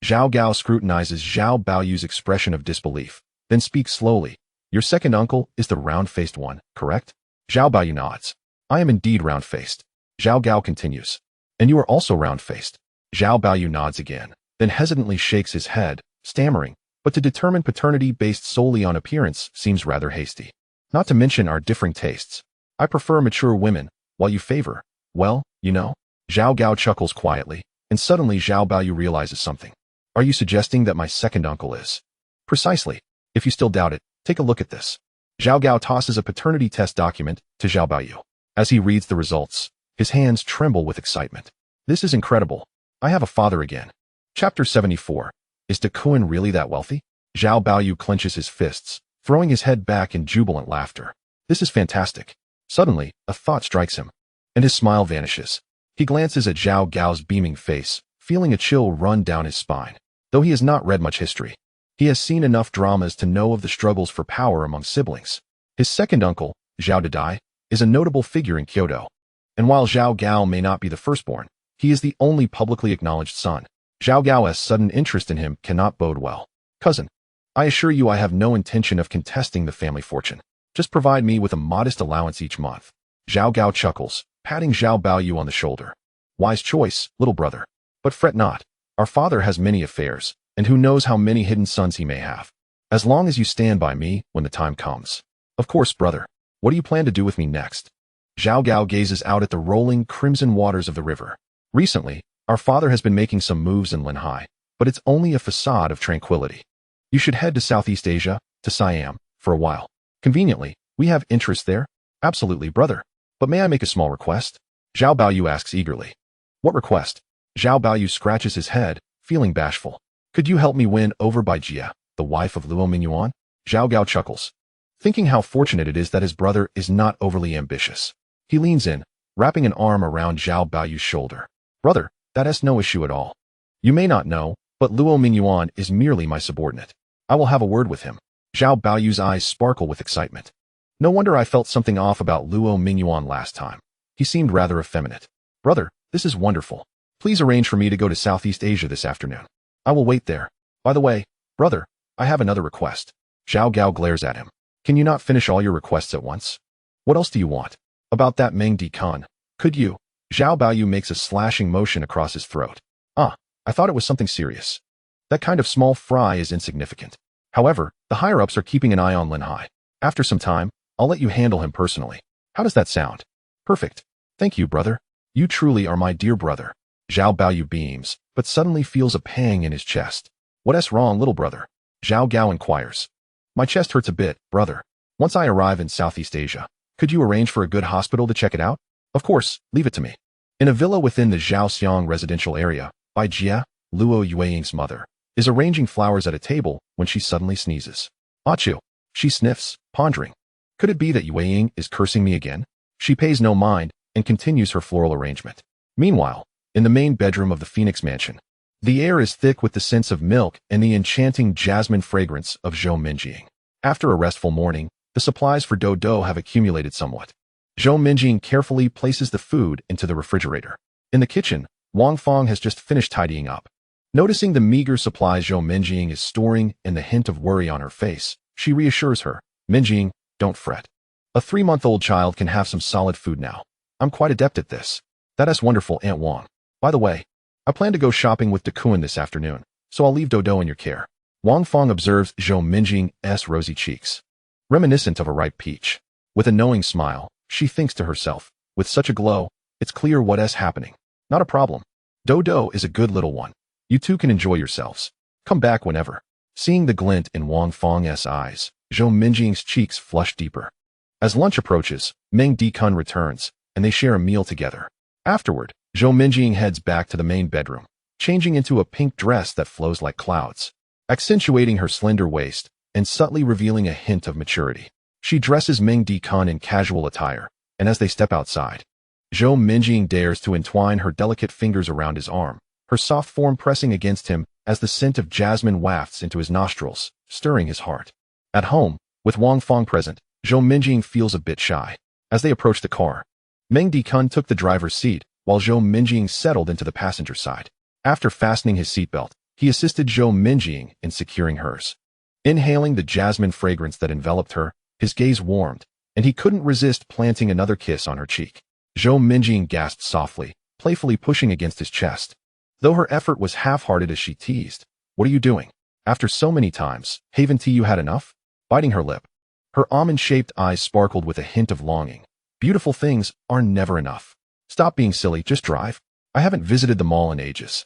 Zhao Gao scrutinizes Zhao Baoyu's expression of disbelief, then speaks slowly. Your second uncle is the round-faced one, correct? Zhao Baoyu nods. I am indeed round-faced. Zhao Gao continues. And you are also round-faced. Zhao Baoyu nods again, then hesitantly shakes his head, stammering, but to determine paternity based solely on appearance seems rather hasty. Not to mention our differing tastes. I prefer mature women, while you favor, well, you know. Zhao Gao chuckles quietly, and suddenly Zhao Baoyu realizes something. Are you suggesting that my second uncle is? Precisely. If you still doubt it, take a look at this. Zhao Gao tosses a paternity test document to Zhao Baoyu. As he reads the results, his hands tremble with excitement. This is incredible. I have a father again. Chapter 74. Is Tycoon really that wealthy? Zhao Baoyu clenches his fists, throwing his head back in jubilant laughter. This is fantastic. Suddenly, a thought strikes him, and his smile vanishes. He glances at Zhao Gao's beaming face, feeling a chill run down his spine. Though he has not read much history, he has seen enough dramas to know of the struggles for power among siblings. His second uncle, Zhao Dadai, is a notable figure in Kyoto. And while Zhao Gao may not be the firstborn, he is the only publicly acknowledged son. Zhao Gao's sudden interest in him cannot bode well. Cousin, I assure you I have no intention of contesting the family fortune. Just provide me with a modest allowance each month. Zhao Gao chuckles, patting Zhao Baoyu on the shoulder. Wise choice, little brother. But fret not. Our father has many affairs, and who knows how many hidden sons he may have. As long as you stand by me when the time comes. Of course, brother. What do you plan to do with me next? Zhao Gao gazes out at the rolling crimson waters of the river. Recently, our father has been making some moves in Linhai, but it's only a facade of tranquility. You should head to Southeast Asia, to Siam, for a while. Conveniently, we have interests there. Absolutely, brother. But may I make a small request? Zhao Baoyu asks eagerly. What request? Zhao Baoyu scratches his head, feeling bashful. Could you help me win over by Jia, the wife of Luo Mingyuan? Zhao Gao chuckles, thinking how fortunate it is that his brother is not overly ambitious. He leans in, wrapping an arm around Zhao Baoyu's shoulder. Brother, that is no issue at all. You may not know, but Luo Mingyuan is merely my subordinate. I will have a word with him. Zhao Baoyu's eyes sparkle with excitement. No wonder I felt something off about Luo Mingyuan last time. He seemed rather effeminate. Brother, this is wonderful. Please arrange for me to go to Southeast Asia this afternoon. I will wait there. By the way, brother, I have another request. Zhao Gao glares at him. Can you not finish all your requests at once? What else do you want? About that Meng Di Kun. Could you? Zhao Baoyu makes a slashing motion across his throat. Ah, I thought it was something serious. That kind of small fry is insignificant. However, the higher-ups are keeping an eye on Linhai. After some time, I'll let you handle him personally. How does that sound? Perfect. Thank you, brother. You truly are my dear brother. Zhao Baoyu beams, but suddenly feels a pang in his chest. What's wrong, little brother? Zhao Gao inquires. My chest hurts a bit, brother. Once I arrive in Southeast Asia, could you arrange for a good hospital to check it out? Of course, leave it to me. In a villa within the Zhaoxiang residential area, Bai Jia, Luo Yueying's mother, is arranging flowers at a table when she suddenly sneezes. Achoo! She sniffs, pondering. Could it be that Yueying is cursing me again? She pays no mind and continues her floral arrangement. Meanwhile, in the main bedroom of the Phoenix Mansion, the air is thick with the scents of milk and the enchanting jasmine fragrance of Zhou Minjing. After a restful morning, The supplies for Do have accumulated somewhat. Zhou Minjing carefully places the food into the refrigerator. In the kitchen, Wang Feng has just finished tidying up. Noticing the meager supplies Zhou Minjing is storing and the hint of worry on her face, she reassures her, Minjing, don't fret. A 3-month-old child can have some solid food now. I'm quite adept at this. That is wonderful, Aunt Wang. By the way, I plan to go shopping with tycoon this afternoon, so I'll leave Do in your care. Wang Feng observes Zhou Minjing's rosy cheeks, reminiscent of a ripe peach. With a knowing smile, she thinks to herself, with such a glow, it's clear what is happening. Not a problem. Do is a good little one. You two can enjoy yourselves. Come back whenever. Seeing the glint in Wang Feng's eyes, Zhou Minjing's cheeks flush deeper. As lunch approaches, Meng Dikun returns, and they share a meal together. Afterward, Zhou Minjing heads back to the main bedroom, changing into a pink dress that flows like clouds, accentuating her slender waist and subtly revealing a hint of maturity. She dresses Meng Dikun in casual attire, and as they step outside, Zhou Minjing dares to entwine her delicate fingers around his arm, her soft form pressing against him as the scent of jasmine wafts into his nostrils, stirring his heart. At home, with Wang Feng present, Zhou Minjing feels a bit shy. As they approach the car, Meng Dikun took the driver's seat, while Zhou Minjing settled into the passenger side. After fastening his seatbelt, he assisted Zhou Minjing in securing hers. Inhaling the jasmine fragrance that enveloped her, his gaze warmed, and he couldn't resist planting another kiss on her cheek. Zhou Minjing gasped softly, playfully pushing against his chest. Though her effort was half-hearted as she teased, "What are you doing? After so many times, haven't you had enough?" Biting her lip, her almond-shaped eyes sparkled with a hint of longing. "Beautiful things are never enough. Stop being silly, just drive. I haven't visited the mall in ages."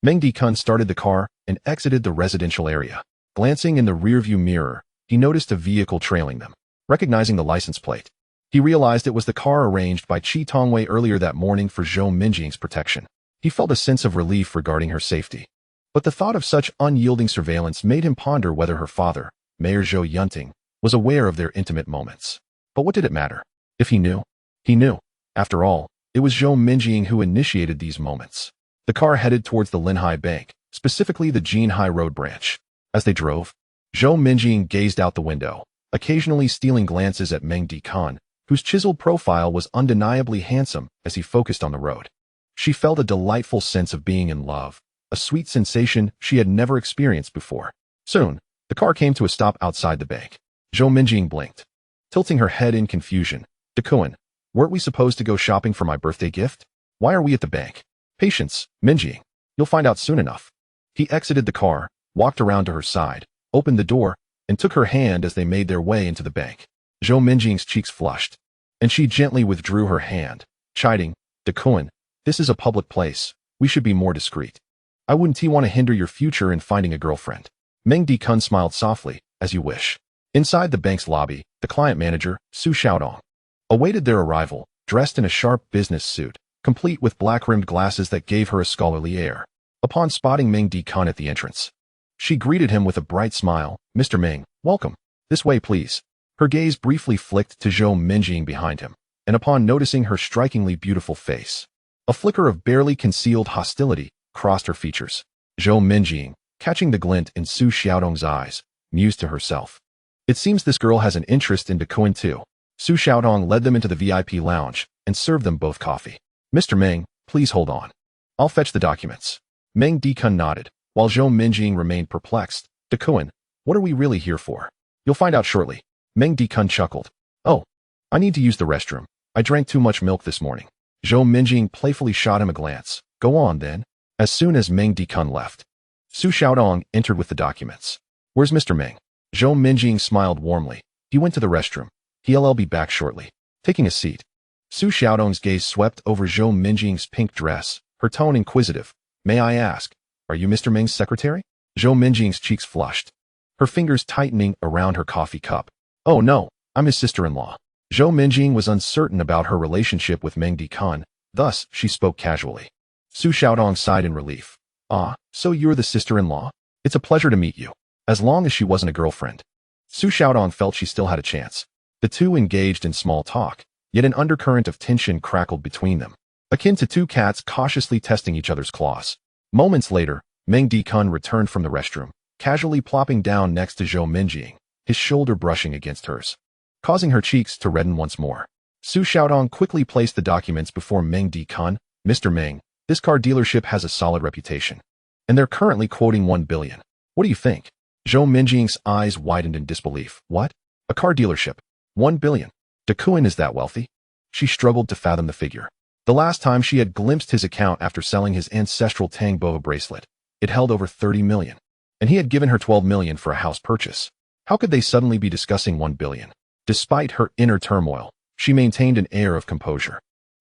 Meng Dikun started the car and exited the residential area. Glancing in the rearview mirror, he noticed a vehicle trailing them. Recognizing the license plate, he realized it was the car arranged by Qi Tongwei earlier that morning for Zhou Minjing's protection. He felt a sense of relief regarding her safety. But the thought of such unyielding surveillance made him ponder whether her father, Mayor Zhou Yunting, was aware of their intimate moments. But what did it matter? If he knew, he knew. After all, it was Zhou Minjing who initiated these moments. The car headed towards the Linhai Bank, specifically the Jinhai Road branch. As they drove, Zhou Minjing gazed out the window, occasionally stealing glances at Meng Dikun, whose chiseled profile was undeniably handsome as he focused on the road. She felt a delightful sense of being in love, a sweet sensation she had never experienced before. Soon, the car came to a stop outside the bank. Zhou Minjing blinked, tilting her head in confusion. "Tycoon, weren't we supposed to go shopping for my birthday gift? Why are we at the bank?" "Patience, Minjing. You'll find out soon enough." He exited the car, walked around to her side, opened the door, and took her hand as they made their way into the bank. Zhou Minjing's cheeks flushed, and she gently withdrew her hand, chiding, "Tycoon, this is a public place. We should be more discreet. I wouldn't want to hinder your future in finding a girlfriend." Meng Dikun smiled softly, "As you wish." Inside the bank's lobby, the client manager, Su Xiaodong, awaited their arrival, dressed in a sharp business suit, complete with black-rimmed glasses that gave her a scholarly air. Upon spotting Meng Dikun at the entrance, she greeted him with a bright smile. "Mr. Meng, welcome. This way, please." Her gaze briefly flicked to Zhou Minjing behind him, and upon noticing her strikingly beautiful face, a flicker of barely concealed hostility crossed her features. Zhou Minjing, catching the glint in Su Xiaodong's eyes, mused to herself, "It seems this girl has an interest in Tycoon too." Su Xiaodong led them into the VIP lounge and served them both coffee. "Mr. Meng, please hold on. I'll fetch the documents." Meng Dikun nodded, while Zhou Minjing remained perplexed. "Tycoon, what are we really here for?" "You'll find out shortly." Meng Dikun chuckled. "Oh, I need to use the restroom. I drank too much milk this morning." Zhou Minjing playfully shot him a glance. "Go on, then." As soon as Meng Dikun left, Su Xiaodong entered with the documents. "Where's Mr. Meng?" Zhou Minjing smiled warmly. "He went to the restroom. He'll be back shortly." Taking a seat, Su Xiaodong's gaze swept over Zhou Minjing's pink dress, her tone inquisitive. "May I ask, are you Mr. Meng's secretary?" Zhou Minjing's cheeks flushed, her fingers tightening around her coffee cup. "Oh no, I'm his sister-in-law." Zhou Minjing was uncertain about her relationship with Meng Dikun, thus she spoke casually. Su Xiaodong sighed in relief. "Ah, so you're the sister-in-law? It's a pleasure to meet you." As long as she wasn't a girlfriend, Su Xiaodong felt she still had a chance. The two engaged in small talk, yet an undercurrent of tension crackled between them, akin to two cats cautiously testing each other's claws. Moments later, Meng Dikun returned from the restroom, casually plopping down next to Zhou Minjing, his shoulder brushing against hers. causing her cheeks to redden once more. Su Xiaodong quickly placed the documents before Meng Dikun. Mr. Meng, this car dealership has a solid reputation, and they're currently quoting 1 billion. What do you think? Zhou Minjing's eyes widened in disbelief. What? A car dealership? 1 billion? Dekuin is that wealthy? She struggled to fathom the figure. The last time she had glimpsed his account after selling his ancestral Tang boa bracelet, it held over 30 million. And he had given her 12 million for a house purchase. How could they suddenly be discussing 1 billion? Despite her inner turmoil, she maintained an air of composure.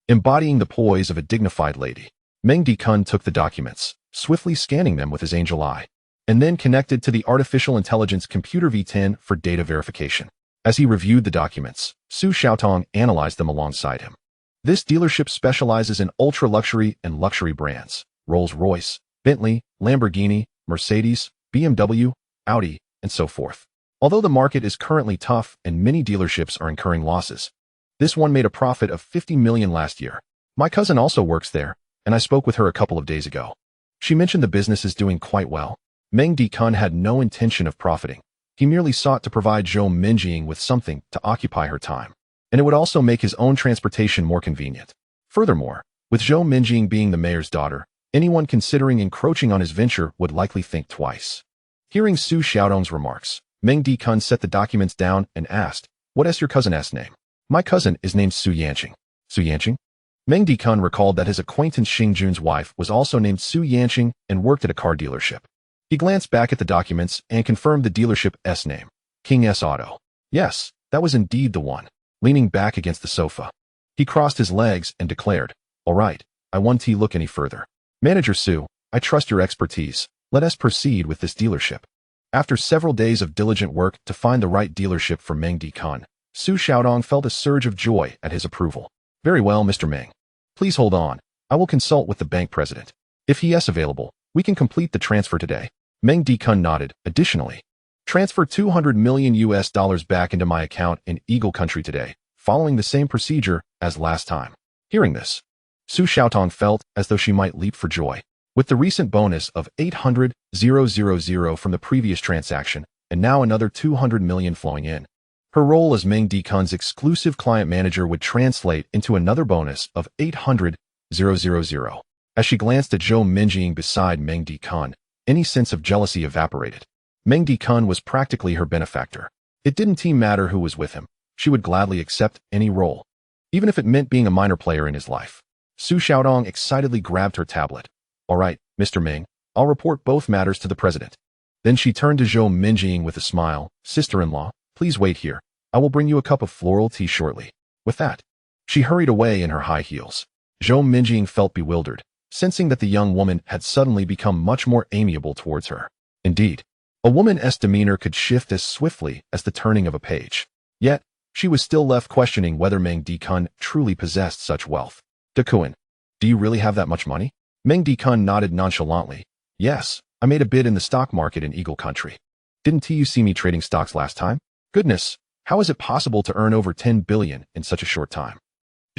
Embodying the poise of a dignified lady, Meng Dikun took the documents, swiftly scanning them with his angel eye, and then connected to the artificial intelligence computer V10 for data verification. As he reviewed the documents, Su Xiaotong analyzed them alongside him. This dealership specializes in ultra-luxury and luxury brands: Rolls-Royce, Bentley, Lamborghini, Mercedes, BMW, Audi, and so forth. Although the market is currently tough and many dealerships are incurring losses, this one made a profit of 50 million last year. My cousin also works there, and I spoke with her a couple of days ago. She mentioned the business is doing quite well. Meng Dikun had no intention of profiting. He merely sought to provide Zhou Minjing with something to occupy her time, and it would also make his own transportation more convenient. Furthermore, with Zhou Minjing being the mayor's daughter, anyone considering encroaching on his venture would likely think twice. Hearing Su Xiaodong's remarks, Meng Dikun set the documents down and asked, "What is your cousin's name?" "My cousin is named Su Yanqing." Su Yanqing? Meng Dikun recalled that his acquaintance Xingjun's wife was also named Su Yanqing and worked at a car dealership. He glanced back at the documents and confirmed the dealership's name, King S Auto. Yes, that was indeed the one. Leaning back against the sofa, he crossed his legs and declared, "All right, I won't look any further. Manager Su, I trust your expertise. Let us proceed with this dealership." After several days of diligent work to find the right dealership for Meng Dikun, Su Xiaodong felt a surge of joy at his approval. "Very well, Mr. Meng. Please hold on. I will consult with the bank president. If he is available, we can complete the transfer today." Meng Dikun nodded. "Additionally, transfer $200 million back into my account in Eagle Country today, following the same procedure as last time." Hearing this, Su Xiaotong felt as though she might leap for joy. With the recent bonus of 800,000 from the previous transaction, and now another 200 million flowing in, her role as Meng Dikun's exclusive client manager would translate into another bonus of 800,000. As she glanced at Zhou Minjing beside Meng Dikun, any sense of jealousy evaporated. Meng Dikun was practically her benefactor. It didn't matter who was with him. She would gladly accept any role, even if it meant being a minor player in his life. Su Xiaodong excitedly grabbed her tablet. "All right, Mr. Meng, I'll report both matters to the president." Then she turned to Zhou Minjing with a smile. "Sister-in-law, please wait here. I will bring you a cup of floral tea shortly." With that, she hurried away in her high heels. Zhou Minjing felt bewildered, sensing that the young woman had suddenly become much more amiable towards her. Indeed, a woman's demeanor could shift as swiftly as the turning of a page. Yet, she was still left questioning whether Meng Dikun truly possessed such wealth. "Dekuin, do you really have that much money?" Meng Dikun nodded nonchalantly. "Yes, I made a bid in the stock market in Eagle Country. Didn't you see me trading stocks last time? Goodness, how is it possible to earn over 10 billion in such a short time?"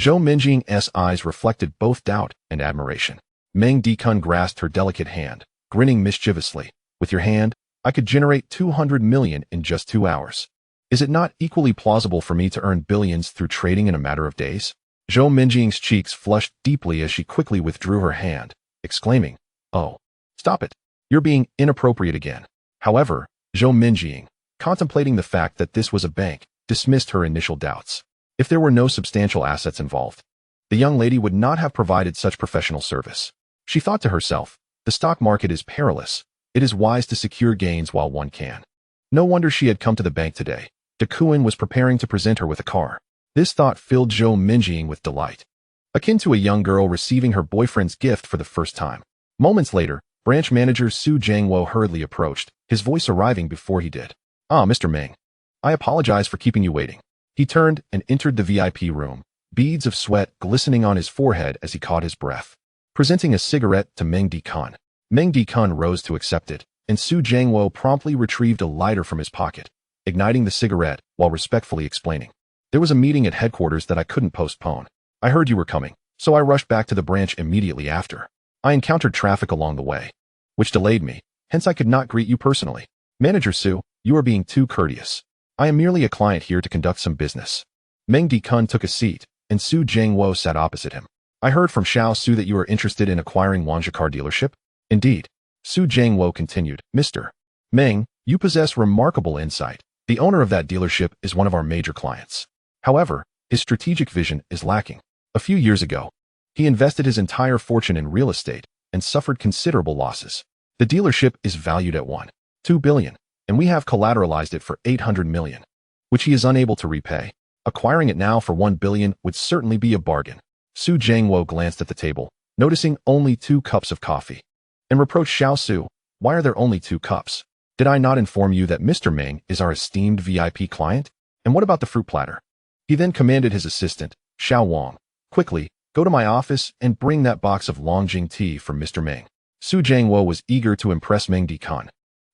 Zhou Minjing's eyes reflected both doubt and admiration. Meng Dikun grasped her delicate hand, grinning mischievously. "With your hand, I could generate 200 million in just 2 hours. Is it not equally plausible for me to earn billions through trading in a matter of days?" Zhou Minjing's cheeks flushed deeply as she quickly withdrew her hand, exclaiming, "Oh, stop it. You're being inappropriate again." However, Zhou Minjing, contemplating the fact that this was a bank, dismissed her initial doubts. If there were no substantial assets involved, the young lady would not have provided such professional service. She thought to herself, the stock market is perilous. It is wise to secure gains while one can. No wonder she had come to the bank today. Dekuin was preparing to present her with a car. This thought filled Zhou Minjing with delight, akin to a young girl receiving her boyfriend's gift for the first time. Moments later, branch manager Su Jiangwo hurriedly approached, his voice arriving before he did. "Ah, Mr. Meng. I apologize for keeping you waiting." He turned and entered the VIP room, beads of sweat glistening on his forehead as he caught his breath. Presenting a cigarette to Meng Dikun. Meng Dikun rose to accept it, and Su Jiangwo promptly retrieved a lighter from his pocket, igniting the cigarette while respectfully explaining. "There was a meeting at headquarters that I couldn't postpone. I heard you were coming, so I rushed back to the branch immediately after. I encountered traffic along the way, which delayed me, hence I could not greet you personally. Manager Su, you are being too courteous." I am merely a client here to conduct some business. Meng Dikun took a seat, and Su Jiangwo sat opposite him. I heard from Xiao Su that you are interested in acquiring Wangzhe car dealership? Indeed. Su Jiangwo continued, Mr. Meng, you possess remarkable insight. The owner of that dealership is one of our major clients. However, his strategic vision is lacking. A few years ago, he invested his entire fortune in real estate and suffered considerable losses. The dealership is valued at 1.2 billion, and we have collateralized it for 800 million, which he is unable to repay. Acquiring it now for 1 billion would certainly be a bargain. Su Jiangwo glanced at the table, noticing only 2 cups of coffee, and reproached Xiao Su, why are there only 2 cups? Did I not inform you that Mr. Meng is our esteemed VIP client? And what about the fruit platter? He then commanded his assistant, Xiao Wang, quickly, go to my office and bring that box of Longjing tea for Mr. Meng. Su Jiangwo was eager to impress Meng Dikun,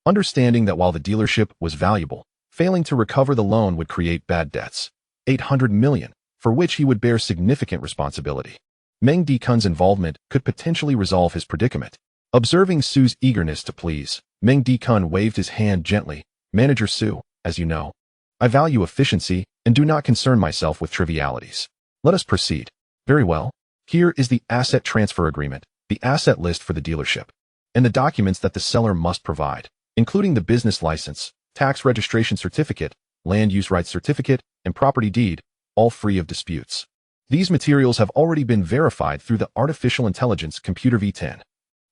understanding that while the dealership was valuable, failing to recover the loan would create bad debts. 800 million, for which he would bear significant responsibility. Meng Dikun's involvement could potentially resolve his predicament. Observing Su's eagerness to please, Meng Dikun waved his hand gently. Manager Su, as you know, I value efficiency and do not concern myself with trivialities. Let us proceed. Very well. Here is the asset transfer agreement, the asset list for the dealership, and the documents that the seller must provide, including the business license, tax registration certificate, land use rights certificate, and property deed, all free of disputes. These materials have already been verified through the artificial intelligence computer V10.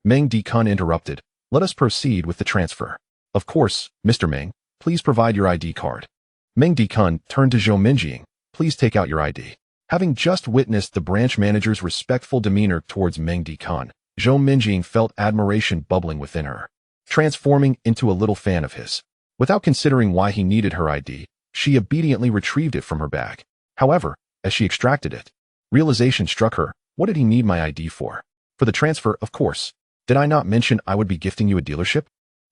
Meng Dikun interrupted. Let us proceed with the transfer. Of course, Mr. Meng, please provide your ID card. Meng Dikun turned to Zhou Minjing. Please take out your ID. Having just witnessed the branch manager's respectful demeanor towards Meng Dikun, Zhou Minjing felt admiration bubbling within her, transforming into a little fan of his. Without considering why he needed her ID, she obediently retrieved it from her bag. However, as she extracted it, realization struck her. What did he need my ID for? For the transfer, of course. Did I not mention I would be gifting you a dealership?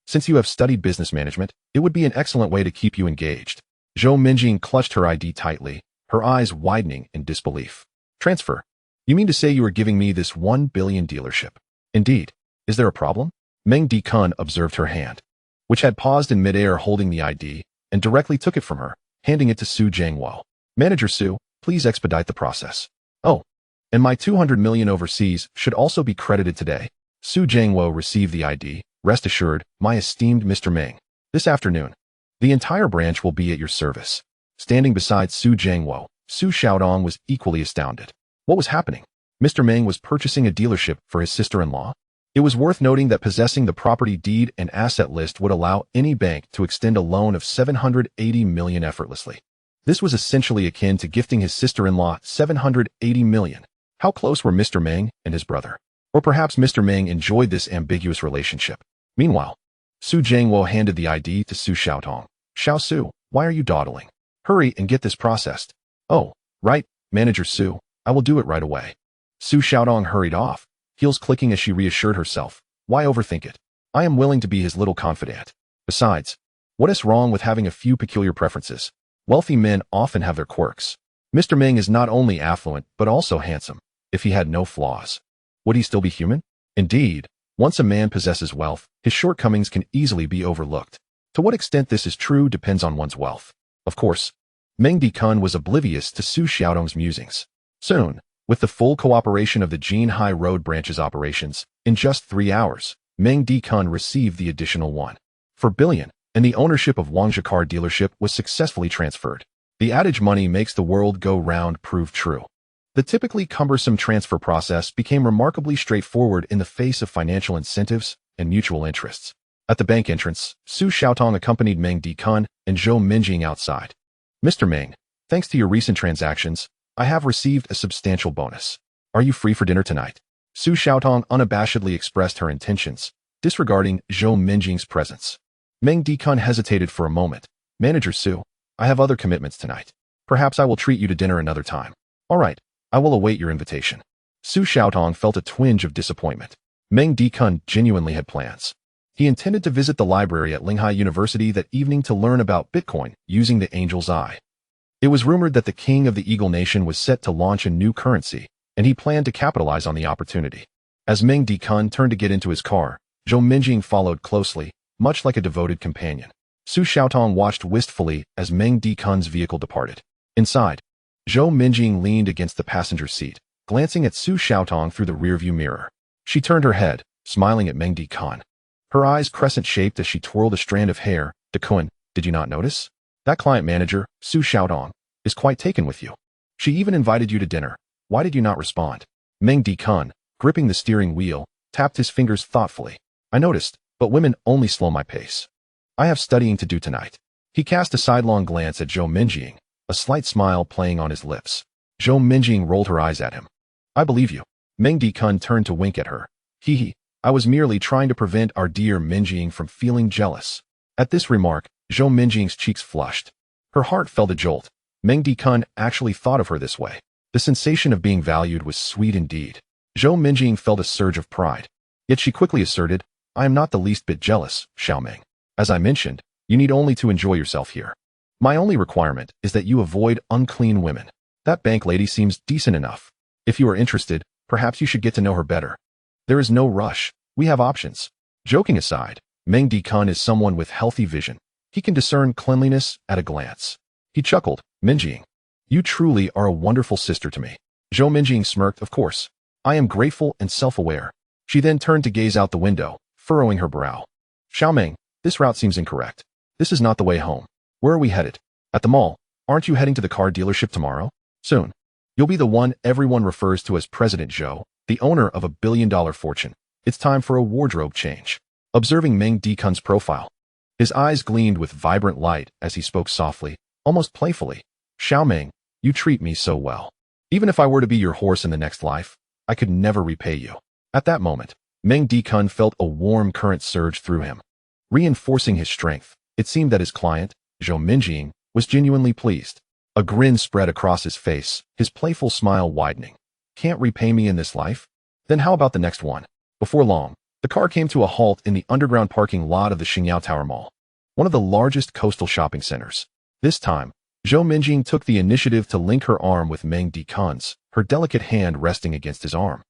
Since you have studied business management, it would be an excellent way to keep you engaged. Zhou Minjing clutched her ID tightly, her eyes widening in disbelief. Transfer? You mean to say you are giving me this 1 billion dealership? Indeed. Is there a problem? Meng Dikun observed her hand, which had paused in midair holding the ID, and directly took it from her, handing it to Su Jiangwo. Manager Su, please expedite the process. Oh, and my 200 million overseas should also be credited today. Su Jiangwo received the ID. Rest assured, my esteemed Mr. Meng. This afternoon, the entire branch will be at your service. Standing beside Su Jiangwo, Su Xiaodong was equally astounded. What was happening? Mr. Meng was purchasing a dealership for his sister-in-law? It was worth noting that possessing the property deed and asset list would allow any bank to extend a loan of 780 million effortlessly. This was essentially akin to gifting his sister-in-law 780 million. How close were Mr. Meng and his brother? Or perhaps Mr. Meng enjoyed this ambiguous relationship. Meanwhile, Su Jiangwo handed the ID to Su Xiaotong. Xiao Su, why are you dawdling? Hurry and get this processed. Oh, right, Manager Su, I will do it right away. Su Xiaodong hurried off, heels clicking as she reassured herself. Why overthink it? I am willing to be his little confidant. Besides, what is wrong with having a few peculiar preferences? Wealthy men often have their quirks. Mr. Meng is not only affluent, but also handsome. If he had no flaws, would he still be human? Indeed, once a man possesses wealth, his shortcomings can easily be overlooked. To what extent this is true depends on one's wealth. Of course, Meng Dikun was oblivious to Su Xiaodong's musings. Soon, with the full cooperation of the Jinhai Road branch's operations, in just 3 hours, Meng Dikun received the additional 1.4 billion, and the ownership of Wangzhe car dealership was successfully transferred. The adage money makes the world go round proved true. The typically cumbersome transfer process became remarkably straightforward in the face of financial incentives and mutual interests. At the bank entrance, Su Xiaotong accompanied Meng Dikun and Zhou Minjing outside. Mr. Meng, thanks to your recent transactions, I have received a substantial bonus. Are you free for dinner tonight? Su Xiaotong unabashedly expressed her intentions, disregarding Zhou Minjing's presence. Meng Dikun hesitated for a moment. Manager Su, I have other commitments tonight. Perhaps I will treat you to dinner another time. All right, I will await your invitation. Su Xiaotong felt a twinge of disappointment. Meng Dikun genuinely had plans. He intended to visit the library at Linghai University that evening to learn about Bitcoin using the Angel's Eye. It was rumored that the king of the Eagle Nation was set to launch a new currency, and he planned to capitalize on the opportunity. As Meng Dikun turned to get into his car, Zhou Minjing followed closely, much like a devoted companion. Su Xiaotong watched wistfully as Meng Dikun's vehicle departed. Inside, Zhou Minjing leaned against the passenger seat, glancing at Su Xiaotong through the rearview mirror. She turned her head, smiling at Meng Dikun. Her eyes crescent-shaped as she twirled a strand of hair. "Dikun, did you not notice? That client manager, Su Xiaotong, is quite taken with you. She even invited you to dinner. Why did you not respond?" Meng Dikun, gripping the steering wheel, tapped his fingers thoughtfully. "I noticed, but women only slow my pace. I have studying to do tonight." He cast a sidelong glance at Zhou Minjing, a slight smile playing on his lips. Zhou Minjing rolled her eyes at him. "I believe you." Meng Dikun turned to wink at her. "Hee, I was merely trying to prevent our dear Minjing from feeling jealous." At this remark, Zhou Minjing's cheeks flushed. Her heart felt a jolt. Meng Dikun actually thought of her this way. The sensation of being valued was sweet indeed. Zhou Minjing felt a surge of pride. Yet she quickly asserted, "I am not the least bit jealous, Xiaoming. As I mentioned, you need only to enjoy yourself here. My only requirement is that you avoid unclean women. That bank lady seems decent enough. If you are interested, perhaps you should get to know her better. There is no rush. We have options." Joking aside, Meng Dikun is someone with healthy vision. He can discern cleanliness at a glance. He chuckled, "Minjing, you truly are a wonderful sister to me." Zhou Minjing smirked, "Of course. I am grateful and self-aware." She then turned to gaze out the window, furrowing her brow. "Xiaoming, this route seems incorrect. This is not the way home. Where are we headed?" "At the mall. Aren't you heading to the car dealership tomorrow?" "Soon. You'll be the one everyone refers to as President Zhou, the owner of a billion-dollar fortune. It's time for a wardrobe change." Observing Meng Dikun's profile, his eyes gleamed with vibrant light as he spoke softly, almost playfully. "Xiaoming, you treat me so well. Even if I were to be your horse in the next life, I could never repay you." At that moment, Meng Dikun felt a warm current surge through him. Reinforcing his strength, it seemed that his client, Zhou Minjing, was genuinely pleased. A grin spread across his face, his playful smile widening. "Can't repay me in this life? Then how about the next one?" Before long, the car came to a halt in the underground parking lot of the Xingyao Tower Mall, one of the largest coastal shopping centers. This time, Zhou Minjing took the initiative to link her arm with Meng Dikun's, her delicate hand resting against his arm,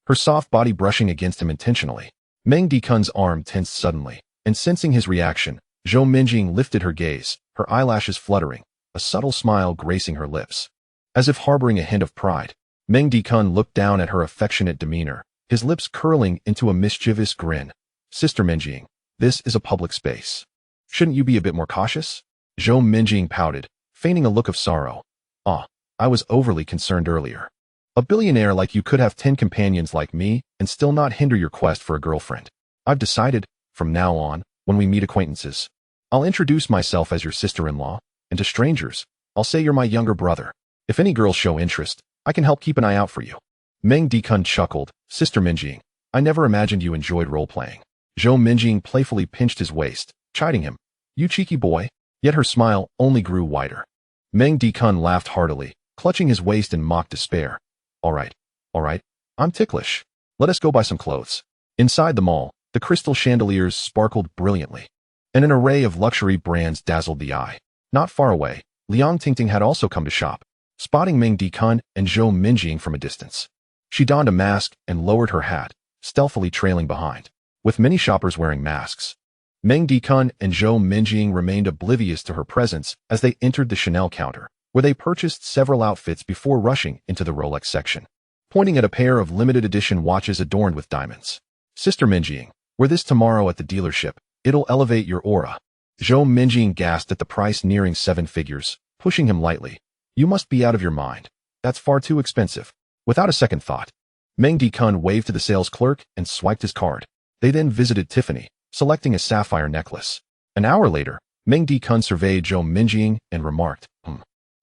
her soft body brushing against him intentionally. Meng Dikun's arm tensed suddenly, and sensing his reaction, Zhou Minjing lifted her gaze, her eyelashes fluttering, a subtle smile gracing her lips. As if harboring a hint of pride, Meng Dikun looked down at her affectionate demeanor, his lips curling into a mischievous grin. "Sister Minjing, this is a public space. Shouldn't you be a bit more cautious?" Zhou Minjing pouted, feigning a look of sorrow. "Ah, I was overly concerned earlier. A billionaire like you could have 10 companions like me and still not hinder your quest for a girlfriend. I've decided, from now on, when we meet acquaintances, I'll introduce myself as your sister-in-law, and to strangers, I'll say you're my younger brother. If any girls show interest, I can help keep an eye out for you." Meng Dikun chuckled, "Sister Minjing, I never imagined you enjoyed role-playing." Zhou Minjing playfully pinched his waist, chiding him. "You cheeky boy." Yet her smile only grew wider. Meng Dikun laughed heartily, clutching his waist in mock despair. All right, I'm ticklish. Let us go buy some clothes." Inside the mall, the crystal chandeliers sparkled brilliantly, and an array of luxury brands dazzled the eye. Not far away, Liang Tingting had also come to shop, spotting Meng Dikun and Zhou Minjing from a distance. She donned a mask and lowered her hat, stealthily trailing behind. With many shoppers wearing masks, Meng Dikun and Zhou Minjing remained oblivious to her presence as they entered the Chanel counter, where they purchased several outfits before rushing into the Rolex section, pointing at a pair of limited edition watches adorned with diamonds. "Sister Minjing, wear this tomorrow at the dealership. It'll elevate your aura." Zhou Minjing gasped at the price nearing 7 figures, pushing him lightly. "You must be out of your mind. That's far too expensive." Without a second thought, Meng Dikun waved to the sales clerk and swiped his card. They then visited Tiffany, selecting a sapphire necklace. An hour later, Meng Dikun surveyed Zhou Minjing and remarked,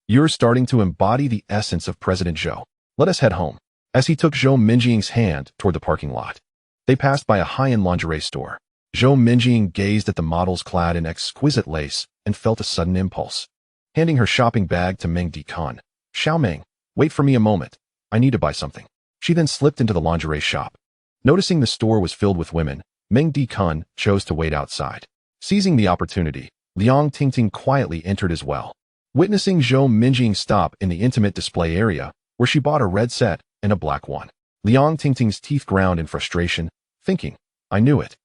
"You're starting to embody the essence of President Zhou. Let us head home." As he took Zhou Minjing's hand toward the parking lot, they passed by a high-end lingerie store. Zhou Minjing gazed at the models clad in exquisite lace and felt a sudden impulse. Handing her shopping bag to Meng Dikun, "Xiaoming, wait for me a moment. I need to buy something." She then slipped into the lingerie shop. Noticing the store was filled with women, Meng Dikun chose to wait outside. Seizing the opportunity, Liang Tingting quietly entered as well. Witnessing Zhou Minjing stop in the intimate display area, where she bought a red set and a black one, Liang Tingting's teeth ground in frustration, thinking, "I knew it.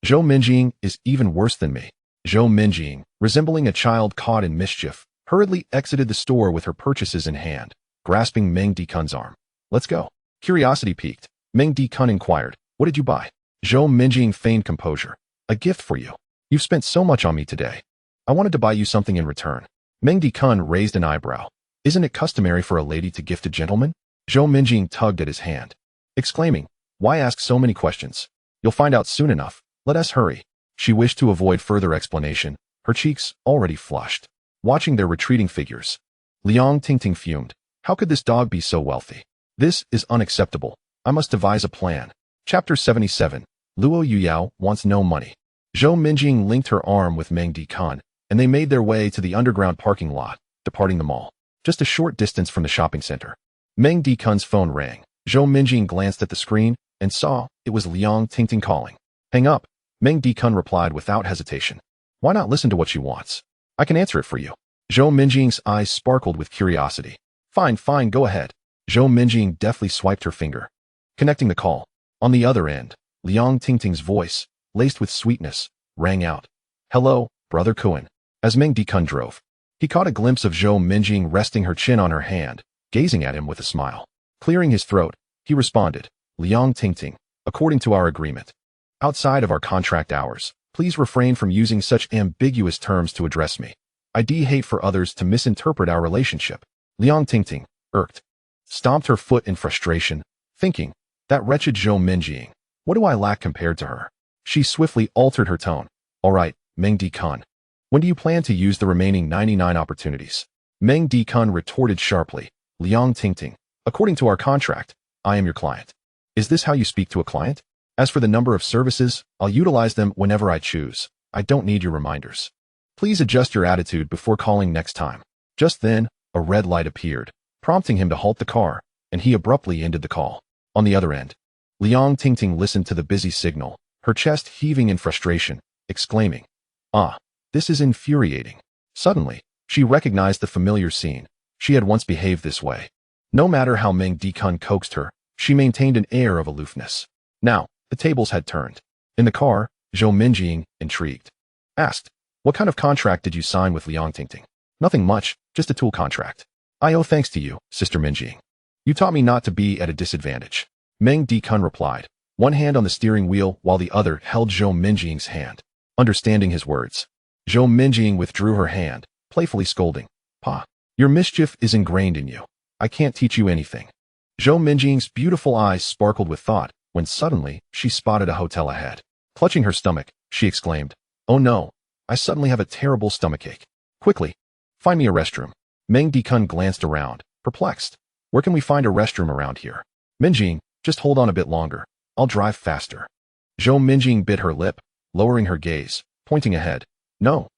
Zhou Minjing is even worse than me." Zhou Minjing, resembling a child caught in mischief, hurriedly exited the store with her purchases in hand, grasping Meng Dikun's arm. Let's go. Curiosity piqued, Meng Dikun inquired, what did you buy? Zhou Minjing feigned composure. A gift for you. You've spent so much on me today. I wanted to buy you something in return. Meng Dikun raised an eyebrow. Isn't it customary for a lady to gift a gentleman? Zhou Minjing tugged at his hand, exclaiming, why ask so many questions? You'll find out soon enough. Let us hurry. She wished to avoid further explanation, her cheeks already flushed. Watching their retreating figures, Liang Tingting fumed. How could this dog be so wealthy? This is unacceptable. I must devise a plan. Chapter 77. Luo Yuyao wants no money. Zhou Minjing linked her arm with Meng Dikun, and they made their way to the underground parking lot, departing the mall, just a short distance from the shopping center. Meng Dikun's phone rang. Zhou Minjing glanced at the screen and saw it was Liang Tingting calling. Hang up. Meng Dikun replied without hesitation. Why not listen to what she wants? I can answer it for you. Zhou Minjing's eyes sparkled with curiosity. Fine, go ahead. Zhou Minjing deftly swiped her finger, connecting the call. On the other end, Liang Tingting's voice, laced with sweetness, rang out. Hello, Brother Kuan. As Meng Dikun drove, he caught a glimpse of Zhou Minjing resting her chin on her hand, gazing at him with a smile. Clearing his throat, he responded, Liang Tingting, according to our agreement, outside of our contract hours, please refrain from using such ambiguous terms to address me. I hate for others to misinterpret our relationship. Liang Tingting, irked, stomped her foot in frustration, thinking, that wretched Zhou Minjing, what do I lack compared to her? She swiftly altered her tone. All right, Meng Dikun. When do you plan to use the remaining 99 opportunities? Meng Dikun retorted sharply. Liang Tingting, according to our contract, I am your client. Is this how you speak to a client? As for the number of services, I'll utilize them whenever I choose. I don't need your reminders. Please adjust your attitude before calling next time. Just then, a red light appeared, prompting him to halt the car, and he abruptly ended the call. On the other end, Liang Tingting listened to the busy signal, her chest heaving in frustration, exclaiming, this is infuriating. Suddenly, she recognized the familiar scene. She had once behaved this way. No matter how Meng Dikun coaxed her, she maintained an air of aloofness. Now, the tables had turned. In the car, Zhou Minjing, intrigued, asked, what kind of contract did you sign with Liang Tingting? Nothing much, just a tool contract. I owe thanks to you, Sister Minjing. You taught me not to be at a disadvantage. Meng Dikun replied, one hand on the steering wheel while the other held Zhou Minjing's hand. Understanding his words, Zhou Minjing withdrew her hand, playfully scolding, Pa, your mischief is ingrained in you. I can't teach you anything. Zhou Minjing's beautiful eyes sparkled with thought, when suddenly she spotted a hotel ahead. Clutching her stomach, she exclaimed, oh no, I suddenly have a terrible stomachache. Quickly, find me a restroom. Meng Dikun glanced around, perplexed. Where can we find a restroom around here? Minjing, just hold on a bit longer. I'll drive faster. Zhou Minjing bit her lip, lowering her gaze, pointing ahead. No,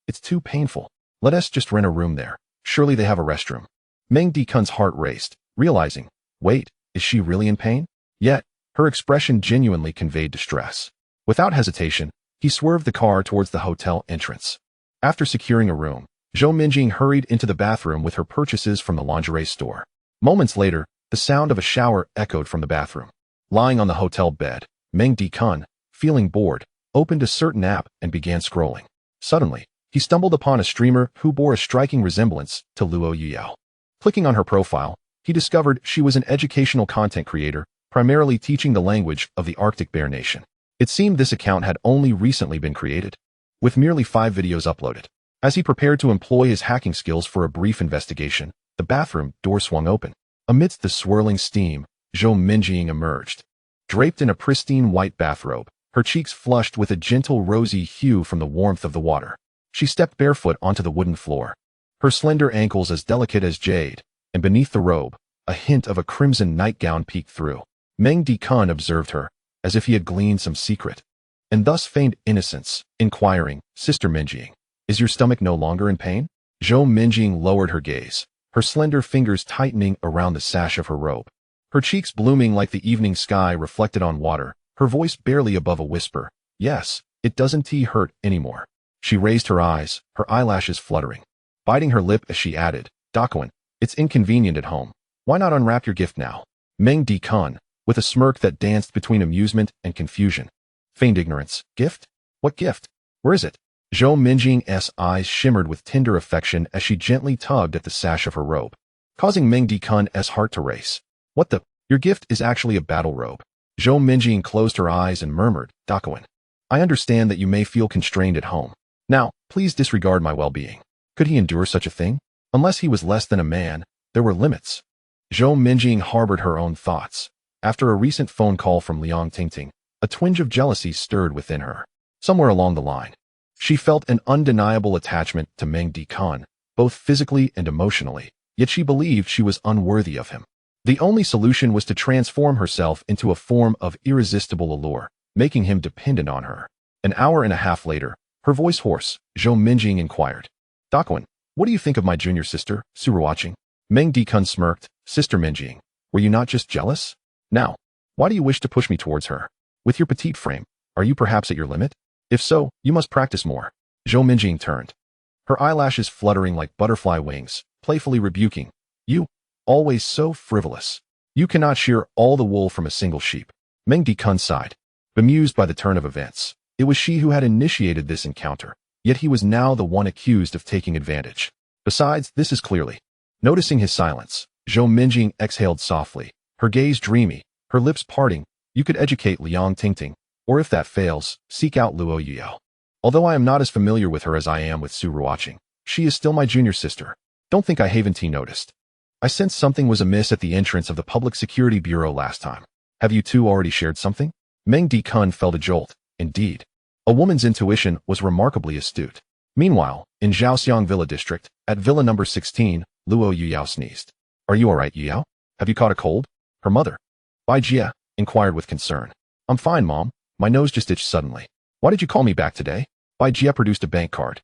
it's too painful. Let us just rent a room there. Surely they have a restroom. Meng Dikun's heart raced, realizing, wait, is she really in pain? Yet, her expression genuinely conveyed distress. Without hesitation, he swerved the car towards the hotel entrance. After securing a room, Zhou Minjing hurried into the bathroom with her purchases from the lingerie store. Moments later, the sound of a shower echoed from the bathroom. Lying on the hotel bed, Meng Dikun, feeling bored, opened a certain app and began scrolling. Suddenly, he stumbled upon a streamer who bore a striking resemblance to Luo Yuyao. Clicking on her profile, he discovered she was an educational content creator, primarily teaching the language of the Arctic Bear Nation. It seemed this account had only recently been created, with merely 5 videos uploaded. As he prepared to employ his hacking skills for a brief investigation, the bathroom door swung open. Amidst the swirling steam, Zhou Minjing emerged. Draped in a pristine white bathrobe, her cheeks flushed with a gentle rosy hue from the warmth of the water. She stepped barefoot onto the wooden floor, her slender ankles as delicate as jade, and beneath the robe, a hint of a crimson nightgown peeked through. Meng Dikun observed her, as if he had gleaned some secret, and thus feigned innocence, inquiring, Sister Minjing, is your stomach no longer in pain? Zhou Minjing lowered her gaze, her slender fingers tightening around the sash of her robe. Her cheeks blooming like the evening sky reflected on water, her voice barely above a whisper. Yes, it doesn't hurt anymore. She raised her eyes, her eyelashes fluttering, biting her lip as she added, Dakuan, it's inconvenient at home. Why not unwrap your gift now? Meng Dikun, with a smirk that danced between amusement and confusion, feigned ignorance. Gift? What gift? Where is it? Zhou Minjing's eyes shimmered with tender affection as she gently tugged at the sash of her robe, causing Meng Dicun's heart to race. What the? Your gift is actually a battle robe. Zhou Minjing closed her eyes and murmured, Dakuan, I understand that you may feel constrained at home. Now, please disregard my well-being. Could he endure such a thing? Unless he was less than a man, there were limits. Zhou Minjing harbored her own thoughts. After a recent phone call from Liang Tingting, a twinge of jealousy stirred within her. Somewhere along the line, she felt an undeniable attachment to Meng Dicun, both physically and emotionally, yet she believed she was unworthy of him. The only solution was to transform herself into a form of irresistible allure, making him dependent on her. An hour and a half later, her voice hoarse, Zhou Minjing inquired, Dakuan, what do you think of my junior sister, Suruwatching? Meng Dicun smirked, Sister Minjing, were you not just jealous? Now, why do you wish to push me towards her? With your petite frame, are you perhaps at your limit? If so, you must practice more. Zhou Minjing turned, her eyelashes fluttering like butterfly wings, playfully rebuking, you, always so frivolous. You cannot shear all the wool from a single sheep. Meng Dicun sighed, bemused by the turn of events. It was she who had initiated this encounter, yet he was now the one accused of taking advantage. Besides, this is clearly. Noticing his silence, Zhou Minjing exhaled softly, her gaze dreamy, her lips parting. You could educate Liang Tingting, or if that fails, seek out Luo Yuyao. Although I am not as familiar with her as I am with Suruwatching, she is still my junior sister. Don't think I haven't noticed. I sensed something was amiss at the entrance of the Public Security Bureau last time. Have you two already shared something? Meng Dicun felt a jolt. Indeed. A woman's intuition was remarkably astute. Meanwhile, in Zhaoxiang Villa District, at Villa number 16, Luo Yuyao sneezed. Are you alright, Yuyao? Have you caught a cold? Her mother, Bai Jia, inquired with concern. I'm fine, Mom. My nose just itched suddenly. Why did you call me back today? Bai Jia produced a bank card,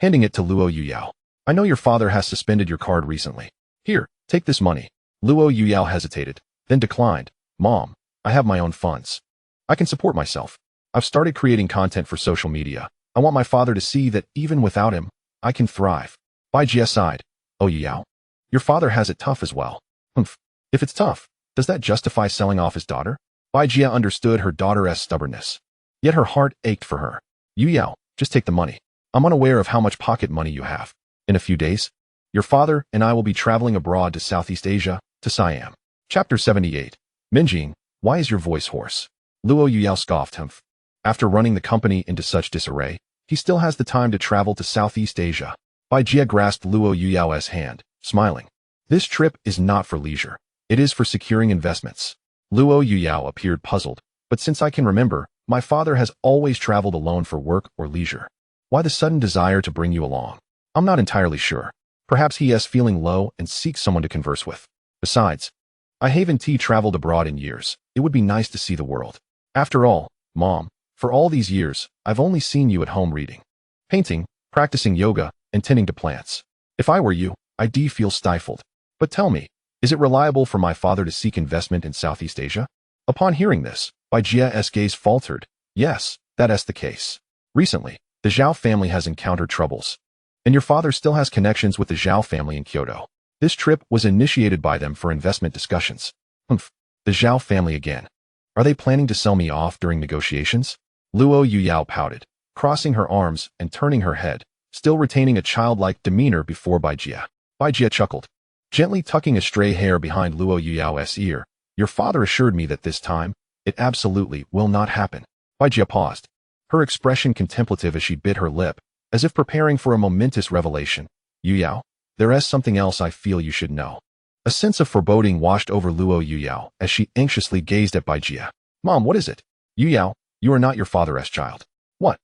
handing it to Luo Yuyao. I know your father has suspended your card recently. Here, take this money. Luo Yuyao hesitated, then declined. Mom, I have my own funds. I can support myself. I've started creating content for social media. I want my father to see that even without him, I can thrive. Bai Jia sighed. Oh, Yuyao, your father has it tough as well. Humph. If it's tough, does that justify selling off his daughter? Bai Jia understood her daughter's stubbornness. Yet her heart ached for her. Yuyao, just take the money. I'm unaware of how much pocket money you have. In a few days, your father and I will be traveling abroad to Southeast Asia, to Siam. Chapter 78. Minjing, why is your voice hoarse? Luo Yuyao scoffed. Humph. After running the company into such disarray, he still has the time to travel to Southeast Asia. Bai Jia grasped Luo Yuyao's hand, smiling. This trip is not for leisure. It is for securing investments. Luo Yuyao appeared puzzled, but since I can remember, my father has always traveled alone for work or leisure. Why the sudden desire to bring you along? I'm not entirely sure. Perhaps he is feeling low and seeks someone to converse with. Besides, I haven't traveled abroad in years. It would be nice to see the world. After all, Mom, for all these years, I've only seen you at home reading, painting, practicing yoga, and tending to plants. If I were you, I'd feel stifled. But tell me, is it reliable for my father to seek investment in Southeast Asia? Upon hearing this, Bai Jia's gaze faltered. Yes, that's the case. Recently, the Zhao family has encountered troubles. And your father still has connections with the Zhao family in Kyoto. This trip was initiated by them for investment discussions. Humph, the Zhao family again. Are they planning to sell me off during negotiations? Luo Yuyao pouted, crossing her arms and turning her head, still retaining a childlike demeanor before Bai Jia. Bai Jia chuckled, gently tucking a stray hair behind Luo Yuyao's ear. Your father assured me that this time, it absolutely will not happen. Bai Jia paused, her expression contemplative as she bit her lip, as if preparing for a momentous revelation. Yuyao, there is something else I feel you should know. A sense of foreboding washed over Luo Yuyao as she anxiously gazed at Bai Jia. Mom, what is it? Yuyao, you are not your father's child. What?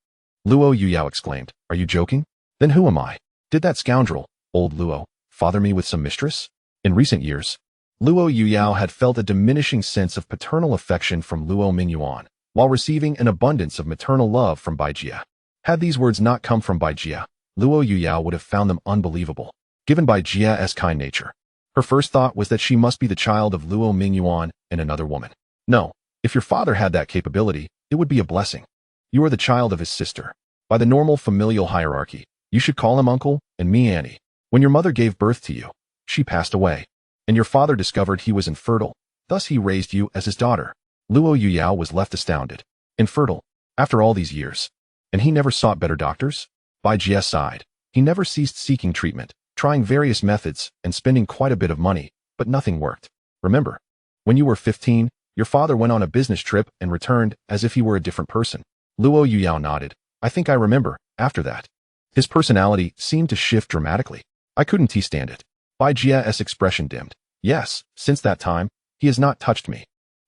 Luo Yuyao exclaimed. Are you joking? Then who am I? Did that scoundrel, old Luo, father me with some mistress? In recent years, Luo Yuyao had felt a diminishing sense of paternal affection from Luo Mingyuan, while receiving an abundance of maternal love from Bai Jia. Had these words not come from Bai Jia, Luo Yuyao would have found them unbelievable, given Bai Jia's kind nature. Her first thought was that she must be the child of Luo Mingyuan and another woman. No, if your father had that capability, it would be a blessing. You are the child of his sister. By the normal familial hierarchy, you should call him uncle, and me Annie. When your mother gave birth to you, she passed away, and your father discovered he was infertile, thus he raised you as his daughter. Luo Yuyao was left astounded. Infertile? After all these years? And he never sought better doctors? Bai Jie sighed. He never ceased seeking treatment, trying various methods and spending quite a bit of money, but nothing worked. Remember, when you were 15, your father went on a business trip and returned as if he were a different person. Luo Yuyao nodded. I think I remember. After that, his personality seemed to shift dramatically. I couldn't stand it. Bai Jie's expression dimmed. Yes, since that time, he has not touched me.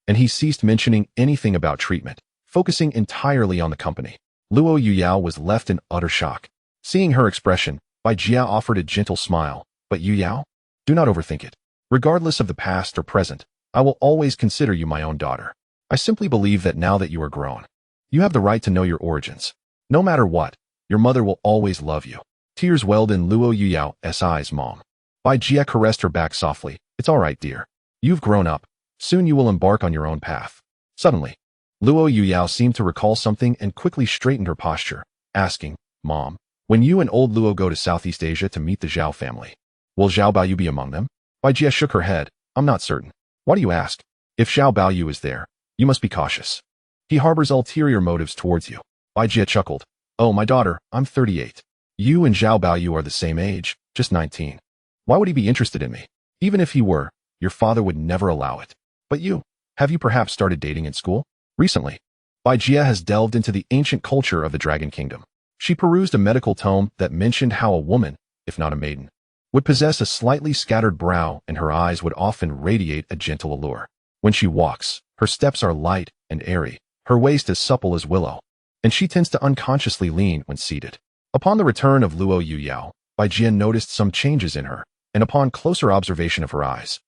And he ceased mentioning anything about treatment, focusing entirely on the company. Luo Yuyao was left in utter shock. Seeing her expression, Bai Jie offered a gentle smile. But Yuyao, do not overthink it. Regardless of the past or present, I will always consider you my own daughter. I simply believe that now that you are grown, you have the right to know your origins. No matter what, your mother will always love you. Tears welled in Luo Yuyao's eyes. Mom. Bai Jie caressed her back softly. It's all right, dear. You've grown up. Soon you will embark on your own path. Suddenly, Luo Yuyao seemed to recall something and quickly straightened her posture, asking, Mom, when you and old Luo go to Southeast Asia to meet the Zhao family, will Zhao Baoyu be among them? Bai Jie shook her head. I'm not certain. Why do you ask? If Zhao Baoyu is there, you must be cautious. He harbors ulterior motives towards you. Bai Jie chuckled. Oh, my daughter, I'm 38. You and Zhao Baoyu are the same age, just 19. Why would he be interested in me? Even if he were, your father would never allow it. But you, have you perhaps started dating in school? Recently, Bai Jie has delved into the ancient culture of the Dragon Kingdom. She perused a medical tome that mentioned how a woman, if not a maiden, would possess a slightly scattered brow and her eyes would often radiate a gentle allure. When she walks, her steps are light and airy, her waist as supple as willow, and she tends to unconsciously lean when seated. Upon the return of Luo Yuyao, Bai Jie noticed some changes in her, and upon closer observation of her eyes,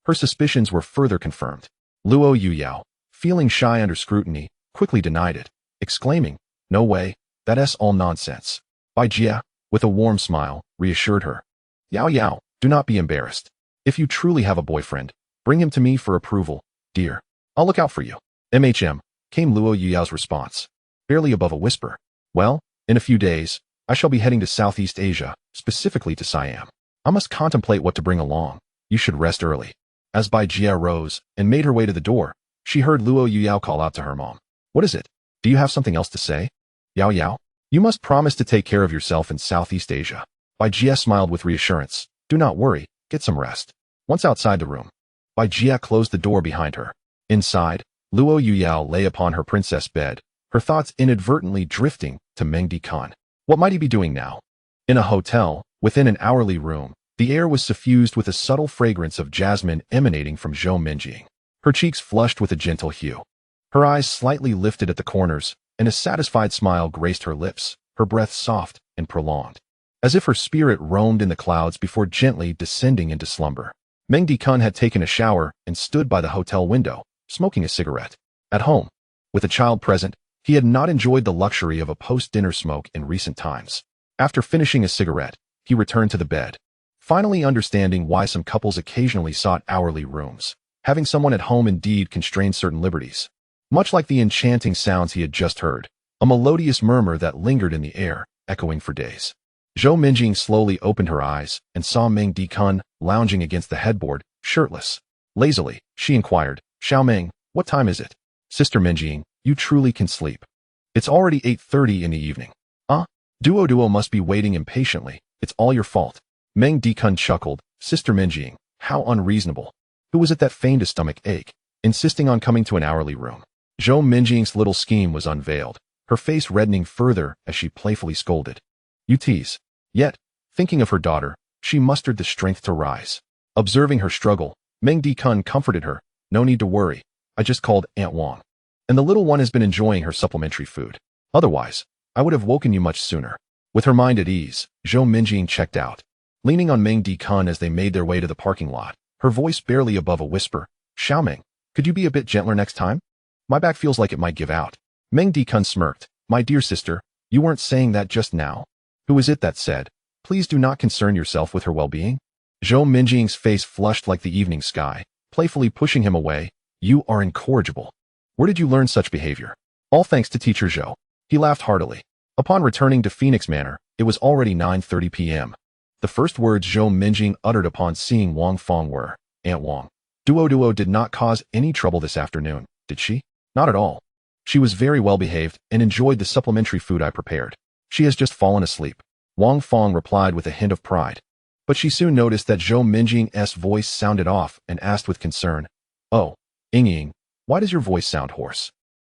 her suspicions were further confirmed. Luo Yuyao, feeling shy under scrutiny, quickly denied it, exclaiming, No way, that's all nonsense. Bai Jie, with a warm smile, reassured her. Yao Yao, do not be embarrassed. If you truly have a boyfriend, bring him to me for approval, dear. I'll look out for you. Came Luo Yuyao's response, barely above a whisper. Well, in a few days, I shall be heading to Southeast Asia, specifically to Siam. I must contemplate what to bring along. You should rest early. As Bai Jie rose and made her way to the door, she heard Luo Yuyao call out to her mom. What is it? Do you have something else to say? Yao Yao, you must promise to take care of yourself in Southeast Asia. Bai Jie smiled with reassurance. Do not worry, get some rest. Once outside the room, Bai Jie closed the door behind her. Inside, Luo Yuyao lay upon her princess bed, her thoughts inadvertently drifting to Meng Dikan. What might he be doing now? In a hotel, within an hourly room, the air was suffused with a subtle fragrance of jasmine emanating from Zhou Minjing. Her cheeks flushed with a gentle hue. Her eyes slightly lifted at the corners, and a satisfied smile graced her lips, her breath soft and prolonged, as if her spirit roamed in the clouds before gently descending into slumber. Meng Dikan had taken a shower and stood by the hotel window, smoking a cigarette. At home, with a child present, he had not enjoyed the luxury of a post-dinner smoke in recent times. After finishing a cigarette, he returned to the bed, finally understanding why some couples occasionally sought hourly rooms. Having someone at home indeed constrained certain liberties. Much like the enchanting sounds he had just heard, a melodious murmur that lingered in the air, echoing for days. Zhou Minjing slowly opened her eyes and saw Meng Dikan lounging against the headboard, shirtless. Lazily, she inquired, Xiao Meng, what time is it? Sister Minjing, you truly can sleep. It's already 8:30 in the evening. Duo must be waiting impatiently. It's all your fault. Meng Dikan chuckled. Sister Minjing, how unreasonable. Who was it that feigned a stomach ache, insisting on coming to an hourly room? Zhou Minjing's little scheme was unveiled, her face reddening further as she playfully scolded. You tease. Yet, thinking of her daughter, she mustered the strength to rise. Observing her struggle, Meng Dikan comforted her. No need to worry. I just called Aunt Wang. And the little one has been enjoying her supplementary food. Otherwise, I would have woken you much sooner. With her mind at ease, Zhou Minjing checked out. Leaning on Meng Dikan as they made their way to the parking lot, her voice barely above a whisper. Xiaoming, could you be a bit gentler next time? My back feels like it might give out. Meng Dikan smirked. My dear sister, you weren't saying that just now. Who is it that said, please do not concern yourself with her well-being? Zhou Minjing's face flushed like the evening sky, playfully pushing him away. You are incorrigible. Where did you learn such behavior? All thanks to Teacher Zhou. He laughed heartily. Upon returning to Phoenix Manor, it was already 9:30 p.m. The first words Zhou Minjing uttered upon seeing Wang Fong were, Aunt Wang. Duo did not cause any trouble this afternoon, did she? Not at all. She was very well behaved and enjoyed the supplementary food I prepared. She has just fallen asleep. Wang Fong replied with a hint of pride. But she soon noticed that Zhou Minjing's voice sounded off and asked with concern, "Oh, Ying Ying, why does your voice sound hoarse?"